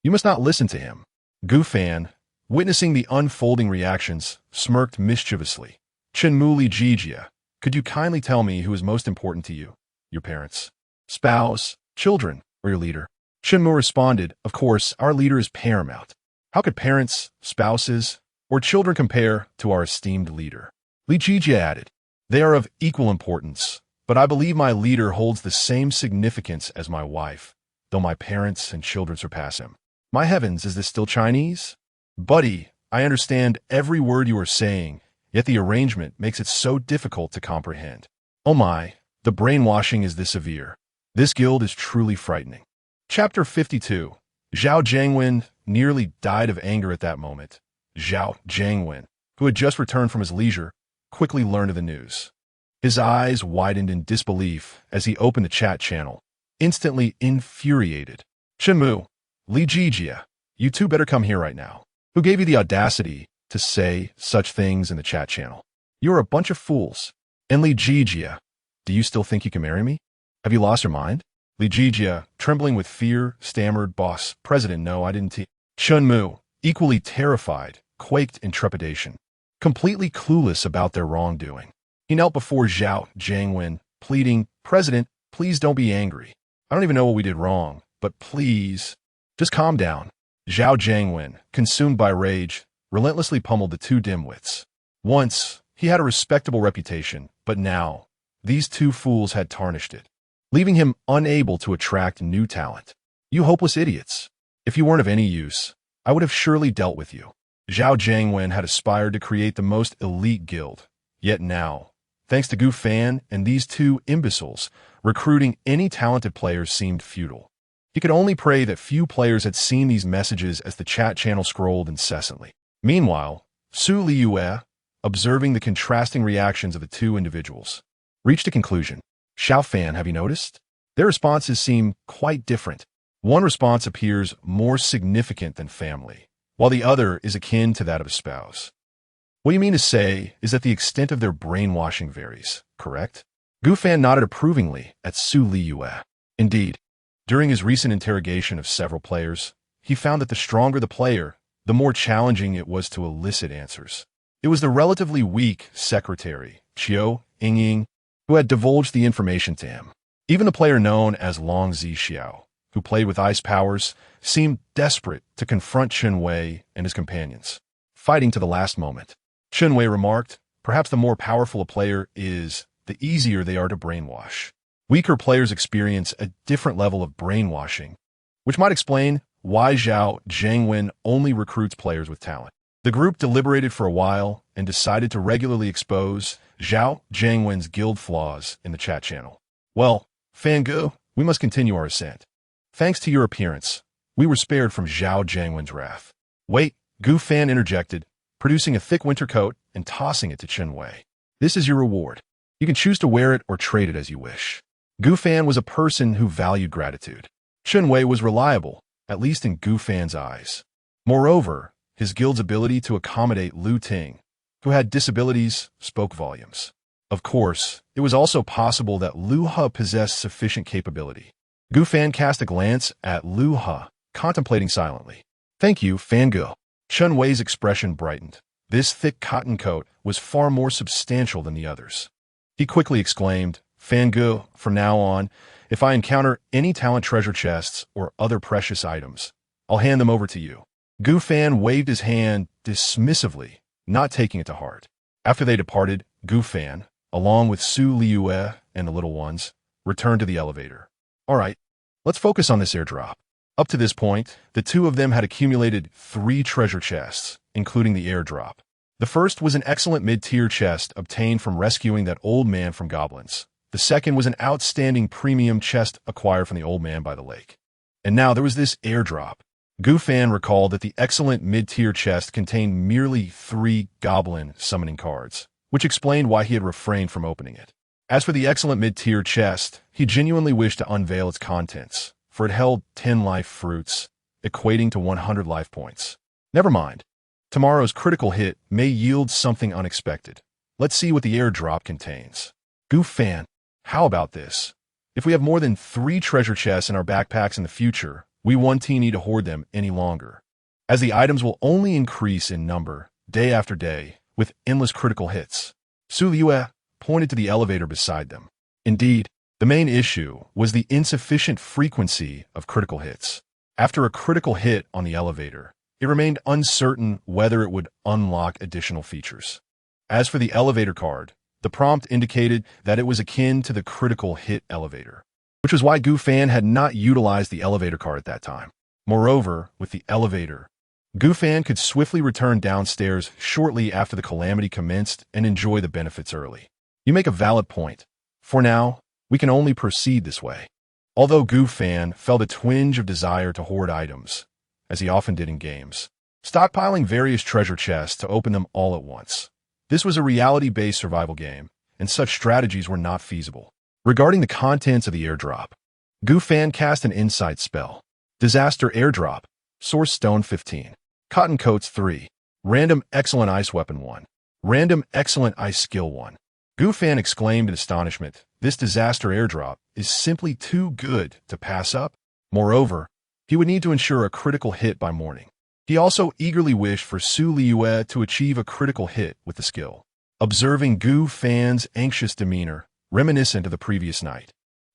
You must not listen to him. Gu Fan, witnessing the unfolding reactions, smirked mischievously. Chenmu Liyue, could you kindly tell me who is most important to you? Your parents, spouse, children, or your leader? Chenmu responded, of course, our leader is paramount. How could parents, spouses, or children compare to our esteemed leader? Liyue added, they are of equal importance, but I believe my leader holds the same significance as my wife, though my parents and children surpass him. My heavens, is this still Chinese? Buddy, I understand every word you are saying, yet the arrangement makes it so difficult to comprehend. Oh my, the brainwashing is this severe. This guild is truly frightening. Chapter 52. Zhao Jiangwen nearly died of anger at that moment. Zhao Jiangwen, who had just returned from his leisure, quickly learned of the news. His eyes widened in disbelief as he opened the chat channel, instantly infuriated. Chenmu, Liyue, you two better come here right now. Who gave you the audacity to say such things in the chat channel? You're a bunch of fools. And Liyue, do you still think you can marry me? Have you lost your mind? Liyue, trembling with fear, stammered, boss, president, no, I didn't. Chenmu, equally terrified, quaked in trepidation, completely clueless about their wrongdoing. He knelt before Zhao Jiangwen, pleading, President, please don't be angry. I don't even know what we did wrong, but please, just calm down. Zhao Jiangwen, consumed by rage, relentlessly pummeled the two dimwits. Once, he had a respectable reputation, but now, these two fools had tarnished it, leaving him unable to attract new talent. You hopeless idiots. If you weren't of any use, I would have surely dealt with you. Zhao Jiangwen had aspired to create the most elite guild, yet now, thanks to Gu Fan and these two imbeciles, recruiting any talented players seemed futile. He could only pray that few players had seen these messages as the chat channel scrolled incessantly. Meanwhile, Su Liyue, observing the contrasting reactions of the two individuals, reached a conclusion. Xiao Fan, have you noticed? Their responses seem quite different. One response appears more significant than family, while the other is akin to that of a spouse. What you mean to say is that the extent of their brainwashing varies, correct? Gu Fan nodded approvingly at Su Liyue. Indeed, during his recent interrogation of several players, he found that the stronger the player, the more challenging it was to elicit answers. It was the relatively weak secretary, Qiu Yingying, who had divulged the information to him. Even the player known as Long Zixiao, who played with ice powers, seemed desperate to confront Chen Wei and his companions, fighting to the last moment. Chen Wei remarked, perhaps the more powerful a player is, the easier they are to brainwash. Weaker players experience a different level of brainwashing, which might explain why Zhao Zhangwen only recruits players with talent. The group deliberated for a while and decided to regularly expose Zhao Zhangwen's guild flaws in the chat channel. Well, Fangu, we must continue our ascent. Thanks to your appearance, we were spared from Zhao Zhangwen's wrath. Wait, Gu Fan interjected, producing a thick winter coat and tossing it to Chen Wei. This is your reward. You can choose to wear it or trade it as you wish. Gu Fan was a person who valued gratitude. Chen Wei was reliable, at least in Gu Fan's eyes. Moreover, his guild's ability to accommodate Lu Ting, who had disabilities, spoke volumes. Of course, it was also possible that Lu He possessed sufficient capability. Gu Fan cast a glance at Lu He, contemplating silently. Thank you, Fangu. Chen Wei's expression brightened. This thick cotton coat was far more substantial than the others. He quickly exclaimed, Fangu, from now on, if I encounter any talent treasure chests or other precious items, I'll hand them over to you. Gu Fan waved his hand dismissively, not taking it to heart. After they departed, Gu Fan, along with Su Liyue and the little ones, returned to the elevator. All right, let's focus on this airdrop. Up to this point, the two of them had accumulated 3 treasure chests, including the airdrop. The first was an excellent mid-tier chest obtained from rescuing that old man from goblins. The second was an outstanding premium chest acquired from the old man by the lake. And now there was this airdrop. Gu Fan recalled that the excellent mid-tier chest contained merely 3 goblin summoning cards, which explained why he had refrained from opening it. As for the excellent mid-tier chest, he genuinely wished to unveil its contents, for it held 10 life fruits, equating to 100 life points. Never mind. Tomorrow's critical hit may yield something unexpected. Let's see what the airdrop contains. Gu Fan, how about this? If we have more than 3 treasure chests in our backpacks in the future, we won't need to hoard them any longer, as the items will only increase in number, day after day, with endless critical hits. Su Liyue pointed to the elevator beside them. Indeed, the main issue was the insufficient frequency of critical hits. After a critical hit on the elevator, it remained uncertain whether it would unlock additional features. As for the elevator card, the prompt indicated that it was akin to the critical hit elevator, which was why Gu Fan had not utilized the elevator card at that time. Moreover, with the elevator, Gu Fan could swiftly return downstairs shortly after the calamity commenced and enjoy the benefits early. You make a valid point. For now, we can only proceed this way. Although Gu Fan felt a twinge of desire to hoard items, as he often did in games, stockpiling various treasure chests to open them all at once. This was a reality-based survival game, and such strategies were not feasible. Regarding the contents of the airdrop, Gu Fan cast an insight spell. Disaster airdrop. Source Stone 15. Cotton Coats 3. Random Excellent Ice Weapon 1. Random Excellent Ice Skill 1. Gu Fan exclaimed in astonishment. This disaster airdrop is simply too good to pass up. Moreover, he would need to ensure a critical hit by morning. He also eagerly wished for Su Liyue to achieve a critical hit with the skill. Observing Gu Fan's anxious demeanor, reminiscent of the previous night,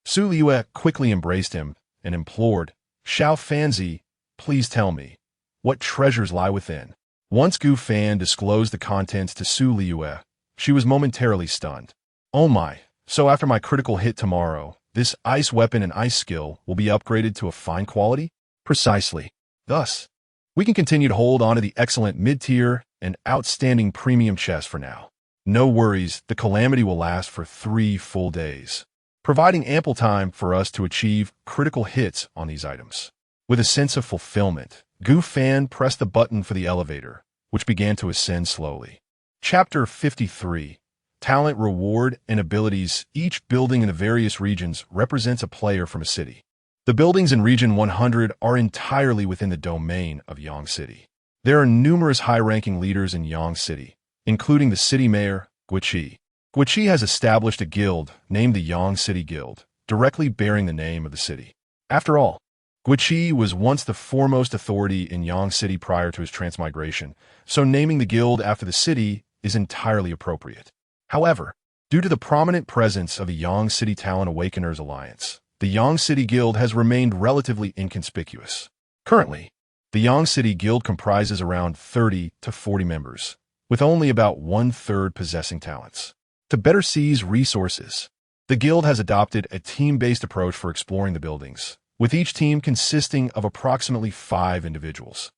Su Liyue quickly embraced him and implored, Xiao Fanzi, please tell me, what treasures lie within? Once Gu Fan disclosed the contents to Su Liyue, she was momentarily stunned. Oh my, so after my critical hit tomorrow, this ice weapon and ice skill will be upgraded to a fine quality? Precisely. Thus, we can continue to hold on to the excellent mid-tier and outstanding premium chest for now. No worries, the calamity will last for 3 full days, providing ample time for us to achieve critical hits on these items. With a sense of fulfillment, Gu Fan pressed the button for the elevator, which began to ascend slowly. Chapter 53. Talent, Reward, and Abilities. Each building in the various regions represents a player from a city. The buildings in Region 100 are entirely within the domain of Yang City. There are numerous high-ranking leaders in Yang City, including the city mayor, Guiqi. Guiqi has established a guild named the Yang City Guild, directly bearing the name of the city. After all, Guiqi was once the foremost authority in Yang City prior to his transmigration, so naming the guild after the city is entirely appropriate. However, due to the prominent presence of the Yang City Talent Awakeners Alliance, the Yang City Guild has remained relatively inconspicuous. Currently, the Yang City Guild comprises around 30 to 40 members, with only about one-third possessing talents. To better seize resources, the guild has adopted a team-based approach for exploring the buildings, with each team consisting of approximately 5 individuals.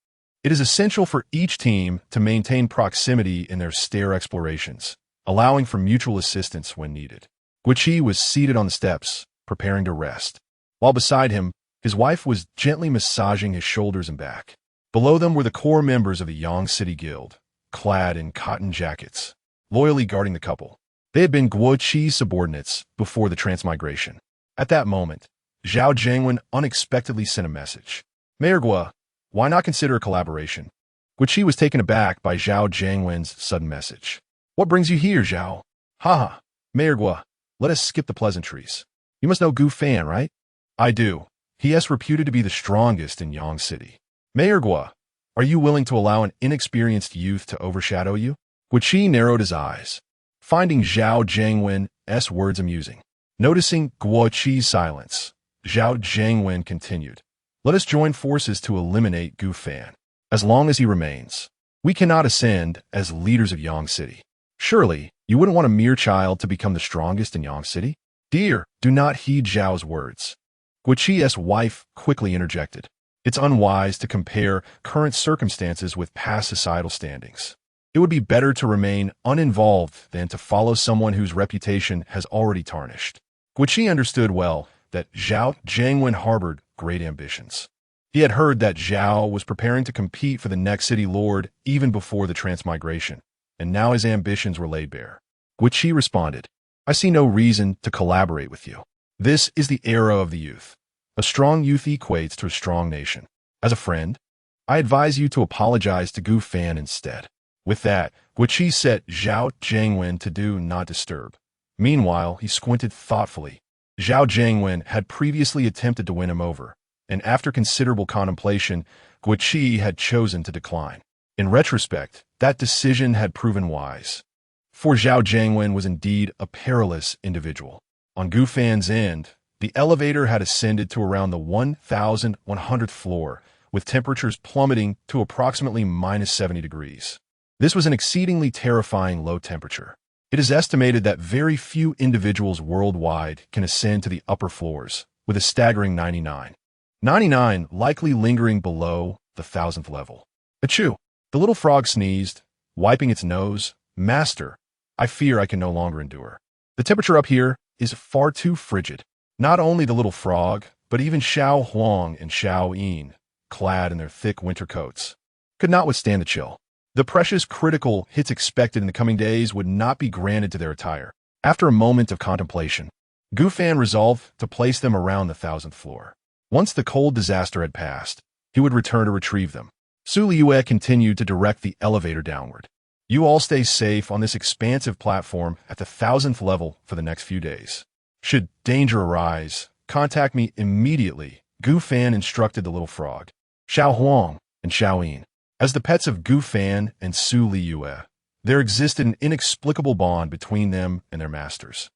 It is essential for each team to maintain proximity in their stair explorations, allowing for mutual assistance when needed. Guiqi was seated on the steps, preparing to rest, while beside him, his wife was gently massaging his shoulders and back. Below them were the core members of the Yang City Guild, clad in cotton jackets, loyally guarding the couple. They had been Guiqi's subordinates before the transmigration. At that moment, Zhao Jiangwen unexpectedly sent a message. Mayor Guo, why not consider a collaboration? Guiqi was taken aback by Zhao Jiangwen's sudden message. What brings you here, Zhao? Haha, Mayor Guo, let us skip the pleasantries. You must know Gu Fan, right? I do. He is reputed to be the strongest in Yang City. Mayor Guo, are you willing to allow an inexperienced youth to overshadow you? Guiqi narrowed his eyes, finding Zhao Jiangwen's words amusing. Noticing Guiqi's silence, Zhao Jiangwen continued. Let us join forces to eliminate Gu Fan. As long as he remains, we cannot ascend as leaders of Yang City. Surely, you wouldn't want a mere child to become the strongest in Yang City? Dear, do not heed Zhao's words. Guiqi's wife quickly interjected. It's unwise to compare current circumstances with past societal standings. It would be better to remain uninvolved than to follow someone whose reputation has already tarnished. Guiqi understood well that Zhao Jiangwen harbored great ambitions. He had heard that Zhao was preparing to compete for the next city lord even before the transmigration, and now his ambitions were laid bare. Guiqi responded, I see no reason to collaborate with you. This is the era of the youth. A strong youth equates to a strong nation. As a friend, I advise you to apologize to Gu Fan instead. With that, Guiqi set Zhao Jiangwen to do not disturb. Meanwhile, he squinted thoughtfully. Zhao Jiangwen had previously attempted to win him over, and after considerable contemplation, Guiqi had chosen to decline. In retrospect, that decision had proven wise. For Zhao Jiangwen was indeed a perilous individual. On Gu Fan's end, the elevator had ascended to around the 1,100th floor, with temperatures plummeting to approximately minus 70 degrees. This was an exceedingly terrifying low temperature. It is estimated that very few individuals worldwide can ascend to the upper floors, with a staggering 99. 99 likely lingering below the 1,000th level. Achoo! The little frog sneezed, wiping its nose. Master, I fear I can no longer endure. The temperature up here is far too frigid. Not only the little frog, but even Xiao Huang and Xiao Yin, clad in their thick winter coats, could not withstand the chill. The precious critical hits expected in the coming days would not be granted to their attire. After a moment of contemplation, Gu Fan resolved to place them around the 1,000th floor. Once the cold disaster had passed, he would return to retrieve them. Liyue continued to direct the elevator downward. You all stay safe on this expansive platform at the 1,000th level for the next few days. Should danger arise, contact me immediately, Gu Fan instructed the little frog. Xiao Huang and Xiao Yin. As the pets of Gu Fan and Liyue, there existed an inexplicable bond between them and their masters.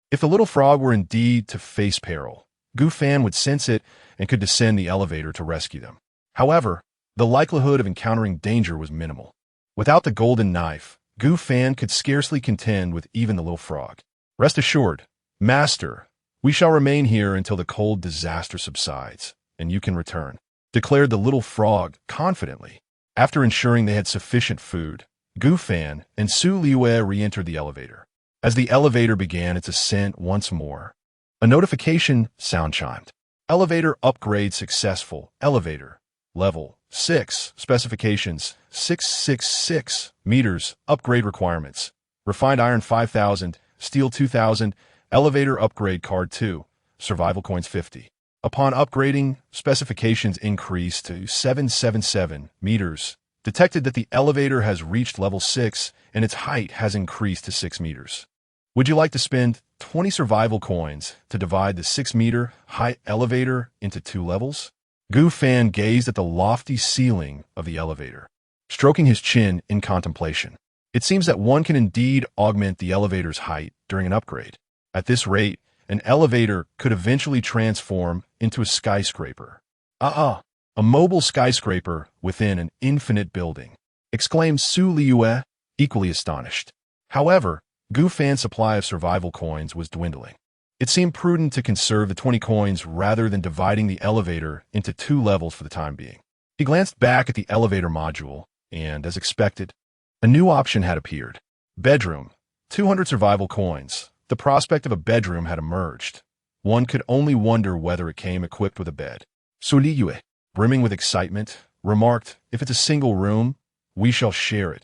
If the little frog were indeed to face peril, Gu Fan would sense it and could descend the elevator to rescue them. However, the likelihood of encountering danger was minimal. Without the golden knife, Gu Fan could scarcely contend with even the little frog. Rest assured, Master, we shall remain here until the cold disaster subsides, and you can return, declared the little frog confidently. After ensuring they had sufficient food, Gu Fan and Liyue re-entered the elevator. As the elevator began its ascent once more, a notification sound chimed. Elevator upgrade successful. Elevator level 6. Specifications. 666 meters. Upgrade requirements. Refined iron 5,000, steel 2,000, elevator upgrade card 2, survival coins 50. Upon upgrading, specifications increased to 777 meters. Detected that the elevator has reached level 6 and its height has increased to 6 meters. Would you like to spend 20 survival coins to divide the 6-meter high elevator into 2 levels? Gu Fan gazed at the lofty ceiling of the elevator, stroking his chin in contemplation. It seems that one can indeed augment the elevator's height during an upgrade. At this rate, an elevator could eventually transform into a skyscraper. A mobile skyscraper within an infinite building, exclaimed Su Liyue, equally astonished. However, Gu Fan's supply of survival coins was dwindling. It seemed prudent to conserve the 20 coins rather than dividing the elevator into 2 levels for the time being. He glanced back at the elevator module, and, as expected, a new option had appeared. Bedroom. 200 survival coins. The prospect of a bedroom had emerged. One could only wonder whether it came equipped with a bed. Su Liyue, brimming with excitement, remarked, "If it's a single room, we shall share it.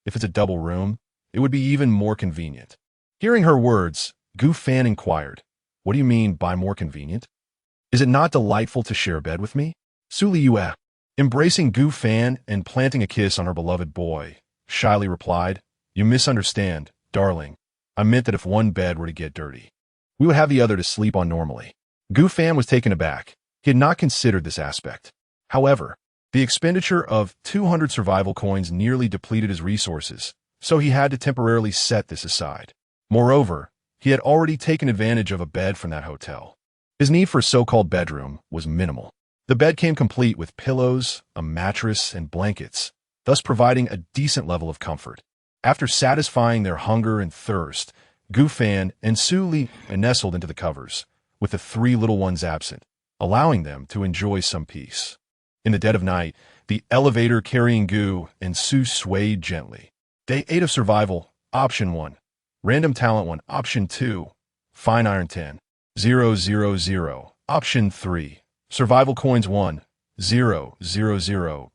If it's a double room, it would be even more convenient." Hearing her words, Gu Fan inquired, "What do you mean by more convenient? Is it not delightful to share a bed with me?" Su Liyue, embracing Gu Fan and planting a kiss on her beloved boy, shyly replied, "You misunderstand, darling. I meant that if one bed were to get dirty, we would have the other to sleep on normally." Gu Fan was taken aback. He had not considered this aspect. However, the expenditure of 200 survival coins nearly depleted his resources, so he had to temporarily set this aside. Moreover, he had already taken advantage of a bed from that hotel. His need for a so-called bedroom was minimal. The bed came complete with pillows, a mattress, and blankets, thus providing a decent level of comfort. After satisfying their hunger and thirst, Gu Fan and Su Li nestled into the covers, with the 3 little ones absent, allowing them to enjoy some peace. In the dead of night, the elevator carrying Gu and Su swayed gently. Day 8 of survival, option 1. Random talent 1, option 2. Fine iron 10, 000, option 3. Survival coins 1, 000.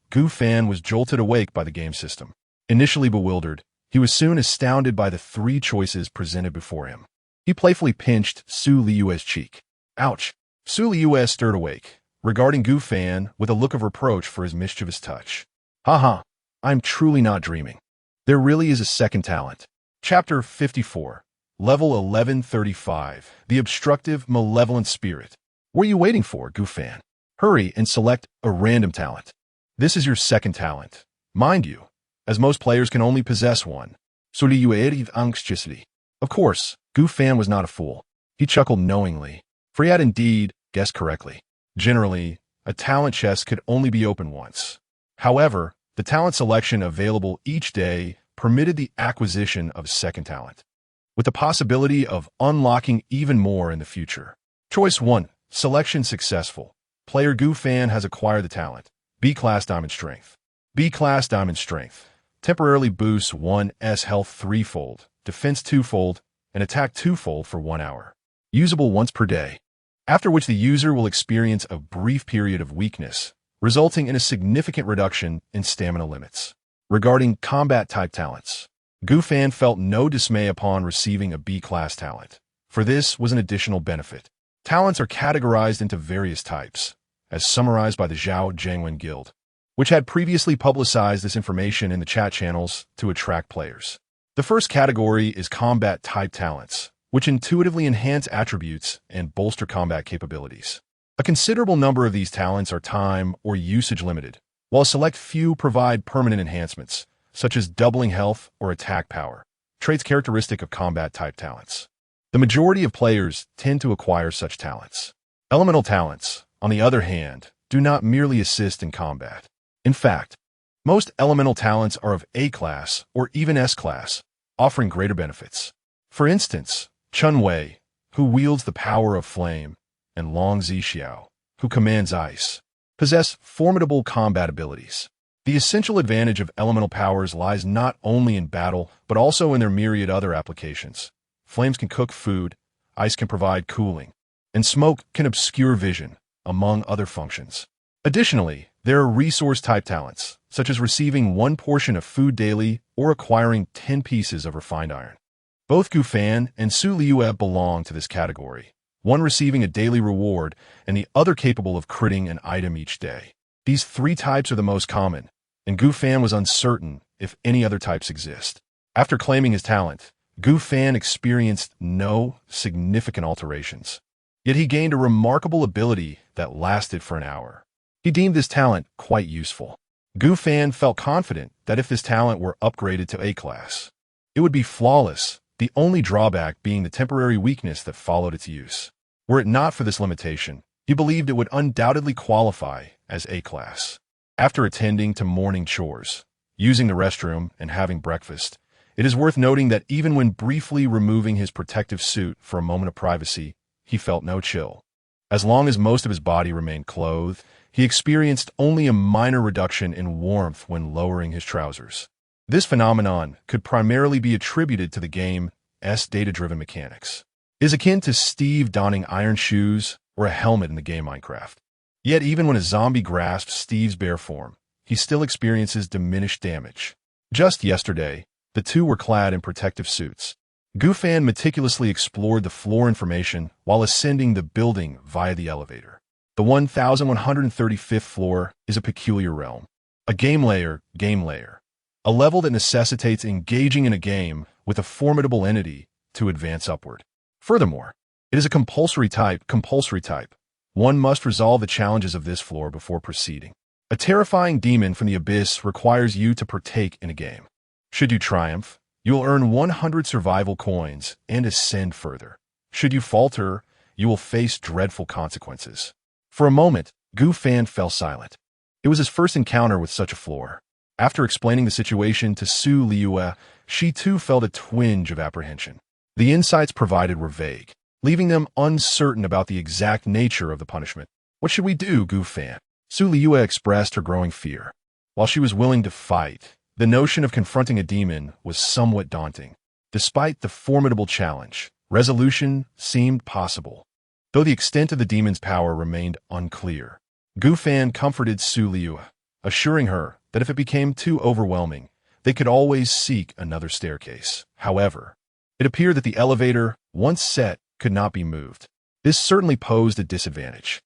Gu Fan was jolted awake by the game system. Initially bewildered, he was soon astounded by the 3 choices presented before him. He playfully pinched Su Liyue's cheek. Ouch! Su Liyue stirred awake, regarding Gu Fan with a look of reproach for his mischievous touch. "Haha, I'm truly not dreaming. There really is a second talent." Chapter 54. Level 1135. The Obstructive Malevolent Spirit. What are you waiting for, Gu Fan? Hurry and select a random talent. This is your second talent. Mind you, as most players can only possess one. Su Liyue anxiously. Of course, Gu Fan was not a fool. He chuckled knowingly, for he had indeed guessed correctly. Generally, a talent chest could only be opened once. However, the talent selection available each day permitted the acquisition of second talent, with the possibility of unlocking even more in the future. Choice 1. Selection successful. Player Gu Fan has acquired the talent. B-Class Diamond Strength. B-Class Diamond Strength temporarily boosts 1's health 3-fold, defense 2-fold, and attack 2-fold for 1 hour. Usable once per day, after which the user will experience a brief period of weakness, resulting in a significant reduction in stamina limits. Regarding combat-type talents, Gu Fan felt no dismay upon receiving a B-Class talent, for this was an additional benefit. Talents are categorized into various types, as summarized by the Zhao Jiangwen Guild, which had previously publicized this information in the chat channels to attract players. The first category is combat-type talents, which intuitively enhance attributes and bolster combat capabilities. A considerable number of these talents are time or usage limited, while a select few provide permanent enhancements, such as doubling health or attack power, traits characteristic of combat-type talents. The majority of players tend to acquire such talents. Elemental talents, on the other hand, do not merely assist in combat. In fact, most elemental talents are of A-class or even S-class, offering greater benefits. For instance, Chun Wei, who wields the power of flame, and Long Zixiao, who commands ice, possess formidable combat abilities. The essential advantage of elemental powers lies not only in battle, but also in their myriad other applications. Flames can cook food, ice can provide cooling, and smoke can obscure vision, among other functions. Additionally, There are resource-type talents, such as receiving 1 portion of food daily or acquiring 10 pieces of refined iron. Both Gu Fan and Su Liyue belong to this category, one receiving a daily reward and the other capable of critting an item each day. These 3 types are the most common, and Gu Fan was uncertain if any other types exist. After claiming his talent, Gu Fan experienced no significant alterations. Yet he gained a remarkable ability that lasted for an hour. He deemed this talent quite useful. Gu Fan felt confident that if this talent were upgraded to A class, it would be flawless, the only drawback being the temporary weakness that followed its use. Were it not for this limitation, he believed it would undoubtedly qualify as A class. After attending to morning chores, using the restroom, and having breakfast, it is worth noting that even when briefly removing his protective suit for a moment of privacy, he felt no chill. As long as most of his body remained clothed, he experienced only a minor reduction in warmth when lowering his trousers. This phenomenon could primarily be attributed to the game's data-driven mechanics. It is akin to Steve donning iron shoes or a helmet in the game Minecraft. Yet even when a zombie grasps Steve's bare form, he still experiences diminished damage. Just yesterday, the two were clad in protective suits. Gu Fan meticulously explored the floor information while ascending the building via the elevator. The 1135th floor is a peculiar realm. A game layer, a level that necessitates engaging in a game with a formidable entity to advance upward. Furthermore, it is a compulsory type. One must resolve the challenges of this floor before proceeding. A terrifying demon from the abyss requires you to partake in a game. Should you triumph, you will earn 100 survival coins and ascend further. Should you falter, you will face dreadful consequences. For a moment, Gu Fan fell silent. It was his first encounter with such a floor. After explaining the situation to Su Liyue, she too felt a twinge of apprehension. The insights provided were vague, leaving them uncertain about the exact nature of the punishment. What should we do, Gu Fan? Su Liyue expressed her growing fear. While she was willing to fight, the notion of confronting a demon was somewhat daunting. Despite the formidable challenge, resolution seemed possible, though the extent of the demon's power remained unclear. Gu Fan comforted Su Liyue, assuring her that if it became too overwhelming, they could always seek another staircase. However, it appeared that the elevator, once set, could not be moved. This certainly posed a disadvantage.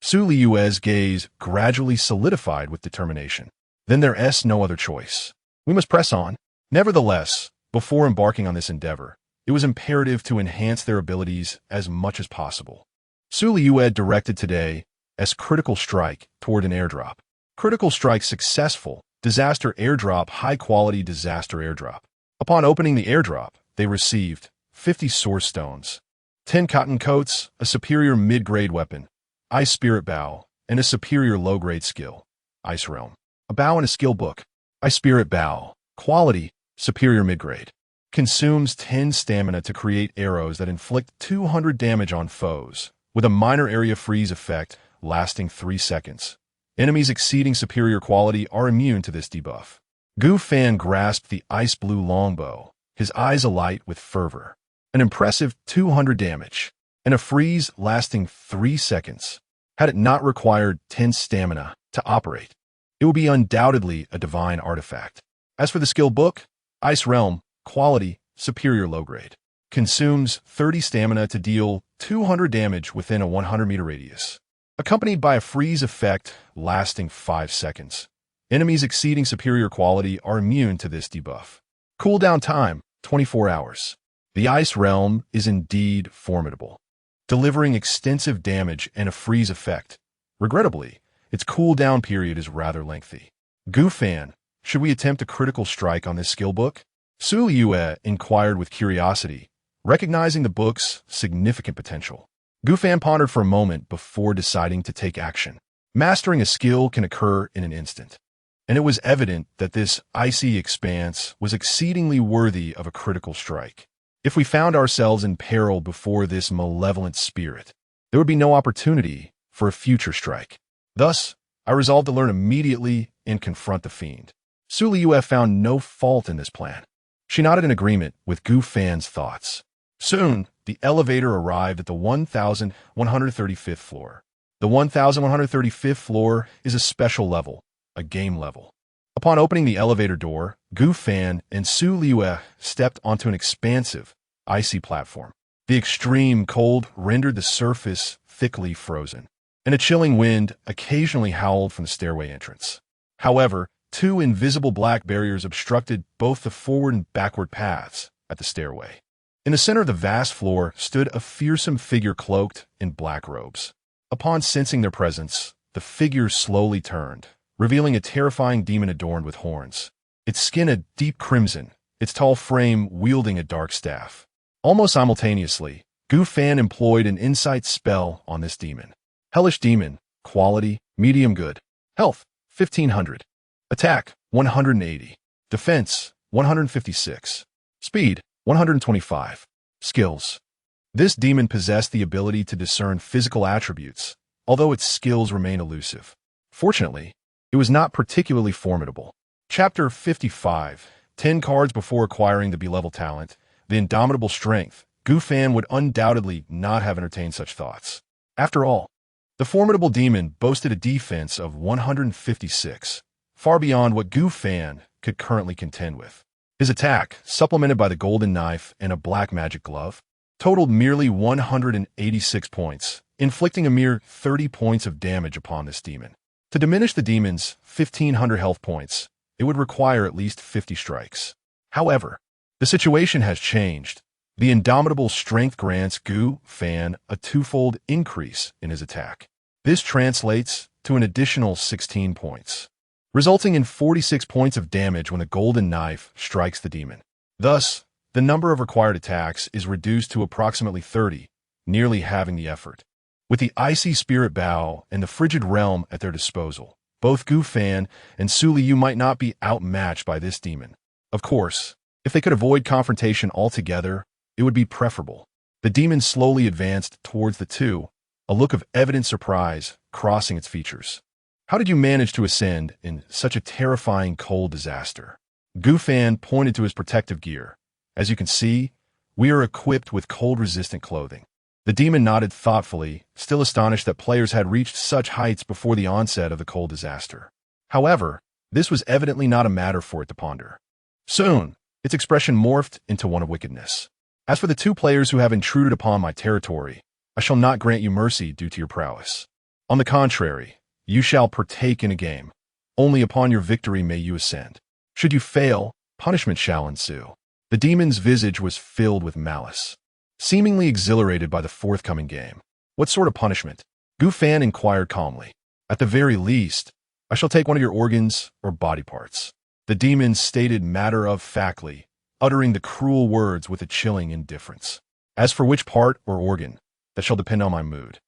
Su Liyue's gaze gradually solidified with determination. Then there's no other choice. We must press on. Nevertheless, before embarking on this endeavor, it was imperative to enhance their abilities as much as possible. Su Liyue directed today as critical strike toward an airdrop. Critical strike successful. Disaster airdrop. High-quality disaster airdrop. Upon opening the airdrop, they received 50 source stones, 10 cotton coats, a superior mid-grade weapon, Ice Spirit Bow, and a superior low-grade skill, Ice Realm. A bow and a skill book. Ice Spirit Bow. Quality, superior mid-grade. Consumes 10 stamina to create arrows that inflict 200 damage on foes, with a minor area freeze effect lasting 3 seconds. Enemies exceeding superior quality are immune to this debuff. Gu Fan grasped the ice blue longbow, his eyes alight with fervor. An impressive 200 damage, and a freeze lasting 3 seconds. Had it not required 10 stamina to operate, it would be undoubtedly a divine artifact. As for the skill book, Ice Realm, quality, superior low grade. Consumes 30 stamina to deal 200 damage within a 100-meter radius, accompanied by a freeze effect lasting 5 seconds. Enemies exceeding superior quality are immune to this debuff. Cooldown time, 24 hours. The Ice Realm is indeed formidable, delivering extensive damage and a freeze effect. Regrettably, its cooldown period is rather lengthy. Gu Fan, should we attempt a critical strike on this skill book? Su Liyue inquired with curiosity, recognizing the book's significant potential. Gu Fan pondered for a moment before deciding to take action. Mastering a skill can occur in an instant, and it was evident that this icy expanse was exceedingly worthy of a critical strike. If we found ourselves in peril before this malevolent spirit, there would be no opportunity for a future strike. Thus, I resolved to learn immediately and confront the fiend. Su Liyue found no fault in this plan. She nodded in agreement with Gu Fan's thoughts. Soon, the elevator arrived at the 1135th floor. The 1135th floor is a special level, a game level. Upon opening the elevator door, Gu Fan and Su Liyue stepped onto an expansive, icy platform. The extreme cold rendered the surface thickly frozen, and a chilling wind occasionally howled from the stairway entrance. However, two invisible black barriers obstructed both the forward and backward paths at the stairway. In the center of the vast floor stood a fearsome figure cloaked in black robes. Upon sensing their presence, the figure slowly turned, revealing a terrifying demon adorned with horns. Its skin a deep crimson, its tall frame wielding a dark staff. Almost simultaneously, Gu Fan employed an insight spell on this demon. Hellish demon, quality, medium good. Health, 1500. Attack, 180. Defense, 156. Speed, 125. Skills. This demon possessed the ability to discern physical attributes, although its skills remain elusive. Fortunately, it was not particularly formidable. Chapter 55. 10 cards before acquiring the B-level talent, the indomitable strength. Gu Fan would undoubtedly not have entertained such thoughts. After all, the formidable demon boasted a defense of 156, far beyond what Gu Fan could currently contend with. His attack, supplemented by the golden knife and a black magic glove, totaled merely 186 points, inflicting a mere 30 points of damage upon this demon. To diminish the demon's 1,500 health points, it would require at least 50 strikes. However, the situation has changed. The indomitable strength grants Gu Fan a twofold increase in his attack. This translates to an additional 16 points, resulting in 46 points of damage when the golden knife strikes the demon. Thus, the number of required attacks is reduced to approximately 30, nearly halving the effort. With the icy spirit bow and the frigid realm at their disposal, both Gu Fan and Su Liyue might not be outmatched by this demon. Of course, if they could avoid confrontation altogether, it would be preferable. The demon slowly advanced towards the two, a look of evident surprise crossing its features. How did you manage to ascend in such a terrifying cold disaster? Gu Fan pointed to his protective gear. As you can see, we are equipped with cold-resistant clothing. The demon nodded thoughtfully, still astonished that players had reached such heights before the onset of the cold disaster. However, this was evidently not a matter for it to ponder. Soon, its expression morphed into one of wickedness. As for the two players who have intruded upon my territory, I shall not grant you mercy due to your prowess. On the contrary, you shall partake in a game. Only upon your victory may you ascend. Should you fail, punishment shall ensue. The demon's visage was filled with malice, seemingly exhilarated by the forthcoming game. What sort of punishment? Gu Fan inquired calmly. At the very least, I shall take one of your organs or body parts. The demon stated matter-of-factly, uttering the cruel words with a chilling indifference. As for which part or organ, that shall depend on my mood.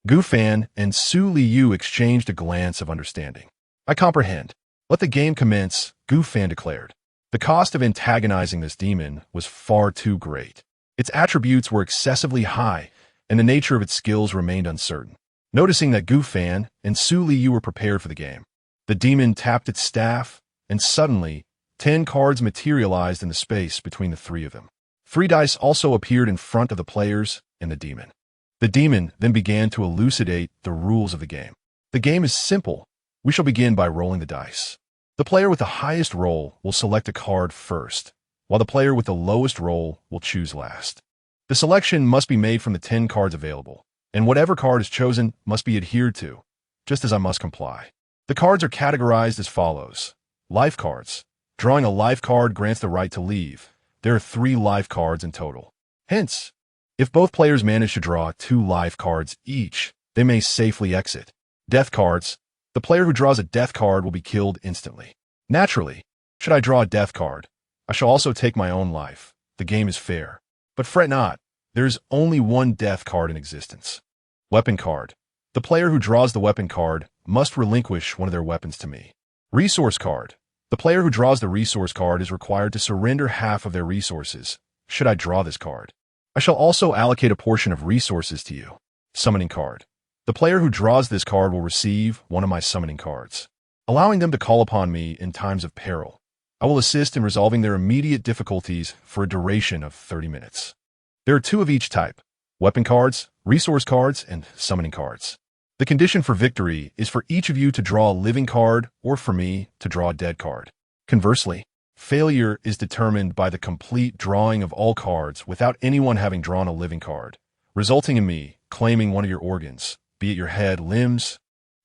Gu Fan and Su Liyue exchanged a glance of understanding. I comprehend. Let the game commence, Gu Fan declared. The cost of antagonizing this demon was far too great. Its attributes were excessively high, and the nature of its skills remained uncertain. Noticing that Gu Fan and Su Liyue were prepared for the game, the demon tapped its staff, and suddenly, 10 cards materialized in the space between the three of them. 3 dice also appeared in front of the players and the demon. The demon then began to elucidate the rules of the game. The game is simple. We shall begin by rolling the dice. The player with the highest roll will select a card first, while the player with the lowest roll will choose last. The selection must be made from the 10 cards available, and whatever card is chosen must be adhered to, just as I must comply. The cards are categorized as follows. Life cards. Drawing a life card grants the right to leave. There are 3 life cards in total. Hence, if both players manage to draw 2 life cards each, they may safely exit. Death cards. The player who draws a death card will be killed instantly. Naturally, should I draw a death card, I shall also take my own life. The game is fair. But fret not, there is only one death card in existence. Weapon card. The player who draws the weapon card must relinquish one of their weapons to me. Resource card. The player who draws the resource card is required to surrender half of their resources, should I draw this card. I shall also allocate a portion of resources to you. Summoning card. The player who draws this card will receive one of my summoning cards, allowing them to call upon me in times of peril. I will assist in resolving their immediate difficulties for a duration of 30 minutes. There are 2 of each type, weapon cards, resource cards, and summoning cards. The condition for victory is for each of you to draw a living card or for me to draw a dead card. Conversely, failure is determined by the complete drawing of all cards without anyone having drawn a living card, resulting in me claiming one of your organs, be it your head, limbs,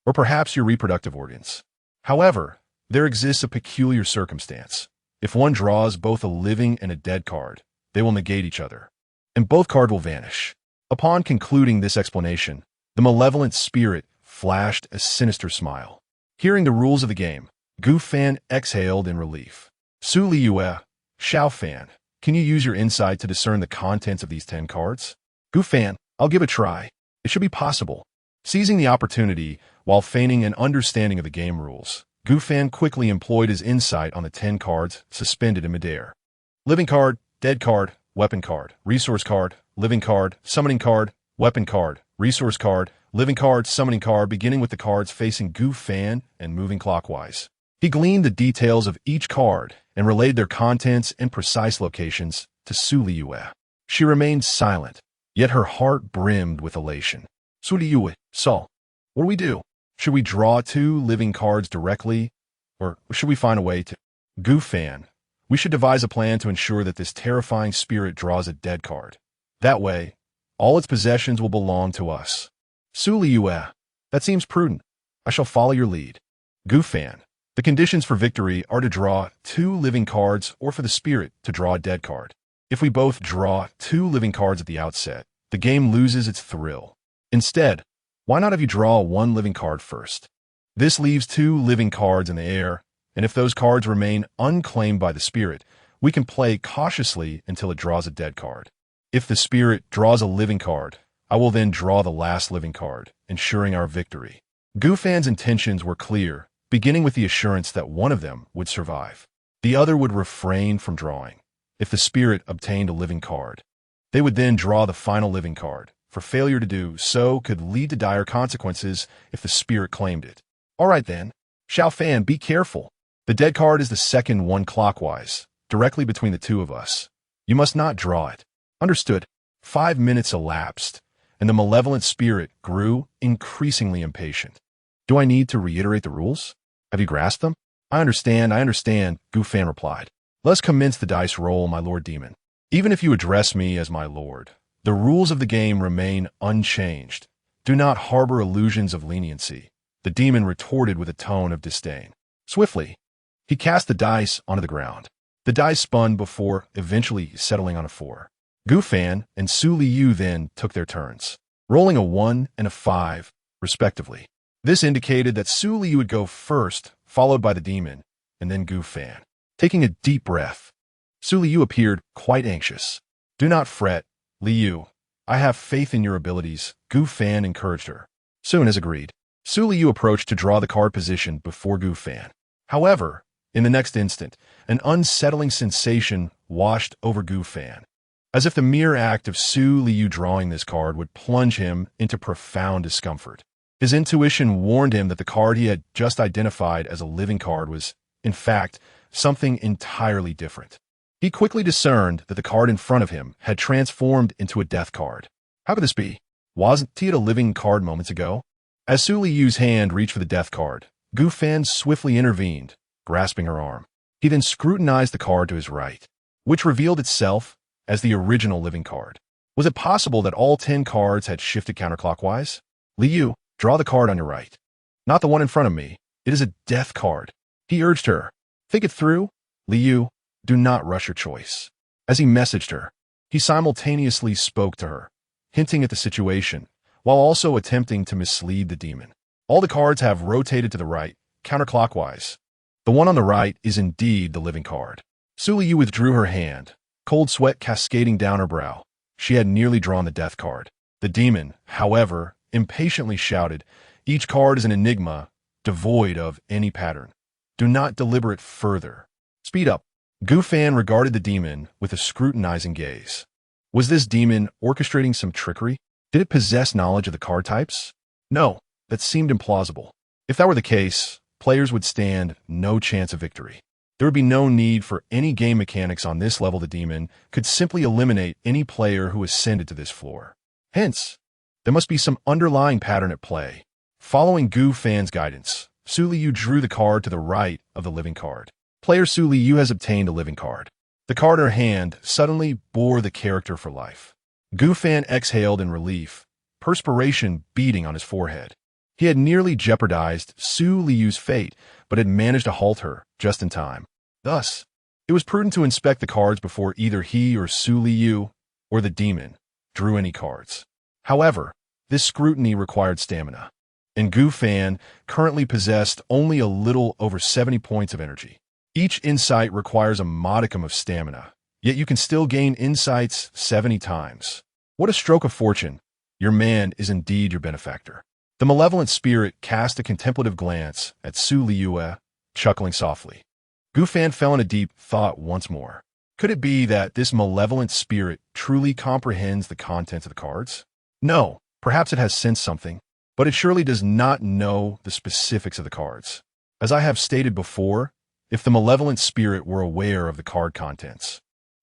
or perhaps your reproductive organs. However, there exists a peculiar circumstance. If one draws both a living and a dead card, they will negate each other, and both cards will vanish. Upon concluding this explanation, the malevolent spirit flashed a sinister smile. Hearing the rules of the game, Gu Fan exhaled in relief. Su Liyue, Xiao Fan, can you use your insight to discern the contents of these 10 cards? Gu Fan, I'll give it a try. It should be possible. Seizing the opportunity while feigning an understanding of the game rules, Gu Fan quickly employed his insight on the 10 cards suspended in midair. Living card, dead card, weapon card, resource card, living card, summoning card, weapon card, resource card, living card, summoning card, beginning with the cards facing Gu Fan and moving clockwise. He gleaned the details of each card and relayed their contents and precise locations to Su Liyue. She remained silent, yet her heart brimmed with elation. Su Liyue, so, what do we do? Should we draw 2 living cards directly, or should we find a way to? Gu Fan, we should devise a plan to ensure that this terrifying spirit draws a dead card. That way, all its possessions will belong to us. Su Liyue, that seems prudent. I shall follow your lead. Gu Fan, the conditions for victory are to draw 2 living cards or for the spirit to draw a dead card. If we both draw 2 living cards at the outset, the game loses its thrill. Instead, why not have you draw 1 living card first? This leaves 2 living cards in the air, and if those cards remain unclaimed by the spirit, we can play cautiously until it draws a dead card. If the spirit draws a living card, I will then draw the last living card, ensuring our victory. Gu Fan's intentions were clear, beginning with the assurance that one of them would survive. The other would refrain from drawing. If the spirit obtained a living card, they would then draw the final living card. For failure to do so could lead to dire consequences if the spirit claimed it. All right then, Xiao Fan, be careful. The dead card is the second one clockwise, directly between the 2 of us. You must not draw it. Understood. 5 minutes elapsed, and the malevolent spirit grew increasingly impatient. Do I need to reiterate the rules? Have you grasped them? I understand, Gu Fan replied. Let's commence the dice roll, my lord demon. Even if you address me as my lord, the rules of the game remain unchanged. Do not harbor illusions of leniency, the demon retorted with a tone of disdain. Swiftly, he cast the dice onto the ground. The dice spun before eventually settling on a 4. Gu Fan and Su Liyue then took their turns, rolling a 1 and a 5, respectively. This indicated that Su Liyue would go first, followed by the demon, and then Gu Fan. Taking a deep breath, Su Liyue appeared quite anxious. Do not fret, Liyue. I have faith in your abilities, Gu Fan encouraged her. Soon as agreed, Su Liyue approached to draw the card position before Gu Fan. However, in the next instant, an unsettling sensation washed over Gu Fan, as if the mere act of Su Liyue drawing this card would plunge him into profound discomfort. His intuition warned him that the card he had just identified as a living card was, in fact, something entirely different. He quickly discerned that the card in front of him had transformed into a death card. How could this be? Wasn't he at a living card moments ago? As Su Liyue's hand reached for the death card, Gu Fan swiftly intervened, grasping her arm. He then scrutinized the card to his right, which revealed itself as the original living card. Was it possible that all 10 cards had shifted counterclockwise? Liyue, draw the card on your right. Not the one in front of me. It is a death card. He urged her. Think it through. Liyue, do not rush your choice. As he messaged her, he simultaneously spoke to her, hinting at the situation, while also attempting to mislead the demon. All the cards have rotated to the right, counterclockwise. The one on the right is indeed the living card. Su Liyue withdrew her hand, cold sweat cascading down her brow. She had nearly drawn the death card. The demon, however, impatiently shouted, each card is an enigma, devoid of any pattern. Do not deliberate further. Speed up. Gu Fan regarded the demon with a scrutinizing gaze. Was this demon orchestrating some trickery? Did it possess knowledge of the card types? No, that seemed implausible. If that were the case, players would stand no chance of victory. There would be no need for any game mechanics on this level. The demon could simply eliminate any player who ascended to this floor. Hence, there must be some underlying pattern at play. Following Gu Fan's guidance, Su Liyue drew the card to the right of the living card. Player Su Liyue has obtained a living card. The card in her hand suddenly bore the character for life. Gu Fan exhaled in relief, perspiration beading on his forehead. He had nearly jeopardized Su Liyue's fate, but had managed to halt her just in time. Thus, it was prudent to inspect the cards before either he or Su Liyue, or the demon, drew any cards. However, this scrutiny required stamina, and Gu Fan currently possessed only a little over 70 points of energy. Each insight requires a modicum of stamina, yet you can still gain insights 70 times. What a stroke of fortune! Your man is indeed your benefactor. The malevolent spirit cast a contemplative glance at Su Liyue, chuckling softly. Gu Fan fell in a deep thought once more. Could it be that this malevolent spirit truly comprehends the contents of the cards? No, perhaps it has sensed something, but it surely does not know the specifics of the cards. As I have stated before, if the malevolent spirit were aware of the card contents,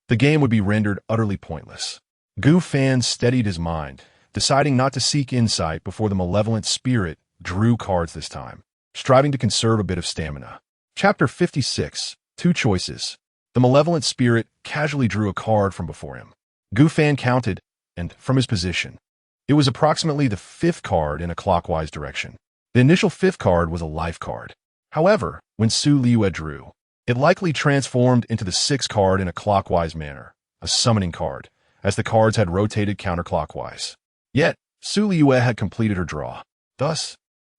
the game would be rendered utterly pointless. Gu Fan steadied his mind, deciding not to seek insight before the malevolent spirit drew cards this time, striving to conserve a bit of stamina. Chapter 56, Two Choices. The malevolent spirit casually drew a card from before him. Gu Fan counted, and from his position, it was approximately the fifth card in a clockwise direction. The initial fifth card was a life card. However, when Su Liyue drew, it likely transformed into the sixth card in a clockwise manner, a summoning card, as the cards had rotated counterclockwise. Yet, Su Liyue had completed her draw. Thus,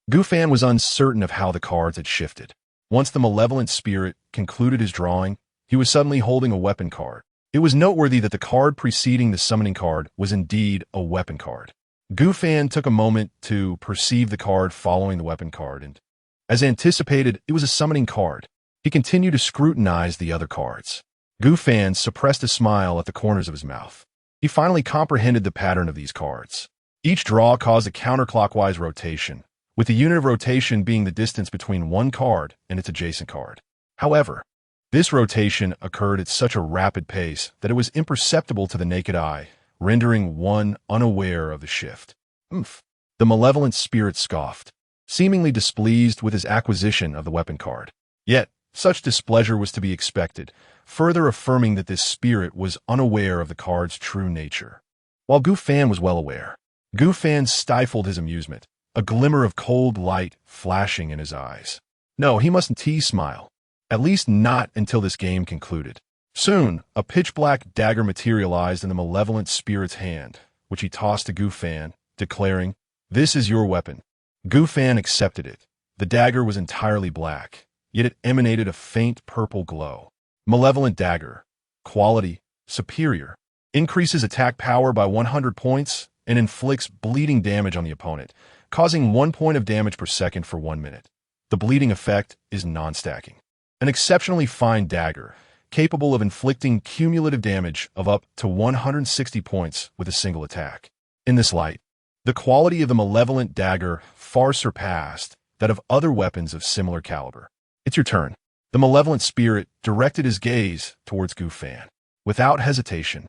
Gu Fan was uncertain of how the cards had shifted. Once the malevolent spirit concluded his drawing, he was suddenly holding a weapon card. It was noteworthy that the card preceding the summoning card was indeed a weapon card. Gu Fan took a moment to perceive the card following the weapon card, and, as anticipated, it was a summoning card. He continued to scrutinize the other cards. Gu Fan suppressed a smile at the corners of his mouth. He finally comprehended the pattern of these cards. Each draw caused a counterclockwise rotation, with the unit of rotation being the distance between one card and its adjacent card. However, this rotation occurred at such a rapid pace that it was imperceptible to the naked eye, rendering one unaware of the shift. Oomph! The malevolent spirit scoffed, seemingly displeased with his acquisition of the weapon card. Yet, such displeasure was to be expected, further affirming that this spirit was unaware of the card's true nature. While Gu Fan was well aware, Gu Fan stifled his amusement, a glimmer of cold light flashing in his eyes. No, he mustn't smile. At least not until this game concluded. Soon, a pitch-black dagger materialized in the malevolent spirit's hand, which he tossed to Gu Fan, declaring, "This is your weapon." Gu Fan accepted it. The dagger was entirely black, yet it emanated a faint purple glow. Malevolent dagger. Quality, superior. Increases attack power by 100 points and inflicts bleeding damage on the opponent, causing 1 point of damage per second for 1 minute. The bleeding effect is non-stacking. An exceptionally fine dagger, capable of inflicting cumulative damage of up to 160 points with a single attack. In this light, the quality of the malevolent dagger far surpassed that of other weapons of similar caliber. It's your turn. The malevolent spirit directed his gaze towards Gu Fan. Without hesitation,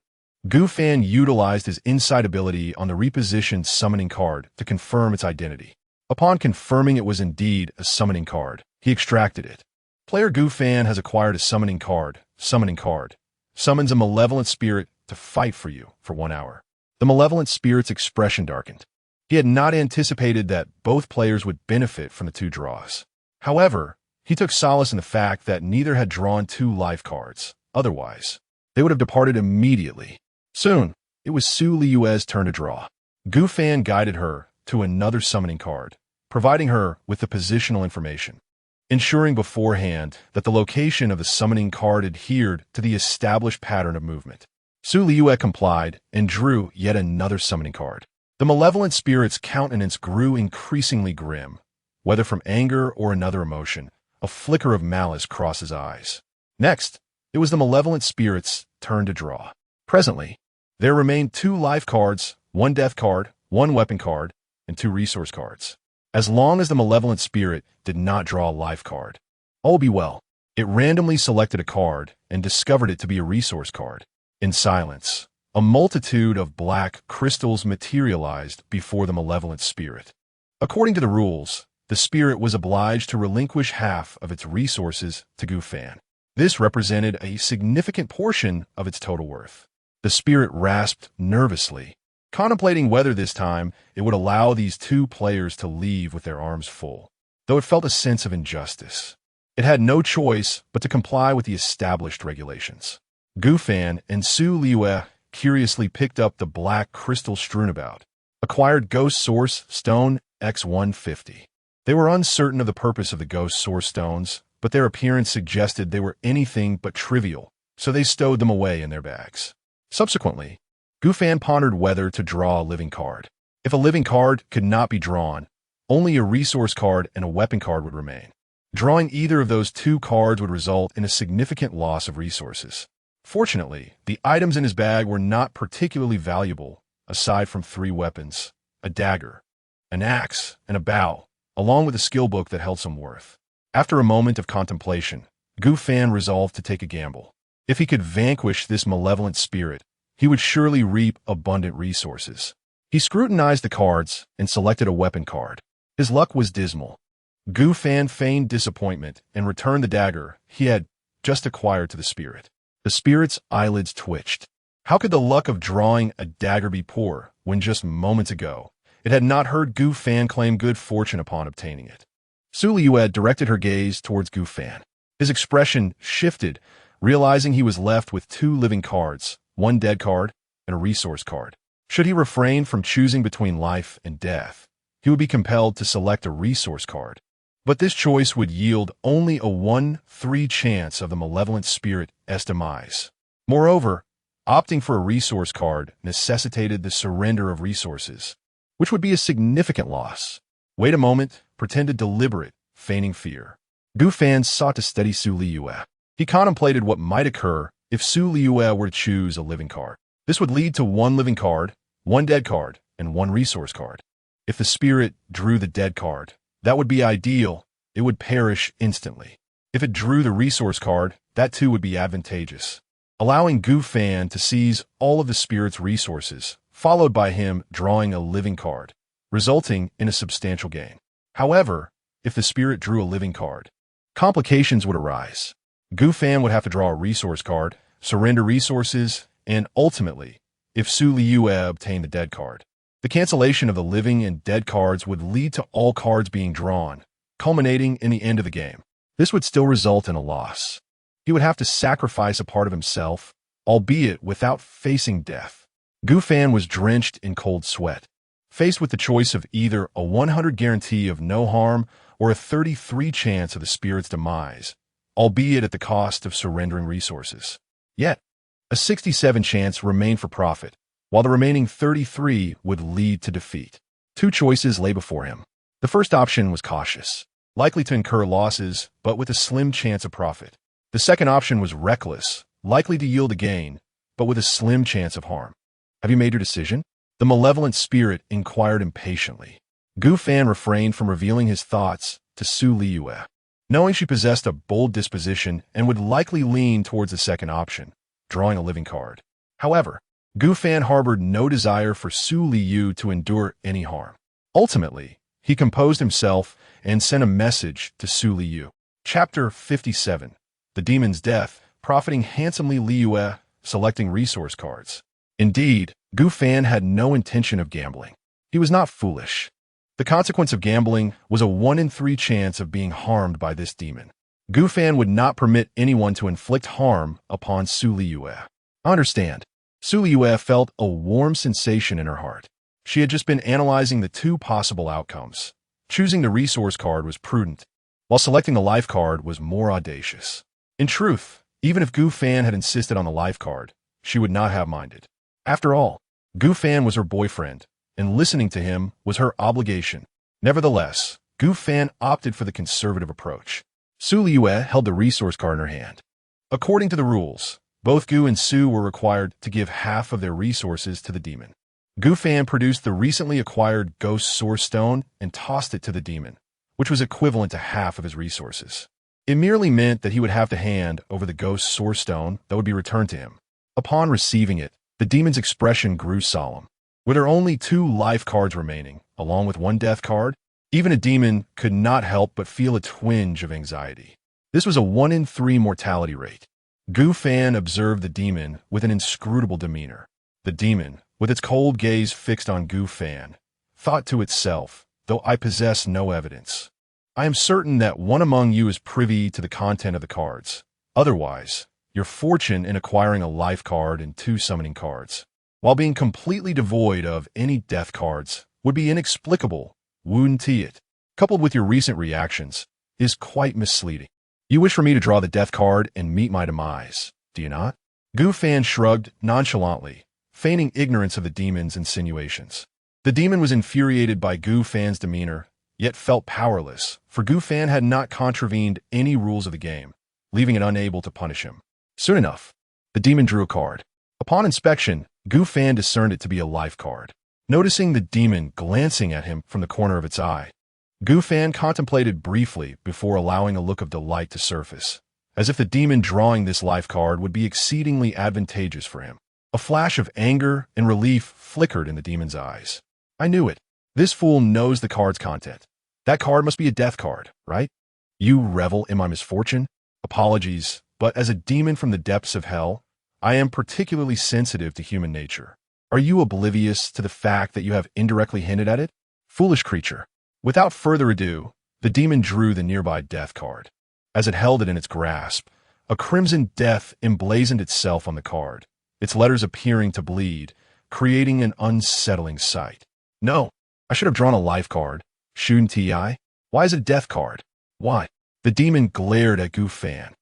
Gu Fan utilized his insight ability on the repositioned summoning card to confirm its identity. Upon confirming it was indeed a summoning card, he extracted it. Player Gu Fan has acquired a summoning card. Summoning card summons a malevolent spirit to fight for you for 1 hour. The malevolent spirit's expression darkened. He had not anticipated that both players would benefit from the two draws. However, he took solace in the fact that neither had drawn 2 life cards. Otherwise, they would have departed immediately. Soon, it was Su Liyue's turn to draw. Gu Fan guided her to another summoning card, providing her with the positional information, ensuring beforehand that the location of the summoning card adhered to the established pattern of movement. Su Liyue complied and drew yet another summoning card. The malevolent spirit's countenance grew increasingly grim. Whether from anger or another emotion, a flicker of malice crossed his eyes. Next, it was the malevolent spirit's turn to draw. Presently, there remained 2 life cards, 1 death card, 1 weapon card, and 2 resource cards. As long as the malevolent spirit did not draw a life card, all will be well. It randomly selected a card and discovered it to be a resource card. In silence, a multitude of black crystals materialized before the malevolent spirit. According to the rules, the spirit was obliged to relinquish half of its resources to Gu Fan. This represented a significant portion of its total worth. The spirit rasped nervously, contemplating whether this time it would allow these two players to leave with their arms full, though it felt a sense of injustice. It had no choice but to comply with the established regulations. Gu Fan and Su Liyue curiously picked up the black crystal strewn about, acquired Ghost Source Stone X150. They were uncertain of the purpose of the Ghost Source Stones, but their appearance suggested they were anything but trivial, so they stowed them away in their bags. Subsequently, Gu Fan pondered whether to draw a living card. If a living card could not be drawn, only a resource card and a weapon card would remain. Drawing either of those two cards would result in a significant loss of resources. Fortunately, the items in his bag were not particularly valuable, aside from 3 weapons, a dagger, an axe, and a bow, along with a skill book that held some worth. After a moment of contemplation, Gu Fan resolved to take a gamble. If he could vanquish this malevolent spirit, he would surely reap abundant resources. He scrutinized the cards and selected a weapon card. His luck was dismal. Gu Fan feigned disappointment and returned the dagger he had just acquired to the spirit. The spirit's eyelids twitched. How could the luck of drawing a dagger be poor when just moments ago it had not heard Gu Fan claim good fortune upon obtaining it? Su Liyue directed her gaze towards Gu Fan. His expression shifted, realizing he was left with 2 living cards, 1 dead card, and a resource card. Should he refrain from choosing between life and death, he would be compelled to select a resource card. But this choice would yield only a 1/3 chance of the malevolent spirit's demise. Moreover, opting for a resource card necessitated the surrender of resources, which would be a significant loss. Wait a moment, pretended deliberate, feigning fear. Gu Fan sought to steady Su Liyue. He contemplated what might occur if Su Liyue were to choose a living card. This would lead to 1 living card, 1 dead card, and 1 resource card. If the spirit drew the dead card, that would be ideal. It would perish instantly. If it drew the resource card, that too would be advantageous, allowing Gu Fan to seize all of the spirit's resources, followed by him drawing a living card, resulting in a substantial gain. However, if the spirit drew a living card, complications would arise. Gu Fan would have to draw a resource card, surrender resources, and ultimately, if Su Liyue obtained the dead card, the cancellation of the living and dead cards would lead to all cards being drawn, culminating in the end of the game. This would still result in a loss. He would have to sacrifice a part of himself, albeit without facing death. Gu Fan was drenched in cold sweat, faced with the choice of either a 100 guarantee of no harm or a 33 chance of the spirit's demise, albeit at the cost of surrendering resources. Yet, a 67 chance remained for profit, while the remaining 33 would lead to defeat. 2 choices lay before him. The first option was cautious, likely to incur losses, but with a slim chance of profit. The second option was reckless, likely to yield a gain, but with a slim chance of harm. Have you made your decision? The malevolent spirit inquired impatiently. Gu Fan refrained from revealing his thoughts to Su Liyue, knowing she possessed a bold disposition and would likely lean towards the second option, drawing a living card. However, Gu Fan harbored no desire for Su Liyue to endure any harm. Ultimately, he composed himself and sent a message to Su Liyue. Chapter 57. The Demon's Death, profiting handsomely. Liyue, selecting resource cards. Indeed, Gu Fan had no intention of gambling. He was not foolish. The consequence of gambling was a 1 in 3 chance of being harmed by this demon. Gu Fan would not permit anyone to inflict harm upon Su Liyue. Understand, Su Liyue felt a warm sensation in her heart. She had just been analyzing the 2 possible outcomes. Choosing the resource card was prudent, while selecting the life card was more audacious. In truth, even if Gu Fan had insisted on the life card, she would not have minded. After all, Gu Fan was her boyfriend, and listening to him was her obligation. Nevertheless, Gu Fan opted for the conservative approach. Su Liyue held the resource card in her hand. According to the rules, both Gu and Su were required to give half of their resources to the demon. Gu Fan produced the recently acquired Ghost Source Stone and tossed it to the demon, which was equivalent to half of his resources. It merely meant that he would have to hand over the Ghost Source Stone that would be returned to him. Upon receiving it, the demon's expression grew solemn. With there only 2 life cards remaining, along with 1 death card, Even a demon could not help but feel a twinge of anxiety. This was a 1 in 3 mortality rate. Gu Fan observed the demon with an inscrutable demeanor. The demon, with its cold gaze fixed on Gu Fan, thought to itself, though I possess no evidence. I am certain that one among you is privy to the content of the cards. Otherwise, your fortune in acquiring a life card and 2 summoning cards, while being completely devoid of any death cards, would be inexplicable, wouldn't it? Coupled with your recent reactions, is quite misleading. You wish for me to draw the death card and meet my demise, do you not? Gu Fan shrugged nonchalantly, feigning ignorance of the demon's insinuations. The demon was infuriated by Gu Fan's demeanor, yet felt powerless, for Gu Fan had not contravened any rules of the game, leaving it unable to punish him. Soon enough, the demon drew a card. Upon inspection, Gu Fan discerned it to be a life card. Noticing the demon glancing at him from the corner of its eye, Gu Fan contemplated briefly before allowing a look of delight to surface, as if the demon drawing this life card would be exceedingly advantageous for him. A flash of anger and relief flickered in the demon's eyes. I knew it. This fool knows the card's content. That card must be a death card, right? You revel in my misfortune? Apologies, but as a demon from the depths of hell, I am particularly sensitive to human nature. Are you oblivious to the fact that you have indirectly hinted at it? Foolish creature. Without further ado, the demon drew the nearby death card. As it held it in its grasp, a crimson death emblazoned itself on the card, its letters appearing to bleed, creating an unsettling sight. No, I should have drawn a life card, shouldn't I? Why is it a death card? Why? The demon glared at Gu Fan,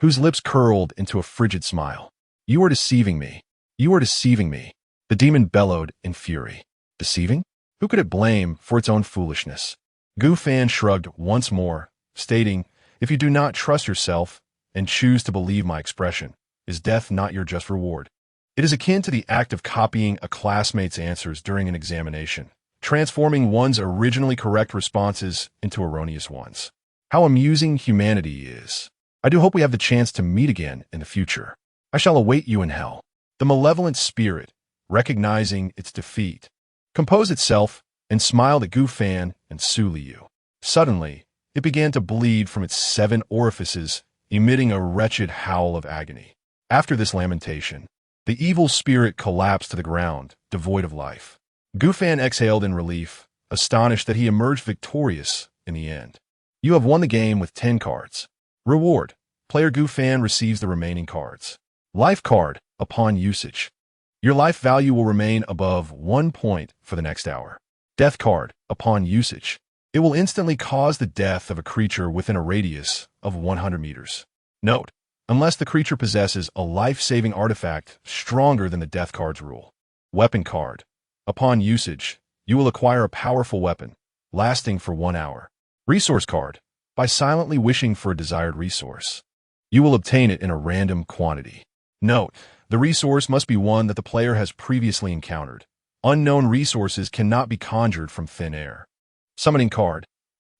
whose lips curled into a frigid smile. You are deceiving me. You are deceiving me. The demon bellowed in fury. Deceiving? Who could it blame for its own foolishness? Gu Fan shrugged once more, stating, if you do not trust yourself and choose to believe my expression, is death not your just reward? It is akin to the act of copying a classmate's answers during an examination, transforming one's originally correct responses into erroneous ones. How amusing humanity is. I do hope we have the chance to meet again in the future. I shall await you in hell. The malevolent spirit, recognizing its defeat, composed itself and smiled at Gu Fan and Su Liyue. Suddenly, it began to bleed from its 7 orifices, emitting a wretched howl of agony. After this lamentation, the evil spirit collapsed to the ground, devoid of life. Gu Fan exhaled in relief, astonished that he emerged victorious in the end. You have won the game with 10 cards. Reward. Player Gu Fan receives the remaining cards. Life card, upon usage. Your life value will remain above 1 point for the next hour. Death card, upon usage. It will instantly cause the death of a creature within a radius of 100 meters. Note, unless the creature possesses a life-saving artifact stronger than the death card's rule. Weapon card. Upon usage, you will acquire a powerful weapon, lasting for 1 hour. Resource card. By silently wishing for a desired resource, you will obtain it in a random quantity. Note, the resource must be one that the player has previously encountered. Unknown resources cannot be conjured from thin air. Summoning card.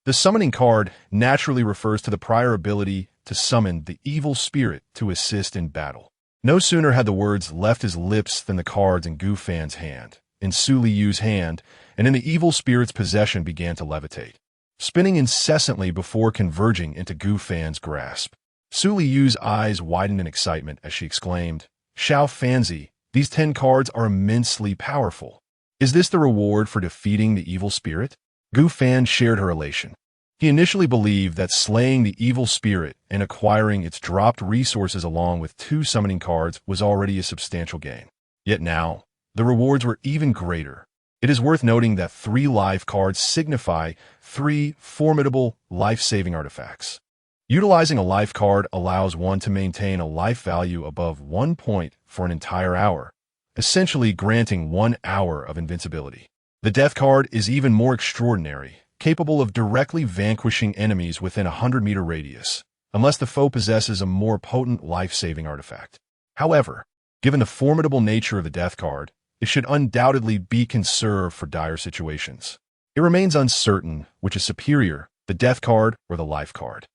The summoning card naturally refers to the prior ability to summon the evil spirit to assist in battle. No sooner had the words left his lips than the cards in Gu Fan's hand, in Su Liyue's hand, and in the evil spirit's possession began to levitate, spinning incessantly before converging into Gu Fan's grasp. Su Liyue's eyes widened in excitement as she exclaimed, Xiao Fanzi, these 10 cards are immensely powerful. Is this the reward for defeating the evil spirit? Gu Fan shared her elation. He initially believed that slaying the evil spirit and acquiring its dropped resources along with 2 summoning cards was already a substantial gain. Yet now, the rewards were even greater. It is worth noting that 3 life cards signify 3 formidable life-saving artifacts. Utilizing a life card allows one to maintain a life value above 1 point for an entire hour, essentially granting 1 hour of invincibility. The death card is even more extraordinary, capable of directly vanquishing enemies within a 100-meter radius, unless the foe possesses a more potent life-saving artifact. However, given the formidable nature of the death card, it should undoubtedly be conserved for dire situations. It remains uncertain which is superior, the death card or the life card.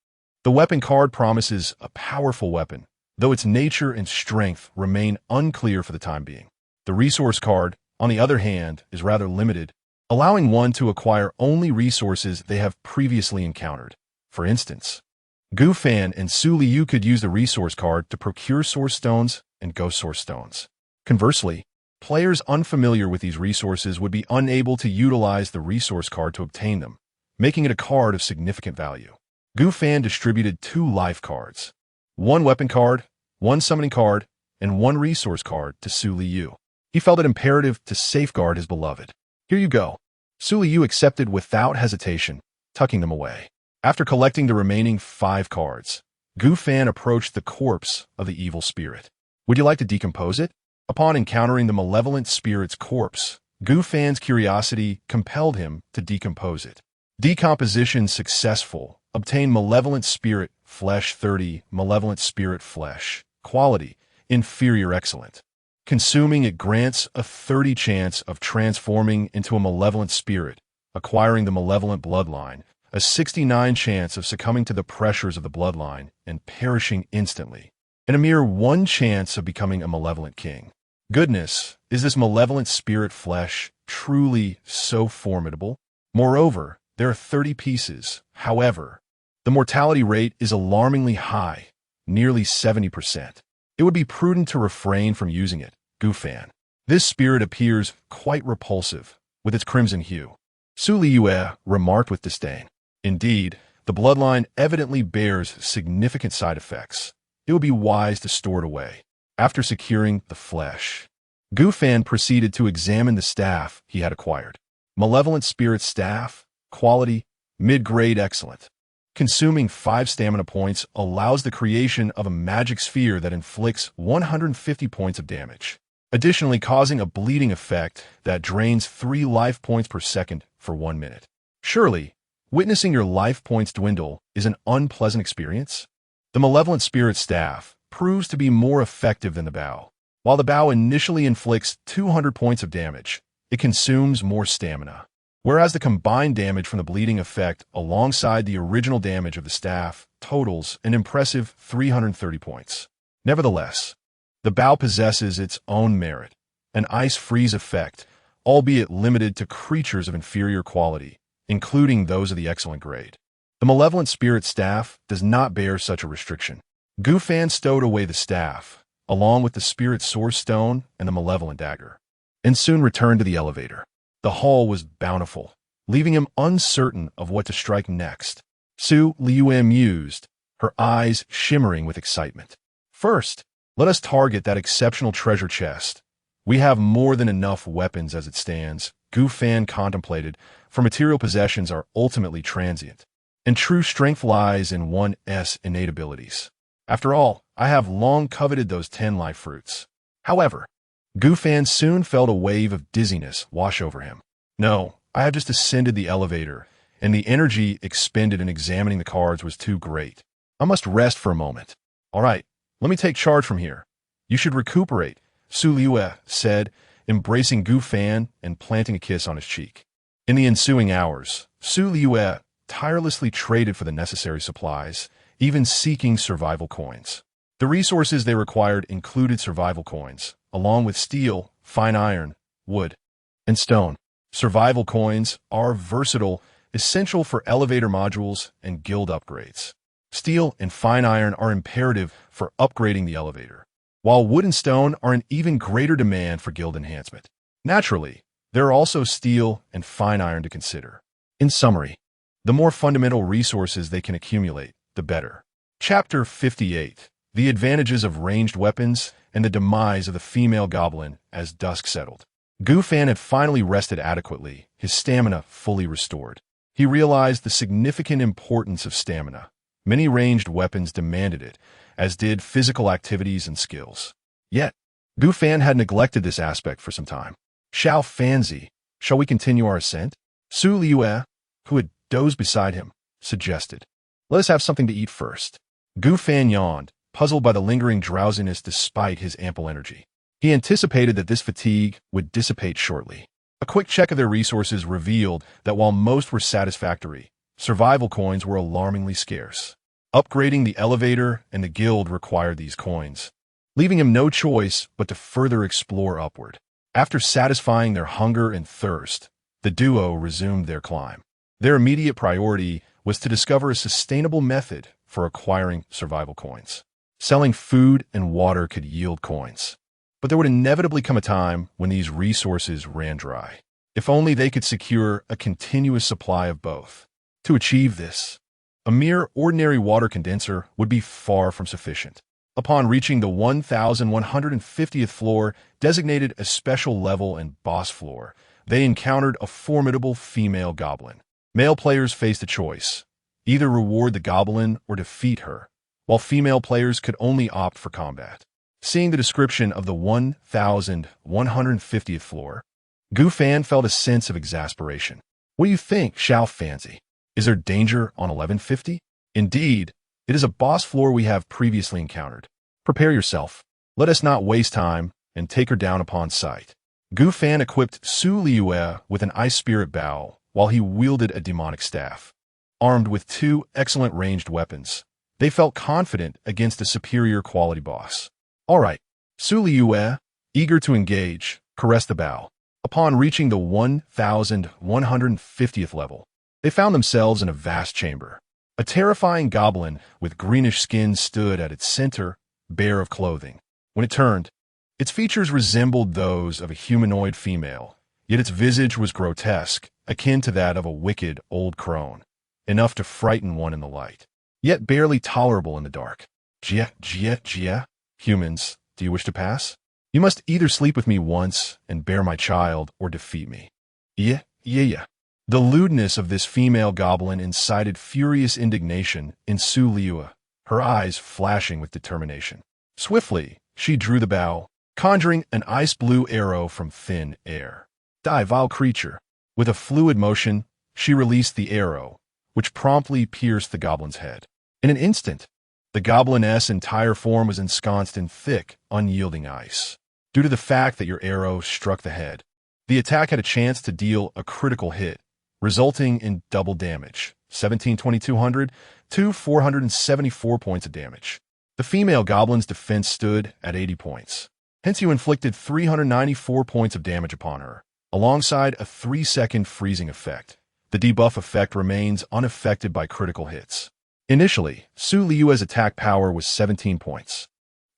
The weapon card promises a powerful weapon, though its nature and strength remain unclear for the time being. The resource card, on the other hand, is rather limited, allowing one to acquire only resources they have previously encountered. For instance, Gu Fan and Su Liyue could use the resource card to procure source stones and ghost source stones. Conversely, players unfamiliar with these resources would be unable to utilize the resource card to obtain them, making it a card of significant value. Gu Fan distributed 2 life cards, 1 weapon card, 1 summoning card, and 1 resource card to Su Liyue. He felt it imperative to safeguard his beloved. Here you go. Su Liyue accepted without hesitation, tucking them away. After collecting the remaining 5 cards, Gu Fan approached the corpse of the evil spirit. Would you like to decompose it? Upon encountering the malevolent spirit's corpse, Gu Fan's curiosity compelled him to decompose it. Decomposition successful. Obtain malevolent spirit flesh 30, malevolent spirit flesh. Quality, inferior excellent. Consuming it grants a 30 chance of transforming into a malevolent spirit, acquiring the malevolent bloodline, a 69 chance of succumbing to the pressures of the bloodline and perishing instantly, and a mere 1 chance of becoming a malevolent king. Goodness, is this malevolent spirit flesh truly so formidable? Moreover, there are 30 pieces. However, the mortality rate is alarmingly high, nearly 70%. It would be prudent to refrain from using it, Gu Fan. This spirit appears quite repulsive, with its crimson hue. Su Liyue remarked with disdain. Indeed, the bloodline evidently bears significant side effects. It would be wise to store it away. After securing the flesh, Gu Fan proceeded to examine the staff he had acquired. Malevolent Spirit Staff, quality, mid-grade excellent. Consuming 5 stamina points allows the creation of a magic sphere that inflicts 150 points of damage, additionally causing a bleeding effect that drains 3 life points per second for 1 minute. Surely, witnessing your life points dwindle is an unpleasant experience? The Malevolent Spirit Staff proves to be more effective than the bow. While the bow initially inflicts 200 points of damage, it consumes more stamina, whereas the combined damage from the bleeding effect alongside the original damage of the staff totals an impressive 330 points. Nevertheless, the bow possesses its own merit, an ice freeze effect, albeit limited to creatures of inferior quality, including those of the excellent grade. The Malevolent Spirit Staff does not bear such a restriction. Gu Fan stowed away the staff, along with the Spirit Source Stone and the Malevolent Dagger, and soon returned to the elevator. The hall was bountiful, leaving him uncertain of what to strike next. Su Liyue mused, her eyes shimmering with excitement. First, let us target that exceptional treasure chest. We have more than enough weapons as it stands, Gu Fan contemplated, for material possessions are ultimately transient, and true strength lies in one's innate abilities. After all, I have long coveted those 10 life fruits. However, Gu Fan soon felt a wave of dizziness wash over him. No, I have just ascended the elevator, and the energy expended in examining the cards was too great. I must rest for a moment. All right, let me take charge from here. You should recuperate, Su Liyue said, embracing Gu Fan and planting a kiss on his cheek. In the ensuing hours, Su Liyue tirelessly traded for the necessary supplies, even seeking survival coins. The resources they required included survival coins, along with steel, fine iron, wood, and stone. Survival coins are versatile, essential for elevator modules and guild upgrades. Steel and fine iron are imperative for upgrading the elevator, while wood and stone are in even greater demand for guild enhancement. Naturally, there are also steel and fine iron to consider. In summary, the more fundamental resources they can accumulate, the better. Chapter 58. The advantages of ranged weapons and the demise of the female goblin as dusk settled. Gu Fan had finally rested adequately, his stamina fully restored. He realized the significant importance of stamina. Many ranged weapons demanded it, as did physical activities and skills. Yet, Gu Fan had neglected this aspect for some time. Xiao Fanzi, shall we continue our ascent? Su Liyue, who had dozed beside him, suggested. Let us have something to eat first. Gu Fan yawned, puzzled by the lingering drowsiness despite his ample energy. He anticipated that this fatigue would dissipate shortly. A quick check of their resources revealed that while most were satisfactory, survival coins were alarmingly scarce. Upgrading the elevator and the guild required these coins, leaving him no choice but to further explore upward. After satisfying their hunger and thirst, The duo resumed their climb. Their immediate priority was to discover a sustainable method for acquiring survival coins. Selling food and water could yield coins, but there would inevitably come a time when these resources ran dry. If only they could secure a continuous supply of both. To achieve this, a mere ordinary water condenser would be far from sufficient. Upon reaching the 1150th floor, designated a special level and boss floor, they encountered a formidable female goblin. Male players faced a choice: either reward the goblin or defeat her, while female players could only opt for combat. Seeing the description of the 1150th floor, Gu Fan felt a sense of exasperation. What do you think, Xiao Fanzi? Is there danger on 1150? Indeed, it is a boss floor we have previously encountered. Prepare yourself. Let us not waste time and take her down upon sight. Gu Fan equipped Su Liyue with an ice spirit bow while he wielded a demonic staff. Armed with two excellent ranged weapons, they felt confident against a superior quality boss. All right, Su Liyue, eager to engage, caressed the bow. Upon reaching the 1150th level, they found themselves in a vast chamber. A terrifying goblin with greenish skin stood at its center, bare of clothing. When it turned, its features resembled those of a humanoid female, yet its visage was grotesque, akin to that of a wicked old crone, enough to frighten one in the light, yet barely tolerable in the dark. Jia, humans, do you wish to pass? You must either sleep with me once and bear my child, or defeat me. Yeah. The lewdness of this female goblin incited furious indignation in Su Liyue, her eyes flashing with determination. Swiftly, she drew the bow, conjuring an ice-blue arrow from thin air. Die, vile creature! With a fluid motion, she released the arrow, which promptly pierced the goblin's head. In an instant, the gobliness' entire form was ensconced in thick, unyielding ice. Due to the fact that your arrow struck the head, the attack had a chance to deal a critical hit, resulting in double damage, 17,200 to 474 points of damage. The female goblin's defense stood at 80 points. Hence you inflicted 394 points of damage upon her, alongside a 3-second freezing effect. The debuff effect remains unaffected by critical hits. Initially, Su Liyue's attack power was 17 points.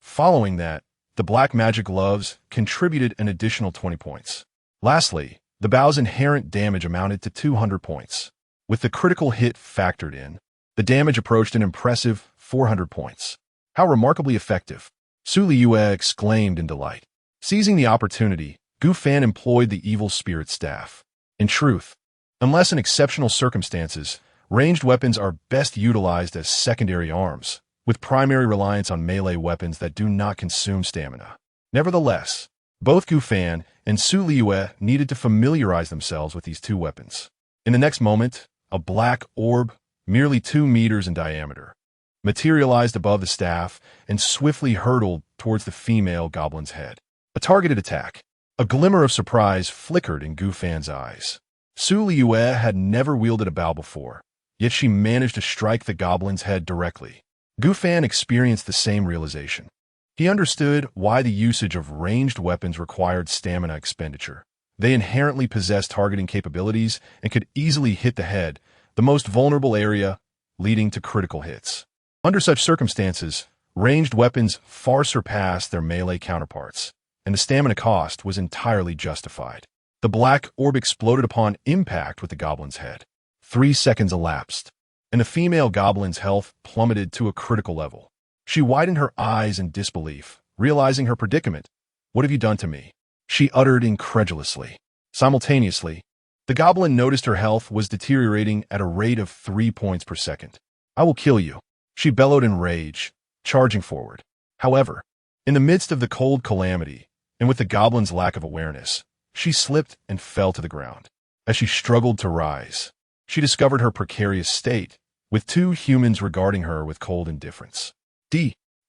Following that, the black magic gloves contributed an additional 20 points. Lastly, the bow's inherent damage amounted to 200 points. With the critical hit factored in, the damage approached an impressive 400 points. How remarkably effective! Su Liyue exclaimed in delight. Seizing the opportunity, Gu Fan employed the evil spirit staff. In truth, unless in exceptional circumstances, ranged weapons are best utilized as secondary arms, with primary reliance on melee weapons that do not consume stamina. Nevertheless, both Gu Fan and Su Liyue needed to familiarize themselves with these two weapons. In the next moment, a black orb, merely 2 meters in diameter, materialized above the staff and swiftly hurtled towards the female goblin's head. A targeted attack. A glimmer of surprise flickered in Gu Fan's eyes. Su Liyue had never wielded a bow before, yet she managed to strike the goblin's head directly. Gu Fan experienced the same realization. He understood why the usage of ranged weapons required stamina expenditure. They inherently possessed targeting capabilities and could easily hit the head, the most vulnerable area, leading to critical hits. Under such circumstances, ranged weapons far surpassed their melee counterparts, and the stamina cost was entirely justified. The black orb exploded upon impact with the goblin's head. 3 seconds elapsed, and the female goblin's health plummeted to a critical level. She widened her eyes in disbelief, realizing her predicament. What have you done to me? She uttered incredulously. Simultaneously, the goblin noticed her health was deteriorating at a rate of 3 points per second. I will kill you, she bellowed in rage, charging forward. However, in the midst of the cold calamity, and with the goblin's lack of awareness, she slipped and fell to the ground. As she struggled to rise, she discovered her precarious state, with 2 humans regarding her with cold indifference.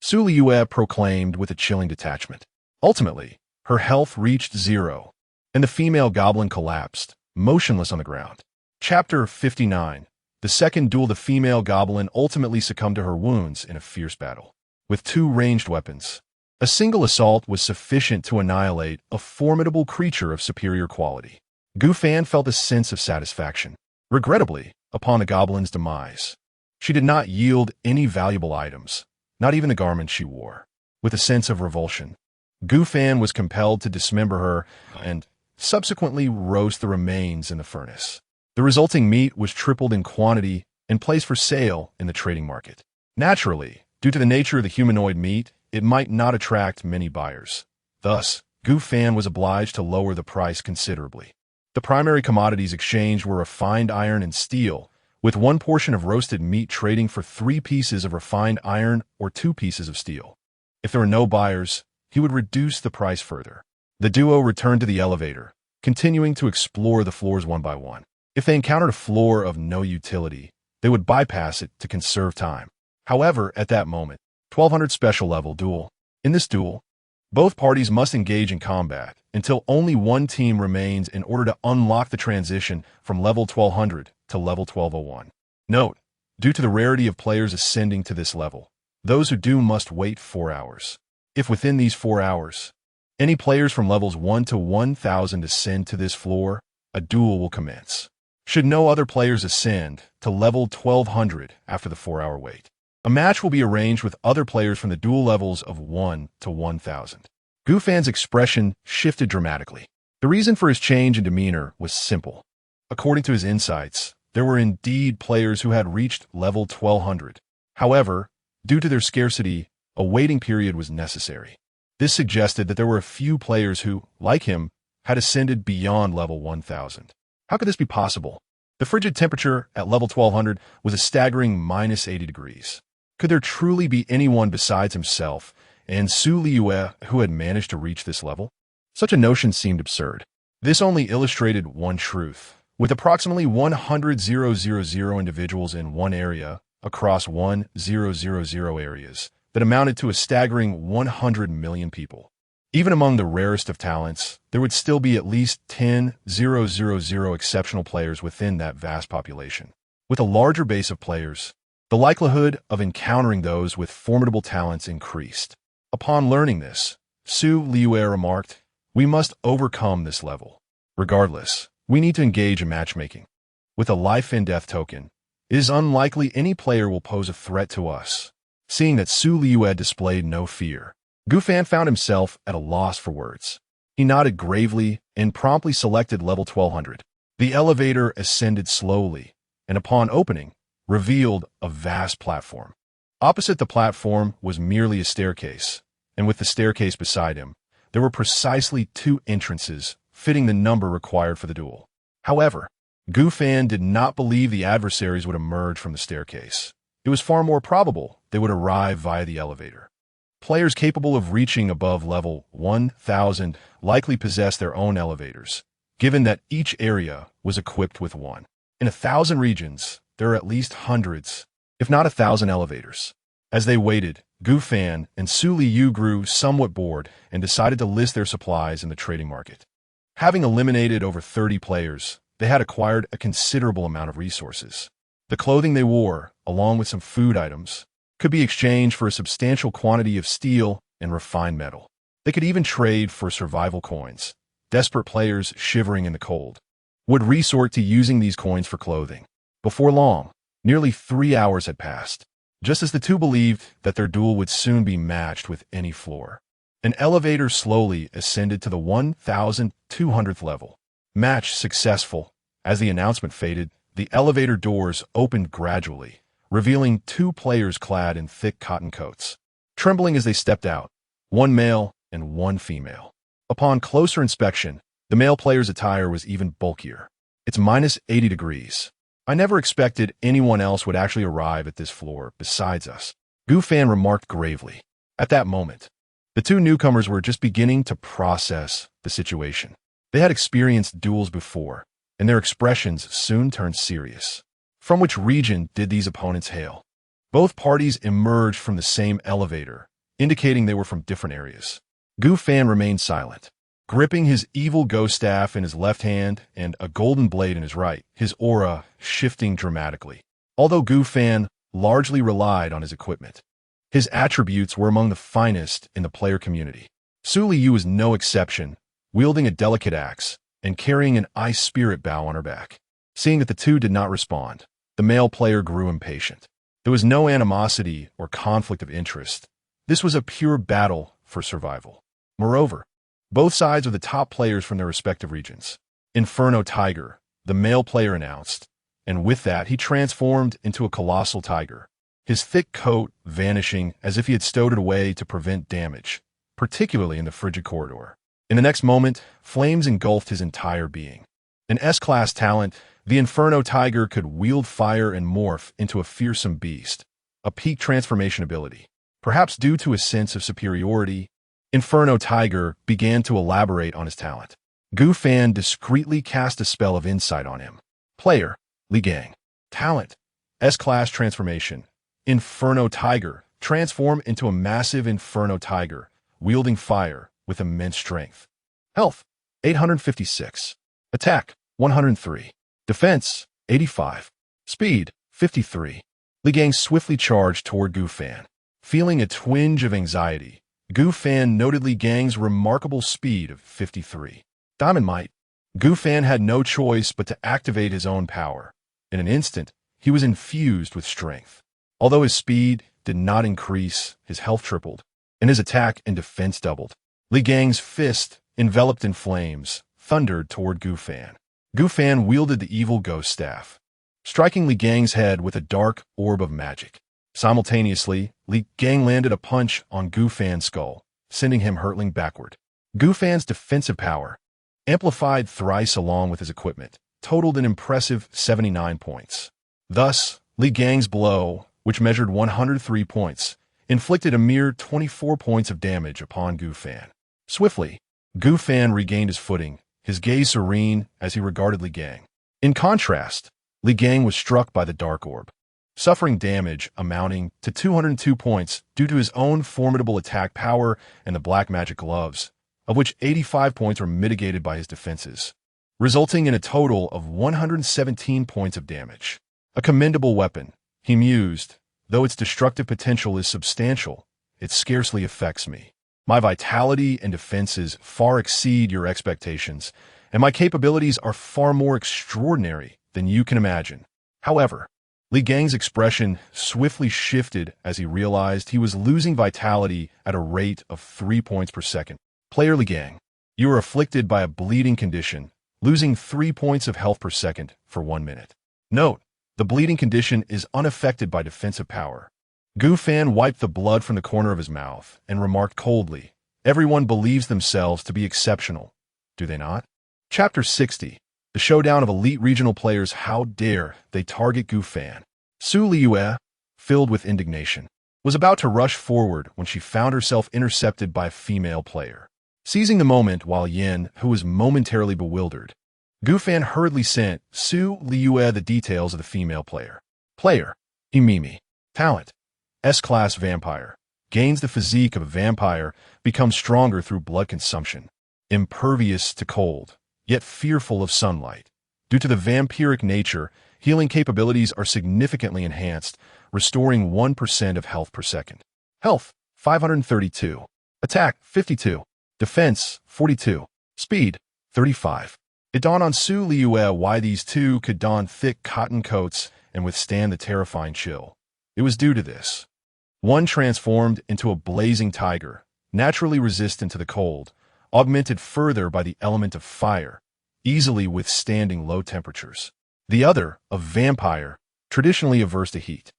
Su Liyue proclaimed with a chilling detachment. Ultimately, her health reached 0, and the female goblin collapsed, motionless on the ground. Chapter 59. The second duel. The female goblin ultimately succumbed to her wounds in a fierce battle. With 2 ranged weapons, a single assault was sufficient to annihilate a formidable creature of superior quality. Gu Fan felt a sense of satisfaction. Regrettably, upon the goblin's demise, she did not yield any valuable items, not even the garment she wore. With a sense of revulsion, Gu Fan was compelled to dismember her and subsequently roast the remains in the furnace. The resulting meat was tripled in quantity and placed for sale in the trading market. Naturally, due to the nature of the humanoid meat, it might not attract many buyers. Thus, Gu Fan was obliged to lower the price considerably. The primary commodities exchanged were refined iron and steel, with one portion of roasted meat trading for 3 pieces of refined iron or 2 pieces of steel. If there were no buyers, he would reduce the price further. The duo returned to the elevator, continuing to explore the floors one by one. If they encountered a floor of no utility, they would bypass it to conserve time. However, at that moment, 1200 special level duel. In this duel, both parties must engage in combat until only one team remains in order to unlock the transition from level 1200 to level 1201. Note, due to the rarity of players ascending to this level, those who do must wait 4 hours. If within these 4 hours, any players from levels 1 to 1000 ascend to this floor, a duel will commence. Should no other players ascend to level 1200 after the 4-hour wait, a match will be arranged with other players from the duel levels of 1 to 1000. Gu Fan's expression shifted dramatically. The reason for his change in demeanor was simple. According to his insights, there were indeed players who had reached level 1200. However, due to their scarcity, a waiting period was necessary. This suggested that there were a few players who, like him, had ascended beyond level 1000. How could this be possible? The frigid temperature at level 1200 was a staggering -80 degrees. Could there truly be anyone besides himself and Liyue who had managed to reach this level? Such a notion seemed absurd. This only illustrated one truth. With approximately 100,000 individuals in one area across 1,000 areas that amounted to a staggering 100 million people. Even among the rarest of talents, there would still be at least 10,000 exceptional players within that vast population. With a larger base of players, the likelihood of encountering those with formidable talents increased. Upon learning this, Liyue remarked, "We must overcome this level. Regardless, we need to engage in matchmaking. With a life and death token, it is unlikely any player will pose a threat to us." Seeing that Liyue displayed no fear, Gu Fan found himself at a loss for words. He nodded gravely and promptly selected level 1200. The elevator ascended slowly, and upon opening, revealed a vast platform. Opposite the platform was merely a staircase, and with the staircase beside him, there were precisely 2 entrances fitting the number required for the duel. However, Gu Fan did not believe the adversaries would emerge from the staircase. It was far more probable they would arrive via the elevator. Players capable of reaching above level 1000 likely possessed their own elevators, given that each area was equipped with one. In 1,000 regions, there are at least hundreds, if not 1,000 elevators. As they waited, Gu Fan and Liyue grew somewhat bored and decided to list their supplies in the trading market. Having eliminated over 30 players, they had acquired a considerable amount of resources. The clothing they wore, along with some food items, could be exchanged for a substantial quantity of steel and refined metal. They could even trade for survival coins. Desperate players shivering in the cold would resort to using these coins for clothing. Before long, nearly 3 hours had passed. Just as the two believed that their duel would soon be matched with any floor, an elevator slowly ascended to the 1,200th level. Match successful. As the announcement faded, the elevator doors opened gradually, revealing 2 players clad in thick cotton coats. Trembling as they stepped out, one male and one female. Upon closer inspection, the male player's attire was even bulkier. It's -80 degrees. I never expected anyone else would actually arrive at this floor besides us, Gu Fan remarked gravely. At that moment, the 2 newcomers were just beginning to process the situation. They had experienced duels before, and their expressions soon turned serious. From which region did these opponents hail? Both parties emerged from the same elevator, indicating they were from different areas. Gu Fan remained silent, gripping his evil ghost staff in his left hand and a golden blade in his right, his aura shifting dramatically. Although Gu Fan largely relied on his equipment, his attributes were among the finest in the player community. Liyue was no exception, wielding a delicate axe, and carrying an ice spirit bow on her back. Seeing that the two did not respond, the male player grew impatient. There was no animosity or conflict of interest. This was a pure battle for survival. Moreover, both sides are the top players from their respective regions. Inferno Tiger, the male player announced, and with that he transformed into a colossal tiger, his thick coat vanishing as if he had stowed it away to prevent damage, particularly in the frigid corridor. In the next moment, flames engulfed his entire being. An S-class talent, the Inferno Tiger could wield fire and morph into a fearsome beast, a peak transformation ability. Perhaps due to a sense of superiority, Inferno Tiger began to elaborate on his talent. Gu Fan discreetly cast a spell of insight on him. Player, Liyue. Talent, S-class transformation. Inferno Tiger, transform into a massive Inferno Tiger, wielding fire with immense strength. Health, 856. Attack, 103. Defense, 85. Speed, 53. Liyue swiftly charged toward Gu Fan. Feeling a twinge of anxiety, Gu Fan noted Liyue's remarkable speed of 53. Diamond Might. Gu Fan had no choice but to activate his own power. In an instant, he was infused with strength. Although his speed did not increase, his health tripled, and his attack and defense doubled. Liyue's fist, enveloped in flames, thundered toward Gu Fan. Gu Fan wielded the evil ghost staff, striking Liyue's head with a dark orb of magic. Simultaneously, Liyue landed a punch on Gu Fan's skull, sending him hurtling backward. Gu Fan's defensive power, amplified thrice along with his equipment, totaled an impressive 79 points. Thus, Liyue's blow, which measured 103 points, inflicted a mere 24 points of damage upon Gu Fan. Swiftly, Gu Fan regained his footing, his gaze serene as he regarded Liyue. In contrast, Liyue was struck by the dark orb, suffering damage amounting to 202 points due to his own formidable attack power and the black magic gloves, of which 85 points were mitigated by his defenses, resulting in a total of 117 points of damage. A commendable weapon, he mused. Though its destructive potential is substantial, it scarcely affects me. My vitality and defenses far exceed your expectations, and my capabilities are far more extraordinary than you can imagine. However, Liyue's expression swiftly shifted as he realized he was losing vitality at a rate of 3 points per second. Player Liyue, you are afflicted by a bleeding condition, losing 3 points of health per second for 1 minute. Note, the bleeding condition is unaffected by defensive power. Gu Fan wiped the blood from the corner of his mouth and remarked coldly, everyone believes themselves to be exceptional, do they not? Chapter 60. The showdown of elite regional players. How dare they target Gu Fan? Su Liyue, filled with indignation, was about to rush forward when she found herself intercepted by a female player. Seizing the moment while Yin, who was momentarily bewildered, Gu Fan hurriedly sent Su Liyue the details of the female player. Player, Himimi. Talent, S-class vampire. Gains the physique of a vampire, becomes stronger through blood consumption. Impervious to cold, yet fearful of sunlight. Due to the vampiric nature, healing capabilities are significantly enhanced, restoring 1% of health per second. Health, 532. Attack, 52. Defense, 42. Speed, 35. It dawned on Su Liyue why these two could don thick cotton coats and withstand the terrifying chill. It was due to this. One transformed into a blazing tiger, naturally resistant to the cold, augmented further by the element of fire, easily withstanding low temperatures. The other, a vampire, traditionally averse to heat.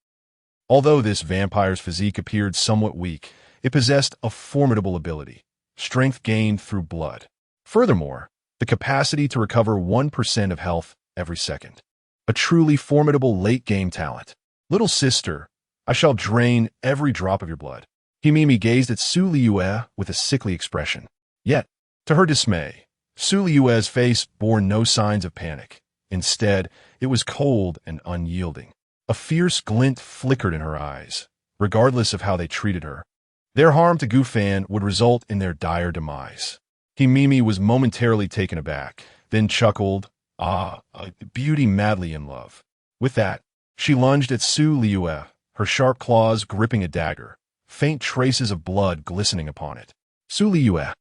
Although this vampire's physique appeared somewhat weak, it possessed a formidable ability, strength gained through blood. Furthermore, the capacity to recover 1% of health every second. A truly formidable late-game talent. Little sister, I shall drain every drop of your blood. Himimi gazed at Su Liyue with a sickly expression. Yet, to her dismay, Su Liyue's face bore no signs of panic. Instead, it was cold and unyielding. A fierce glint flickered in her eyes, regardless of how they treated her. Their harm to Gu Fan would result in their dire demise. Himimi was momentarily taken aback, then chuckled, a beauty madly in love. With that, she lunged at Su Liyue, her sharp claws gripping a dagger, faint traces of blood glistening upon it. Su Liyue,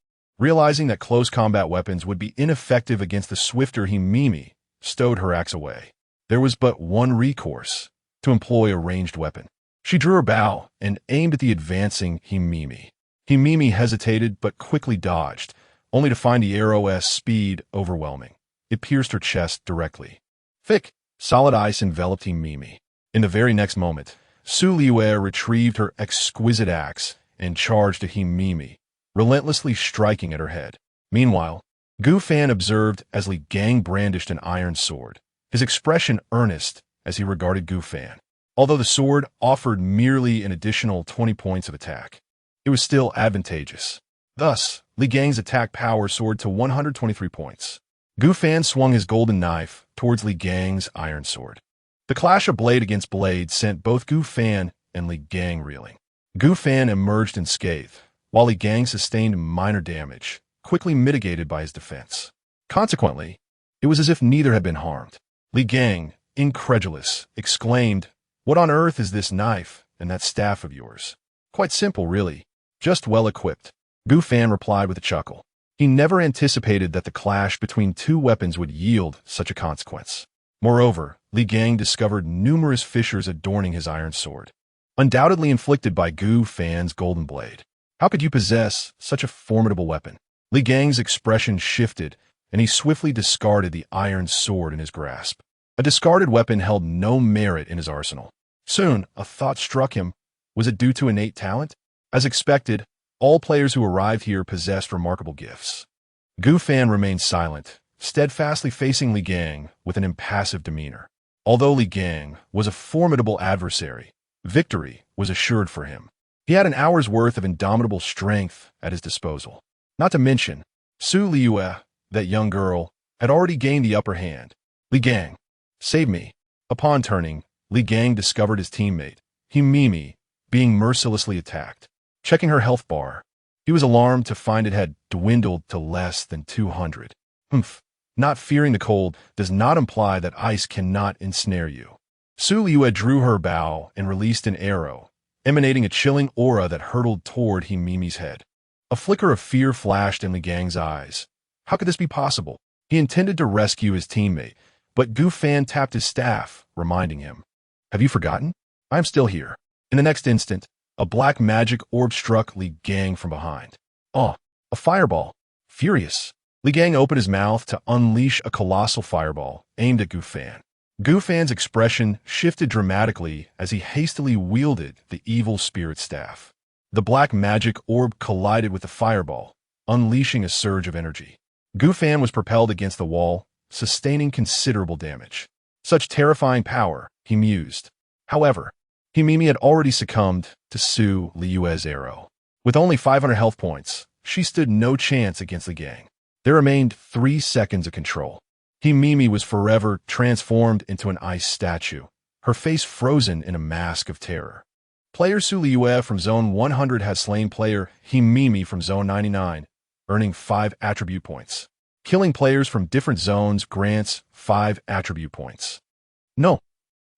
Realizing that close combat weapons would be ineffective against the swifter Himimi, stowed her axe away. There was but one recourse, to employ a ranged weapon. She drew her bow and aimed at the advancing Himimi. Himimi hesitated but quickly dodged, only to find the arrow's speed overwhelming. It pierced her chest directly. Thick, solid ice enveloped Himimi. In the very next moment, Liyue retrieved her exquisite axe and charged at Himimi, relentlessly striking at her head. Meanwhile, Gu Fan observed as Li Gang brandished an iron sword, his expression earnest as he regarded Gu Fan. Although the sword offered merely an additional 20 points of attack, it was still advantageous. Thus, Li Gang's attack power soared to 123 points. Gu Fan swung his golden knife towards Li Gang's iron sword. The clash of blade against blade sent both Gu Fan and Li Gang reeling. Gu Fan emerged unscathed, while Li Gang sustained minor damage, quickly mitigated by his defense. Consequently, it was as if neither had been harmed. Li Gang, incredulous, exclaimed, "What on earth is this knife and that staff of yours?" "Quite simple, really. Just well equipped." Gu Fan replied with a chuckle. He never anticipated that the clash between two weapons would yield such a consequence. Moreover, Li Gang discovered numerous fissures adorning his iron sword, undoubtedly inflicted by Gu Fan's golden blade. How could you possess such a formidable weapon? Li Gang's expression shifted, and he swiftly discarded the iron sword in his grasp. A discarded weapon held no merit in his arsenal. Soon, a thought struck him. Was it due to innate talent? As expected, all players who arrived here possessed remarkable gifts. Gu Fan remained silent, steadfastly facing Li Gang with an impassive demeanor. Although Li Gang was a formidable adversary, victory was assured for him. He had an hour's worth of indomitable strength at his disposal. Not to mention, Liyue, that young girl, had already gained the upper hand. "Li Gang, save me." Upon turning, Li Gang discovered his teammate, Himimi, being mercilessly attacked. Checking her health bar, he was alarmed to find it had dwindled to less than 200. Not fearing the cold does not imply that ice cannot ensnare you. Liyue drew her bow and released an arrow, emanating a chilling aura that hurtled toward Himimi's head. A flicker of fear flashed in Li Gang's eyes. How could this be possible? He intended to rescue his teammate, but Gu Fan tapped his staff, reminding him, "Have you forgotten? I am still here." In the next instant, a black magic orb struck Li Gang from behind. Oh, a fireball. Furious, Li Gang opened his mouth to unleash a colossal fireball aimed at Gu Fan. Gu Fan's expression shifted dramatically as he hastily wielded the evil spirit staff. The black magic orb collided with the fireball, unleashing a surge of energy. Gu Fan was propelled against the wall, sustaining considerable damage. Such terrifying power, he mused. However, Himimi had already succumbed to Liyue's arrow. With only 500 health points, she stood no chance against Li Gang. There remained 3 seconds of control. Himimi was forever transformed into an ice statue, her face frozen in a mask of terror. Player Liyue from Zone 100 has slain player Himimi from Zone 99, earning 5 attribute points. Killing players from different zones grants 5 attribute points. No!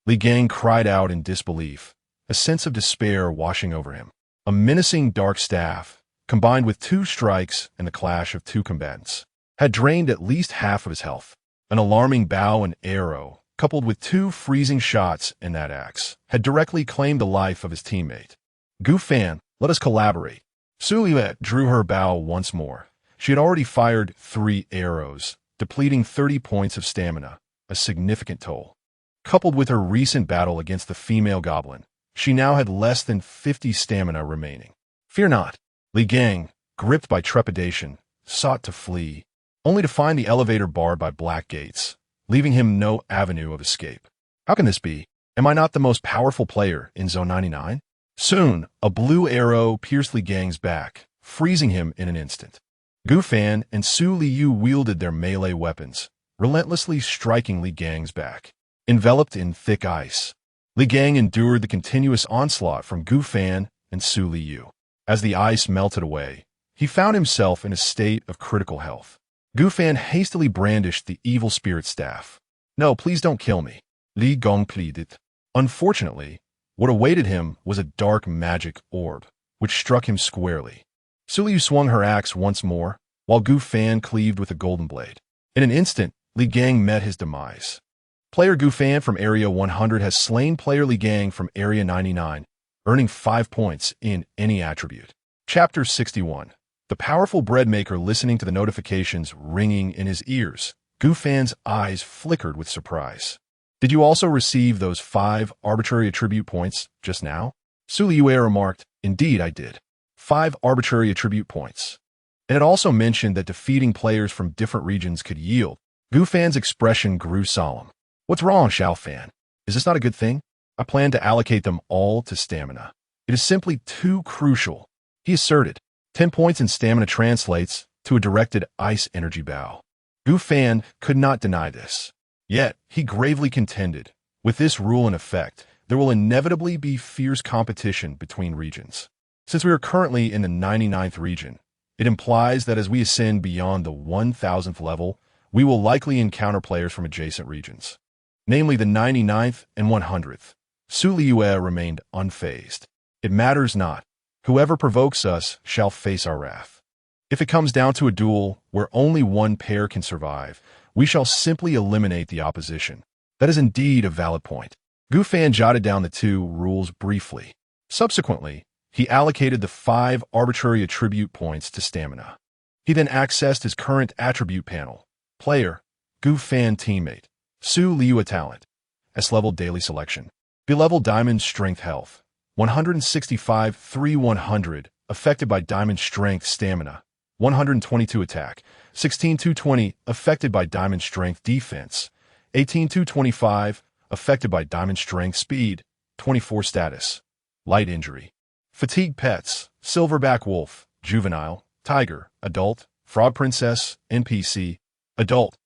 Li Gang cried out in disbelief, a sense of despair washing over him. A menacing dark staff, combined with 2 strikes and the clash of 2 combatants, had drained at least half of his health. An alarming bow and arrow, coupled with 2 freezing shots in that axe, had directly claimed the life of his teammate. Gu Fan, let us collaborate. Liyue drew her bow once more. She had already fired 3 arrows, depleting 30 points of stamina, a significant toll. Coupled with her recent battle against the female goblin, she now had less than 50 stamina remaining. Fear not. Li Gang, gripped by trepidation, sought to flee, only to find the elevator barred by black gates, leaving him no avenue of escape. How can this be? Am I not the most powerful player in Zone 99? Soon, a blue arrow pierced Li Gang's back, freezing him in an instant. Gu Fan and Liyue wielded their melee weapons, relentlessly striking Li Gang's back. Enveloped in thick ice, Li Gang endured the continuous onslaught from Gu Fan and Liyue. As the ice melted away, he found himself in a state of critical health. Gu Fan hastily brandished the evil spirit staff. "No, please don't kill me," Li Gang pleaded. Unfortunately, what awaited him was a dark magic orb, which struck him squarely. Liyue swung her axe once more, while Gu Fan cleaved with a golden blade. In an instant, Li Gang met his demise. Player Gu Fan from Area 100 has slain player Li Gang from Area 99, earning 5 points in any attribute. Chapter 61. The powerful bread maker listening to the notifications ringing in his ears. Gu Fan's eyes flickered with surprise. Did you also receive those 5 arbitrary attribute points just now? Su Liyue remarked, indeed I did. 5 arbitrary attribute points. And it also mentioned that defeating players from different regions could yield. Gu Fan's expression grew solemn. What's wrong, Xiao Fan? Is this not a good thing? I plan to allocate them all to stamina. It is simply too crucial. He asserted. 10 points in stamina translates to a directed ice energy bow. Gu Fan could not deny this. Yet, he gravely contended, with this rule in effect, there will inevitably be fierce competition between regions. Since we are currently in the 99th region, it implies that as we ascend beyond the 1000th level, we will likely encounter players from adjacent regions, namely the 99th and 100th. Su Liyue remained unfazed. It matters not. Whoever provokes us shall face our wrath. If it comes down to a duel where only one pair can survive, we shall simply eliminate the opposition. That is indeed a valid point. Gu Fan jotted down the 2 rules briefly. Subsequently, he allocated the 5 arbitrary attribute points to stamina. He then accessed his current attribute panel. Player, Gu Fan teammate, Su Liyue talent, S-level daily selection. B-level diamond strength health, 165 3-100, affected by diamond strength stamina, 122 attack, 16-220, affected by diamond strength defense, 18-225, affected by diamond strength speed, 24 status, light injury. Fatigue pets, silverback wolf, juvenile, tiger, adult, frog princess, NPC, adult.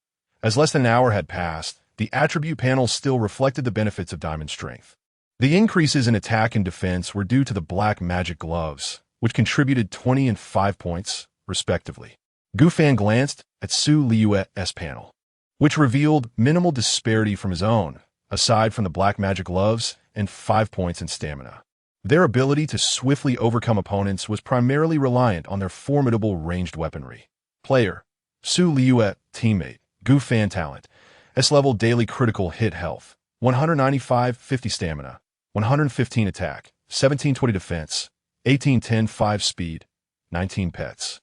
As less than an hour had passed, the attribute panel still reflected the benefits of diamond strength. The increases in attack and defense were due to the black magic gloves, which contributed 20 and 5 points, respectively. Gu Fan glanced at Su Liyue's panel, which revealed minimal disparity from his own, aside from the black magic gloves and 5 points in stamina. Their ability to swiftly overcome opponents was primarily reliant on their formidable ranged weaponry. Player, Su Liyue, teammate, Gu Fan talent, S-level daily critical hit health, 195-50 stamina, 115 attack, 17-20 defense, 18-10 5 speed, 19 pets.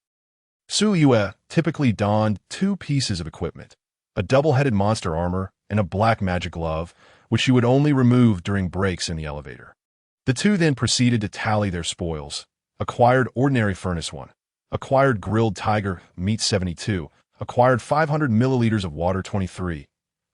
Su Liyue typically donned 2 pieces of equipment, a double-headed monster armor and a black magic glove, which she would only remove during breaks in the elevator. The 2 then proceeded to tally their spoils. Acquired ordinary furnace 1, acquired grilled tiger meat 72, acquired 500 milliliters of water 23,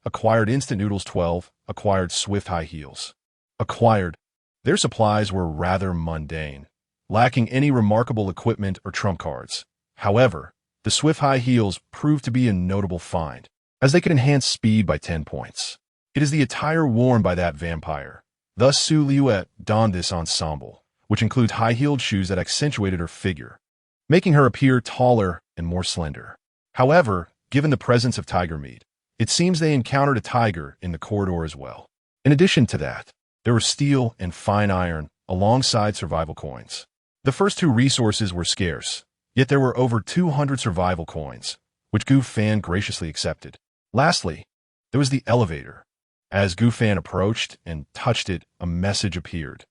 acquired instant noodles 12, acquired swift high heels. Acquired. Their supplies were rather mundane, lacking any remarkable equipment or trump cards. However, the swift high heels proved to be a notable find, as they could enhance speed by 10 points. It is the attire worn by that vampire. Thus Su Liyue donned this ensemble, which includes high-heeled shoes that accentuated her figure, making her appear taller and more slender. However, given the presence of tiger meat, it seems they encountered a tiger in the corridor as well. In addition to that, there were steel and fine iron alongside survival coins. The first 2 resources were scarce, yet there were over 200 survival coins, which Gu Fan graciously accepted. Lastly, there was the elevator. As Gu Fan approached and touched it, a message appeared.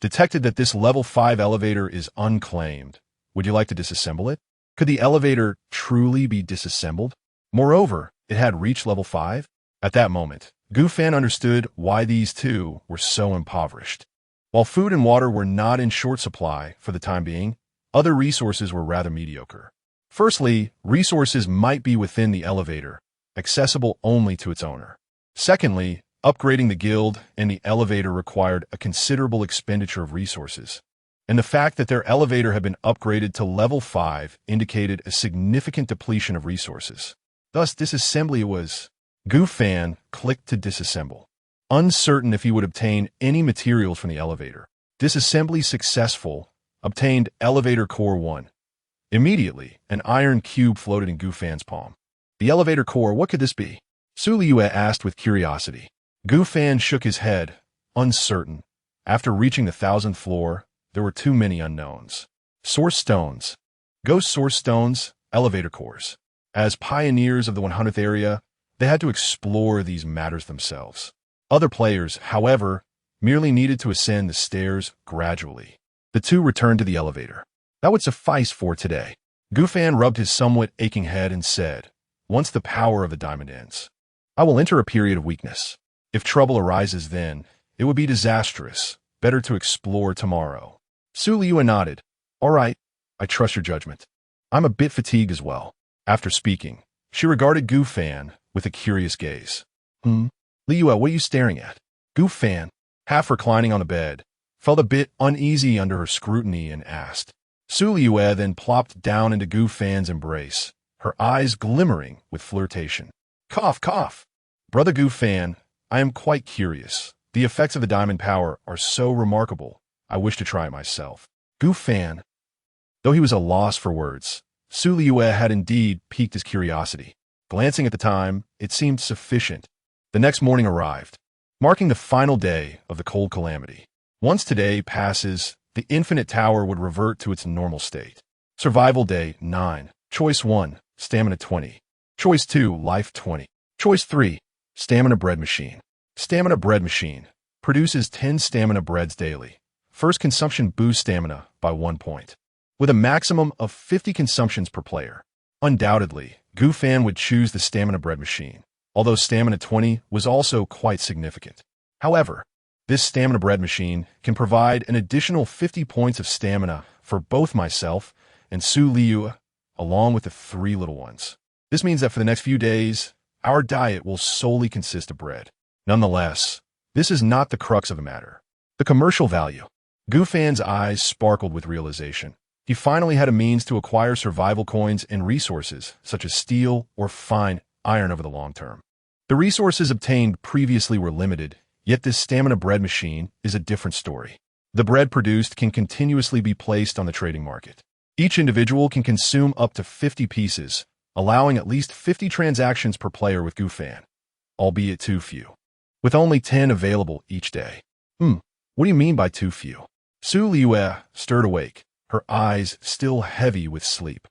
Detected that this level 5 elevator is unclaimed. Would you like to disassemble it? Could the elevator truly be disassembled? Moreover, it had reached level 5. At that moment, Gu Fan understood why these 2 were so impoverished. While food and water were not in short supply for the time being, other resources were rather mediocre. Firstly, resources might be within the elevator, accessible only to its owner. Secondly, upgrading the guild and the elevator required a considerable expenditure of resources. And the fact that their elevator had been upgraded to level 5 indicated a significant depletion of resources. Thus, disassembly was... Gu Fan clicked to disassemble, uncertain if he would obtain any materials from the elevator. Disassembly successful. Obtained elevator core 1. Immediately, an iron cube floated in Gu Fan's palm. The elevator core, what could this be? Su Liyue asked with curiosity. Gu Fan shook his head, uncertain. After reaching the 1000th floor, there were too many unknowns. Source stones. Ghost source stones, elevator cores. As pioneers of the 100th area, they had to explore these matters themselves. Other players, however, merely needed to ascend the stairs gradually. The two returned to the elevator. That would suffice for today. Gufan rubbed his somewhat aching head and said, "Once the power of the diamond ends, I will enter a period of weakness. If trouble arises then, it would be disastrous. Better to explore tomorrow." Liyue nodded. "All right, I trust your judgment. I'm a bit fatigued as well." After speaking, she regarded Gufan with a curious gaze. Liyue, what are you staring at?" Gufan, half reclining on the bed, felt a bit uneasy under her scrutiny and asked. Liyue then plopped down into Gufan's embrace, her eyes glimmering with flirtation. "Cough, cough. Brother Gufan, I am quite curious. The effects of the diamond power are so remarkable, I wish to try it myself." Gufan, though he was at a loss for words, Liyue had indeed piqued his curiosity. Glancing at the time, it seemed sufficient. The next morning arrived, marking the final day of the cold calamity. Once today passes, the infinite tower would revert to its normal state. Survival Day 9. Choice 1, Stamina 20. Choice 2, Life 20. Choice 3, Stamina Bread Machine. Stamina Bread Machine produces 10 stamina breads daily. First consumption boosts stamina by 1 point, with a maximum of 50 consumptions per player. Undoubtedly, Gufan would choose the Stamina Bread Machine, although Stamina 20 was also quite significant. However, this Stamina Bread Machine can provide an additional 50 points of stamina for both myself and Liyue, along with the 3 little ones. This means that for the next few days, our diet will solely consist of bread. Nonetheless, this is not the crux of the matter. The commercial value. Gufan's eyes sparkled with realization. He finally had a means to acquire survival coins and resources, such as steel or fine iron over the long term. The resources obtained previously were limited, yet this Stamina Bread Machine is a different story. The bread produced can continuously be placed on the trading market. Each individual can consume up to 50 pieces, allowing at least 50 transactions per player with Gufan, albeit too few, with only 10 available each day. What do you mean by too few? Liyue stirred awake, her eyes still heavy with sleep.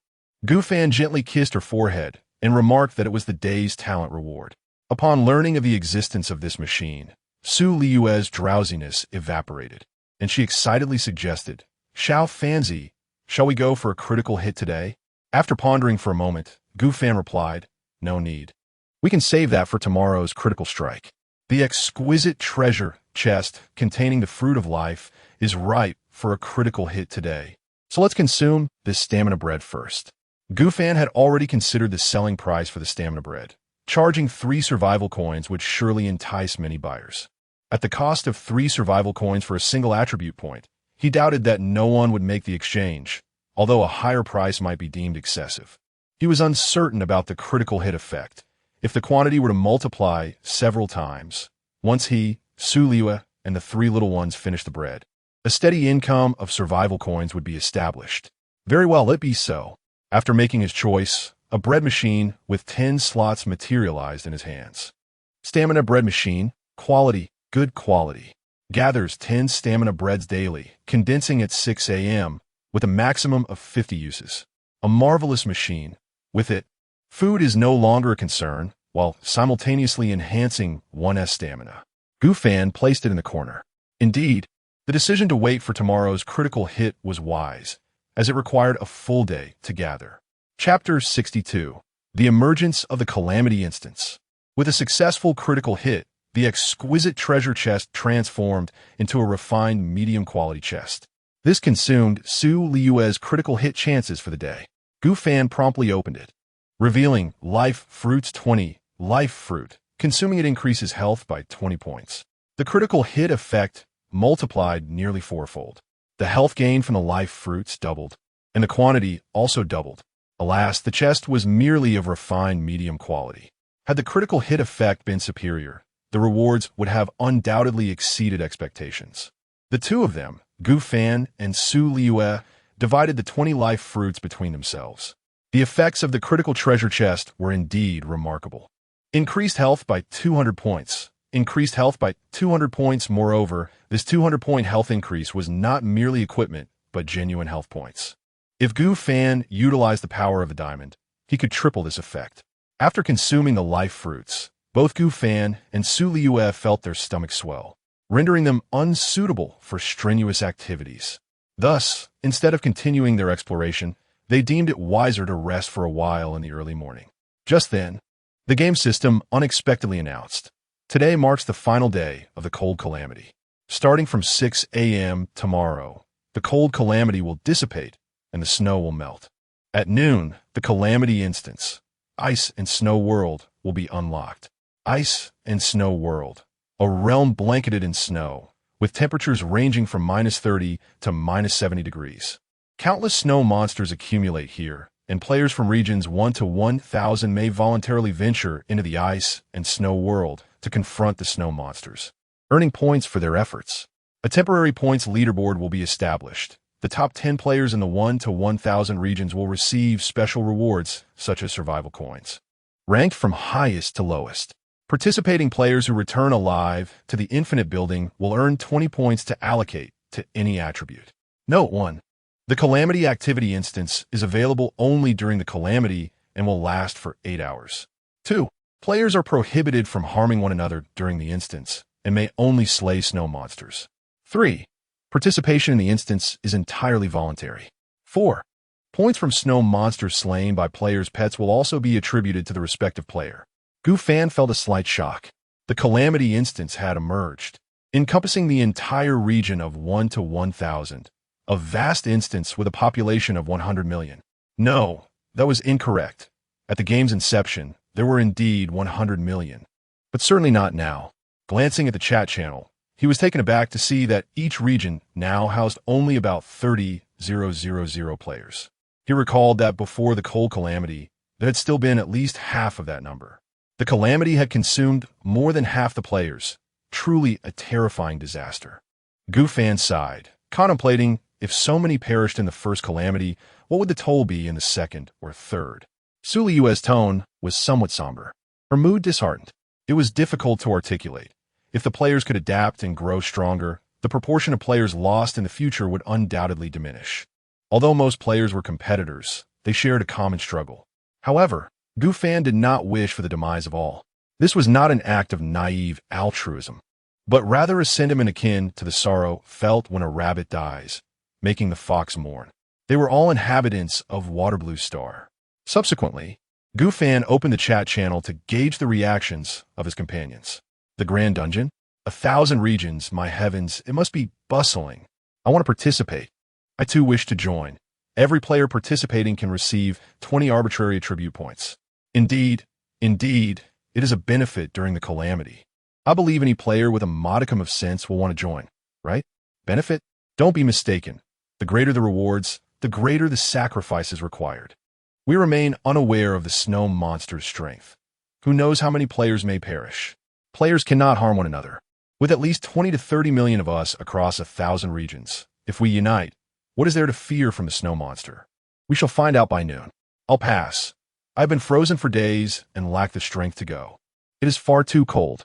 Gufan gently kissed her forehead and remarked that it was the day's talent reward. Upon learning of the existence of this machine, Liyue's drowsiness evaporated, and she excitedly suggested, "Xiao Fanzi, shall we go for a critical hit today?" After pondering for a moment, Gufan replied, "No need. We can save that for tomorrow's critical strike. The exquisite treasure chest containing the fruit of life is ripe for a critical hit today. So let's consume this stamina bread first." Gufan had already considered the selling price for the stamina bread. Charging 3 survival coins would surely entice many buyers. At the cost of 3 survival coins for a single attribute point, he doubted that no one would make the exchange, although a higher price might be deemed excessive. He was uncertain about the critical hit effect. If the quantity were to multiply several times, once he, Liyue, and the 3 little ones finished the bread, a steady income of survival coins would be established. Very well, it be so. After making his choice, a bread machine with 10 slots materialized in his hands. Stamina Bread Machine, quality, good quality. Gathers 10 stamina breads daily, condensing at 6 a.m., with a maximum of 50 uses. A marvelous machine. With it, food is no longer a concern, while simultaneously enhancing one's stamina. Gufan placed it in the corner. Indeed, the decision to wait for tomorrow's critical hit was wise, as it required a full day to gather. Chapter 62. The Emergence of the Calamity Instance. With a successful critical hit, the exquisite treasure chest transformed into a refined medium-quality chest. This consumed Liyue's critical hit chances for the day. Gufan promptly opened it, revealing Life Fruits 20, Life Fruit. Consuming it increases health by 20 points. The critical hit effect multiplied nearly 4-fold. The health gain from the Life Fruits doubled, and the quantity also doubled. Alas, the chest was merely of refined medium quality. Had the critical hit effect been superior, the rewards would have undoubtedly exceeded expectations. The two of them, Gufan and Liyue, divided the 20 life fruits between themselves. The effects of the critical treasure chest were indeed remarkable. Increased health by 200 points. Increased health by 200 points. Moreover, this 200-point health increase was not merely equipment, but genuine health points. If Gu Fan utilized the power of a diamond, he could triple this effect. After consuming the life fruits, both Gu Fan and Su Liyue felt their stomachs swell, rendering them unsuitable for strenuous activities. Thus, instead of continuing their exploration, they deemed it wiser to rest for a while in the early morning. Just then, the game system unexpectedly announced, "Today marks the final day of the cold calamity. Starting from 6 a.m. tomorrow, the cold calamity will dissipate and the snow will melt. At noon, the calamity instance, Ice and Snow World, will be unlocked." Ice and Snow World, a realm blanketed in snow, with temperatures ranging from -30 to -70 degrees. Countless snow monsters accumulate here, and players from regions 1 to 1,000 may voluntarily venture into the Ice and Snow World to confront the snow monsters, earning points for their efforts. A temporary points leaderboard will be established. The top 10 players in the 1 to 1,000 regions will receive special rewards, such as survival coins, ranked from highest to lowest. Participating players who return alive to the Infinite Building will earn 20 points to allocate to any attribute. Note 1. The Calamity Activity instance is available only during the Calamity and will last for 8 hours. 2. Players are prohibited from harming one another during the instance and may only slay snow monsters. 3. Participation in the instance is entirely voluntary. 4. Points from snow monsters slain by players' pets will also be attributed to the respective player. Gu Fan felt a slight shock. The Calamity instance had emerged, encompassing the entire region of 1 to 1,000, a vast instance with a population of 100 million. No, that was incorrect. At the game's inception, there were indeed 100 million, but certainly not now. Glancing at the chat channel, he was taken aback to see that each region now housed only about 30,000 players. He recalled that before the cold calamity, there had still been at least half of that number. The calamity had consumed more than half the players, truly a terrifying disaster. Gu Fan sighed, contemplating if so many perished in the first calamity, what would the toll be in the second or third? Su Liyue's tone was somewhat somber, her mood disheartened. It was difficult to articulate. If the players could adapt and grow stronger, the proportion of players lost in the future would undoubtedly diminish. Although most players were competitors, they shared a common struggle. However, Gu Fan did not wish for the demise of all. This was not an act of naive altruism, but rather a sentiment akin to the sorrow felt when a rabbit dies, making the fox mourn. They were all inhabitants of Waterblue Star. Subsequently, Gu Fan opened the chat channel to gauge the reactions of his companions. The Grand Dungeon? 1,000 regions, my heavens, it must be bustling. I want to participate. I too wish to join. Every player participating can receive 20 arbitrary attribute points. Indeed, it is a benefit during the calamity. I believe any player with a modicum of sense will want to join, right? Benefit? Don't be mistaken. The greater the rewards, the greater the sacrifices required. We remain unaware of the snow monster's strength. Who knows how many players may perish? Players cannot harm one another. With at least 20 to 30 million of us across 1,000 regions, if we unite, what is there to fear from the snow monster? We shall find out by noon. I'll pass. I've been frozen for days and lack the strength to go. It is far too cold.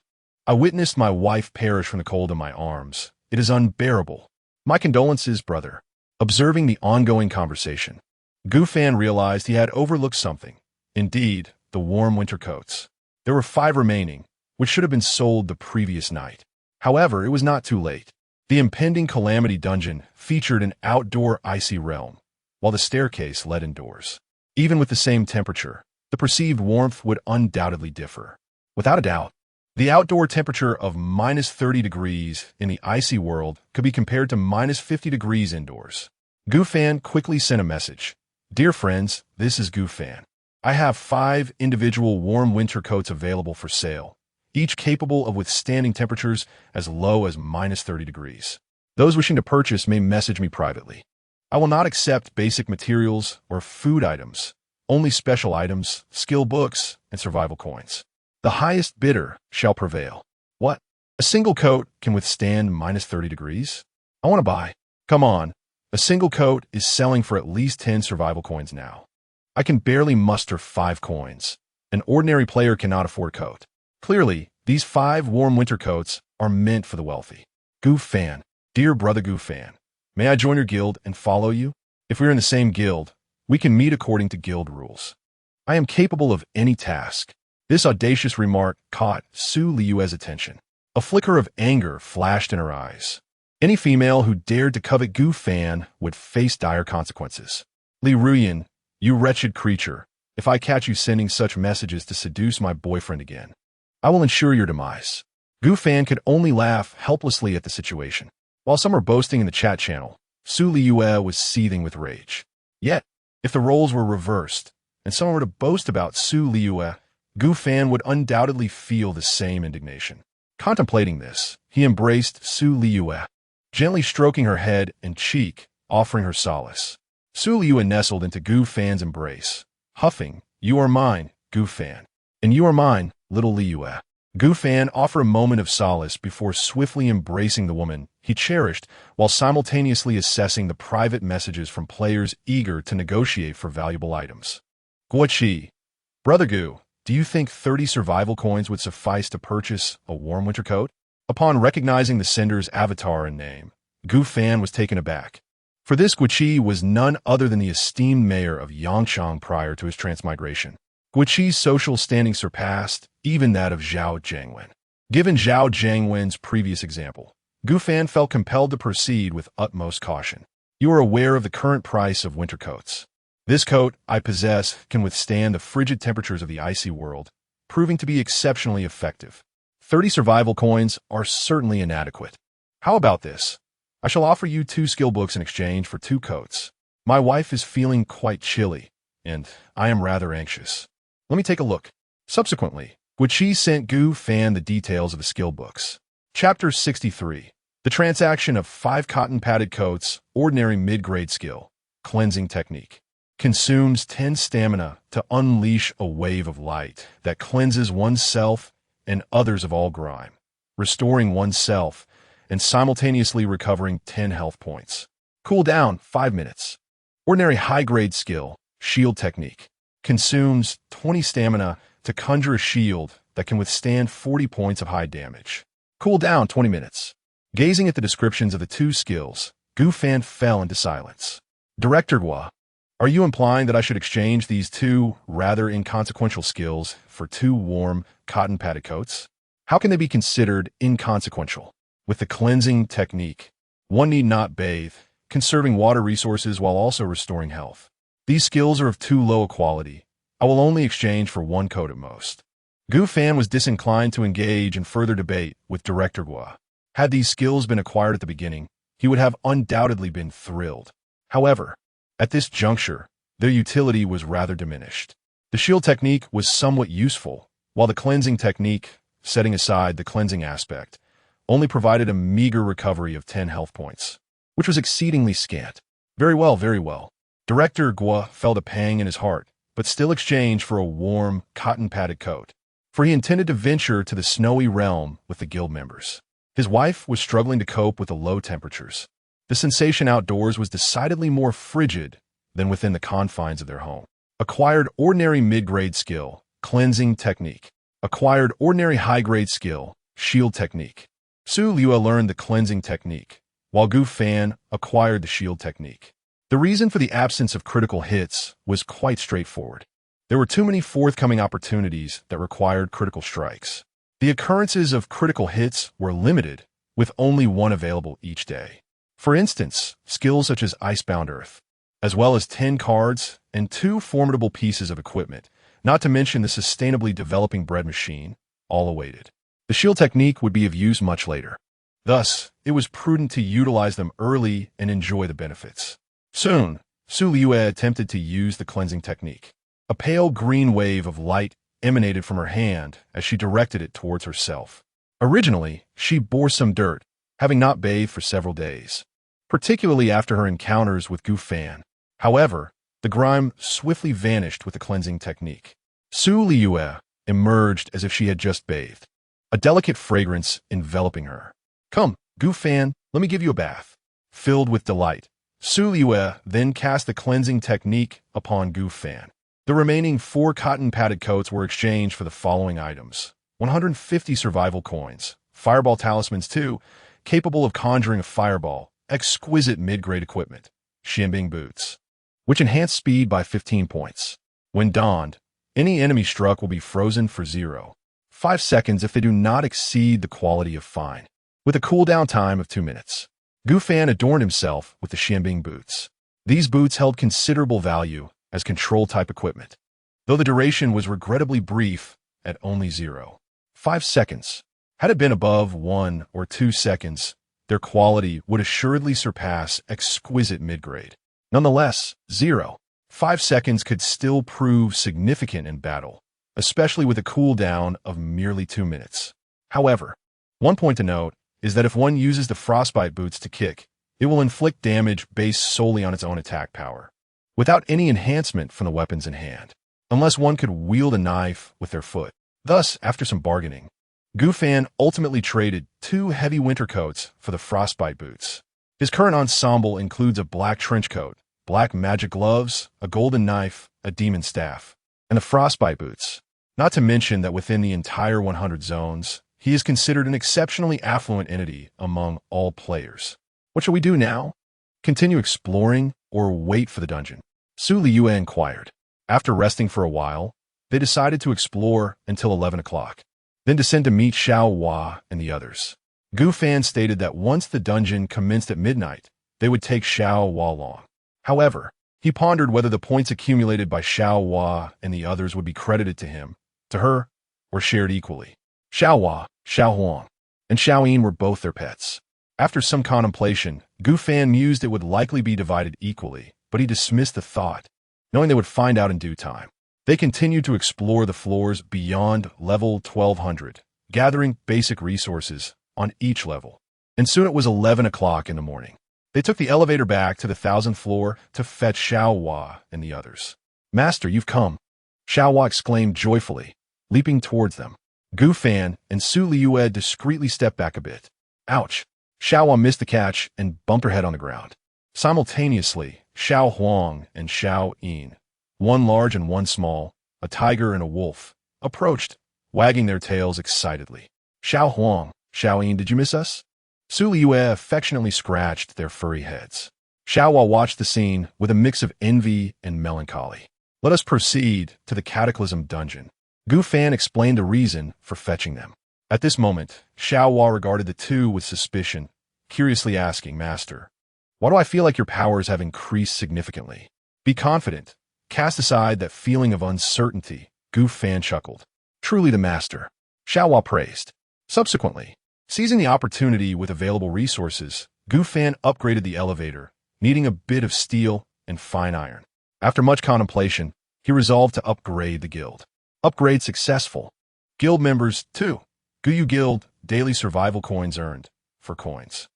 I witnessed my wife perish from the cold in my arms. It is unbearable. My condolences, brother. Observing the ongoing conversation, Gu Fan realized he had overlooked something. Indeed, the warm winter coats. There were 5 remaining, which should have been sold the previous night. However, it was not too late. The impending Calamity Dungeon featured an outdoor icy realm, while the staircase led indoors. Even with the same temperature, the perceived warmth would undoubtedly differ. Without a doubt, the outdoor temperature of -30 degrees in the icy world could be compared to -50 degrees indoors. Gu Fan quickly sent a message. Dear friends, this is Gu Fan. I have 5 individual warm winter coats available for sale, each capable of withstanding temperatures as low as -30 degrees. Those wishing to purchase may message me privately. I will not accept basic materials or food items, only special items, skill books, and survival coins. The highest bidder shall prevail. What? A single coat can withstand -30 degrees? I want to buy. Come on. A single coat is selling for at least 10 survival coins now. I can barely muster 5 coins. An ordinary player cannot afford a coat. Clearly, these 5 warm winter coats are meant for the wealthy. Gu Fan, dear brother Gu Fan, may I join your guild and follow you? If we're in the same guild, we can meet according to guild rules. I am capable of any task. This audacious remark caught Su Liyue's attention. A flicker of anger flashed in her eyes. Any female who dared to covet Gu Fan would face dire consequences. Heroine, you wretched creature, if I catch you sending such messages to seduce my boyfriend again, I will ensure your demise. Gu Fan could only laugh helplessly at the situation. While some were boasting in the chat channel, Su Liyue was seething with rage. Yet, if the roles were reversed, and someone were to boast about Su Liyue, Gu Fan would undoubtedly feel the same indignation. Contemplating this, he embraced Su Liyue, gently stroking her head and cheek, offering her solace. Su Liyue nestled into Gu Fan's embrace, huffing, "You are mine, Gu Fan. And you are mine, little Liyue." Gu Fan offered a moment of solace before swiftly embracing the woman he cherished while simultaneously assessing the private messages from players eager to negotiate for valuable items. Guoqi, Brother Gu, do you think 30 survival coins would suffice to purchase a warm winter coat? Upon recognizing the sender's avatar and name, Gu Fan was taken aback. For this Guoqi was none other than the esteemed mayor of Yangcheng prior to his transmigration. Guoqi's social standing surpassed even that of Zhao Jiangwen. Given Zhao Jiangwen's previous example, Gu Fan felt compelled to proceed with utmost caution. You are aware of the current price of winter coats. This coat I possess can withstand the frigid temperatures of the icy world, proving to be exceptionally effective. 30 survival coins are certainly inadequate. How about this? I shall offer you 2 skill books in exchange for 2 coats. My wife is feeling quite chilly, and I am rather anxious. Let me take a look. Subsequently, Guoqi sent Gu Fan the details of the skill books. Chapter 63. The transaction of 5 cotton-padded coats, ordinary mid-grade skill, cleansing technique. Consumes 10 stamina to unleash a wave of light that cleanses oneself and others of all grime, restoring oneself and simultaneously recovering 10 health points. Cooldown 5 minutes. Ordinary high-grade skill, shield technique. Consumes 20 stamina to conjure a shield that can withstand 40 points of high damage. Cooldown 20 minutes. Gazing at the descriptions of the 2 skills, Gu Fan fell into silence. Director Gua, are you implying that I should exchange these 2 rather inconsequential skills for 2 warm, cotton-padded coats? How can they be considered inconsequential? With the cleansing technique, one need not bathe, conserving water resources while also restoring health. These skills are of too low a quality. I will only exchange for 1 coat at most. Gu Fan was disinclined to engage in further debate with Director Gua. Had these skills been acquired at the beginning, he would have undoubtedly been thrilled. However, at this juncture, their utility was rather diminished. The shield technique was somewhat useful, while the cleansing technique, setting aside the cleansing aspect, only provided a meager recovery of 10 health points, which was exceedingly scant. Very well, very well. Director Gua felt a pang in his heart, but still exchanged for a warm, cotton-padded coat, for he intended to venture to the snowy realm with the guild members. His wife was struggling to cope with the low temperatures. The sensation outdoors was decidedly more frigid than within the confines of their home. Acquired ordinary mid-grade skill, cleansing technique. Acquired ordinary high-grade skill, shield technique. Su Liyue learned the cleansing technique, while Gu Fan acquired the shield technique. The reason for the absence of critical hits was quite straightforward. There were too many forthcoming opportunities that required critical strikes. The occurrences of critical hits were limited, with only 1 available each day. For instance, skills such as Icebound Earth, as well as 10 cards and 2 formidable pieces of equipment, not to mention the sustainably developing bread machine, all awaited. The shield technique would be of use much later. Thus, it was prudent to utilize them early and enjoy the benefits. Soon, Su Liyue attempted to use the cleansing technique. A pale green wave of light emanated from her hand as she directed it towards herself. Originally, she bore some dirt, having not bathed for several days, particularly after her encounters with Gu Fan. However, the grime swiftly vanished with the cleansing technique. Su Liyue emerged as if she had just bathed, a delicate fragrance enveloping her. Come, Gu Fan, let me give you a bath. Filled with delight, Su Liyue then cast the cleansing technique upon Gu Fan. The remaining 4 cotton-padded coats were exchanged for the following items: 150 survival coins, fireball talismans 2, capable of conjuring a fireball, exquisite mid-grade equipment, Xianbing boots, which enhanced speed by 15 points. When donned, any enemy struck will be frozen for 0.5 seconds if they do not exceed the quality of fine, with a cooldown time of 2 minutes. Gu Fan adorned himself with the Xianbing boots. These boots held considerable value as control-type equipment, though the duration was regrettably brief at only 0.5 seconds. Had it been above 1 or 2 seconds, their quality would assuredly surpass exquisite mid-grade. Nonetheless, 0.5 seconds could still prove significant in battle, especially with a cooldown of merely 2 minutes. However, one point to note is that if one uses the frostbite boots to kick, it will inflict damage based solely on its own attack power, without any enhancement from the weapons in hand, unless one could wield a knife with their foot. Thus, after some bargaining, Gu Fan ultimately traded 2 heavy winter coats for the frostbite boots. His current ensemble includes a black trench coat, black magic gloves, a golden knife, a demon staff, and the frostbite boots. Not to mention that within the entire 100 zones, he is considered an exceptionally affluent entity among all players. What shall we do now? Continue exploring or wait for the dungeon? Liyue inquired. After resting for a while, they decided to explore until 11 o'clock, then descend to meet Xiao Hua and the others. Gu Fan stated that once the dungeon commenced at midnight, they would take Xiao Hua along. However, he pondered whether the points accumulated by Xiao Hua and the others would be credited to him, to her, or shared equally. Xiao Hua, Xiao Huang, and Xiaoyin were both their pets. After some contemplation, Gu Fan mused it would likely be divided equally, but he dismissed the thought, knowing they would find out in due time. They continued to explore the floors beyond level 1200, gathering basic resources on each level. And soon it was 11 o'clock in the morning. They took the elevator back to the 1000th floor to fetch Xiao Hua and the others. "Master, you've come!" Xiao Hua exclaimed joyfully, leaping towards them. Gu Fan and Liyue discreetly stepped back a bit. Ouch! Xiao Hua missed the catch and bumped her head on the ground. Simultaneously, Xiao Huang and Xiao Yin, one large and one small, a tiger and a wolf, approached, wagging their tails excitedly. "Xiao Huang, Xiao Yin, did you miss us?" Liyue affectionately scratched their furry heads. Xiao Hua watched the scene with a mix of envy and melancholy. "Let us proceed to the Cataclysm dungeon." Gu Fan explained the reason for fetching them. At this moment, Xiao Hua regarded the two with suspicion, curiously asking, "Master, why do I feel like your powers have increased significantly?" "Be confident. Cast aside that feeling of uncertainty," Gu Fan chuckled. "Truly the master," Xiao Hua praised. Subsequently, seizing the opportunity with available resources, Gu Fan upgraded the elevator, needing a bit of steel and fine iron. After much contemplation, he resolved to upgrade the guild. Upgrade successful. Guild members 2. Guyu Guild, daily survival coins earned, for coins.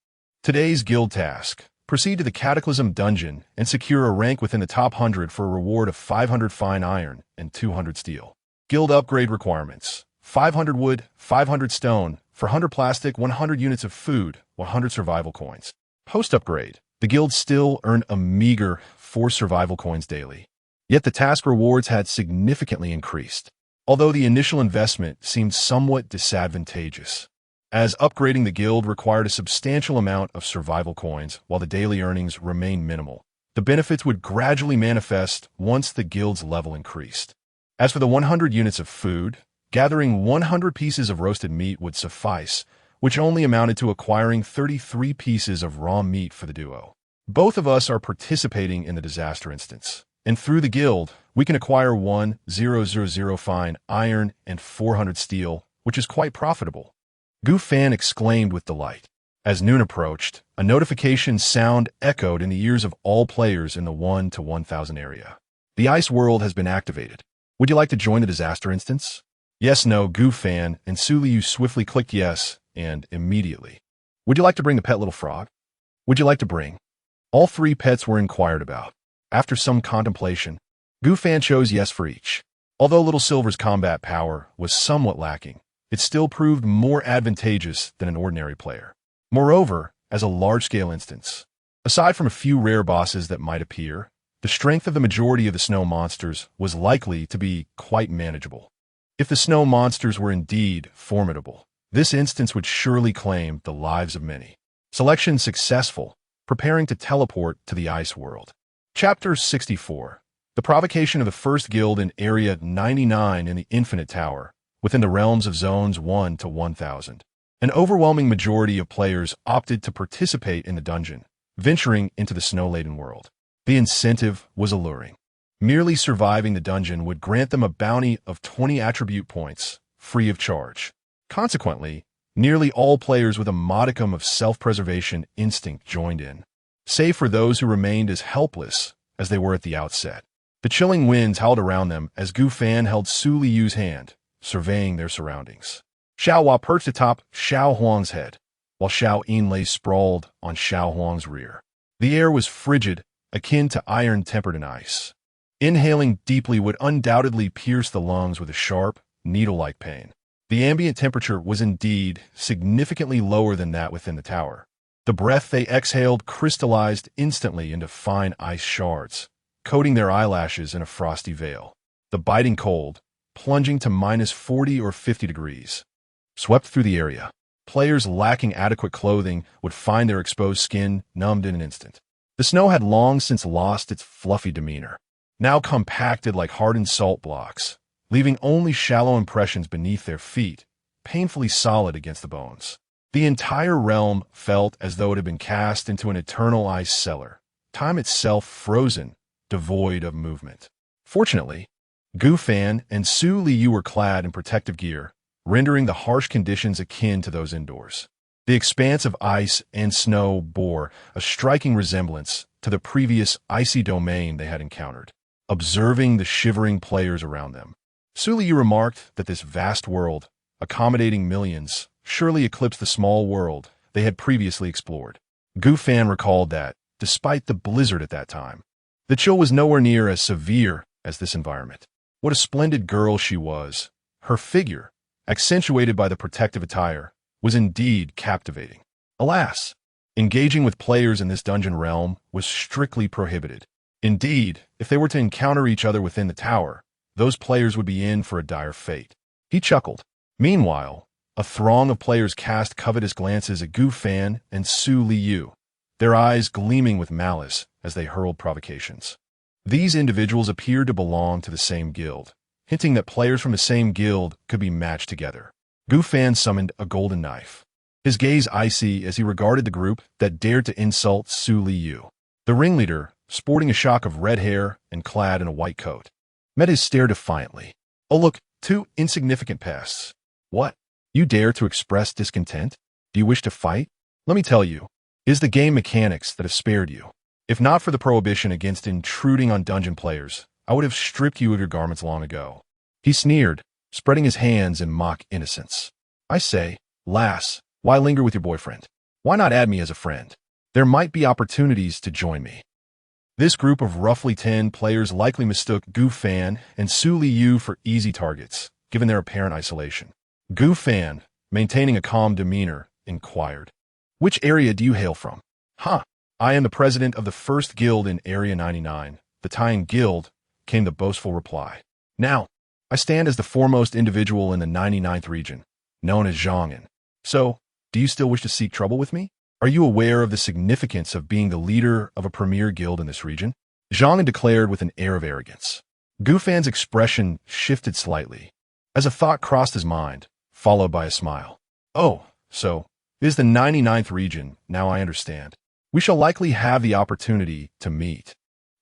Today's guild task: proceed to the Cataclysm dungeon and secure a rank within the top 100 for a reward of 500 fine iron and 200 steel. Guild upgrade requirements: 500 wood, 500 stone, for 100 plastic, 100 units of food, 100 survival coins. Post-upgrade, the guild still earned a meager 4 survival coins daily. Yet the task rewards had significantly increased, although the initial investment seemed somewhat disadvantageous, as upgrading the guild required a substantial amount of survival coins while the daily earnings remained minimal. The benefits would gradually manifest once the guild's level increased. As for the 100 units of food, gathering 100 pieces of roasted meat would suffice, which only amounted to acquiring 33 pieces of raw meat for the duo. Both of us are participating in the disaster instance, and through the guild, we can acquire 1,000 fine iron and 400 steel, which is quite profitable. Gu Fan exclaimed with delight. As noon approached, a notification sound echoed in the ears of all players in the 1 to 1,000 area. "The ice world has been activated. Would you like to join the disaster instance?" Yes, no, Gu Fan and Liyue swiftly clicked yes, and immediately. "Would you like to bring the pet little frog?" "Would you like to bring?" All 3 pets were inquired about. After some contemplation, Gu Fan chose yes for each. Although Little Silver's combat power was somewhat lacking, it still proved more advantageous than an ordinary player. Moreover, as a large-scale instance, aside from a few rare bosses that might appear, the strength of the majority of the snow monsters was likely to be quite manageable. If the snow monsters were indeed formidable, this instance would surely claim the lives of many. Selection successful, preparing to teleport to the ice world. Chapter 64. The provocation of the first guild in Area 99 in the Infinite Tower, within the realms of Zones 1 to 1000. An overwhelming majority of players opted to participate in the dungeon, venturing into the snow-laden world. The incentive was alluring. Merely surviving the dungeon would grant them a bounty of 20 attribute points, free of charge. Consequently, nearly all players with a modicum of self-preservation instinct joined in, save for those who remained as helpless as they were at the outset. The chilling winds howled around them as Gu Fan held Su Liyue's hand, surveying their surroundings. Xiao Hua perched atop Xiao Huang's head, while Xiao Yin lay sprawled on Xiao Huang's rear. The air was frigid, akin to iron tempered in ice. Inhaling deeply would undoubtedly pierce the lungs with a sharp, needle-like pain. The ambient temperature was indeed significantly lower than that within the tower. The breath they exhaled crystallized instantly into fine ice shards, coating their eyelashes in a frosty veil. The biting cold, plunging to minus 40 or 50 degrees, swept through the area. Players lacking adequate clothing would find their exposed skin numbed in an instant. The snow had long since lost its fluffy demeanor, now compacted like hardened salt blocks, leaving only shallow impressions beneath their feet, painfully solid against the bones. The entire realm felt as though it had been cast into an eternal ice cellar, time itself frozen, devoid of movement. Fortunately, Gu Fan and Su Liyue were clad in protective gear, rendering the harsh conditions akin to those indoors. The expanse of ice and snow bore a striking resemblance to the previous icy domain they had encountered. Observing the shivering players around them, Su Liyue remarked that this vast world, accommodating millions, surely eclipsed the small world they had previously explored. Gu Fan recalled that, despite the blizzard at that time, the chill was nowhere near as severe as this environment. What a splendid girl she was. Her figure, accentuated by the protective attire, was indeed captivating. Alas, engaging with players in this dungeon realm was strictly prohibited. Indeed, if they were to encounter each other within the tower, those players would be in for a dire fate. He chuckled. Meanwhile, a throng of players cast covetous glances at Gu Fan and Su Liyue, their eyes gleaming with malice as they hurled provocations. These individuals appeared to belong to the same guild, hinting that players from the same guild could be matched together. Gu Fan summoned a golden knife, his gaze icy as he regarded the group that dared to insult Su Liyue. The ringleader, sporting a shock of red hair and clad in a white coat, met his stare defiantly. Oh look, two insignificant pests. What? You dare to express discontent? Do you wish to fight? Let me tell you, it is the game mechanics that have spared you. If not for the prohibition against intruding on dungeon players, I would have stripped you of your garments long ago. He sneered, spreading his hands in mock innocence. I say, lass, why linger with your boyfriend? Why not add me as a friend? There might be opportunities to join me. This group of roughly 10 players likely mistook Gu Fan and Su Liyue for easy targets, given their apparent isolation. Gu Fan, maintaining a calm demeanor, inquired, "Which area do you hail from?" "Huh, I am the president of the first guild in Area 99, the Tying Guild," came the boastful reply. "Now, I stand as the foremost individual in the 99th region, known as Zhangin. So, do you still wish to seek trouble with me? Are you aware of the significance of being the leader of a premier guild in this region?" Zhangin declared with an air of arrogance. Gu Fan's expression shifted slightly, as a thought crossed his mind, followed by a smile. "Oh, so, it is the 99th region, now I understand. We shall likely have the opportunity to meet.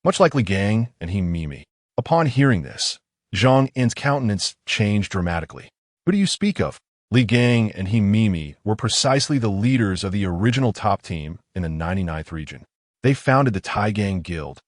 Much like Li Gang and he Mimi." Upon hearing this, Zhang Yin's countenance changed dramatically. "Who do you speak of?" Li Gang and he Mimi were precisely the leaders of the original top team in the 99th region. They founded the Taigang Guild,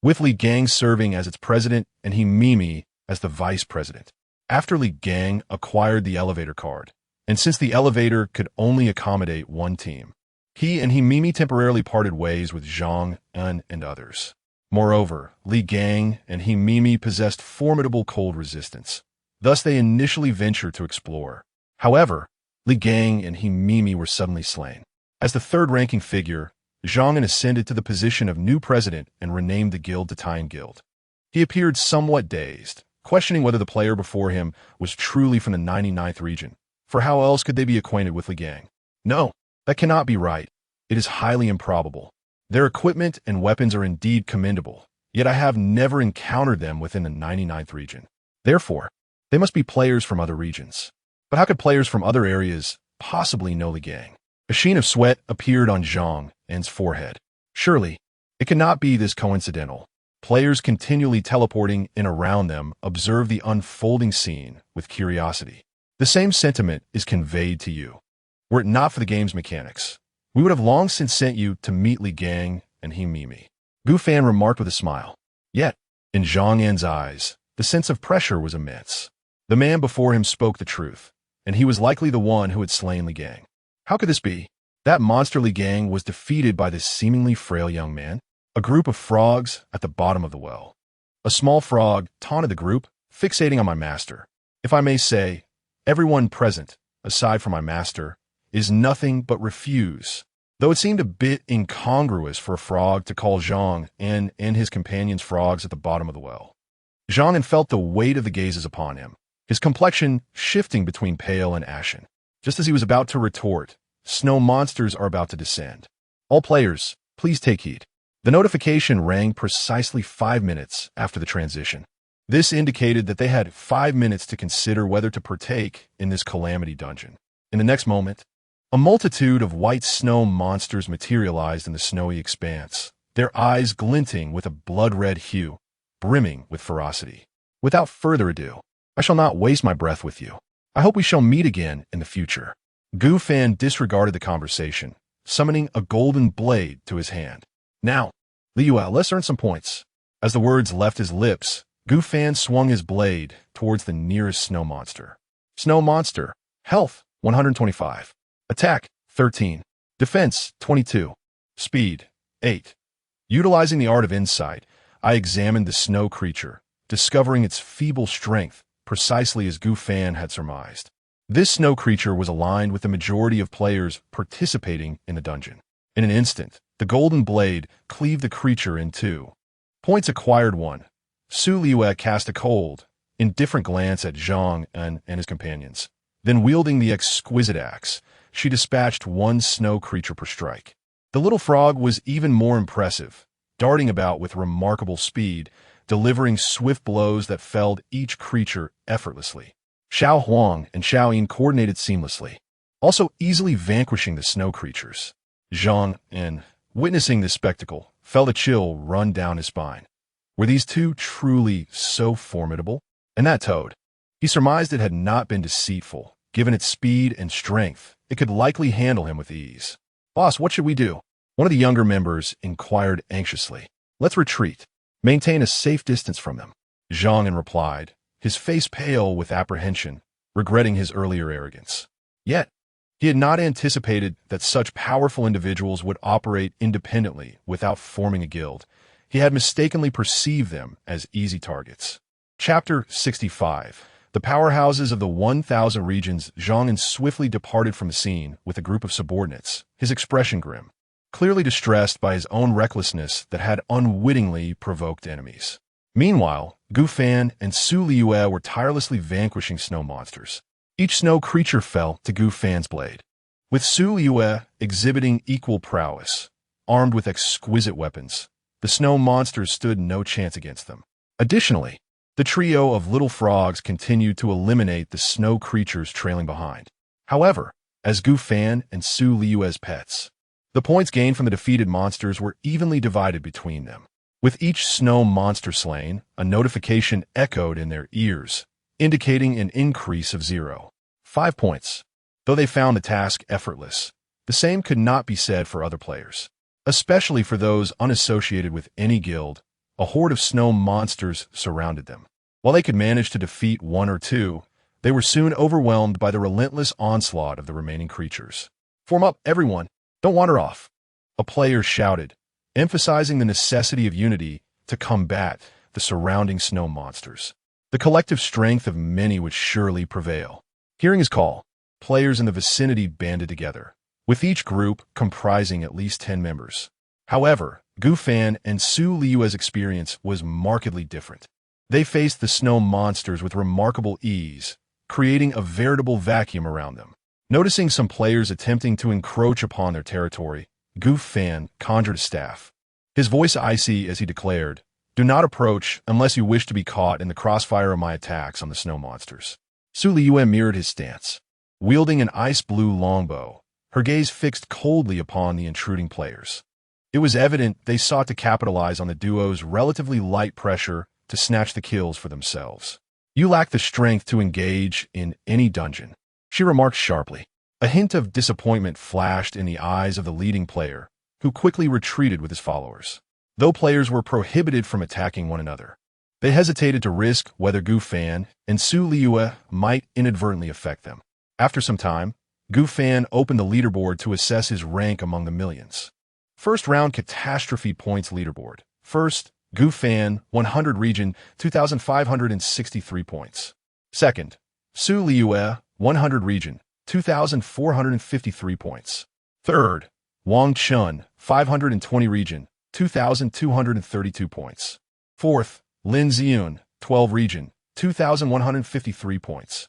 with Li Gang serving as its president and he Mimi as the vice president. After Li Gang acquired the elevator card, and since the elevator could only accommodate one team, he and he Mimi temporarily parted ways with Zhang Yun and others. Moreover, Li Gang and he Mimi possessed formidable cold resistance. Thus they initially ventured to explore. However, Li Gang and he Mimi were suddenly slain. As the third-ranking figure, Zhang Yun ascended to the position of new president and renamed the guild to Tying Guild. He appeared somewhat dazed, questioning whether the player before him was truly from the 99th region, for how else could they be acquainted with Li Gang? No, that cannot be right. It is highly improbable. Their equipment and weapons are indeed commendable, yet I have never encountered them within the 99th region. Therefore, they must be players from other regions. But how could players from other areas possibly know the gang? A sheen of sweat appeared on Zhang En's forehead. Surely, it cannot be this coincidental. Players continually teleporting in around them observe the unfolding scene with curiosity. The same sentiment is conveyed to you. Were it not for the game's mechanics, we would have long since sent you to meet Li Gang and he Mimi. Gu Fan remarked with a smile. Yet, in Zhang En's eyes, the sense of pressure was immense. The man before him spoke the truth, and he was likely the one who had slain Li Gang. How could this be? That monster Li Gang was defeated by this seemingly frail young man? A group of frogs at the bottom of the well. A small frog taunted the group, fixating on my master. If I may say, everyone present, aside from my master, is nothing but refuse. Though it seemed a bit incongruous for a frog to call Zhang and his companions frogs at the bottom of the well. Zhang felt the weight of the gazes upon him, his complexion shifting between pale and ashen. Just as he was about to retort, snow monsters are about to descend. All players, please take heed. The notification rang precisely 5 minutes after the transition. This indicated that they had 5 minutes to consider whether to partake in this calamity dungeon. In the next moment, a multitude of white snow monsters materialized in the snowy expanse, their eyes glinting with a blood-red hue, brimming with ferocity. Without further ado, I shall not waste my breath with you. I hope we shall meet again in the future. Gu Fan disregarded the conversation, summoning a golden blade to his hand. Now, Liyue, let's earn some points. As the words left his lips, Gu Fan swung his blade towards the nearest snow monster. Snow monster, health 125, attack 13, defense 22, speed 8. Utilizing the art of insight, I examined the snow creature, discovering its feeble strength precisely as Gu Fan had surmised. This snow creature was aligned with the majority of players participating in the dungeon. In an instant, the golden blade cleaved the creature in two. Points acquired 1. Su Liyue cast a cold, indifferent glance at Zhang and his companions. Then wielding the exquisite axe, she dispatched 1 snow creature per strike. The little frog was even more impressive, darting about with remarkable speed, delivering swift blows that felled each creature effortlessly. Xiao Huang and Xiao Yin coordinated seamlessly, also easily vanquishing the snow creatures. Zhang En, witnessing this spectacle, felt a chill run down his spine. Were these two truly so formidable? And that toad, he surmised it had not been deceitful. Given its speed and strength, it could likely handle him with ease. Boss, what should we do? One of the younger members inquired anxiously. Let's retreat. Maintain a safe distance from them. Zhang En replied, his face pale with apprehension, regretting his earlier arrogance. Yet, he had not anticipated that such powerful individuals would operate independently without forming a guild. He had mistakenly perceived them as easy targets. Chapter 65. The powerhouses of the 1,000 regions. Zhang En swiftly departed from the scene with a group of subordinates, his expression grim, clearly distressed by his own recklessness that had unwittingly provoked enemies. Meanwhile, Gu Fan and Su Liyue were tirelessly vanquishing snow monsters. Each snow creature fell to Gu Fan's blade, with Su Liyue exhibiting equal prowess. Armed with exquisite weapons, the snow monsters stood no chance against them. Additionally, the trio of little frogs continued to eliminate the snow creatures trailing behind. However, as Gu Fan and Su Liyue's pets, the points gained from the defeated monsters were evenly divided between them. With each snow monster slain, a notification echoed in their ears, indicating an increase of 0.5 points. Though they found the task effortless, the same could not be said for other players, especially for those unassociated with any guild. A horde of snow monsters surrounded them. While they could manage to defeat 1 or 2, they were soon overwhelmed by the relentless onslaught of the remaining creatures. Form up, everyone! Don't wander off! A player shouted, emphasizing the necessity of unity to combat the surrounding snow monsters. The collective strength of many would surely prevail. Hearing his call, players in the vicinity banded together, with each group comprising at least 10 members. However, Gu Fan and Su Liyue's experience was markedly different. They faced the snow monsters with remarkable ease, creating a veritable vacuum around them. Noticing some players attempting to encroach upon their territory, Gu Fan conjured a staff. His voice icy as he declared, Do not approach unless you wish to be caught in the crossfire of my attacks on the snow monsters. Liyue mirrored his stance. Wielding an ice-blue longbow, her gaze fixed coldly upon the intruding players. It was evident they sought to capitalize on the duo's relatively light pressure to snatch the kills for themselves. You lack the strength to engage in any dungeon, she remarked sharply. A hint of disappointment flashed in the eyes of the leading player, who quickly retreated with his followers. Though players were prohibited from attacking one another, they hesitated to risk whether Gu Fan and Liyue might inadvertently affect them. After some time, Gu Fan opened the leaderboard to assess his rank among the millions. First round catastrophe points leaderboard. First, Gu Fan, 100 region, 2,563 points. Second, Liyue, 100 region, 2,453 points. Third, Wang Chun, 520 region, 2,232 points. Fourth, Lin Ziyun, 12 region, 2,153 points.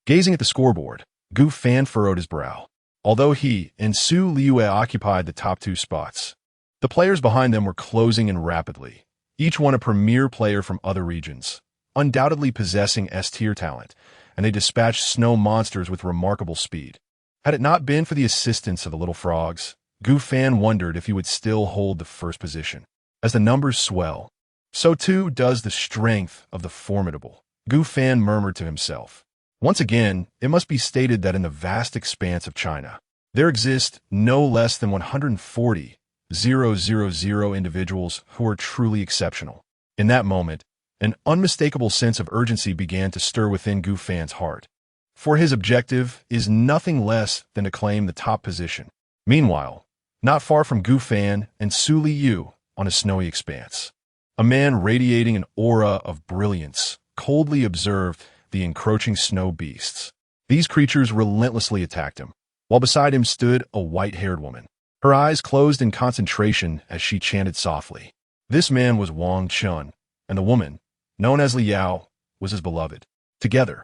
Gazing at the scoreboard, Gu Fan furrowed his brow. Although he and Liyue occupied the top two spots, the players behind them were closing in rapidly, each one a premier player from other regions, undoubtedly possessing S-tier talent, and they dispatched snow monsters with remarkable speed. Had it not been for the assistance of the little frogs, Gu Fan wondered if he would still hold the first position. As the numbers swell, so too does the strength of the formidable, Gu Fan murmured to himself. Once again, it must be stated that in the vast expanse of China, there exist no less than 140,000 individuals who are truly exceptional. In that moment, an unmistakable sense of urgency began to stir within Gu Fan's heart. For his objective is nothing less than to claim the top position. Meanwhile, not far from Gu Fan and Liyue on a snowy expanse, a man radiating an aura of brilliance coldly observed the encroaching snow beasts. These creatures relentlessly attacked him, while beside him stood a white-haired woman. Her eyes closed in concentration as she chanted softly. This man was Wang Chun, and the woman, known as Liyue, was his beloved. Together,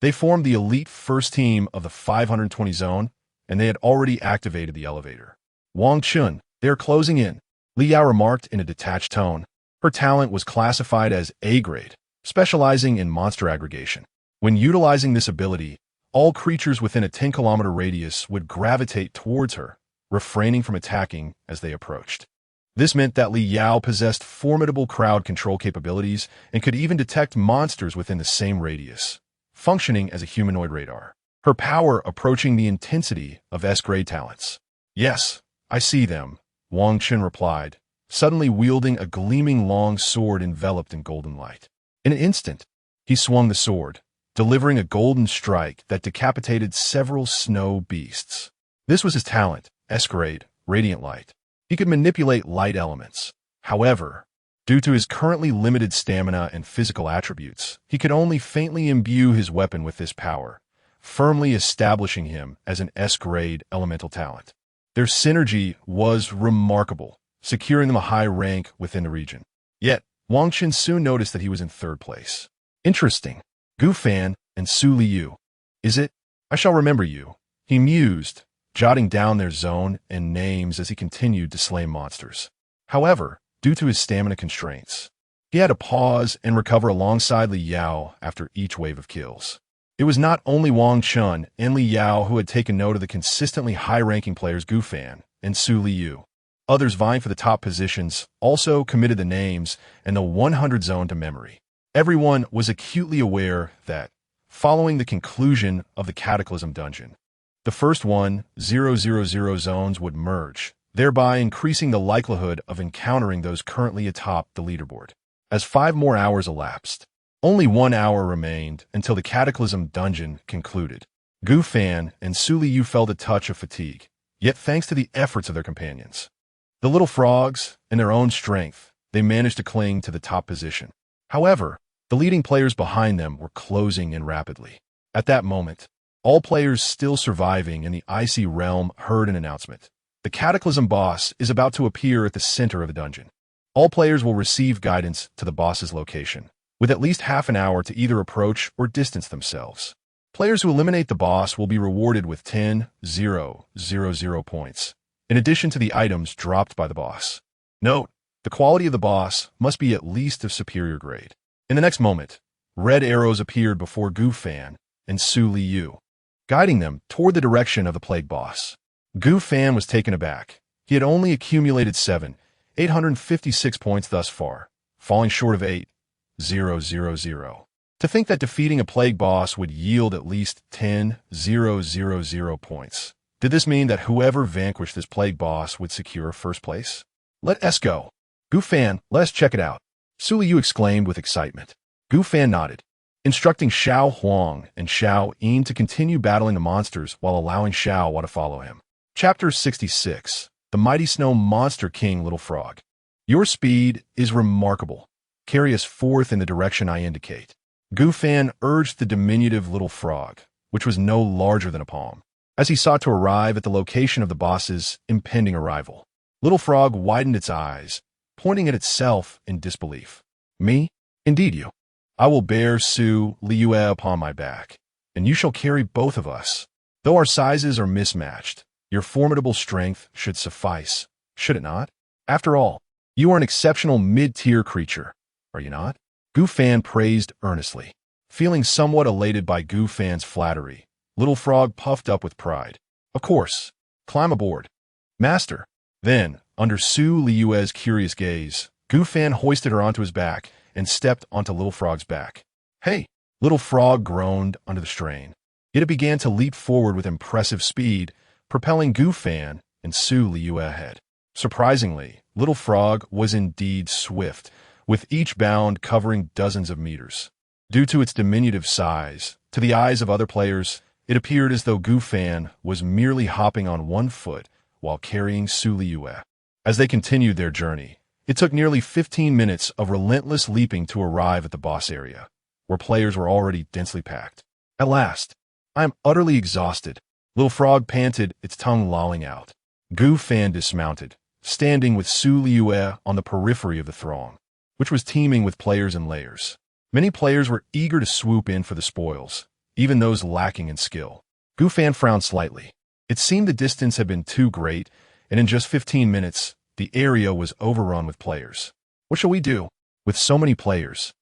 they formed the elite first team of the 520 zone, and they had already activated the elevator. Wang Chun, they are closing in, Liyue remarked in a detached tone. Her talent was classified as A-grade, specializing in monster aggregation. When utilizing this ability, all creatures within a 10-kilometer radius would gravitate towards her, refraining from attacking as they approached. This meant that Liyue possessed formidable crowd control capabilities and could even detect monsters within the same radius, functioning as a humanoid radar. Her power approaching the intensity of S-grade talents. Yes, I see them, Wang Chun replied, suddenly wielding a gleaming long sword enveloped in golden light. In an instant, he swung the sword, delivering a golden strike that decapitated several snow beasts. This was his talent, S-grade, radiant light. He could manipulate light elements. However, due to his currently limited stamina and physical attributes, he could only faintly imbue his weapon with this power, firmly establishing him as an S-grade elemental talent. Their synergy was remarkable, securing them a high rank within the region. Yet, Wang Chun soon noticed that he was in third place. Interesting. Gu Fan and Liyue. Is it? I shall remember you, he mused, jotting down their zone and names as he continued to slay monsters. However, due to his stamina constraints, he had to pause and recover alongside Liyue after each wave of kills. It was not only Wang Chun and Liyue who had taken note of the consistently high-ranking players Gu Fan and Liyue. Others vying for the top positions also committed the names and the 100 zone to memory. Everyone was acutely aware that, following the conclusion of the Cataclysm dungeon, the first 1,000 zones would merge, thereby increasing the likelihood of encountering those currently atop the leaderboard. As 5 more hours elapsed, only 1 hour remained until the Cataclysm dungeon concluded. Gu Fan and Liyue felt a touch of fatigue, yet thanks to the efforts of their companions, the little frogs, in their own strength, they managed to cling to the top position. However, the leading players behind them were closing in rapidly. At that moment, all players still surviving in the icy realm heard an announcement. The Cataclysm boss is about to appear at the center of the dungeon. All players will receive guidance to the boss's location, with at least half an hour to either approach or distance themselves. Players who eliminate the boss will be rewarded with 10,000 points, in addition to the items dropped by the boss. Note, The quality of the boss must be at least of superior grade. In the next moment, red arrows appeared before Gu Fan and Su Liyue, guiding them toward the direction of the plague boss. Gu Fan was taken aback. He had only accumulated 856 points thus far, falling short of 8,000. To think that defeating a plague boss would yield at least 10,000 points. Did this mean that whoever vanquished this plague boss would secure first place? Let us go. Gu Fan, let us check it out. Su Liyue exclaimed with excitement. Gu Fan nodded, instructing Xiao Huang and Xiao Yin to continue battling the monsters while allowing Xiao Hua to follow him. Chapter 66. The Mighty Snow Monster King Little Frog. Your speed is remarkable. Carry us forth in the direction I indicate. Gu Fan urged the diminutive little frog, which was no larger than a palm, as he sought to arrive at the location of the boss's impending arrival. Little Frog widened its eyes, pointing at itself in disbelief. Me? Indeed you. I will bear Su Liyue upon my back, and you shall carry both of us. Though our sizes are mismatched, your formidable strength should suffice, should it not? After all, you are an exceptional mid-tier creature, are you not? Gu Fan praised earnestly. Feeling somewhat elated by Gu Fan's flattery, Little Frog puffed up with pride. Of course. Climb aboard. Master. Then, under Su Liyue's curious gaze, Gu Fan hoisted her onto his back and stepped onto Little Frog's back. Hey! Little Frog groaned under the strain. Yet it began to leap forward with impressive speed, propelling Gu Fan and Su Liyue ahead. Surprisingly, Little Frog was indeed swift, with each bound covering dozens of meters. Due to its diminutive size, to the eyes of other players, it appeared as though Gu Fan was merely hopping on one foot while carrying Su Liyue. As they continued their journey, it took nearly 15 minutes of relentless leaping to arrive at the boss area, where players were already densely packed. At last, I am utterly exhausted. Little Frog panted, its tongue lolling out. Gu Fan dismounted, standing with Su Liyue on the periphery of the throng, which was teeming with players and layers. Many players were eager to swoop in for the spoils, even those lacking in skill. Gu Fan frowned slightly. It seemed the distance had been too great, and in just 15 minutes, the area was overrun with players. What shall we do? With so many players,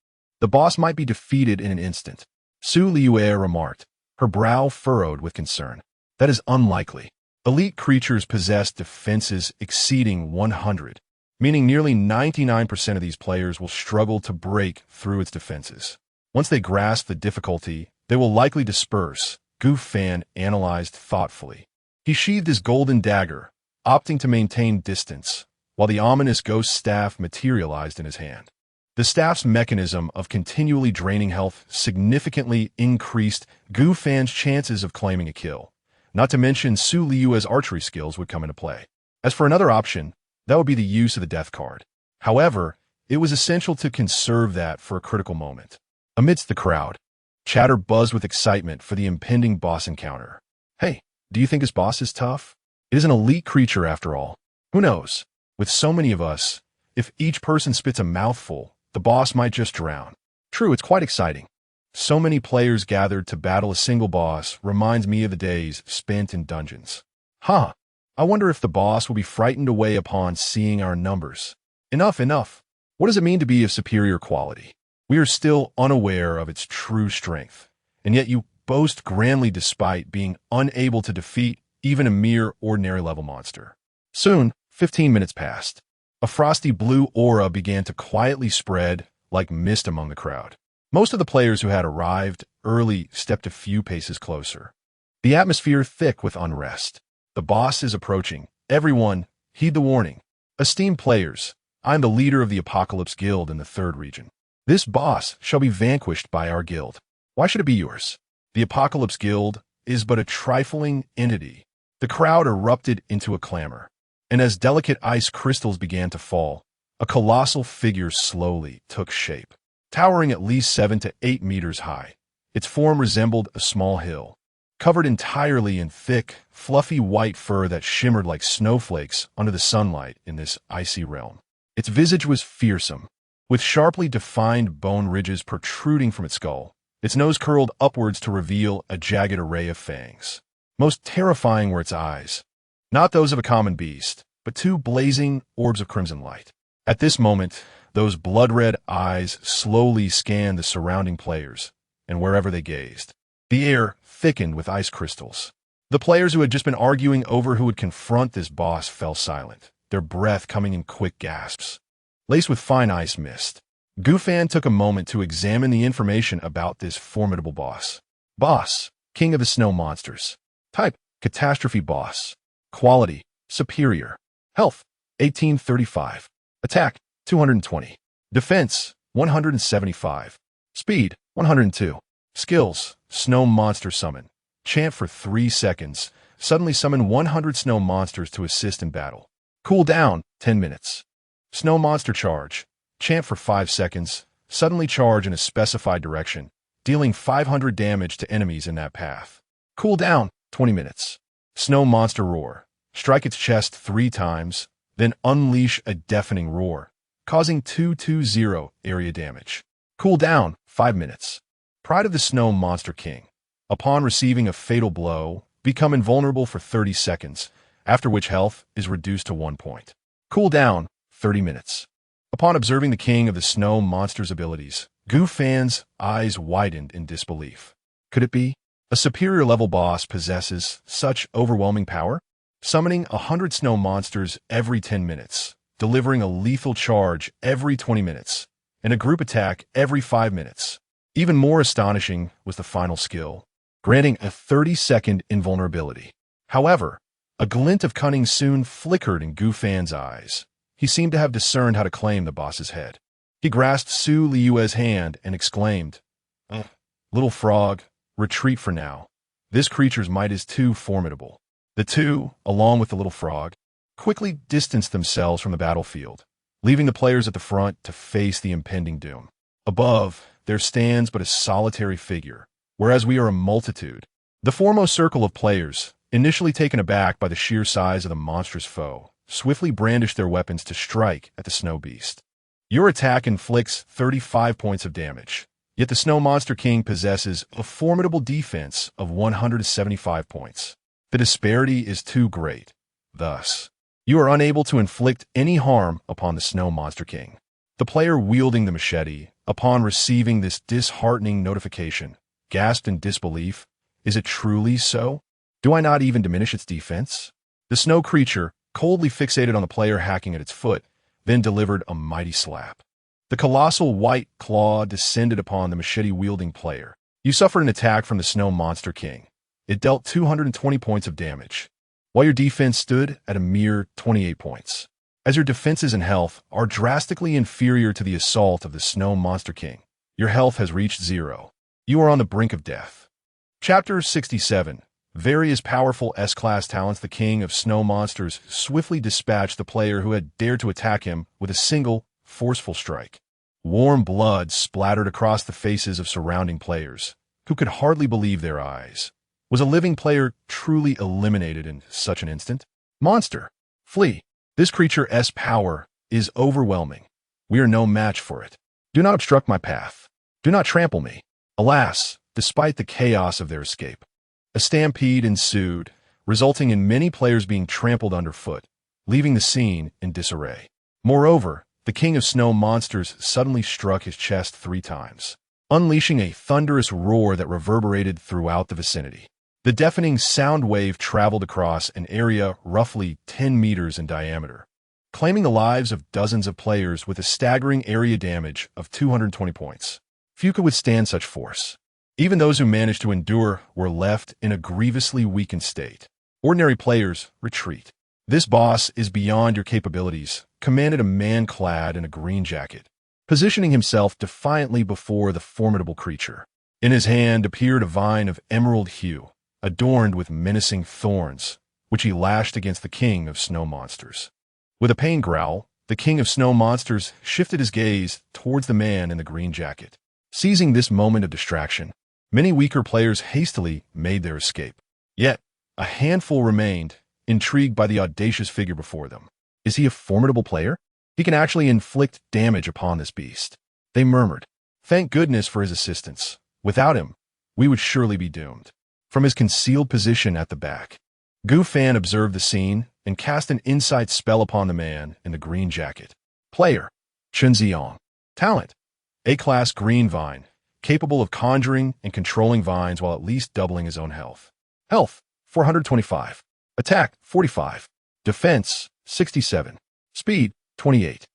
the boss might be defeated in an instant. Su Liyue remarked, her brow furrowed with concern. That is unlikely. Elite creatures possess defenses exceeding 100, meaning nearly 99% of these players will struggle to break through its defenses. Once they grasp the difficulty, they will likely disperse, Gu Fan analyzed thoughtfully. He sheathed his golden dagger, opting to maintain distance, while the ominous ghost staff materialized in his hand. The staff's mechanism of continually draining health significantly increased Gu Fan's chances of claiming a kill. Not to mention Su Liyue's archery skills would come into play. As for another option, that would be the use of the death card. However, it was essential to conserve that for a critical moment. Amidst the crowd, chatter buzzed with excitement for the impending boss encounter. Hey, do you think his boss is tough? It is an elite creature after all. Who knows? With so many of us, if each person spits a mouthful, the boss might just drown. True, it's quite exciting. So many players gathered to battle a single boss reminds me of the days spent in dungeons. I wonder if the boss will be frightened away upon seeing our numbers. Enough. What does it mean to be of superior quality? We are still unaware of its true strength, and yet you boast grandly despite being unable to defeat even a mere ordinary level monster. Soon, 15 minutes passed. A frosty blue aura began to quietly spread like mist among the crowd. Most of the players who had arrived early stepped a few paces closer. The atmosphere thick with unrest. The boss is approaching. Everyone, heed the warning. Esteemed players, I am the leader of the Apocalypse Guild in the 3rd region. This boss shall be vanquished by our guild. Why should it be yours? The Apocalypse Guild is but a trifling entity. The crowd erupted into a clamor, and as delicate ice crystals began to fall, a colossal figure slowly took shape. Towering at least 7 to 8 meters high, its form resembled a small hill, covered entirely in thick, fluffy white fur that shimmered like snowflakes under the sunlight in this icy realm. Its visage was fearsome, with sharply defined bone ridges protruding from its skull. Its nose curled upwards to reveal a jagged array of fangs. Most terrifying were its eyes, not those of a common beast, but 2 blazing orbs of crimson light. At this moment, those blood-red eyes slowly scanned the surrounding players, and wherever they gazed, the air thickened with ice crystals. The players who had just been arguing over who would confront this boss fell silent, their breath coming in quick gasps, laced with fine ice mist. Gufan took a moment to examine the information about this formidable boss. Boss, King of the Snow Monsters. Type, Catastrophe Boss. Quality, Superior. Health, 1835. Attack, 220. Defense, 175. Speed, 102. Skills, Snow Monster Summon. Chant for 3 seconds. Suddenly summon 100 snow monsters to assist in battle. Cool down, 10 minutes. Snow Monster Charge. Chant for 5 seconds. Suddenly charge in a specified direction, dealing 500 damage to enemies in that path. Cool down, 20 minutes. Snow Monster Roar. Strike its chest 3 times, then unleash a deafening roar, causing 220 area damage. Cool down, 5 minutes. Pride of the Snow Monster King. Upon receiving a fatal blow, become invulnerable for 30 seconds, after which health is reduced to 1 point. Cool down, 30 minutes. Upon observing the King of the Snow Monster's abilities, Gufan's eyes widened in disbelief. Could it be? A superior level boss possesses such overwhelming power? Summoning 100 snow monsters every 10 minutes, delivering a lethal charge every 20 minutes, and a group attack every 5 minutes. Even more astonishing was the final skill, granting a 30-second invulnerability. However, a glint of cunning soon flickered in Gufan's eyes. He seemed to have discerned how to claim the boss's head. He grasped Su Liyue's hand and exclaimed, "Little frog, retreat for now. This creature's might is too formidable." The two, along with the little frog, quickly distanced themselves from the battlefield, leaving the players at the front to face the impending doom. Above, there stands but a solitary figure, whereas we are a multitude. The foremost circle of players, initially taken aback by the sheer size of the monstrous foe, swiftly brandished their weapons to strike at the snow beast. Your attack inflicts 35 points of damage, yet the Snow Monster King possesses a formidable defense of 175 points. The disparity is too great. Thus, you are unable to inflict any harm upon the Snow Monster King. The player wielding the machete, upon receiving this disheartening notification, gasped in disbelief. Is it truly so? Do I not even diminish its defense? The snow creature, coldly fixated on the player hacking at its foot, then delivered a mighty slap. The colossal white claw descended upon the machete-wielding player. You suffered an attack from the Snow Monster King. It dealt 220 points of damage, while your defense stood at a mere 28 points. As your defenses and health are drastically inferior to the assault of the Snow Monster King, your health has reached 0. You are on the brink of death. Chapter 67. Various powerful S-class talents. The King of Snow Monsters swiftly dispatched the player who had dared to attack him with a single, forceful strike. Warm blood splattered across the faces of surrounding players, who could hardly believe their eyes. Was a living player truly eliminated in such an instant? Monster, flee. This creature's power is overwhelming. We are no match for it. Do not obstruct my path. Do not trample me. Alas, despite the chaos of their escape, a stampede ensued, resulting in many players being trampled underfoot, leaving the scene in disarray. Moreover, the King of Snow Monsters suddenly struck his chest 3 times, unleashing a thunderous roar that reverberated throughout the vicinity. The deafening sound wave traveled across an area roughly 10 meters in diameter, claiming the lives of dozens of players with a staggering area damage of 220 points. Few could withstand such force. Even those who managed to endure were left in a grievously weakened state. Ordinary players retreat. This boss is beyond your capabilities, commanded a man clad in a green jacket, positioning himself defiantly before the formidable creature. In his hand appeared a vine of emerald hue, adorned with menacing thorns, which he lashed against the King of Snow Monsters. With a pain growl, the King of Snow Monsters shifted his gaze towards the man in the green jacket. Seizing this moment of distraction, many weaker players hastily made their escape. Yet, a handful remained, intrigued by the audacious figure before them. Is he a formidable player? He can actually inflict damage upon this beast. They murmured. Thank goodness for his assistance. Without him, we would surely be doomed. From his concealed position at the back, Gufan observed the scene and cast an insight spell upon the man in the green jacket. Player, Chen Ziyang. Talent, A-class green vine, capable of conjuring and controlling vines while at least doubling his own health. Health, 425. Attack, 45. Defense, 67. Speed, 28.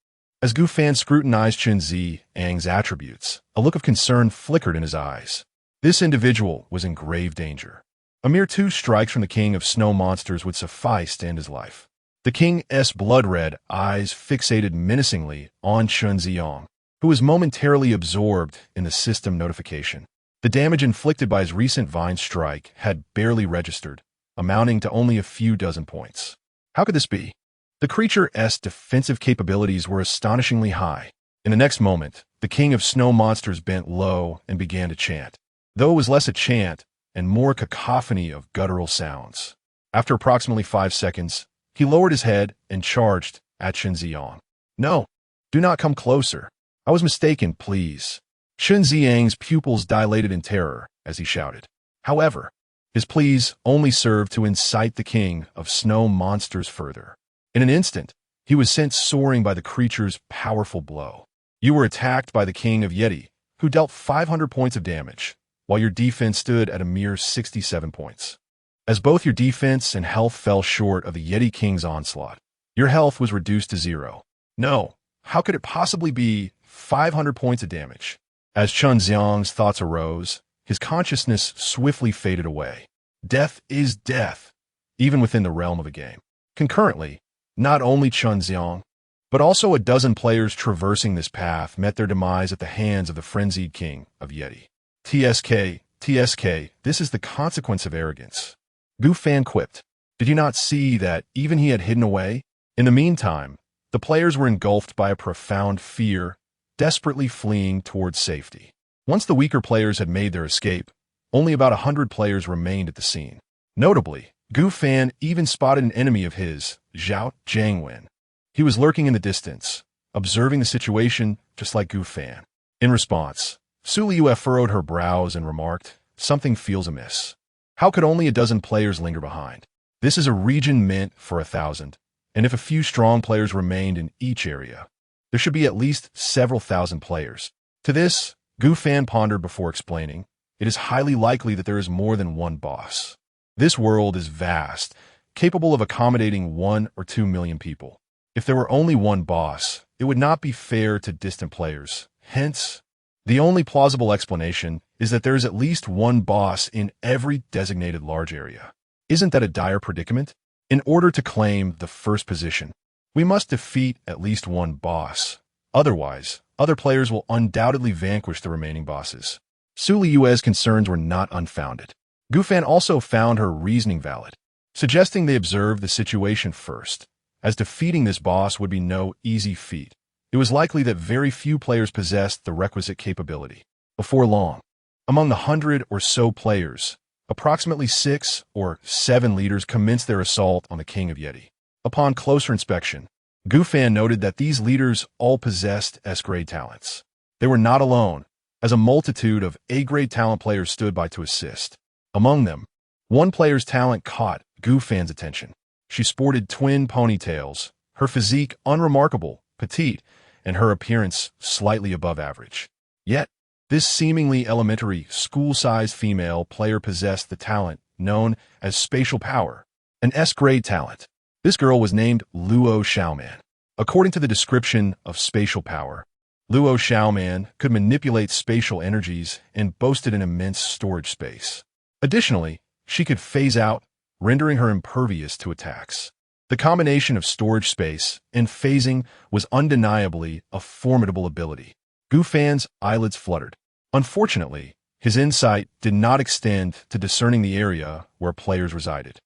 As Gu Fan scrutinized Chen Ziyang's attributes, a look of concern flickered in his eyes. This individual was in grave danger. A mere 2 strikes from the king of snow monsters would suffice to end his life. The king's blood-red eyes fixated menacingly on Chen Ziyang, who was momentarily absorbed in the system notification. The damage inflicted by his recent vine strike had barely registered, amounting to only a few dozen points. How could this be? The creature's defensive capabilities were astonishingly high. In the next moment, the king of snow monsters bent low and began to chant, though it was less a chant and more a cacophony of guttural sounds. After approximately 5 seconds, he lowered his head and charged at Chen Ziyang. No, do not come closer. I was mistaken, please. Chen Ziyang's pupils dilated in terror as he shouted. However, his pleas only served to incite the king of snow monsters further. In an instant, he was sent soaring by the creature's powerful blow. You were attacked by the king of Yeti, who dealt 500 points of damage, while your defense stood at a mere 67 points. As both your defense and health fell short of the Yeti King's onslaught, your health was reduced to 0. No, how could it possibly be 500 points of damage? As Chen Ziyang's thoughts arose, his consciousness swiftly faded away. Death is death, even within the realm of a game. Concurrently, not only Chen Ziyang, but also a dozen players traversing this path met their demise at the hands of the frenzied king of Yeti. TSK, this is the consequence of arrogance. Gu Fan quipped. Did you not see that even he had hidden away? In the meantime, the players were engulfed by a profound fear, desperately fleeing towards safety. Once the weaker players had made their escape, only about 100 players remained at the scene. Notably, Gu Fan even spotted an enemy of his, Zhao Jiangwen. He was lurking in the distance, observing the situation just like Gu Fan. In response, Liyue furrowed her brows and remarked, something feels amiss. How could only a dozen players linger behind? This is a region meant for 1,000, and if a few strong players remained in each area, there should be at least several thousand players. To this, Gu Fan pondered before explaining, it is highly likely that there is more than one boss. This world is vast, capable of accommodating 1 or 2 million people. If there were only one boss, it would not be fair to distant players. Hence, the only plausible explanation is that there is at least one boss in every designated large area. Isn't that a dire predicament? In order to claim the first position, we must defeat at least one boss. Otherwise, other players will undoubtedly vanquish the remaining bosses. Liyue's concerns were not unfounded. Gu Fan also found her reasoning valid, suggesting they observe the situation first, as defeating this boss would be no easy feat. It was likely that very few players possessed the requisite capability. Before long, among the 100 or so players, approximately 6 or 7 leaders commenced their assault on the King of Yeti. Upon closer inspection, Gu Fan noted that these leaders all possessed S-grade talents. They were not alone, as a multitude of A-grade talent players stood by to assist. Among them, one player's talent caught Gu Fan's attention. She sported twin ponytails, her physique unremarkable, petite, and her appearance slightly above average. Yet, this seemingly elementary, school-sized female player possessed the talent known as spatial power, an S-grade talent. This girl was named Luo Xiaoman. According to the description of spatial power, Luo Xiaoman could manipulate spatial energies and boasted an immense storage space. Additionally, she could phase out, rendering her impervious to attacks. The combination of storage space and phasing was undeniably a formidable ability. Gu Fan's eyelids fluttered. Unfortunately, his insight did not extend to discerning the area where players resided.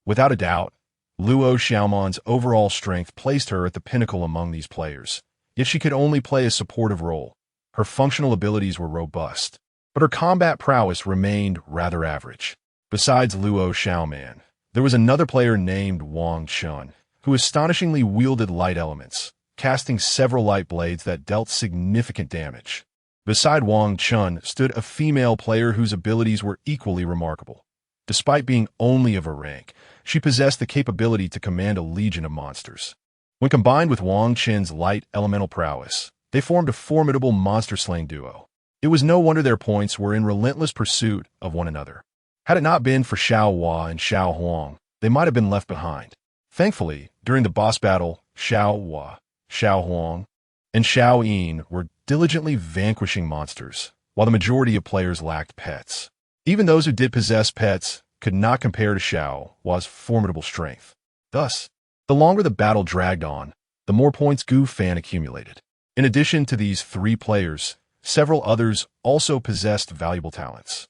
Without a doubt, Luo Xiaoman's overall strength placed her at the pinnacle among these players, yet she could only play a supportive role. Her functional abilities were robust, but her combat prowess remained rather average. Besides Luo Xiaoman, there was another player named Wang Chun, who astonishingly wielded light elements, casting several light blades that dealt significant damage. Beside Wang Chun stood a female player whose abilities were equally remarkable. Despite being only of her rank, she possessed the capability to command a legion of monsters. When combined with Wang Qin's light elemental prowess, they formed a formidable monster-slaying duo. It was no wonder their points were in relentless pursuit of one another. Had it not been for Xiao Hua and Xiao Huang, they might have been left behind. Thankfully, during the boss battle, Xiao Hua, Xiao Huang, and Xiao Yin were diligently vanquishing monsters, while the majority of players lacked pets. Even those who did possess pets could not compare to Xiao Hua's formidable strength. Thus, the longer the battle dragged on, the more points Gu Fan accumulated. In addition to these three players, several others also possessed valuable talents.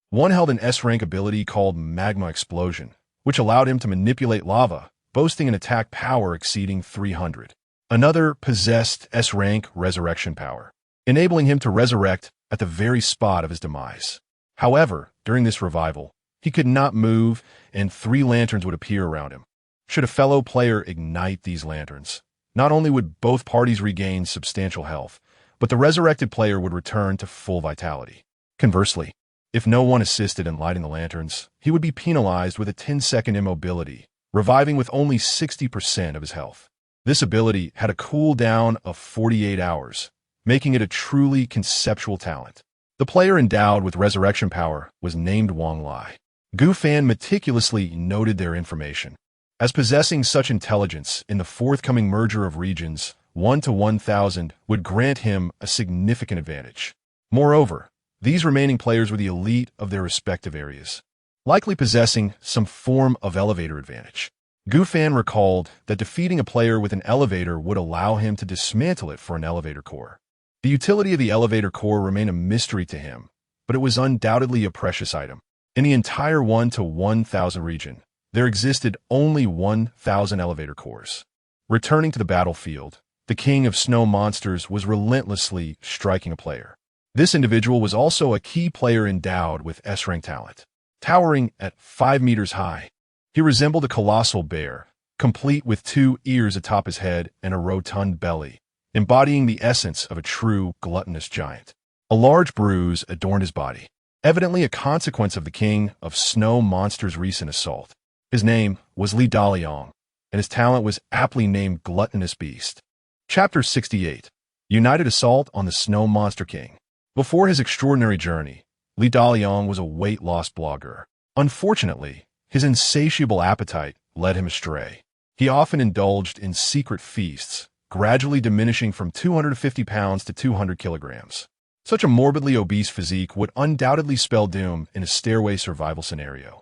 One held an S-rank ability called Magma Explosion, which allowed him to manipulate lava, boasting an attack power exceeding 300. Another possessed S-rank Resurrection power, enabling him to resurrect at the very spot of his demise. However, during this revival, he could not move, and 3 lanterns would appear around him. Should a fellow player ignite these lanterns, not only would both parties regain substantial health, but the resurrected player would return to full vitality. Conversely, if no one assisted in lighting the lanterns, he would be penalized with a 10-second immobility, reviving with only 60% of his health. This ability had a cooldown of 48 hours, making it a truly conceptual talent. The player endowed with resurrection power was named Wang Lai. Gu Fan meticulously noted their information, as possessing such intelligence in the forthcoming merger of regions 1 to 1,000 would grant him a significant advantage. Moreover, these remaining players were the elite of their respective areas, likely possessing some form of elevator advantage. Gu Fan recalled that defeating a player with an elevator would allow him to dismantle it for an elevator core. The utility of the elevator core remained a mystery to him, but it was undoubtedly a precious item. In the entire 1 to 1,000 region, there existed only 1,000 elevator cores. Returning to the battlefield, the king of snow monsters was relentlessly striking a player. This individual was also a key player endowed with S-rank talent. Towering at 5 meters high, he resembled a colossal bear, complete with 2 ears atop his head and a rotund belly, embodying the essence of a true gluttonous giant. A large bruise adorned his body, evidently a consequence of the king of snow monsters' recent assault. His name was Li Daliang, and his talent was aptly named Gluttonous Beast. Chapter 68. United Assault on the Snow Monster King. Before his extraordinary journey, Li Daliang was a weight-loss blogger. Unfortunately, his insatiable appetite led him astray. He often indulged in secret feasts, gradually diminishing from 250 pounds to 200 kilograms. Such a morbidly obese physique would undoubtedly spell doom in a stairway survival scenario.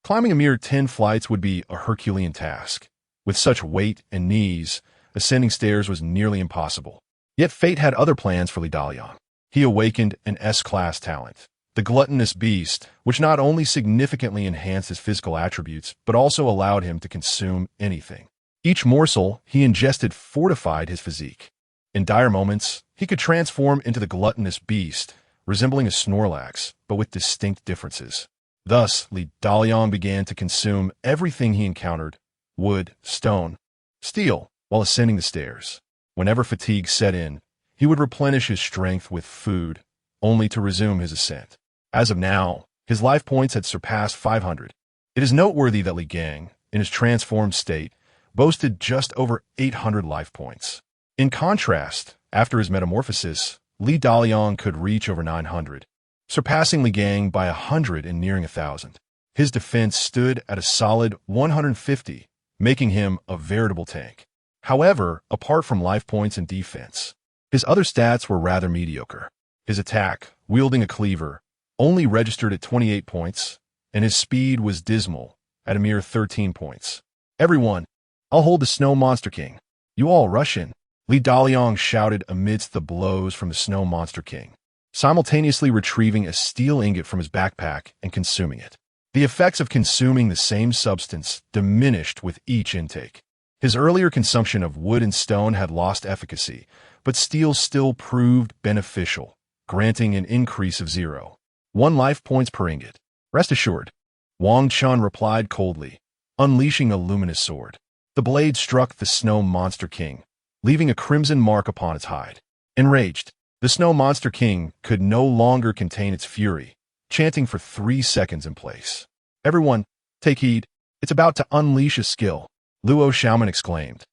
Climbing a mere 10 flights would be a Herculean task. With such weight and knees, ascending stairs was nearly impossible. Yet fate had other plans for Li Daliang. He awakened an S-class talent, the Gluttonous Beast, which not only significantly enhanced his physical attributes, but also allowed him to consume anything. Each morsel he ingested fortified his physique. In dire moments, he could transform into the Gluttonous Beast, resembling a Snorlax, but with distinct differences. Thus, Li Daliang began to consume everything he encountered: wood, stone, steel, while ascending the stairs. Whenever fatigue set in, he would replenish his strength with food, only to resume his ascent. As of now, his life points had surpassed 500. It is noteworthy that Li Gang, in his transformed state, boasted just over 800 life points. In contrast, after his metamorphosis, Li Daliang could reach over 900, surpassing Li Gang by 100 and nearing 1,000. His defense stood at a solid 150, making him a veritable tank. However, apart from life points and defense, his other stats were rather mediocre. His attack, wielding a cleaver, only registered at 28 points, and his speed was dismal at a mere 13 points. "Everyone, I'll hold the Snow Monster King. You all rush in," Li Daliang shouted amidst the blows from the Snow Monster King, simultaneously retrieving a steel ingot from his backpack and consuming it. The effects of consuming the same substance diminished with each intake. His earlier consumption of wood and stone had lost efficacy, but steel still proved beneficial, granting an increase of 0.1 life points per ingot. "Rest assured," Wang Chun replied coldly, unleashing a luminous sword. The blade struck the Snow Monster King, leaving a crimson mark upon its hide. Enraged, the Snow Monster King could no longer contain its fury, chanting for 3 seconds in place. "Everyone, take heed. It's about to unleash a skill," Luo Xiaoman exclaimed.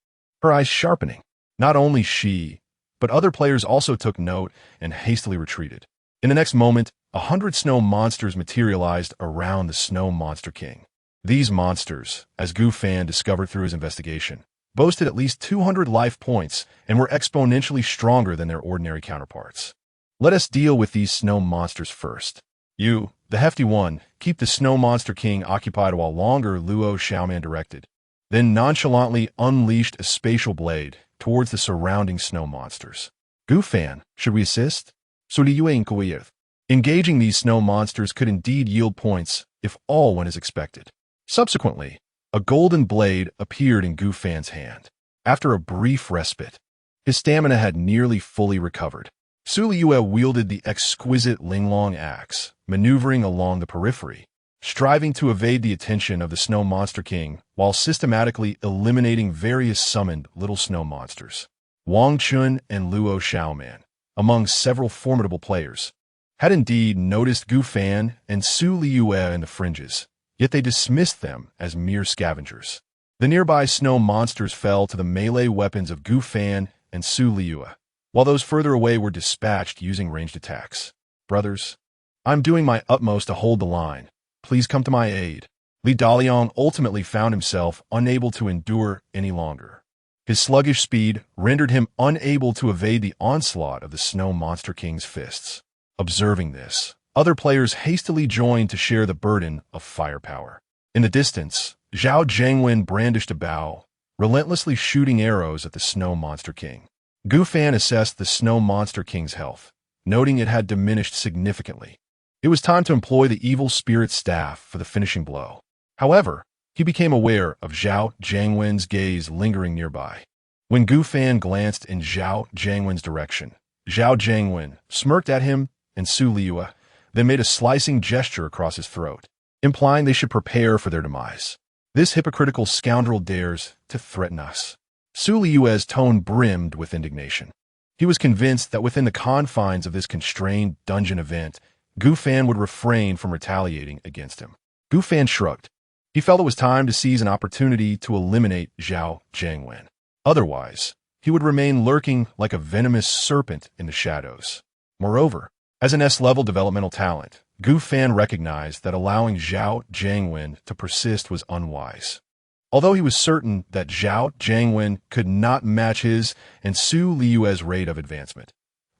her eyes sharpening. Not only she, but other players also took note and hastily retreated. In the next moment, 100 snow monsters materialized around the Snow Monster King. These monsters, as Gu Fan discovered through his investigation, boasted at least 200 life points and were exponentially stronger than their ordinary counterparts. Let us deal with these snow monsters first. You, the hefty one, keep the Snow Monster King occupied while longer, Luo Xiaoman directed, then nonchalantly unleashed a spatial blade towards the surrounding snow monsters. Gu Fan, should we assist? Engaging these snow monsters could indeed yield points if all went as expected. Subsequently, a golden blade appeared in Gu Fan's hand. After a brief respite, his stamina had nearly fully recovered. Liyue wielded the exquisite Linglong axe, maneuvering along the periphery, striving to evade the attention of the Snow Monster King while systematically eliminating various summoned little snow monsters. Wang Chun and Luo Xiaoman, among several formidable players, had indeed noticed Gu Fan and Liyue in the fringes, yet they dismissed them as mere scavengers. The nearby snow monsters fell to the melee weapons of Gu Fan and Liyue, while those further away were dispatched using ranged attacks. Brothers, I'm doing my utmost to hold the line. Please come to my aid. Li Daliang ultimately found himself unable to endure any longer. His sluggish speed rendered him unable to evade the onslaught of the Snow Monster King's fists. Observing this, other players hastily joined to share the burden of firepower. In the distance, Zhao Jiangwen brandished a bow, relentlessly shooting arrows at the Snow Monster King. Gu Fan assessed the Snow Monster King's health, noting it had diminished significantly. It was time to employ the Evil Spirit Staff for the finishing blow. However, he became aware of Zhao Jiangwen's gaze lingering nearby. When Gu Fan glanced in Zhao Jiangwen's direction, Zhao Jiangwen smirked at him and Liyue, then made a slicing gesture across his throat, implying they should prepare for their demise. This hypocritical scoundrel dares to threaten us. Liyue's tone brimmed with indignation. He was convinced that within the confines of this constrained dungeon event, Gu Fan would refrain from retaliating against him. Gu Fan shrugged. He felt it was time to seize an opportunity to eliminate Zhao Jiangwen. Otherwise, he would remain lurking like a venomous serpent in the shadows. Moreover, as an S-level developmental talent, Gu Fan recognized that allowing Zhao Jiangwen to persist was unwise. Although he was certain that Zhao Jiangwen could not match his and Liyue's rate of advancement,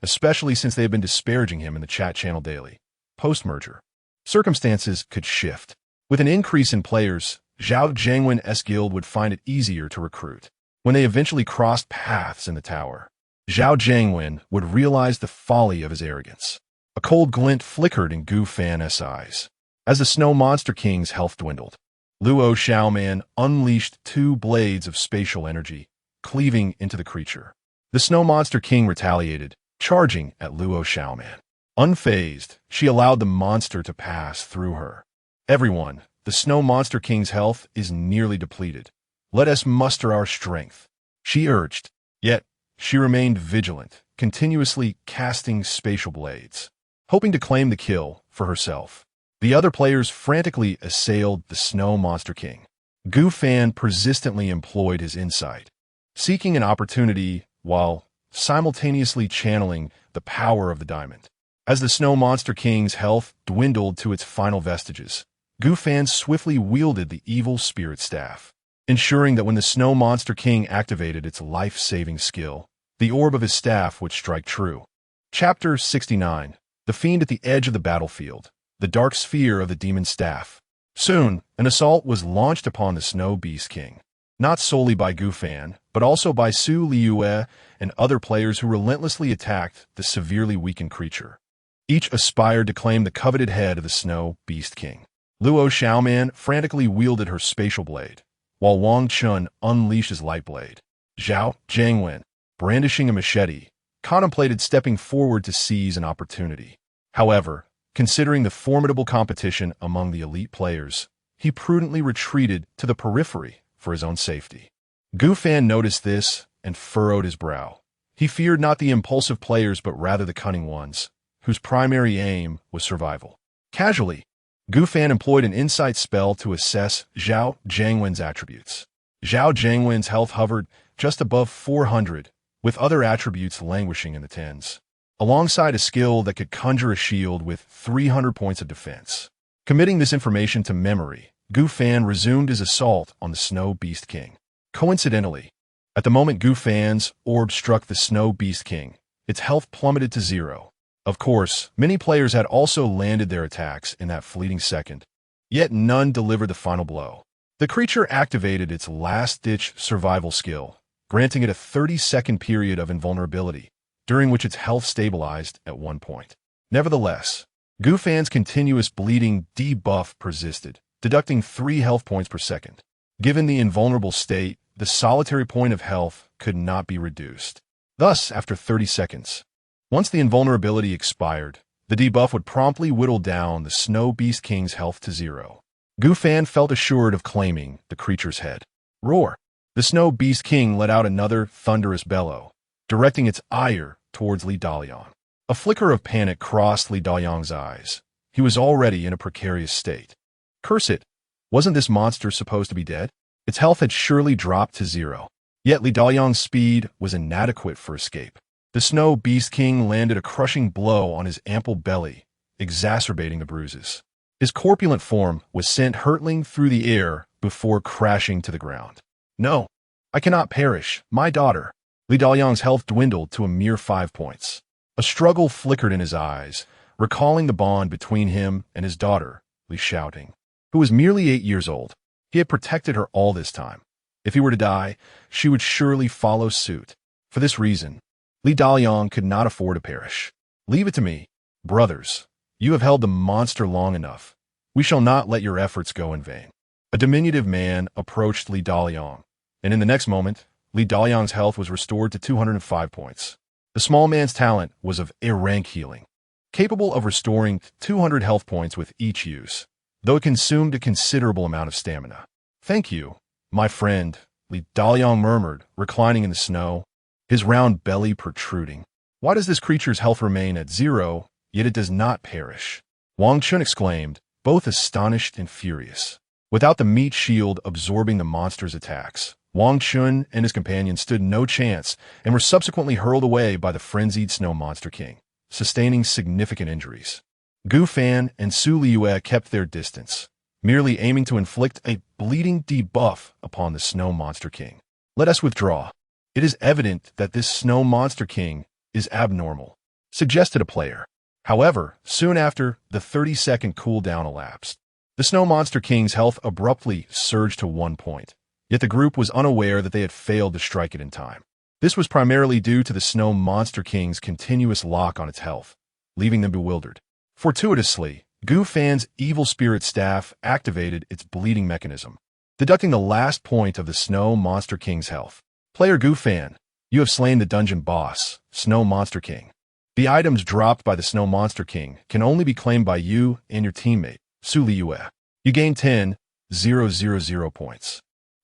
especially since they had been disparaging him in the chat channel daily. Post-merger, circumstances could shift. With an increase in players, Zhao Jiangwen's guild would find it easier to recruit. When they eventually crossed paths in the tower, Zhao Jiangwen would realize the folly of his arrogance. A cold glint flickered in Gu Fan's eyes. As the Snow Monster King's health dwindled, Luo Xiaoman unleashed 2 blades of spatial energy, cleaving into the creature. The Snow Monster King retaliated, charging at Luo Xiaoman. Unfazed, she allowed the monster to pass through her. Everyone, the Snow Monster King's health is nearly depleted. Let us muster our strength, she urged. Yet, she remained vigilant, continuously casting spatial blades, hoping to claim the kill for herself. The other players frantically assailed the Snow Monster King. Gu Fan persistently employed his insight, seeking an opportunity while simultaneously channeling the power of the diamond. As the Snow Monster King's health dwindled to its final vestiges, Gu Fan swiftly wielded the Evil Spirit Staff, ensuring that when the Snow Monster King activated its life-saving skill, the orb of his staff would strike true. Chapter 69. The Fiend at the Edge of the Battlefield. The Dark Sphere of the Demon Staff. Soon, an assault was launched upon the Snow Beast King, not solely by Gu Fan, but also by Liyue and other players who relentlessly attacked the severely weakened creature. Each aspired to claim the coveted head of the Snow Beast King. Luo Xiaoman frantically wielded her spatial blade, while Wang Chun unleashed his light blade. Zhao Jiangwen, brandishing a machete, contemplated stepping forward to seize an opportunity. However, considering the formidable competition among the elite players, he prudently retreated to the periphery for his own safety. Gu Fan noticed this and furrowed his brow. He feared not the impulsive players but rather the cunning ones, whose primary aim was survival. Casually, Gu Fan employed an insight spell to assess Zhao Jiangwen's attributes. Zhao Jiangwen's health hovered just above 400, with other attributes languishing in the tens, alongside a skill that could conjure a shield with 300 points of defense. Committing this information to memory, Gu Fan resumed his assault on the Snow Beast King. Coincidentally, at the moment Gu Fan's orb struck the Snow Beast King, its health plummeted to 0. Of course, many players had also landed their attacks in that fleeting second, yet none delivered the final blow. The creature activated its last-ditch survival skill, granting it a 30-second period of invulnerability, during which its health stabilized at 1 point. Nevertheless, Gu Fan's continuous bleeding debuff persisted, deducting 3 health points per second. Given the invulnerable state, the solitary point of health could not be reduced. Thus, after 30 seconds, once the invulnerability expired, the debuff would promptly whittle down the Snow Beast King's health to 0. Gu Fan felt assured of claiming the creature's head. Roar! The Snow Beast King let out another thunderous bellow, directing its ire towards Li Daliang. A flicker of panic crossed Li Daliang's eyes. He was already in a precarious state. Curse it! Wasn't this monster supposed to be dead? Its health had surely dropped to 0. Yet Li Daliang's speed was inadequate for escape. The Snow Beast King landed a crushing blow on his ample belly, exacerbating the bruises. His corpulent form was sent hurtling through the air before crashing to the ground. No, I cannot perish, my daughter. Li Daliang's health dwindled to a mere 5 points. A struggle flickered in his eyes, recalling the bond between him and his daughter, Li Xiaoting, who was merely 8 years old. He had protected her all this time. If he were to die, she would surely follow suit. For this reason, Li Daliang could not afford to perish. Leave it to me, brothers. You have held the monster long enough. We shall not let your efforts go in vain. A diminutive man approached Li Daliang, and in the next moment, Li Daliang's health was restored to 205 points. The small man's talent was of A-rank healing, capable of restoring 200 health points with each use, though it consumed a considerable amount of stamina. Thank you, my friend, Li Daliang murmured, reclining in the snow, his round belly protruding. Why does this creature's health remain at 0, yet it does not perish? Wang Chun exclaimed, both astonished and furious. Without the meat shield absorbing the monster's attacks, Wang Chun and his companions stood no chance and were subsequently hurled away by the frenzied Snow Monster King, sustaining significant injuries. Gu Fan and Su Liyue kept their distance, merely aiming to inflict a bleeding debuff upon the Snow Monster King. Let us withdraw. It is evident that this Snow Monster King is abnormal, suggested a player. However, soon after, the 30-second cooldown elapsed. The Snow Monster King's health abruptly surged to 1 point, yet the group was unaware that they had failed to strike it in time. This was primarily due to the Snow Monster King's continuous lock on its health, leaving them bewildered. Fortuitously, Gu Fan's evil spirit staff activated its bleeding mechanism, deducting the last point of the Snow Monster King's health. Player Gu Fan, you have slain the dungeon boss, Snow Monster King. The items dropped by the Snow Monster King can only be claimed by you and your teammate, Su Liyue. You gain 10,000 points.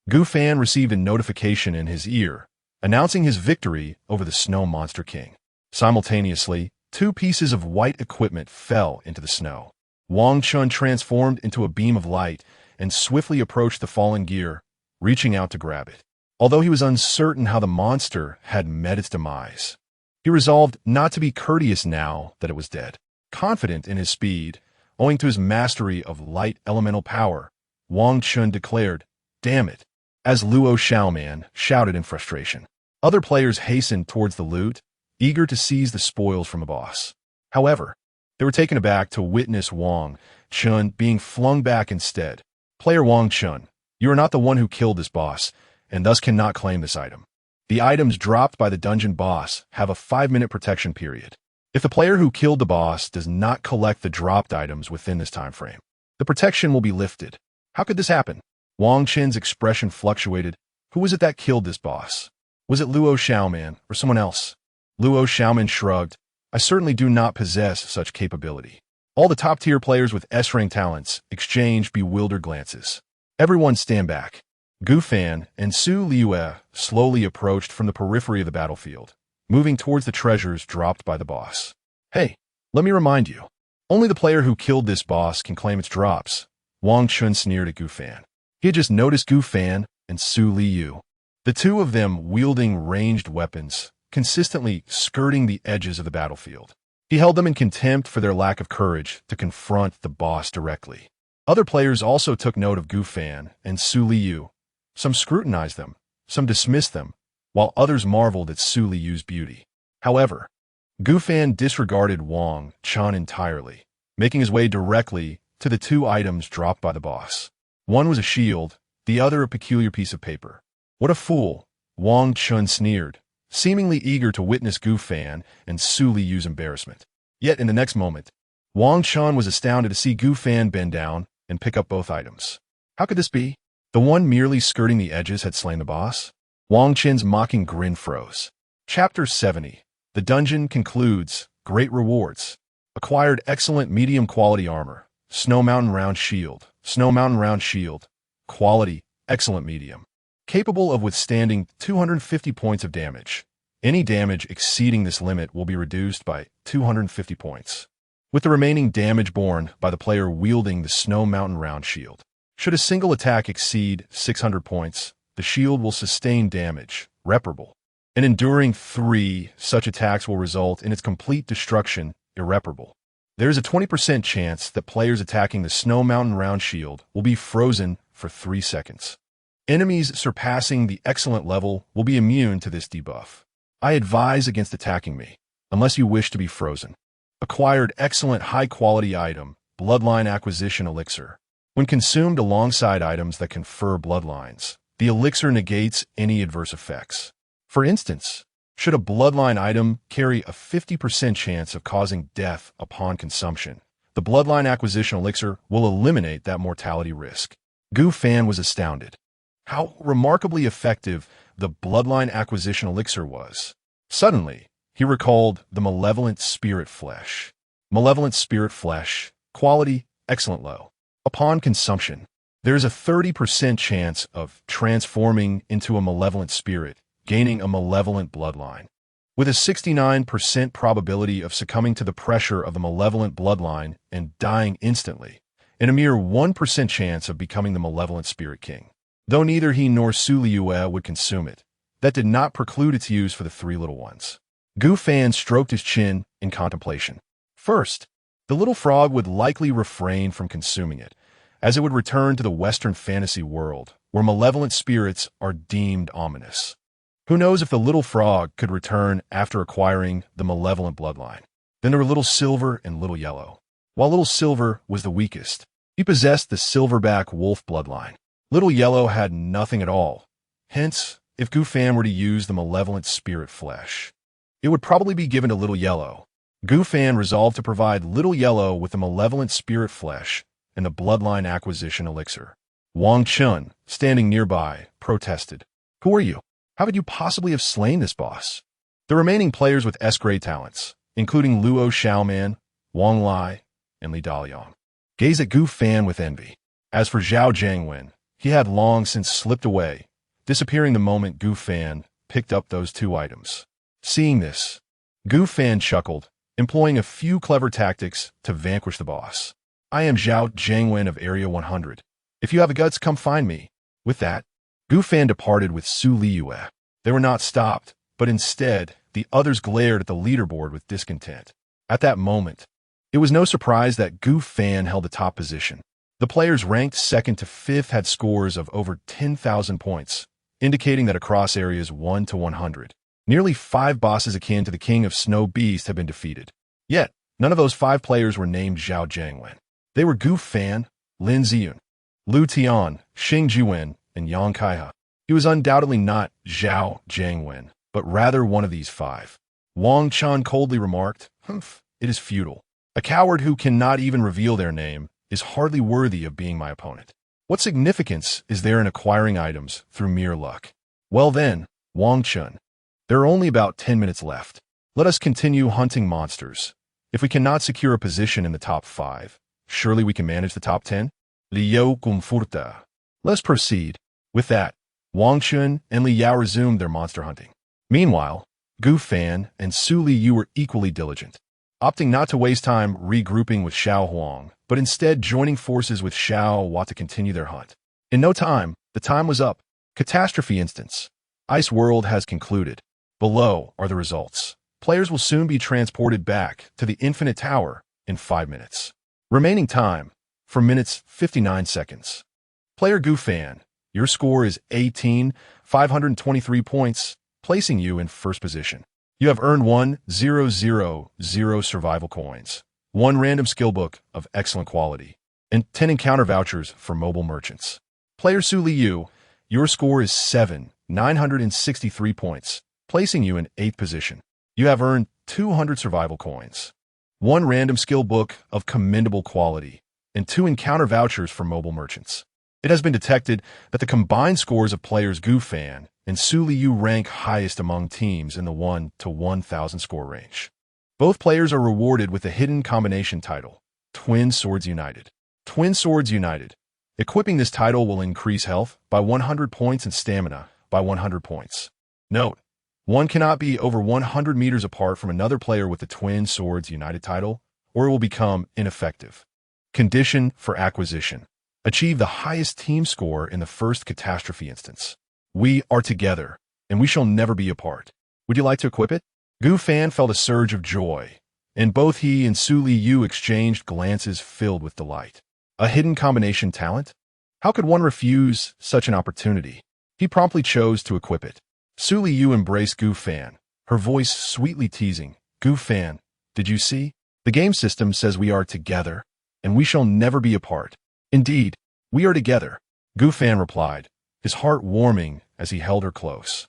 Gu Fan received a notification in his ear, announcing his victory over the Snow Monster King. Simultaneously, 2 pieces of white equipment fell into the snow. Wang Chun transformed into a beam of light and swiftly approached the fallen gear, reaching out to grab it. Although he was uncertain how the monster had met its demise, he resolved not to be courteous now that it was dead. Confident in his speed, owing to his mastery of light elemental power, Wang Chun declared, "Damn it," as Luo Xiaoman shouted in frustration. Other players hastened towards the loot, eager to seize the spoils from the boss. However, they were taken aback to witness Wang Chun being flung back instead. Player Wang Chun, you are not the one who killed this boss, and thus cannot claim this item. The items dropped by the dungeon boss have a 5-minute protection period. If the player who killed the boss does not collect the dropped items within this time frame, the protection will be lifted. How could this happen? Wang Chun's expression fluctuated. Who was it that killed this boss? Was it Luo Xiaoman or someone else? Luo Xiaoman shrugged. I certainly do not possess such capability. All the top-tier players with S-rank talents exchanged bewildered glances. Everyone stand back. Gu Fan and Su Liyue slowly approached from the periphery of the battlefield, moving towards the treasures dropped by the boss. Hey, let me remind you, only the player who killed this boss can claim its drops. Wang Chun sneered at Gu Fan. He had just noticed Gu Fan and Su Liyue. the two of them wielding ranged weapons, consistently skirting the edges of the battlefield. He held them in contempt for their lack of courage to confront the boss directly. Other players also took note of Gu Fan and Su Liyue. Some scrutinized them, some dismissed them, while others marveled at Su Liyue's beauty. However, Gu Fan disregarded Wang Chun entirely, making his way directly to the two items dropped by the boss. One was a shield, the other a peculiar piece of paper. What a fool, Wang Chun sneered, seemingly eager to witness Gu Fan and Su Liyue's embarrassment. Yet in the next moment, Wang Chun was astounded to see Gu Fan bend down and pick up both items. How could this be? The one merely skirting the edges had slain the boss? Wang Chun's mocking grin froze. Chapter 70. The dungeon concludes. Great rewards. Acquired excellent medium quality armor. Snow Mountain round shield. Snow Mountain round shield. Quality, excellent medium. Capable of withstanding 250 points of damage. Any damage exceeding this limit will be reduced by 250 points, with the remaining damage borne by the player wielding the Snow Mountain round shield. Should a single attack exceed 600 points, the shield will sustain damage, reparable. And enduring 3 such attacks will result in its complete destruction, irreparable. There is a 20% chance that players attacking the Snow Mountain round shield will be frozen for 3 seconds. Enemies surpassing the excellent level will be immune to this debuff. I advise against attacking me, unless you wish to be frozen. Acquired excellent high-quality item, Bloodline Acquisition Elixir. When consumed alongside items that confer bloodlines, the elixir negates any adverse effects. For instance, should a bloodline item carry a 50% chance of causing death upon consumption, the Bloodline Acquisition Elixir will eliminate that mortality risk. Gu Fan was astounded. How remarkably effective the Bloodline Acquisition Elixir was. Suddenly, he recalled the Malevolent Spirit Flesh. Malevolent Spirit Flesh, quality, excellent low. Upon consumption, there is a 30% chance of transforming into a malevolent spirit, gaining a malevolent bloodline. With a 69% probability of succumbing to the pressure of the malevolent bloodline and dying instantly, and a mere 1% chance of becoming the malevolent spirit king. Though neither he nor Su Liyue would consume it, that did not preclude its use for the 3 little ones. Gu Fan stroked his chin in contemplation. First, the little frog would likely refrain from consuming it, as it would return to the Western fantasy world, where malevolent spirits are deemed ominous. Who knows if the little frog could return after acquiring the malevolent bloodline? Then there were Little Silver and Little Yellow. While Little Silver was the weakest, he possessed the silverback wolf bloodline. Little Yellow had nothing at all. Hence, if Gu Fan were to use the malevolent spirit flesh, it would probably be given to Little Yellow. Gu Fan resolved to provide Little Yellow with the malevolent spirit flesh and the Bloodline Acquisition Elixir. Wang Chun, standing nearby, protested. Who are you? How could you possibly have slain this boss? The remaining players with S-grade talents, including Luo Xiaoman, Wang Lai, and Li Daliang, gazed at Gu Fan with envy. As for Zhao Jiangwen, he had long since slipped away, disappearing the moment Gu Fan picked up those 2 items. Seeing this, Gu Fan chuckled, employing a few clever tactics to vanquish the boss. I am Zhao Jiangwen of Area 100. If you have the guts, come find me. With that, Gu Fan departed with Su Liyue. They were not stopped, but instead, the others glared at the leaderboard with discontent. At that moment, it was no surprise that Gu Fan held the top position. The players ranked 2nd to 5th had scores of over 10,000 points, indicating that across areas 1 to 100, nearly 5 bosses akin to the King of Snow Beast had been defeated. Yet, none of those 5 players were named Zhao Jiangwen. They were Gu Fan, Lin Ziyun, Lu Tian, Xing Jiwen, and Yang Kaihe. He was undoubtedly not Zhao Jiangwen, but rather one of these 5. Wang Chun coldly remarked, "Humph, it is futile. A coward who cannot even reveal their name is hardly worthy of being my opponent. What significance is there in acquiring items through mere luck?" Well then, Wang Chun, there are only about 10 minutes left. Let us continue hunting monsters. If we cannot secure a position in the top 5, surely we can manage the top 10? Liyue Gumfurta. Let's proceed. With that, Wang Chun and Liyue resumed their monster hunting. Meanwhile, Gu Fan and Su Liyue were equally diligent, opting not to waste time regrouping with Xiao Huang, but instead joining forces with Xiao Hua to continue their hunt. In no time, the time was up. Catastrophe instance. Ice World has concluded. Below are the results. Players will soon be transported back to the Infinite Tower in 5 minutes. Remaining time, for minutes 59 seconds. Player Gufan, your score is 18,523 points, placing you in first position. You have earned 1,000 survival coins, 1 random skill book of excellent quality, and 10 encounter vouchers for mobile merchants. Player Liyue, your score is 7,963 points, placing you in 8th position. You have earned 200 survival coins, 1 random skill book of commendable quality, and 2 encounter vouchers for mobile merchants. It has been detected that the combined scores of players Gufan and Liyue rank highest among teams in the 1 to 1,000 score range. Both players are rewarded with the hidden combination title, Twin Swords United. Twin Swords United. Equipping this title will increase health by 100 points and stamina by 100 points. Note, one cannot be over 100 meters apart from another player with the Twin Swords United title, or it will become ineffective. Condition for acquisition. Achieve the highest team score in the first catastrophe instance. We are together, and we shall never be apart. Would you like to equip it? Gufan felt a surge of joy, and both he and Liyue exchanged glances filled with delight. A hidden combination talent? How could one refuse such an opportunity? He promptly chose to equip it. Liyue embraced Gufan, her voice sweetly teasing. Gufan, did you see? The game system says we are together, and we shall never be apart. Indeed, we are together, Gufan replied, his heart warming as he held her close.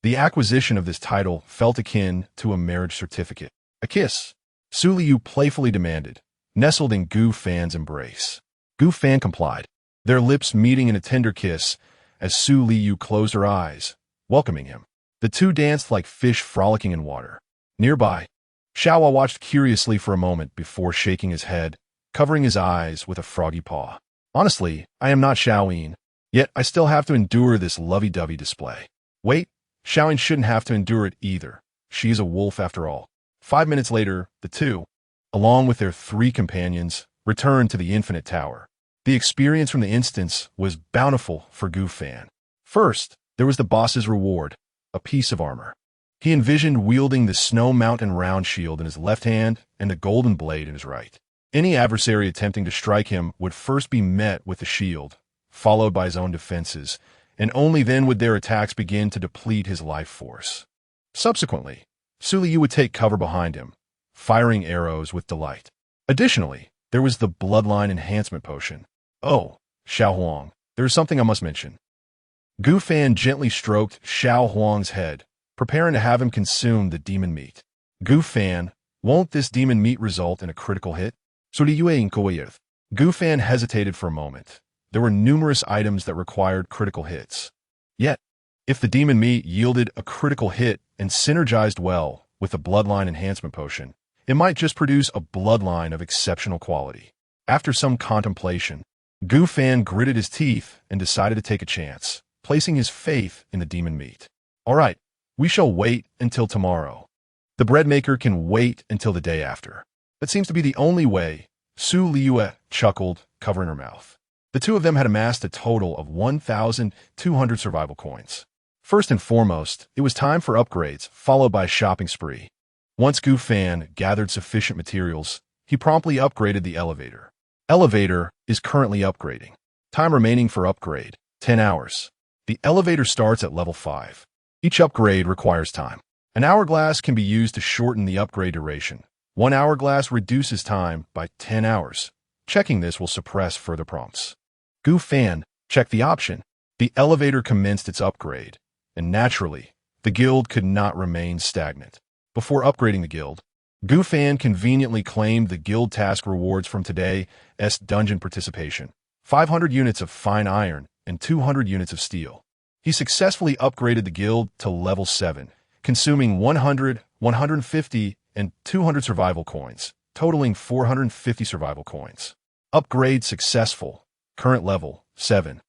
The acquisition of this title felt akin to a marriage certificate. A kiss, Liyue playfully demanded, nestled in Gufan's embrace. Gufan complied, their lips meeting in a tender kiss as Liyue closed her eyes, welcoming him. The two danced like fish frolicking in water. Nearby, Xiaohua watched curiously for a moment before shaking his head, covering his eyes with a froggy paw. Honestly, I am not Xiaoyin, yet I still have to endure this lovey-dovey display. Wait, Xiaoyin shouldn't have to endure it either. She is a wolf after all. 5 minutes later, the two, along with their 3 companions, returned to the Infinite Tower. The experience from the instance was bountiful for Gufan. First, there was the boss's reward, a piece of armor. He envisioned wielding the Snow Mountain round shield in his left hand and the golden blade in his right. Any adversary attempting to strike him would first be met with the shield, followed by his own defenses, and only then would their attacks begin to deplete his life force. Subsequently, Liyue would take cover behind him, firing arrows with delight. Additionally, there was the Bloodline Enhancement Potion. Oh, Xiao Huang, there is something I must mention. Gufan gently stroked Xiao Huang's head, preparing to have him consume the demon meat. Gufan, won't this demon meat result in a critical hit? Gufan hesitated for a moment. There were numerous items that required critical hits. Yet, if the demon meat yielded a critical hit and synergized well with the Bloodline Enhancement Potion, it might just produce a bloodline of exceptional quality. After some contemplation, Gufan gritted his teeth and decided to take a chance, placing his faith in the demon meat. All right, we shall wait until tomorrow. The bread maker can wait until the day after. That seems to be the only way, Liyue chuckled, covering her mouth. The two of them had amassed a total of 1,200 survival coins. First and foremost, it was time for upgrades, followed by a shopping spree. Once Gufan gathered sufficient materials, he promptly upgraded the elevator. Elevator is currently upgrading. Time remaining for upgrade, 10 hours. The elevator starts at level 5. Each upgrade requires time. An hourglass can be used to shorten the upgrade duration. 1 hourglass reduces time by 10 hours. Checking this will suppress further prompts. Gufan, check the option. The elevator commenced its upgrade, and naturally, the guild could not remain stagnant. Before upgrading the guild, Gufan conveniently claimed the guild task rewards from today's dungeon participation, 500 units of fine iron and 200 units of steel. He successfully upgraded the guild to level 7, consuming 100, 150, and 200 survival coins, totaling 450 survival coins. Upgrade successful. Current level, 7.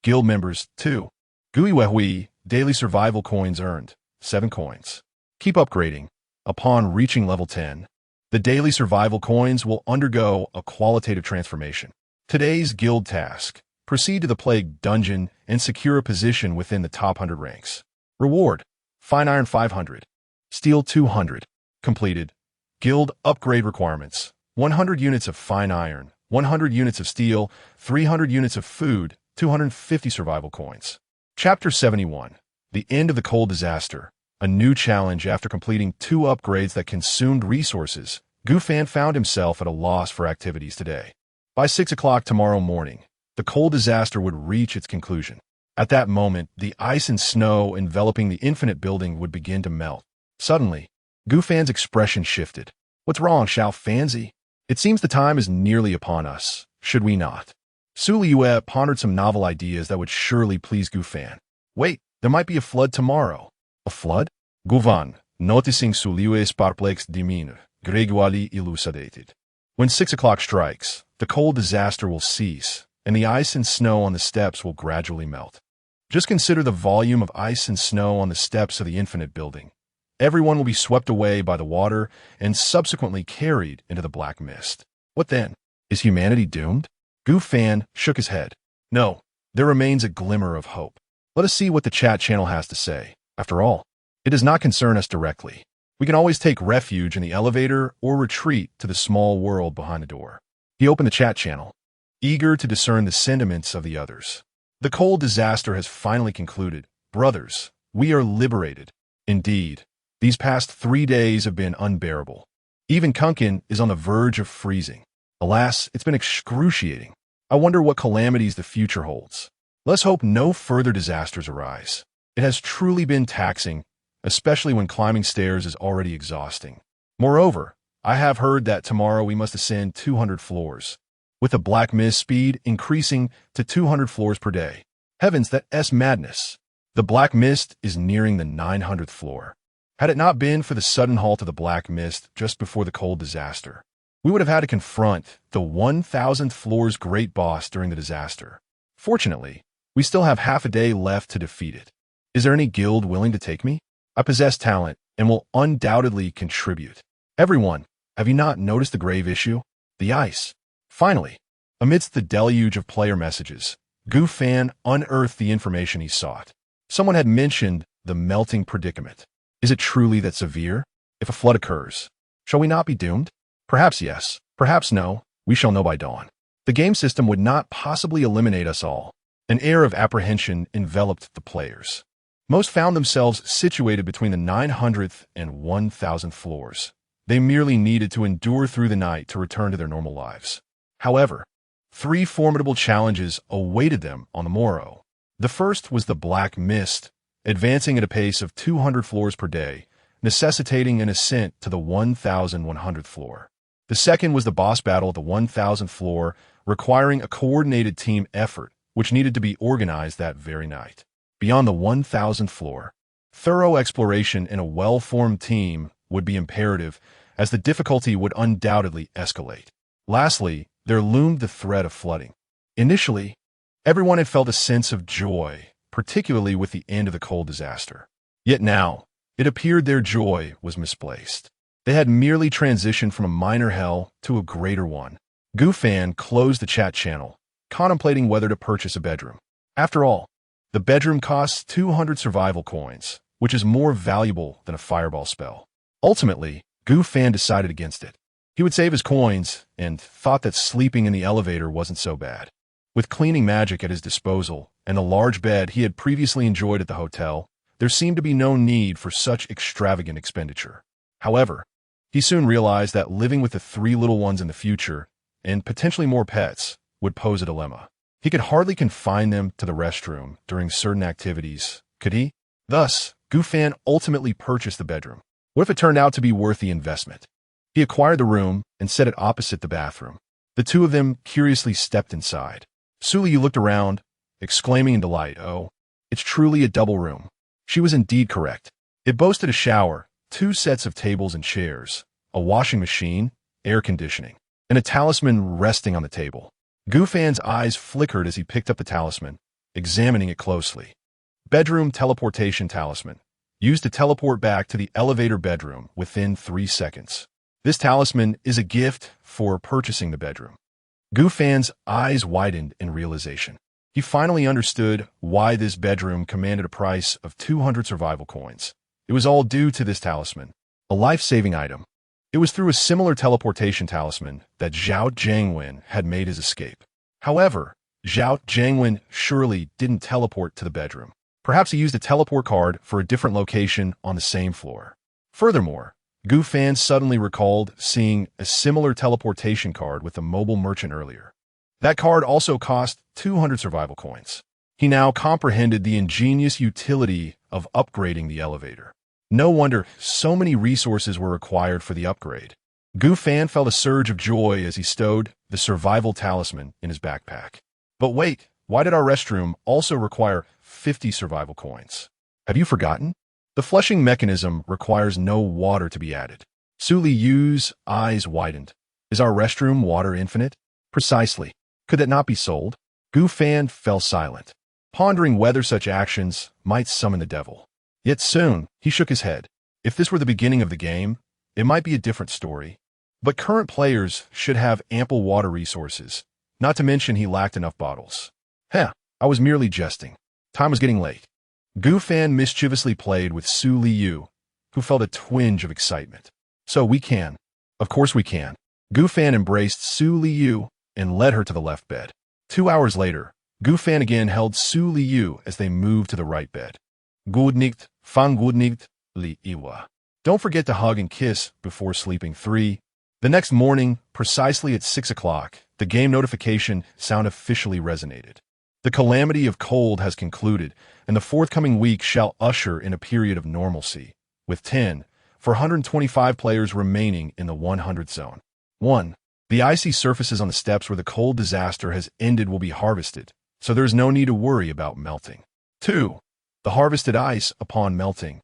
Guild members, 2. Guiwehui, daily survival coins earned, 7 coins. Keep upgrading. Upon reaching level 10, the daily survival coins will undergo a qualitative transformation. Today's guild task. Proceed to the Plague Dungeon and secure a position within the top 100 ranks. Reward: Fine Iron 500. Steel 200. Completed. Guild Upgrade Requirements: 100 units of fine iron, 100 units of steel, 300 units of food, 250 survival coins. Chapter 71. The End of the Cold Disaster. A new challenge. After completing 2 upgrades that consumed resources, Gufan found himself at a loss for activities today. By 6 o'clock tomorrow morning, the cold disaster would reach its conclusion. At that moment, the ice and snow enveloping the infinite building would begin to melt. Suddenly, Gufan's expression shifted. "What's wrong, Xiao Fanzi? It seems the time is nearly upon us, should we not?" Liyue pondered some novel ideas that would surely please Gufan. Wait, there might be a flood tomorrow. A flood? Gufan, noticing Liyue's perplexed demeanor, gradually elucidated. When 6 o'clock strikes, the cold disaster will cease, and the ice and snow on the steps will gradually melt. Just consider the volume of ice and snow on the steps of the infinite building. Everyone will be swept away by the water and subsequently carried into the black mist. What then? Is humanity doomed? Gufan shook his head. No, there remains a glimmer of hope. Let us see what the chat channel has to say. After all, it does not concern us directly. We can always take refuge in the elevator or retreat to the small world behind the door. He opened the chat channel, eager to discern the sentiments of the others. The cold disaster has finally concluded. Brothers, we are liberated. Indeed, these past 3 days have been unbearable. Even Kunkin is on the verge of freezing. Alas, it's been excruciating. I wonder what calamities the future holds. Let's hope no further disasters arise. It has truly been taxing, especially when climbing stairs is already exhausting. Moreover, I have heard that tomorrow we must ascend 200 floors, with the black mist speed increasing to 200 floors per day. Heavens, that's madness. The black mist is nearing the 900th floor. Had it not been for the sudden halt of the black mist just before the cold disaster, we would have had to confront the 1,000th floor's great boss during the disaster. Fortunately, we still have half a day left to defeat it. Is there any guild willing to take me? I possess talent and will undoubtedly contribute. Everyone, have you not noticed the grave issue? The ice. Finally, amidst the deluge of player messages, Gufan unearthed the information he sought. Someone had mentioned the melting predicament. Is it truly that severe? If a flood occurs, shall we not be doomed? Perhaps yes, perhaps no, we shall know by dawn. The game system would not possibly eliminate us all. An air of apprehension enveloped the players. Most found themselves situated between the 900th and 1,000th floors. They merely needed to endure through the night to return to their normal lives. However, 3 formidable challenges awaited them on the morrow. The first was the black mist, advancing at a pace of 200 floors per day, necessitating an ascent to the 1,100th floor. The second was the boss battle at the 1,000th floor, requiring a coordinated team effort, which needed to be organized that very night. Beyond the 1,000th floor, thorough exploration in a well-formed team would be imperative, as the difficulty would undoubtedly escalate. Lastly, there loomed the threat of flooding. Initially, everyone had felt a sense of joy, particularly with the end of the cold disaster. Yet now, it appeared their joy was misplaced. They had merely transitioned from a minor hell to a greater one. Gufan closed the chat channel, contemplating whether to purchase a bedroom. After all, the bedroom costs 200 survival coins, which is more valuable than a fireball spell. Ultimately, Gufan decided against it. He would save his coins and thought that sleeping in the elevator wasn't so bad. With cleaning magic at his disposal and the large bed he had previously enjoyed at the hotel, there seemed to be no need for such extravagant expenditure. However, he soon realized that living with the 3 little ones in the future, and potentially more pets, would pose a dilemma. He could hardly confine them to the restroom during certain activities, could he? Thus, Gufan ultimately purchased the bedroom. What if it turned out to be worth the investment? He acquired the room and set it opposite the bathroom. The two of them curiously stepped inside. Liyue looked around, exclaiming in delight, "Oh, it's truly a double room." She was indeed correct. It boasted a shower, 2 sets of tables and chairs, a washing machine, air conditioning, and a talisman resting on the table. Gufan's eyes flickered as he picked up the talisman, examining it closely. Bedroom Teleportation Talisman. Used to teleport back to the elevator bedroom within 3 seconds. This talisman is a gift for purchasing the bedroom. Gufan's eyes widened in realization. He finally understood why this bedroom commanded a price of 200 survival coins. It was all due to this talisman, a life-saving item. It was through a similar teleportation talisman that Zhao Zhangwen had made his escape. However, Zhao Zhangwen surely didn't teleport to the bedroom. Perhaps he used a teleport card for a different location on the same floor. Furthermore, Gu Fan suddenly recalled seeing a similar teleportation card with a mobile merchant earlier. That card also cost 200 survival coins. He now comprehended the ingenious utility of upgrading the elevator. No wonder so many resources were required for the upgrade. Gu Fan felt a surge of joy as he stowed the survival talisman in his backpack. But wait, why did our restroom also require 50 survival coins? Have you forgotten? The flushing mechanism requires no water to be added. Su Liyue's eyes widened. Is our restroom water infinite? Precisely. Could that not be sold? Gu Fan fell silent, pondering whether such actions might summon the devil. Yet soon, he shook his head. If this were the beginning of the game, it might be a different story. But current players should have ample water resources, not to mention he lacked enough bottles. Heh, I was merely jesting. Time was getting late. Gu Fan mischievously played with Su Liyue, who felt a twinge of excitement. So we can. Of course we can. Gu Fan embraced Su Liyue and led her to the left bed. 2 hours later, Gu Fan again held Su Liyue as they moved to the right bed. Good night, fan good night, Liyue. Don't forget to hug and kiss before sleeping. 3. The next morning, precisely at 6 o'clock, the game notification sound officially resonated. The calamity of cold has concluded, and the forthcoming week shall usher in a period of normalcy, with 425 players remaining in the 100 zone. 1. The icy surfaces on the steps where the cold disaster has ended will be harvested, so there is no need to worry about melting. 2. The harvested ice, upon melting,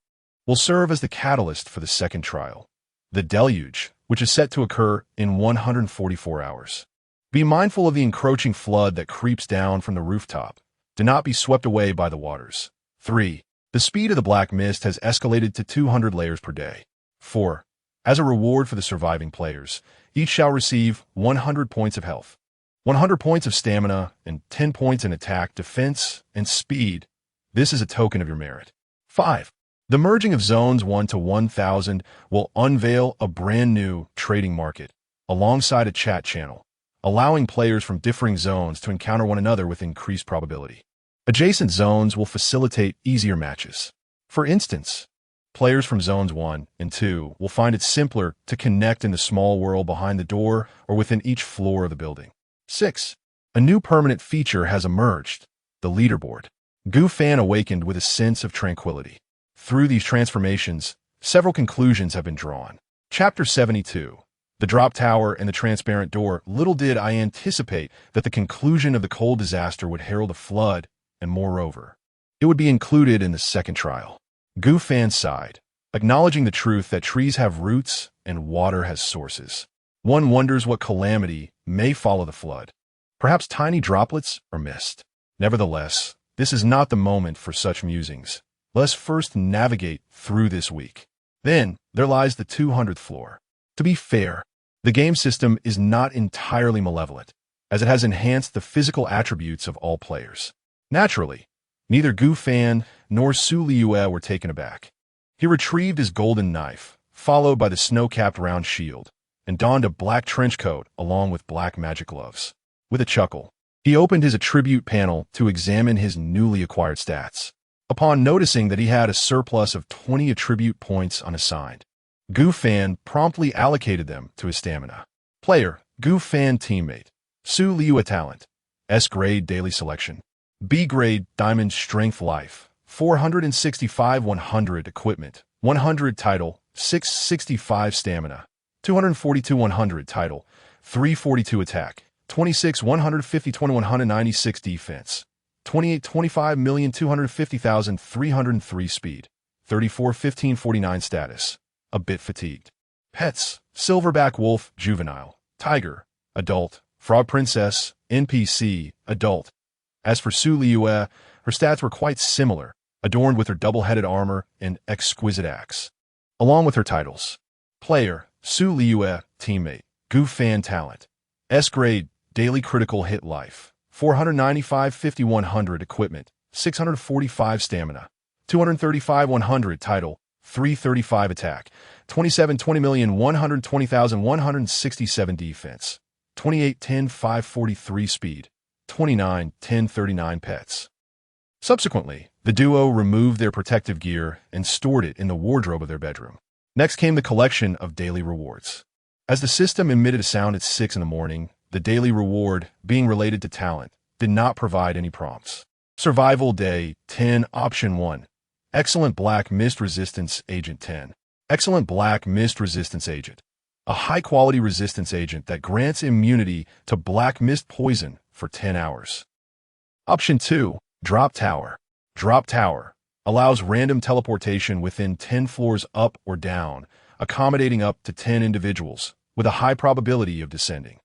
will serve as the catalyst for the second trial, the deluge, which is set to occur in 144 hours. Be mindful of the encroaching flood that creeps down from the rooftop. Do not be swept away by the waters. 3. The speed of the black mist has escalated to 200 layers per day. 4. As a reward for the surviving players, each shall receive 100 points of health, 100 points of stamina, and 10 points in attack, defense, and speed. This is a token of your merit. 5. The merging of zones 1 to 1000 will unveil a brand new trading market alongside a chat channel, allowing players from differing zones to encounter one another with increased probability. Adjacent zones will facilitate easier matches. For instance, players from zones 1 and 2 will find it simpler to connect in the small world behind the door or within each floor of the building. 6. A new permanent feature has emerged, the leaderboard. Gu Fan awakened with a sense of tranquility. Through these transformations, several conclusions have been drawn. Chapter 72. The Drop Tower and the Transparent Door. Little did I anticipate that the conclusion of the cold disaster would herald a flood, and moreover, it would be included in the second trial. Gu Fan sighed, acknowledging the truth that trees have roots and water has sources. One wonders what calamity may follow the flood. Perhaps tiny droplets or mist. Nevertheless, this is not the moment for such musings. Let us first navigate through this week. Then, there lies the 200th floor. To be fair, the game system is not entirely malevolent, as it has enhanced the physical attributes of all players. Naturally, neither Gu Fan nor Su Liyue were taken aback. He retrieved his golden knife, followed by the snow-capped round shield, and donned a black trench coat along with black magic gloves. With a chuckle, he opened his attribute panel to examine his newly acquired stats. Upon noticing that he had a surplus of 20 attribute points unassigned, Gu Fan promptly allocated them to his stamina. Player, Gu Fan teammate, Su Liyue talent, S-grade daily selection, B-grade diamond strength life, 465 100 equipment, 100 title, 665 stamina, 242 100 title, 342 attack, 26 150 2196 defense, 28 25,250,303 speed, 34 15 49 status. A bit fatigued. Pets: silverback wolf, juvenile; tiger, adult; frog princess, NPC, adult. As for Su Liyue, her stats were quite similar, adorned with her double-headed armor and exquisite axe. Along with her titles: player, Su Liyue, teammate, Gu Fan talent, S-grade, daily critical hit life, 495 5100 equipment, 645 stamina, 235 100 title, 335 attack, 27 20,120,167 defense, 28 10 543 speed, 29 10 39 pets. Subsequently, the duo removed their protective gear and stored it in the wardrobe of their bedroom. Next came the collection of daily rewards. As the system emitted a sound at 6 in the morning, the daily reward, being related to talent, did not provide any prompts. Survival Day 10 Option 1. Excellent Black Mist Resistance Agent 10. Excellent Black Mist Resistance Agent. A high-quality resistance agent that grants immunity to black mist poison for 10 hours. Option 2. Drop Tower. Drop Tower allows random teleportation within 10 floors up or down, accommodating up to 10 individuals, with a high probability of descending.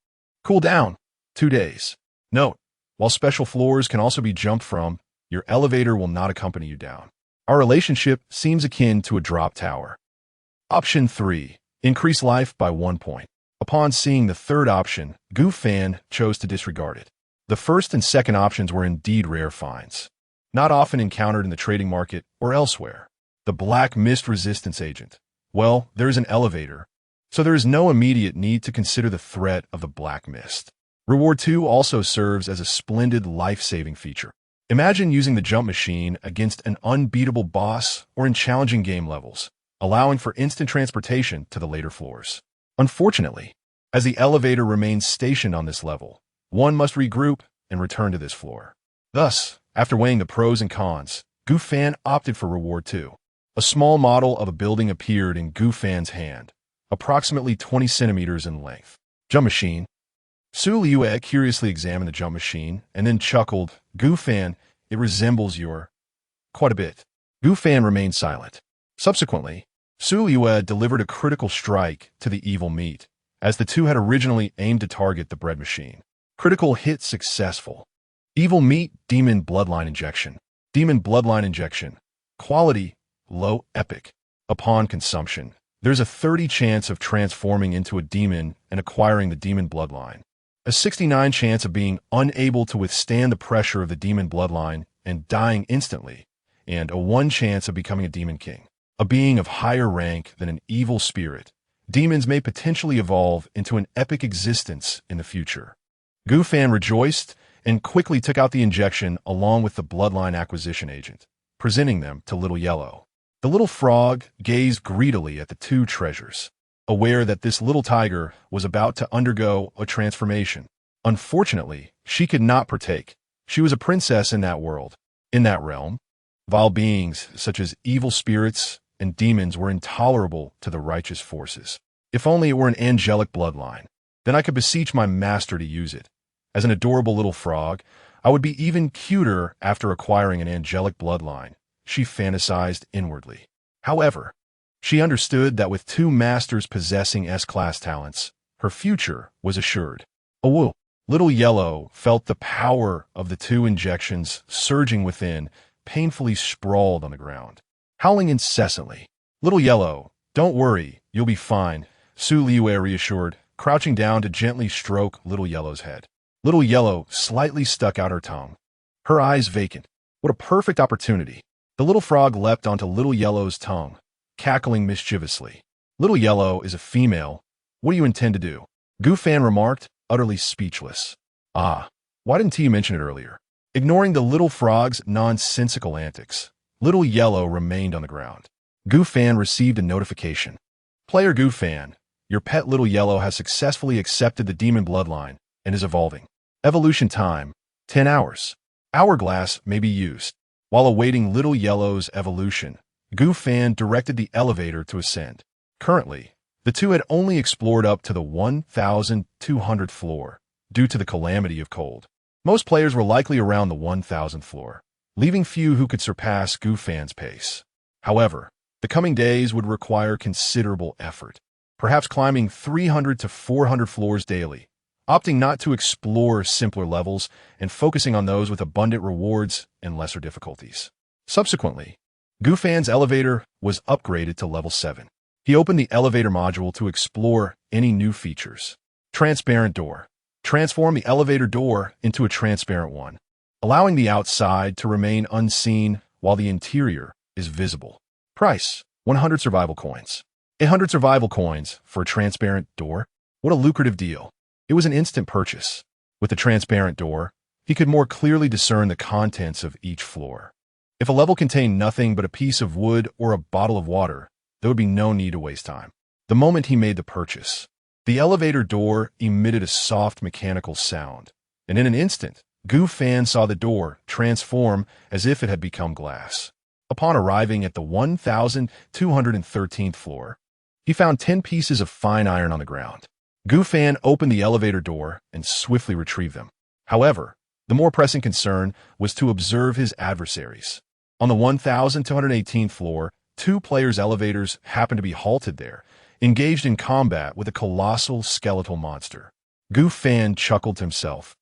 Cooldown, 2 days. Note, while special floors can also be jumped from, your elevator will not accompany you down. Our relationship seems akin to a drop tower. Option 3. Increase life by 1 point. Upon seeing the third option, Gu Fan chose to disregard it. The first and second options were indeed rare finds, not often encountered in the trading market or elsewhere. The Black Mist Resistance Agent. Well, there is an elevator, so there is no immediate need to consider the threat of the Black Mist. Reward 2 also serves as a splendid life-saving feature. Imagine using the jump machine against an unbeatable boss or in challenging game levels, allowing for instant transportation to the later floors. Unfortunately, as the elevator remains stationed on this level, one must regroup and return to this floor. Thus, after weighing the pros and cons, Gu Fan opted for Reward 2. A small model of a building appeared in Gu Fan's hand, approximately 20 centimeters in length. Jump machine. Liyue curiously examined the jump machine and then chuckled, "Gu Fan, it resembles your..." Quite a bit. Gu Fan remained silent. Subsequently, Liyue delivered a critical strike to the evil meat, as the two had originally aimed to target the bread machine. Critical hit successful. Evil meat demon bloodline injection. Demon bloodline injection. Quality, low epic. Upon consumption, there's a 30 chance of transforming into a demon and acquiring the demon bloodline. A 69 chance of being unable to withstand the pressure of the demon bloodline and dying instantly, and a 1 chance of becoming a demon king. A being of higher rank than an evil spirit, demons may potentially evolve into an epic existence in the future. Gu Fan rejoiced and quickly took out the injection along with the bloodline acquisition agent, presenting them to Little Yellow. The little frog gazed greedily at the two treasures, aware that this little tiger was about to undergo a transformation. Unfortunately, she could not partake. She was a princess in that world. In that realm, vile beings such as evil spirits and demons were intolerable to the righteous forces. If only it were an angelic bloodline, then I could beseech my master to use it. As an adorable little frog, I would be even cuter after acquiring an angelic bloodline, she fantasized inwardly. However, she understood that with two masters possessing S-class talents, her future was assured. Awoo! Little Yellow felt the power of the two injections surging within, painfully sprawled on the ground, howling incessantly. Little Yellow, don't worry, you'll be fine, Liyue reassured, crouching down to gently stroke Little Yellow's head. Little Yellow slightly stuck out her tongue, her eyes vacant. What a perfect opportunity. The little frog leapt onto Little Yellow's tongue, cackling mischievously. Little Yellow is a female. What do you intend to do? Gu Fan remarked, utterly speechless. Ah, why didn't you mention it earlier? Ignoring the little frog's nonsensical antics, Little Yellow remained on the ground. Gu Fan received a notification. Player Gu Fan, your pet Little Yellow has successfully accepted the demon bloodline and is evolving. Evolution time, 10 hours. Hourglass may be used. While awaiting Little Yellow's evolution, Gu Fan directed the elevator to ascend. Currently, the two had only explored up to the 1,200th floor due to the calamity of cold. Most players were likely around the 1,000th floor, leaving few who could surpass Gu Fan's pace. However, the coming days would require considerable effort, perhaps climbing 300 to 400 floors daily, opting not to explore simpler levels and focusing on those with abundant rewards and lesser difficulties. Subsequently, Gu Fan's elevator was upgraded to level 7. He opened the elevator module to explore any new features. Transparent door. transform the elevator door into a transparent one, allowing the outside to remain unseen while the interior is visible. Price: 100 survival coins. 100 survival coins for a transparent door? What a lucrative deal. It was an instant purchase. With the transparent door, he could more clearly discern the contents of each floor. If a level contained nothing but a piece of wood or a bottle of water, there would be no need to waste time. The moment he made the purchase, the elevator door emitted a soft mechanical sound, and in an instant, Gu Fan saw the door transform as if it had become glass. Upon arriving at the 1,213th floor, he found 10 pieces of fine iron on the ground. Gu Fan opened the elevator door and swiftly retrieved them. However, the more pressing concern was to observe his adversaries. On the 1,218th floor, two players' elevators happened to be halted there, engaged in combat with a colossal skeletal monster. Gu Fan chuckled to himself,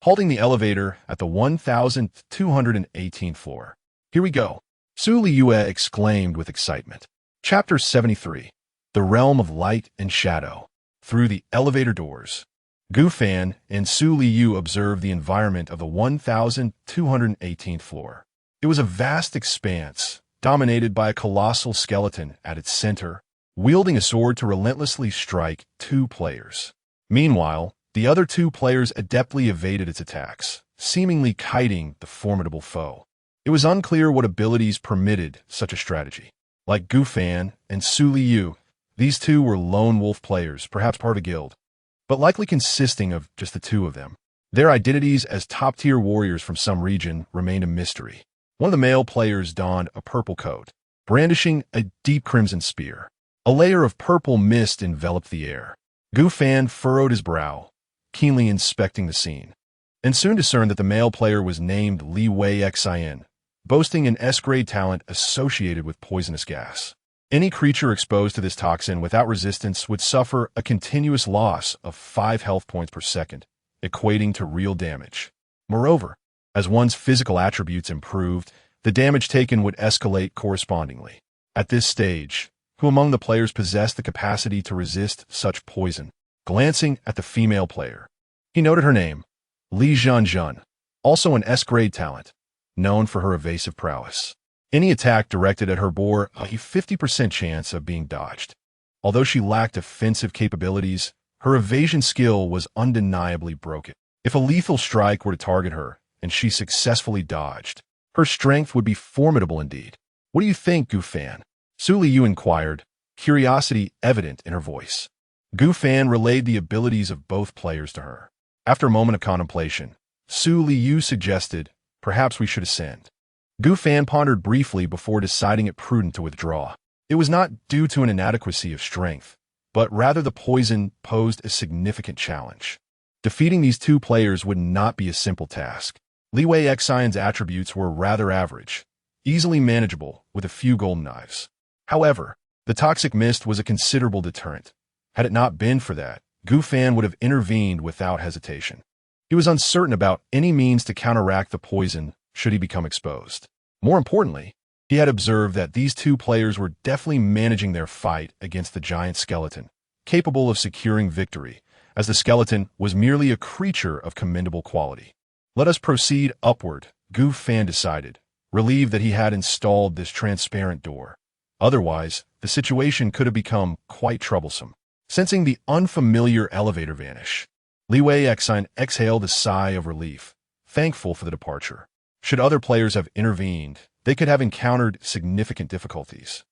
halting the elevator at the 1,218th floor. "Here we go," Liyue exclaimed with excitement. Chapter 73. The Realm of Light and Shadow. Through the elevator doors, Gu Fan and Liyue observed the environment of the 1,218th floor. It was a vast expanse, dominated by a colossal skeleton at its center, wielding a sword to relentlessly strike two players. Meanwhile, the other two players adeptly evaded its attacks, seemingly kiting the formidable foe. It was unclear what abilities permitted such a strategy. Like Gu Fan and Liyue, these two were lone wolf players, perhaps part of a guild, but likely consisting of just the two of them. Their identities as top-tier warriors from some region remained a mystery. One of the male players donned a purple coat, brandishing a deep crimson spear. A layer of purple mist enveloped the air. Gu Fan furrowed his brow, keenly inspecting the scene, and soon discerned that the male player was named Liyue, boasting an S-grade talent associated with poisonous gas. Any creature exposed to this toxin without resistance would suffer a continuous loss of 5 health points per second, equating to real damage. Moreover, as one's physical attributes improved, the damage taken would escalate correspondingly. At this stage, who among the players possessed the capacity to resist such poison? Glancing at the female player, he noted her name, Li Zhanzhan, also an S-grade talent, known for her evasive prowess. Any attack directed at her bore a 50% chance of being dodged. Although she lacked offensive capabilities, her evasion skill was undeniably broken. If a lethal strike were to target her, and she successfully dodged, her strength would be formidable indeed. "What do you think, Gu Fan?" Liyue inquired, curiosity evident in her voice. Gu Fan relayed the abilities of both players to her. After a moment of contemplation, Liyue suggested, "Perhaps we should ascend." Gu Fan pondered briefly before deciding it prudent to withdraw. It was not due to an inadequacy of strength, but rather the poison posed a significant challenge. Defeating these two players would not be a simple task. Liyue's attributes were rather average, easily manageable with a few golden knives. However, the toxic mist was a considerable deterrent. Had it not been for that, Gu Fan would have intervened without hesitation. He was uncertain about any means to counteract the poison should he become exposed. More importantly, he had observed that these two players were deftly managing their fight against the giant skeleton, capable of securing victory, as the skeleton was merely a creature of commendable quality. "Let us proceed upward," Gu Fan decided, relieved that he had installed this transparent door. Otherwise, the situation could have become quite troublesome. Sensing the unfamiliar elevator vanish, Liyue exhaled a sigh of relief, thankful for the departure. Should other players have intervened, they could have encountered significant difficulties.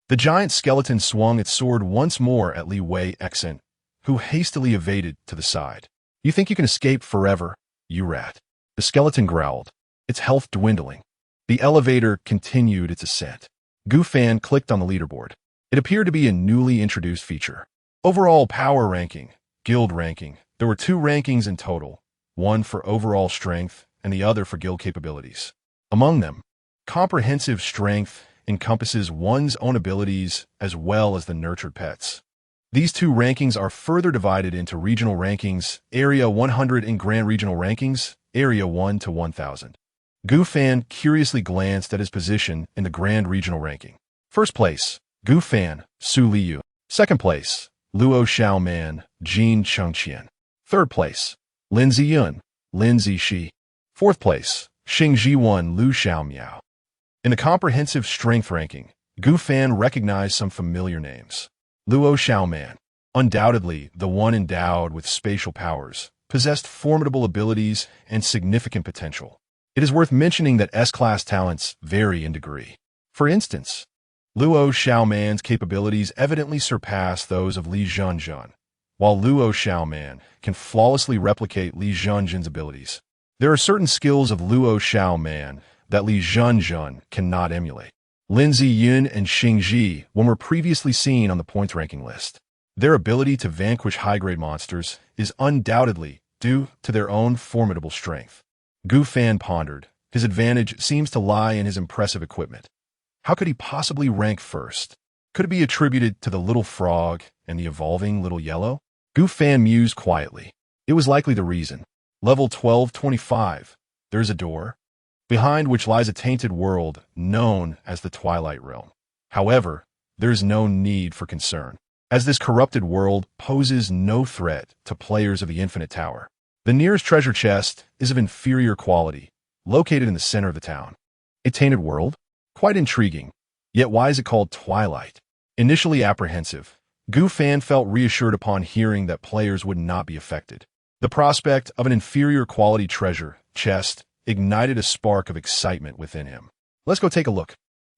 The giant skeleton swung its sword once more at Liyue, who hastily evaded to the side. "You think you can escape forever, you rat?" The skeleton growled, its health dwindling. The elevator continued its ascent. Gu Fan clicked on the leaderboard. It appeared to be a newly introduced feature. Overall power ranking, guild ranking. There were 2 rankings in total, one for overall strength and the other for guild capabilities. Among them, comprehensive strength encompasses one's own abilities as well as the nurtured pets. These 2 rankings are further divided into regional rankings, Area 100 and Grand Regional Rankings, Area 1 to 1000. Gu Fan curiously glanced at his position in the Grand Regional Ranking. First place, Gu Fan, Liyue. Second place, Luo Xiaoman, Jin Chengqian. Third place, Lin Ziyun, Lin Zixi. Fourth place, Xing Jiwan Lu Xiaomiao. In the comprehensive strength ranking, Gu Fan recognized some familiar names. Luo Xiaoman, undoubtedly the one endowed with spatial powers, possessed formidable abilities and significant potential. It is worth mentioning that S-class talents vary in degree. For instance, Luo Xiaoman's capabilities evidently surpass those of Li Zhenjun, while Luo Xiaoman can flawlessly replicate Li Zhenjun's abilities. There are certain skills of Luo Xiaoman that Li Zhenjun cannot emulate. Lin Ziyun and Xing Ji were previously seen on the points ranking list. Their ability to vanquish high-grade monsters is undoubtedly due to their own formidable strength. Gu Fan pondered. His advantage seems to lie in his impressive equipment. How could he possibly rank first? Could it be attributed to the little frog and the evolving little yellow? Gu Fan mused quietly. It was likely the reason. Level 1225. There's a door, behind which lies a tainted world known as the Twilight Realm. However, there's no need for concern, as this corrupted world poses no threat to players of the Infinite Tower. The nearest treasure chest is of inferior quality, located in the center of the town. A tainted world? Quite intriguing. Yet why is it called Twilight? Initially apprehensive, Gu Fan felt reassured upon hearing that players would not be affected. The prospect of an inferior quality treasure chest ignited a spark of excitement within him. Let's go take a look.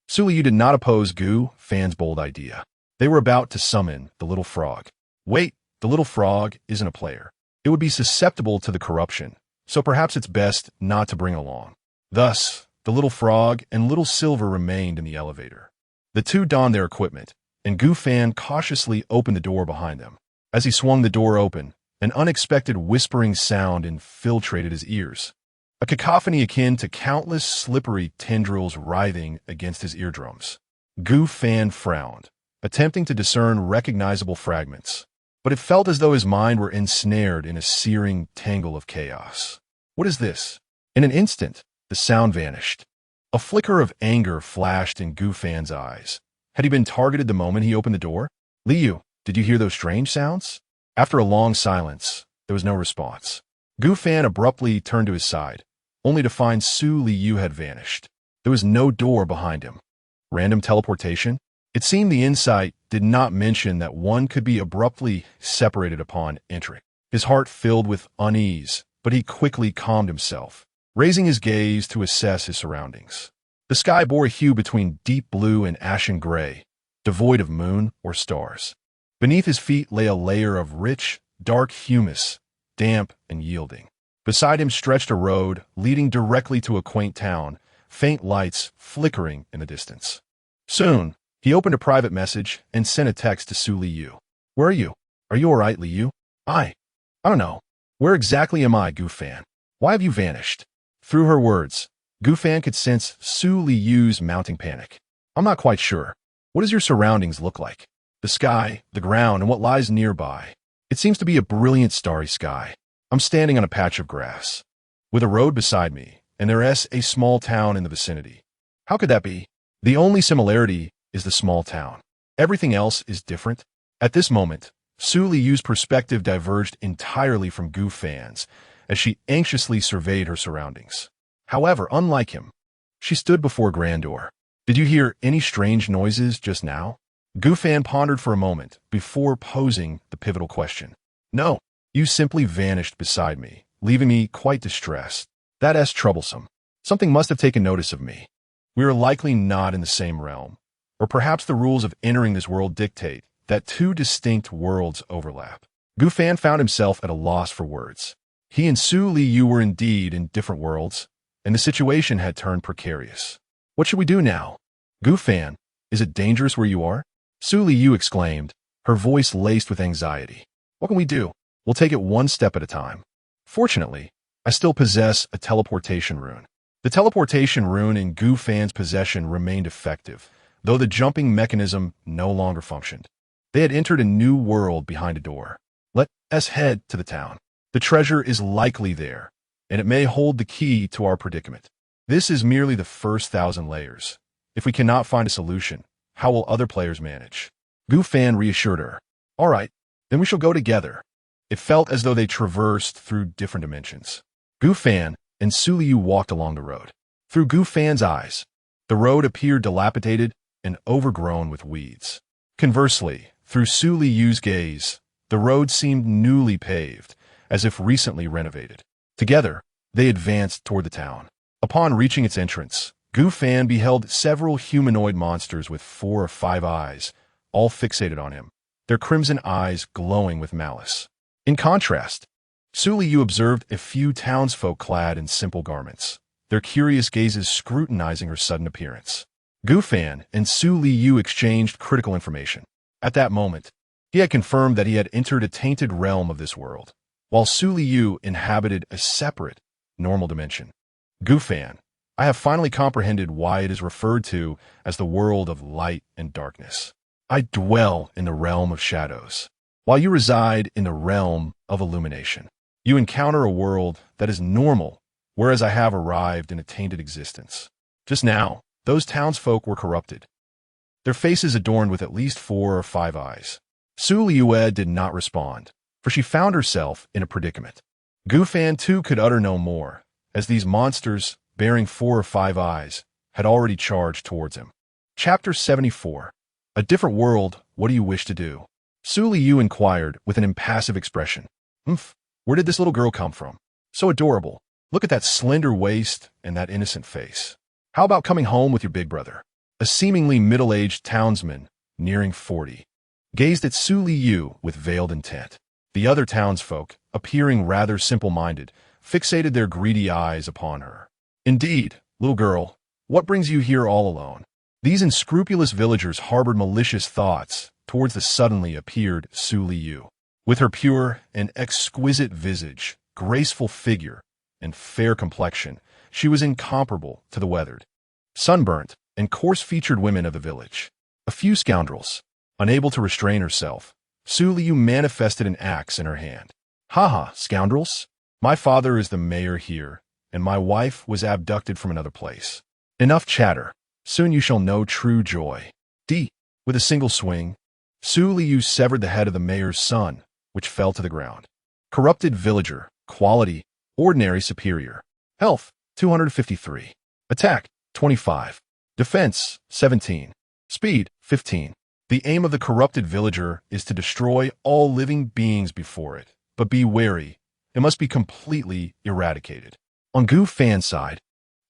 Su Liyue did not oppose Gu Fan's bold idea. They were about to summon the little frog. Wait, the little frog isn't a player. It would be susceptible to the corruption, so perhaps it's best not to bring along. Thus, the little frog and little Silver remained in the elevator. The two donned their equipment, and Gu Fan cautiously opened the door behind them. As he swung the door open, an unexpected whispering sound infiltrated his ears. A cacophony akin to countless slippery tendrils writhing against his eardrums. Gu Fan frowned, attempting to discern recognizable fragments, but it felt as though his mind were ensnared in a searing tangle of chaos. What is this? In an instant, the sound vanished. A flicker of anger flashed in Gu Fan's eyes. Had he been targeted the moment he opened the door? Liyue, did you hear those strange sounds? After a long silence, there was no response. Gu Fan abruptly turned to his side, only to find Su Liyue had vanished. There was no door behind him. Random teleportation? It seemed the insight did not mention that one could be abruptly separated upon entry. His heart filled with unease, but he quickly calmed himself, raising his gaze to assess his surroundings. The sky bore a hue between deep blue and ashen gray, devoid of moon or stars. Beneath his feet lay a layer of rich, dark humus, damp and yielding. Beside him stretched a road leading directly to a quaint town, faint lights flickering in the distance. Soon, he opened a private message and sent a text to Su Liyue. Where are you? Are you all right, Liyue? I don't know. Where exactly am I, Gu Fan? Why have you vanished? Through her words, Gu Fan could sense Su Liyue's mounting panic. I'm not quite sure. What does your surroundings look like? The sky, the ground, and what lies nearby. It seems to be a brilliant starry sky. I'm standing on a patch of grass, with a road beside me, and there's a small town in the vicinity. How could that be? The only similarity is the small town. Everything else is different. At this moment, Su Liyue's perspective diverged entirely from Gu Fan's, as she anxiously surveyed her surroundings. However, unlike him, she stood before grandeur. Did you hear any strange noises just now? Gu Fan pondered for a moment before posing the pivotal question. No, you simply vanished beside me, leaving me quite distressed. That's troublesome. Something must have taken notice of me. We are likely not in the same realm, or perhaps the rules of entering this world dictate that two distinct worlds overlap. Gu Fan found himself at a loss for words. He and Su Liyue were indeed in different worlds, and the situation had turned precarious. What should we do now? Gu Fan, is it dangerous where you are? Su Liyue exclaimed, her voice laced with anxiety. What can we do? We'll take it one step at a time. Fortunately, I still possess a teleportation rune. The teleportation rune in Gu Fan's possession remained effective, though the jumping mechanism no longer functioned. They had entered a new world behind a door. Let us head to the town. The treasure is likely there, and it may hold the key to our predicament. This is merely the first 1,000 layers. If we cannot find a solution, how will other players manage? Gu Fan reassured her. All right, then we shall go together. It felt as though they traversed through different dimensions. Gu Fan and Su Liyue walked along the road. Through Gu Fan's eyes, the road appeared dilapidated and overgrown with weeds. Conversely, through Su Liyue's gaze, the road seemed newly paved, as if recently renovated. Together, they advanced toward the town. Upon reaching its entrance, Gu Fan beheld several humanoid monsters with 4 or 5 eyes, all fixated on him, their crimson eyes glowing with malice. In contrast, Su Liyue observed a few townsfolk clad in simple garments, their curious gazes scrutinizing her sudden appearance. Gu Fan and Su Liyue exchanged critical information. At that moment, he had confirmed that he had entered a tainted realm of this world, while Su Liyue inhabited a separate, normal dimension. Gu Fan, I have finally comprehended why it is referred to as the world of light and darkness. I dwell in the realm of shadows, while you reside in the realm of illumination. You encounter a world that is normal, whereas I have arrived in a tainted existence. Just now, those townsfolk were corrupted, their faces adorned with at least 4 or 5 eyes. Su Liyue did not respond, for she found herself in a predicament. Gu Fan too could utter no more, as these monsters, bearing 4 or 5 eyes, had already charged towards him. Chapter 74. A different world, what do you wish to do? Su Liyue inquired with an impassive expression. Where did this little girl come from? So adorable. Look at that slender waist and that innocent face. How about coming home with your big brother? A seemingly middle-aged townsman, nearing 40, gazed at Su Liyue with veiled intent. The other townsfolk, appearing rather simple-minded, fixated their greedy eyes upon her. Indeed, little girl, what brings you here all alone? These unscrupulous villagers harbored malicious thoughts towards the suddenly appeared Su Liyue. With her pure and exquisite visage, graceful figure, and fair complexion, she was incomparable to the weathered, sunburnt, and coarse-featured women of the village. A few scoundrels, unable to restrain herself, Su Liyue manifested an axe in her hand. Ha, scoundrels! My father is the mayor here, and my wife was abducted from another place. Enough chatter. Soon you shall know true joy. With a single swing, Su Liyue severed the head of the mayor's son, which fell to the ground. Corrupted villager, quality, ordinary superior. Health, 253. Attack, 25. Defense, 17. Speed, 15. The aim of the corrupted villager is to destroy all living beings before it, but be wary, it must be completely eradicated. On Gu Fan's side,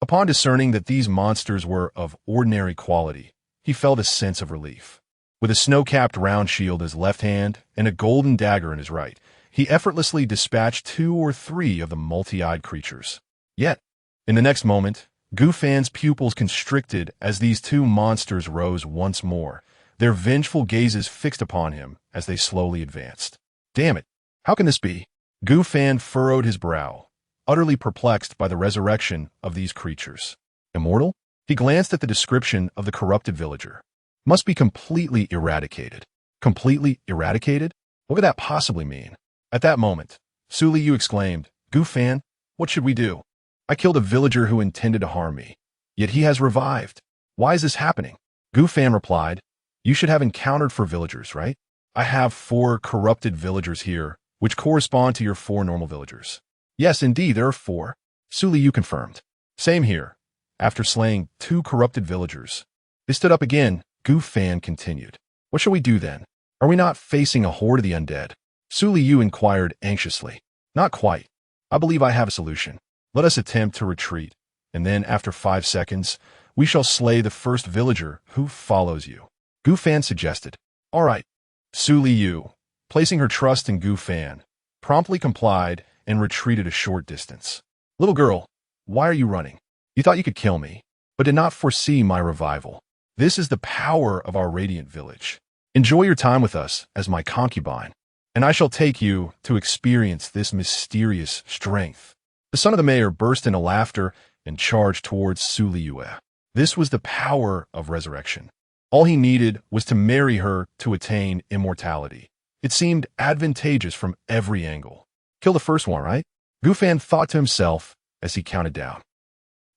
upon discerning that these monsters were of ordinary quality, he felt a sense of relief. With a snow-capped round shield in his left hand and a golden dagger in his right, he effortlessly dispatched 2 or 3 of the multi-eyed creatures. Yet, in the next moment, Gu Fan's pupils constricted as these 2 monsters rose once more, their vengeful gazes fixed upon him as they slowly advanced. Damn it! How can this be? Gu Fan furrowed his brow, utterly perplexed by the resurrection of these creatures. Immortal? He glanced at the description of the corrupted villager. Must be completely eradicated. Completely eradicated? What could that possibly mean? At that moment, Su Liyue exclaimed, Gu Fan, what should we do? I killed a villager who intended to harm me, yet he has revived. Why is this happening? Gu Fan replied, you should have encountered 4 villagers, right? I have 4 corrupted villagers here, which correspond to your 4 normal villagers. Yes, indeed, there are 4. Su Liyue confirmed. Same here. After slaying 2 corrupted villagers, they stood up again. Gu Fan continued. What shall we do then? Are we not facing a horde of the undead? Su Liyue inquired anxiously. Not quite. I believe I have a solution. Let us attempt to retreat, and then after 5 seconds, we shall slay the first villager who follows you. Gu Fan suggested. All right. Su Liyue, placing her trust in Gu Fan, promptly complied and retreated a short distance. Little girl, why are you running? You thought you could kill me, but did not foresee my revival. This is the power of our radiant village. Enjoy your time with us as my concubine, and I shall take you to experience this mysterious strength. The son of the mayor burst into laughter and charged towards Su Liyue. This was the power of resurrection. All he needed was to marry her to attain immortality. It seemed advantageous from every angle. Kill the first one, right? Gu Fan thought to himself as he counted down.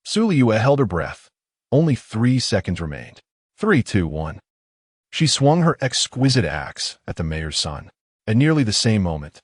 Su Liyue held her breath. Only 3 seconds remained. 3, 2, 1. She swung her exquisite axe at the mayor's son. At nearly the same moment,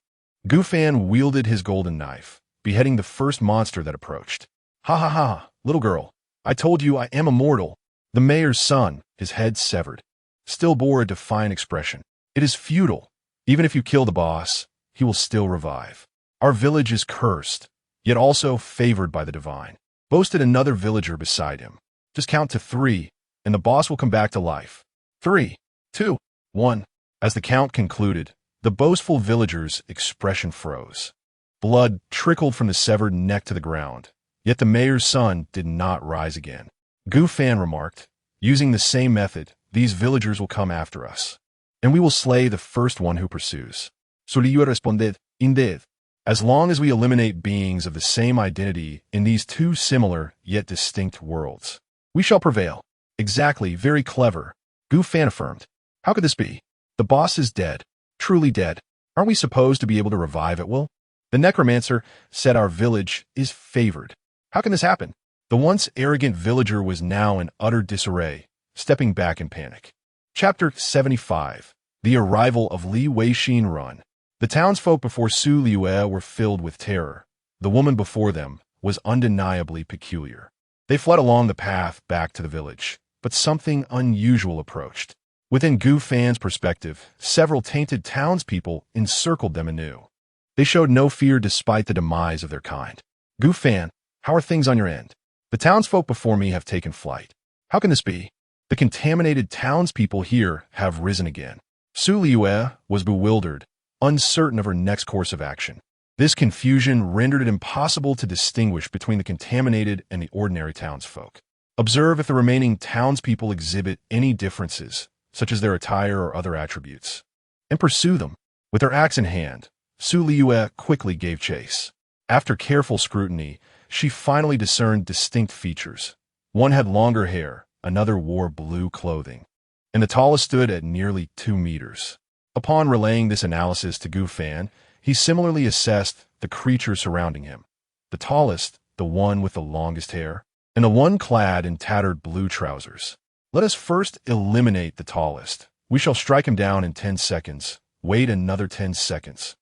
Gu Fan wielded his golden knife, beheading the first monster that approached. Ha ha ha, little girl. I told you I am immortal. The mayor's son, his head severed, still bore a defiant expression. It is futile. Even if you kill the boss, he will still revive. Our village is cursed, yet also favored by the divine, boasted another villager beside him. Just count to 3, and the boss will come back to life. 3, 2, 1. As the count concluded, the boastful villager's expression froze. Blood trickled from the severed neck to the ground, yet the mayor's son did not rise again. Gu Fan remarked, using the same method, these villagers will come after us, and we will slay the first one who pursues. So Liyue responded, indeed. As long as we eliminate beings of the same identity in these two similar yet distinct worlds, we shall prevail. Exactly, very clever, Gu Fan affirmed. How could this be? The boss is dead. Truly dead. Aren't we supposed to be able to revive at will? The necromancer said our village is favored. How can this happen? The once arrogant villager was now in utter disarray, stepping back in panic. Chapter 75. The Arrival of Liyue Run. The townsfolk before Su Liyue were filled with terror. The woman before them was undeniably peculiar. They fled along the path back to the village, but something unusual approached. Within Gu Fan's perspective, several tainted townspeople encircled them anew. They showed no fear despite the demise of their kind. Gu Fan, how are things on your end? The townsfolk before me have taken flight. How can this be? The contaminated townspeople here have risen again. Su Liyue was bewildered, uncertain of her next course of action. This confusion rendered it impossible to distinguish between the contaminated and the ordinary townsfolk. Observe if the remaining townspeople exhibit any differences, such as their attire or other attributes, and pursue them. With her axe in hand, Su Liyue quickly gave chase. After careful scrutiny, she finally discerned distinct features. One had longer hair, another wore blue clothing, and the tallest stood at nearly 2 meters. Upon relaying this analysis to Gu Fan, he similarly assessed the creature surrounding him. The tallest, the one with the longest hair, and the one clad in tattered blue trousers. Let us first eliminate the tallest. We shall strike him down in 10 seconds. Wait another 10 seconds.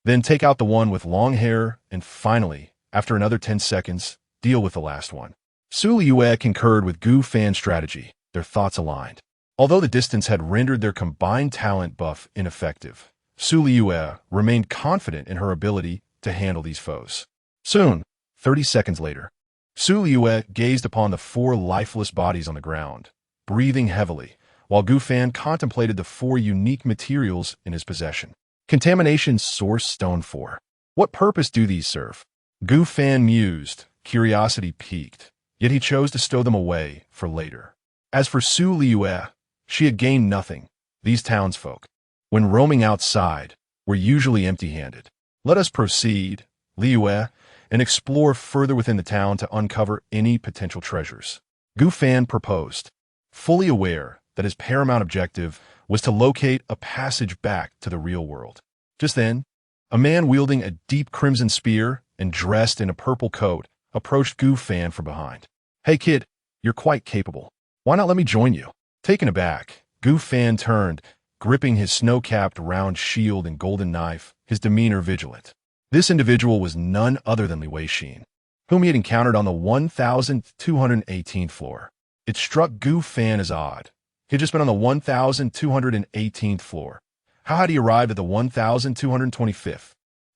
Then take out the one with long hair, and finally, after another 10 seconds, deal with the last one. Su Liyue concurred with Gu Fan's strategy. Their thoughts aligned. Although the distance had rendered their combined talent buff ineffective, Su Liyue remained confident in her ability to handle these foes. Soon, 30 seconds later, Su Liyue gazed upon the 4 lifeless bodies on the ground, breathing heavily, while Gu Fan contemplated the 4 unique materials in his possession. Contamination Source Stone 4. What purpose do these serve? Gu Fan mused, curiosity piqued, yet he chose to stow them away for later. As for Su Liyue, she had gained nothing. These townsfolk, when roaming outside, were usually empty-handed. Let us proceed, Liyue, and explore further within the town to uncover any potential treasures. Gu Fan proposed, fully aware that his paramount objective was to locate a passage back to the real world. Just then, a man wielding a deep crimson spear and dressed in a purple coat approached Gu Fan from behind. Hey kid, you're quite capable. Why not let me join you? Taken aback, Gu Fan turned, gripping his snow-capped round shield and golden knife, his demeanor vigilant. This individual was none other than Liyue, whom he had encountered on the 1,218th floor. It struck Gu Fan as odd. He had just been on the 1,218th floor. How had he arrived at the 1,225th?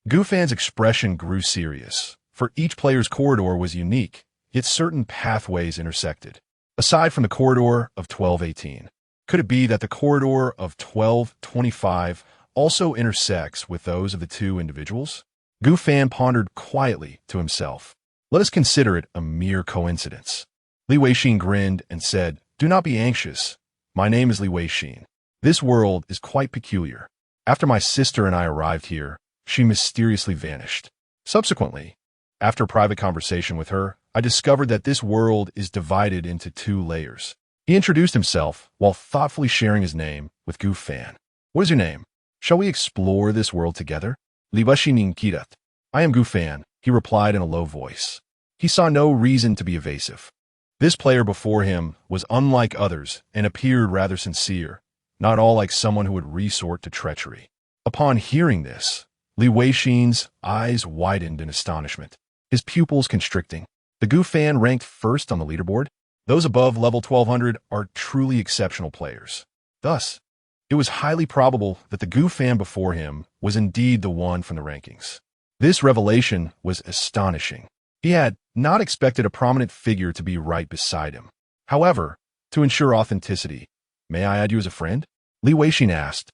Gu Fan's expression grew serious, for each player's corridor was unique, yet certain pathways intersected. Aside from the corridor of 1218, could it be that the corridor of 1225 also intersects with those of the 2 individuals? Gu Fan pondered quietly to himself. Let us consider it a mere coincidence. Liyue grinned and said, Do not be anxious. My name is Liyue. This world is quite peculiar. After my sister and I arrived here, she mysteriously vanished. Subsequently, after a private conversation with her, I discovered that this world is divided into 2 layers. He introduced himself while thoughtfully sharing his name with Gu Fan. What is your name? Shall we explore this world together? Liyue Kidat. I am Gu Fan, he replied in a low voice. He saw no reason to be evasive. This player before him was unlike others and appeared rather sincere, not all like someone who would resort to treachery. Upon hearing this, Li Weixin's eyes widened in astonishment, his pupils constricting. The Gu Fan ranked first on the leaderboard. Those above level 1200 are truly exceptional players. Thus, it was highly probable that the Gu Fan before him was indeed the one from the rankings. This revelation was astonishing. He had not expected a prominent figure to be right beside him. However, to ensure authenticity, "May I add you as a friend?" Li Weixin asked,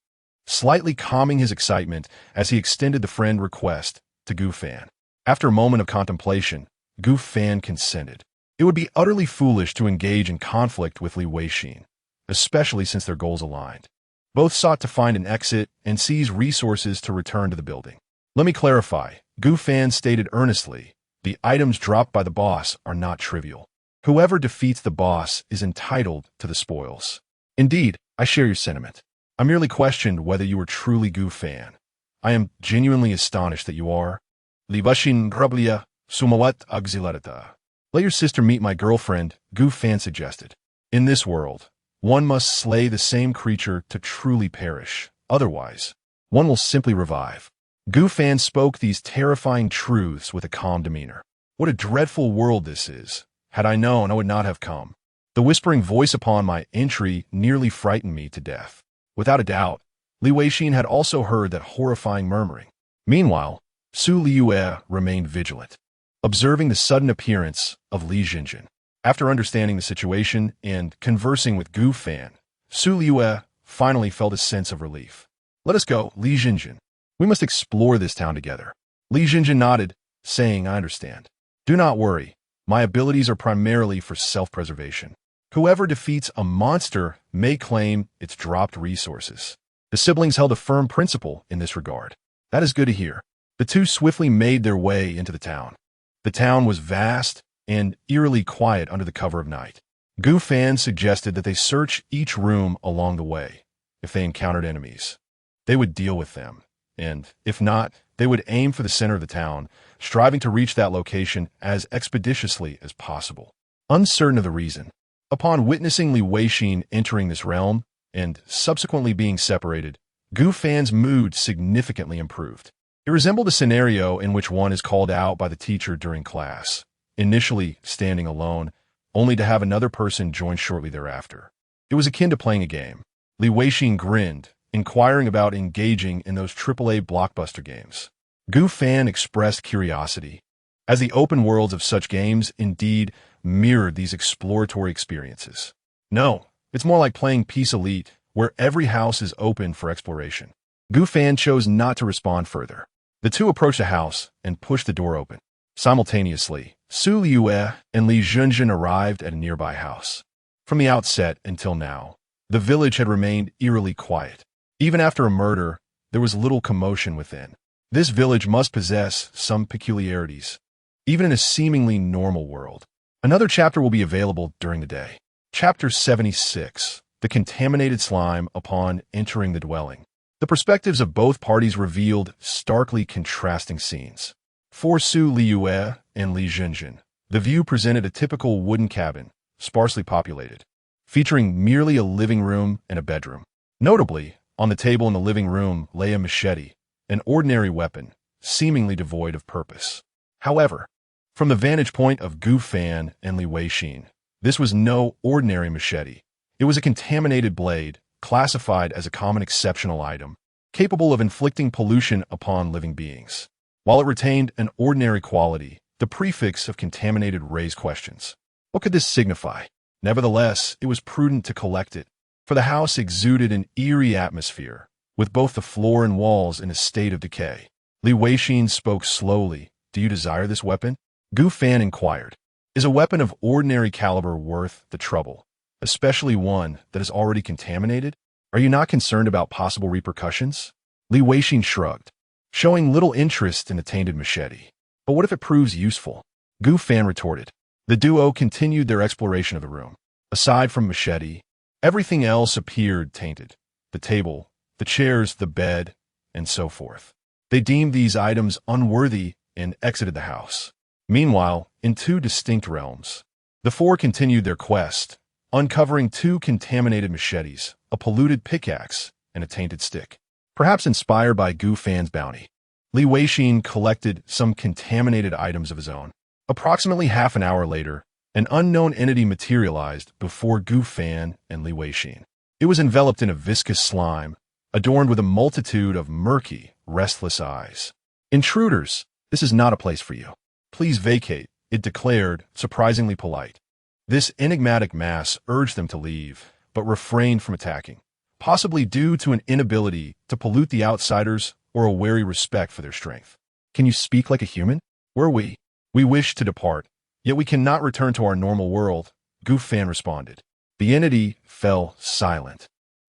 slightly calming his excitement as he extended the friend request to Gu Fan. After a moment of contemplation, Gu Fan consented. It would be utterly foolish to engage in conflict with Li Weixin, especially since their goals aligned. Both sought to find an exit and seize resources to return to the building. "Let me clarify," Gu Fan stated earnestly, "the items dropped by the boss are not trivial. Whoever defeats the boss is entitled to the spoils. Indeed, I share your sentiment. I merely questioned whether you were truly Gu Fan. I am genuinely astonished that you are. Li Weixin Grublia Sumawat Auxilarata. Let your sister meet my girlfriend," Gu Fan suggested. "In this world, one must slay the same creature to truly perish. Otherwise, one will simply revive." Gu Fan spoke these terrifying truths with a calm demeanor. "What a dreadful world this is. Had I known, I would not have come. The whispering voice upon my entry nearly frightened me to death." Without a doubt, Li Weixin had also heard that horrifying murmuring. Meanwhile, Su Liyue remained vigilant, observing the sudden appearance of Li Jinjin. After understanding the situation and conversing with Gu Fan, Su Liyue finally felt a sense of relief. "Let us go, Li Jinjin. We must explore this town together." Li Jinjin nodded, saying, "I understand. Do not worry. My abilities are primarily for self-preservation. Whoever defeats a monster may claim its dropped resources." The siblings held a firm principle in this regard. "That is good to hear." The two swiftly made their way into the town. The town was vast and eerily quiet under the cover of night. Gu Fan suggested that they search each room along the way. If they encountered enemies, they would deal with them, and if not, they would aim for the center of the town, striving to reach that location as expeditiously as possible. Uncertain of the reason, upon witnessing Li Weixin entering this realm and subsequently being separated, Gu Fan's mood significantly improved. It resembled a scenario in which one is called out by the teacher during class, initially standing alone, only to have another person join shortly thereafter. It was akin to playing a game. Li Weixin grinned, inquiring about engaging in those AAA blockbuster games. Gu Fan expressed curiosity, as the open worlds of such games indeed mirrored these exploratory experiences. "No, it's more like playing Peace Elite, where every house is open for exploration." Gu Fan chose not to respond further. The two approached the house and pushed the door open. Simultaneously, Su Liyue and Li Jinjin arrived at a nearby house. From the outset until now, the village had remained eerily quiet. Even after a murder, there was little commotion within. This village must possess some peculiarities, even in a seemingly normal world. Another chapter will be available during the day. Chapter 76, The Contaminated Slime Upon Entering the Dwelling. The perspectives of both parties revealed starkly contrasting scenes. For Su Liyue and Li Jinjin, the view presented a typical wooden cabin, sparsely populated, featuring merely a living room and a bedroom. Notably, on the table in the living room lay a machete, an ordinary weapon, seemingly devoid of purpose. However, from the vantage point of Gu Fan and Li Weixin, this was no ordinary machete. It was a contaminated blade, classified as a common exceptional item, capable of inflicting pollution upon living beings. While it retained an ordinary quality, the prefix of contaminated raised questions. What could this signify? Nevertheless, it was prudent to collect it, for the house exuded an eerie atmosphere, with both the floor and walls in a state of decay. Li Weixin spoke slowly. "Do you desire this weapon?" Gu Fan inquired. "Is a weapon of ordinary caliber worth the trouble, especially one that is already contaminated? Are you not concerned about possible repercussions?" Li Weixin shrugged, showing little interest in the tainted machete. "But what if it proves useful?" Gu Fan retorted. The duo continued their exploration of the room. Aside from machete, everything else appeared tainted. The table, the chairs, the bed, and so forth. They deemed these items unworthy and exited the house. Meanwhile, in two distinct realms, the four continued their quest, uncovering two contaminated machetes, a polluted pickaxe, and a tainted stick. Perhaps inspired by Gu Fan's bounty, Li Weixin collected some contaminated items of his own. Approximately half an hour later, an unknown entity materialized before Gu Fan and Li Weixin. It was enveloped in a viscous slime, adorned with a multitude of murky, restless eyes. "Intruders, this is not a place for you. Please vacate," it declared, surprisingly polite. This enigmatic mass urged them to leave, but refrained from attacking, possibly due to an inability to pollute the outsiders or a wary respect for their strength. "Can you speak like a human? Where are we? We wish to depart, yet we cannot return to our normal world," Gu Fan responded. The entity fell silent,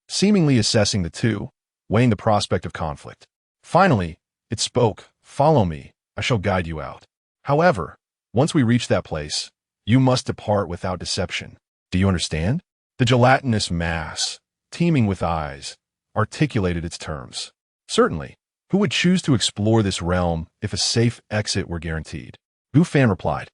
seemingly assessing the two, weighing the prospect of conflict. Finally, it spoke. "Follow me, I shall guide you out. However, once we reach that place, you must depart without deception. Do you understand?" The gelatinous mass, teeming with eyes, articulated its terms. "Certainly. Who would choose to explore this realm if a safe exit were guaranteed?" Gu Fan replied.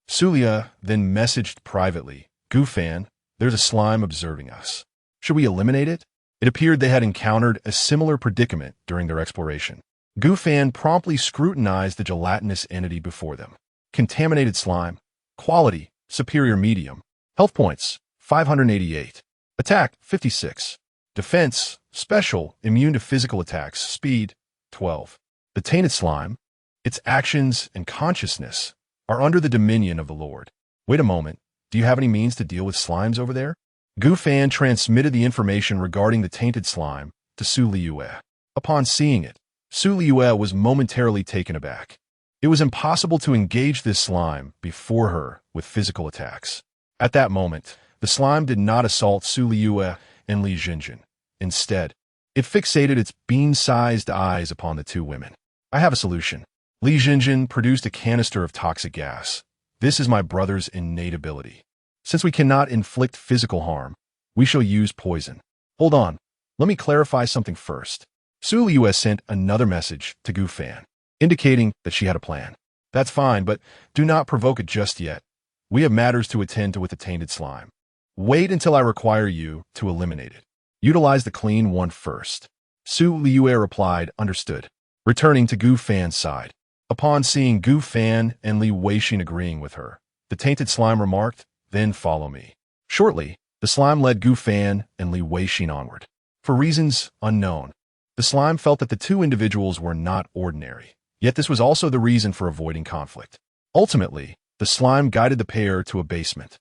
Liyue then messaged privately, "Gu Fan, there's a slime observing us. Should we eliminate it?" It appeared they had encountered a similar predicament during their exploration. Gu Fan promptly scrutinized the gelatinous entity before them. Contaminated slime. Quality, superior medium. Health points, 588. Attack, 56. Defense, special, immune to physical attacks. Speed, 12. The tainted slime, its actions and consciousness are under the dominion of the Lord. Wait a moment, do you have any means to deal with slimes over there? Gu Fan transmitted the information regarding the tainted slime to Liyue. Upon seeing it, Liyue was momentarily taken aback. It was impossible to engage this slime before her with physical attacks. At that moment, the slime did not assault Liyue and Li Jinjin. Instead, it fixated its bean-sized eyes upon the two women. "I have a solution." Li Jinjin produced a canister of toxic gas. "This is my brother's innate ability. Since we cannot inflict physical harm, we shall use poison." "Hold on, let me clarify something first." Liyue sent another message to Gu Fan, indicating that she had a plan. "That's fine, but do not provoke it just yet. We have matters to attend to with the tainted slime. Wait until I require you to eliminate it. Utilize the clean one first." Liyue replied, "Understood," returning to Gu Fan's side. Upon seeing Gu Fan and Li Weixin agreeing with her, the tainted slime remarked, "Then follow me." Shortly, the slime led Gu Fan and Li Weixin onward. For reasons unknown, the slime felt that the two individuals were not ordinary, yet this was also the reason for avoiding conflict. Ultimately, the slime guided the pair to a basement.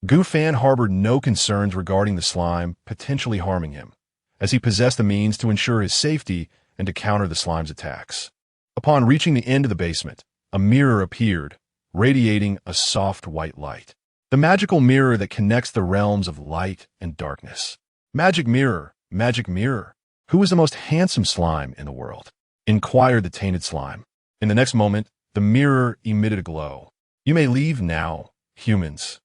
Gu Fan harbored no concerns regarding the slime potentially harming him, as he possessed the means to ensure his safety and to counter the slime's attacks. Upon reaching the end of the basement, a mirror appeared, radiating a soft white light. The magical mirror that connects the realms of light and darkness. Magic mirror, who is the most handsome slime in the world?" inquired the tainted slime. In the next moment, the mirror emitted a glow. "You may leave now, humans."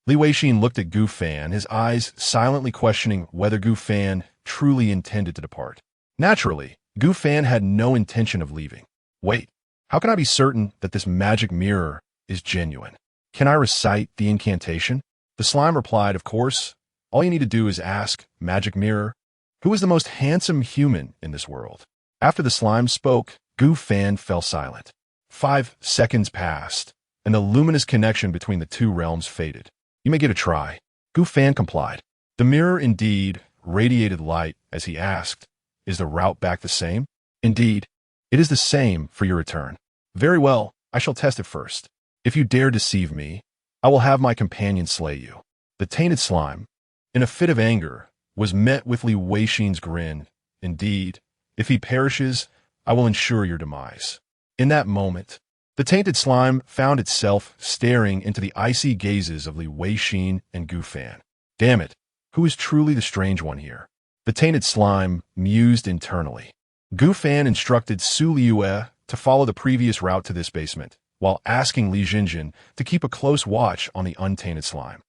Li Weixin looked at Gu Fan, his eyes silently questioning whether Gu Fan truly intended to depart. Naturally, Gu Fan had no intention of leaving. "Wait, how can I be certain that this magic mirror is genuine? Can I recite the incantation?" The slime replied, "Of course. All you need to do is ask, Magic Mirror, who is the most handsome human in this world?" After the slime spoke, Gu Fan fell silent. 5 seconds passed, and the luminous connection between the two realms faded. "You may get a try." Gu Fan complied. The mirror indeed radiated light as he asked, "Is the route back the same?" "Indeed, it is the same for your return." "Very well, I shall test it first. If you dare deceive me, I will have my companion slay you." The tainted slime, in a fit of anger, was met with Li Weixin's grin. "Indeed, if he perishes, I will ensure your demise." In that moment, the tainted slime found itself staring into the icy gazes of Li Weixin and Gu Fan. "Damn it, who is truly the strange one here?" The tainted slime mused internally. Gu Fan instructed Liyue to follow the previous route to this basement, while asking Li Jinjin to keep a close watch on the untainted slime.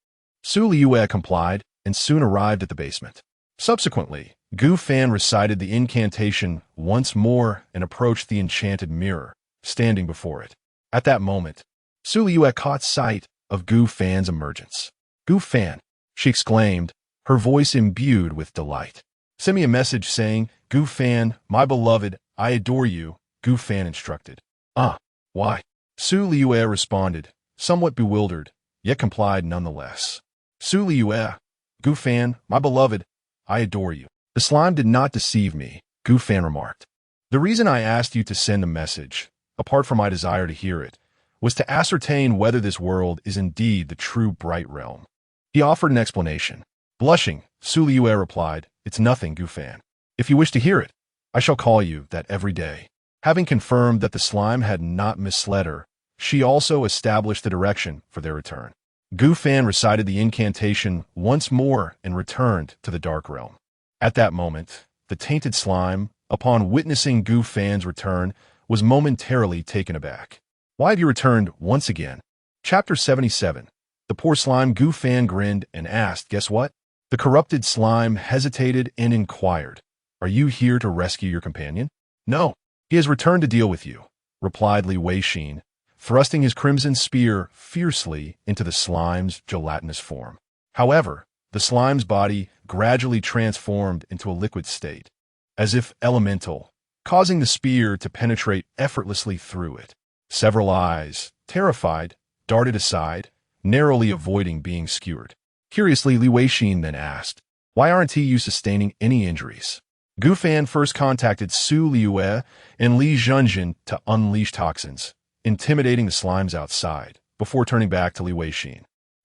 Liyue complied and soon arrived at the basement. Subsequently, Gu Fan recited the incantation once more and approached the enchanted mirror, standing before it. At that moment, Liyue caught sight of Gu Fan's emergence. "Gu Fan," she exclaimed, her voice imbued with delight. "Send me a message saying, 'Gu Fan, my beloved, I adore you, Gu Fan instructed. Why? Su Liyue responded, somewhat bewildered, yet complied nonetheless. Su Liyue, Gu Fan, my beloved, I adore you. The slime did not deceive me, Gu Fan remarked. The reason I asked you to send a message, apart from my desire to hear it, was to ascertain whether this world is indeed the true bright realm. He offered an explanation. Blushing, Su Liyue replied, it's nothing, Gu Fan. If you wish to hear it, I shall call you that every day. Having confirmed that the slime had not misled her, she also established the direction for their return. Gu Fan recited the incantation once more and returned to the dark realm. At that moment, the tainted slime, upon witnessing Gu Fan's return, was momentarily taken aback. Why have you returned once again? Chapter 77. The poor slime Gu Fan grinned and asked, guess what? The corrupted slime hesitated and inquired, are you here to rescue your companion? No, he has returned to deal with you, replied Liyue, thrusting his crimson spear fiercely into the slime's gelatinous form. However, the slime's body gradually transformed into a liquid state, as if elemental, causing the spear to penetrate effortlessly through it. Several eyes, terrified, darted aside, narrowly avoiding being skewered. Curiously, Liyue then asked, why aren't you sustaining any injuries? Gu Fan first contacted Su Liyue and Li Zhenjin to unleash toxins, intimidating the slimes outside, before turning back to Liyue.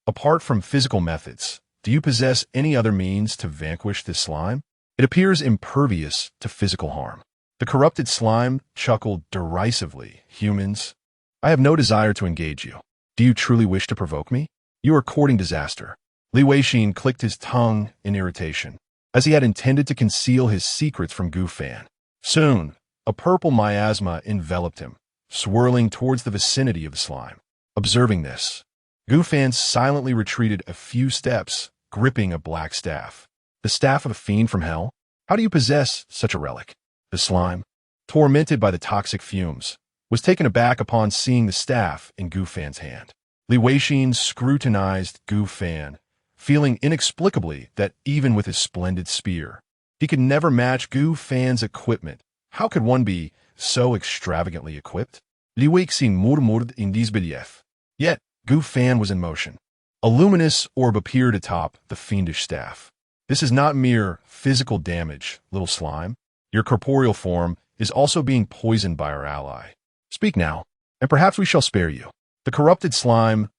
Apart from physical methods, do you possess any other means to vanquish this slime? It appears impervious to physical harm. The corrupted slime chuckled derisively. Humans, I have no desire to engage you. Do you truly wish to provoke me? You are courting disaster. Liyue clicked his tongue in irritation, as he had intended to conceal his secrets from Gu Fan. Soon, a purple miasma enveloped him, swirling towards the vicinity of the slime. Observing this, Gu Fan silently retreated a few steps, gripping a black staff. The staff of a fiend from hell? How do you possess such a relic? The slime, tormented by the toxic fumes, was taken aback upon seeing the staff in Gu Fan's hand. Liyue scrutinized Gu Fan, feeling inexplicably that even with his splendid spear, he could never match Gu Fan's equipment. How could one be so extravagantly equipped? Liyue murmured in disbelief. Yet, Gu Fan was in motion. A luminous orb appeared atop the fiendish staff. This is not mere physical damage, little slime. Your corporeal form is also being poisoned by our ally. Speak now, and perhaps we shall spare you. The corrupted slime's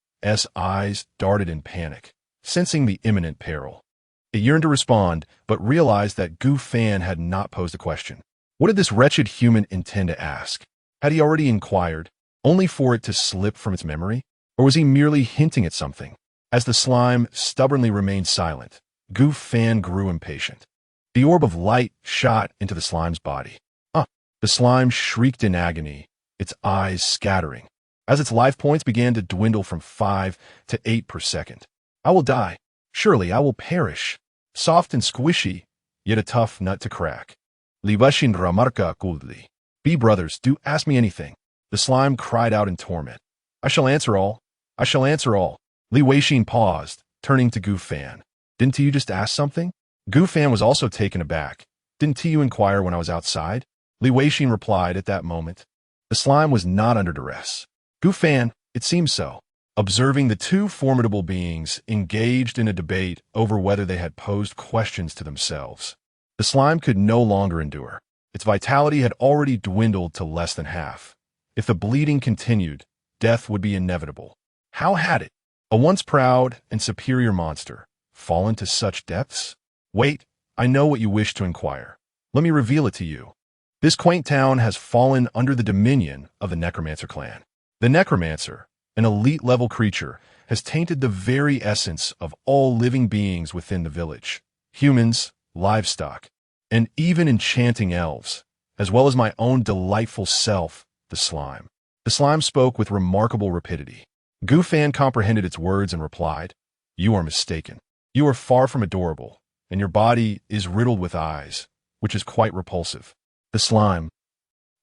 eyes darted in panic, sensing the imminent peril. It yearned to respond, but realized that Gu Fan had not posed a question. What did this wretched human intend to ask? Had he already inquired, only for it to slip from its memory? Or was he merely hinting at something? As the slime stubbornly remained silent, Gu Fan grew impatient. The orb of light shot into the slime's body. The slime shrieked in agony, its eyes scattering, as its life points began to dwindle from 5 to 8 per second. I will die. Surely I will perish. Soft and squishy, yet a tough nut to crack. Libashin Ramarka Kuldli. Be brothers, do ask me anything. The slime cried out in torment. I shall answer all. I shall answer all. Liyue paused, turning to Gu Fan. Didn't you just ask something? Gu Fan was also taken aback. Didn't you inquire when I was outside? Liyue replied at that moment. The slime was not under duress. Gu Fan, it seems so. Observing the two formidable beings engaged in a debate over whether they had posed questions to themselves, the slime could no longer endure. Its vitality had already dwindled to less than half. If the bleeding continued, death would be inevitable. How had it, a once proud and superior monster, fallen to such depths? Wait, I know what you wish to inquire. Let me reveal it to you. This quaint town has fallen under the dominion of the Necromancer clan. The Necromancer, an elite-level creature, has tainted the very essence of all living beings within the village. Humans, livestock, and even enchanting elves, as well as my own delightful self, the slime. The slime spoke with remarkable rapidity. Gu Fan comprehended its words and replied, You are mistaken. You are far from adorable, and your body is riddled with eyes, which is quite repulsive. The slime.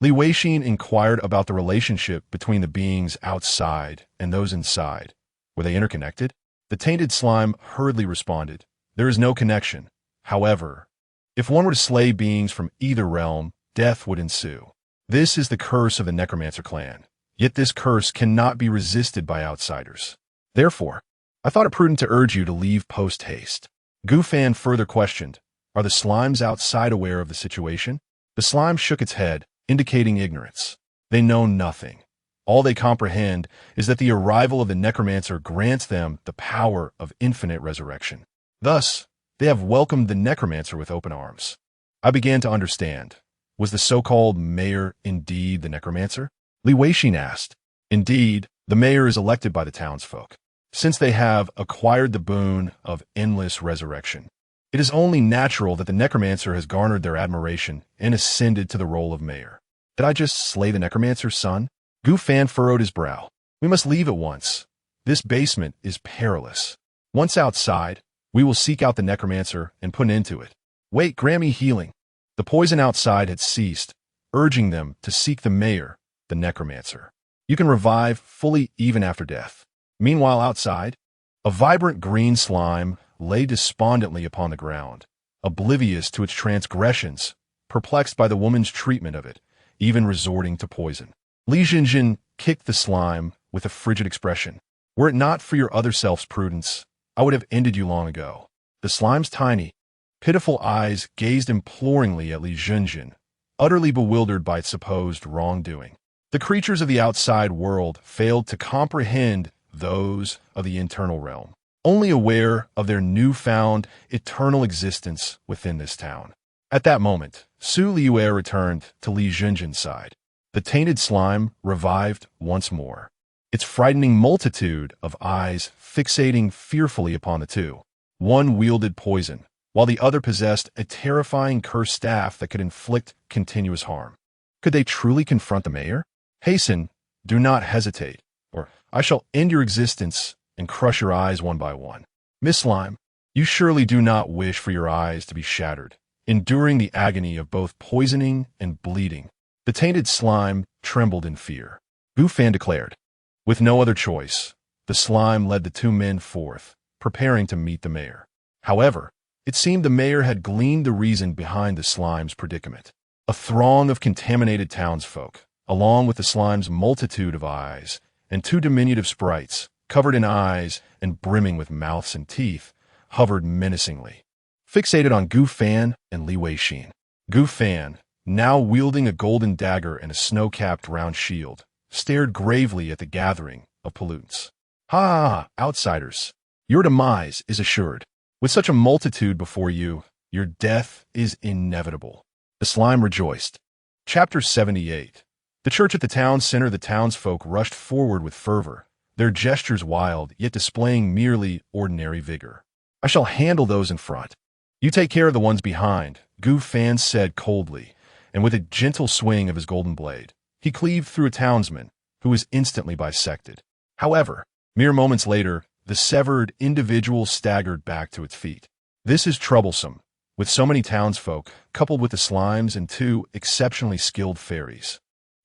Liyue inquired about the relationship between the beings outside and those inside. Were they interconnected? The tainted slime hurriedly responded, There is no connection. However, if one were to slay beings from either realm, death would ensue. This is the curse of the Necromancer clan, yet this curse cannot be resisted by outsiders. Therefore, I thought it prudent to urge you to leave post-haste. Gufan further questioned, are the slimes outside aware of the situation? The slime shook its head, indicating ignorance. They know nothing. All they comprehend is that the arrival of the Necromancer grants them the power of infinite resurrection. Thus, they have welcomed the Necromancer with open arms. I began to understand. Was the so-called mayor indeed the Necromancer? Liyue asked. Indeed, the mayor is elected by the townsfolk, since they have acquired the boon of endless resurrection. It is only natural that the Necromancer has garnered their admiration and ascended to the role of mayor. Did I just slay the Necromancer's son? Gufan furrowed his brow. We must leave at once. This basement is perilous. Once outside, we will seek out the Necromancer and put an end to it. Wait, Grammy healing. The poison outside had ceased, urging them to seek the mayor, the Necromancer. You can revive fully even after death. Meanwhile, outside, a vibrant green slime lay despondently upon the ground, oblivious to its transgressions, perplexed by the woman's treatment of it, even resorting to poison. Liyue kicked the slime with a frigid expression. Were it not for your other self's prudence, I would have ended you long ago. The slime's tiny, pitiful eyes gazed imploringly at Liyue, utterly bewildered by its supposed wrongdoing. The creatures of the outside world failed to comprehend those of the internal realm, only aware of their newfound eternal existence within this town. At that moment, Liyue returned to Liyue's side. The tainted slime revived once more, its frightening multitude of eyes fixating fearfully upon the two. One wielded poison, while the other possessed a terrifying cursed staff that could inflict continuous harm. Could they truly confront the mayor? Hasten, do not hesitate, or I shall end your existence and crush your eyes one by one. Miss Slime, you surely do not wish for your eyes to be shattered, enduring the agony of both poisoning and bleeding. The tainted slime trembled in fear. Gufan declared. With no other choice, the slime led the two men forth, preparing to meet the mayor. However, it seemed the mayor had gleaned the reason behind the slime's predicament. A throng of contaminated townsfolk, along with the slime's multitude of eyes, and two diminutive sprites, covered in eyes and brimming with mouths and teeth, hovered menacingly, fixated on Gufan and Liyue. Gufan, now wielding a golden dagger and a snow-capped round shield, stared gravely at the gathering of pollutants. Ha! Outsiders, your demise is assured. With such a multitude before you, your death is inevitable. The slime rejoiced. Chapter 78. The church at the town center, the townsfolk rushed forward with fervor, their gestures wild, yet displaying merely ordinary vigor. I shall handle those in front. You take care of the ones behind, Gufan said coldly, and with a gentle swing of his golden blade, he cleaved through a townsman, who was instantly bisected. However, mere moments later, the severed individual staggered back to its feet. This is troublesome, with so many townsfolk, coupled with the slimes and two exceptionally skilled fairies.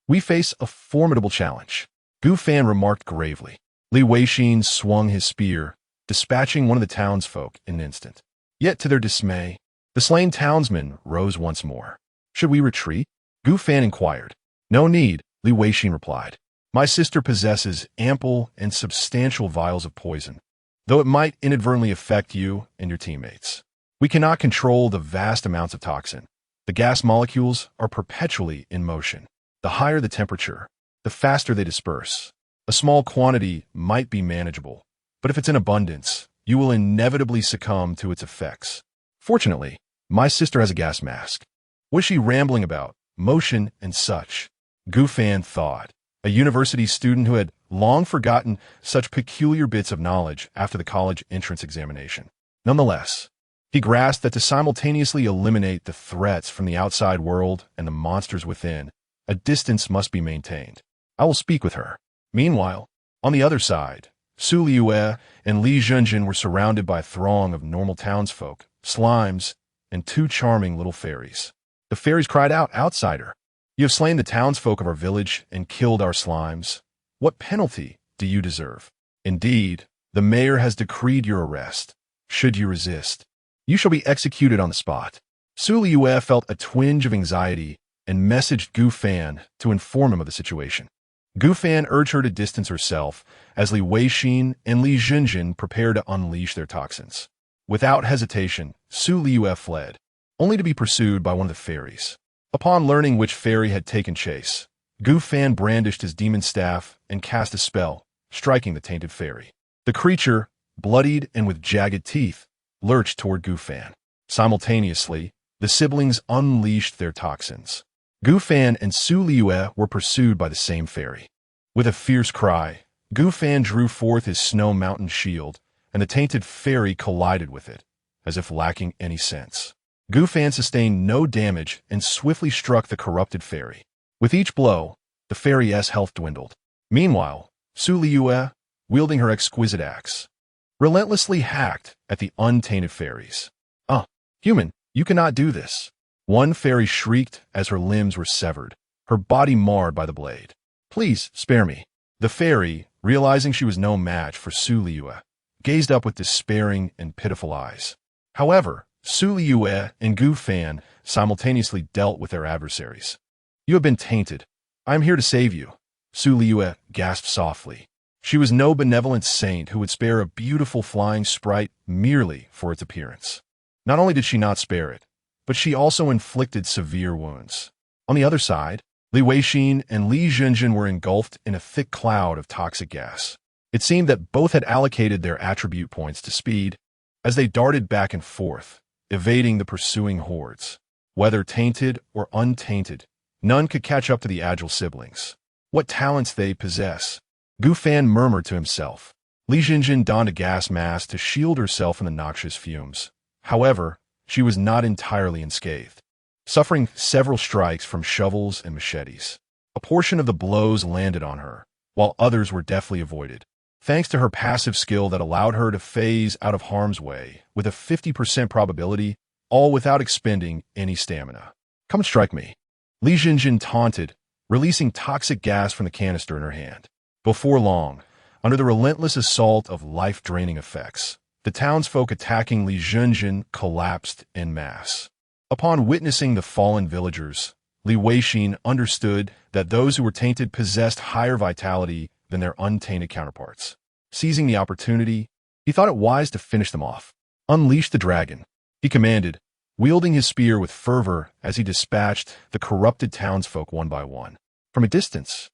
We face a formidable challenge, Gufan remarked gravely. Liyue swung his spear, dispatching one of the townsfolk in an instant. Yet to their dismay, the slain townsman rose once more. Should we retreat? Gufan inquired. No need, Liyue replied. My sister possesses ample and substantial vials of poison, though it might inadvertently affect you and your teammates. We cannot control the vast amounts of toxin. The gas molecules are perpetually in motion. The higher the temperature, the faster they disperse. A small quantity might be manageable, but if it's in abundance, you will inevitably succumb to its effects. Fortunately, my sister has a gas mask. What is she rambling about? Motion and such. Gufan thought. A university student who had long forgotten such peculiar bits of knowledge after the college entrance examination. Nonetheless, he grasped that to simultaneously eliminate the threats from the outside world and the monsters within, a distance must be maintained. I will speak with her. Meanwhile, on the other side, Liyue and Liyue were surrounded by a throng of normal townsfolk, slimes, and two charming little fairies. The fairies cried out, Outsider! You have slain the townsfolk of our village and killed our slimes. What penalty do you deserve? Indeed, the mayor has decreed your arrest. Should you resist, you shall be executed on the spot. Liyue felt a twinge of anxiety and messaged Gu Fan to inform him of the situation. Gu Fan urged her to distance herself as Li Weixin and Li Zhenjin prepared to unleash their toxins. Without hesitation, Su Liyue fled, only to be pursued by one of the fairies. Upon learning which fairy had taken chase, Gu Fan brandished his demon staff and cast a spell, striking the tainted fairy. The creature, bloodied and with jagged teeth, lurched toward Gu Fan. Simultaneously, the siblings unleashed their toxins. Gu Fan and Su Liyue were pursued by the same fairy. With a fierce cry, Gu Fan drew forth his snow mountain shield, and the tainted fairy collided with it, as if lacking any sense. Gu Fan sustained no damage and swiftly struck the corrupted fairy. With each blow, the fairy's health dwindled. Meanwhile, Su Liyue, wielding her exquisite axe, relentlessly hacked at the untainted fairies. Human, you cannot do this. One fairy shrieked as her limbs were severed, her body marred by the blade. Please, spare me. The fairy, realizing she was no match for Su Liyue, gazed up with despairing and pitiful eyes. However, Su Liyue and Gu Fan simultaneously dealt with their adversaries. You have been tainted. I am here to save you. Su Liyue gasped softly. She was no benevolent saint who would spare a beautiful flying sprite merely for its appearance. Not only did she not spare it, but she also inflicted severe wounds. On the other side, Li Weixin and Li Zhenjin were engulfed in a thick cloud of toxic gas. It seemed that both had allocated their attribute points to speed as they darted back and forth, evading the pursuing hordes. Whether tainted or untainted, none could catch up to the agile siblings. What talents they possess! Gu Fan murmured to himself. Li Zhenjin donned a gas mask to shield herself from the noxious fumes. However, she was not entirely unscathed, suffering several strikes from shovels and machetes. A portion of the blows landed on her, while others were deftly avoided, thanks to her passive skill that allowed her to phase out of harm's way with a 50% probability, all without expending any stamina. Come and strike me. Li Zhenjin taunted, releasing toxic gas from the canister in her hand. Before long, under the relentless assault of life-draining effects, the townsfolk attacking Li Zhenjin collapsed en masse. Upon witnessing the fallen villagers, Li Weixin understood that those who were tainted possessed higher vitality than their untainted counterparts. Seizing the opportunity, he thought it wise to finish them off. Unleash the dragon, he commanded, wielding his spear with fervor as he dispatched the corrupted townsfolk one by one. From a distance,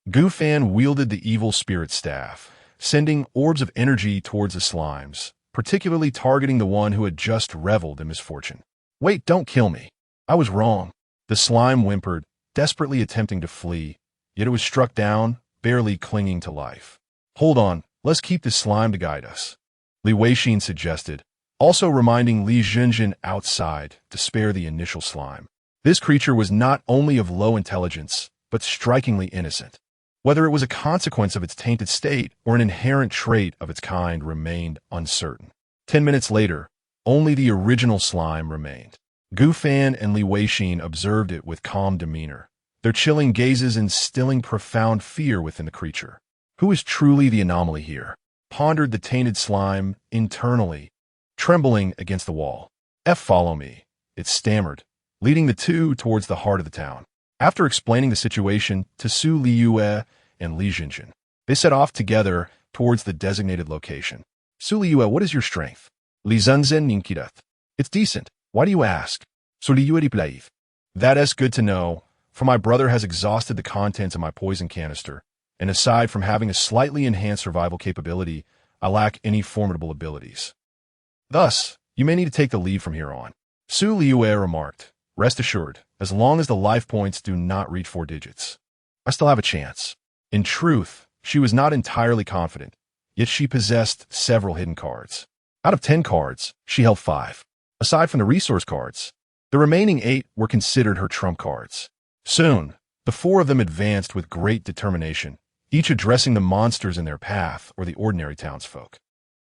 Gu Fan wielded the evil spirit staff, sending orbs of energy towards the slimes, particularly targeting the one who had just reveled in misfortune. Wait, don't kill me. I was wrong. The slime whimpered, desperately attempting to flee, yet it was struck down, barely clinging to life. Hold on, let's keep this slime to guide us, Li Weixin suggested, also reminding Li Zhenjin outside to spare the initial slime. This creature was not only of low intelligence, but strikingly innocent. Whether it was a consequence of its tainted state or an inherent trait of its kind remained uncertain. 10 minutes later, only the original slime remained. Gu Fan and Li Weixin observed it with calm demeanor, their chilling gazes instilling profound fear within the creature. Who is truly the anomaly here? Pondered the tainted slime internally, trembling against the wall. Follow me, it stammered, leading the two towards the heart of the town. After explaining the situation to Su Liyue and Li Zhenjin, they set off together towards the designated location. Su Liyue, what is your strength? Li Zhenjin ninkidath. It's decent. Why do you ask? Su Liyue diplaith. That is good to know, for my brother has exhausted the contents of my poison canister, and aside from having a slightly enhanced survival capability, I lack any formidable abilities. Thus, you may need to take the lead from here on. Su Liyue remarked, rest assured, as long as the life points do not reach 4 digits, I still have a chance. In truth, she was not entirely confident, yet she possessed several hidden cards. Out of 10 cards, she held 5. Aside from the resource cards, the remaining 8 were considered her trump cards. Soon, the 4 of them advanced with great determination, each addressing the monsters in their path or the ordinary townsfolk.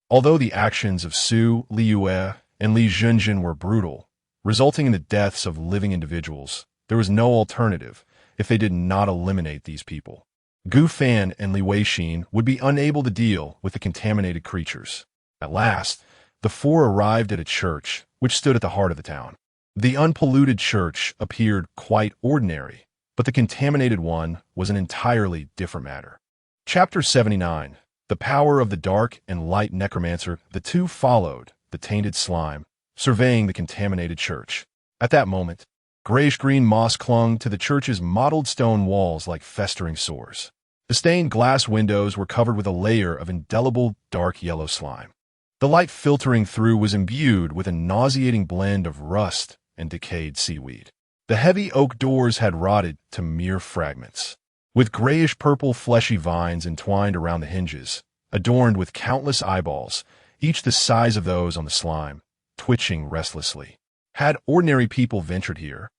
Although the actions of Su Liyue and Li Zhenjin were brutal, resulting in the deaths of living individuals, there was no alternative if they did not eliminate these people. Gu Fan and Li Weixin would be unable to deal with the contaminated creatures. At last, the 4 arrived at a church, which stood at the heart of the town. The unpolluted church appeared quite ordinary, but the contaminated one was an entirely different matter. Chapter 79. The Power of the Dark and Light Necromancer. The two followed, the tainted slime, surveying the contaminated church. At that moment, grayish-green moss clung to the church's mottled stone walls like festering sores. The stained glass windows were covered with a layer of indelible dark yellow slime. The light filtering through was imbued with a nauseating blend of rust and decayed seaweed. The heavy oak doors had rotted to mere fragments, with grayish-purple fleshy vines entwined around the hinges, adorned with countless eyeballs, each the size of those on the slime, twitching restlessly. Had ordinary people ventured here,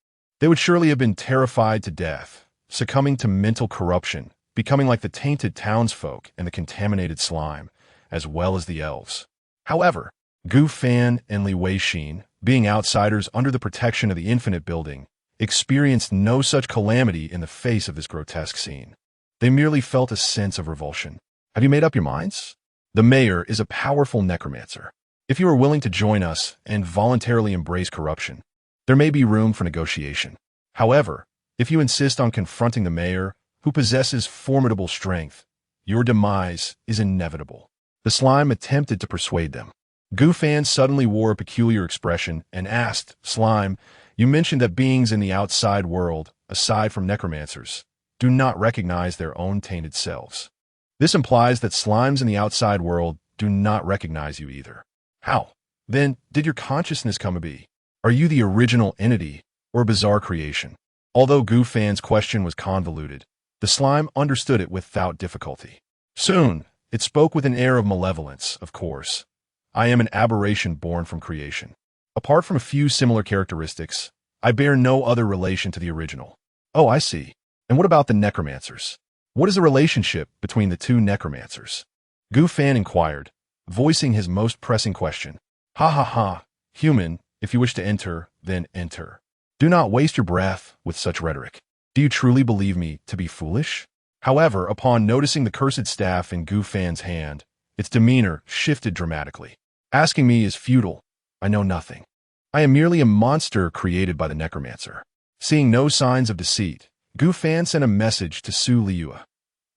they would surely have been terrified to death, succumbing to mental corruption, becoming like the tainted townsfolk and the contaminated slime, as well as the elves. However, Gu Fan and Liyue, being outsiders under the protection of the Infinite Building, experienced no such calamity in the face of this grotesque scene. They merely felt a sense of revulsion. Have you made up your minds? The mayor is a powerful necromancer. If you are willing to join us and voluntarily embrace corruption, there may be room for negotiation. However, if you insist on confronting the mayor, who possesses formidable strength, your demise is inevitable. The slime attempted to persuade them. Gu Fan suddenly wore a peculiar expression and asked, "Slime, you mentioned that beings in the outside world, aside from necromancers, do not recognize their own tainted selves. This implies that slimes in the outside world do not recognize you either. How, then, did your consciousness come to be? Are you the original entity or a bizarre creation?" Although Gu Fan's question was convoluted, the slime understood it without difficulty. Soon, it spoke with an air of malevolence, "Of course. I am an aberration born from creation. Apart from a few similar characteristics, I bear no other relation to the original." "Oh, I see. And what about the necromancers? What is the relationship between the two necromancers?" Gu Fan inquired, voicing his most pressing question. "Ha ha ha. Human, if you wish to enter, then enter. Do not waste your breath with such rhetoric. Do you truly believe me to be foolish?" However, upon noticing the cursed staff in Gu Fan's hand, its demeanor shifted dramatically. "Asking me is futile. I know nothing. I am merely a monster created by the necromancer." Seeing no signs of deceit, Gu Fan sent a message to Su Liyue.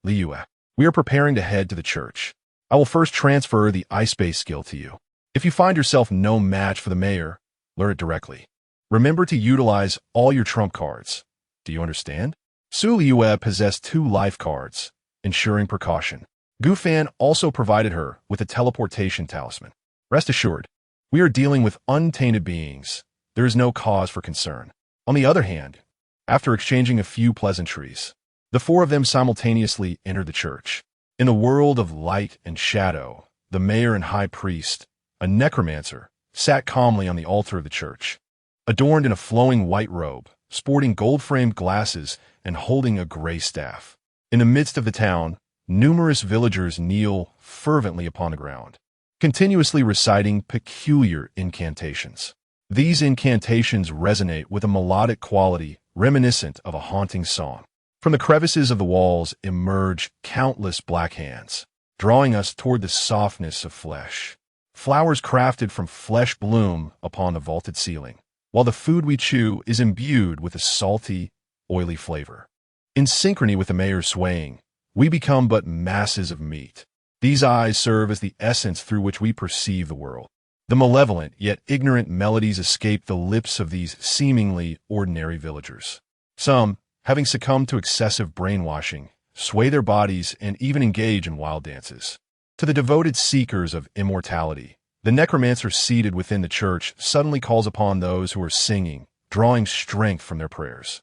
"Liyue, we are preparing to head to the church. I will first transfer the ice-based skill to you. If you find yourself no match for the mayor, learn it directly. Remember to utilize all your trump cards. Do you understand?" Su Liyue possessed 2 life cards, ensuring precaution. Gu Fan also provided her with a teleportation talisman. "Rest assured, we are dealing with untainted beings. There is no cause for concern." On the other hand, after exchanging a few pleasantries, the 4 of them simultaneously entered the church. In the world of light and shadow, the mayor and high priest, a necromancer, sat calmly on the altar of the church, adorned in a flowing white robe, sporting gold-framed glasses and holding a gray staff. In the midst of the town, numerous villagers kneel fervently upon the ground, continuously reciting peculiar incantations. These incantations resonate with a melodic quality reminiscent of a haunting song. From the crevices of the walls emerge countless black hands, drawing us toward the softness of flesh. Flowers crafted from flesh bloom upon the vaulted ceiling, while the food we chew is imbued with a salty, oily flavor. In synchrony with the mayor's swaying, we become but masses of meat. These eyes serve as the essence through which we perceive the world. The malevolent yet ignorant melodies escape the lips of these seemingly ordinary villagers. Some, having succumbed to excessive brainwashing, sway their bodies and even engage in wild dances. To the devoted seekers of immortality, the necromancer seated within the church suddenly calls upon those who are singing, drawing strength from their prayers.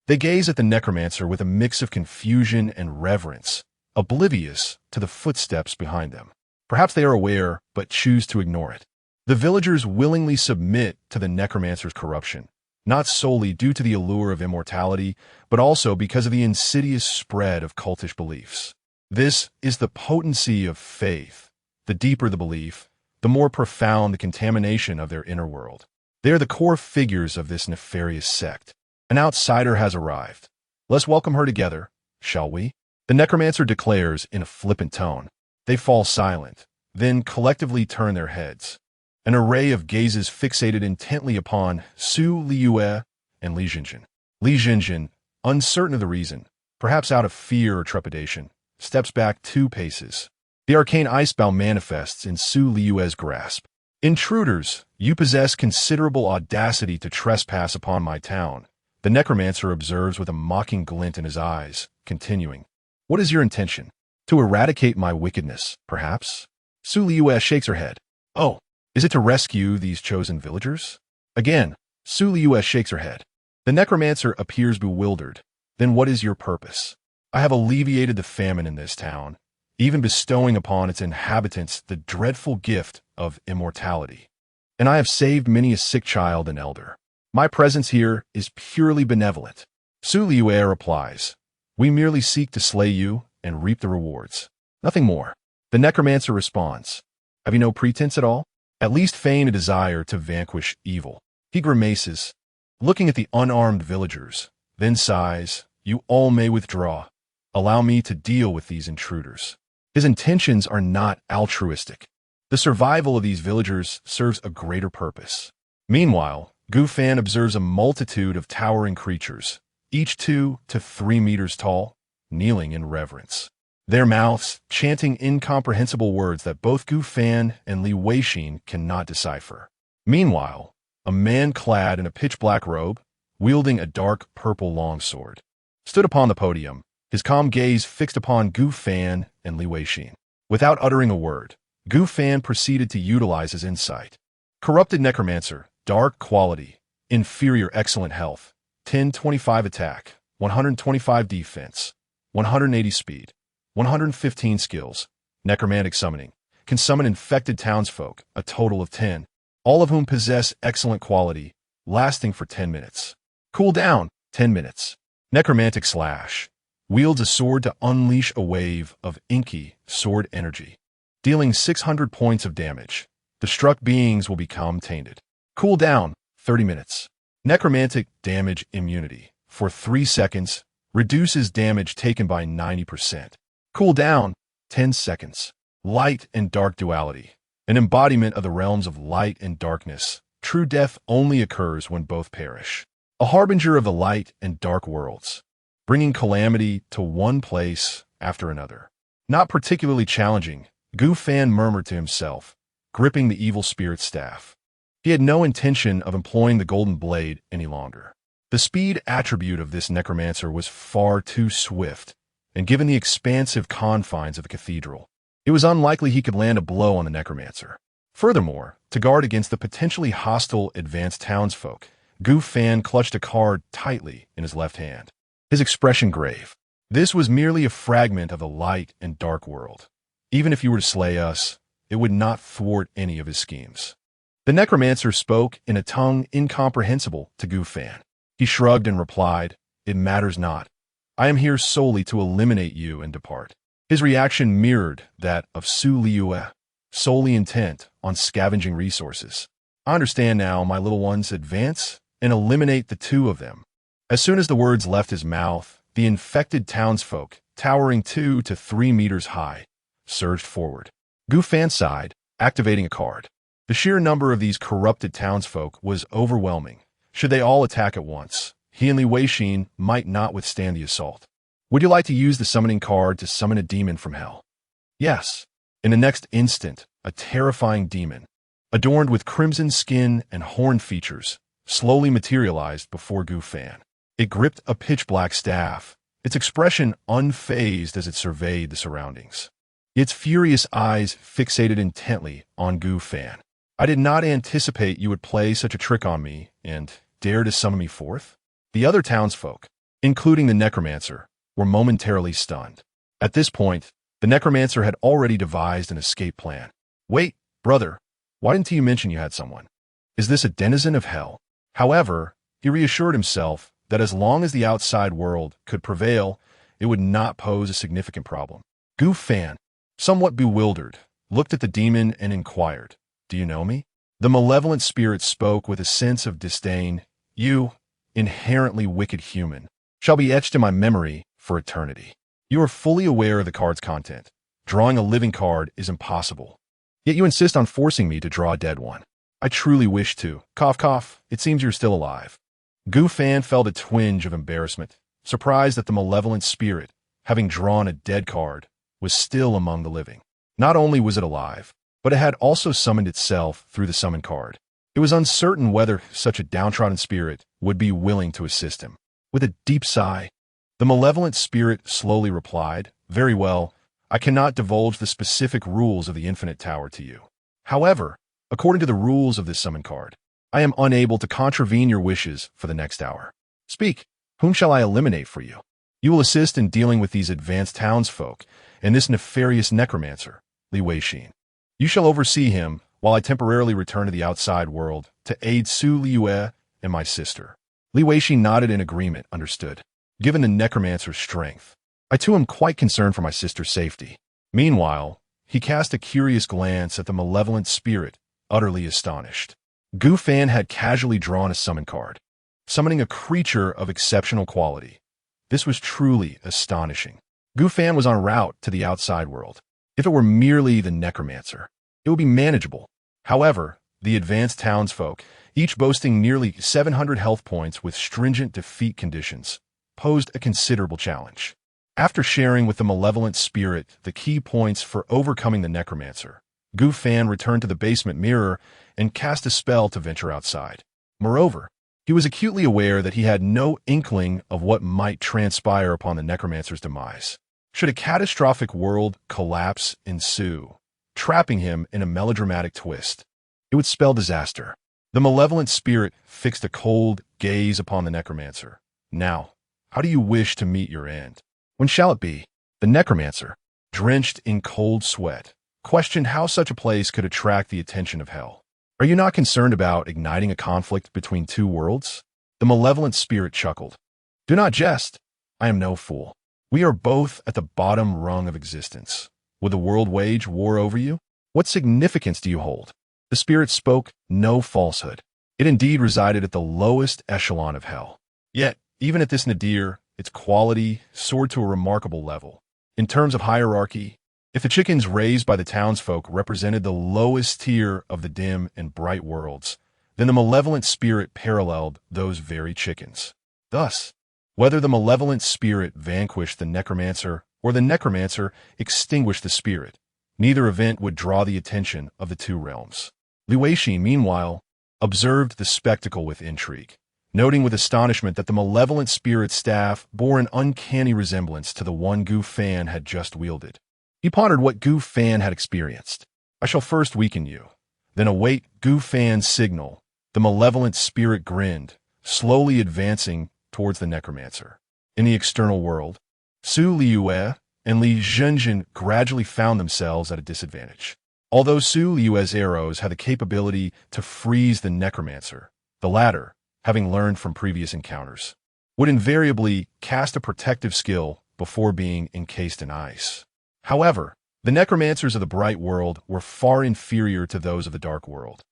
They gaze at the necromancer with a mix of confusion and reverence, oblivious to the footsteps behind them. Perhaps they are aware, but choose to ignore it. The villagers willingly submit to the necromancer's corruption, not solely due to the allure of immortality, but also because of the insidious spread of cultish beliefs. This is the potency of faith. The deeper the belief, the more profound the contamination of their inner world. They are the core figures of this nefarious sect. An outsider has arrived. Let's welcome her together, shall we? The necromancer declares in a flippant tone. They fall silent, then collectively turn their heads. An array of gazes fixated intently upon Su Liyue and Li Jinjin. Li Jinjin, uncertain of the reason, perhaps out of fear or trepidation, steps back 2 paces. The arcane icebow manifests in Su Liyue's grasp. Intruders, you possess considerable audacity to trespass upon my town, the necromancer observes with a mocking glint in his eyes, continuing. What is your intention? To eradicate my wickedness, perhaps? Su Liyue shakes her head. Oh, is it to rescue these chosen villagers? Again, Su Liyue shakes her head. The necromancer appears bewildered. Then what is your purpose? I have alleviated the famine in this town, even bestowing upon its inhabitants the dreadful gift of immortality. And I have saved many a sick child and elder. My presence here is purely benevolent. Su Liyue replies, we merely seek to slay you and reap the rewards. Nothing more. The necromancer responds, have you no pretense at all? At least feign a desire to vanquish evil. He grimaces, looking at the unarmed villagers, then sighs, you all may withdraw. Allow me to deal with these intruders. His intentions are not altruistic. The survival of these villagers serves a greater purpose. Meanwhile, Gu Fan observes a multitude of towering creatures, each 2 to 3 meters tall, kneeling in reverence. Their mouths chanting incomprehensible words that both Gu Fan and Li Weixin cannot decipher. Meanwhile, a man clad in a pitch-black robe, wielding a dark purple longsword, stood upon the podium, his calm gaze fixed upon Gu Fan and Li Weixin. Without uttering a word, Gu Fan proceeded to utilize his insight. Corrupted necromancer, dark quality, inferior excellent health, 1025 attack, 125 defense, 180 speed, 115 skills, necromantic summoning, can summon infected townsfolk, a total of 10, all of whom possess excellent quality, lasting for 10 minutes. Cool down, 10 minutes. Necromantic slash, wields a sword to unleash a wave of inky sword energy, dealing 600 points of damage. The struck beings will become tainted. Cool down, 30 minutes. Necromantic damage immunity, for 3 seconds, reduces damage taken by 90%. Cool down, 10 seconds. Light and dark duality, an embodiment of the realms of light and darkness. True death only occurs when both perish. A harbinger of the light and dark worlds, bringing calamity to one place after another. Not particularly challenging, Gu Fan murmured to himself, gripping the evil spirit's staff. He had no intention of employing the golden blade any longer. The speed attribute of this necromancer was far too swift, and given the expansive confines of the cathedral, it was unlikely he could land a blow on the necromancer. Furthermore, to guard against the potentially hostile advanced townsfolk, Gu Fan clutched a card tightly in his left hand, his expression grave. This was merely a fragment of the light and dark world. Even if you were to slay us, it would not thwart any of his schemes. The necromancer spoke in a tongue incomprehensible to Gu Fan. He shrugged and replied, it matters not. I am here solely to eliminate you and depart. His reaction mirrored that of Su Liyue, solely intent on scavenging resources. I understand now, my little ones, advance and eliminate the 2 of them. As soon as the words left his mouth, the infected townsfolk, towering 2 to 3 meters high, surged forward. Gu Fan sighed, activating a card. The sheer number of these corrupted townsfolk was overwhelming. Should they all attack at once, he and Li Weixin might not withstand the assault. Would you like to use the summoning card to summon a demon from hell? Yes. In the next instant, a terrifying demon, adorned with crimson skin and horned features, slowly materialized before Gu Fan. It gripped a pitch-black staff, its expression unfazed as it surveyed the surroundings. Its furious eyes fixated intently on Gu Fan. I did not anticipate you would play such a trick on me and dare to summon me forth. The other townsfolk, including the necromancer, were momentarily stunned. At this point, the necromancer had already devised an escape plan. Wait, brother, why didn't you mention you had someone? Is this a denizen of hell? However, he reassured himself that as long as the outside world could prevail, it would not pose a significant problem. Gu Fan, somewhat bewildered, looked at the demon and inquired, do you know me? The malevolent spirit spoke with a sense of disdain. You, inherently wicked human, shall be etched in my memory for eternity. You are fully aware of the card's content. Drawing a living card is impossible. Yet you insist on forcing me to draw a dead one. I truly wish to. Cough, cough. It seems you're still alive. Gu Fan felt a twinge of embarrassment, surprised that the malevolent spirit, having drawn a dead card, was still among the living. Not only was it alive, but it had also summoned itself through the summon card. It was uncertain whether such a downtrodden spirit would be willing to assist him. With a deep sigh, the malevolent spirit slowly replied, "Very well, I cannot divulge the specific rules of the Infinite Tower to you. However, according to the rules of this summon card, I am unable to contravene your wishes for the next hour. Speak, whom shall I eliminate for you? You will assist in dealing with these advanced townsfolk and this nefarious necromancer, Liyue. You shall oversee him while I temporarily return to the outside world to aid Liyue and my sister." Liyue nodded in agreement, understood. Given the necromancer's strength, I too am quite concerned for my sister's safety. Meanwhile, he cast a curious glance at the malevolent spirit, utterly astonished. Gu Fan had casually drawn a summon card, summoning a creature of exceptional quality. This was truly astonishing. Gu Fan was en route to the outside world. If it were merely the necromancer, it would be manageable. However, the advanced townsfolk, each boasting nearly 700 health points with stringent defeat conditions, posed a considerable challenge. After sharing with the malevolent spirit the key points for overcoming the necromancer, Gu Fan returned to the basement mirror and cast a spell to venture outside. Moreover, he was acutely aware that he had no inkling of what might transpire upon the necromancer's demise. Should a catastrophic world collapse ensue, trapping him in a melodramatic twist, it would spell disaster. The malevolent spirit fixed a cold gaze upon the necromancer. "Now, how do you wish to meet your end? When shall it be?" The necromancer, drenched in cold sweat, questioned how such a place could attract the attention of hell. "Are you not concerned about igniting a conflict between two worlds?" The malevolent spirit chuckled. "Do not jest. I am no fool. We are both at the bottom rung of existence. Would the world wage war over you? What significance do you hold?" The spirit spoke no falsehood. It indeed resided at the lowest echelon of hell. Yet, even at this nadir, its quality soared to a remarkable level. In terms of hierarchy, if the chickens raised by the townsfolk represented the lowest tier of the dim and bright worlds, then the malevolent spirit paralleled those very chickens. Thus, whether the malevolent spirit vanquished the necromancer or the necromancer extinguished the spirit, neither event would draw the attention of the two realms. Liyue, meanwhile, observed the spectacle with intrigue, noting with astonishment that the malevolent spirit's staff bore an uncanny resemblance to the one Gu Fan had just wielded. He pondered what Gu Fan had experienced. "I shall first weaken you, then await Gu Fan's signal." The malevolent spirit grinned, slowly advancing towards the necromancer. In the external world, Liyue and Li Zhenjin gradually found themselves at a disadvantage. Although Liyue's arrows had the capability to freeze the necromancer, the latter, having learned from previous encounters, would invariably cast a protective skill before being encased in ice. However, the necromancers of the bright world were far inferior to those of the dark world,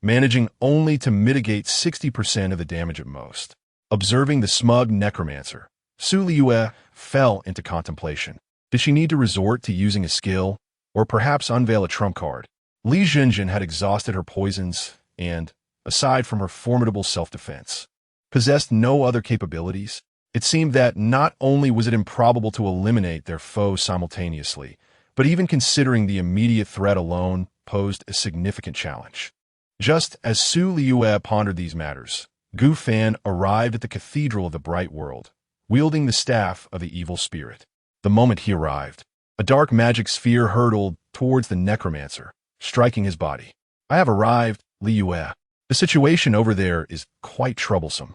managing only to mitigate 60% of the damage at most. Observing the smug necromancer, Liyue fell into contemplation. Did she need to resort to using a skill, or perhaps unveil a trump card? Li Zhenjin had exhausted her poisons and, aside from her formidable self-defense, possessed no other capabilities. It seemed that not only was it improbable to eliminate their foe simultaneously, but even considering the immediate threat alone posed a significant challenge. Just as Liyue pondered these matters, Gu Fan arrived at the Cathedral of the Bright World, wielding the staff of the evil spirit. The moment he arrived, a dark magic sphere hurtled towards the necromancer, striking his body. "I have arrived, Liyue. The situation over there is quite troublesome.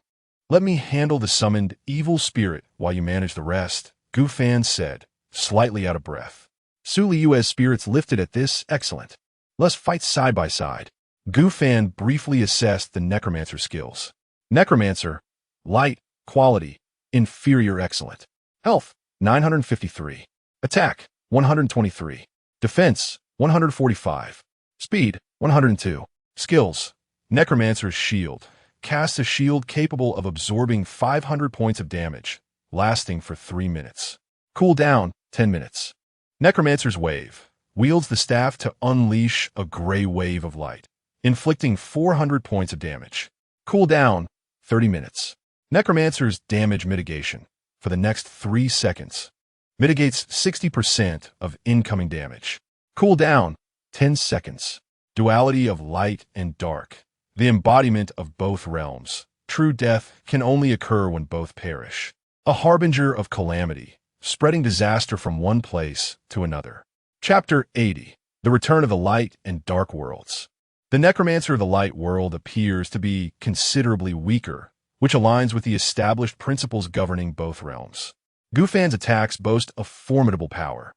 Let me handle the summoned evil spirit while you manage the rest," Gu Fan said, slightly out of breath. Liyue's spirits lifted at this. "Excellent. Let's fight side by side." Gu Fan briefly assessed the necromancer's skills. Necromancer, light, quality, inferior, excellent. Health, 953. Attack, 123. Defense, 145. Speed, 102. Skills, Necromancer's Shield. Casts a shield capable of absorbing 500 points of damage, lasting for 3 minutes. Cooldown, 10 minutes. Necromancer's Wave. Wields the staff to unleash a gray wave of light. inflicting 400 points of damage. Cooldown, 30 minutes. Necromancer's damage mitigation, for the next 3 seconds, mitigates 60% of incoming damage. Cooldown, 10 seconds. Duality of light and dark, the embodiment of both realms. True death can only occur when both perish. A harbinger of calamity, spreading disaster from one place to another. Chapter 80. The Return of the Light and Dark Worlds. The Necromancer of the Light World appears to be considerably weaker, which aligns with the established principles governing both realms. Gufan's attacks boast a formidable power,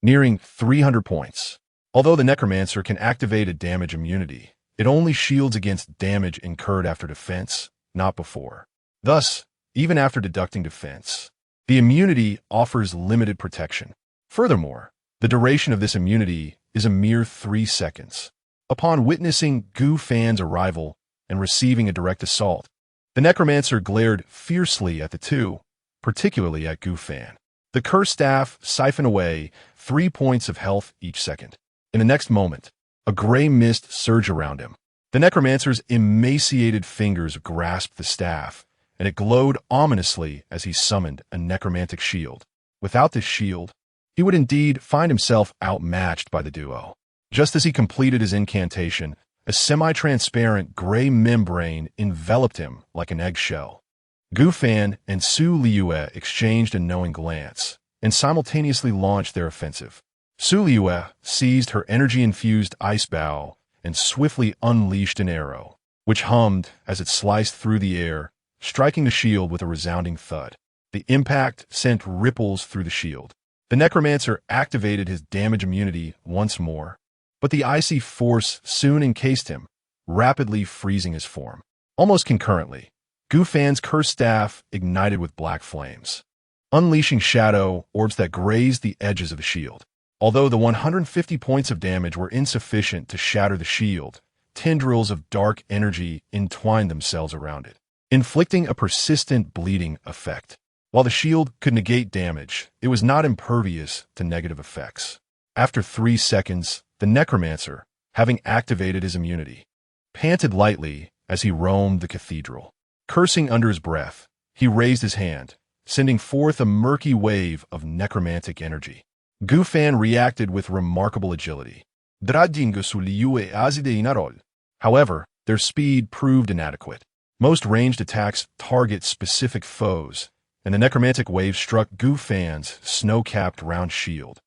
nearing 300 points. Although the Necromancer can activate a damage immunity, it only shields against damage incurred after defense, not before. Thus, even after deducting defense, the immunity offers limited protection. Furthermore, the duration of this immunity is a mere 3 seconds. Upon witnessing Gufan's arrival and receiving a direct assault, the Necromancer glared fiercely at the two, particularly at Gufan. The cursed staff siphoned away 3 points of health each second. In the next moment, a gray mist surged around him. The Necromancer's emaciated fingers grasped the staff, and it glowed ominously as he summoned a necromantic shield. Without this shield, he would indeed find himself outmatched by the duo. Just as he completed his incantation, a semi-transparent gray membrane enveloped him like an eggshell. Gufan and Liyue exchanged a knowing glance and simultaneously launched their offensive. Liyue seized her energy-infused ice bow and swiftly unleashed an arrow, which hummed as it sliced through the air, striking the shield with a resounding thud. The impact sent ripples through the shield. The Necromancer activated his damage immunity once more, but the icy force soon encased him, rapidly freezing his form. Almost concurrently, Gufan's cursed staff ignited with black flames, unleashing shadow orbs that grazed the edges of the shield. Although the 150 points of damage were insufficient to shatter the shield, tendrils of dark energy entwined themselves around it, inflicting a persistent bleeding effect. While the shield could negate damage, it was not impervious to negative effects. After 3 seconds, the Necromancer, having activated his immunity, panted lightly as he roamed the cathedral. Cursing under his breath, he raised his hand, sending forth a murky wave of necromantic energy. Gufan reacted with remarkable agility. However, their speed proved inadequate. Most ranged attacks target specific foes, and the necromantic wave struck Gufan's snow-capped round shield,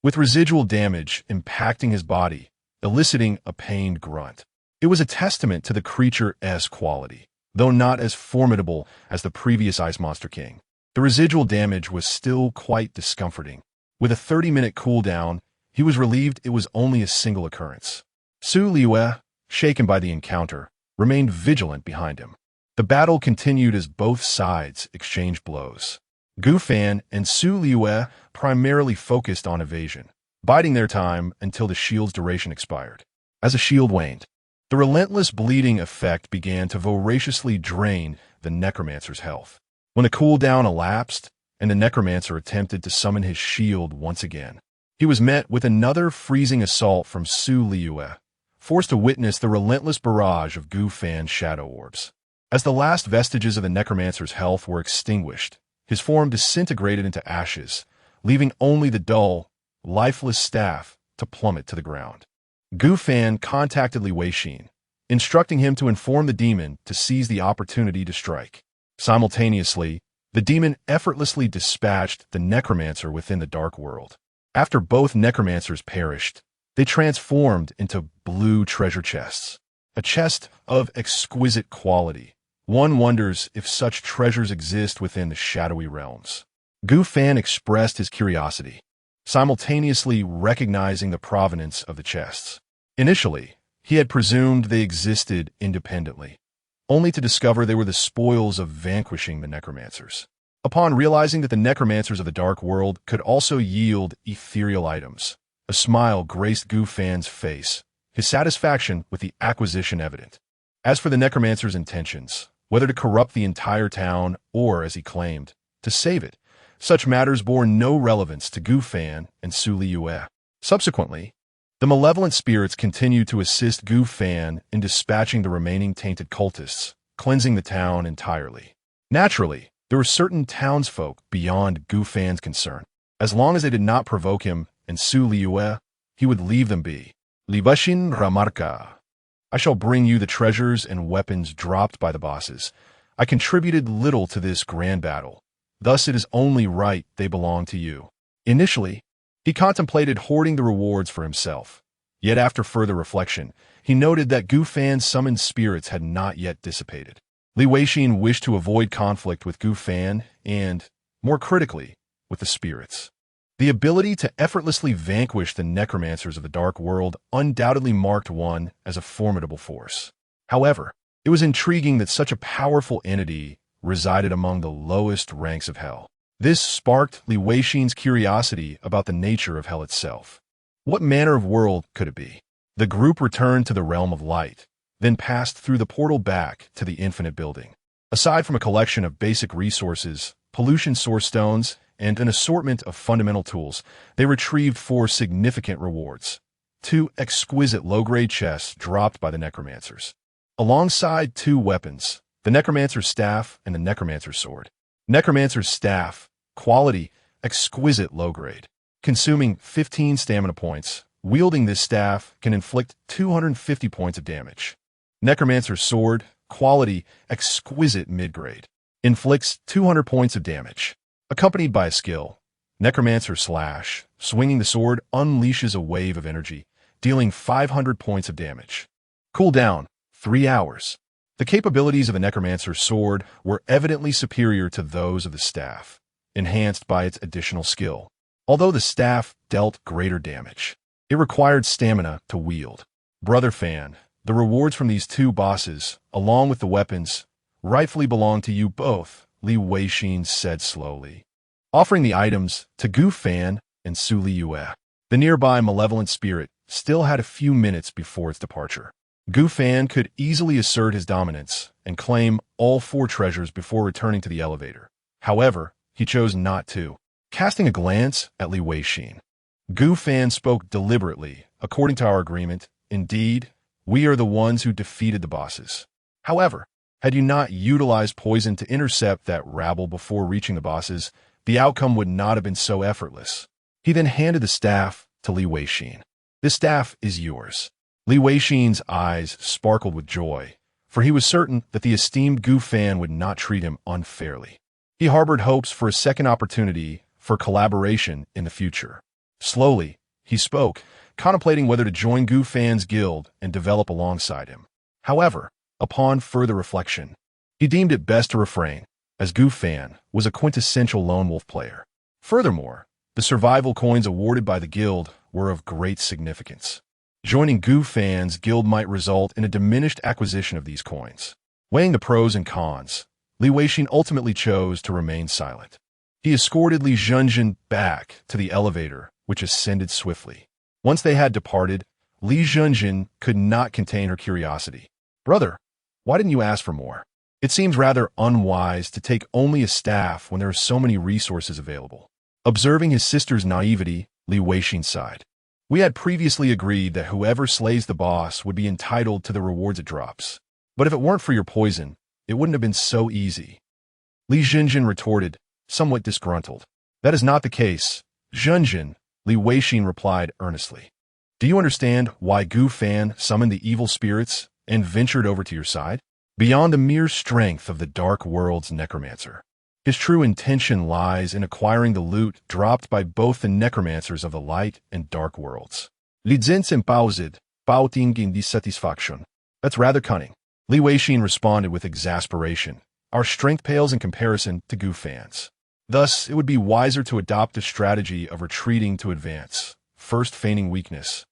with residual damage impacting his body, eliciting a pained grunt. It was a testament to the creature's quality, though not as formidable as the previous Ice Monster King. The residual damage was still quite discomforting. With a 30-minute cooldown, he was relieved it was only a single occurrence. Liyue, shaken by the encounter, remained vigilant behind him. The battle continued as both sides exchanged blows. Gufan and Liyue primarily focused on evasion, biding their time until the shield's duration expired. As the shield waned, the relentless bleeding effect began to voraciously drain the Necromancer's health. When the cooldown elapsed, and the Necromancer attempted to summon his shield once again, he was met with another freezing assault from Liyue, forced to witness the relentless barrage of Gufan's shadow orbs. As the last vestiges of the Necromancer's health were extinguished, his form disintegrated into ashes, leaving only the dull, lifeless staff to plummet to the ground. Gufan contacted Liyue, instructing him to inform the demon to seize the opportunity to strike. Simultaneously, the demon effortlessly dispatched the Necromancer within the dark world. After both Necromancers perished, they transformed into blue treasure chests, a chest of exquisite quality. One wonders if such treasures exist within the shadowy realms. Gufan expressed his curiosity, simultaneously recognizing the provenance of the chests. Initially, he had presumed they existed independently, only to discover they were the spoils of vanquishing the Necromancers. Upon realizing that the Necromancers of the Dark World could also yield ethereal items, a smile graced Gufan's face, his satisfaction with the acquisition evident. As for the Necromancer's intentions, whether to corrupt the entire town or, as he claimed, to save it, such matters bore no relevance to Gufan and Liyue. Subsequently, The malevolent spirits continued to assist Gu Fan in dispatching the remaining tainted cultists, cleansing the town entirely. Naturally, there were certain townsfolk beyond Gu Fan's concern. As long as they did not provoke him and sue Liyue, he would leave them be. Libashin Ramarka. I shall bring you the treasures and weapons dropped by the bosses. I contributed little to this grand battle. Thus it is only right they belong to you. Initially, he contemplated hoarding the rewards for himself. Yet after further reflection, he noted that Gu Fan's summoned spirits had not yet dissipated. Li Weixin wished to avoid conflict with Gu Fan and, more critically, with the spirits. The ability to effortlessly vanquish the necromancers of the dark world undoubtedly marked one as a formidable force. However, it was intriguing that such a powerful entity resided among the lowest ranks of hell. This sparked Li Weixin's curiosity about the nature of hell itself. What manner of world could it be? The group returned to the realm of light, then passed through the portal back to the infinite building. Aside from a collection of basic resources, pollution source stones, and an assortment of fundamental tools, they retrieved 4 significant rewards. 2 exquisite low-grade chests dropped by the necromancers. Alongside 2 weapons, the necromancer's staff and the necromancer's sword. Necromancer's staff, quality, exquisite low-grade. Consuming 15 stamina points, wielding this staff can inflict 250 points of damage. Necromancer's sword, quality, exquisite mid-grade. Inflicts 200 points of damage. Accompanied by a skill, Necromancer Slash, swinging the sword unleashes a wave of energy, dealing 500 points of damage. Cooldown, 3 hours. The capabilities of the Necromancer's sword were evidently superior to those of the staff, enhanced by its additional skill. Although the staff dealt greater damage, it required stamina to wield. Brother Fan, the rewards from these 2 bosses, along with the weapons, rightfully belong to you both, Li Weixin said slowly, offering the items to Gu Fan and Su Liyue. The nearby malevolent spirit still had a few minutes before its departure. Gu Fan could easily assert his dominance and claim all 4 treasures before returning to the elevator. However, he chose not to. Casting a glance at Li Weixin, Gu Fan spoke deliberately. According to our agreement, indeed, we are the ones who defeated the bosses. However, had you not utilized poison to intercept that rabble before reaching the bosses, the outcome would not have been so effortless. He then handed the staff to Li Weixin. This staff is yours. Li Weixin's eyes sparkled with joy, for he was certain that the esteemed Gu Fan would not treat him unfairly. He harbored hopes for a second opportunity for collaboration in the future. Slowly, he spoke, contemplating whether to join Gu Fan's guild and develop alongside him. However, upon further reflection, he deemed it best to refrain, as Gu Fan was a quintessential lone wolf player. Furthermore, the survival coins awarded by the guild were of great significance. Joining Gu Fan's guild might result in a diminished acquisition of these coins. Weighing the pros and cons, Li Weixin ultimately chose to remain silent. He escorted Li Zhenjin back to the elevator, which ascended swiftly. Once they had departed, Li Zhenjin could not contain her curiosity. Brother, why didn't you ask for more? It seems rather unwise to take only a staff when there are so many resources available. Observing his sister's naivety, Li Weixin sighed. We had previously agreed that whoever slays the boss would be entitled to the rewards it drops. But if it weren't for your poison, it wouldn't have been so easy. Li Zhenjin retorted, somewhat disgruntled. That is not the case, Zhenjin, Li Weixin replied earnestly. Do you understand why Gu Fan summoned the evil spirits and ventured over to your side? Beyond the mere strength of the dark world's necromancer, his true intention lies in acquiring the loot dropped by both the necromancers of the light and dark worlds. Li Zhensen paused, pouting in dissatisfaction. That's rather cunning. Li Weixin responded with exasperation. Our strength pales in comparison to Gu Fan's. Thus, it would be wiser to adopt a strategy of retreating to advance, first feigning weakness,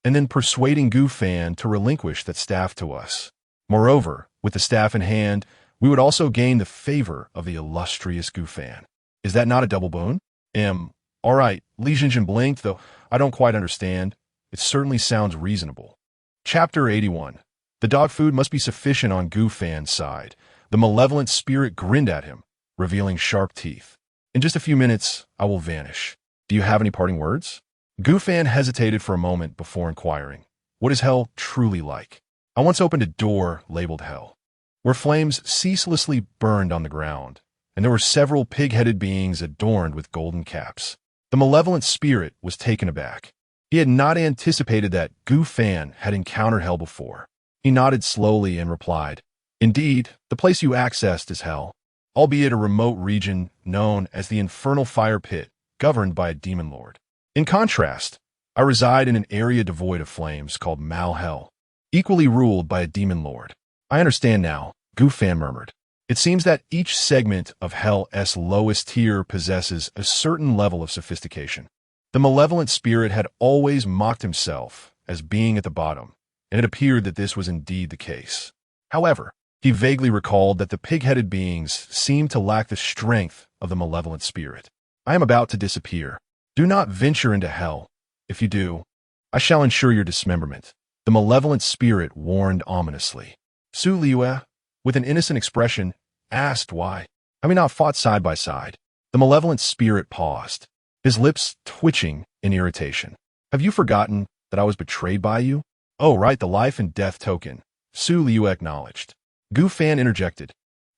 and then persuading Gu Fan to relinquish that staff to us. Moreover, with the staff in hand, we would also gain the favor of the illustrious Gu Fan. Is that not a double boon? All right, Li Zhenjin blinked, though I don't quite understand. It certainly sounds reasonable. Chapter 81. The dog food must be sufficient on Gu Fan's side. The malevolent spirit grinned at him, revealing sharp teeth. In just a few minutes, I will vanish. Do you have any parting words? Gu Fan hesitated for a moment before inquiring, "What is hell truly like?" "I once opened a door labeled hell, where flames ceaselessly burned on the ground, and there were several pig-headed beings adorned with golden caps." The malevolent spirit was taken aback. He had not anticipated that Gu Fan had encountered hell before. He nodded slowly and replied, "Indeed, the place you accessed is hell, albeit a remote region known as the Infernal Fire Pit, governed by a demon lord. In contrast, I reside in an area devoid of flames called Mal Hell, equally ruled by a demon lord." "I understand now," Gu Fan murmured. "It seems that each segment of Hell's lowest tier possesses a certain level of sophistication." The malevolent spirit had always mocked himself as being at the bottom, and it appeared that this was indeed the case. However, he vaguely recalled that the pig-headed beings seemed to lack the strength of the malevolent spirit. "I am about to disappear. Do not venture into hell. If you do, I shall ensure your dismemberment," the malevolent spirit warned ominously. Su Liyue, with an innocent expression, asked why. "Have we not fought side by side?" The malevolent spirit paused, his lips twitching in irritation. "Have you forgotten that I was betrayed by you?" "Oh, right, the life and death token," Su Liyue acknowledged. Gu Fan interjected,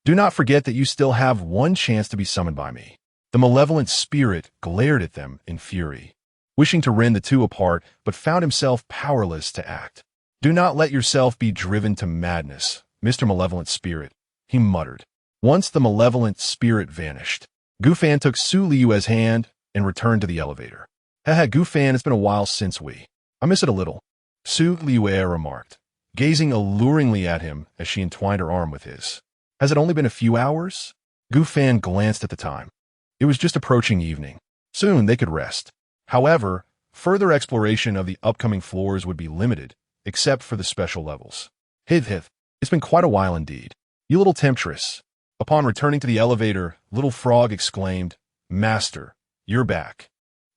"Do not forget that you still have one chance to be summoned by me." The malevolent spirit glared at them in fury, wishing to rend the two apart, but found himself powerless to act. "Do not let yourself be driven to madness, Mr. Malevolent Spirit," he muttered. Once the malevolent spirit vanished, Gu Fan took Su Liyue's hand and returned to the elevator. "Haha, Gu Fan, it's been a while since I miss it a little," Su Liyue remarked, gazing alluringly at him as she entwined her arm with his. "Has it only been a few hours?" Gu Fan glanced at the time. It was just approaching evening. Soon they could rest. However, further exploration of the upcoming floors would be limited, except for the special levels. Hith, it's been quite a while indeed. You little temptress." Upon returning to the elevator, Little Frog exclaimed, "Master, you're back."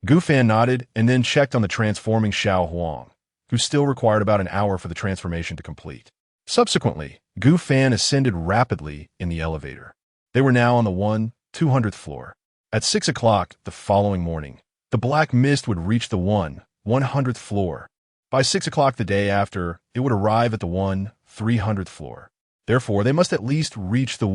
Gu Fan nodded and then checked on the transforming Xiao Huang, who still required about an hour for the transformation to complete. Subsequently, Gu Fan ascended rapidly in the elevator. They were now on the 200th floor. At 6 o'clock the following morning, the black mist would reach the 100th floor. By 6 o'clock the day after, it would arrive at the 300th floor. Therefore, they must at least reach the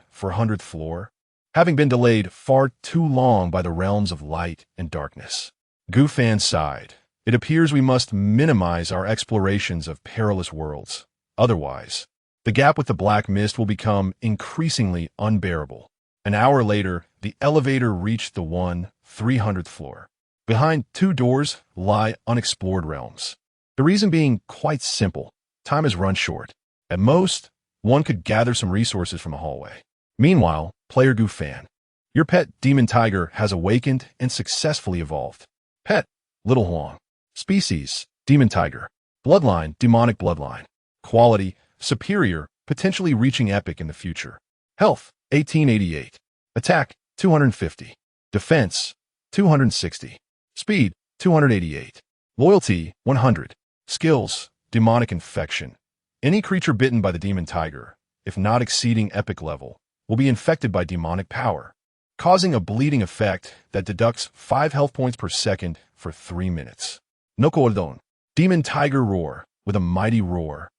400th floor, having been delayed far too long by the realms of light and darkness. Gu Fan sighed. "It appears we must minimize our explorations of perilous worlds. Otherwise, the gap with the black mist will become increasingly unbearable." An hour later, the elevator reached the 300th floor. Behind two doors lie unexplored realms. The reason being quite simple. Time has run short. At most, one could gather some resources from the hallway. Meanwhile, player Gu Fan, your pet demon tiger has awakened and successfully evolved. Pet, Little Huang. Species, demon tiger. Bloodline, demonic bloodline. Quality, superior, potentially reaching epic in the future. Health, 1888. Attack, 250. Defense, 260. Speed, 288. Loyalty, 100. Skills, demonic infection. Any creature bitten by the demon tiger, if not exceeding epic level, will be infected by demonic power, causing a bleeding effect that deducts 5 health points per second for 3 minutes. No cordon. Demon tiger roar, with a mighty roar.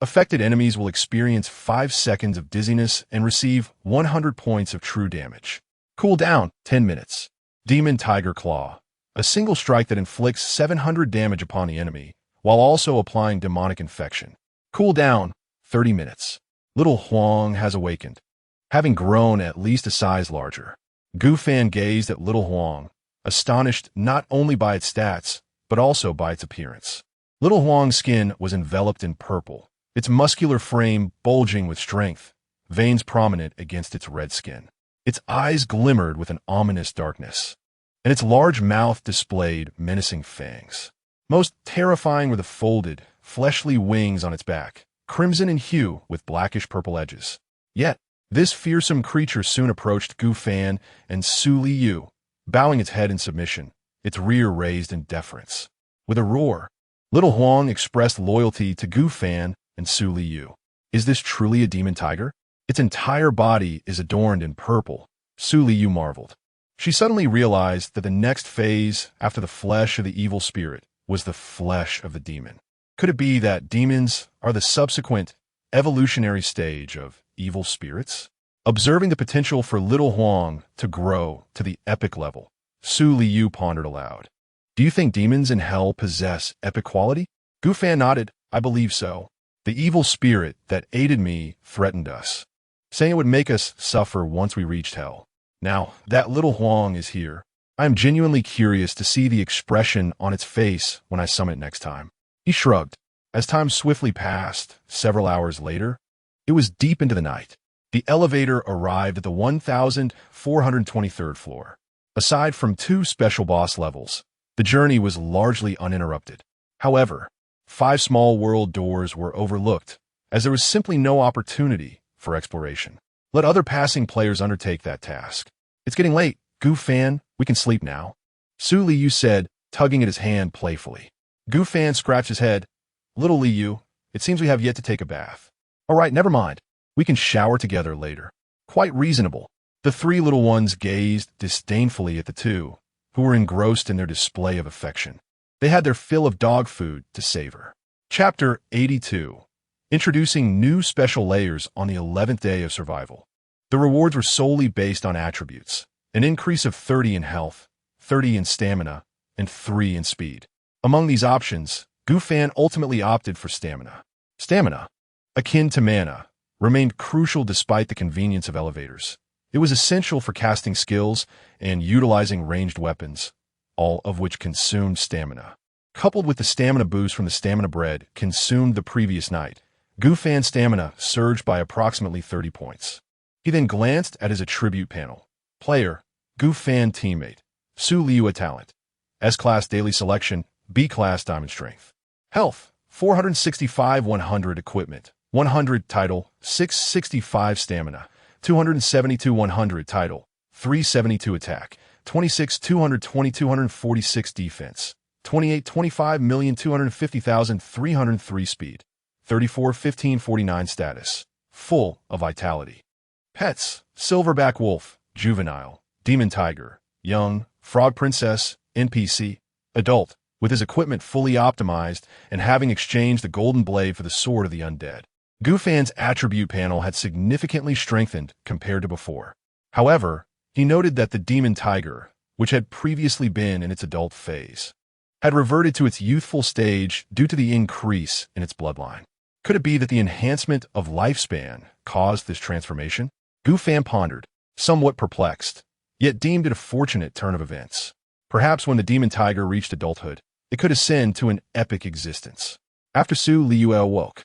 Affected enemies will experience 5 seconds of dizziness and receive 100 points of true damage. Cooldown, 10 minutes. Demon tiger claw. A single strike that inflicts 700 damage upon the enemy, while also applying demonic infection. Cooldown, 30 minutes. Little Huang has awakened, having grown at least a size larger. Gu Fan gazed at Little Huang, astonished not only by its stats, but also by its appearance. Little Huang's skin was enveloped in purple, its muscular frame bulging with strength, veins prominent against its red skin. Its eyes glimmered with an ominous darkness, and its large mouth displayed menacing fangs. Most terrifying were the folded, fleshly wings on its back, crimson in hue with blackish-purple edges. Yet, this fearsome creature soon approached Gu Fan and Su Liyue, bowing its head in submission, its rear raised in deference. With a roar, Little Huang expressed loyalty to Gu Fan and Su Liyue. "Is this truly a demon tiger? Its entire body is adorned in purple," Su Liyue marveled. She suddenly realized that the next phase after the flesh of the evil spirit was the flesh of the demon. Could it be that demons are the subsequent evolutionary stage of evil spirits? Observing the potential for little Huang to grow to the epic level, Su Liyue pondered aloud. Do you think demons in hell possess epic quality? Gu Fan nodded. I believe so. The evil spirit that aided me threatened us, saying it would make us suffer once we reached hell. Now, that little Huang is here. I am genuinely curious to see the expression on its face when I summon it next time. He shrugged. As time swiftly passed, several hours later, it was deep into the night. The elevator arrived at the 1423rd floor. Aside from 2 special boss levels, the journey was largely uninterrupted. However, 5 small world doors were overlooked, as there was simply no opportunity for exploration. Let other passing players undertake that task. It's getting late. Gu Fan, we can sleep now. Su Liyue said, tugging at his hand playfully. Gu Fan scratched his head. Little Liyue, it seems we have yet to take a bath. All right, never mind. We can shower together later. Quite reasonable. The 3 little ones gazed disdainfully at the 2, who were engrossed in their display of affection. They had their fill of dog food to savor. Chapter 82. Introducing new special layers on the 11th day of survival. The rewards were solely based on attributes, an increase of 30 in health, 30 in stamina, and 3 in speed. Among these options, Gu Fan ultimately opted for stamina. Stamina, akin to mana, remained crucial despite the convenience of elevators. It was essential for casting skills and utilizing ranged weapons, all of which consumed stamina. Coupled with the stamina boost from the stamina bread consumed the previous night, Gu Fan's stamina surged by approximately 30 points. He then glanced at his attribute panel. Player, Gu Fan teammate, Su Liyue talent. S-Class daily selection, B-Class diamond strength. Health, 465 100 equipment, 100 title, 665 stamina, 272 100 title, 372 attack, 26 220 246 defense, 28 25,250,303 speed, 34 15 49 status, full of vitality. Pets, silverback wolf, juvenile, demon tiger, young, frog princess, NPC, adult, with his equipment fully optimized and having exchanged the golden blade for the sword of the undead. Gu Fan's attribute panel had significantly strengthened compared to before. However, he noted that the demon tiger, which had previously been in its adult phase, had reverted to its youthful stage due to the increase in its bloodline. Could it be that the enhancement of lifespan caused this transformation? Gu Fan pondered, somewhat perplexed, yet deemed it a fortunate turn of events. Perhaps when the demon tiger reached adulthood, it could ascend to an epic existence. After Su Liyue awoke,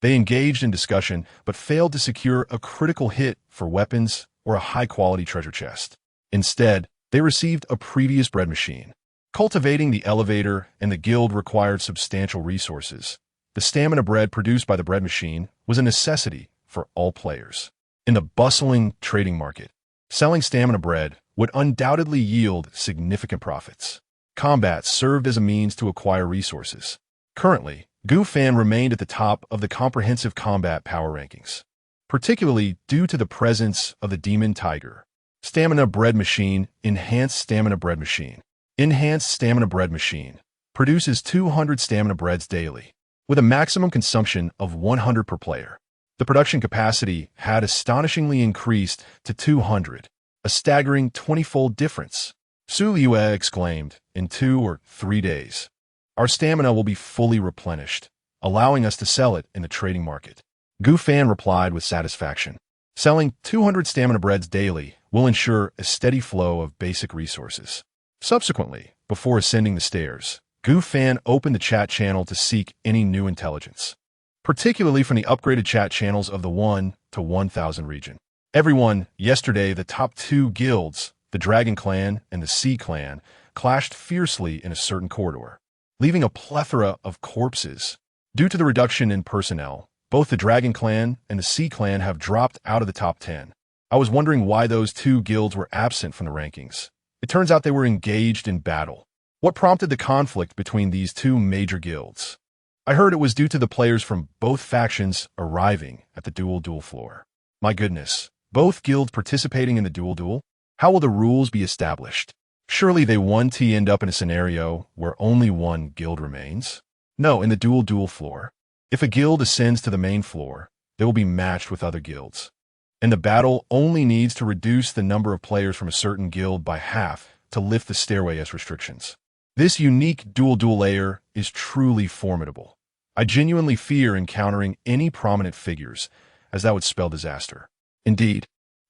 they engaged in discussion but failed to secure a critical hit for weapons or a high-quality treasure chest. Instead, they received a previous bread machine. Cultivating the elevator and the guild required substantial resources. The stamina bread produced by the bread machine was a necessity for all players. In the bustling trading market, selling stamina bread would undoubtedly yield significant profits. Combat served as a means to acquire resources. Currently, Gu Fan remained at the top of the comprehensive combat power rankings, particularly due to the presence of the demon tiger. Stamina bread machine, enhanced stamina bread machine. Enhanced stamina bread machine produces 200 stamina breads daily, with a maximum consumption of 100 per player. The production capacity had astonishingly increased to 200, a staggering 20-fold difference. Su Liyue exclaimed, in 2 or 3 days, our stamina will be fully replenished, allowing us to sell it in the trading market. Gu Fan replied with satisfaction. Selling 200 stamina breads daily will ensure a steady flow of basic resources. Subsequently, before ascending the stairs, Gu Fan opened the chat channel to seek any new intelligence, particularly from the upgraded chat channels of the 1 to 1000 region. Everyone, yesterday the top 2 guilds, the Dragon Clan and the Sea Clan, clashed fiercely in a certain corridor, leaving a plethora of corpses. Due to the reduction in personnel, both the Dragon Clan and the Sea Clan have dropped out of the top 10. I was wondering why those 2 guilds were absent from the rankings. It turns out they were engaged in battle. What prompted the conflict between these 2 major guilds? I heard it was due to the players from both factions arriving at the dual floor. My goodness, both guilds participating in the duel? How will the rules be established? Surely they won't end up in a scenario where only one guild remains? No, in the dual floor. If a guild ascends to the main floor, they will be matched with other guilds. And the battle only needs to reduce the number of players from a certain guild by half to lift the stairway as restrictions. This unique dual layer is truly formidable. I genuinely fear encountering any prominent figures, as that would spell disaster. Indeed,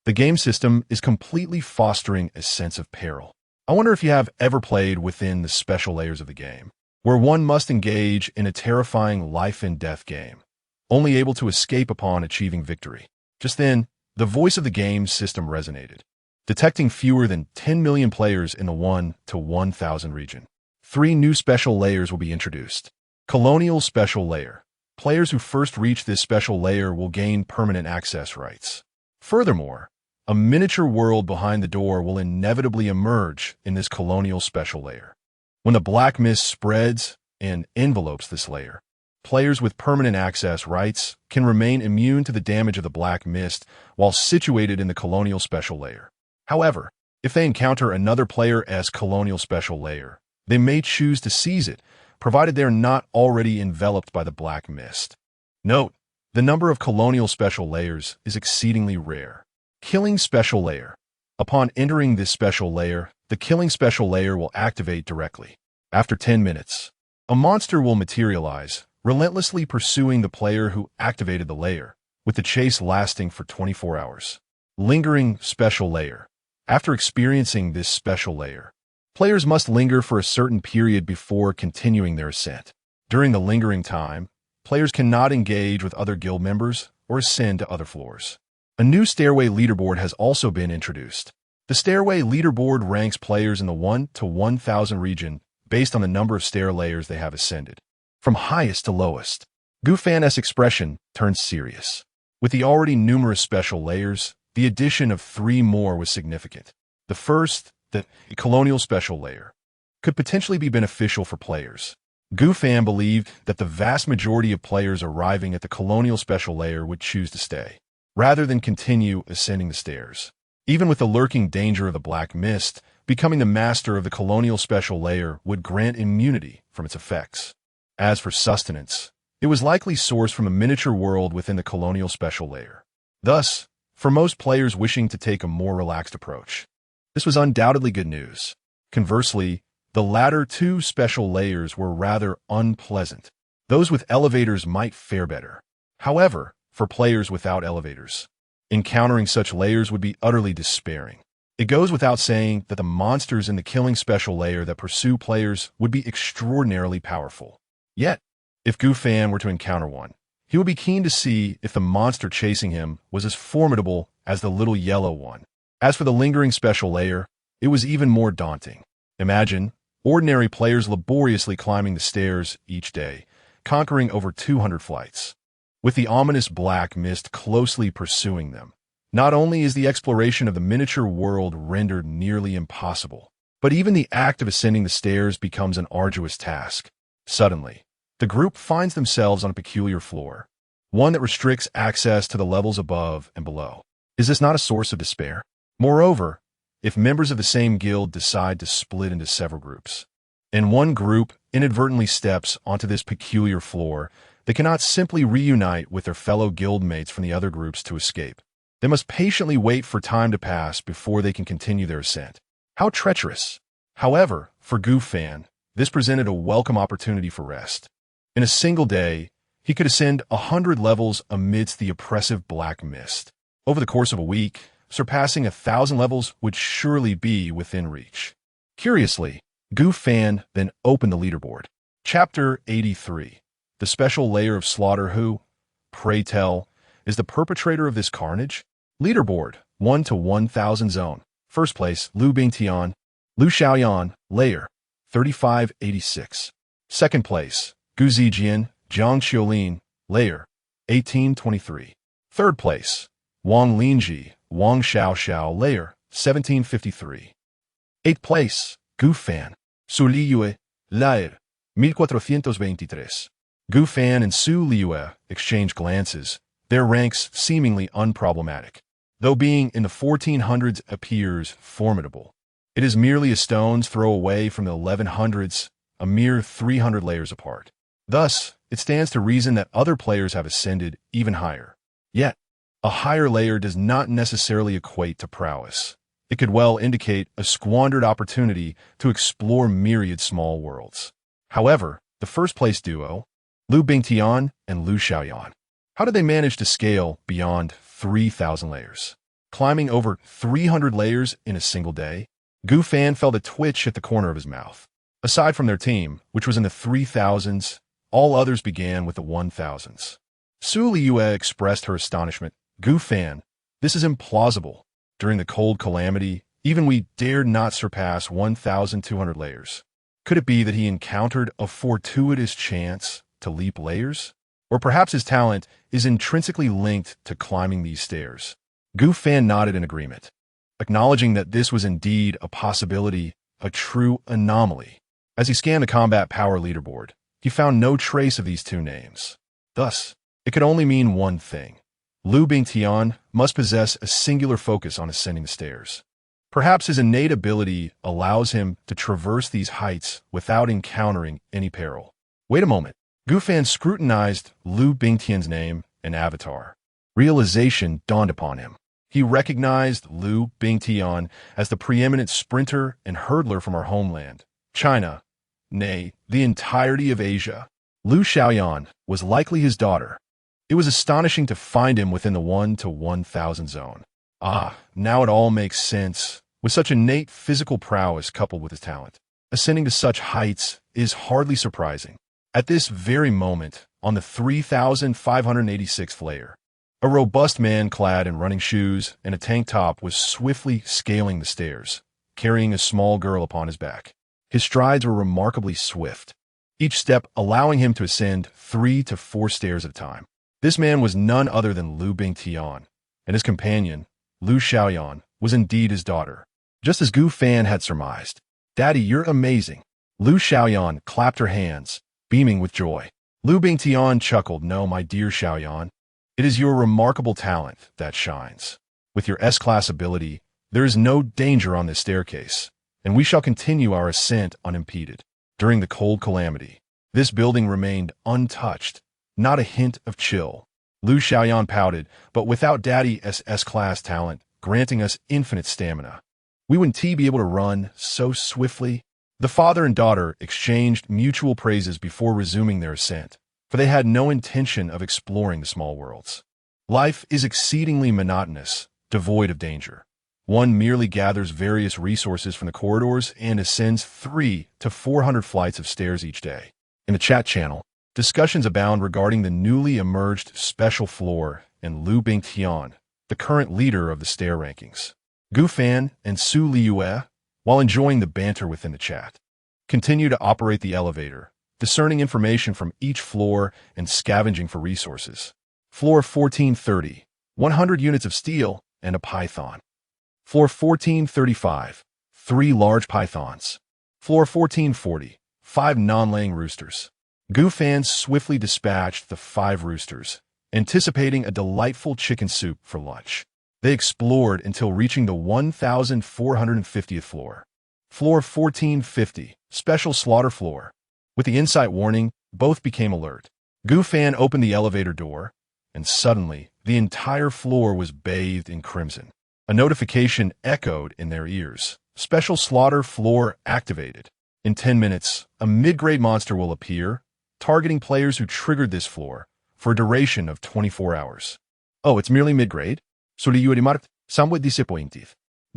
the game system is completely fostering a sense of peril. I wonder if you have ever played within the special layers of the game, where one must engage in a terrifying life and death game, only able to escape upon achieving victory. Just then, the voice of the game system resonated, detecting fewer than 10 million players in the 1 to 1,000 region. 3 new special layers will be introduced. Colonial Special Layer. Players who first reach this special layer will gain permanent access rights. Furthermore, a miniature world behind the door will inevitably emerge in this colonial special layer. When the black mist spreads and envelopes this layer, players with permanent access rights can remain immune to the damage of the black mist while situated in the colonial special layer. However, if they encounter another player's colonial special layer, they may choose to seize it, provided they are not already enveloped by the black mist. Note, the number of colonial special layers is exceedingly rare. Killing Special Layer. Upon entering this special layer, the Killing Special Layer will activate directly. After 10 minutes, a monster will materialize, relentlessly pursuing the player who activated the layer, with the chase lasting for 24 hours. Lingering Special Layer. After experiencing this special layer, players must linger for a certain period before continuing their ascent. During the lingering time, players cannot engage with other guild members or ascend to other floors. A new stairway leaderboard has also been introduced. The stairway leaderboard ranks players in the 1 to 1,000 region based on the number of stair layers they have ascended, from highest to lowest. Gufan's expression turns serious. With the already numerous special layers, the addition of 3 more was significant. The first, the Colonial Special Layer, could potentially be beneficial for players. Gufan believed that the vast majority of players arriving at the Colonial Special Layer would choose to stay, rather than continue ascending the stairs. Even with the lurking danger of the black mist, becoming the master of the Colonial Special Layer would grant immunity from its effects. As for sustenance, it was likely sourced from a miniature world within the Colonial Special Layer. Thus, for most players wishing to take a more relaxed approach, this was undoubtedly good news. Conversely, the latter 2 special layers were rather unpleasant. Those with elevators might fare better. However, for players without elevators, encountering such layers would be utterly despairing. It goes without saying that the monsters in the Killing Special Layer that pursue players would be extraordinarily powerful. Yet, if Gufan were to encounter one, he would be keen to see if the monster chasing him was as formidable as the little yellow one. As for the Lingering Special Layer, it was even more daunting. Imagine ordinary players laboriously climbing the stairs each day, conquering over 200 flights, with the ominous black mist closely pursuing them. Not only is the exploration of the miniature world rendered nearly impossible, but even the act of ascending the stairs becomes an arduous task. Suddenly, the group finds themselves on a peculiar floor, one that restricts access to the levels above and below. Is this not a source of despair? Moreover, if members of the same guild decide to split into several groups, and one group inadvertently steps onto this peculiar floor, they cannot simply reunite with their fellow guildmates from the other groups to escape. They must patiently wait for time to pass before they can continue their ascent. How treacherous! However, for Gufan, this presented a welcome opportunity for rest. In a single day, he could ascend 100 levels amidst the oppressive black mist. Over the course of a week, surpassing 1,000 levels would surely be within reach. Curiously, Gufan then opened the leaderboard. Chapter 83. The Special Layer of Slaughter. Who, pray tell, is the perpetrator of this carnage? Leaderboard, 1 to 1,000 zone. First place, Lu Bingtian, Lu Xiaoyan, Layer, 3586. Second place, Gu Zijian, Jiang Xiaolin, Layer, 1823. Third place, Wang Linji, Wang Xiaoxiao, Layer, 1753. Eighth place, Gufan, Su Liyue, Layer, 1423. Gufan and Su Liyue exchanged glances, their ranks seemingly unproblematic. though being in the 1400s appears formidable. It is merely a stone's throw away from the 1100s, a mere 300 layers apart. Thus, it stands to reason that other players have ascended even higher. Yet, a higher layer does not necessarily equate to prowess. It could well indicate a squandered opportunity to explore myriad small worlds. However, the first-place duo, Lu Bingtian and Lu Xiaoyan, how did they manage to scale beyond 3,000 layers? Climbing over 300 layers in a single day? Gu Fan felt a twitch at the corner of his mouth. Aside from their team, which was in the 3,000s, all others began with the 1,000s. Su Liyue expressed her astonishment. Gu Fan, this is implausible. During the cold calamity, even we dared not surpass 1,200 layers. Could it be that he encountered a fortuitous chance to leap layers? Or perhaps his talent is intrinsically linked to climbing these stairs? Gu Fan nodded in agreement, acknowledging that this was indeed a possibility, a true anomaly. As he scanned the combat power leaderboard, he found no trace of these two names. Thus, it could only mean one thing. Lu Bingtian must possess a singular focus on ascending the stairs. Perhaps his innate ability allows him to traverse these heights without encountering any peril. Wait a moment. Gu Fan scrutinized Lu Bingtian's name and avatar. Realization dawned upon him. He recognized Lu Bingtian as the preeminent sprinter and hurdler from our homeland, China, nay, the entirety of Asia. Lu Xiaoyan was likely his daughter. It was astonishing to find him within the 1 to 1,000 zone. Ah, now it all makes sense. With such innate physical prowess coupled with his talent, ascending to such heights is hardly surprising. At this very moment, on the 3,586th layer, a robust man clad in running shoes and a tank top was swiftly scaling the stairs, carrying a small girl upon his back. His strides were remarkably swift, each step allowing him to ascend 3 to 4 stairs at a time. This man was none other than Lu Bingtian, and his companion, Lu Xiaoyan, was indeed his daughter. Just as Gu Fan had surmised. Daddy, you're amazing. Lu Xiaoyan clapped her hands, beaming with joy. Lu Bingtian chuckled. No, my dear Xiaoyan. It is your remarkable talent that shines. With your S-class ability, there is no danger on this staircase, and we shall continue our ascent unimpeded. During the cold calamity, this building remained untouched, not a hint of chill. Lu Xiaoyan pouted, but without Daddy's S-class talent, granting us infinite stamina, we wouldn't be able to run so swiftly. The father and daughter exchanged mutual praises before resuming their ascent, for they had no intention of exploring the small worlds. Life is exceedingly monotonous, devoid of danger. One merely gathers various resources from the corridors and ascends 300 to 400 flights of stairs each day. In the chat channel, discussions abound regarding the newly emerged special floor and Lu Bingtian, the current leader of the stair rankings. Gu Fan and Su Liyue, while enjoying the banter within the chat, continue to operate the elevator, discerning information from each floor and scavenging for resources. Floor 1430, 100 units of steel and a python. Floor 1435, 3 large pythons. Floor 1440, 5 non-laying roosters. Gu Fan swiftly dispatched the 5 roosters, anticipating a delightful chicken soup for lunch. They explored until reaching the 1,450th floor. Floor 1450, special slaughter floor. With the insight warning, both became alert. Gu Fan opened the elevator door, and suddenly, the entire floor was bathed in crimson. A notification echoed in their ears. Special slaughter floor activated. In 10 minutes, a mid-grade monster will appear, targeting players who triggered this floor for a duration of 24 hours. Oh, it's merely mid-grade? Somewhat disappointed.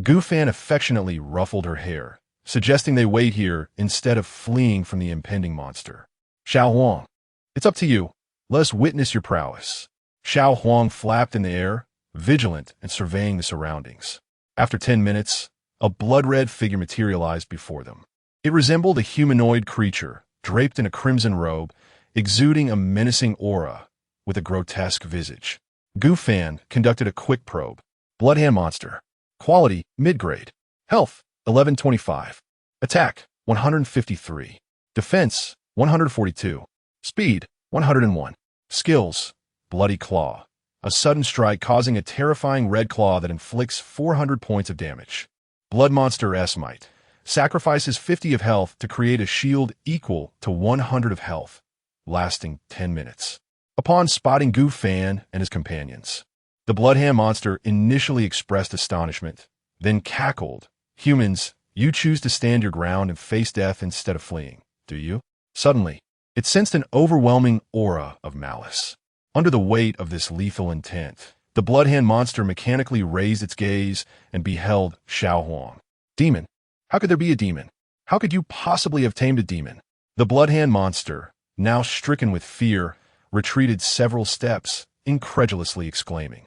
Gu Fan affectionately ruffled her hair, suggesting they wait here instead of fleeing from the impending monster. Xiao Huang, it's up to you. Let us witness your prowess. Xiao Huang flapped in the air, vigilant and surveying the surroundings. After 10 minutes, a blood-red figure materialized before them. It resembled a humanoid creature, draped in a crimson robe, exuding a menacing aura, with a grotesque visage. Gu Fan conducted a quick probe. Bloodhand monster. Quality, mid-grade. Health, 1125. Attack, 153. Defense, 142. Speed, 101. Skills, Bloody Claw. a sudden strike causing a terrifying red claw that inflicts 400 points of damage. Blood Monster Smite sacrifices 50 of health to create a shield equal to 100 of health, lasting 10 minutes. Upon spotting Gu Fan and his companions, the Bloodhand monster initially expressed astonishment, then cackled. Humans, you choose to stand your ground and face death instead of fleeing, do you? Suddenly, it sensed an overwhelming aura of malice. Under the weight of this lethal intent, the Bloodhand monster mechanically raised its gaze and beheld Xiao Huang. Demon? How could there be a demon? How could you possibly have tamed a demon? The Bloodhand monster, now stricken with fear, retreated several steps, incredulously exclaiming,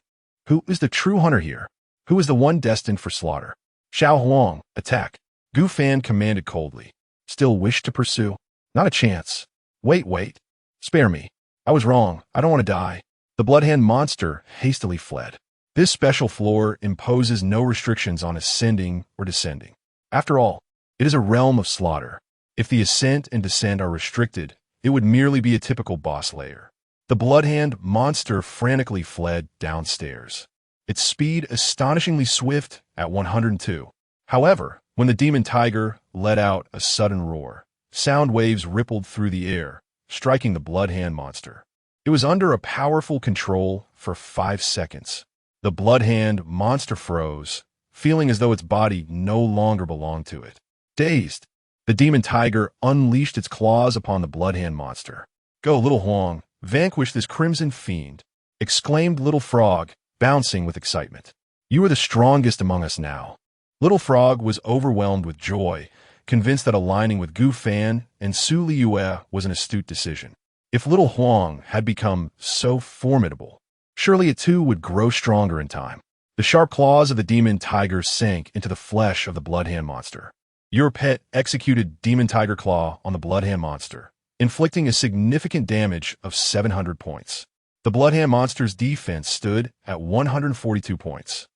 "Who is the true hunter here? Who is the one destined for slaughter?" Xiao Huang, attack. Gu Fan commanded coldly. Still wish to pursue? Not a chance. Wait. Spare me. I was wrong. I don't want to die. The Bloodhand monster hastily fled. This special floor imposes no restrictions on ascending or descending. After all, it is a realm of slaughter. If the ascent and descent are restricted, it would merely be a typical boss layer. The Bloodhand monster frantically fled downstairs, its speed astonishingly swift at 102. However, when the demon tiger let out a sudden roar, sound waves rippled through the air, striking the Bloodhand monster. It was under a powerful control for 5 seconds. The Bloodhand monster froze, feeling as though its body no longer belonged to it. Dazed, the demon tiger unleashed its claws upon the Bloodhand monster. "Go, Little Huang, vanquish this crimson fiend," exclaimed Little Frog, bouncing with excitement. "You are the strongest among us now." Little Frog was overwhelmed with joy, convinced that aligning with Gu Fan and Su Liyue was an astute decision. If Little Huang had become so formidable, surely it too would grow stronger in time. The sharp claws of the demon tiger sank into the flesh of the Bloodhand monster. Your pet executed Demon Tiger Claw on the Bloodhand monster, inflicting a significant damage of 700 points. The Bloodhand monster's defense stood at 142 points,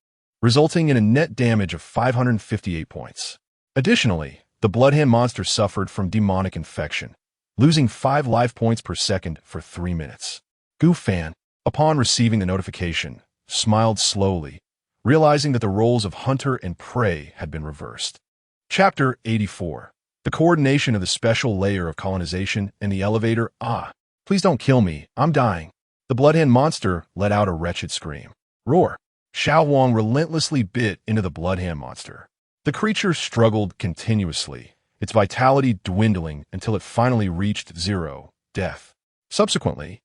resulting in a net damage of 558 points. Additionally, the Bloodhand monster suffered from demonic infection, losing 5 life points per second for 3 minutes. Gu Fan, upon receiving the notification, smiled slowly, realizing that the roles of hunter and prey had been reversed. Chapter 84. The coordination of the special layer of colonization and the elevator. Please don't kill me. I'm dying. The Bloodhand monster let out a wretched scream. Roar. Xiao Huang relentlessly bit into the Bloodhand monster. The creature struggled continuously, its vitality dwindling until it finally reached 0, death. Subsequently,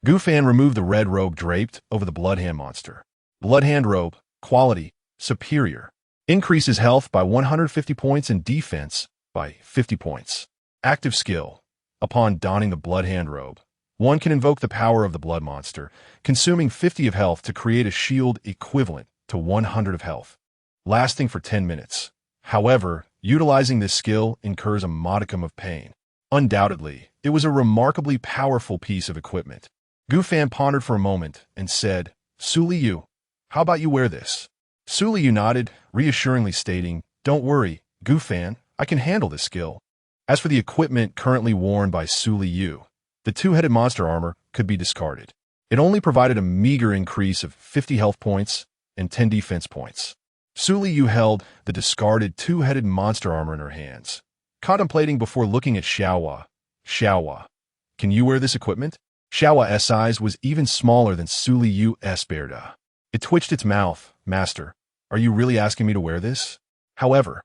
Gu Fan removed the red robe draped over the Bloodhand monster. Bloodhand robe, quality, superior. Increases health by 150 points and defense by 50 points. Active skill. Upon donning the Bloodhand robe, one can invoke the power of the blood monster, consuming 50 of health to create a shield equivalent to 100 of health, lasting for 10 minutes. However, utilizing this skill incurs a modicum of pain. Undoubtedly, it was a remarkably powerful piece of equipment. Gu Fan pondered for a moment and said, "Su Liyue, how about you wear this?" Su Liyue nodded, reassuringly stating, "Don't worry, Gu Fan, I can handle this skill." As for the equipment currently worn by Su Liyue, the two-headed monster armor could be discarded. It only provided a meager increase of 50 health points and 10 defense points. Su Liyue held the discarded two-headed monster armor in her hands, contemplating before looking at Xiaohua. "Xiaohua, can you wear this equipment?" Xiaohua's size was even smaller than Su Liyue's bearda. It twitched its mouth. "Master, are you really asking me to wear this?" However,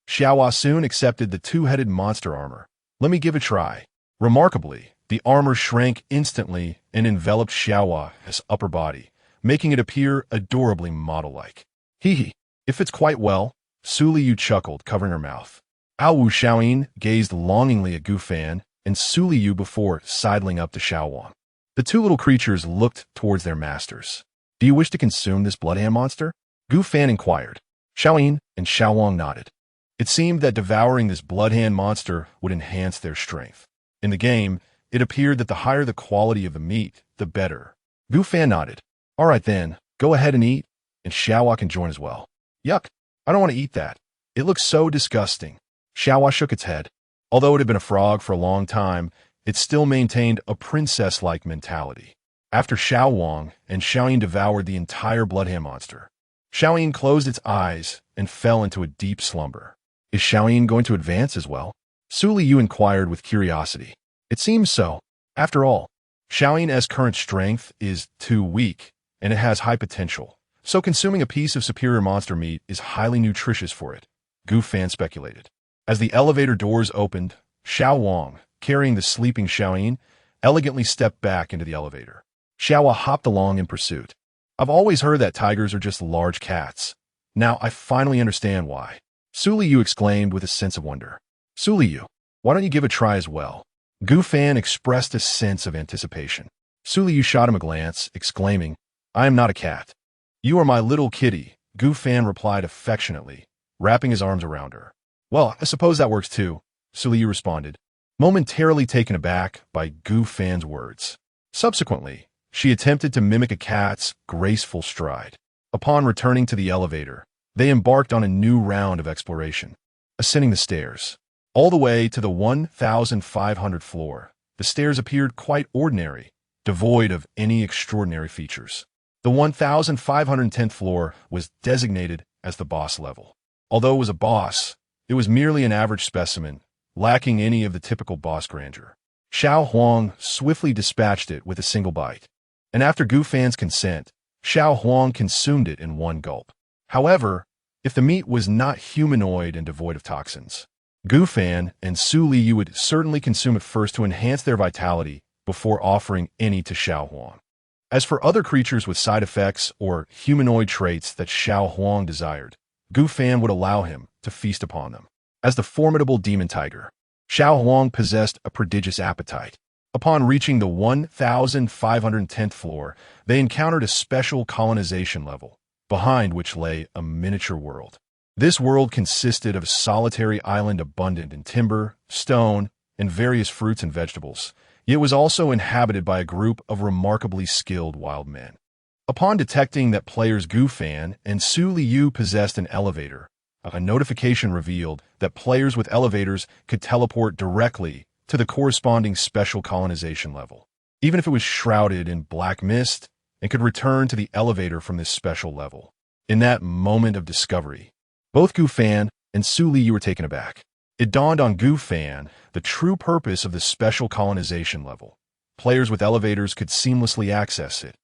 Xiaohua soon accepted the two-headed monster armor. "Let me give it a try." Remarkably, the armor shrank instantly and enveloped Xiaohua's upper body, making it appear adorably model-like. "Hee, it fits quite well," Su Liyue chuckled, covering her mouth. Wu Xiaoyin gazed longingly at Gu Fan and Su Liyue before sidling up to Xiao Huang. The two little creatures looked towards their masters. "Do you wish to consume this Bloodhand monster?" Gu Fan inquired. Xiaoyin and Xiao Huang nodded. It seemed that devouring this Bloodhand monster would enhance their strength. In the game, it appeared that the higher the quality of the meat, the better. Gu Fan nodded. "All right then, go ahead and eat, and Xiaohua can join as well." "Yuck, I don't want to eat that. It looks so disgusting." Xiaohua shook its head. Although it had been a frog for a long time, it still maintained a princess-like mentality. after Xiao Wang and Xiaoyin devoured the entire bloodhound monster. Xiaoyin closed its eyes and fell into a deep slumber. Is Xiaoyin going to advance as well? Su Liyue inquired with curiosity. It seems so. After all, Xiaoyin's current strength is too weak, and it has high potential, so consuming a piece of superior monster meat is highly nutritious for it, Gu Fan speculated. As the elevator doors opened, Xiao Wang, carrying the sleeping Xiaoyin, elegantly stepped back into the elevator. Xiaowa hopped along in pursuit. I've always heard that tigers are just large cats. Now I finally understand why. Su Liyue exclaimed with a sense of wonder. Su Liyue, why don't you give it a try as well? Gu Fan expressed a sense of anticipation. Su Liyue shot him a glance, exclaiming, I am not a cat. You are my little kitty, Gu Fan replied affectionately, wrapping his arms around her. Well, I suppose that works too, Su Liyue responded, momentarily taken aback by Gu Fan's words. Subsequently, she attempted to mimic a cat's graceful stride. Upon returning to the elevator, they embarked on a new round of exploration. Ascending the stairs, all the way to the 1,500th floor, the stairs appeared quite ordinary, devoid of any extraordinary features. The 1,510th floor was designated as the boss level. Although it was a boss, it was merely an average specimen, lacking any of the typical boss grandeur. Xiao Huang swiftly dispatched it with a single bite, and after Gu Fan's consent, Xiao Huang consumed it in one gulp. However, if the meat was not humanoid and devoid of toxins, Gu Fan and Su Liyue would certainly consume it first to enhance their vitality before offering any to Xiao Huang. As for other creatures with side effects or humanoid traits that Xiao Huang desired, Gu Fan would allow him to feast upon them. As the formidable demon tiger, Xiao Huang possessed a prodigious appetite. Upon reaching the 1,510th floor, they encountered a special colonization level, behind which lay a miniature world. This world consisted of a solitary island abundant in timber, stone, and various fruits and vegetables, yet was also inhabited by a group of remarkably skilled wild men. Upon detecting that players Gu Fan and Su Liyue possessed an elevator, a notification revealed that players with elevators could teleport directly to the corresponding special colonization level, even if it was shrouded in black mist, and could return to the elevator from this special level. In that moment of discovery, both Gu Fan and Su Liyue were taken aback. It dawned on Gu Fan the true purpose of the special colonization level. Players with elevators could seamlessly access it,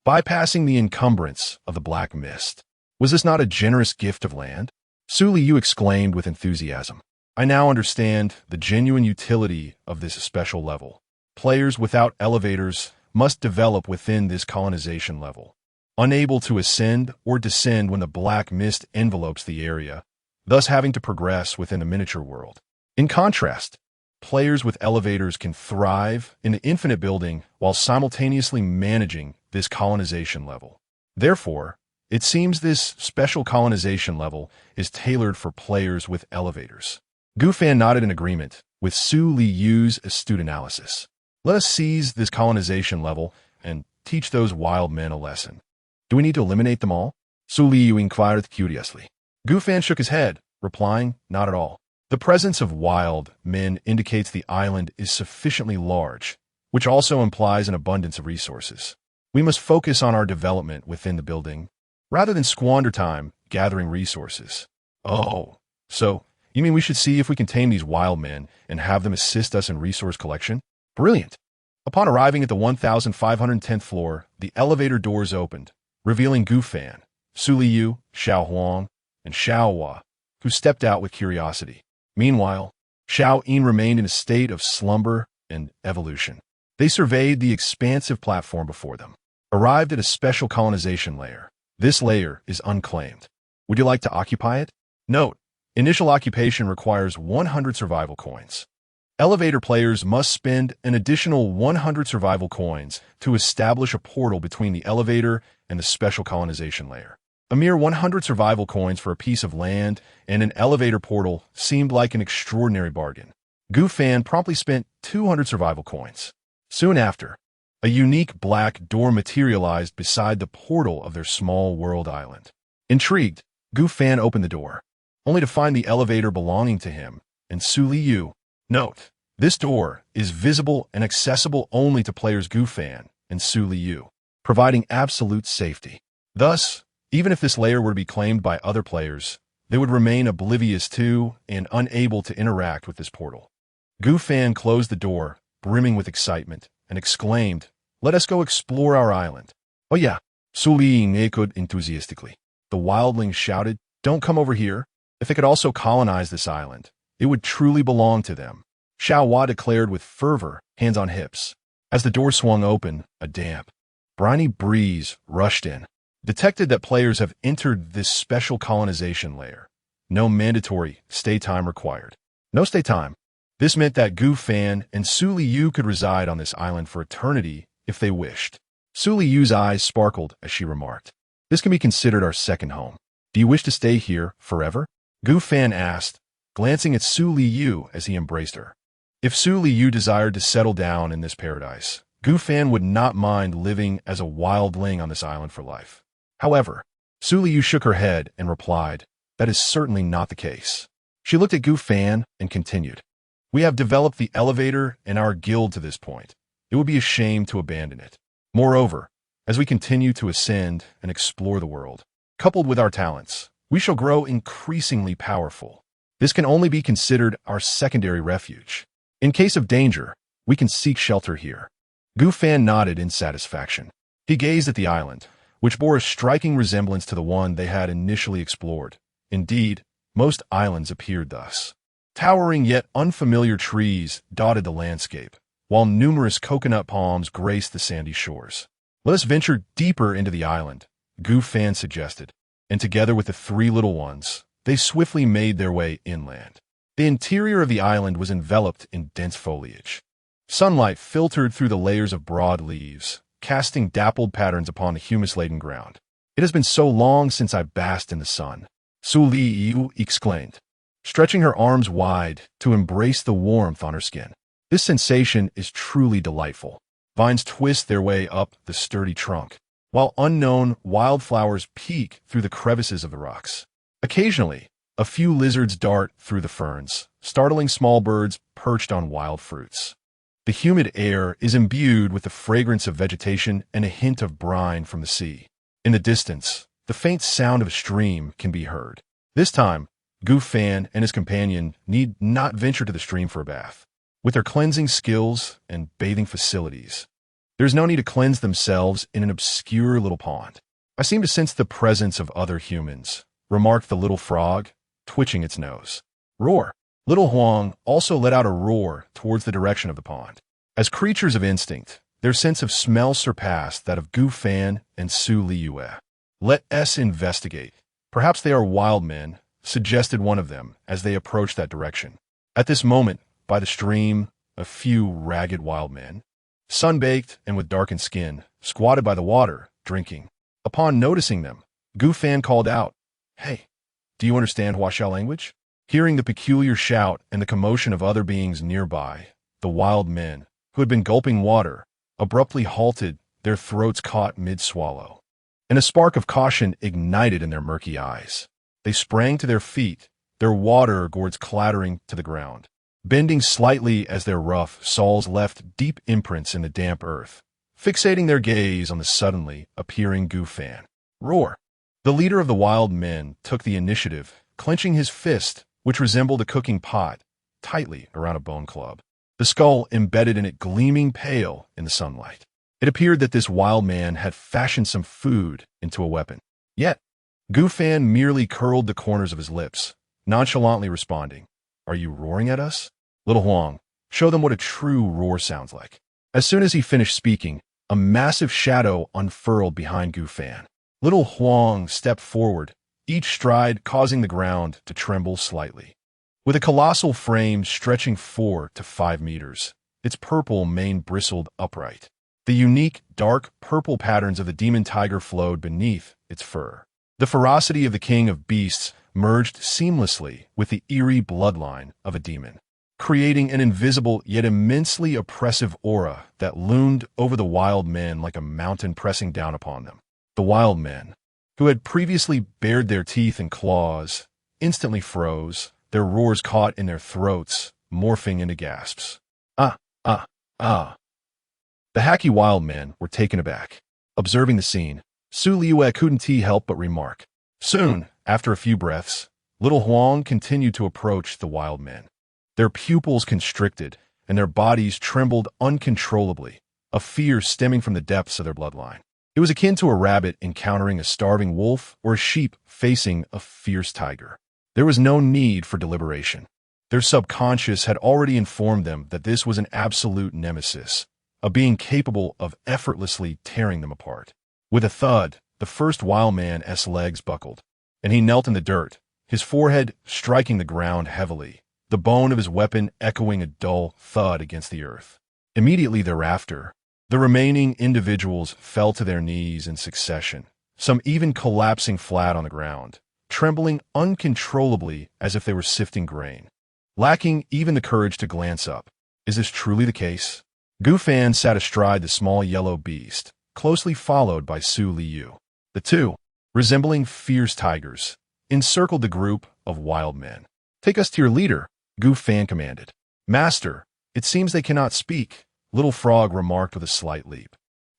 bypassing the encumbrance of the black mist. Was this not a generous gift of land? Su Liyue exclaimed with enthusiasm. I now understand the genuine utility of this special level. Players without elevators must develop within this colonization level, unable to ascend or descend when the black mist envelopes the area, thus having to progress within a miniature world. In contrast, players with elevators can thrive in the infinite building while simultaneously managing this colonization level. Therefore, it seems this special colonization level is tailored for players with elevators. Gu Fan nodded in agreement with Su Liyue's astute analysis. Let us seize this colonization level and teach those wild men a lesson. Do we need to eliminate them all? Su Liyue inquired curiously. Gu Fan shook his head, replying, not at all. The presence of wild men indicates the island is sufficiently large, which also implies an abundance of resources. We must focus on our development within the building, rather than squander time gathering resources. Oh, so you mean we should see if we can tame these wild men and have them assist us in resource collection? Brilliant! Upon arriving at the 1,510th floor, the elevator doors opened, revealing Gu Fan, Su Liyue, Xiao Huang, and Xiao Hua, who stepped out with curiosity. Meanwhile, Xiao Yin remained in a state of slumber and evolution. They surveyed the expansive platform before them, arrived at a special colonization layer. This layer is unclaimed. Would you like to occupy it? Note, initial occupation requires 100 survival coins. Elevator players must spend an additional 100 survival coins to establish a portal between the elevator and the special colonization layer. A mere 100 survival coins for a piece of land and an elevator portal seemed like an extraordinary bargain. Gu Fan promptly spent 200 survival coins. Soon after, a unique black door materialized beside the portal of their small world island. Intrigued, Gu Fan opened the door, only to find the elevator belonging to him and Su Liyue. Note, this door is visible and accessible only to players Gu Fan and Su Liyue, providing absolute safety. Thus, even if this layer were to be claimed by other players, they would remain oblivious to and unable to interact with this portal. Gu Fan closed the door, brimming with excitement, and exclaimed, "Let us go explore our island." "Oh yeah," Su Liyue echoed enthusiastically. The wildlings shouted, "Don't come over here. If they could also colonize this island, it would truly belong to them." Xiao Hua declared with fervor, hands on hips. As the door swung open, a damp, briny breeze rushed in. Detected that players have entered this special colonization layer. No mandatory stay time required. No stay time. This meant that Gu Fan and Su Liyue could reside on this island for eternity if they wished. Su Liyue's eyes sparkled as she remarked, "This can be considered our second home. Do you wish to stay here forever?" Gu Fan asked, glancing at Su Liyue as he embraced her. If Su Liyue desired to settle down in this paradise, Gu Fan would not mind living as a wildling on this island for life. However, Su Liyue shook her head and replied, "That is certainly not the case." She looked at Gu Fan and continued, "We have developed the elevator and our guild to this point. It would be a shame to abandon it. Moreover, as we continue to ascend and explore the world, coupled with our talents, we shall grow increasingly powerful. This can only be considered our secondary refuge. In case of danger, we can seek shelter here." Gu Fan nodded in satisfaction. He gazed at the island, which bore a striking resemblance to the one they had initially explored. Indeed, most islands appeared thus. Towering yet unfamiliar trees dotted the landscape, while numerous coconut palms graced the sandy shores. "Let us venture deeper into the island," Gu Fan suggested, and together with the three little ones, they swiftly made their way inland. The interior of the island was enveloped in dense foliage. Sunlight filtered through the layers of broad leaves, casting dappled patterns upon the humus-laden ground. "It has been so long since I basked in the sun," Su Liyue exclaimed, stretching her arms wide to embrace the warmth on her skin. "This sensation is truly delightful." Vines twist their way up the sturdy trunk, while unknown wildflowers peek through the crevices of the rocks. Occasionally, a few lizards dart through the ferns, startling small birds perched on wild fruits. The humid air is imbued with the fragrance of vegetation and a hint of brine from the sea. In the distance, the faint sound of a stream can be heard. This time, Gu Fan and his companion need not venture to the stream for a bath. With their cleansing skills and bathing facilities, there is no need to cleanse themselves in an obscure little pond. "I seem to sense the presence of other humans," remarked the little frog, twitching its nose. "Roar!" Little Huang also let out a roar towards the direction of the pond. As creatures of instinct, their sense of smell surpassed that of Gu Fan and Su Liyue. "Let us investigate. Perhaps they are wild men," suggested one of them as they approached that direction. At this moment, by the stream, a few ragged wild men, sun-baked and with darkened skin, squatted by the water, drinking. Upon noticing them, Gu Fan called out, "Hey, do you understand Huaxiao language?" Hearing the peculiar shout and the commotion of other beings nearby, the wild men, who had been gulping water, abruptly halted, their throats caught mid-swallow. And a spark of caution ignited in their murky eyes. They sprang to their feet, their water gourds clattering to the ground, bending slightly as their rough soles left deep imprints in the damp earth, fixating their gaze on the suddenly appearing Gu Fan. "Roar!" The leader of the wild men took the initiative, clenching his fist, which resembled a cooking pot, tightly around a bone club, the skull embedded in it gleaming pale in the sunlight. It appeared that this wild man had fashioned some food into a weapon. Yet, Gu Fan merely curled the corners of his lips, nonchalantly responding, "Are you roaring at us?" "Little Huang, show them what a true roar sounds like." As soon as he finished speaking, a massive shadow unfurled behind Gu Fan. Little Huang stepped forward, each stride causing the ground to tremble slightly. With a colossal frame stretching 4 to 5 meters, its purple mane bristled upright. The unique, dark purple patterns of the demon tiger flowed beneath its fur. The ferocity of the king of beasts merged seamlessly with the eerie bloodline of a demon, creating an invisible yet immensely oppressive aura that loomed over the wild men like a mountain pressing down upon them. The wild men, who had previously bared their teeth and claws, instantly froze, their roars caught in their throats, morphing into gasps. "Ah, ah, ah." The hacky wild men were taken aback. Observing the scene, Liyue couldn't help but remark. Soon, after a few breaths, little Huang continued to approach the wild men. Their pupils constricted, and their bodies trembled uncontrollably, a fear stemming from the depths of their bloodline. It was akin to a rabbit encountering a starving wolf or a sheep facing a fierce tiger. There was no need for deliberation. Their subconscious had already informed them that this was an absolute nemesis, a being capable of effortlessly tearing them apart. With a thud, the first wild man's legs buckled, and he knelt in the dirt, his forehead striking the ground heavily, the bone of his weapon echoing a dull thud against the earth. Immediately thereafter, the remaining individuals fell to their knees in succession, some even collapsing flat on the ground, trembling uncontrollably as if they were sifting grain, lacking even the courage to glance up. Is this truly the case? Gu Fan sat astride the small yellow beast, closely followed by Liyue. The two, resembling fierce tigers, encircled the group of wild men. "Take us to your leader," Gu Fan commanded. "Master, it seems they cannot speak," Little Frog remarked with a slight leap.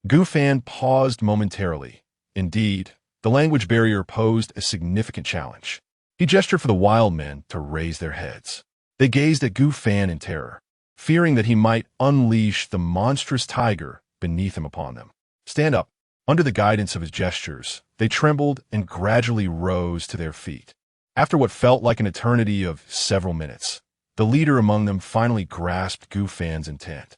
Gu Fan paused momentarily. Indeed, the language barrier posed a significant challenge. He gestured for the wild men to raise their heads. They gazed at Gu Fan in terror, fearing that he might unleash the monstrous tiger beneath him upon them. "Stand up." Under the guidance of his gestures, they trembled and gradually rose to their feet. After what felt like an eternity of several minutes, the leader among them finally grasped Gu Fan's intent.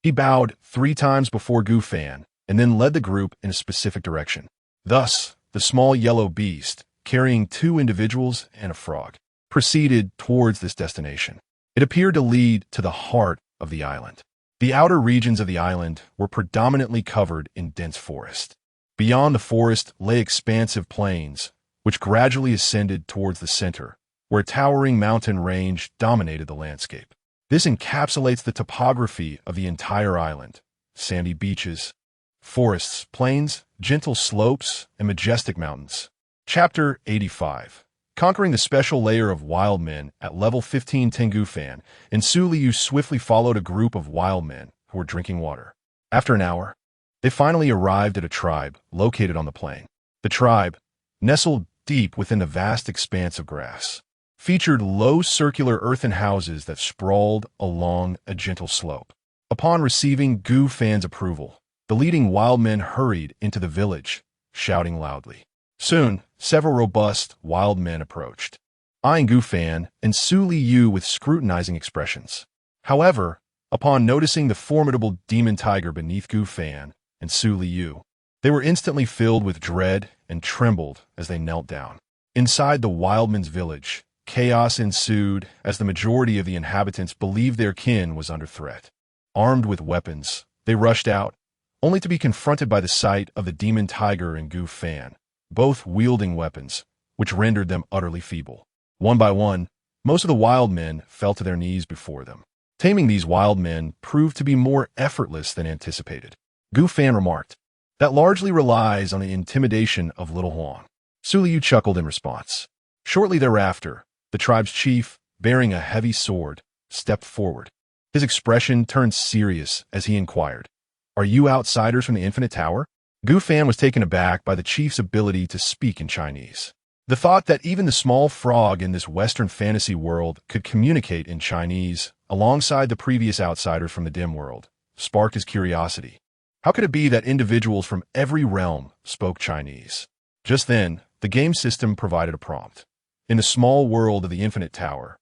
He bowed 3 times before Gu Fan and then led the group in a specific direction. Thus, the small yellow beast, carrying 2 individuals and a frog, proceeded towards this destination. It appeared to lead to the heart of the island. The outer regions of the island were predominantly covered in dense forest. Beyond the forest lay expansive plains, which gradually ascended towards the center, where a towering mountain range dominated the landscape. This encapsulates the topography of the entire island: sandy beaches, forests, plains, gentle slopes, and majestic mountains. Chapter 85. Conquering the special layer of wild men at level 15. Tengu Fan and Liyue swiftly followed a group of wild men who were drinking water. After an hour, they finally arrived at a tribe located on the plain. The tribe, nestled deep within the vast expanse of grass, featured low circular earthen houses that sprawled along a gentle slope. Upon receiving Gu Fan's approval, the leading wild men hurried into the village, shouting loudly. Soon, several robust wild men approached, eyeing Gu Fan and Liyue with scrutinizing expressions. However, upon noticing the formidable demon tiger beneath Gu Fan and Liyue, they were instantly filled with dread and trembled as they knelt down. Inside the wildmen's village, chaos ensued as the majority of the inhabitants believed their kin was under threat. Armed with weapons, they rushed out, only to be confronted by the sight of the demon tiger and Gu Fan, both wielding weapons, which rendered them utterly feeble. One by one, most of the wild men fell to their knees before them. Taming these wild men proved to be more effortless than anticipated. Gu Fan remarked, "That largely relies on the intimidation of Little Huang." Liyue chuckled in response. Shortly thereafter, the tribe's chief, bearing a heavy sword, stepped forward. His expression turned serious as he inquired, "Are you outsiders from the Infinite Tower?" Gu Fan was taken aback by the chief's ability to speak in Chinese. The thought that even the small frog in this Western fantasy world could communicate in Chinese alongside the previous outsiders from the dim world sparked his curiosity. How could it be that individuals from every realm spoke Chinese? Just then, the game system provided a prompt. In the small world of the Infinite Tower,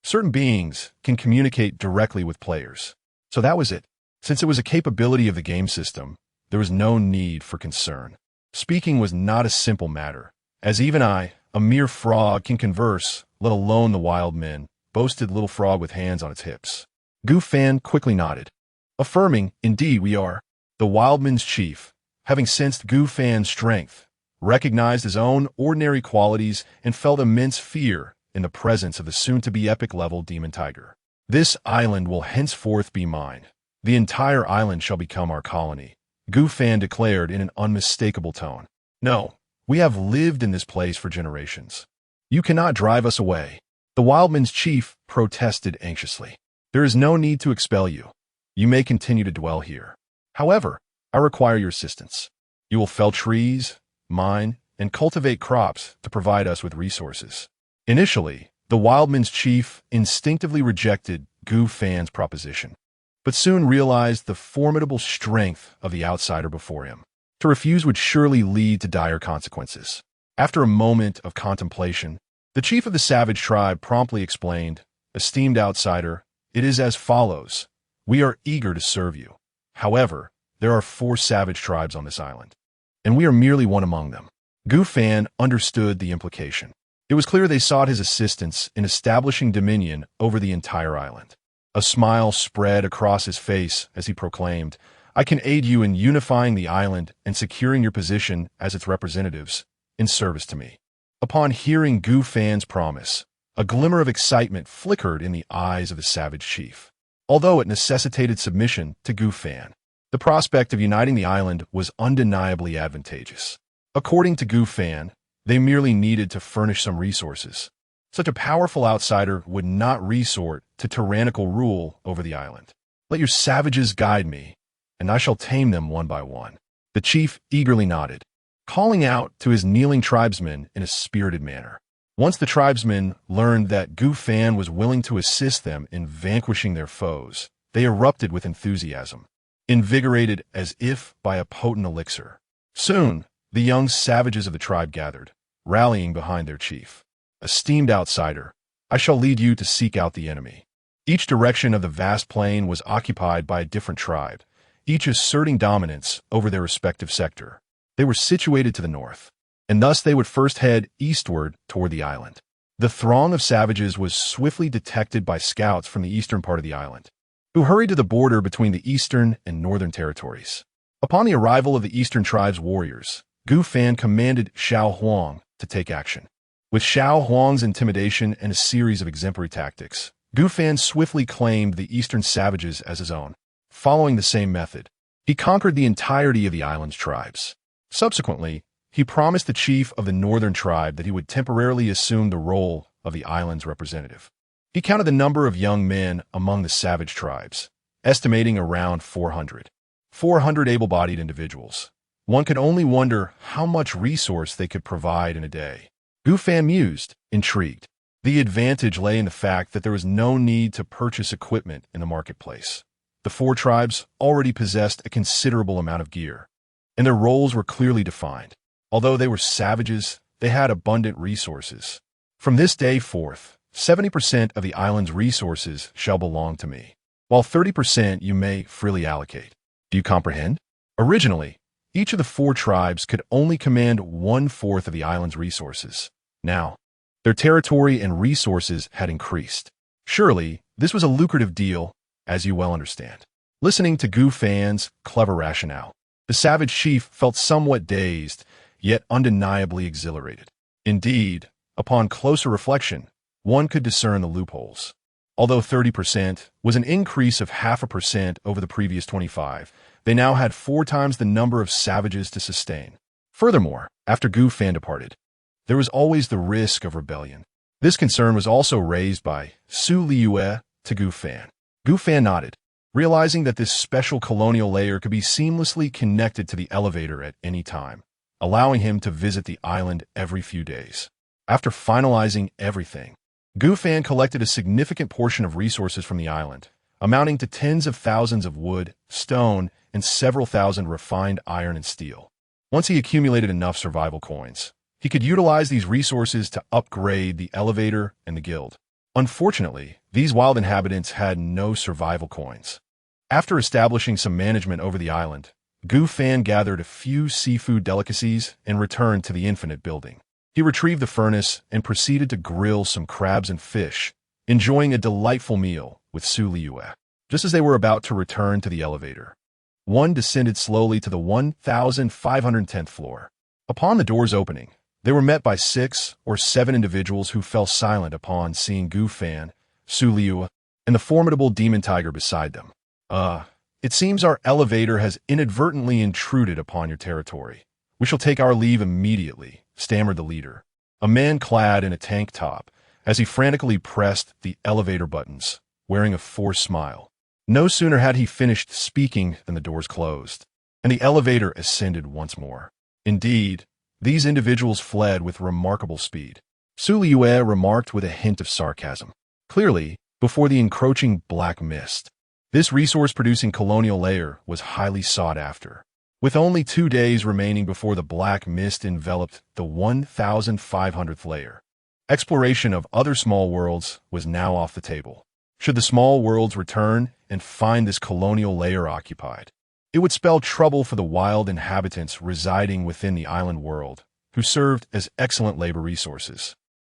certain beings can communicate directly with players. So that was it. Since it was a capability of the game system, there was no need for concern. Speaking was not a simple matter, as even I, a mere frog, can converse, let alone the wild men, boasted Little Frog with hands on its hips. Gu Fan quickly nodded, affirming, "Indeed we are." The wildmen's chief, having sensed Gu Fan's strength, recognized his own ordinary qualities and felt immense fear in the presence of the soon-to-be epic-level demon tiger. "This island will henceforth be mine. The entire island shall become our colony," Gu Fan declared in an unmistakable tone. "No, we have lived in this place for generations. You cannot drive us away." The wildmen's chief protested anxiously. "There is no need to expel you. You may continue to dwell here." However, I require your assistance. You will fell trees, mine, and cultivate crops to provide us with resources." Initially, the Wildman's chief instinctively rejected Gu Fan's proposition, but soon realized the formidable strength of the outsider before him. To refuse would surely lead to dire consequences. After a moment of contemplation, the chief of the savage tribe promptly explained, "Esteemed outsider, it is as follows. We are eager to serve you. However, there are 4 savage tribes on this island, and we are merely one among them." Gu Fan understood the implication. It was clear they sought his assistance in establishing dominion over the entire island. A smile spread across his face as he proclaimed, "I can aid you in unifying the island and securing your position as its representatives in service to me." Upon hearing Gu Fan's promise, a glimmer of excitement flickered in the eyes of the savage chief. Although it necessitated submission to Gu Fan, the prospect of uniting the island was undeniably advantageous. According to Gu Fan, they merely needed to furnish some resources. Such a powerful outsider would not resort to tyrannical rule over the island. "Let your savages guide me, and I shall tame them one by one." The chief eagerly nodded, calling out to his kneeling tribesmen in a spirited manner. Once the tribesmen learned that Gu Fan was willing to assist them in vanquishing their foes, they erupted with enthusiasm, invigorated as if by a potent elixir. Soon, the young savages of the tribe gathered, rallying behind their chief. "Esteemed outsider, I shall lead you to seek out the enemy." Each direction of the vast plain was occupied by a different tribe, each asserting dominance over their respective sector. They were situated to the north, and thus they would first head eastward toward the island. The throng of savages was swiftly detected by scouts from the eastern part of the island, who hurried to the border between the eastern and northern territories. Upon the arrival of the eastern tribe's warriors, Gu Fan commanded Xiao Huang to take action. With Xiao Huang's intimidation and a series of exemplary tactics, Gu Fan swiftly claimed the eastern savages as his own. Following the same method, he conquered the entirety of the island's tribes. Subsequently, he promised the chief of the northern tribe that he would temporarily assume the role of the island's representative. He counted the number of young men among the savage tribes, estimating around 400. 400 able-bodied individuals. One could only wonder how much resource they could provide in a day. Gu Fan mused, intrigued. The advantage lay in the fact that there was no need to purchase equipment in the marketplace. The 4 tribes already possessed a considerable amount of gear, and their roles were clearly defined. Although they were savages, they had abundant resources. "From this day forth, 70% of the island's resources shall belong to me, while 30% you may freely allocate. Do you comprehend?" Originally, each of the 4 tribes could only command 1/4 of the island's resources. Now, their territory and resources had increased. Surely, this was a lucrative deal, as you well understand. Listening to Gu Fan's clever rationale, the savage chief felt somewhat dazed, yet undeniably exhilarated. Indeed, upon closer reflection, one could discern the loopholes. Although 30% was an increase of 0.5% over the previous 25, they now had 4 times the number of savages to sustain. Furthermore, after Gu Fan departed, there was always the risk of rebellion. This concern was also raised by Liyue to Gu Fan. Gu Fan nodded, realizing that this special colonial layer could be seamlessly connected to the elevator at any time, allowing him to visit the island every few days. After finalizing everything, Gu Fan collected a significant portion of resources from the island, amounting to tens of thousands of wood, stone, and several thousand refined iron and steel. Once he accumulated enough survival coins, he could utilize these resources to upgrade the elevator and the guild. Unfortunately, these wild inhabitants had no survival coins. After establishing some management over the island, Gu Fan gathered a few seafood delicacies and returned to the Infinite Building. He retrieved the furnace and proceeded to grill some crabs and fish, enjoying a delightful meal with Liyue. Just as they were about to return to the elevator, one descended slowly to the 1510th floor. Upon the doors opening, they were met by 6 or 7 individuals who fell silent upon seeing Gu Fan, Liyue, and the formidable demon tiger beside them. It seems our elevator has inadvertently intruded upon your territory. We shall take our leave immediately," stammered the leader, a man clad in a tank top, as he frantically pressed the elevator buttons, wearing a forced smile. No sooner had he finished speaking than the doors closed, and the elevator ascended once more. Indeed, these individuals fled with remarkable speed. Liyue remarked with a hint of sarcasm. Clearly, before the encroaching black mist, this resource-producing colonial layer was highly sought after. With only 2 days remaining before the black mist enveloped the 1,500th layer, exploration of other small worlds was now off the table. Should the small worlds return and find this colonial layer occupied, it would spell trouble for the wild inhabitants residing within the island world, who served as excellent labor resources.